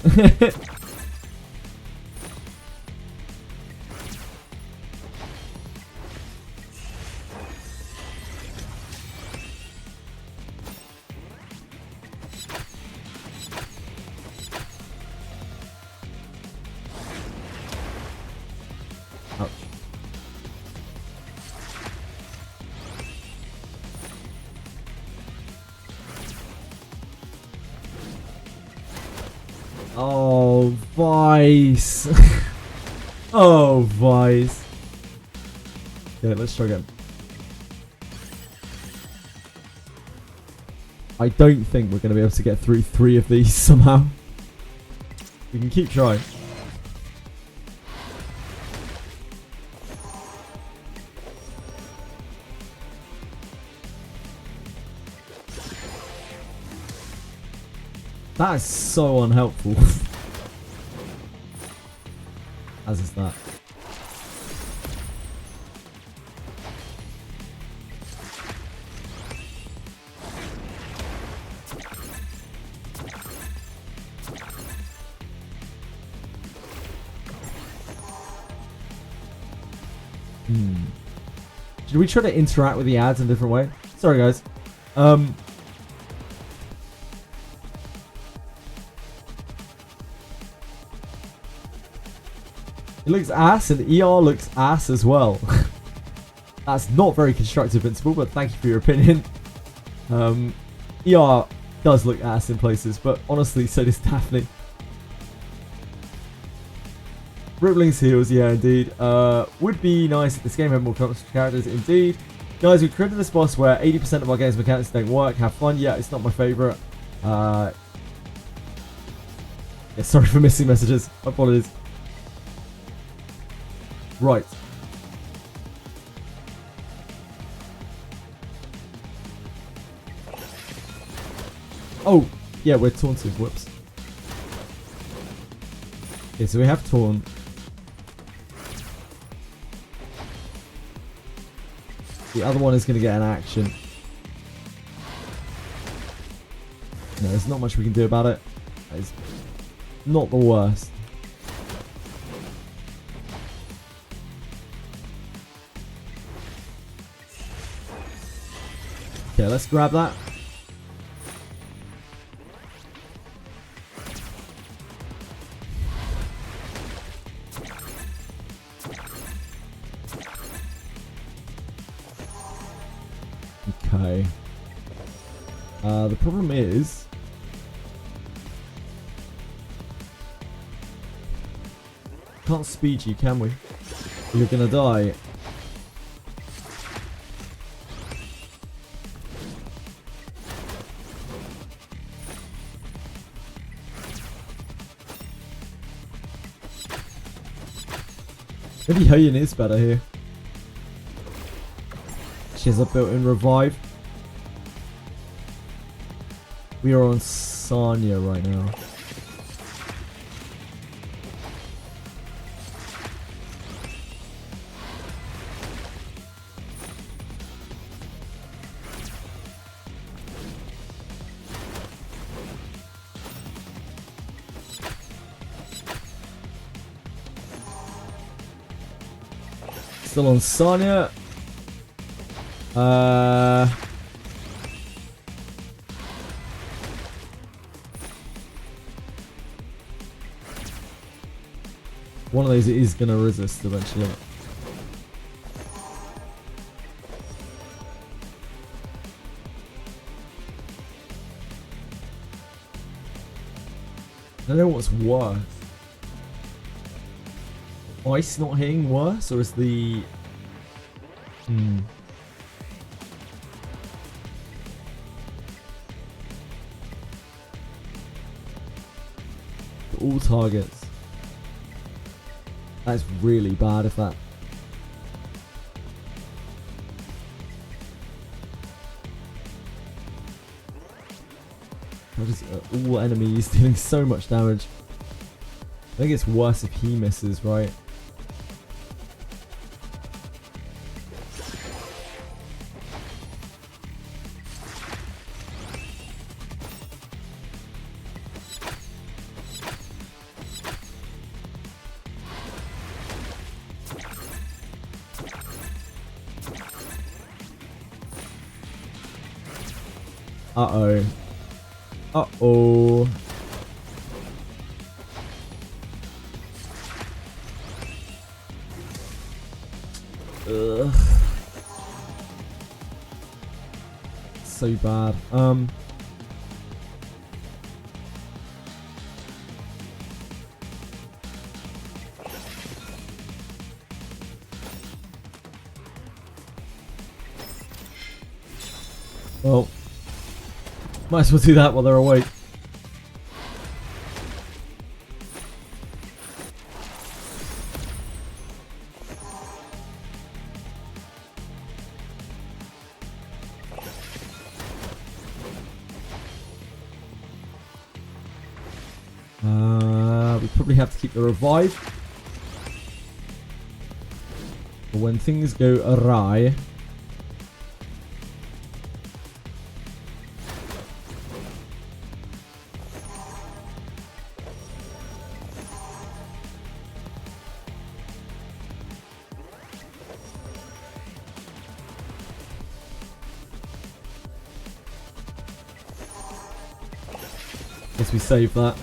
[SPEAKER 1] Oh, Vice. Oh, Vice. Okay, let's try again. I don't think we're going to be able to get through 3 of these somehow. We can keep trying. That is so unhelpful. As is that. Should we try to interact with the ads in a different way? Sorry, guys. It looks ass, and ER looks ass as well. That's not very constructive, Invincible, but thank you for your opinion. ER does look ass in places, but honestly, so does Daphne. Rippling's heals, yeah, indeed. Would be nice if this game had more characters, indeed. Guys, we created this boss where 80% of our game's mechanics don't work. Have fun. Yeah, it's not my favorite. Yeah, sorry for missing messages. Apologies. Right. Oh, yeah, we're taunted. Whoops. Okay, so we have taunt. The other one is going to get an action. No, there's not much we can do about it. It's not the worst. Okay, let's grab that. Okay. The problem is... can't speed you, can we? You're gonna die. Maybe Hoyin is better here. She has a built-in revive. We are on Sanya right now. Still on Sanya. One of these is going to resist eventually. I don't know what's worse. Ice not hitting worse, or is the... all targets. That's really bad if that... Just, all enemies dealing so much damage. I think it's worse if he misses, right? Uh-oh. Uh-oh. Ugh. So bad. Well, might as well do that while they're awake. We probably have to keep the revive. But when things go awry. Guess we save that.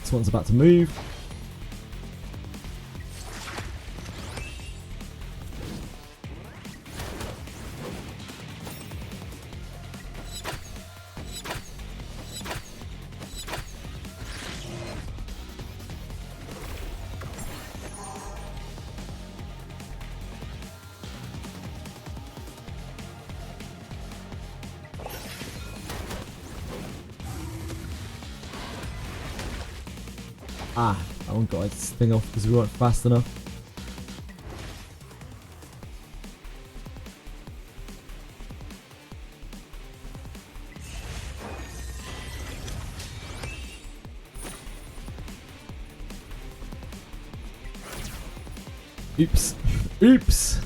[SPEAKER 1] This one's about to move. Ah, that one got its thing off because we weren't fast enough. Oops. Oops.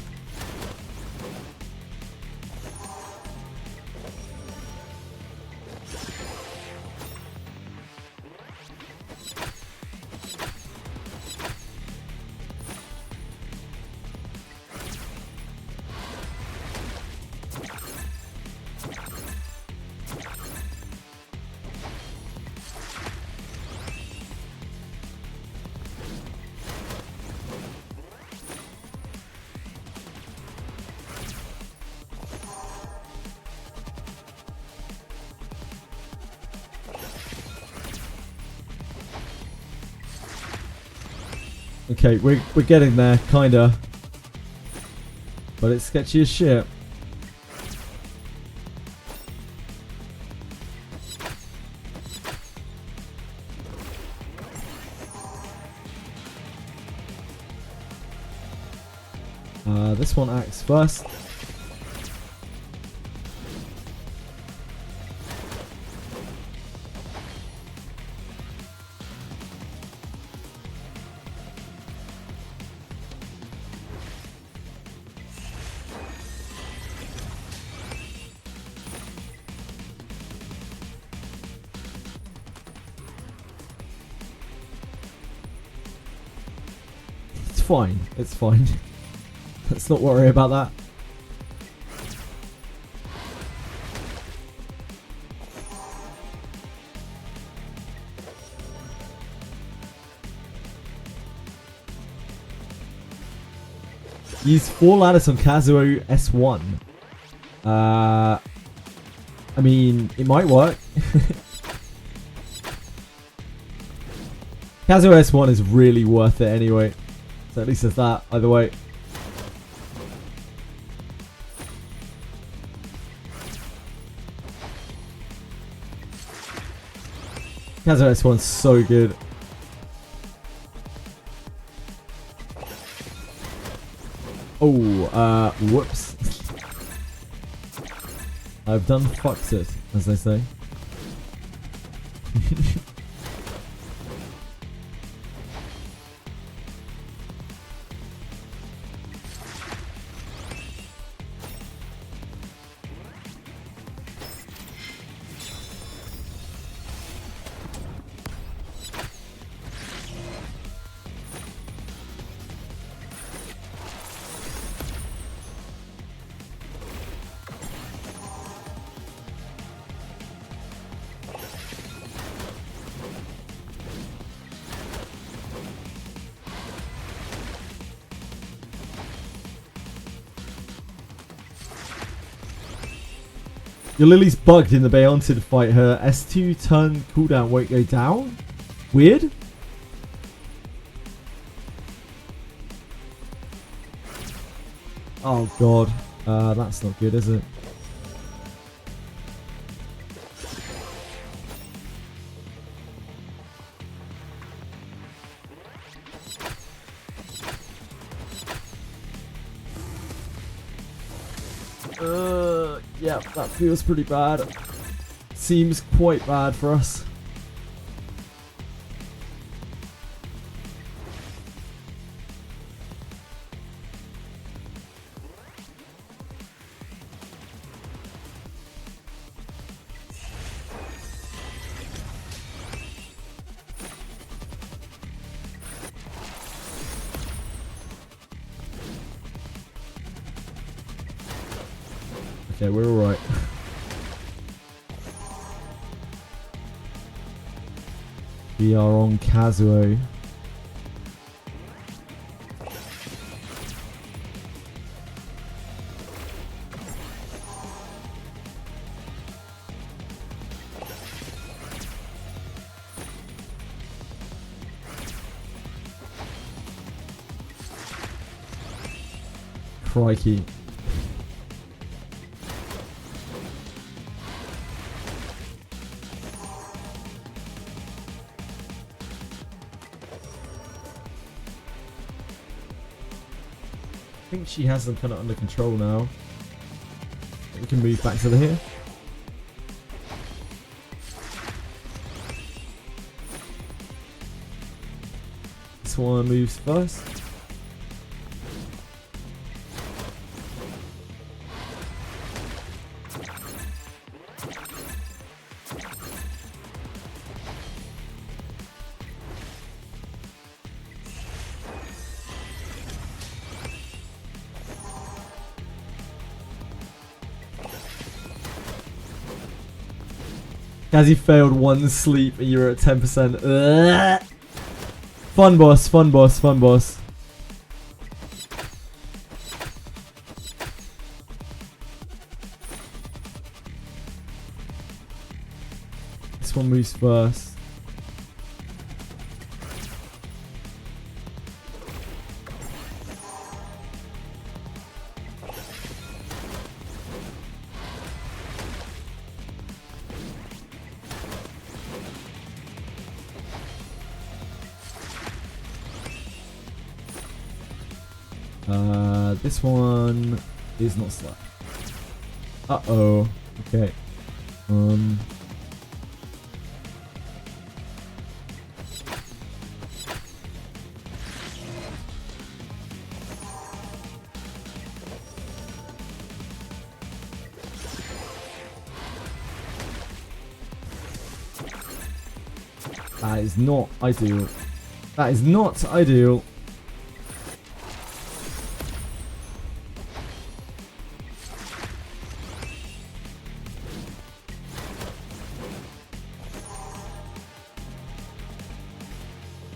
[SPEAKER 1] Okay, we're getting there, kinda. But it's sketchy as shit. This one acts first. It's fine. It's fine. Let's not worry about that. Use 4 ladders on Kazuo S1. I mean, it might work. Kazuo S1 is really worth it anyway. So at least there's that, either way. Kazuo S1's so good. Oh, whoops. I've done fucked it, as they say. Your Lily's bugged in the Beyonce fight. Her S2 turn cooldown won't go down? Weird? Oh god. That's not good, is it? Yeah, that feels pretty bad. seems quite bad for us. Okay, we're alright. We are on Kazuo. Crikey. I think she has them kind of under control now. We can move back to the here. This one moves first. As he failed one sleep and you're at 10%. Ugh. Fun boss, fun boss, fun boss. This one moves first. This one is not stuck. Uh-oh. Okay. That is not ideal. That is not ideal.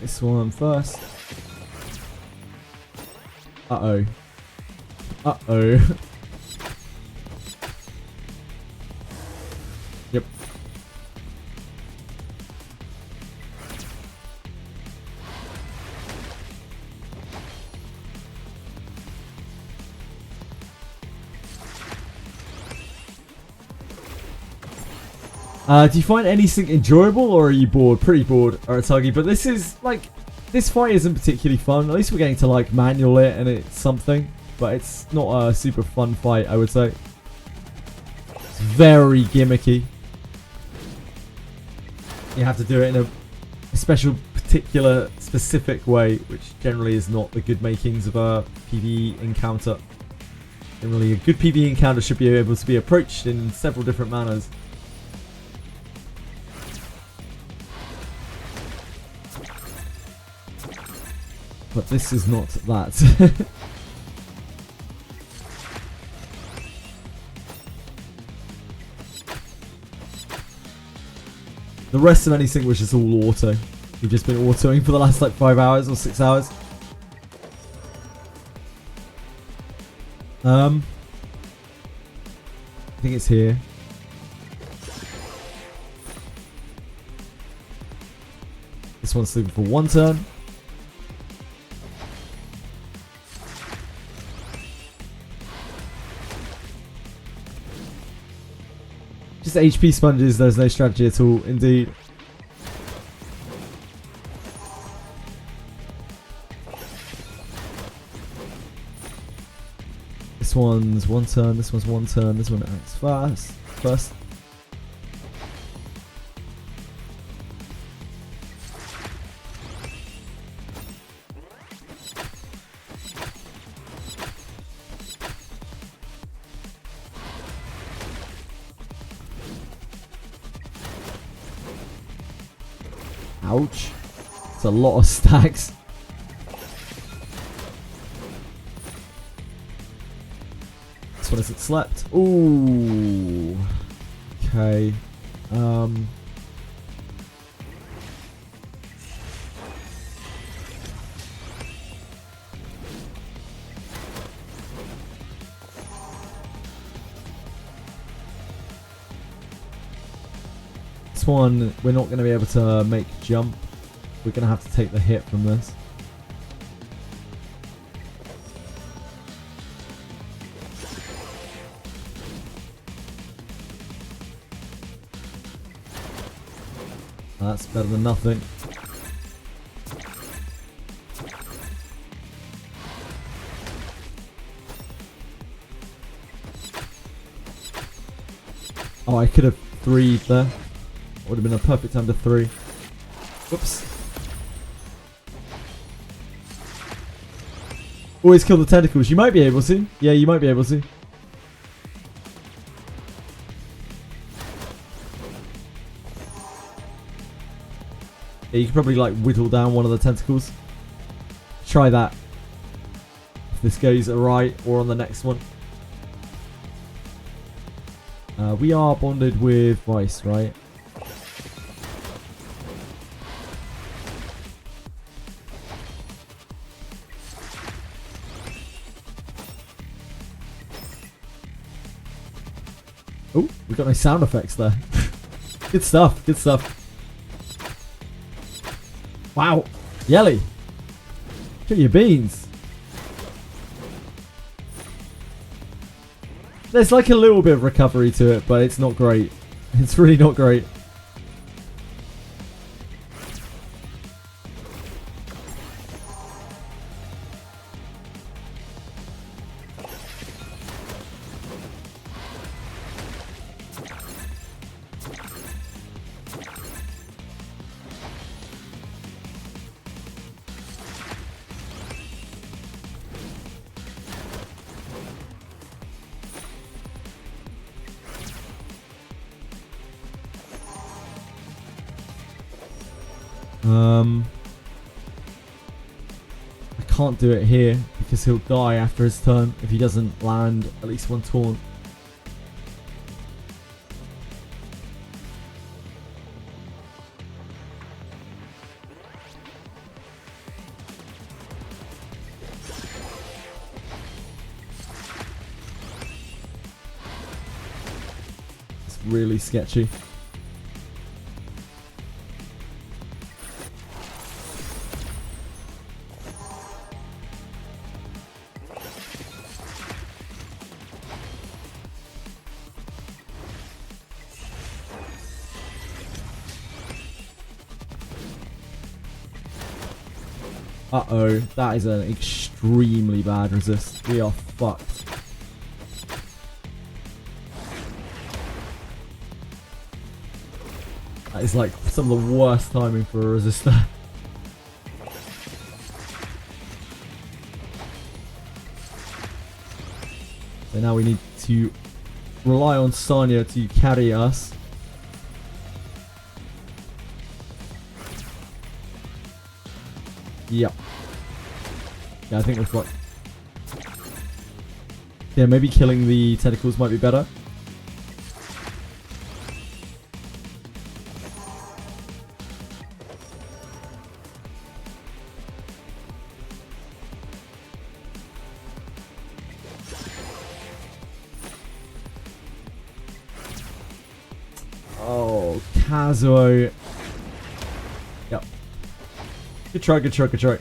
[SPEAKER 1] This one first. Uh-oh. Uh-oh. Yep. Do you find ANISYNC enjoyable, or are you bored? Pretty bored, Aratagi. But this is like, this fight isn't particularly fun. At least we're getting to like manual it, and it's something. But it's not a super fun fight, I would say. It's very gimmicky. You have to do it in a special, particular, specific way, which generally is not the good makings of a PvE encounter. Generally, a good PvE encounter should be able to be approached in several different manners. But this is not that. The rest of ANISYNC was just all auto. We've just been autoing for the last like 5 hours or 6 hours. I think it's here. This one's sleeping for 1 turn. Just HP sponges, there's no strategy at all, indeed. This one's 1 turn, this one's 1 turn, this one acts first. Ouch. It's a lot of stacks. This one isn't slept. Ooh. Okay. This one, we're not going to be able to make jump. We're going to have to take the hit from this. That's better than nothing. Oh, I could have 3'd there. Would have been a perfect time to 3. Whoops. Always kill the tentacles. You might be able to. Yeah, you might be able to. Yeah, you could probably like whittle down one of the tentacles. Try that. If this goes right or on the next one. We are bonded with Vice, right? Oh, we got no sound effects there. Good stuff, good stuff. Wow, Yelly. Show your beans. There's like a little bit of recovery to it, but it's not great. It's really not great. I can't do it here because he'll die after his turn if he doesn't land at least one taunt. It's really sketchy. Uh-oh, that is an extremely bad resist. We are fucked. That is like some of the worst timing for a resistor. So now we need to rely on Sanya to carry us. Yep. Yeah, I think we've got... Yeah, maybe killing the tentacles might be better. Oh, Kazuo. Yep. Good try, good try, good try.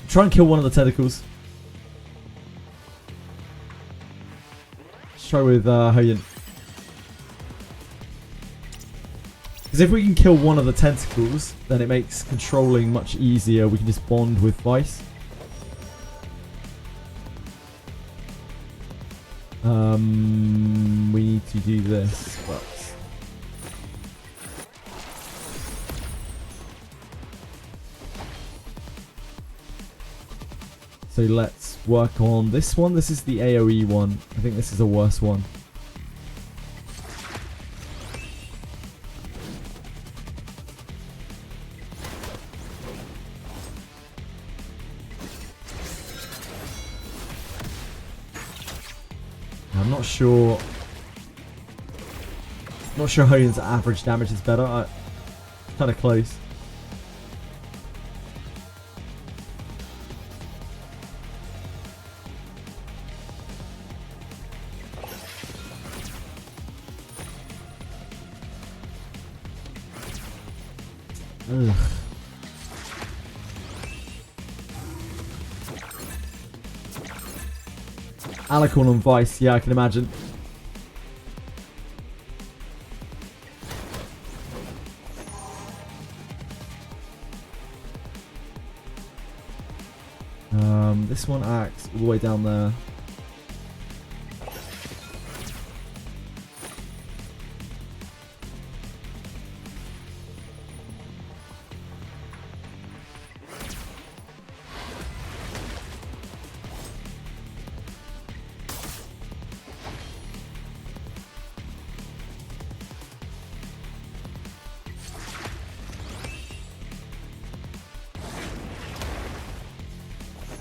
[SPEAKER 1] Try and kill one of the tentacles. Let's try with Hoyin. Because if we can kill one of the tentacles, then it makes controlling much easier. We can just bond with Vice. We need to do this, but... So let's work on this one. This is the AoE one. I think this is the worst one. I'm not sure. Not sure Hoden's average damage is better. Kind of close. Ugh. Alicorn on Vice, yeah, I can imagine. This one acts all the way down there.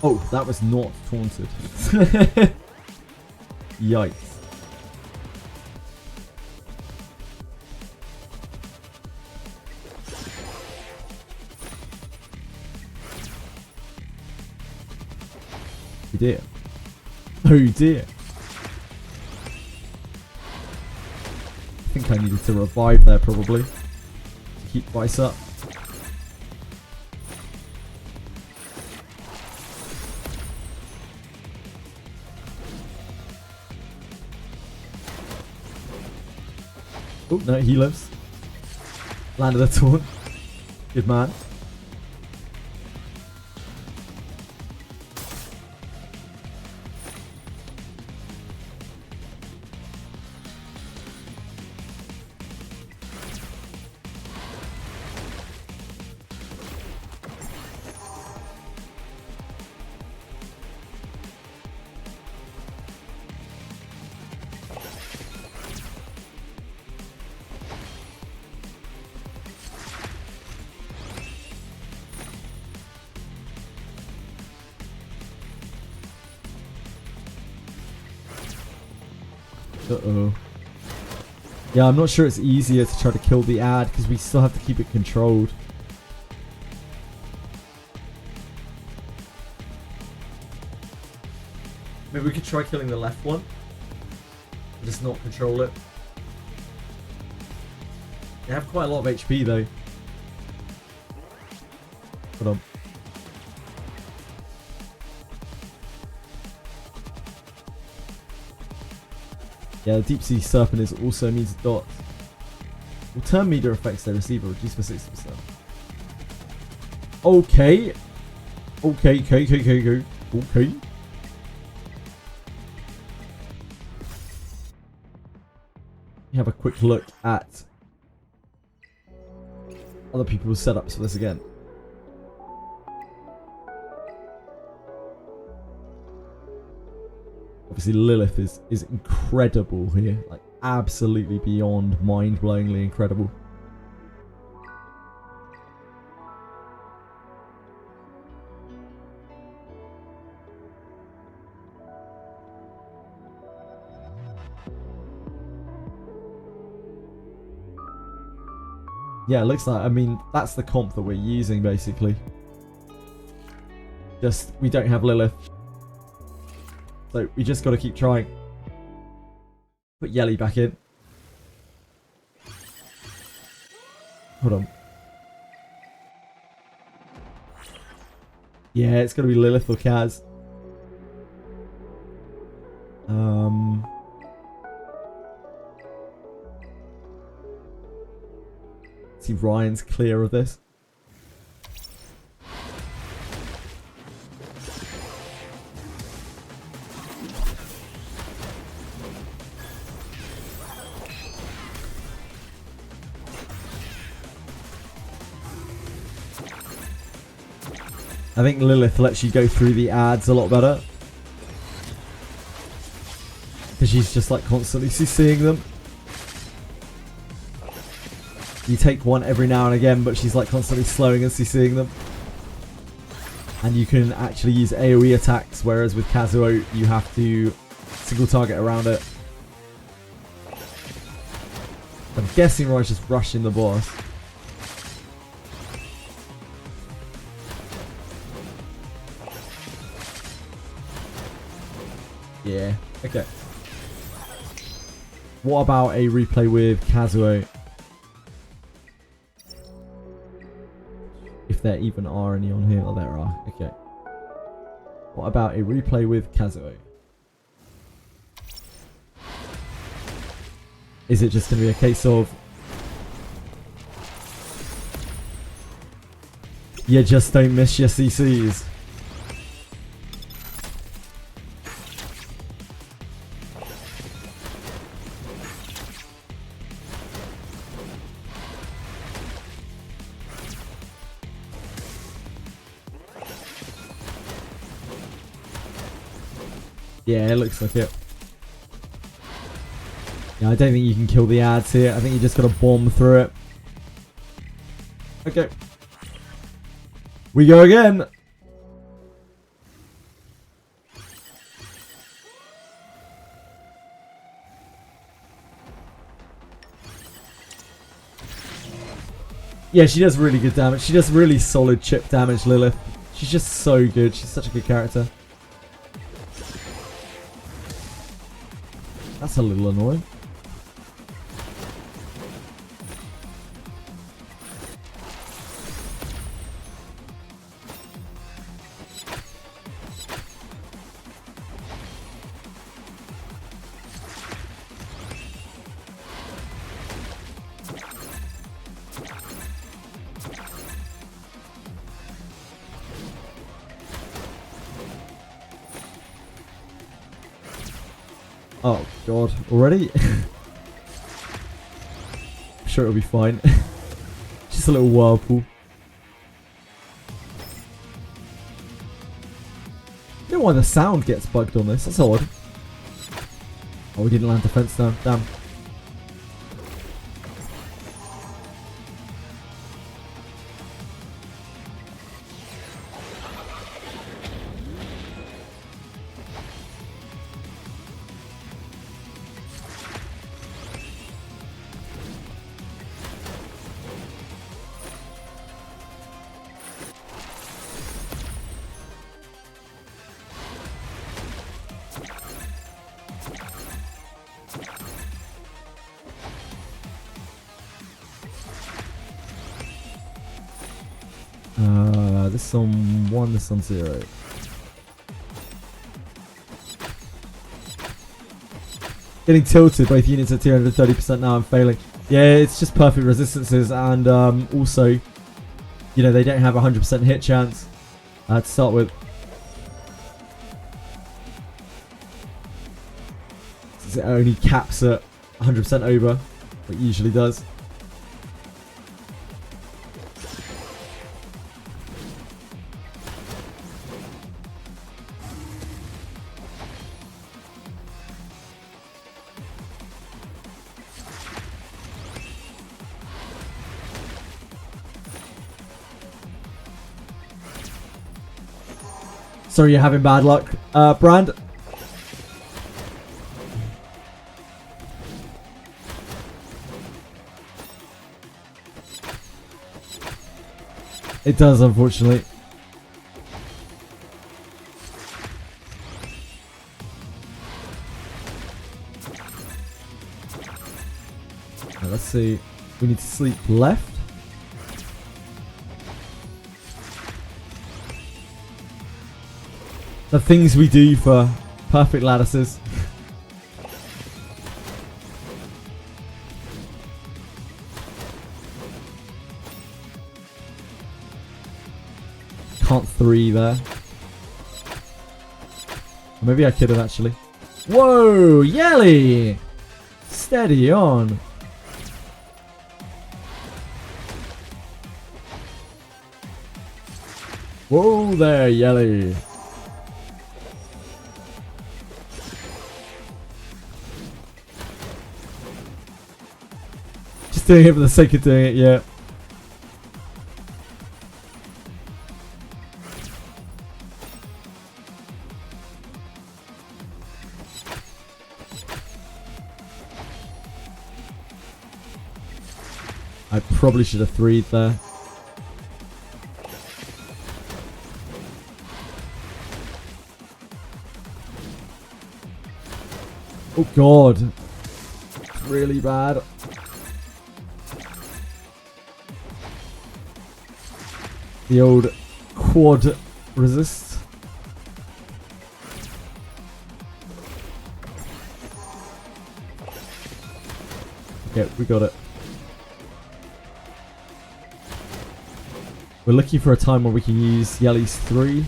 [SPEAKER 1] Oh, that was not taunted. Yikes. Oh dear. Oh dear. I think I needed to revive there probably. To keep Vice up. Oh, no, he lives. Landed a taunt. Good man. Uh-oh. Yeah, I'm not sure it's easier to try to kill the ad because we still have to keep it controlled. Maybe we could try killing the left one. Just not control it. They have quite a lot of HP though. Hold on. Yeah, the Deep Sea Serpent is also means dot. Will turn meter affects their receiver, reduce by 60%. Okay. Okay. Have a quick look at other people's setups for this again. Obviously Lilith is incredible here, like absolutely beyond mind-blowingly incredible. Yeah, it looks like, I mean, that's the comp that we're using basically. Just, we don't have Lilith. So we just got to keep trying. Put Yelly back in. Hold on. Yeah, it's got to be Lilith or Kaz. See, Ryan's clear of this. I think Lilith lets you go through the ads a lot better. Because she's just like constantly seeing them. You take one every now and again, but she's like constantly slowing and CCing them. And you can actually use AoE attacks, whereas with Kazuo you have to single target around it. I'm guessing Roy's just rushing the boss. Yeah, okay. What about a replay with Kazuo? If there even are any on here. Oh, there are. Okay. What about a replay with Kazuo? Is it just going to be a case of... you just don't miss your CCs? Yeah, it looks like it. Yeah, I don't think you can kill the ads here. I think you just got to bomb through it. Okay. We go again. Yeah, she does really good damage. She does really solid chip damage, Lilith. She's just so good. She's such a good character. That's a little annoying. Oh god, already? I'm sure it'll be fine. Just a little whirlpool. I don't know why the sound gets bugged on this, that's odd. Oh, we didn't land defense now, damn. This on 1, this on 0. Getting tilted, both units at 230% now, I'm failing. Yeah, it's just perfect resistances, and also, you know, they don't have 100% hit chance to start with. Since it only caps at 100% over, it usually does. Sorry you're having bad luck, Brand. It does, unfortunately. Now, let's see. We need to sleep left. The things we do for perfect lattices. Can't 3 there. Or maybe I could have actually. Whoa, Yelly! Steady on. Whoa there, Yelly. Doing it for the sake of doing it, yeah. I probably should have 3'd there. Oh god. It's really bad. The old quad resist. Okay, we got it. We're looking for a time where we can use Yelly's 3.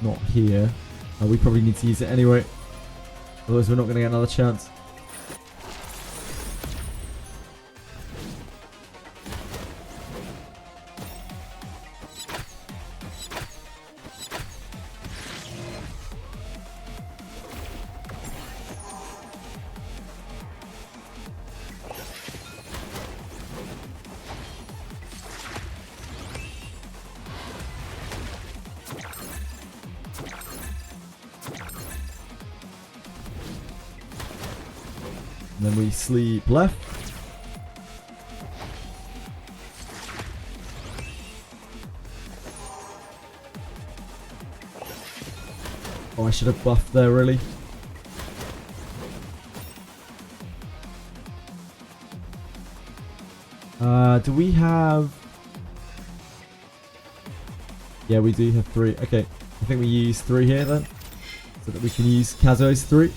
[SPEAKER 1] Not here. We probably need to use it anyway. Otherwise we're not going to get another chance. And then we sleep left. Oh, I should have buffed there, really. Do we have... Yeah, we do have 3. Okay, I think we use 3 here then. So that we can use Kazuo's 3.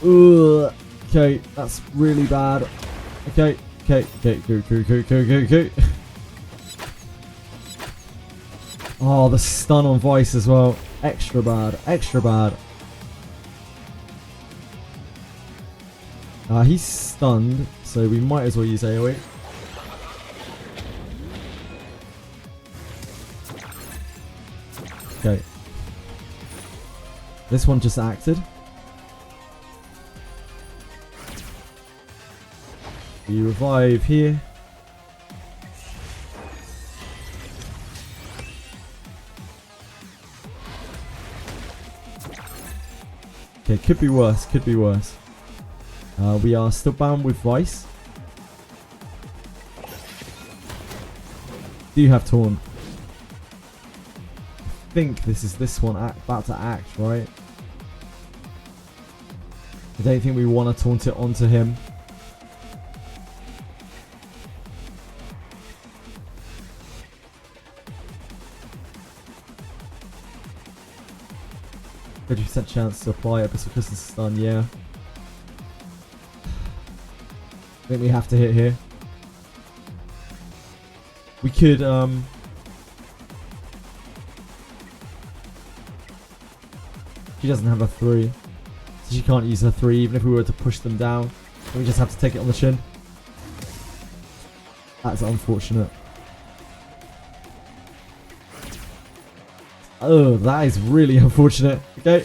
[SPEAKER 1] Ugh. Okay, that's really bad. Okay, go. Oh, the stun on Vice as well. Extra bad, extra bad. He's stunned, so we might as well use AoE. Okay. This one just acted. We revive here. Okay, could be worse, could be worse. We are still bound with Vice. Do you have Taunt? I think this is this one about to act, right? I don't think we want to taunt it onto him. %50 chance to apply Abyssal Crystal Stun, yeah. I think we have to hit here. We could, She doesn't have a 3. So she can't use her 3 even if we were to push them down. We just have to take it on the chin. That's unfortunate. Oh, that is really unfortunate. Okay.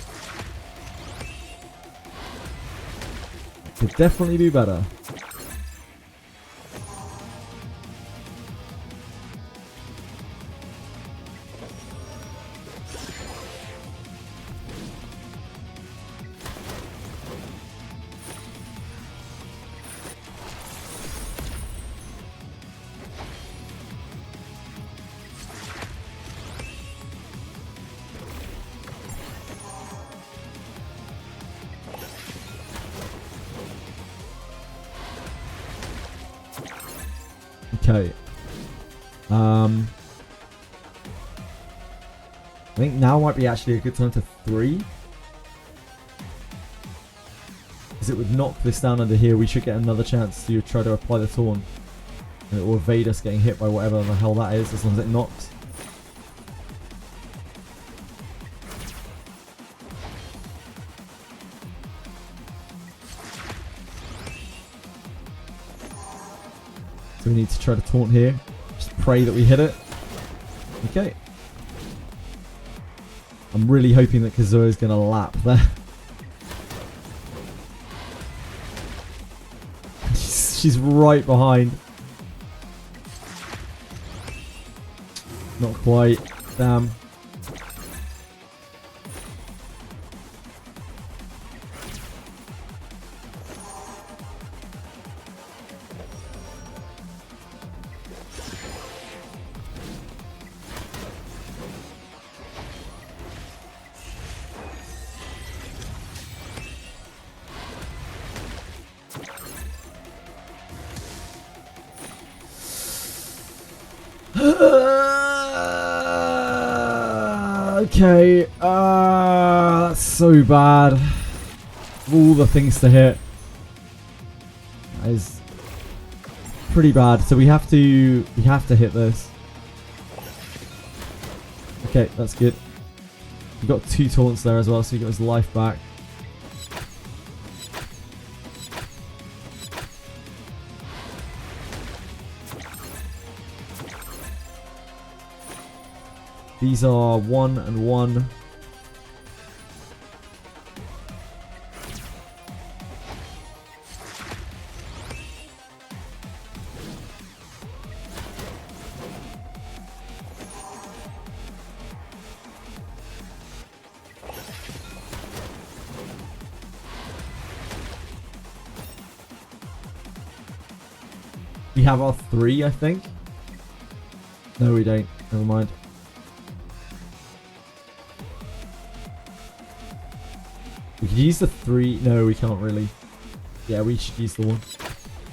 [SPEAKER 1] Could definitely do better. Okay. think now might be actually a good time to 3. Because it would knock this down under here. We should get another chance to try to apply the taunt. And it will evade us getting hit by whatever the hell that is, as long as it knocks. So we need to try to taunt here. Just pray that we hit it. Okay. I'm really hoping that Kazuya is going to lap there. She's right behind. Not quite. Damn. Okay, that's so bad. All the things to hit. That is pretty bad. So we have to hit this. Okay, that's good. We got 2 taunts there as well, so he got his life back. These are 1 and 1. We have our 3, I think. No, we don't. Never mind. We could use the 3. No, we can't really. Yeah, we should use the 1.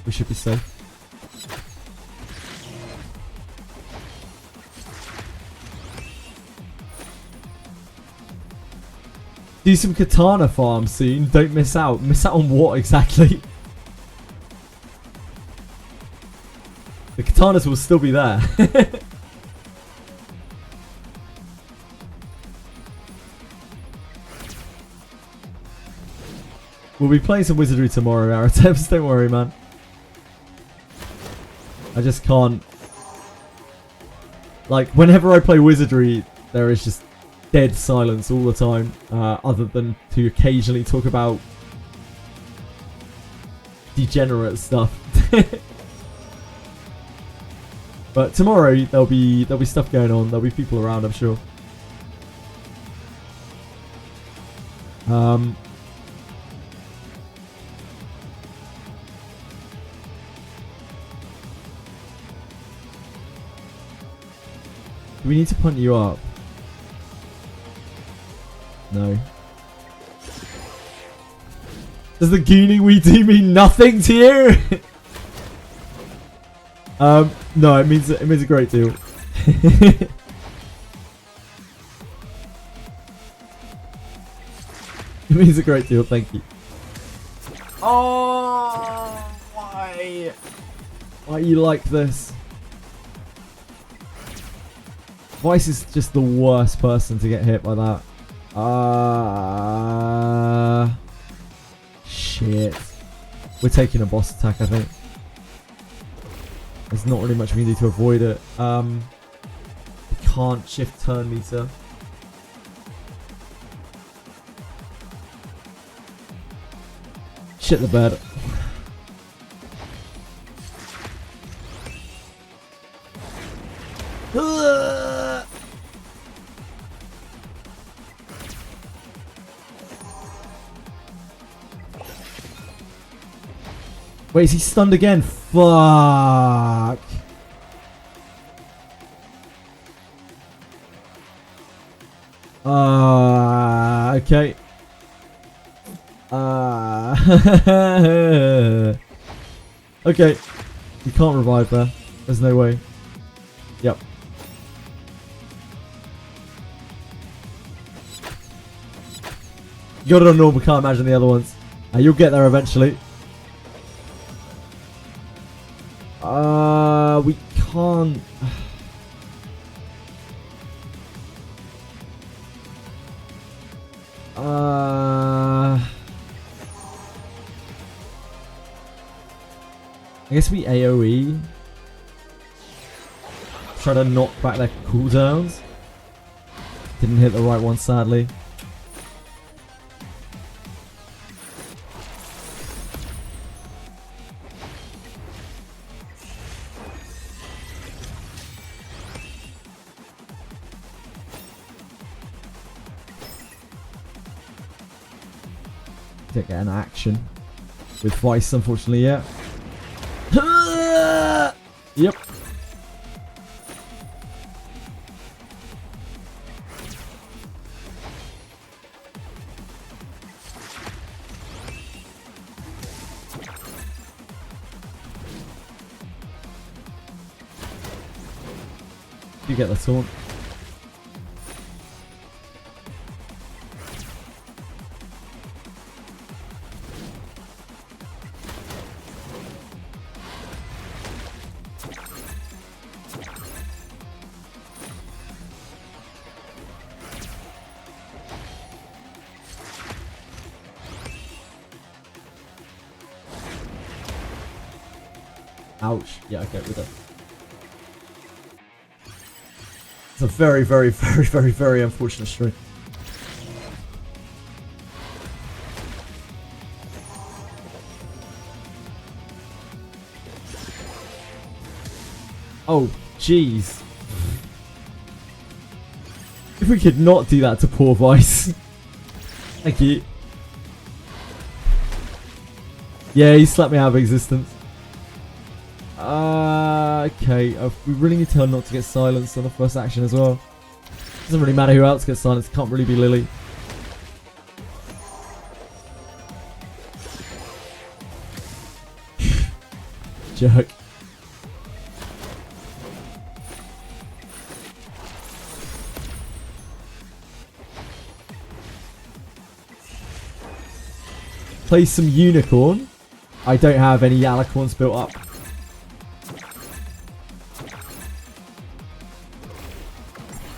[SPEAKER 1] We should be safe. Do some katana farm soon. Don't miss out. Miss out on what exactly? The katanas will still be there. We'll be playing some Wizardry tomorrow, Aratems. Don't worry, man. I just can't. Like, whenever I play Wizardry, there is just dead silence all the time. Other than to occasionally talk about degenerate stuff. But tomorrow there'll be stuff going on. There'll be people around, I'm sure. Do we need to punt you up? No. Does the gooning we do mean nothing to you? No, it means a great deal. It means a great deal, thank you. Oh, why? Why are you like this? Vice is just the worst person to get hit by that. Shit. We're taking a boss attack, I think. There's not really much we can do to avoid it. We can't shift turn meter. Shit the bed. Wait, is he stunned again? Fuck. Okay. Okay. We can't revive there. There's no way. Yep. got it on normal, can't imagine the other ones. You'll get there eventually. We can't... I guess we AoE. Try to knock back their cooldowns. Didn't hit the right one, sadly. Didn't get an action with Vice, unfortunately, yeah. Yep. You get the taunt. Ouch. Yeah, okay, with it. It's a very, very, very, very, very unfortunate string. Oh, jeez. If we could not do that to poor Vice. Thank you. Yeah, he slapped me out of existence. Okay, we really need to tell not to get silenced on the first action as well. Doesn't really matter who else gets silenced, can't really be Lily. Jerk. Play some Unicorn. I don't have any Alicorns built up.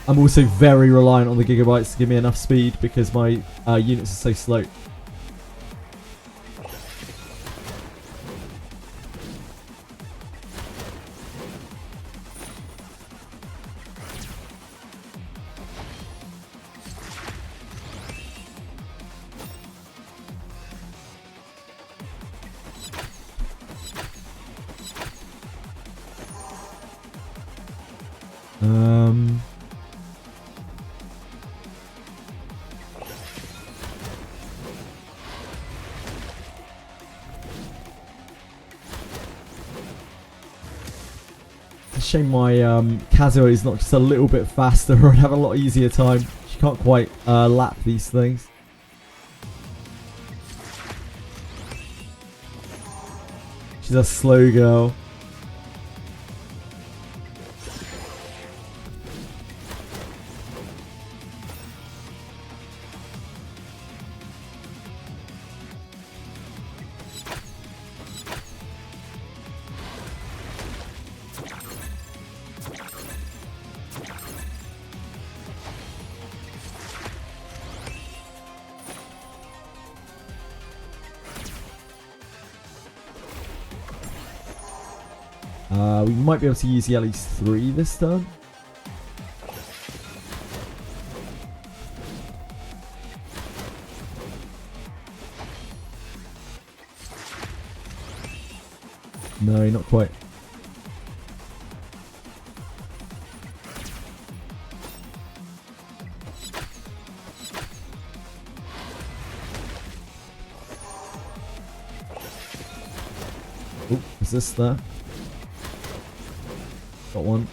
[SPEAKER 1] I'm also very reliant on the gigabytes to give me enough speed because my units are so slow. Shame my Kazuo is not just a little bit faster, or I'd have a lot easier time. She can't quite lap these things. She's a slow girl. We might be able to use the LE3 this turn. No, not quite. Oh, is this there? Got one.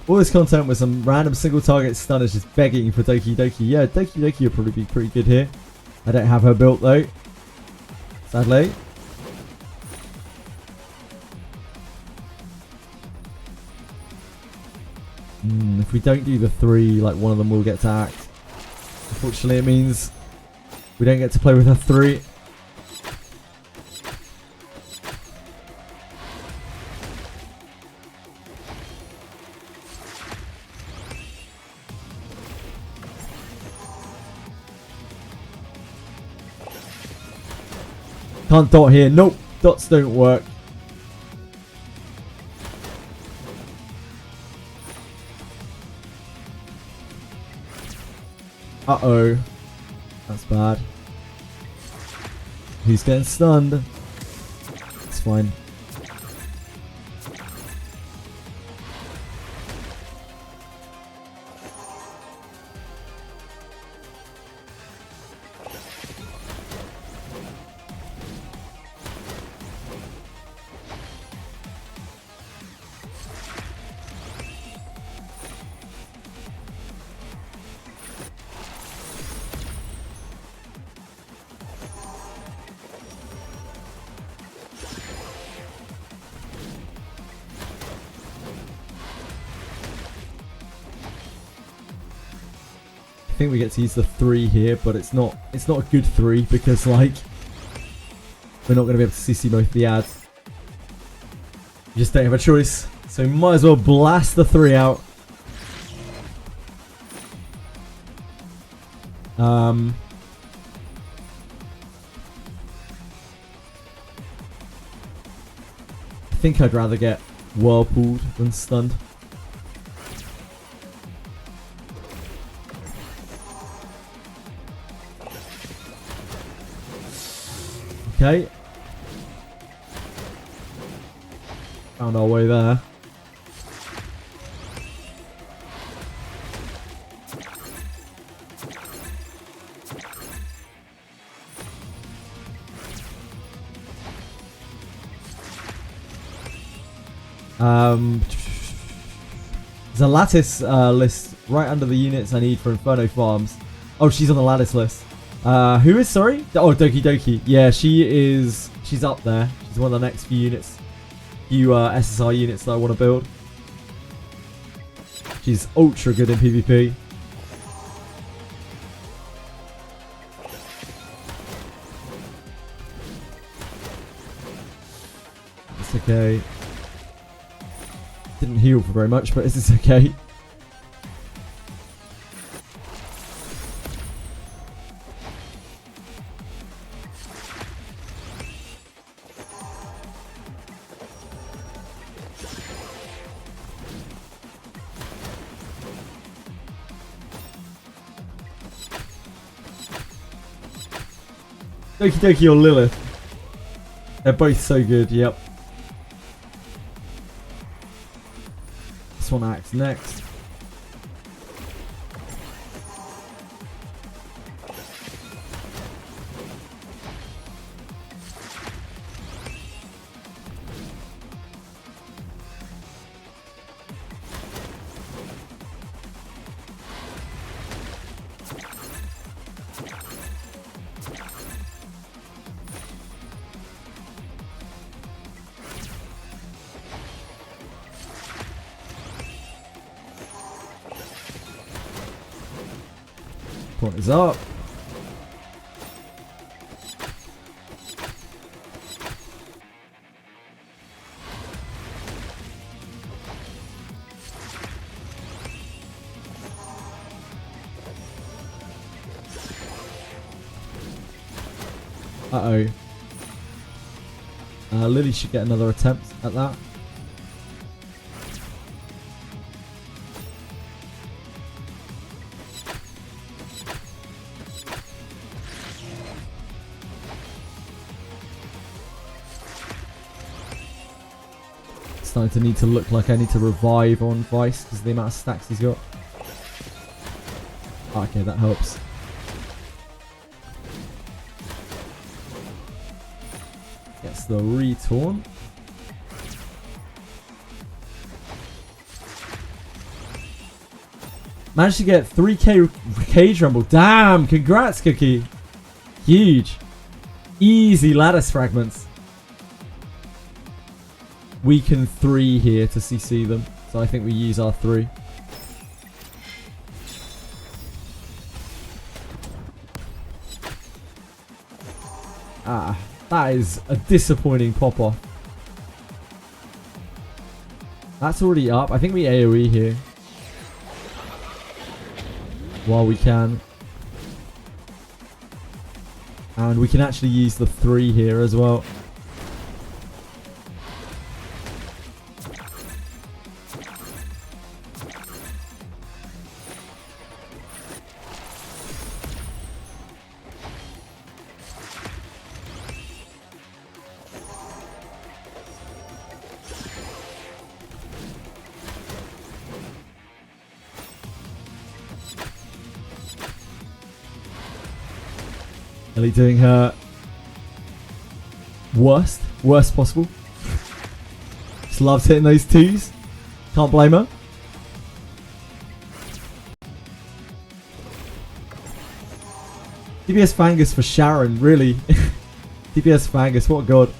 [SPEAKER 1] All this content with some random single target stunners just begging for Doki Doki. Yeah, Doki Doki will probably be pretty good here. I don't have her built though, sadly. If we don't do the 3, like one of them will get to act. Unfortunately, it means we don't get to play with a 3. Can't dot here. Nope. Dots don't work. Uh-oh. That's bad. He's getting stunned. It's fine. I think we get to use the 3 here, but it's not a good 3 because like we're not going to be able to CC both the ads. You just don't have a choice, so we might as well blast the 3 out. I think I'd rather get whirlpooled than stunned. Okay. Found our way there. There's a lattice list right under the units I need for Inferno Farms. Oh, she's on the lattice list. Who is, sorry? Oh, Doki Doki. Yeah, she's up there. She's one of the next few units. Few SSR units that I want to build. She's ultra good in PvP. It's okay. Didn't heal for very much, but it's okay. Doki Doki or Lilith. They're both so good, yep. This one acts next. Point is up. Uh-oh. Lily should get another attempt at that. Starting to need to look like I need to revive on Vice because of the amount of stacks he's got. Okay, that helps. Gets the retaunt. Managed to get 3k Cage Rumble. Damn! Congrats, Cookie! Huge. Easy lattice fragments. Weaken 3 here to CC them. So I think we use our 3. Ah, that is a disappointing pop-off. That's already up. I think we AoE here. While we can. And we can actually use the 3 here as well. Ellie doing her worst possible. Just loves hitting those 2s. Can't blame her. DPS Fangus for Sharon, really. DPS Fangus, what a god.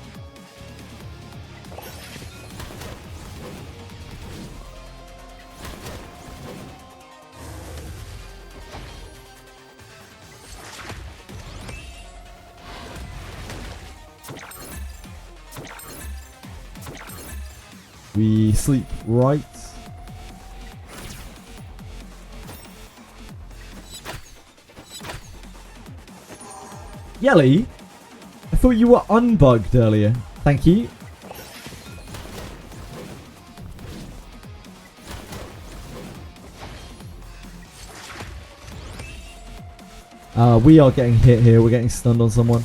[SPEAKER 1] We sleep right. Yelly? I thought you were unbugged earlier. Thank you. We are getting hit here. We're getting stunned on someone.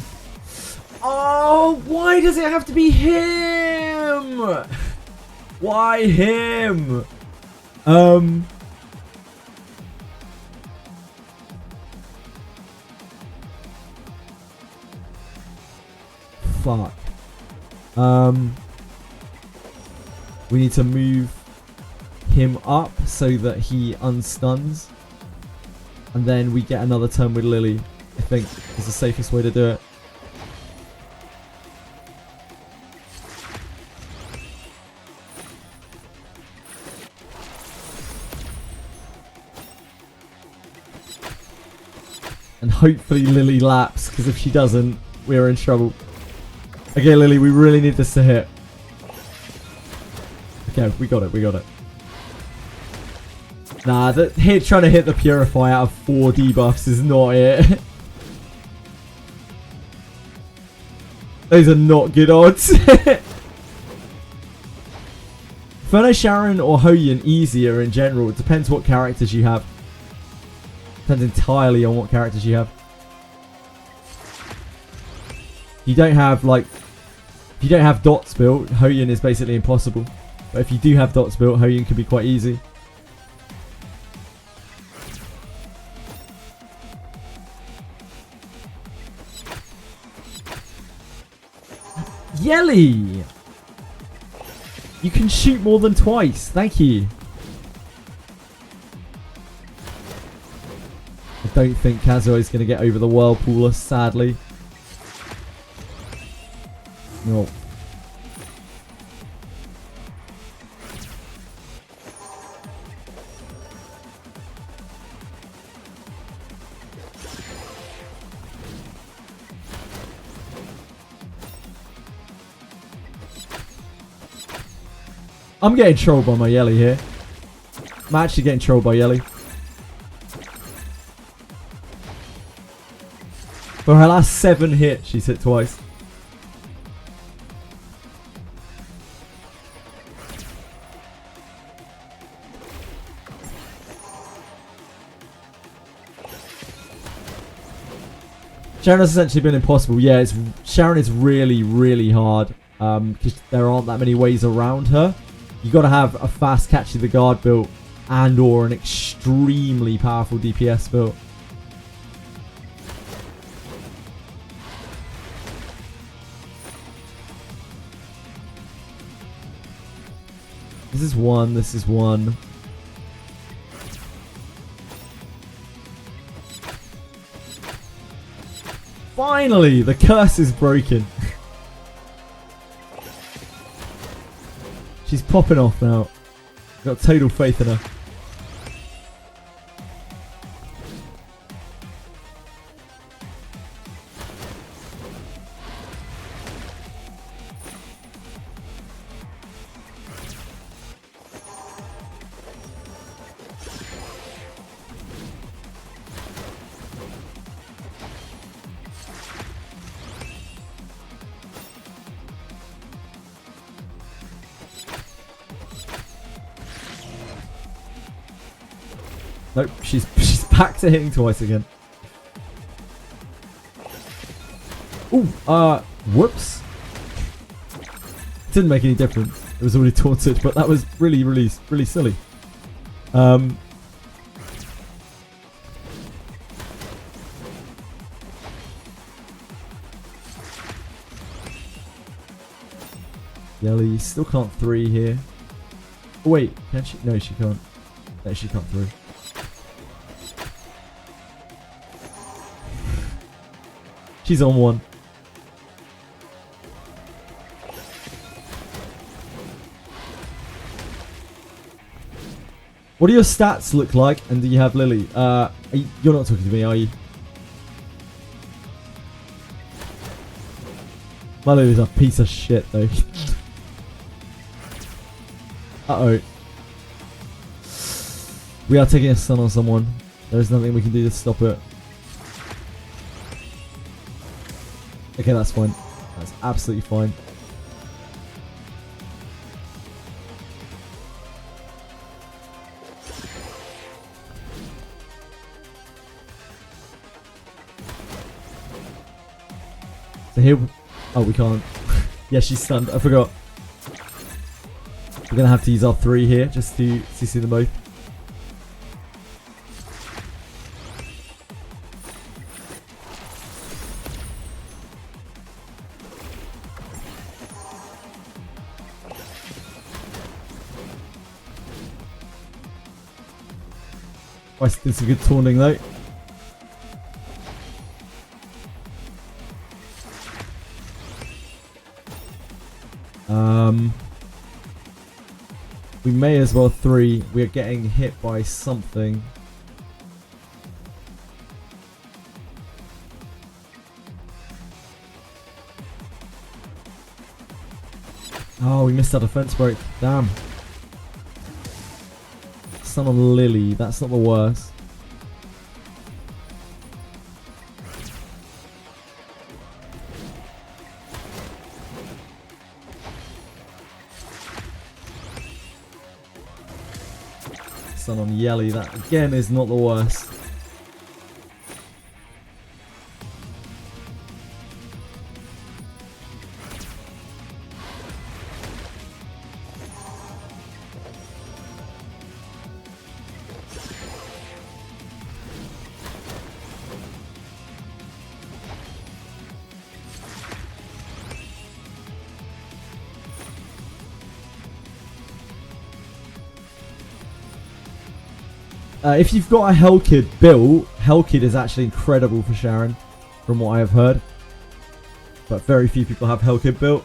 [SPEAKER 1] Oh, why does it have to be him? Why him? Fuck. We need to move him up so that he unstuns. And then we get another turn with Lily. I think is the safest way to do it. And hopefully Lily laps, because if she doesn't, we're in trouble. Okay, Lily, we really need this to hit. Okay, we got it, we got it. Nah, trying to hit the Purify out of 4 debuffs is not it. Those are not good odds. Inferno Sharon or Hoyin easier in general. It depends what characters you have. Depends entirely on what characters you have. You don't have like, if you don't have dots built, Hoyin is basically impossible. But if you do have dots built, Hoyin can be quite easy. Yelly! You can shoot more than twice. Thank you. I don't think Kazuo is going to get over the Whirlpooler, sadly. No. I'm getting trolled by my Yelly here. I'm actually getting trolled by Yelly. For her last 7 hits, she's hit twice. Sharon has essentially been impossible. Yeah, Sharon is really, really hard. Because there aren't that many ways around her. You got to have a fast catchy the guard build and or an extremely powerful DPS build. This is one. This is one. Finally, the curse is broken. She's popping off now. Got total faith in her. Nope, she's back to hitting twice again. Ooh, whoops. Didn't make any difference. It was already taunted, but that was really silly. Yelly still can't 3 here. Oh, wait, can she? No, she can't. No, she can't 3. She's on 1. What do your stats look like, and do you have Lily? You're not talking to me, are you? My Lily's a piece of shit, though. Uh-oh. We are taking a stun on someone. There's nothing we can do to stop it. Okay, that's fine. That's absolutely fine. So here... Oh, we can't. Yeah, she's stunned. I forgot. We're going to have to use our 3 here just to see them both. West did some good taunting though. We may as well 3. We're getting hit by something. Oh, we missed our defense break. Damn. Stun on Lily. That's not the worst. Stun on Yelly. That again is not the worst. If you've got a Hellkid built, Hellkid is actually incredible for Sharon, from what I have heard. But very few people have Hellkid built.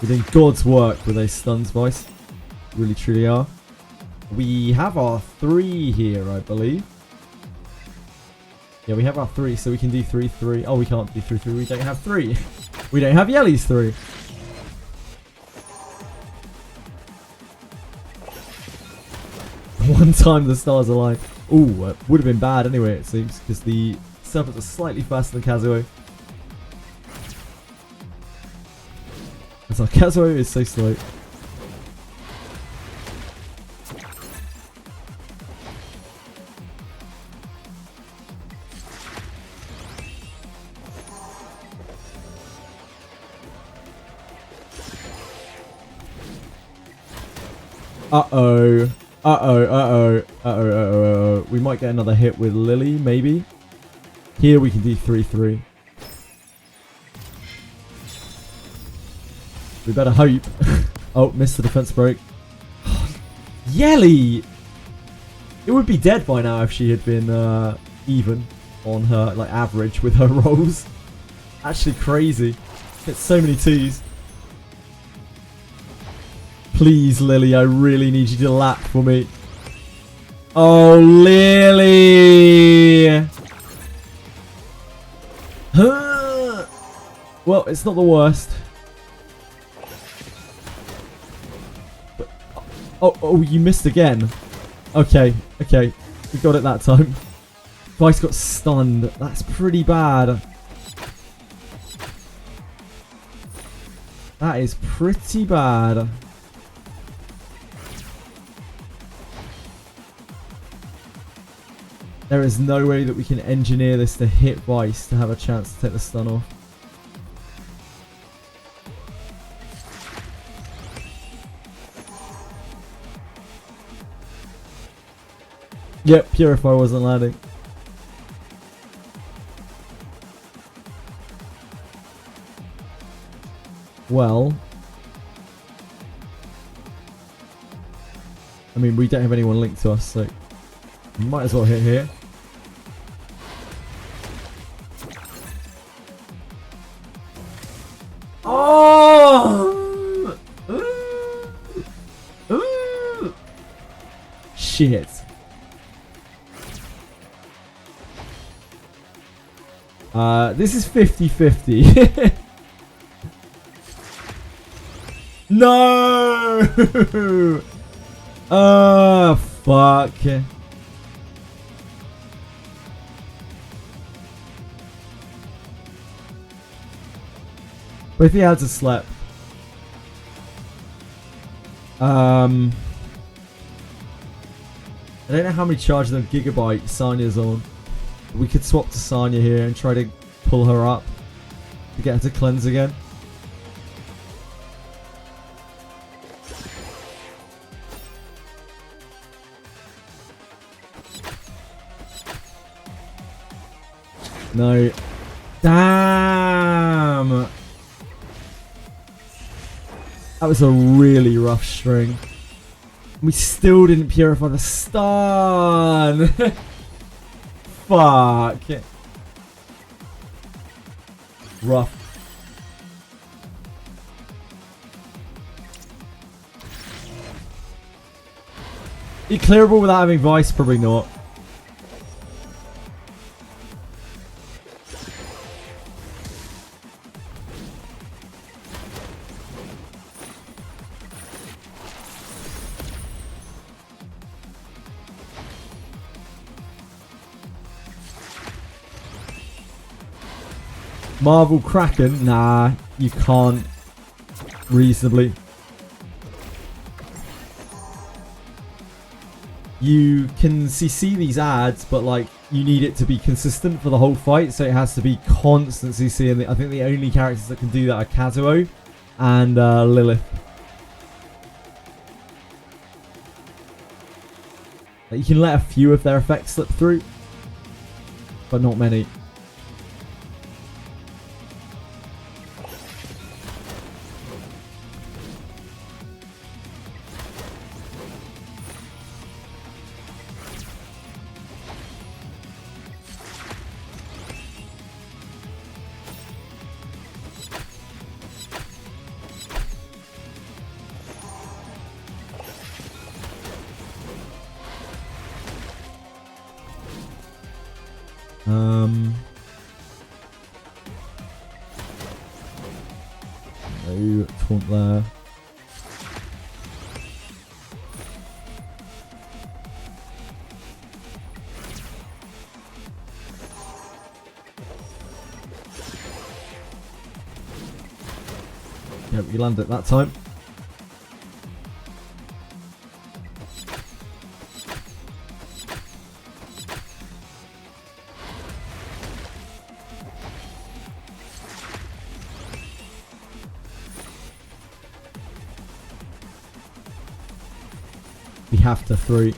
[SPEAKER 1] You're doing God's work with those stuns, boys. Really truly are. We have our 3 here, I believe. Yeah, we have our 3, so we can do 3-3. Oh, we can't do 3-3. We don't have 3. We don't have Yelly's 3. One time the stars aligned. Ooh, it would have been bad anyway, it seems, because the serpents are slightly faster than Kazuo. So Kazuo is so slow. Uh-oh. Uh-oh, uh-oh, uh-oh, uh-oh. We might get another hit with Lily, maybe. Here we can do 3-3. We better hope. Oh, missed the defense break. Yelly! It would be dead by now if she had been even on her, like, average with her rolls. Actually crazy. Hit so many 2s. Please, Lily, I really need you to lap for me. Oh, Lily! Huh. Well, it's not the worst. But, Oh, you missed again. Okay. We got it that time. Vice got stunned. That's pretty bad. That is pretty bad. There is no way that we can engineer this to hit Vice to have a chance to take the stun off. Yep, Purify wasn't landing. Well, I mean, we don't have anyone linked to us, so we might as well hit here. Oh! Shit. This is 50-50. No! Oh, fuck. But if he had to slept. I don't know how many charges of Gigabyte Sanya's on. We could swap to Sanya here and try to pull her up to get her to cleanse again. No. Damn! That was a really rough string. We still didn't purify the stun! Fuck. Rough. Is it clearable without having Vice? Probably not. Marvel Kraken? Nah, you can't reasonably. You can CC these ads, but like you need it to be consistent for the whole fight, so it has to be constant CC. And I think the only characters that can do that are Kazuo and Lilith. Like, you can let a few of their effects slip through, but not many. No taunt there. Yep, you landed it that time. We have to 3.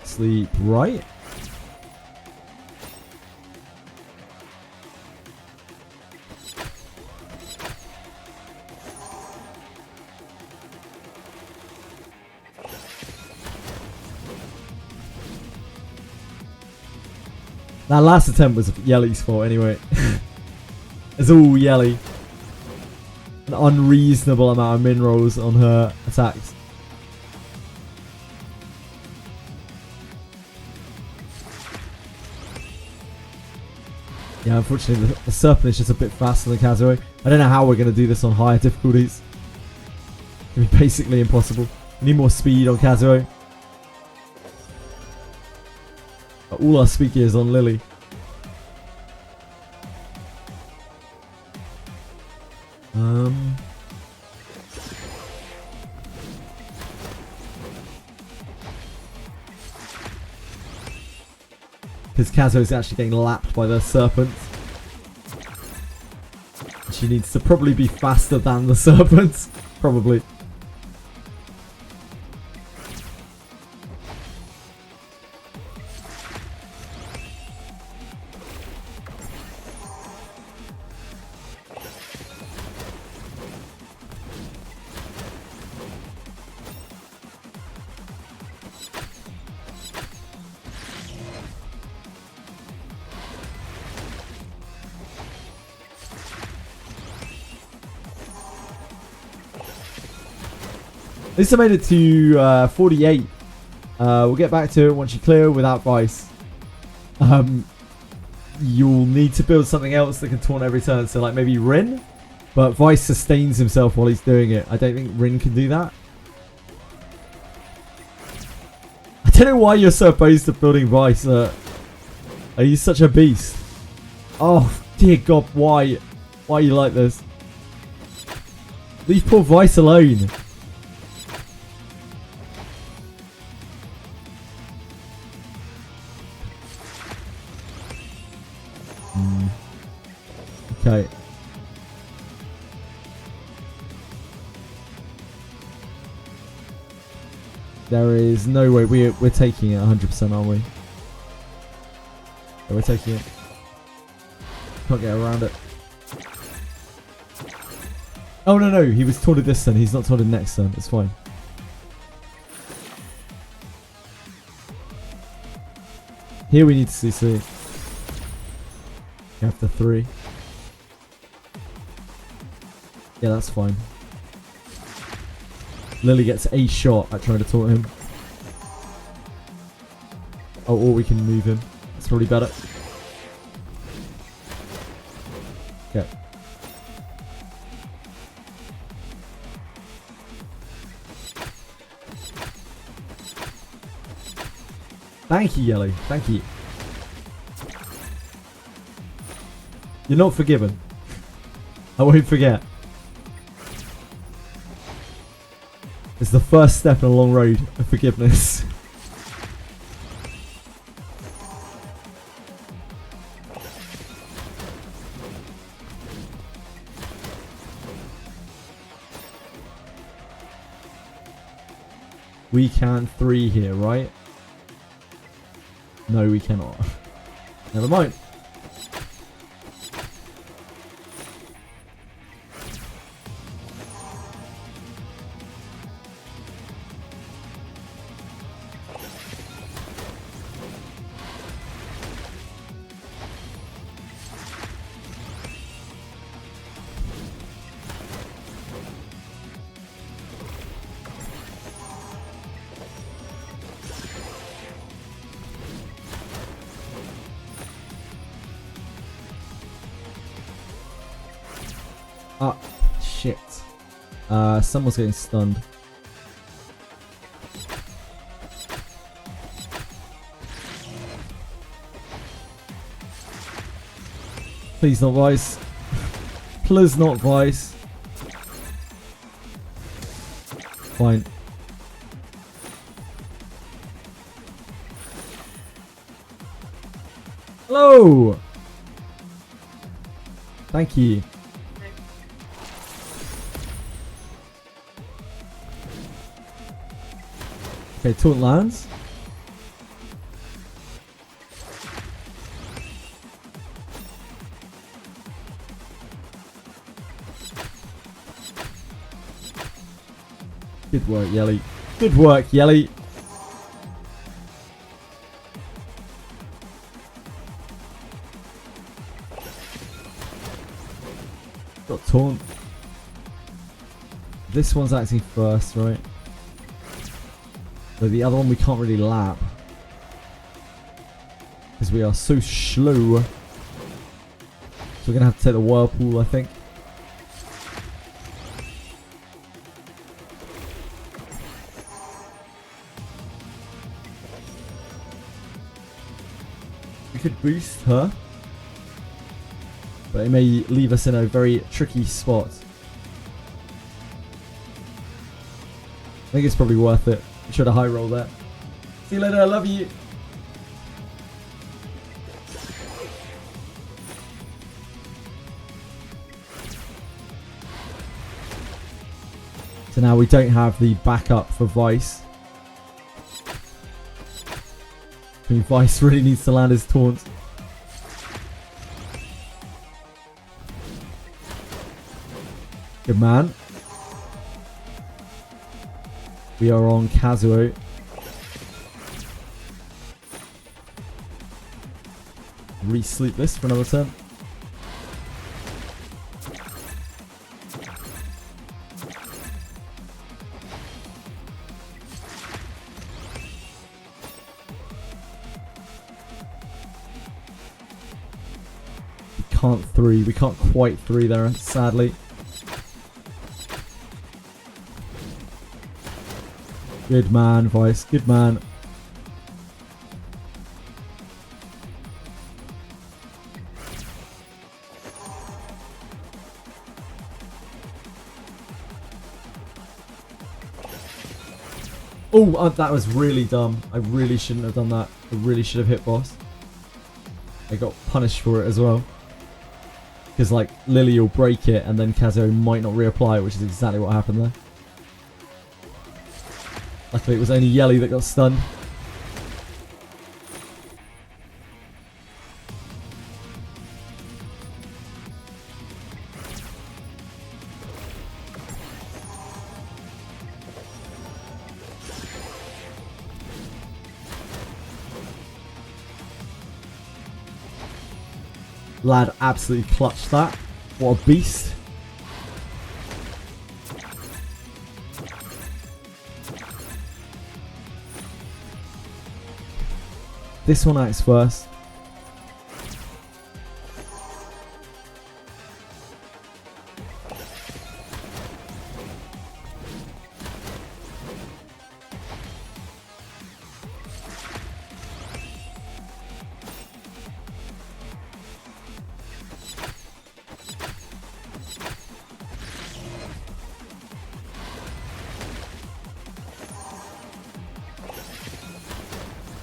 [SPEAKER 1] Sleep right. That last attempt was Yelly's fault anyway. It's all Yelly. An unreasonable amount of min rolls on her attacks. Yeah, unfortunately the Serpent is just a bit faster than Kazuo. I don't know how we're going to do this on higher difficulties. It's going to be basically impossible. We need more speed on Kazuo. But all our speed gear is on Lily. Because Kazuo is actually getting lapped by the Serpent. She needs to probably be faster than the Serpent. Probably. At least I made it to 48. We'll get back to it once you clear without Vice. You'll need to build something else that can taunt every turn. So like maybe Rin. But Vice sustains himself while he's doing it. I don't think Rin can do that. I don't know why you're so opposed to building Vice. Are you such a beast? Oh dear God, why? Why are you like this? Leave poor Vice alone. Okay. There is no way we're taking it 100%, aren't we? Yeah, we're taking it. Can't get around it. Oh no, he was taunted this turn. He's not taunted next turn. It's fine. Here we need to CC. After 3. Yeah, that's fine. Lily gets a shot at trying to taunt him. Oh, or we can move him. That's probably better. Okay. Thank you, Yellow. Thank you. You're not forgiven. I won't forget. It's the first step in a long road of forgiveness. We can 3 here, right? No, we cannot. Never mind. Ah, shit. Someone's getting stunned. Please not Vice. Please not Vice. Fine. Hello! Thank you. Okay, taunt lands. Good work, Yelly. Good work, Yelly. Got taunt. This one's acting first, right? So the other one we can't really lap. Because we are so slow. So we're going to have to take the Whirlpool, I think. We could boost her. But it may leave us in a very tricky spot. I think it's probably worth it. We should have high roll that. See you later, I love you. So now we don't have the backup for Vice. I mean, Vice really needs to land his taunt. Good man. We are on Kazuo. Re-sleep this for another turn. We can't quite 3 there, sadly. Good man, Vice. Good man. Oh, that was really dumb. I really shouldn't have done that. I really should have hit boss. I got punished for it as well. Because, like, Lily will break it and then Kazuo might not reapply it, which is exactly what happened there. Luckily, it was only Yelly that got stunned. Lad absolutely clutched that. What a beast. This one acts first.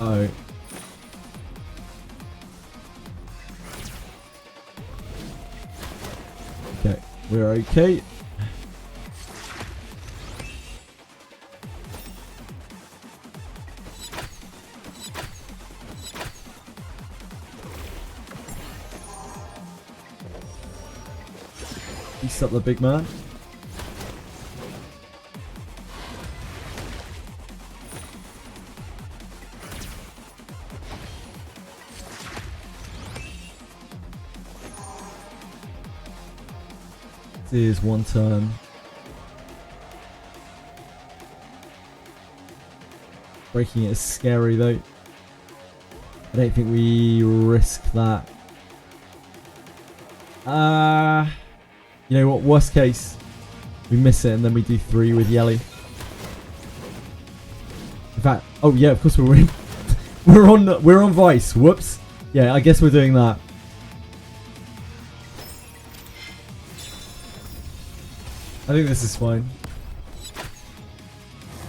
[SPEAKER 1] Oh. Okay, we're okay. Beast up the big man. This is one turn. Breaking it is scary though. I don't think we risk that. You know what? Worst case, we miss it and then we do 3 with Yelly. In fact, oh yeah, of course we're in. we're on Vice. Whoops. Yeah, I guess we're doing that. I think this is fine.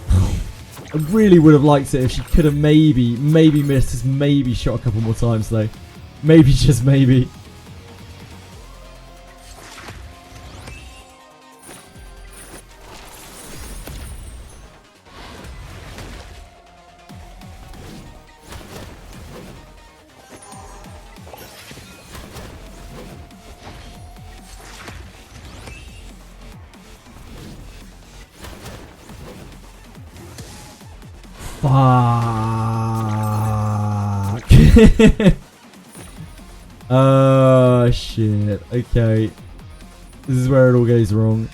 [SPEAKER 1] I really would have liked it if she could have maybe missed us, maybe shot a couple more times though. Maybe, just maybe. Fuck. Oh shit. Okay. This is where it all goes wrong.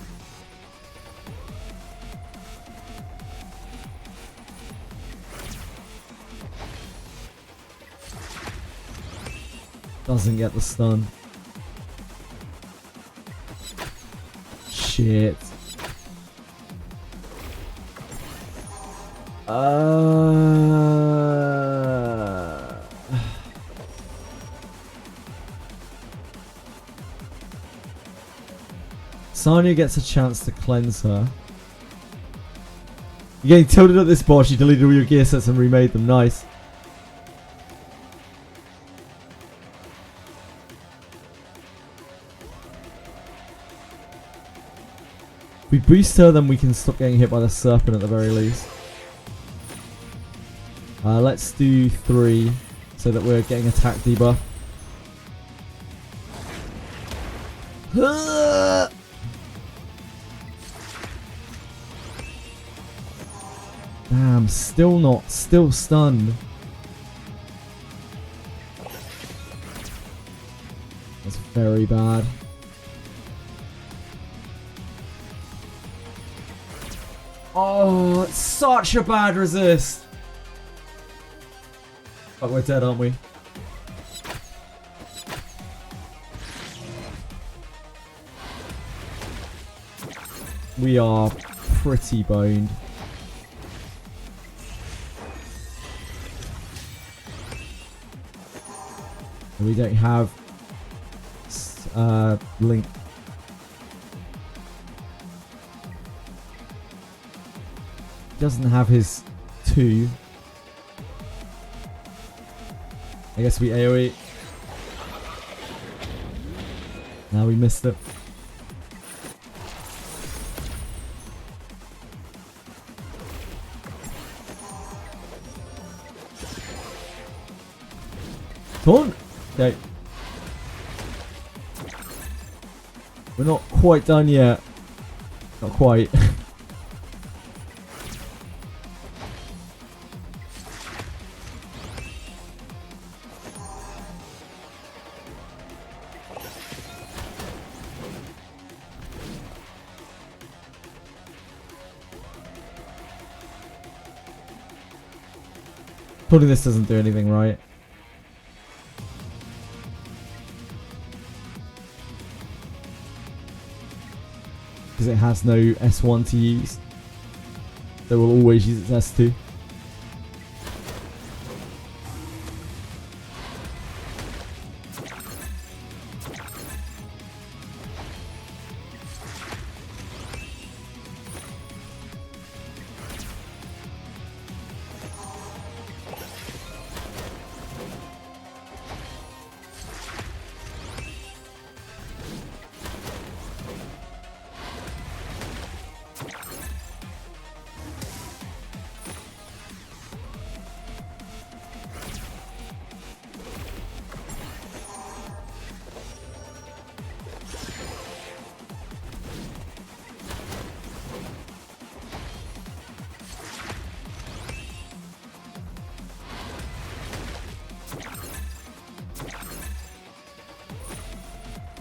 [SPEAKER 1] Doesn't get the stun. Shit. Sanya gets a chance to cleanse her. You're getting tilted at this boss. You deleted all your gear sets and remade them. Nice. If we boost her, then we can stop getting hit by the serpent at the very least. Let's do 3 so that we're getting attack debuff. Damn, still stunned. That's very bad. Oh, it's such a bad resist. But we're dead, aren't we? We are pretty boned. We don't have Link. Doesn't have his 2. I guess we AoE. Now we missed it. Taunt! Okay. We're not quite done yet. Not quite. Putting this doesn't do anything right. Because it has no S1 to use. So it will always use its S2.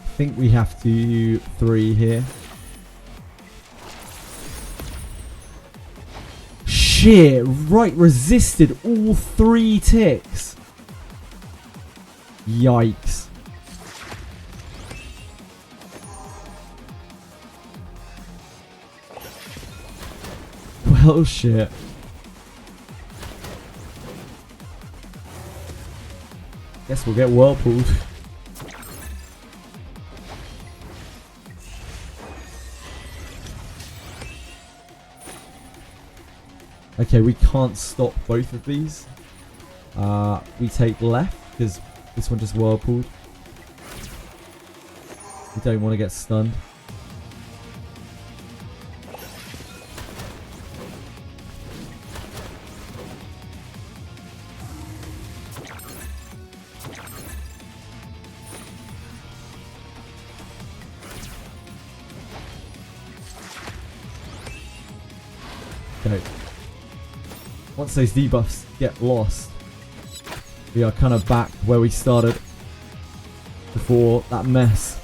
[SPEAKER 1] I think we have to do 3 here. Shit, right, resisted all 3 ticks. Yikes. Well, shit. Guess we'll get whirlpooled. Okay, we can't stop both of these. We take left because this one just whirlpooled. We don't want to get stunned. Okay. Once those debuffs get lost, we are kind of back where we started before that mess.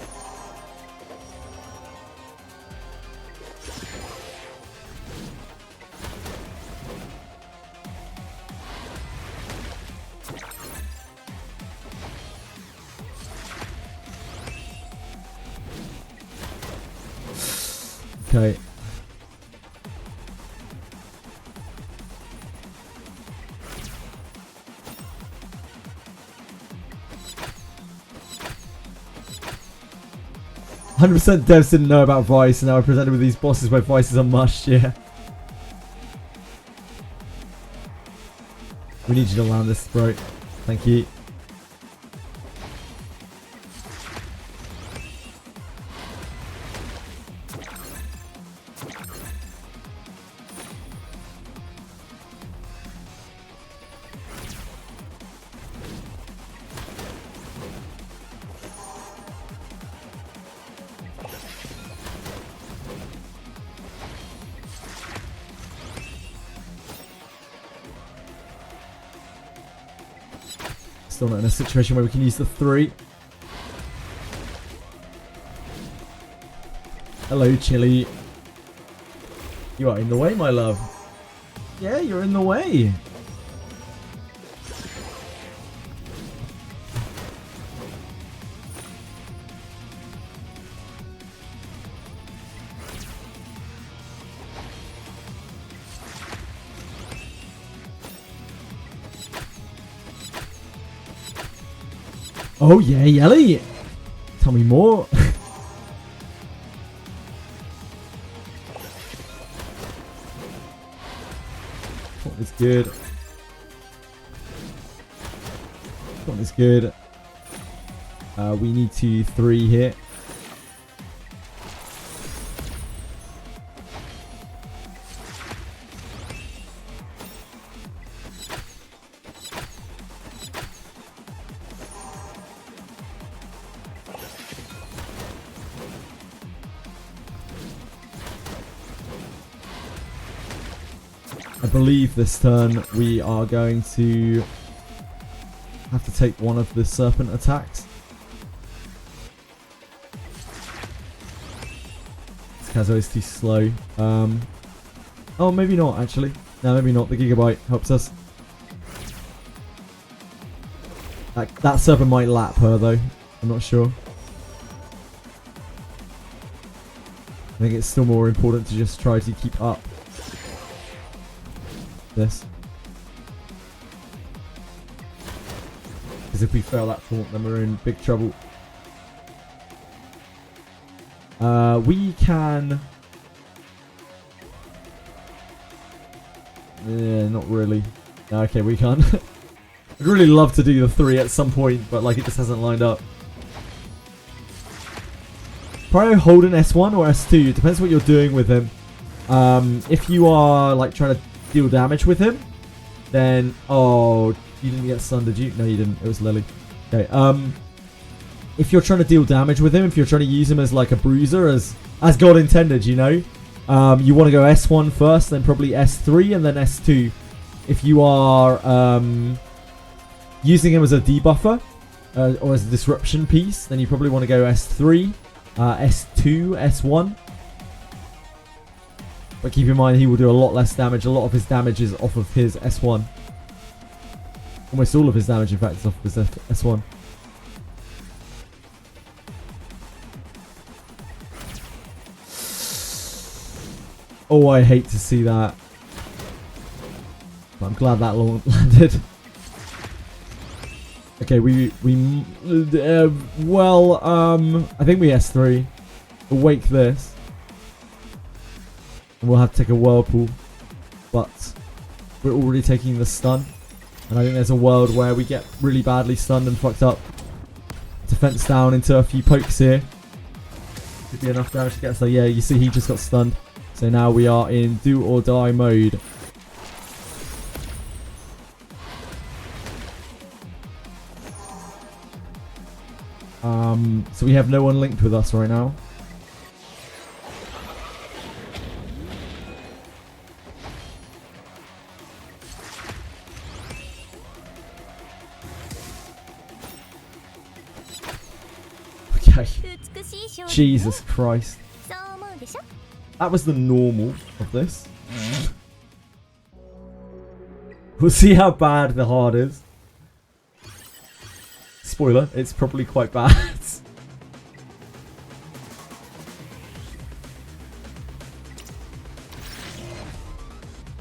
[SPEAKER 1] Okay. "100% devs didn't know about Vice, and now we're presented with these bosses where Vice is a must." Yeah. We need you to land this, bro. Thank you. Still not in a situation where we can use the 3. Hello, Chili. You are in the way, my love. Yeah, you're in the way. Oh yeah, Yelly! Tell me more. What is good? What is good? We need to 3 here. I believe this turn we are going to have to take one of the serpent attacks. This Kazo is too slow. Oh, maybe not actually. No, maybe not. The Gigabyte helps us. That serpent might lap her though. I'm not sure. I think it's still more important to just try to keep up this. Because if we fail that taunt, then we're in big trouble. We can... Yeah, not really. No, okay, we can't. I'd really love to do the 3 at some point, but like it just hasn't lined up. Probably hold an S1 or S2. It depends what you're doing with him. If you are like trying to deal damage with him, then oh, you didn't get stunned, did you? No, you didn't. It was Lily. Okay. If you're trying to deal damage with him, if you're trying to use him as like a bruiser, as God intended, you know, you want to go S1 first, then probably S3, and then S2. If you are using him as a debuffer or as a disruption piece, then you probably want to go S3, S2, S1. But keep in mind, he will do a lot less damage. A lot of his damage is off of his S1. Almost all of his damage, in fact, is off of his S1. Oh, I hate to see that. But I'm glad that landed. Okay, I think we S3. We'll wake this. We'll have to take a whirlpool, but we're already taking the stun, and I think there's a world where we get really badly stunned and fucked up. Defense down into a few pokes here. Could be enough damage to get us there. Yeah, you see he just got stunned. So now we are in do or die mode. So we have no one linked with us right now. Okay. Jesus Christ. That was the normal of this. We'll see how bad the hard is. Spoiler, it's probably quite bad.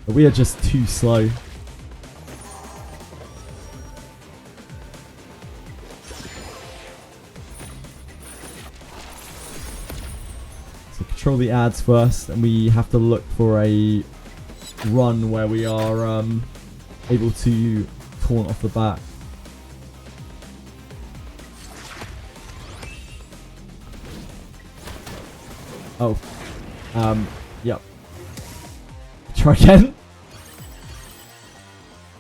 [SPEAKER 1] But we are just too slow. So control the ads first, and we have to look for a run where we are able to taunt off the bat. Oh. Yep. Try again.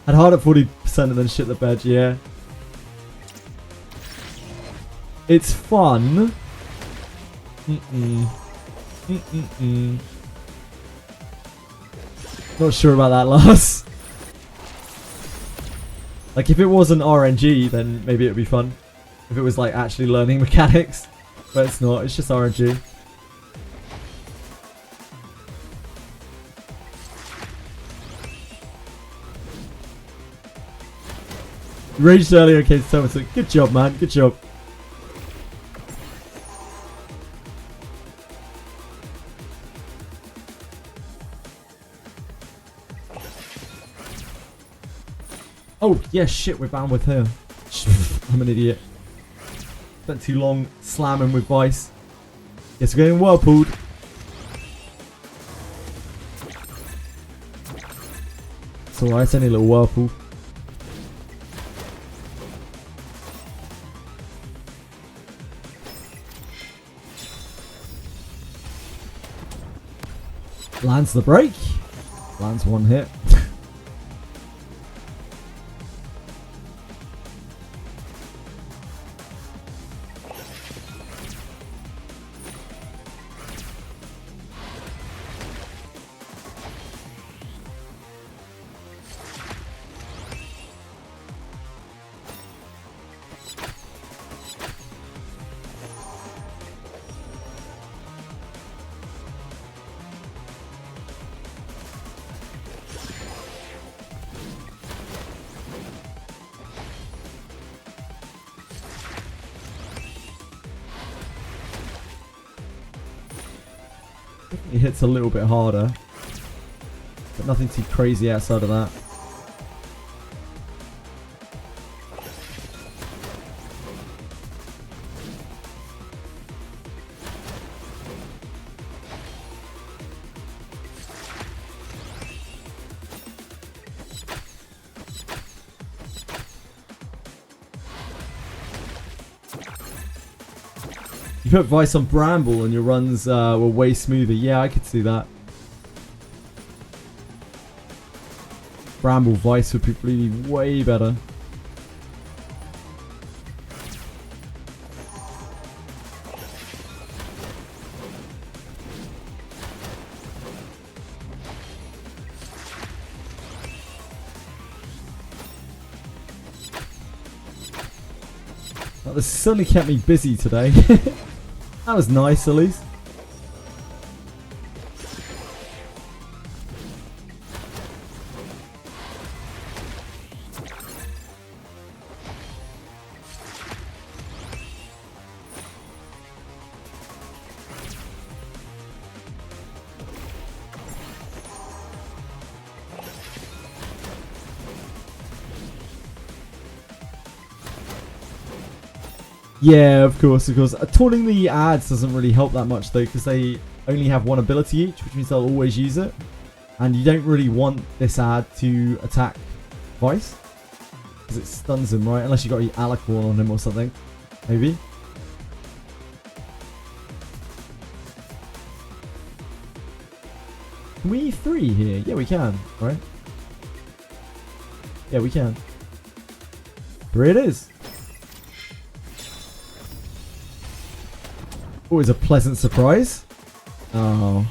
[SPEAKER 1] Had hard at 40% and then shit the bed, yeah. It's fun. Not sure about that, Lars. Like, if it wasn't RNG, then maybe it'd be fun. If it was, like, actually learning mechanics. But it's not, it's just RNG. Raged earlier, okay, so good job, man, good job. Oh, yeah, shit, we're bound with her. I'm an idiot. Spent too long slamming with Vice. Yes, we're getting whirlpooled. It's alright, it's only a little whirlpool. Lands the break. Lands one hit. It hits a little bit harder, but nothing too crazy outside of that. You put Vice on Bramble and your runs were way smoother. Yeah, I could see that. Bramble Vice would be way better. Well, this certainly kept me busy today. That was nice, at least. Yeah, of course, of course. Taunting the ads doesn't really help that much, though, because they only have one ability each, which means they'll always use it. And you don't really want this ad to attack Vice, because it stuns him, right? Unless you've got the Alicorn on him or something, maybe. Can we E3 here? Yeah, we can, right? Yeah, we can. Here it is. Always a pleasant surprise. Oh.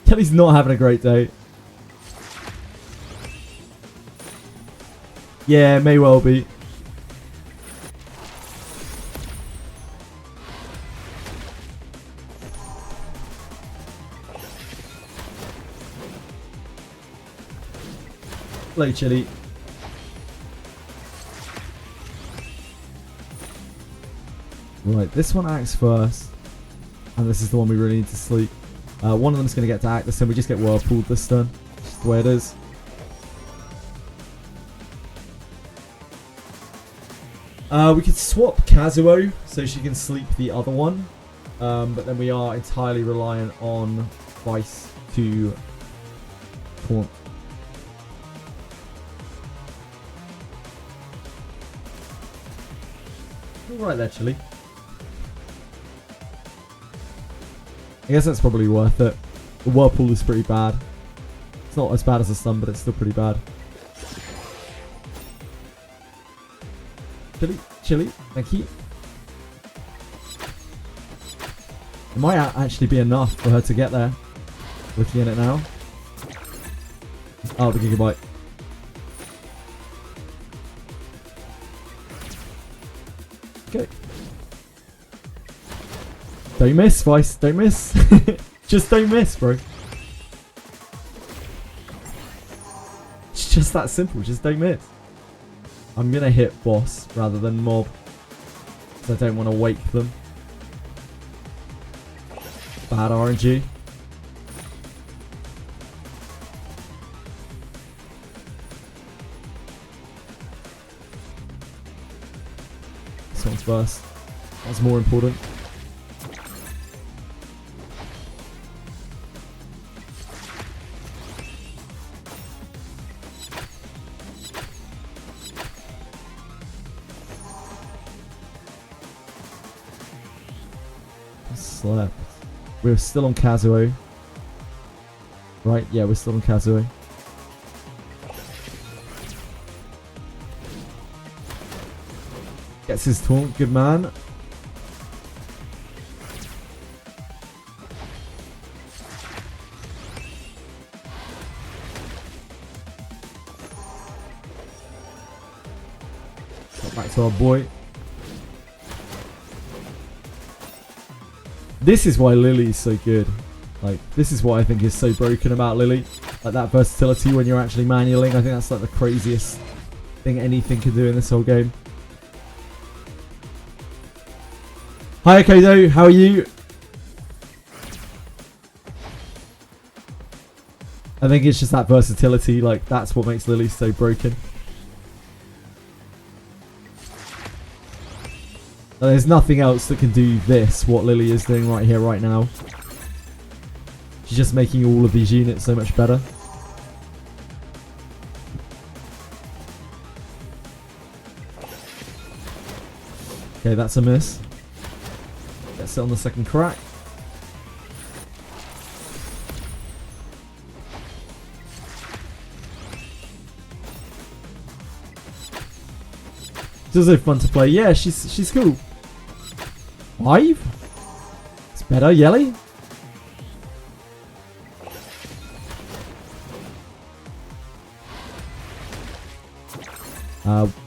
[SPEAKER 1] Kelly's not having a great day. Yeah, may well be. Play Chili. Right, this one acts first, and this is the one we really need to sleep. One of them's going to get to act this turn. We just get whirlpooled this turn. Just the way it is. We could swap Kazuo so she can sleep the other one. But then we are entirely reliant on Vice to taunt. Alright there, Chili. I guess that's probably worth it. The Whirlpool is pretty bad. It's not as bad as a stun, but it's still pretty bad. Chili, thank you. It might actually be enough for her to get there. Looking at it now. Oh, the Gigabyte. Okay. Don't miss, Vice. Don't miss. Just don't miss, bro. It's just that simple. Just don't miss. I'm going to hit boss rather than mob. Because I don't want to wake them. Bad RNG. This one's first. That's more important. Slept. We're still on Kazuo. Right, yeah, we're still on Kazuo. Gets his taunt, good man. Got back to our boy. This is why Lily is so good. Like, this is what I think is so broken about Lily. Like, that versatility when you're actually manualing. I think that's like the craziest thing anything can do in this whole game. Hi, Kodo. How are you? I think it's just that versatility. Like, that's what makes Lily so broken. There's nothing else that can do this, what Lily is doing right here, right now. She's just making all of these units so much better. Okay, that's a miss. Gets it on the second crack. It's also fun to play. Yeah, she's cool. 5? It's better, Yelly.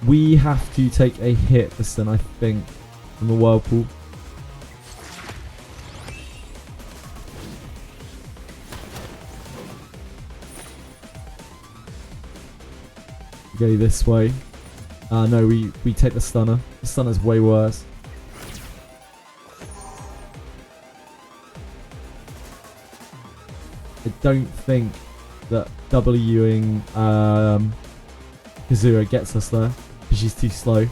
[SPEAKER 1] We have to take a hit this then, I think, from the Whirlpool. Go this way. No, we take the stunner. The stunner's way worse. I don't think that Wing Kazura gets us there because she's too slow.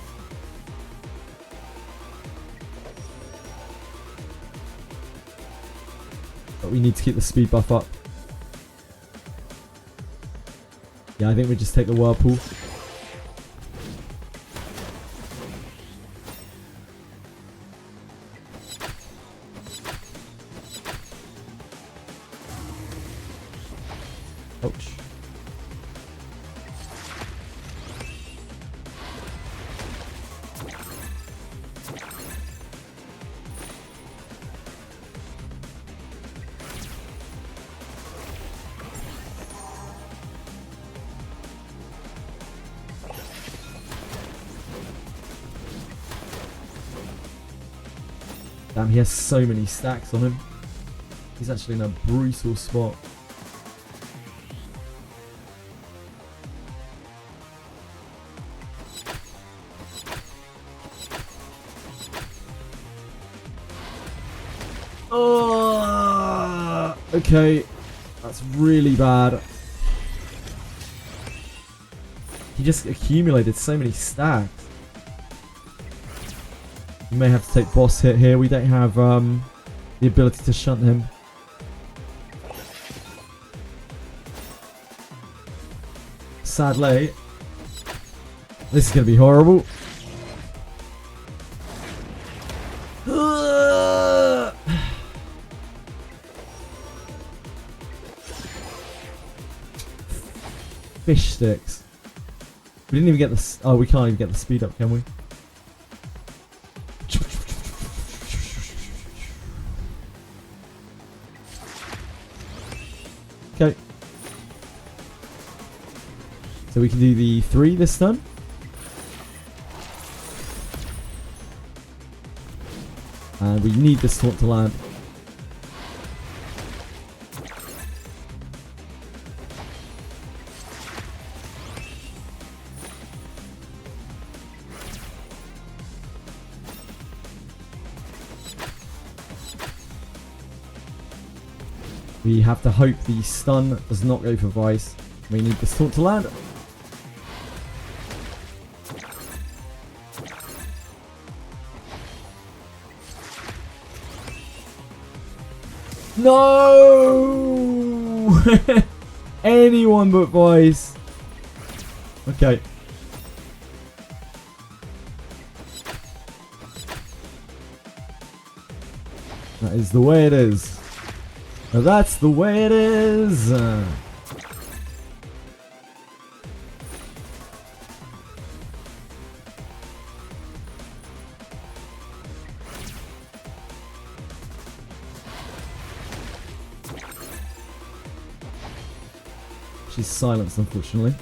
[SPEAKER 1] But we need to keep the speed buff up. Yeah, I think we just take the Whirlpool. Ouch. Damn, he has so many stacks on him. He's actually in a brutal spot. Oh, okay. That's really bad. He just accumulated so many stacks. We may have to take boss hit here. We don't have the ability to shunt him. Sadly, this is going to be horrible. Fish sticks. We didn't even get the... Oh, we can't even get the speed up, can we? Okay. So we can do the 3 this time. And we need this taunt to land. We have to hope the stun does not go for Vice. We need this taunt to land. No! Anyone but Vice. Okay. That is the way it is. Now that's the way it is. She's silenced, unfortunately.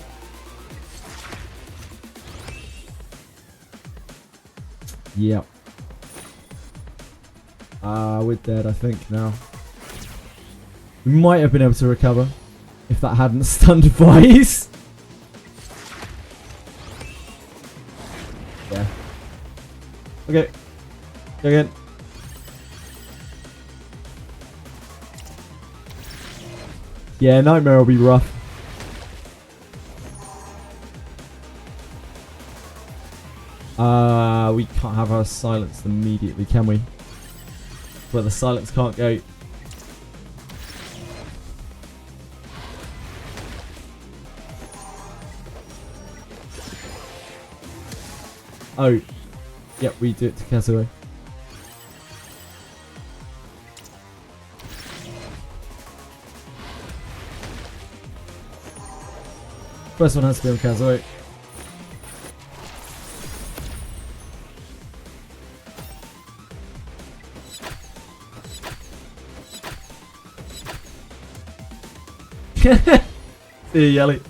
[SPEAKER 1] Yep. We're dead, I think, now. We might have been able to recover if that hadn't stunned Vice. Yeah. Okay. Go again. Yeah, Nightmare will be rough. We can't have her silenced immediately, can we? Where the silence can't go. Oh, yep, we do it to Kazuo. First one has to be on Kazuo. See you, Yelly.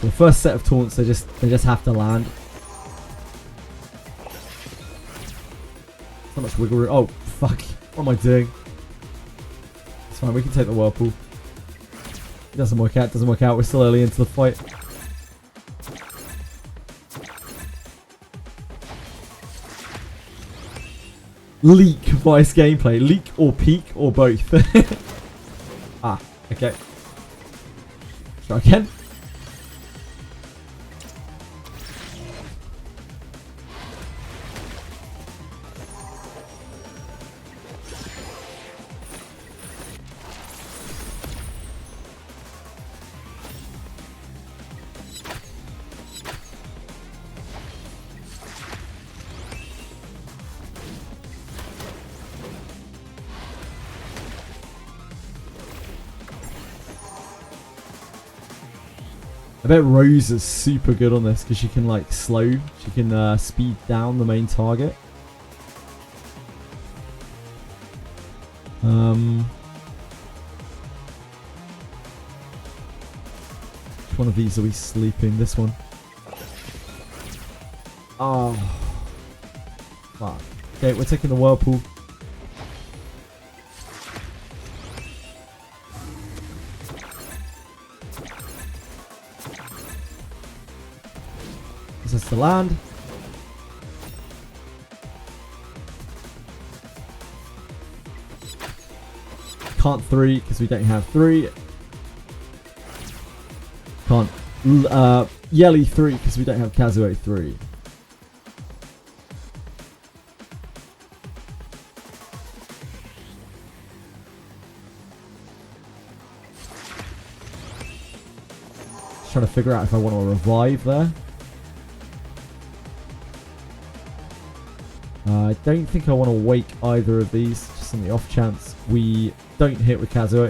[SPEAKER 1] The first set of taunts, they just have to land. So much wiggle room. Oh fuck! What am I doing? It's fine. We can take the whirlpool. It doesn't work out. Doesn't work out. We're still early into the fight. Leak Vice gameplay. Leak or peak or both. Ah, okay. Try again. I bet Rose is super good on this because she can like slow, she can speed down the main target. Which one of these are we sleeping? This one. Oh. Fuck. Okay, we're taking the whirlpool. This is the land. Can't 3 because we don't have 3. Can't Yelly 3 because we don't have Kazuo 3. Trying to figure out if I want to revive there. I don't think I want to wake either of these, just on the off chance we don't hit with Kazuo.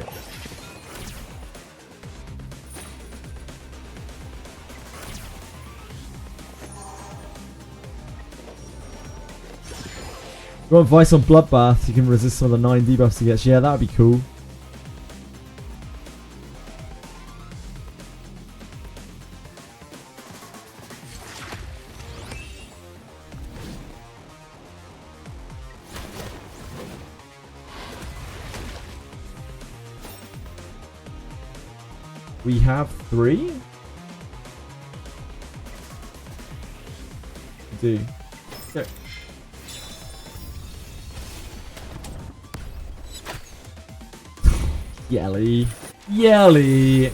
[SPEAKER 1] You want advice on Bloodbath? You can resist some of the 9 debuffs he gets. Yeah, that would be cool. We have 3? We do. Go. Yelly. Yelly!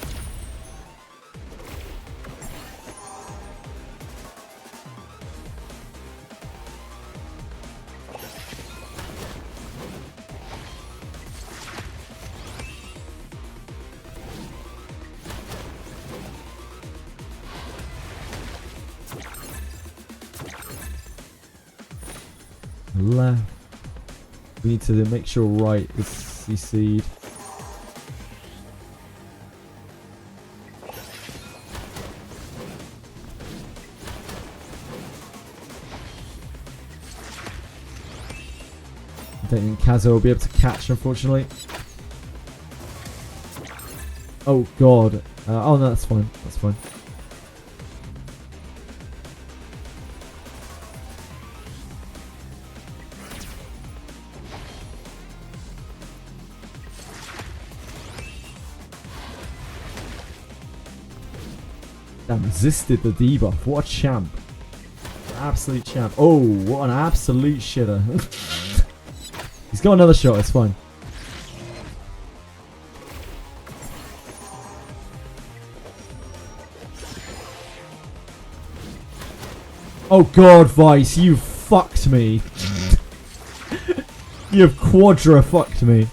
[SPEAKER 1] Left. We need to make sure right is CC'd. I don't think Kazuo will be able to catch, unfortunately. Oh god. Oh no, that's fine. That's fine. Damn, resisted the debuff. What a champ. Absolute champ. Oh, what an absolute shitter. He's got another shot, it's fine. Oh god, Vice, you fucked me. You have quadra fucked me.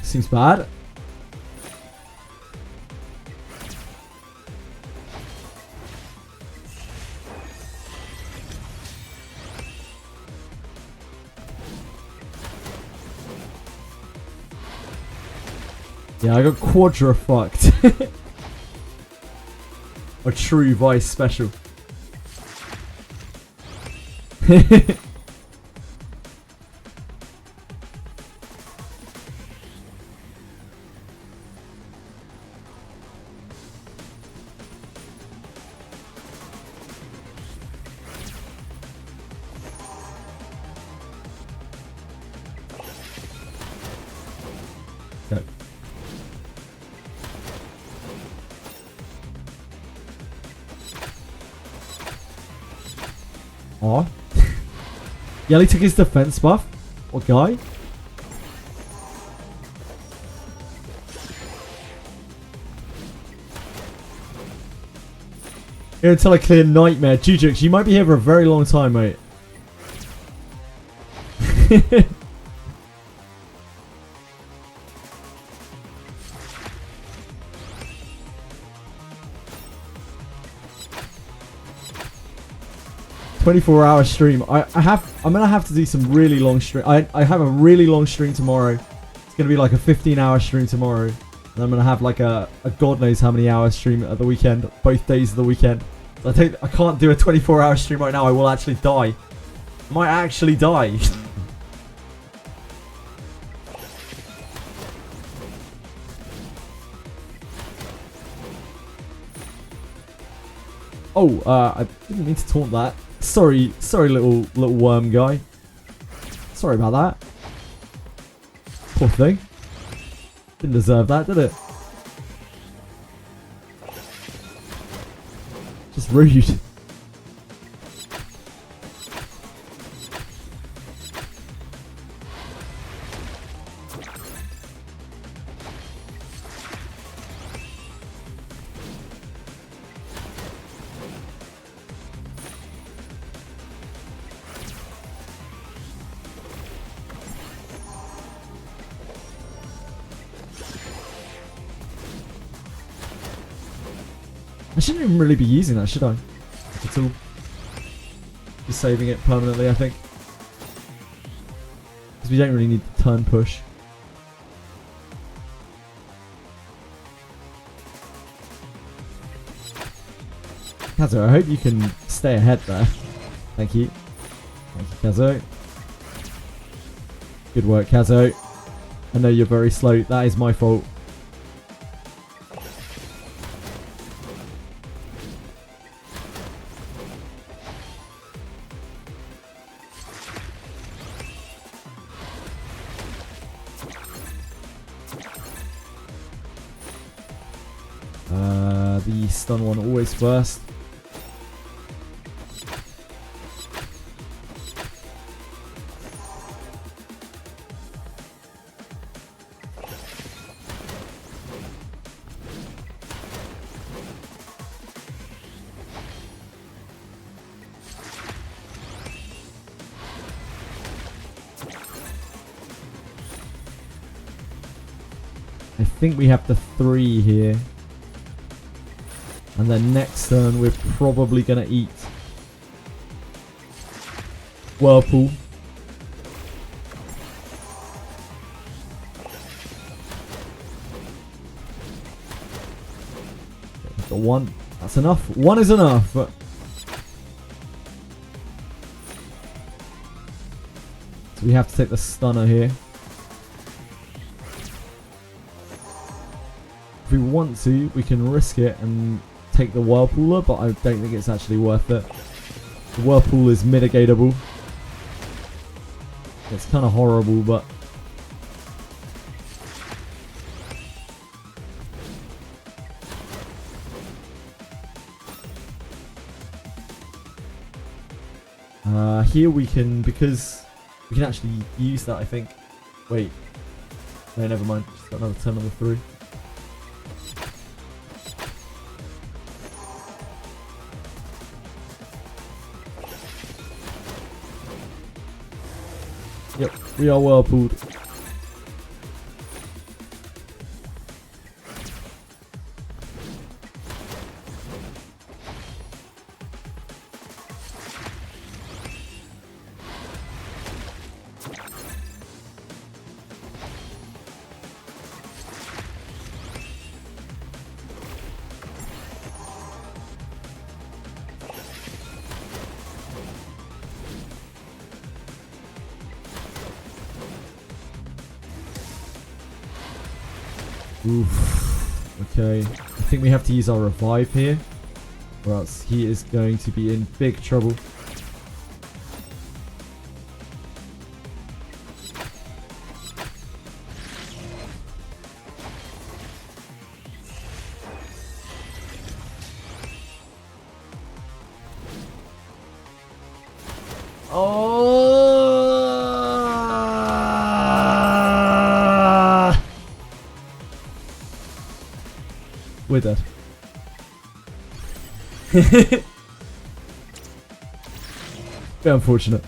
[SPEAKER 1] Seems bad. Yeah, I got quadra fucked. A true Vice special. Aw. Yelly took his defense buff. What guy? Here until I clear Nightmare. Jujux, you might be here for a very long time, mate. 24-hour stream. I'm gonna have to do some really long stream. I have a really long stream tomorrow. It's gonna be like a 15-hour stream tomorrow, and I'm gonna have like a god knows how many hours stream at the weekend, both days of the weekend. So I can't do a 24-hour stream right now. I will actually die. I might actually die. Oh, I didn't mean to taunt that. Sorry, little worm guy. Sorry about that. Poor thing. Didn't deserve that, did it? Just rude. I shouldn't even really be using that, should I? At all. Just saving it permanently, I think. Because we don't really need the turn push. Kazuo, I hope you can stay ahead there. Thank you. Thank you, Kazuo. Good work, Kazuo. I know you're very slow. That is my fault. The stun one always first. I think we have the 3 here. And then next turn we're probably going to eat Whirlpool. Got 1. That's enough. 1 is enough. But so we have to take the stunner here. If we want to, we can risk it and take the Whirlpooler, but I don't think it's actually worth it. The Whirlpool is mitigatable. It's kind of horrible, but here we can, because we can actually use that, I think. Wait. No, never mind. Just got another turn on the 3. Yep, we are Whirlpooled. Oof. Okay. I think we have to use our revive here, or else he is going to be in big trouble. We're dead. Bit unfortunate.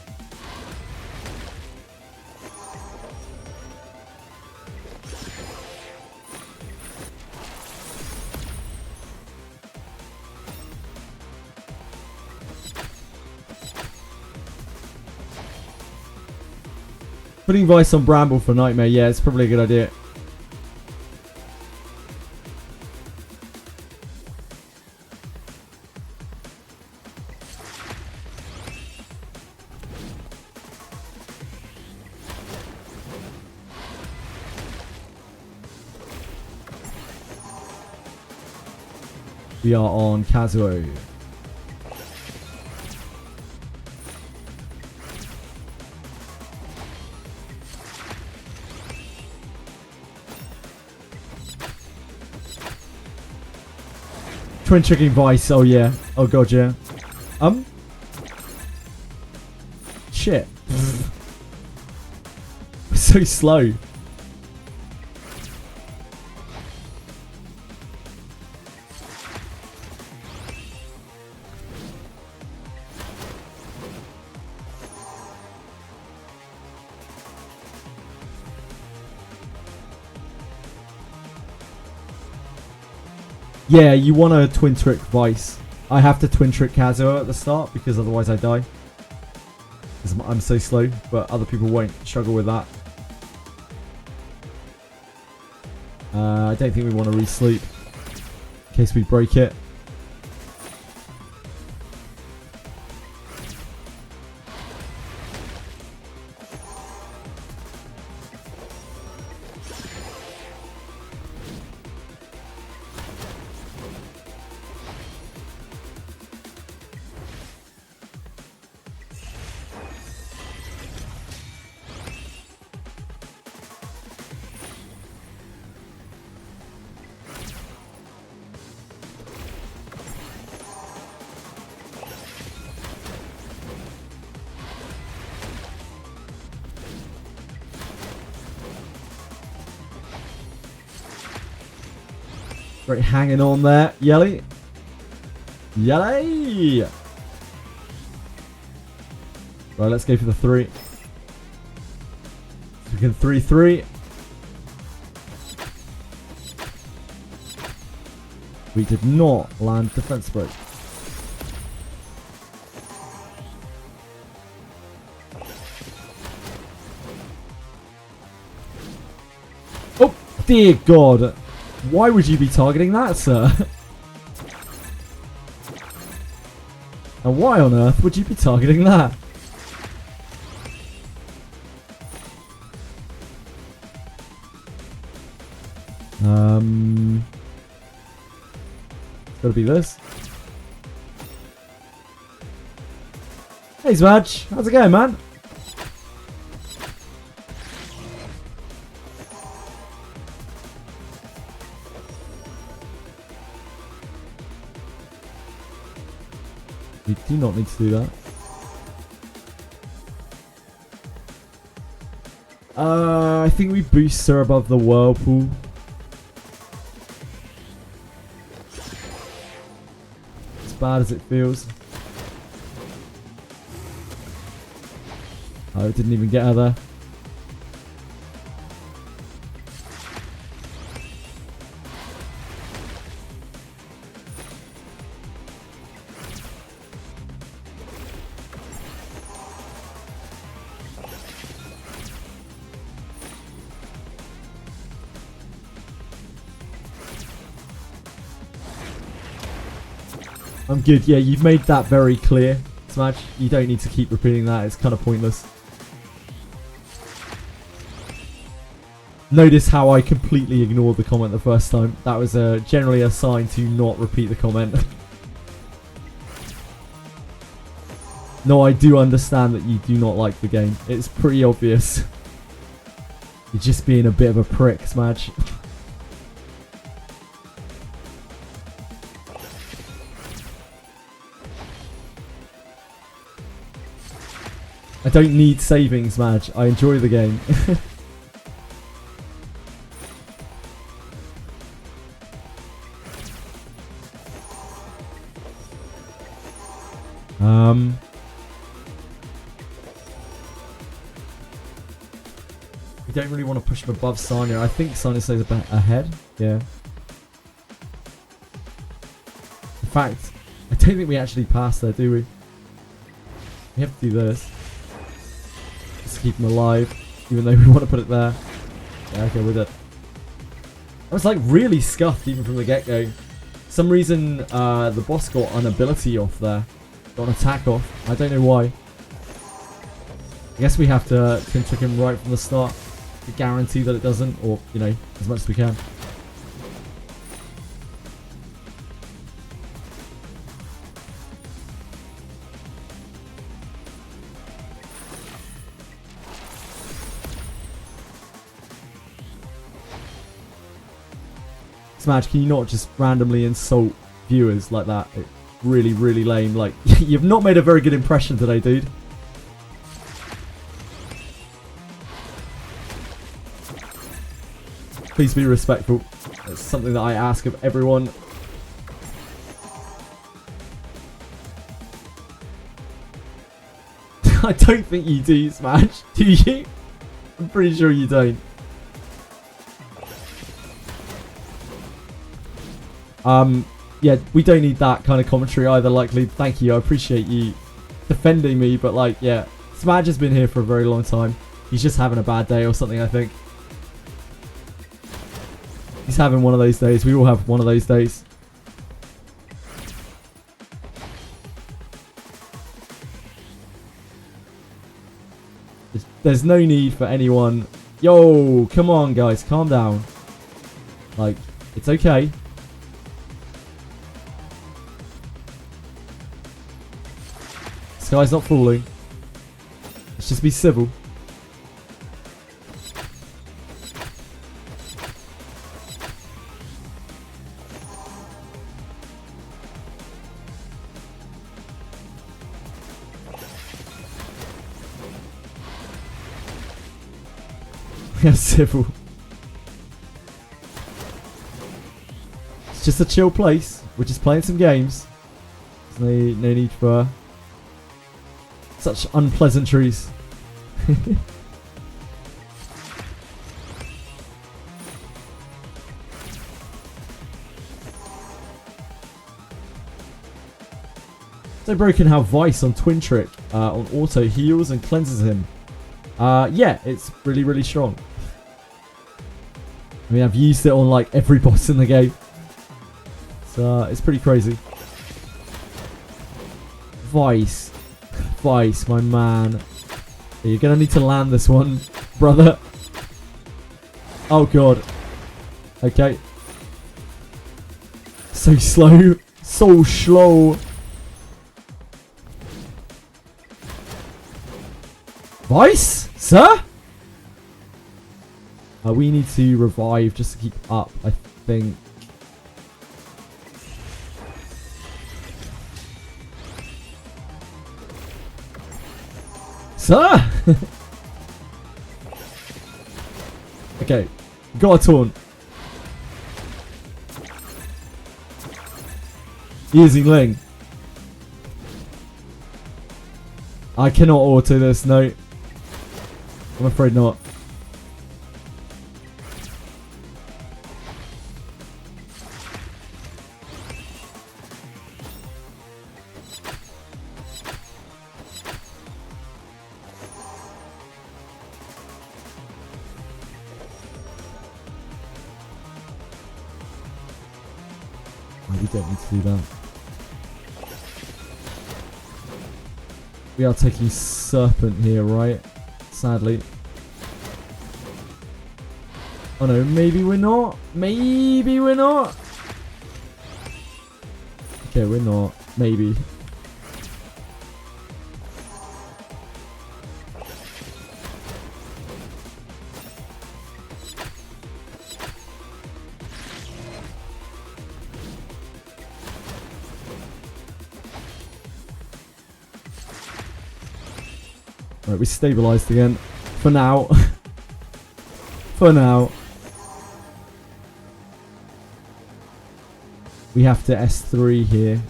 [SPEAKER 1] Putting Vice on Bramble for Nightmare, yeah, it's probably a good idea. We are on Kazuo. Twin tricking Vice, oh yeah. Oh god, yeah. Shit. We're so slow. Yeah, you want to twin trick Vice. I have to twin trick Kazuo at the start because otherwise I die. Because I'm so slow, but other people won't struggle with that. I don't think we want to re-sleep in case we break it. Right, hanging on there. Yelly. Yelly! Right, let's go for the 3. We can 3-3. We did not land defense break. Oh, dear God. Why would you be targeting that, sir? And why on earth would you be targeting that? It's gotta be this. Hey, Smadge. How's it going, man? We do not need to do that. I think we boost her above the whirlpool. As bad as it feels. Oh, it didn't even get her there. I'm good. Yeah, you've made that very clear, Smash. You don't need to keep repeating that. It's kind of pointless. Notice how I completely ignored the comment the first time. That was generally a sign to not repeat the comment. No, I do understand that you do not like the game. It's pretty obvious. You're just being a bit of a prick, Smash. I don't need savings, Madge. I enjoy the game. We don't really want to push him above Sanya. I think Sanya stays ahead. Yeah. In fact, I don't think we actually pass there, do we? We have to do this. Just to keep him alive, even though we want to put it there. Yeah, okay, with it. I was like really scuffed even from the get-go. For some reason, the boss got an ability off there. Got an attack off. I don't know why. I guess we have to trick him right from the start to guarantee that it doesn't, or, you know, as much as we can. Smash, can you not just randomly insult viewers like that? It's really, really lame. Like, you've not made a very good impression today, dude. Please be respectful. It's something that I ask of everyone. I don't think you do, Smash. Do you? I'm pretty sure you don't. Yeah, we don't need that kind of commentary either, likely. Thank you, I appreciate you defending me, but like, yeah, Smadge has been here for a very long time. He's just having a bad day or something, I think. He's having one of those days. We all have one of those days. There's no need for anyone. Yo, come on, guys, calm down. Like, it's okay. This guy's not fooling. Let's just be civil. Civil. It's just a chill place. We're just playing some games. There's no need for such unpleasantries. So broken how Vice on Twin Trick on auto heals and cleanses him. Yeah, it's really, really strong. I mean, I've used it on like every boss in the game. So it's pretty crazy. Vice, my man. You're gonna need to land this one, brother. Oh god. Okay. So slow, so slow. Vice, sir? We need to revive just to keep up, I think. Sir? Okay, got a taunt. Using Ling. I cannot auto this, no. I'm afraid not. We don't need to do that. We are taking Serpent here, right? Sadly. Oh no, maybe we're not. Maybe we're not. Okay, we're not. Maybe. Right, we stabilized again. For now. For now. We have to S3 here.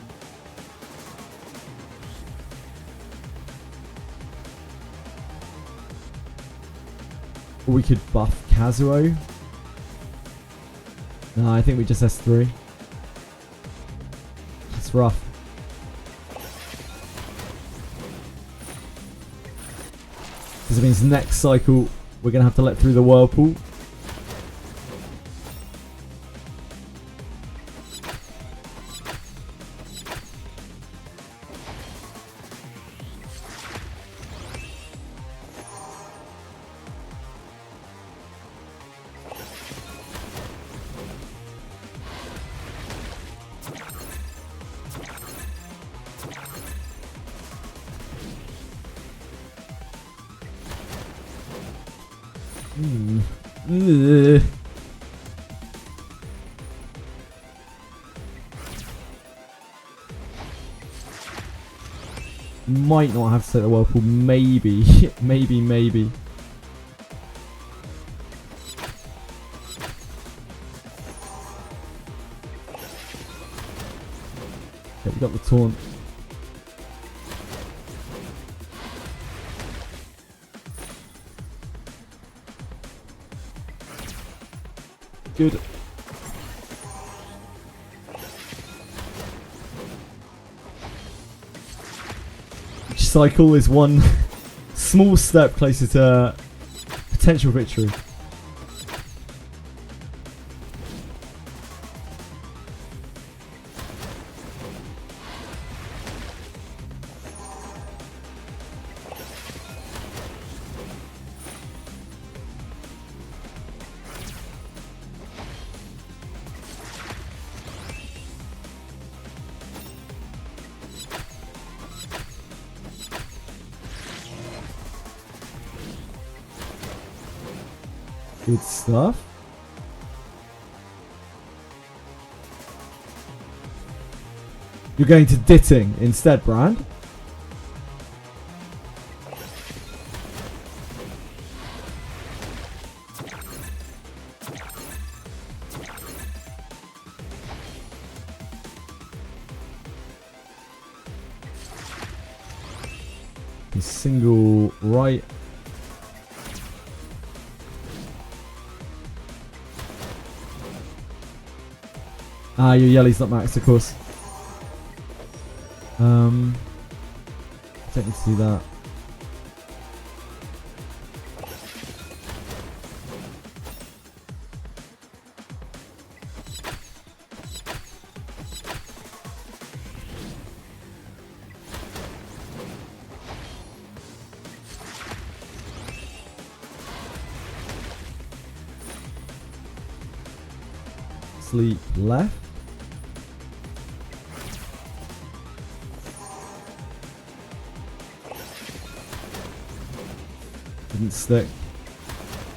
[SPEAKER 1] Or we could buff Kazuo. No, I think we just S3. It's rough. Because it means next cycle we're going to have to let through the Whirlpool. Might not have to take the Whirlpool. Maybe. maybe. Okay, we got the taunt. Good. cycle is one small step closer to potential victory. Good stuff. You're going to Ditting instead, Brand? A single right. Ah, your yellow's not maxed, of course. I don't need to do that. Sleep left. Didn't stick.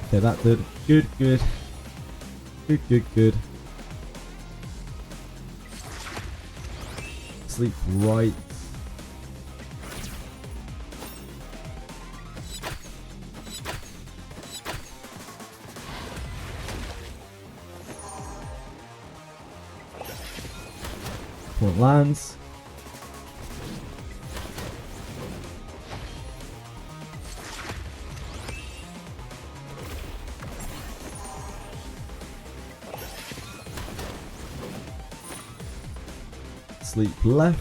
[SPEAKER 1] Okay, that did. Good, good. Good, good, good. Sleep right. Point lands. Sleep left.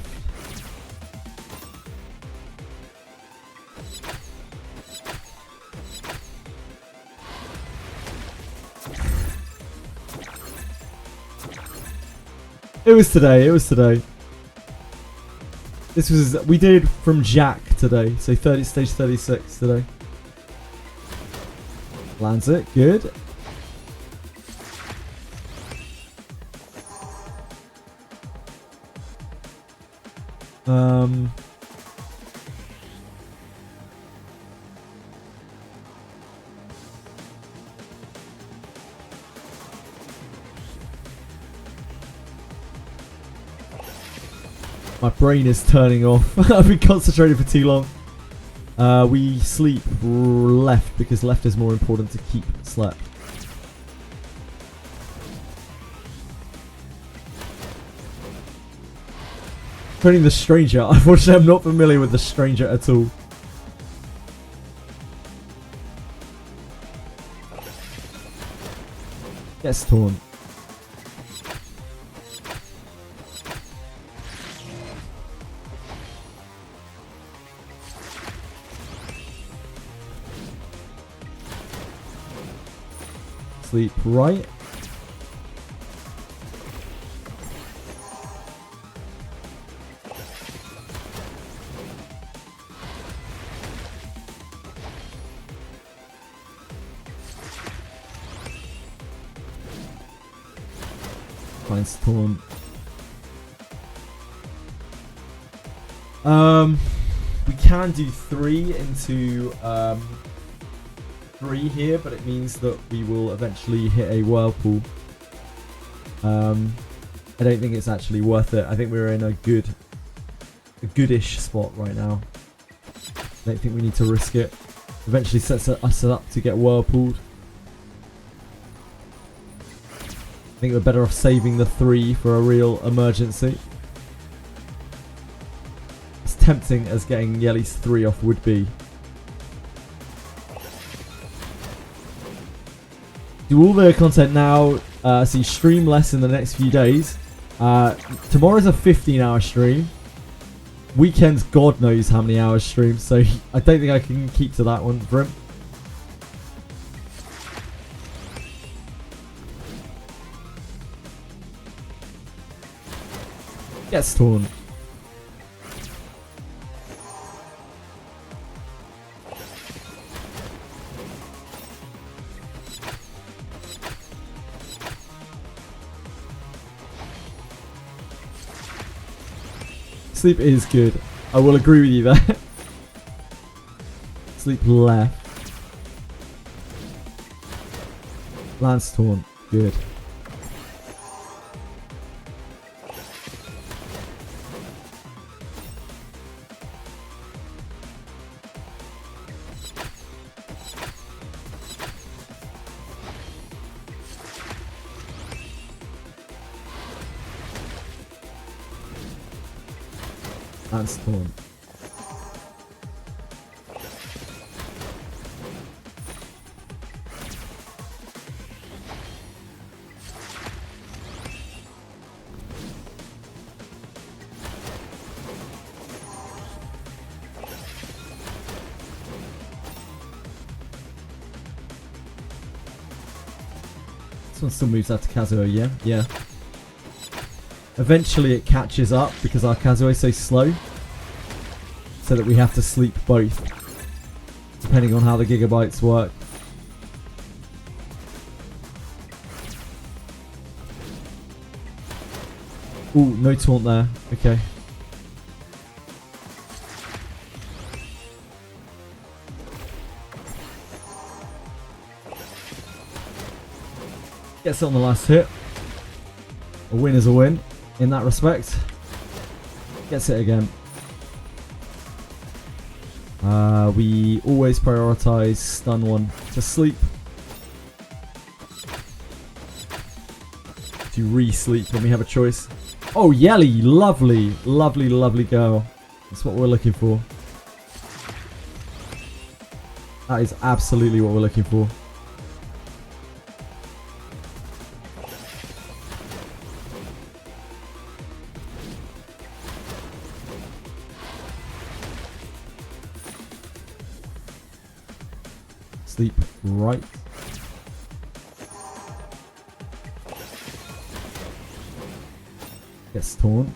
[SPEAKER 1] It was today, it was today. This was, we did from Jack today, so stage 36 today. Lands it, good. My brain is turning off. I've been concentrating for too long. We sleep left because left is more important to keep slept. Turning the Stranger. Unfortunately, I'm not familiar with the Stranger at all. Gets torn. Sleep right. Finds torn. We can do 3 into 3 here, but it means that we will eventually hit a whirlpool. I don't think it's actually worth it. I think we're in a goodish spot right now. I don't think we need to risk it. Eventually sets us up to get whirlpooled. I think we're better off saving the 3 for a real emergency. As tempting as getting Yelly's 3 off would be. Do all the content now, so you stream less in the next few days. Tomorrow's a 15-hour stream. Weekends, God knows how many hours stream, so I don't think I can keep to that one for him. Gets torn. Sleep is good. I will agree with you there. Sleep left. Lance torn. Good. Lance torn. This one still moves out to Kazuo, yeah? Yeah. Eventually it catches up because our Kazuo is so slow. So that we have to sleep both. Depending on how the gigabytes work. Ooh, no taunt there. Okay. Gets it on the last hit. A win is a win in that respect. Gets it again. We always prioritize stun one to sleep. To re-sleep when we have a choice. Oh, Yelly! Lovely, lovely, lovely girl. That's what we're looking for. That is absolutely what we're looking for. Sleep right. Gets torn.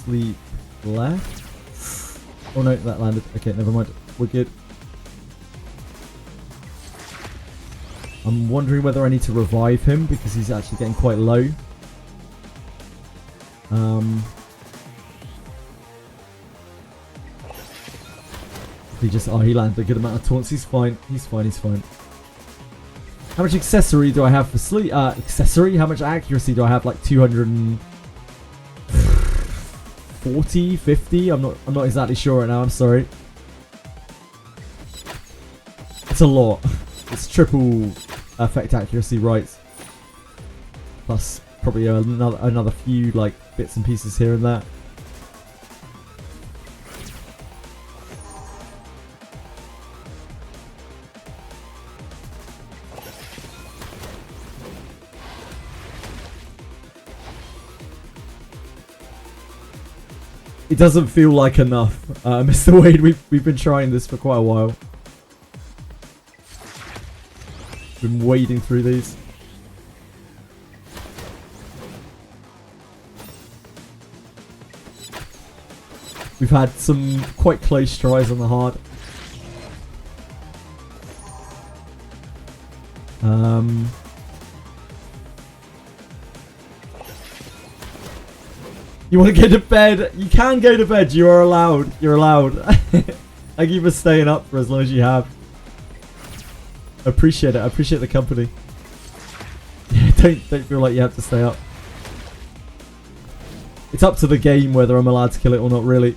[SPEAKER 1] Sleep left. Oh no, that landed. Okay, never mind. We're good. I'm wondering whether I need to revive him because he's actually getting quite low. He just, oh, he landed a good amount of taunts. He's fine. He's fine. He's fine. How much accessory do I have for sleep? Accessory? How much accuracy do I have? Like 240, 50? I'm not exactly sure right now. I'm sorry. It's a lot. It's triple effect accuracy, right? Plus probably another few like bits and pieces here and there. It doesn't feel like enough, Mr. Wade. We've been trying this for quite a while. Been wading through these. We've had some quite close tries on the hard. You want to go to bed? You can go to bed. You are allowed. You're allowed. Thank you for staying up for as long as you have. Appreciate it. I appreciate the company. Yeah, don't feel like you have to stay up. It's up to the game whether I'm allowed to kill it or not, really.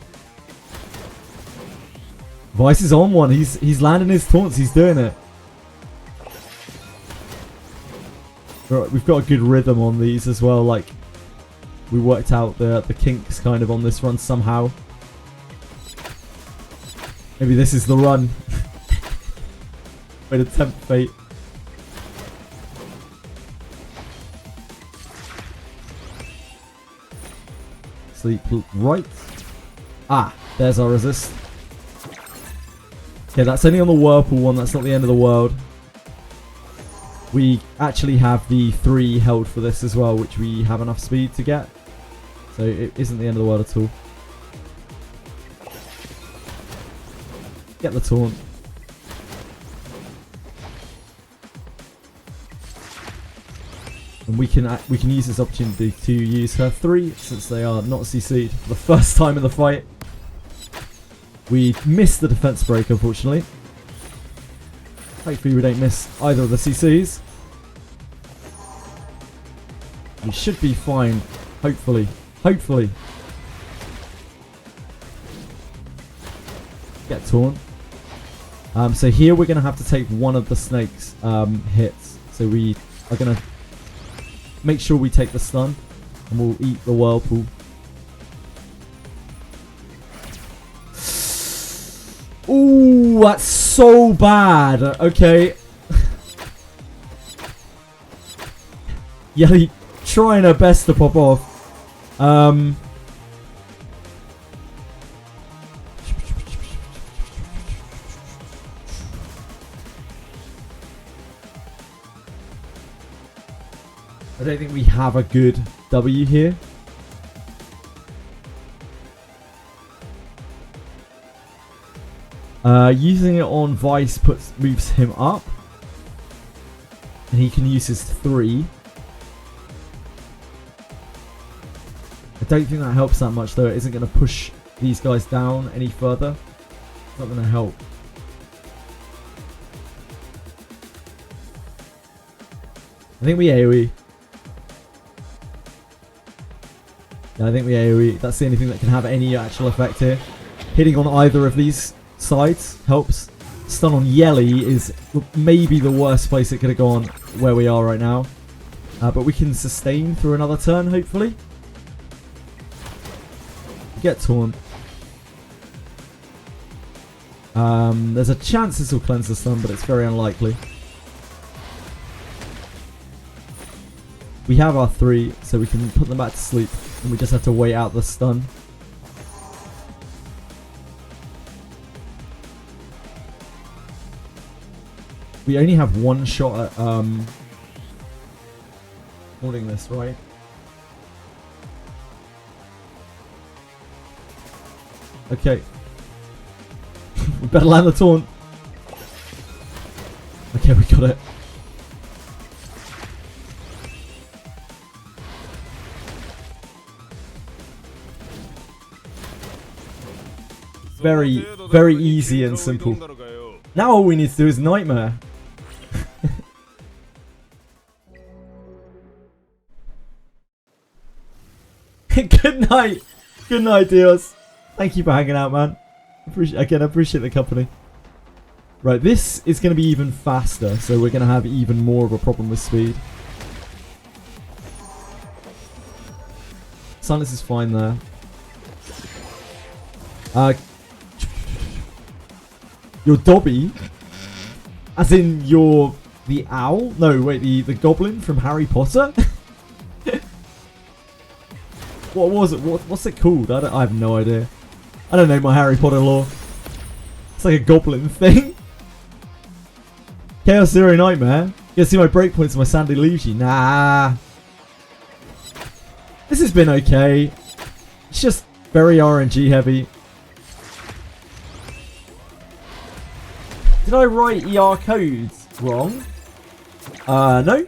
[SPEAKER 1] Vice is on one. He's landing his taunts. He's doing it. We've got a good rhythm on these as well. Like, we worked out the kinks kind of on this run somehow. Maybe this is the run. Way to tempt fate. Sleep right. Ah, there's our resist. Okay, that's only on the Whirlpool one. That's not the end of the world. We actually have the 3 held for this as well, which we have enough speed to get. So it isn't the end of the world at all. Get the taunt. And we can use this opportunity to use her 3 since they are not CC'd for the first time in the fight. We missed the defense break, unfortunately. Hopefully we don't miss either of the CCs. We should be fine. Hopefully. Hopefully. Get torn. So here we're going to have to take one of the snake's hits. So we are going to make sure we take the stun. And we'll eat the Whirlpool. Ooh, that's so bad. Okay. Yelly trying her best to pop off. I don't think we have a good W here. Using it on Vice moves him up. And he can use his 3. I don't think that helps that much though. It isn't going to push these guys down any further. It's not going to help. I think we AoE. Yeah, I think we AoE. That's the only thing that can have any actual effect here. Hitting on either of these sides helps. Stun on Yelly is maybe the worst place it could have gone where we are right now. But we can sustain through another turn, hopefully. Get torn. There's a chance this will cleanse the stun, but it's very unlikely. We have our 3, so we can put them back to sleep. And we just have to wait out the stun. We only have 1 shot at holding this, right? Okay. We better land the taunt. Okay, we got it. Very, very easy and simple. Now all we need to do is Nightmare. Good night. Good night, Dios. Thank you for hanging out, man. I appreciate the company. Right, this is going to be even faster, so we're going to have even more of a problem with speed. Silence is fine there. Your Dobby? As in the owl? No, wait, the goblin from Harry Potter? What was it? What's it called? I have no idea. I don't know my Harry Potter lore. It's like a goblin thing. Chaos Zero Nightmare. You gonna see my breakpoints and my Sandy Luigi? Nah. This has been okay. It's just very RNG heavy. Did I write ER codes wrong? No.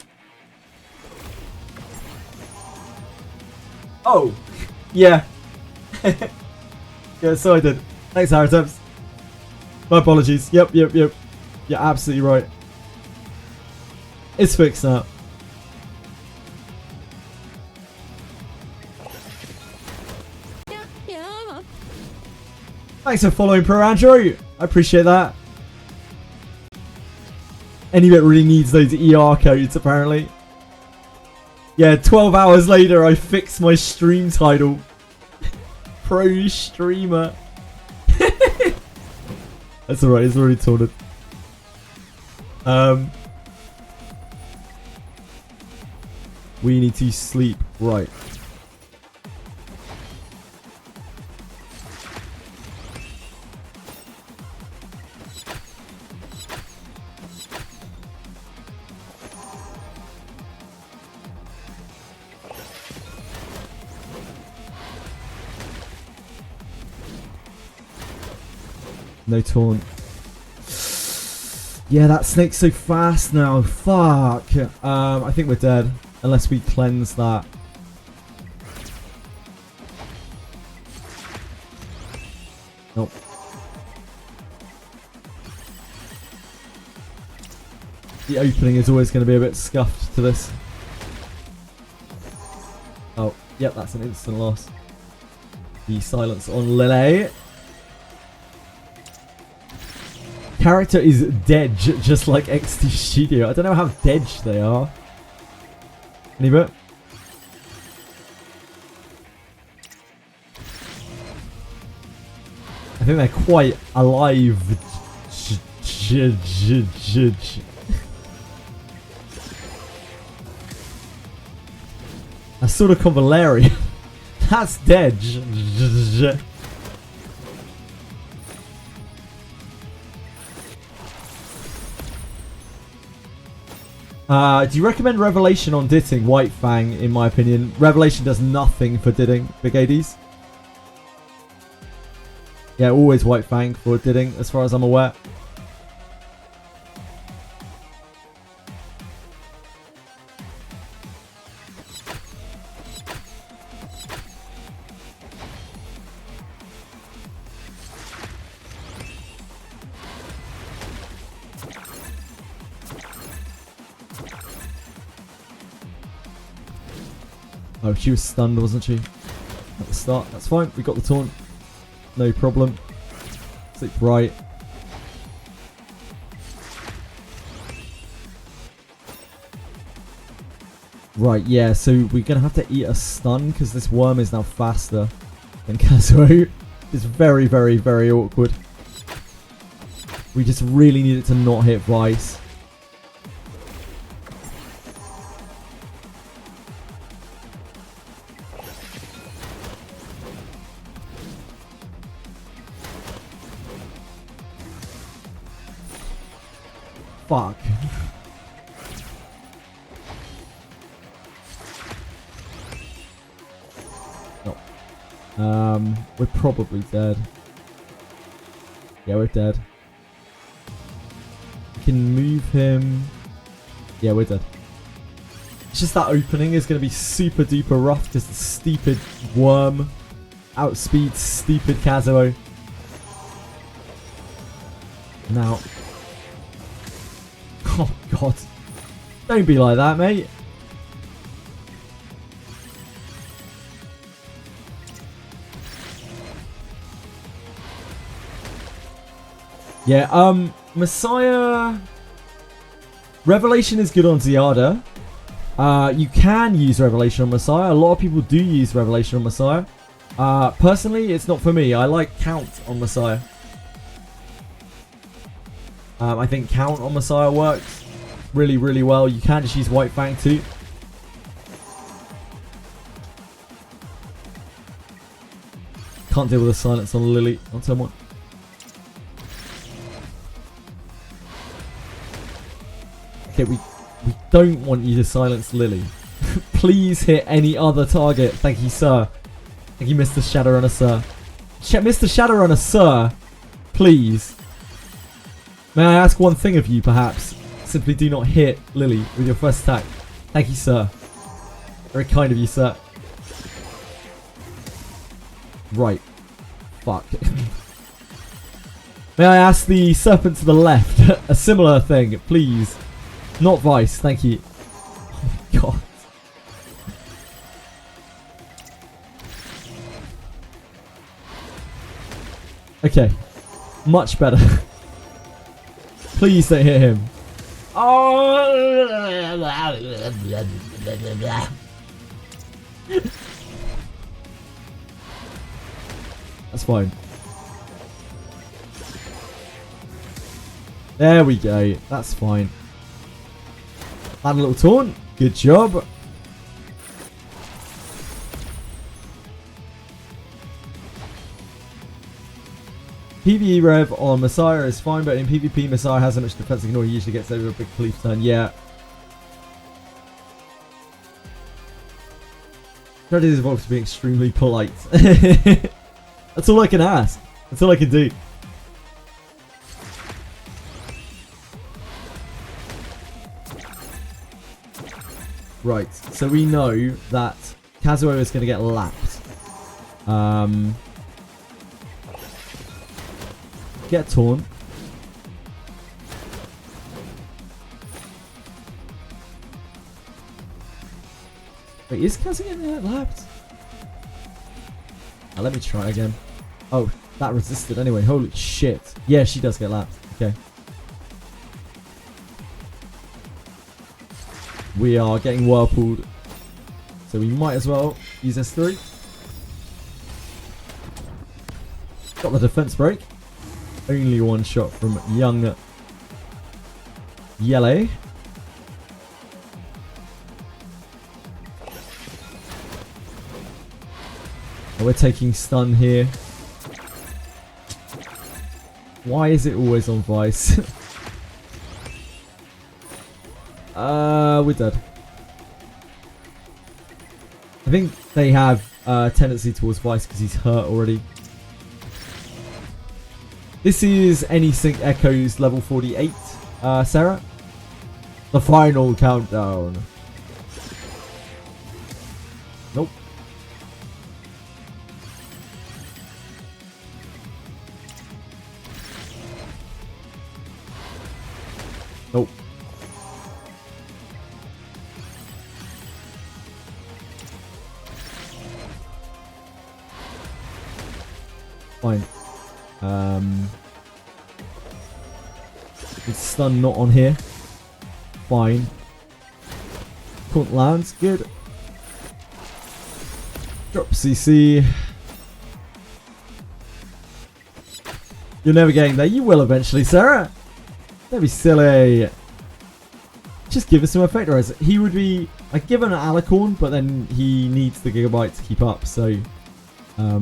[SPEAKER 1] Oh, yeah. Yeah, so I did. Thanks, Harriteps. My apologies. Yep. You're absolutely right. It's fixed now. Thanks for following Pro Andrew. I appreciate that. Any bit really needs those ER codes, apparently. Yeah, 12 hours later, I fixed my stream title. Pro streamer. That's alright, it's already sorted. We need to sleep. Right. No taunt. Yeah, that snake's so fast now. Fuck. I think we're dead. Unless we cleanse that. Nope. The opening is always going to be a bit scuffed to this. Oh, yep, that's an instant loss. The silence on Lily. Character is dead, just like XT Studio. I don't know how dead they are. Any bit? I think they're quite alive. That's sort of Convalarian. That's dead. Do you recommend Revelation on Ditting? White Fang, in my opinion. Revelation does nothing for Ditting, big ADs. Yeah, always White Fang for Ditting, as far as I'm aware. Oh, she was stunned, wasn't she? At the start. That's fine. We got the taunt. No problem. Sleep right. Right, yeah, so we're going to have to eat a stun because this worm is now faster than Kazuo. It's very, very, very awkward. We just really need it to not hit Vice. Fuck. No. We're probably dead. Yeah, we're dead. We can move him. Yeah, we're dead. It's just that opening is going to be super duper rough because the stupid worm outspeeds stupid Kazuo. Now. Oh god. Don't be like that, mate. Yeah, Messiah... Revelation is good on Ziada. You can use Revelation on Messiah. A lot of people do use Revelation on Messiah. Personally, it's not for me. I like Count on Messiah. I think Count on Messiah works really, really well. You can just use White Fang too. Can't deal with the silence on Lily on turn 1. Okay, we don't want you to silence Lily. Please hit any other target. Thank you, sir. Thank you, Mr. Shadowrunner, sir. Mr. Shadowrunner, sir. Please. May I ask one thing of you, perhaps? Simply do not hit Lily with your first attack. Thank you, sir. Very kind of you, sir. Right. Fuck. May I ask the serpent to the left a similar thing, please? Not Vice, thank you. Oh my god. Okay. Much better. Please don't hit him. Oh! That's fine. There we go. That's fine. Add a little taunt. Good job. PvE rev on Messiah is fine, but in PvP, Messiah has so much defense ignore. He usually gets over a big Khaleef turn. Yeah. Strategies evolved to be extremely polite. That's all I can ask. That's all I can do. Right, so we know that Kazuo is going to get lapped. Get torn. Wait, is Kazuo getting lapped? Now, let me try again. Oh, that resisted anyway. Holy shit. Yeah, she does get lapped. Okay. We are getting whirlpooled, so we might as well use S3. Got the defense break. Only one shot from young Yellow. And we're taking stun here. Why is it always on Vice? We're dead. I think they have a tendency towards Vice because he's hurt already. This is ANISYNC Echoes level 48, Sarah. The final countdown. Nope. Nope. Fine. It's stun not on here. Fine. Couldn't land. Good. Drop CC. You're never getting there. You will eventually, Sarah. Don't be silly. Just give us some effectorizer. He would be... I'd give him an Alicorn, but then he needs the Gigabyte to keep up, so... I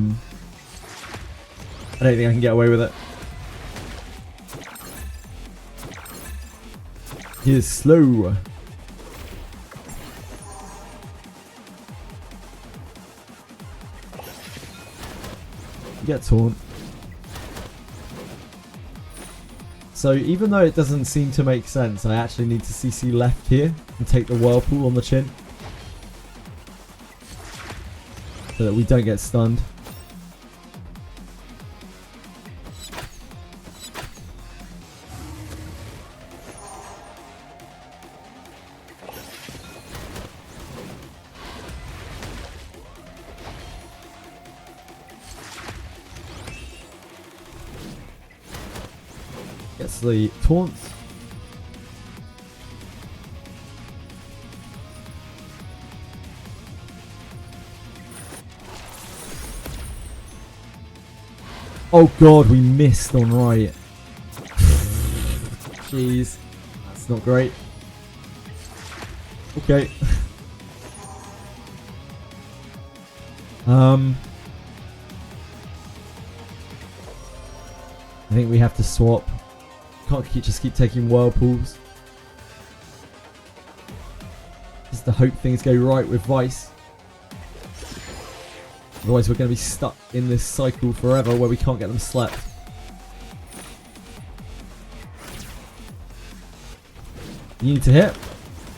[SPEAKER 1] don't think I can get away with it. He is slow. Get taunt. So even though it doesn't seem to make sense, I actually need to CC left here and take the whirlpool on the chin. So that we don't get stunned. Gets the taunt. Oh god, we missed on right. Jeez. That's not great. Okay. I think we have to swap. Can't just keep taking whirlpools. Just to hope things go right with Vice. Otherwise we're going to be stuck in this cycle forever where we can't get them slept. You need to hit.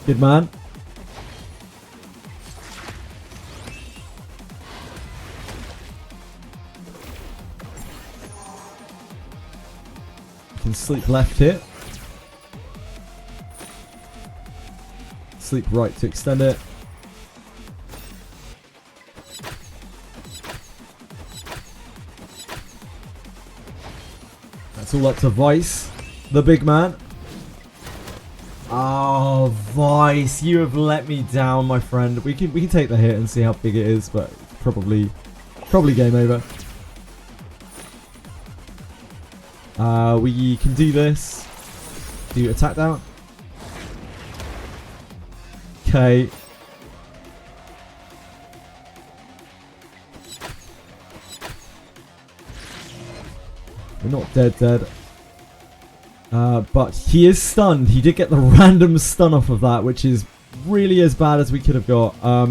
[SPEAKER 1] Good man. Can sleep left here. Sleep right to extend it. That's all up to Vice, the big man. Oh, Vice, you have let me down, my friend. We can take the hit and see how big it is, but probably game over. We can do this. Do attack down. Okay. We're not dead. But he is stunned. He did get the random stun off of that, which is really as bad as we could have got. I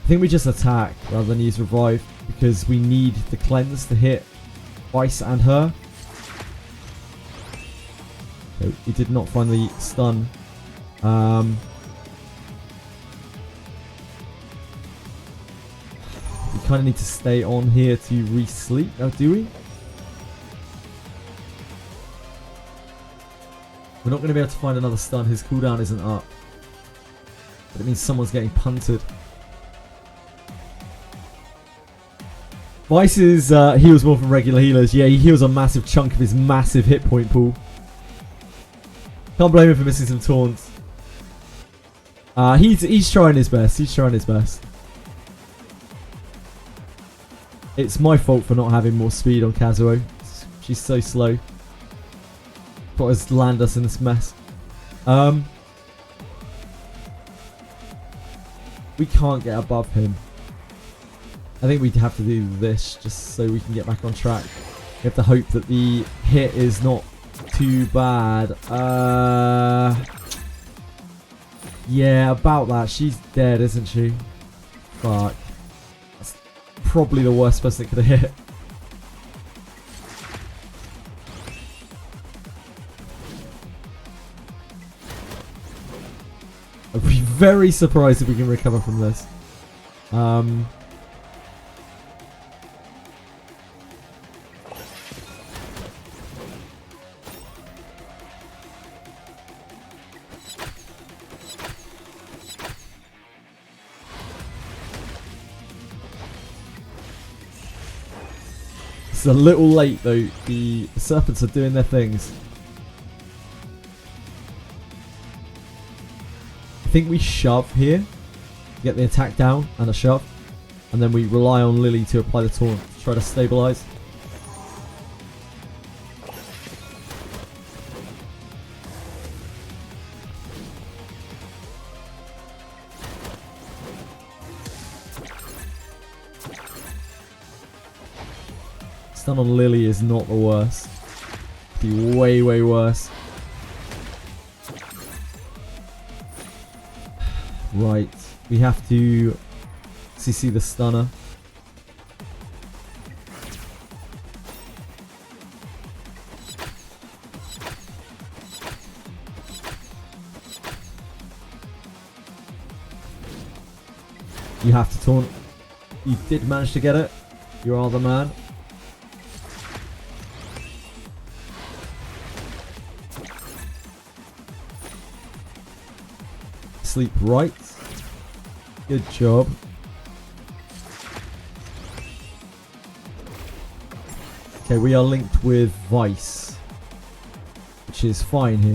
[SPEAKER 1] think we just attack rather than use revive because we need the cleanse to hit Vice and her. Okay, we did not find the stun. We kind of need to stay on here to re-sleep now, do we? We're not going to be able to find another stun. His cooldown isn't up. But it means someone's getting punted. Vice is heals more from regular healers. Yeah, he heals a massive chunk of his massive hit point pool. Can't blame him for missing some taunts. He's trying his best. He's trying his best. It's my fault for not having more speed on Kazuo. She's so slow. Got us land us in this mess. We can't get above him. I think we'd have to do this just so we can get back on track. We have to hope that the hit is not too bad. Yeah, about that. She's dead, isn't she? Fuck. That's probably the worst person that could have hit. I'd be very surprised if we can recover from this. It's a little late though. The serpents are doing their things. I think we shove here to get the attack down and a shove, and then we rely on Lily to apply the taunt to try to stabilize. Stun on Lily is not the worst. It'd be way, way worse. Right, we have to CC the stunner. You have to taunt. You did manage to get it. You are the man. Sleep right. Good job. Okay, we are linked with Vice, which is fine here.